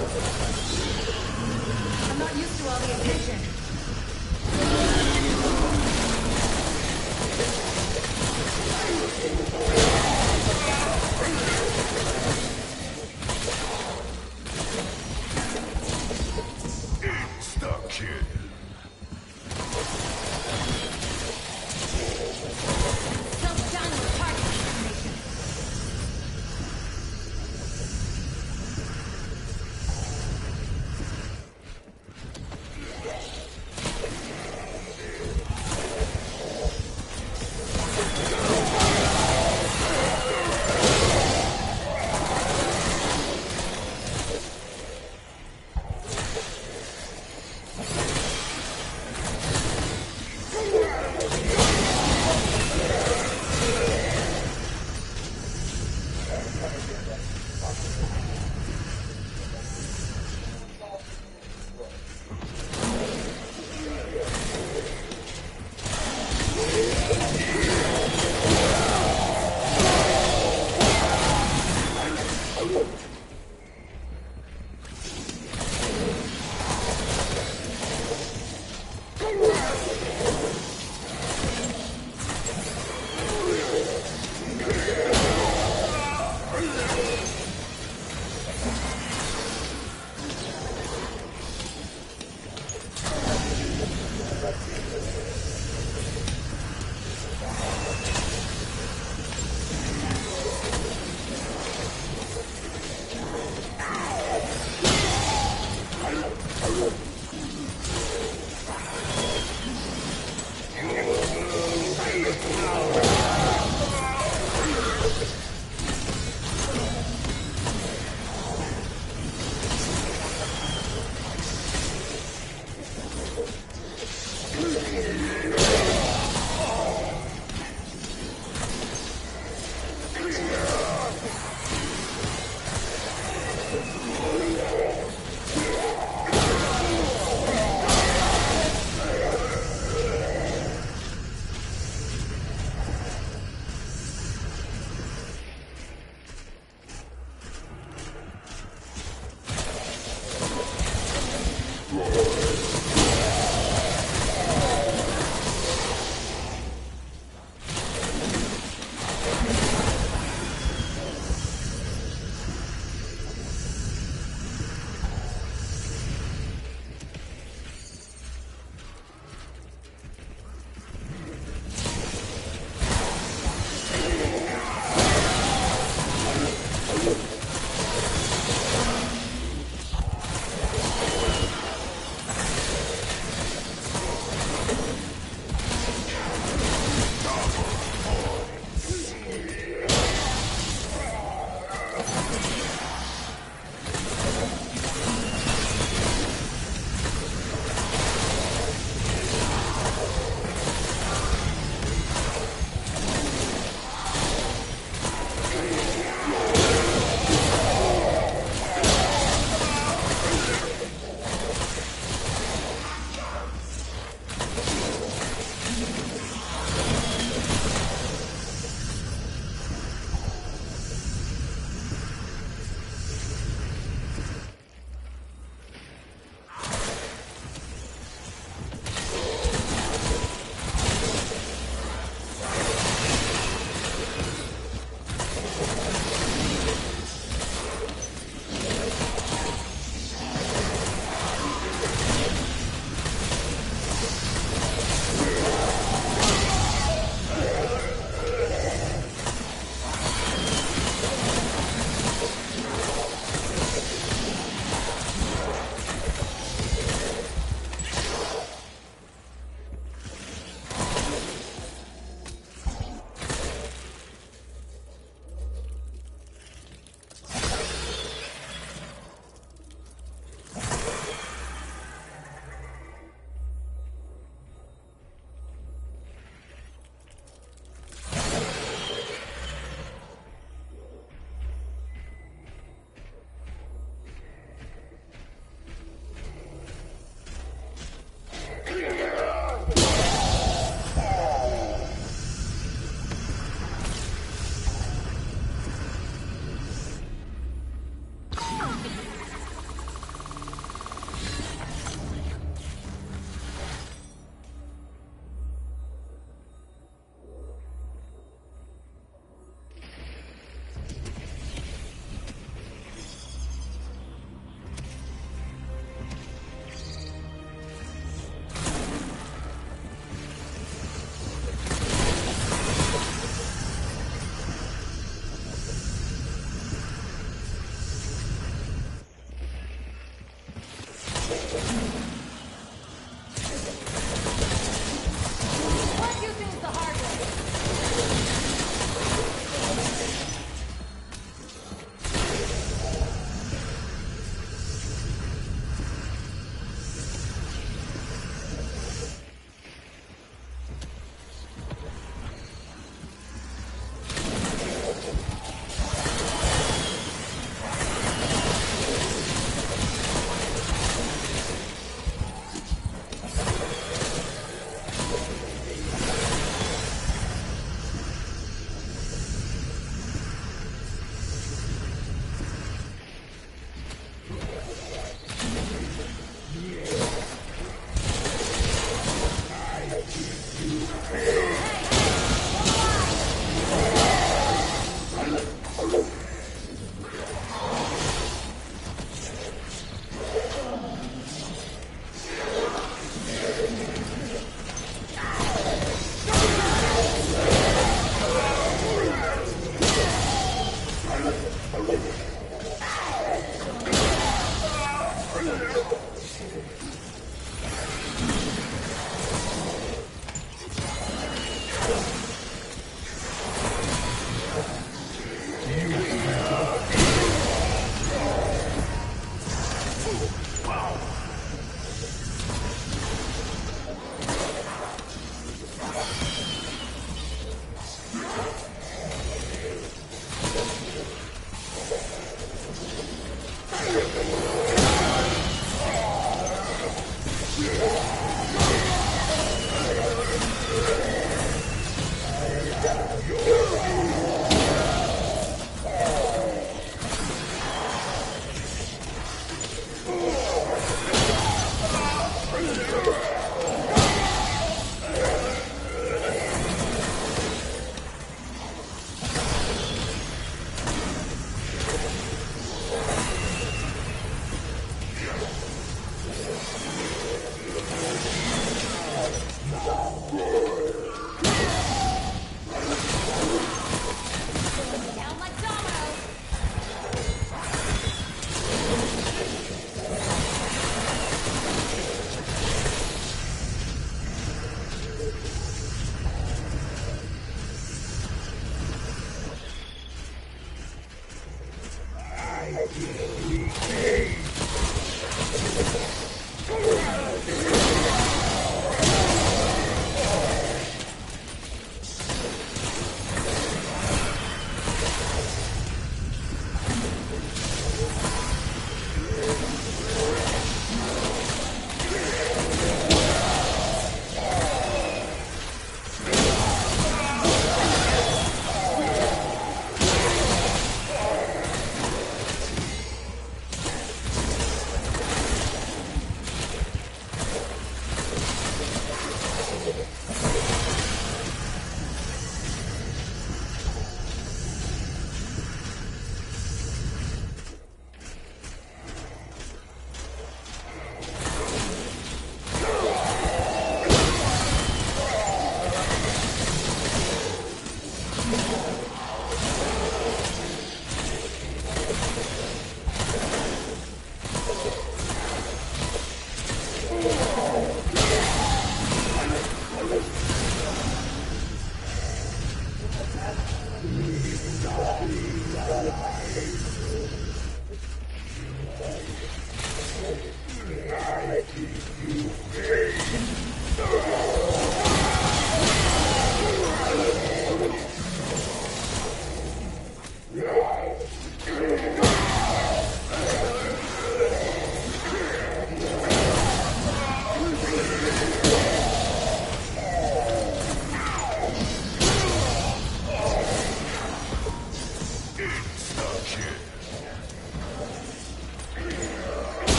I'm not used to all the attention. Insta-kill. So done with target information.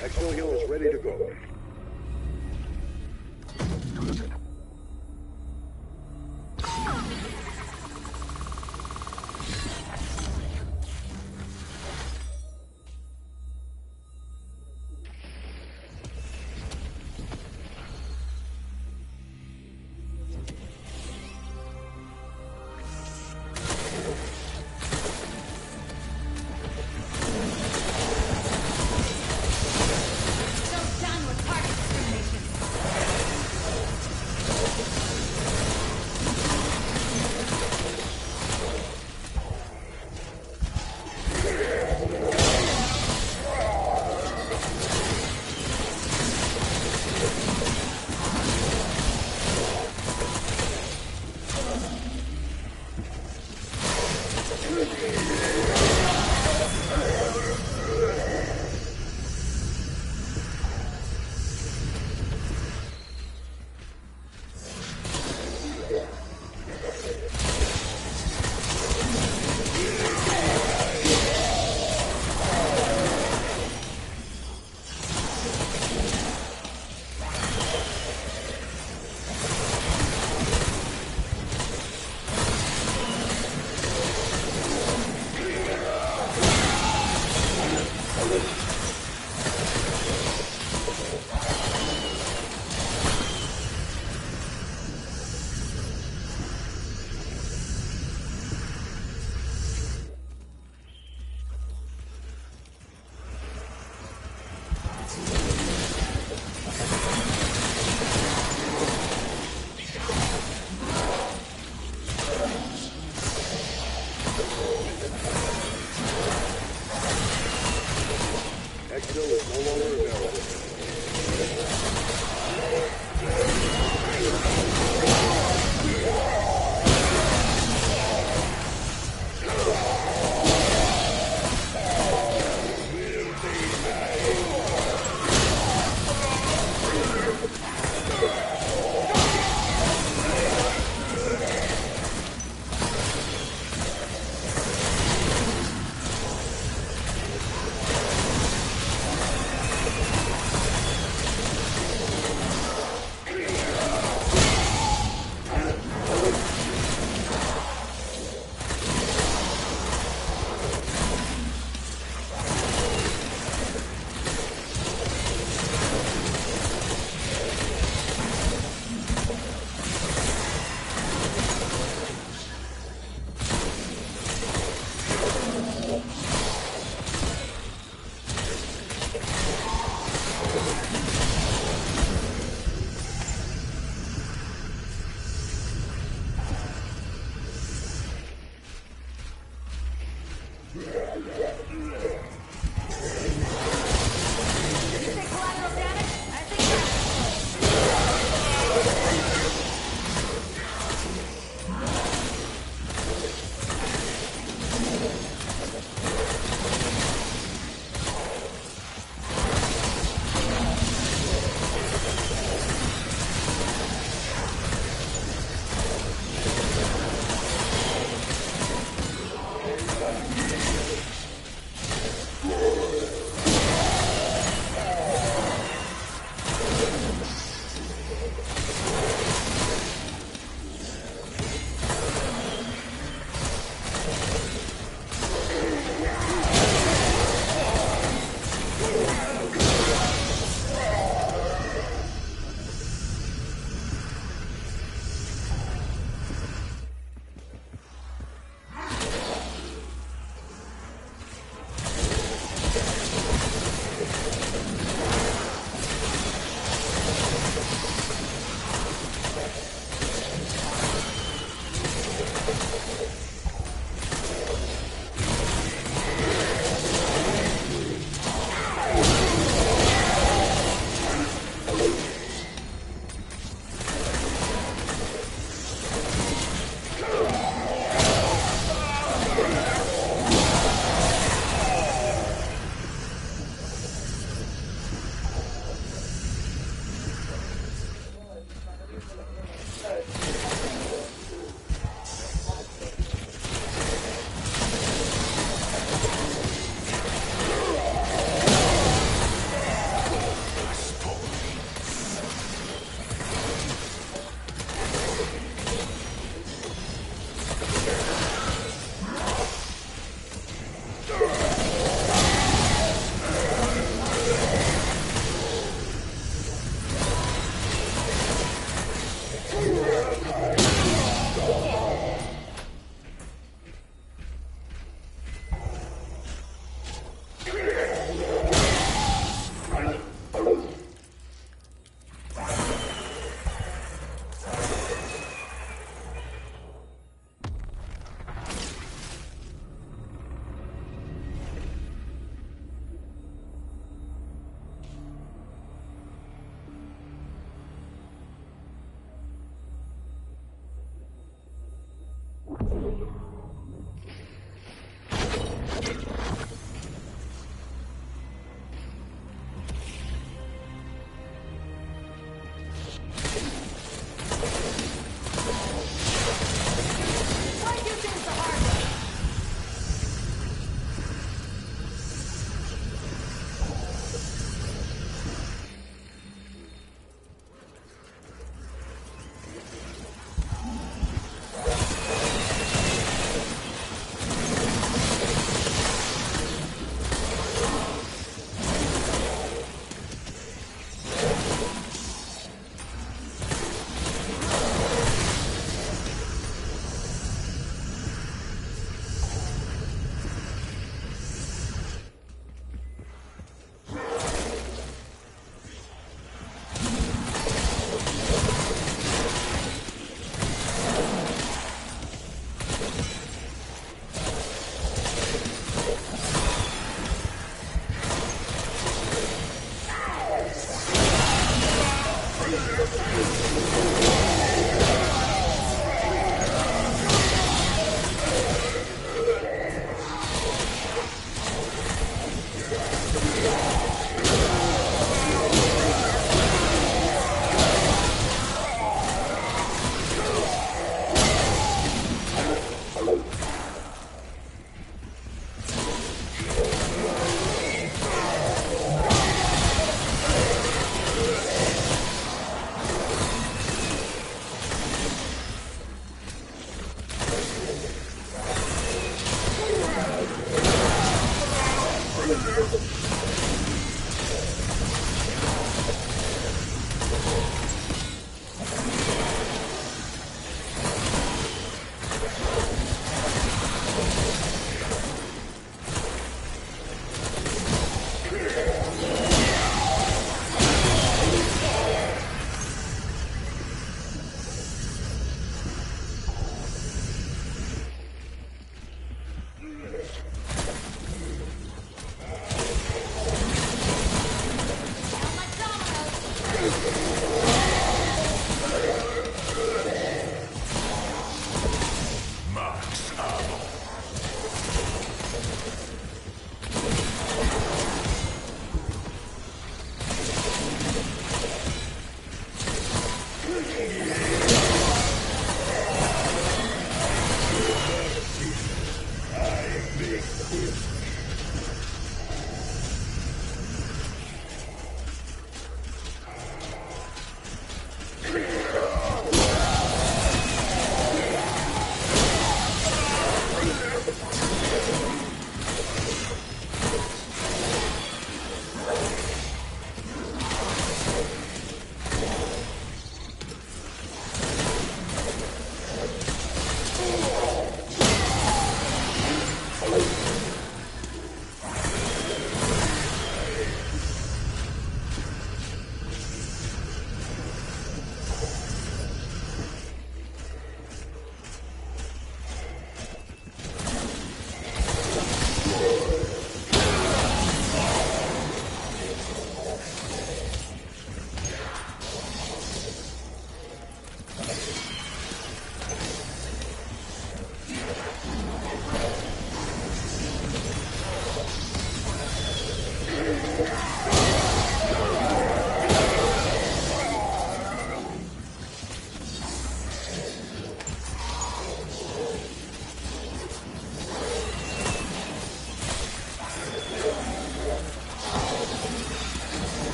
Exfil Hill is ready to go. So done with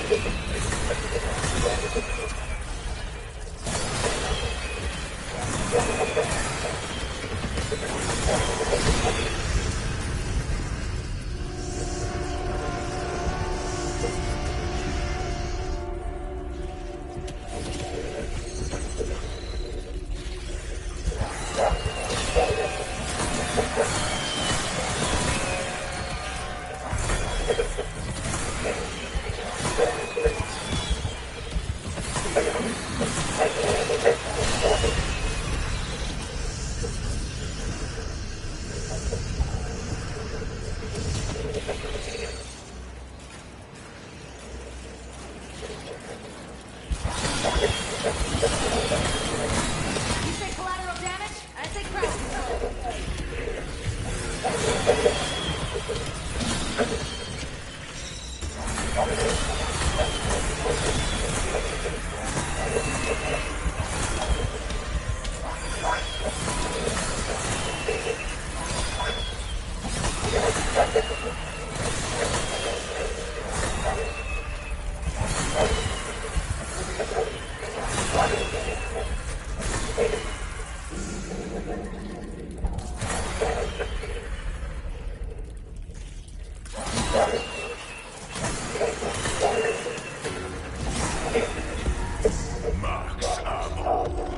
You say collateral damage? I say crowd control. Max ammo.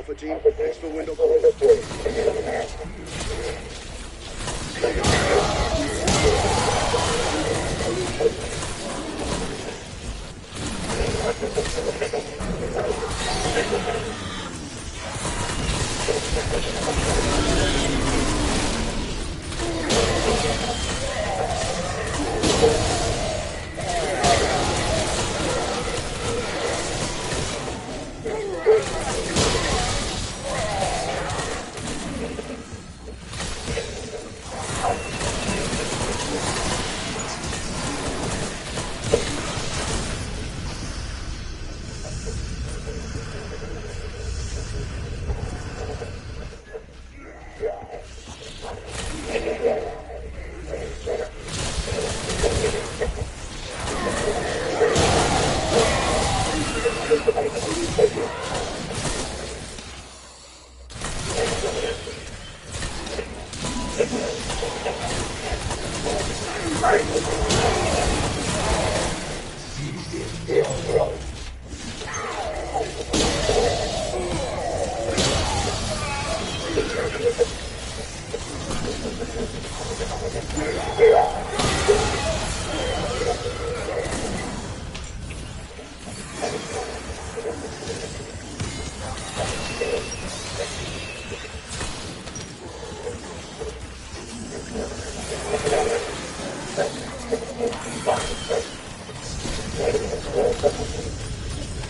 Alpha team, exfil window closed.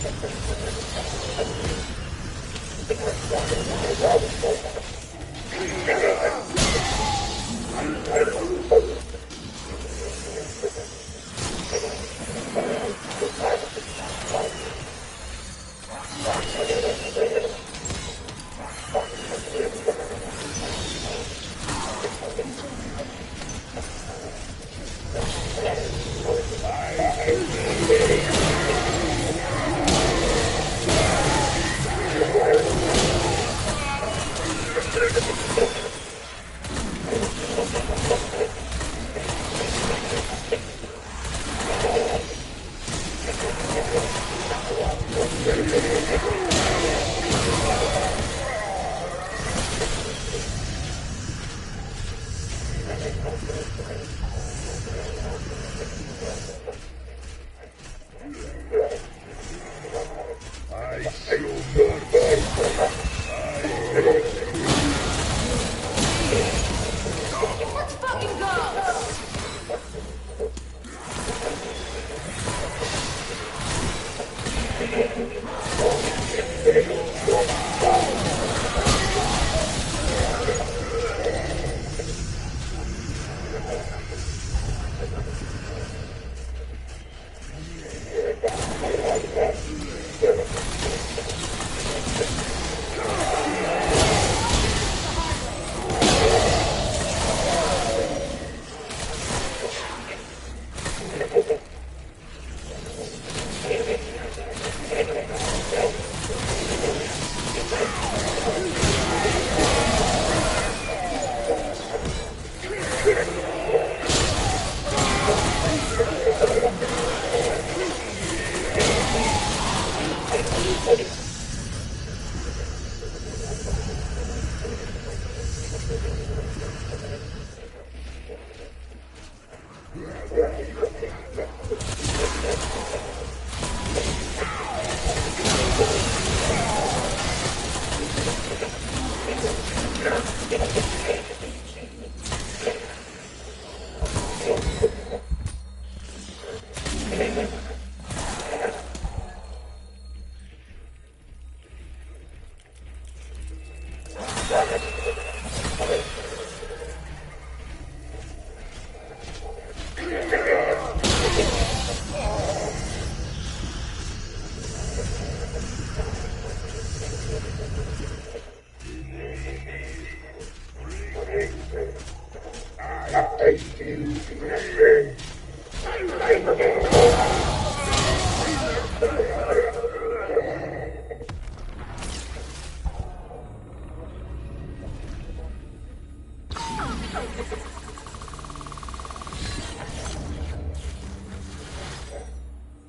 Let's fucking go!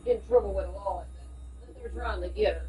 Get in trouble with a law. They're trying to get her.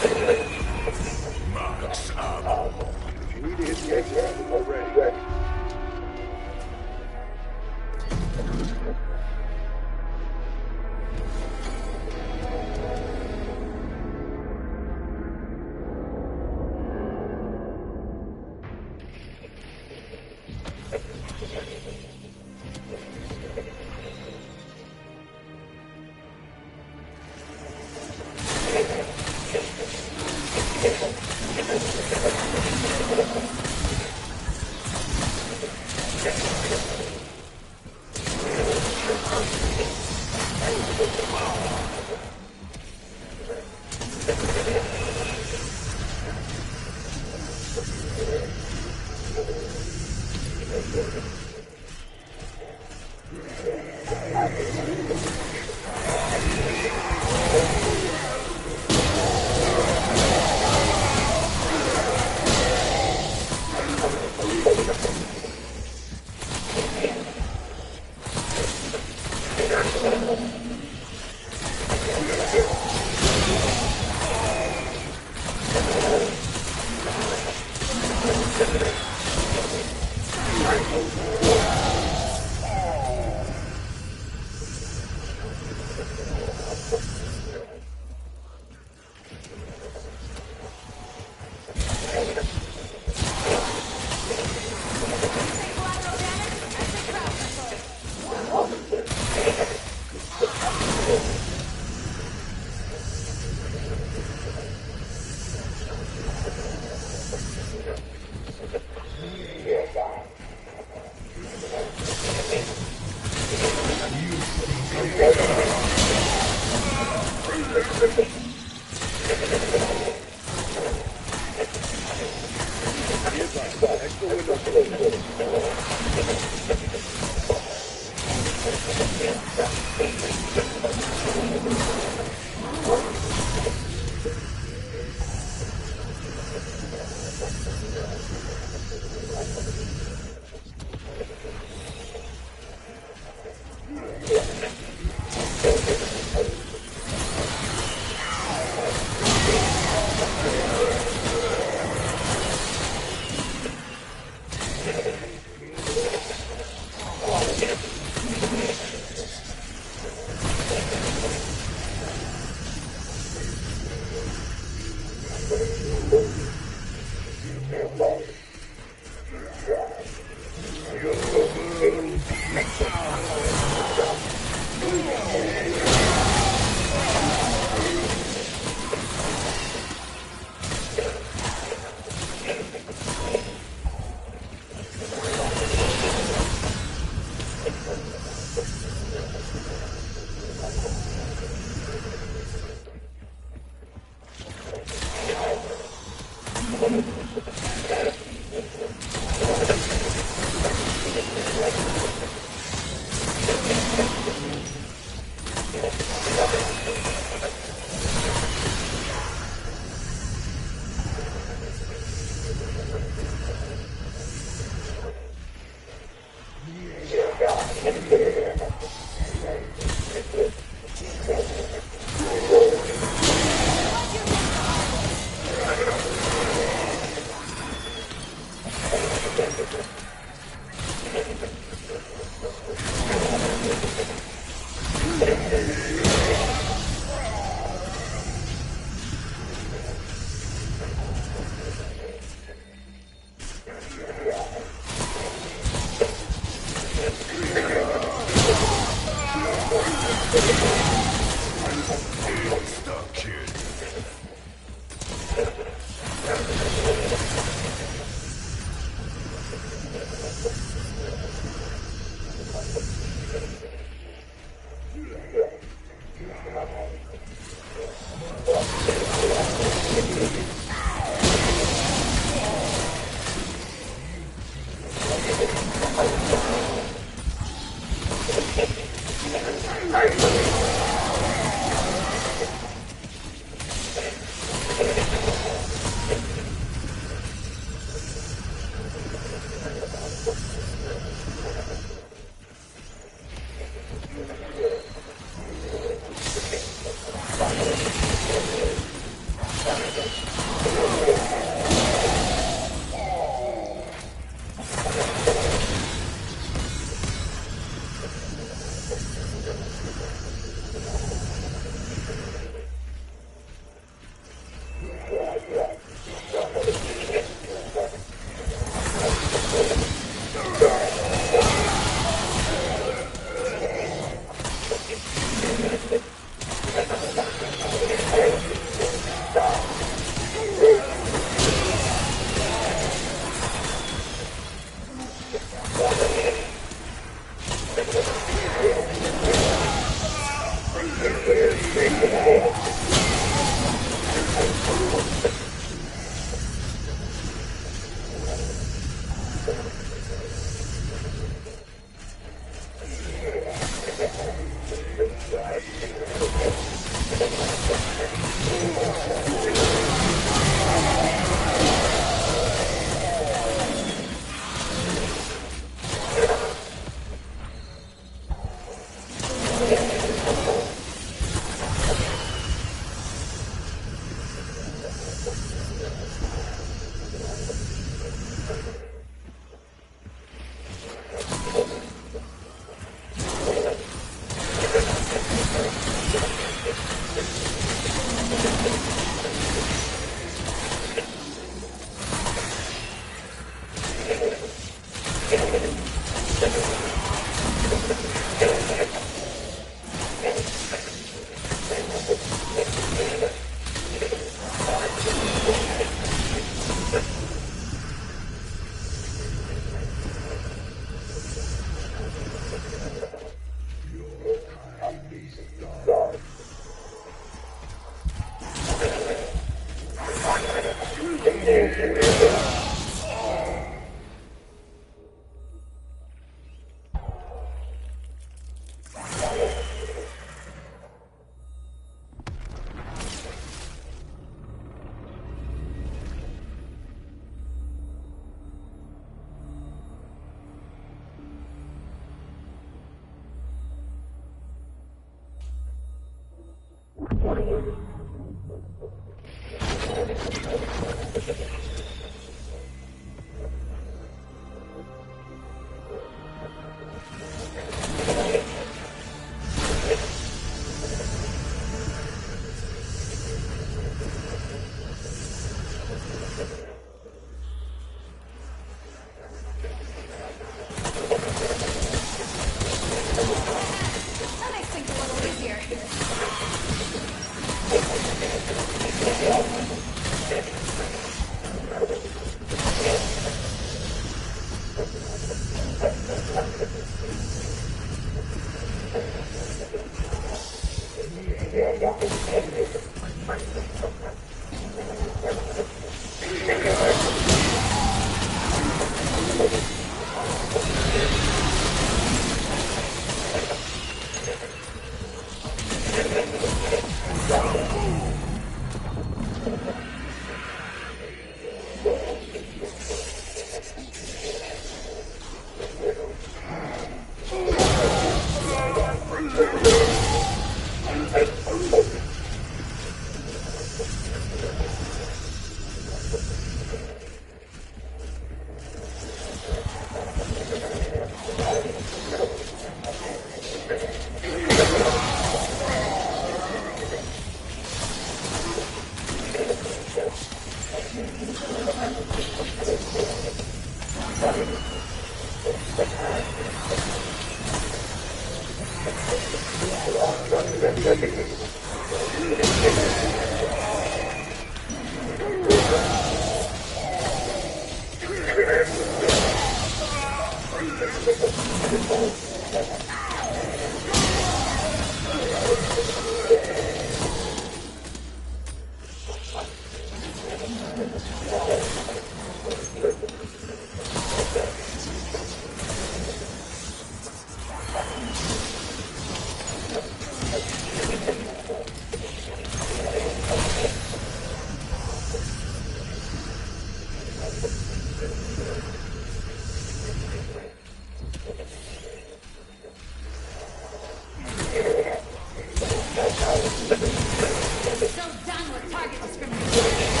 So done with target discrimination.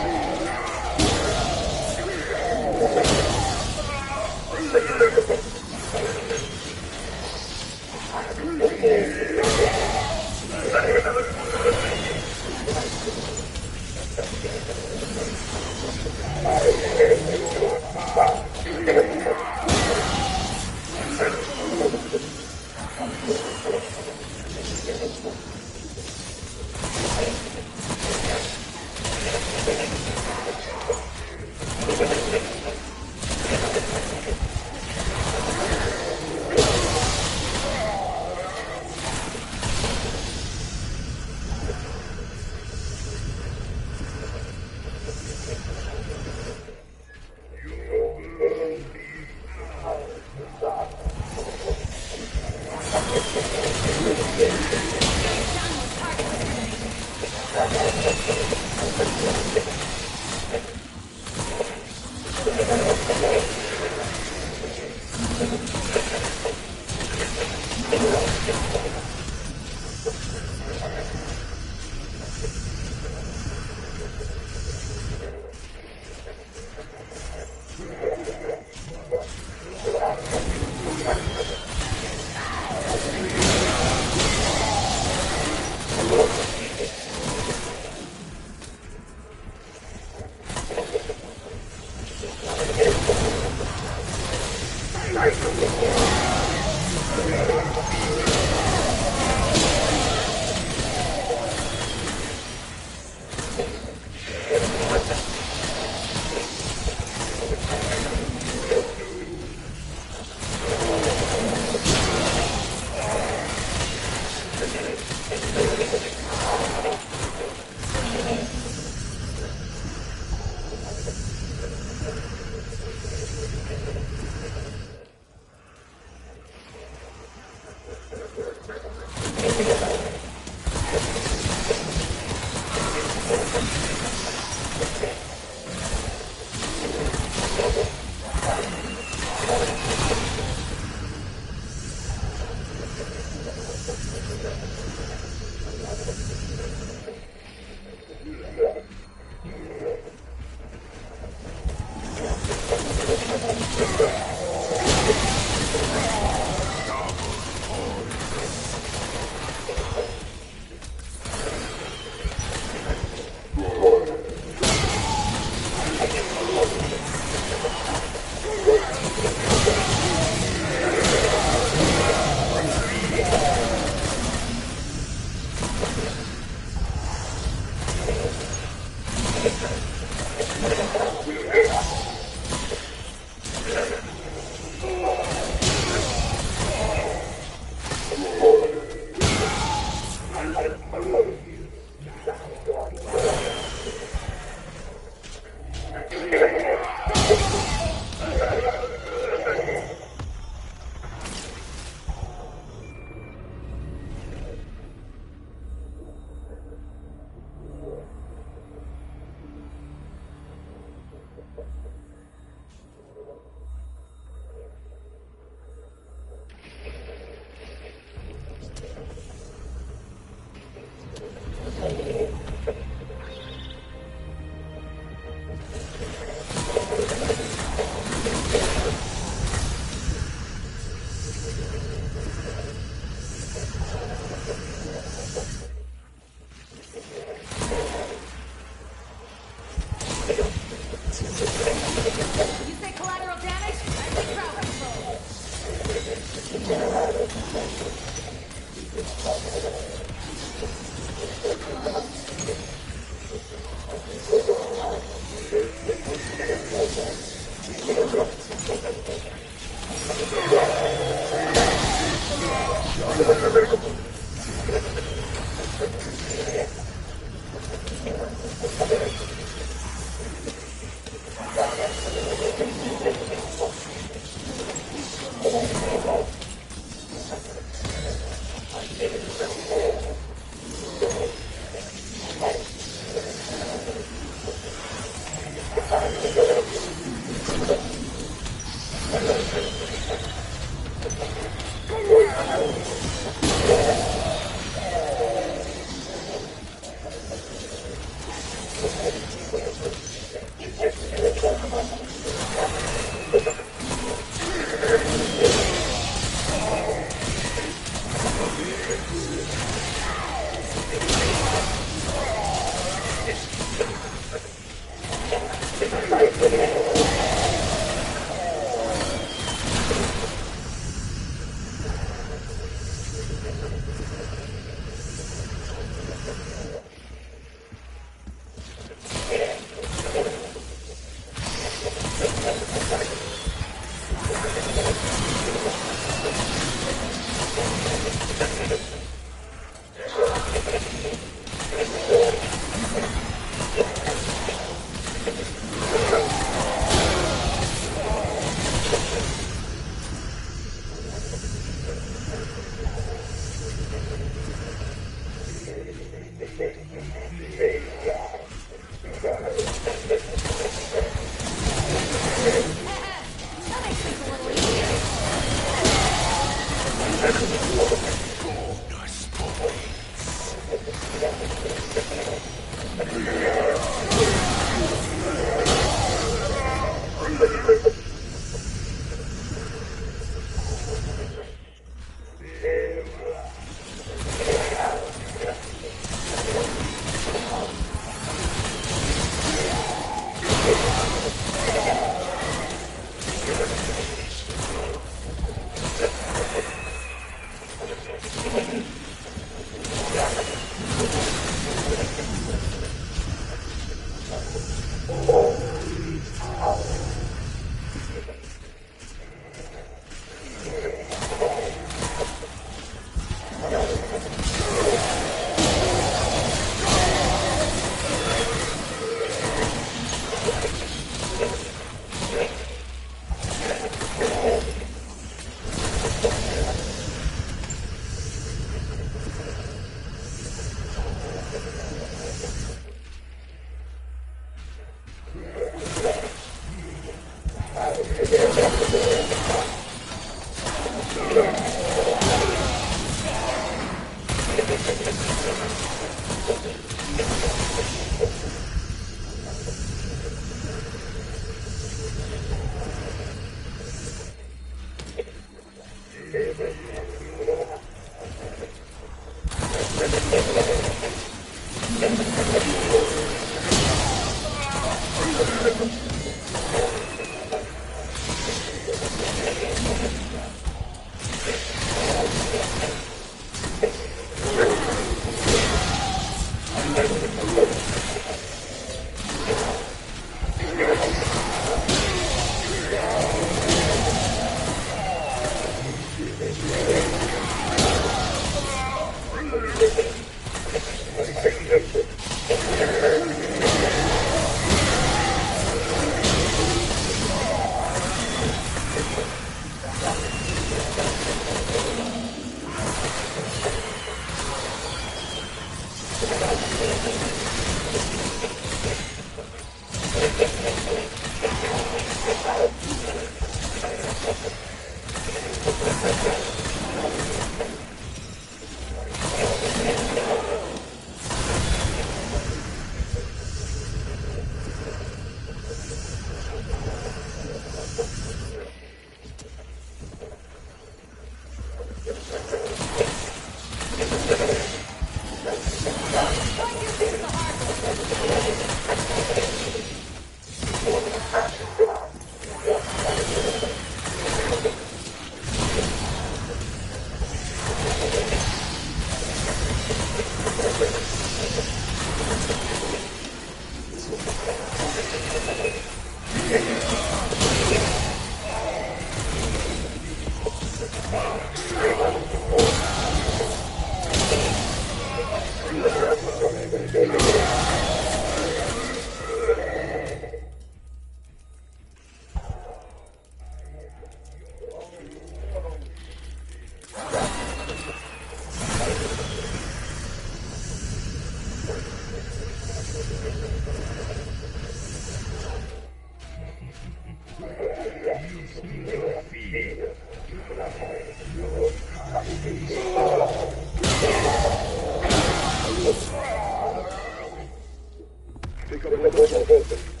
Pick up windows open.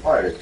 Quiet.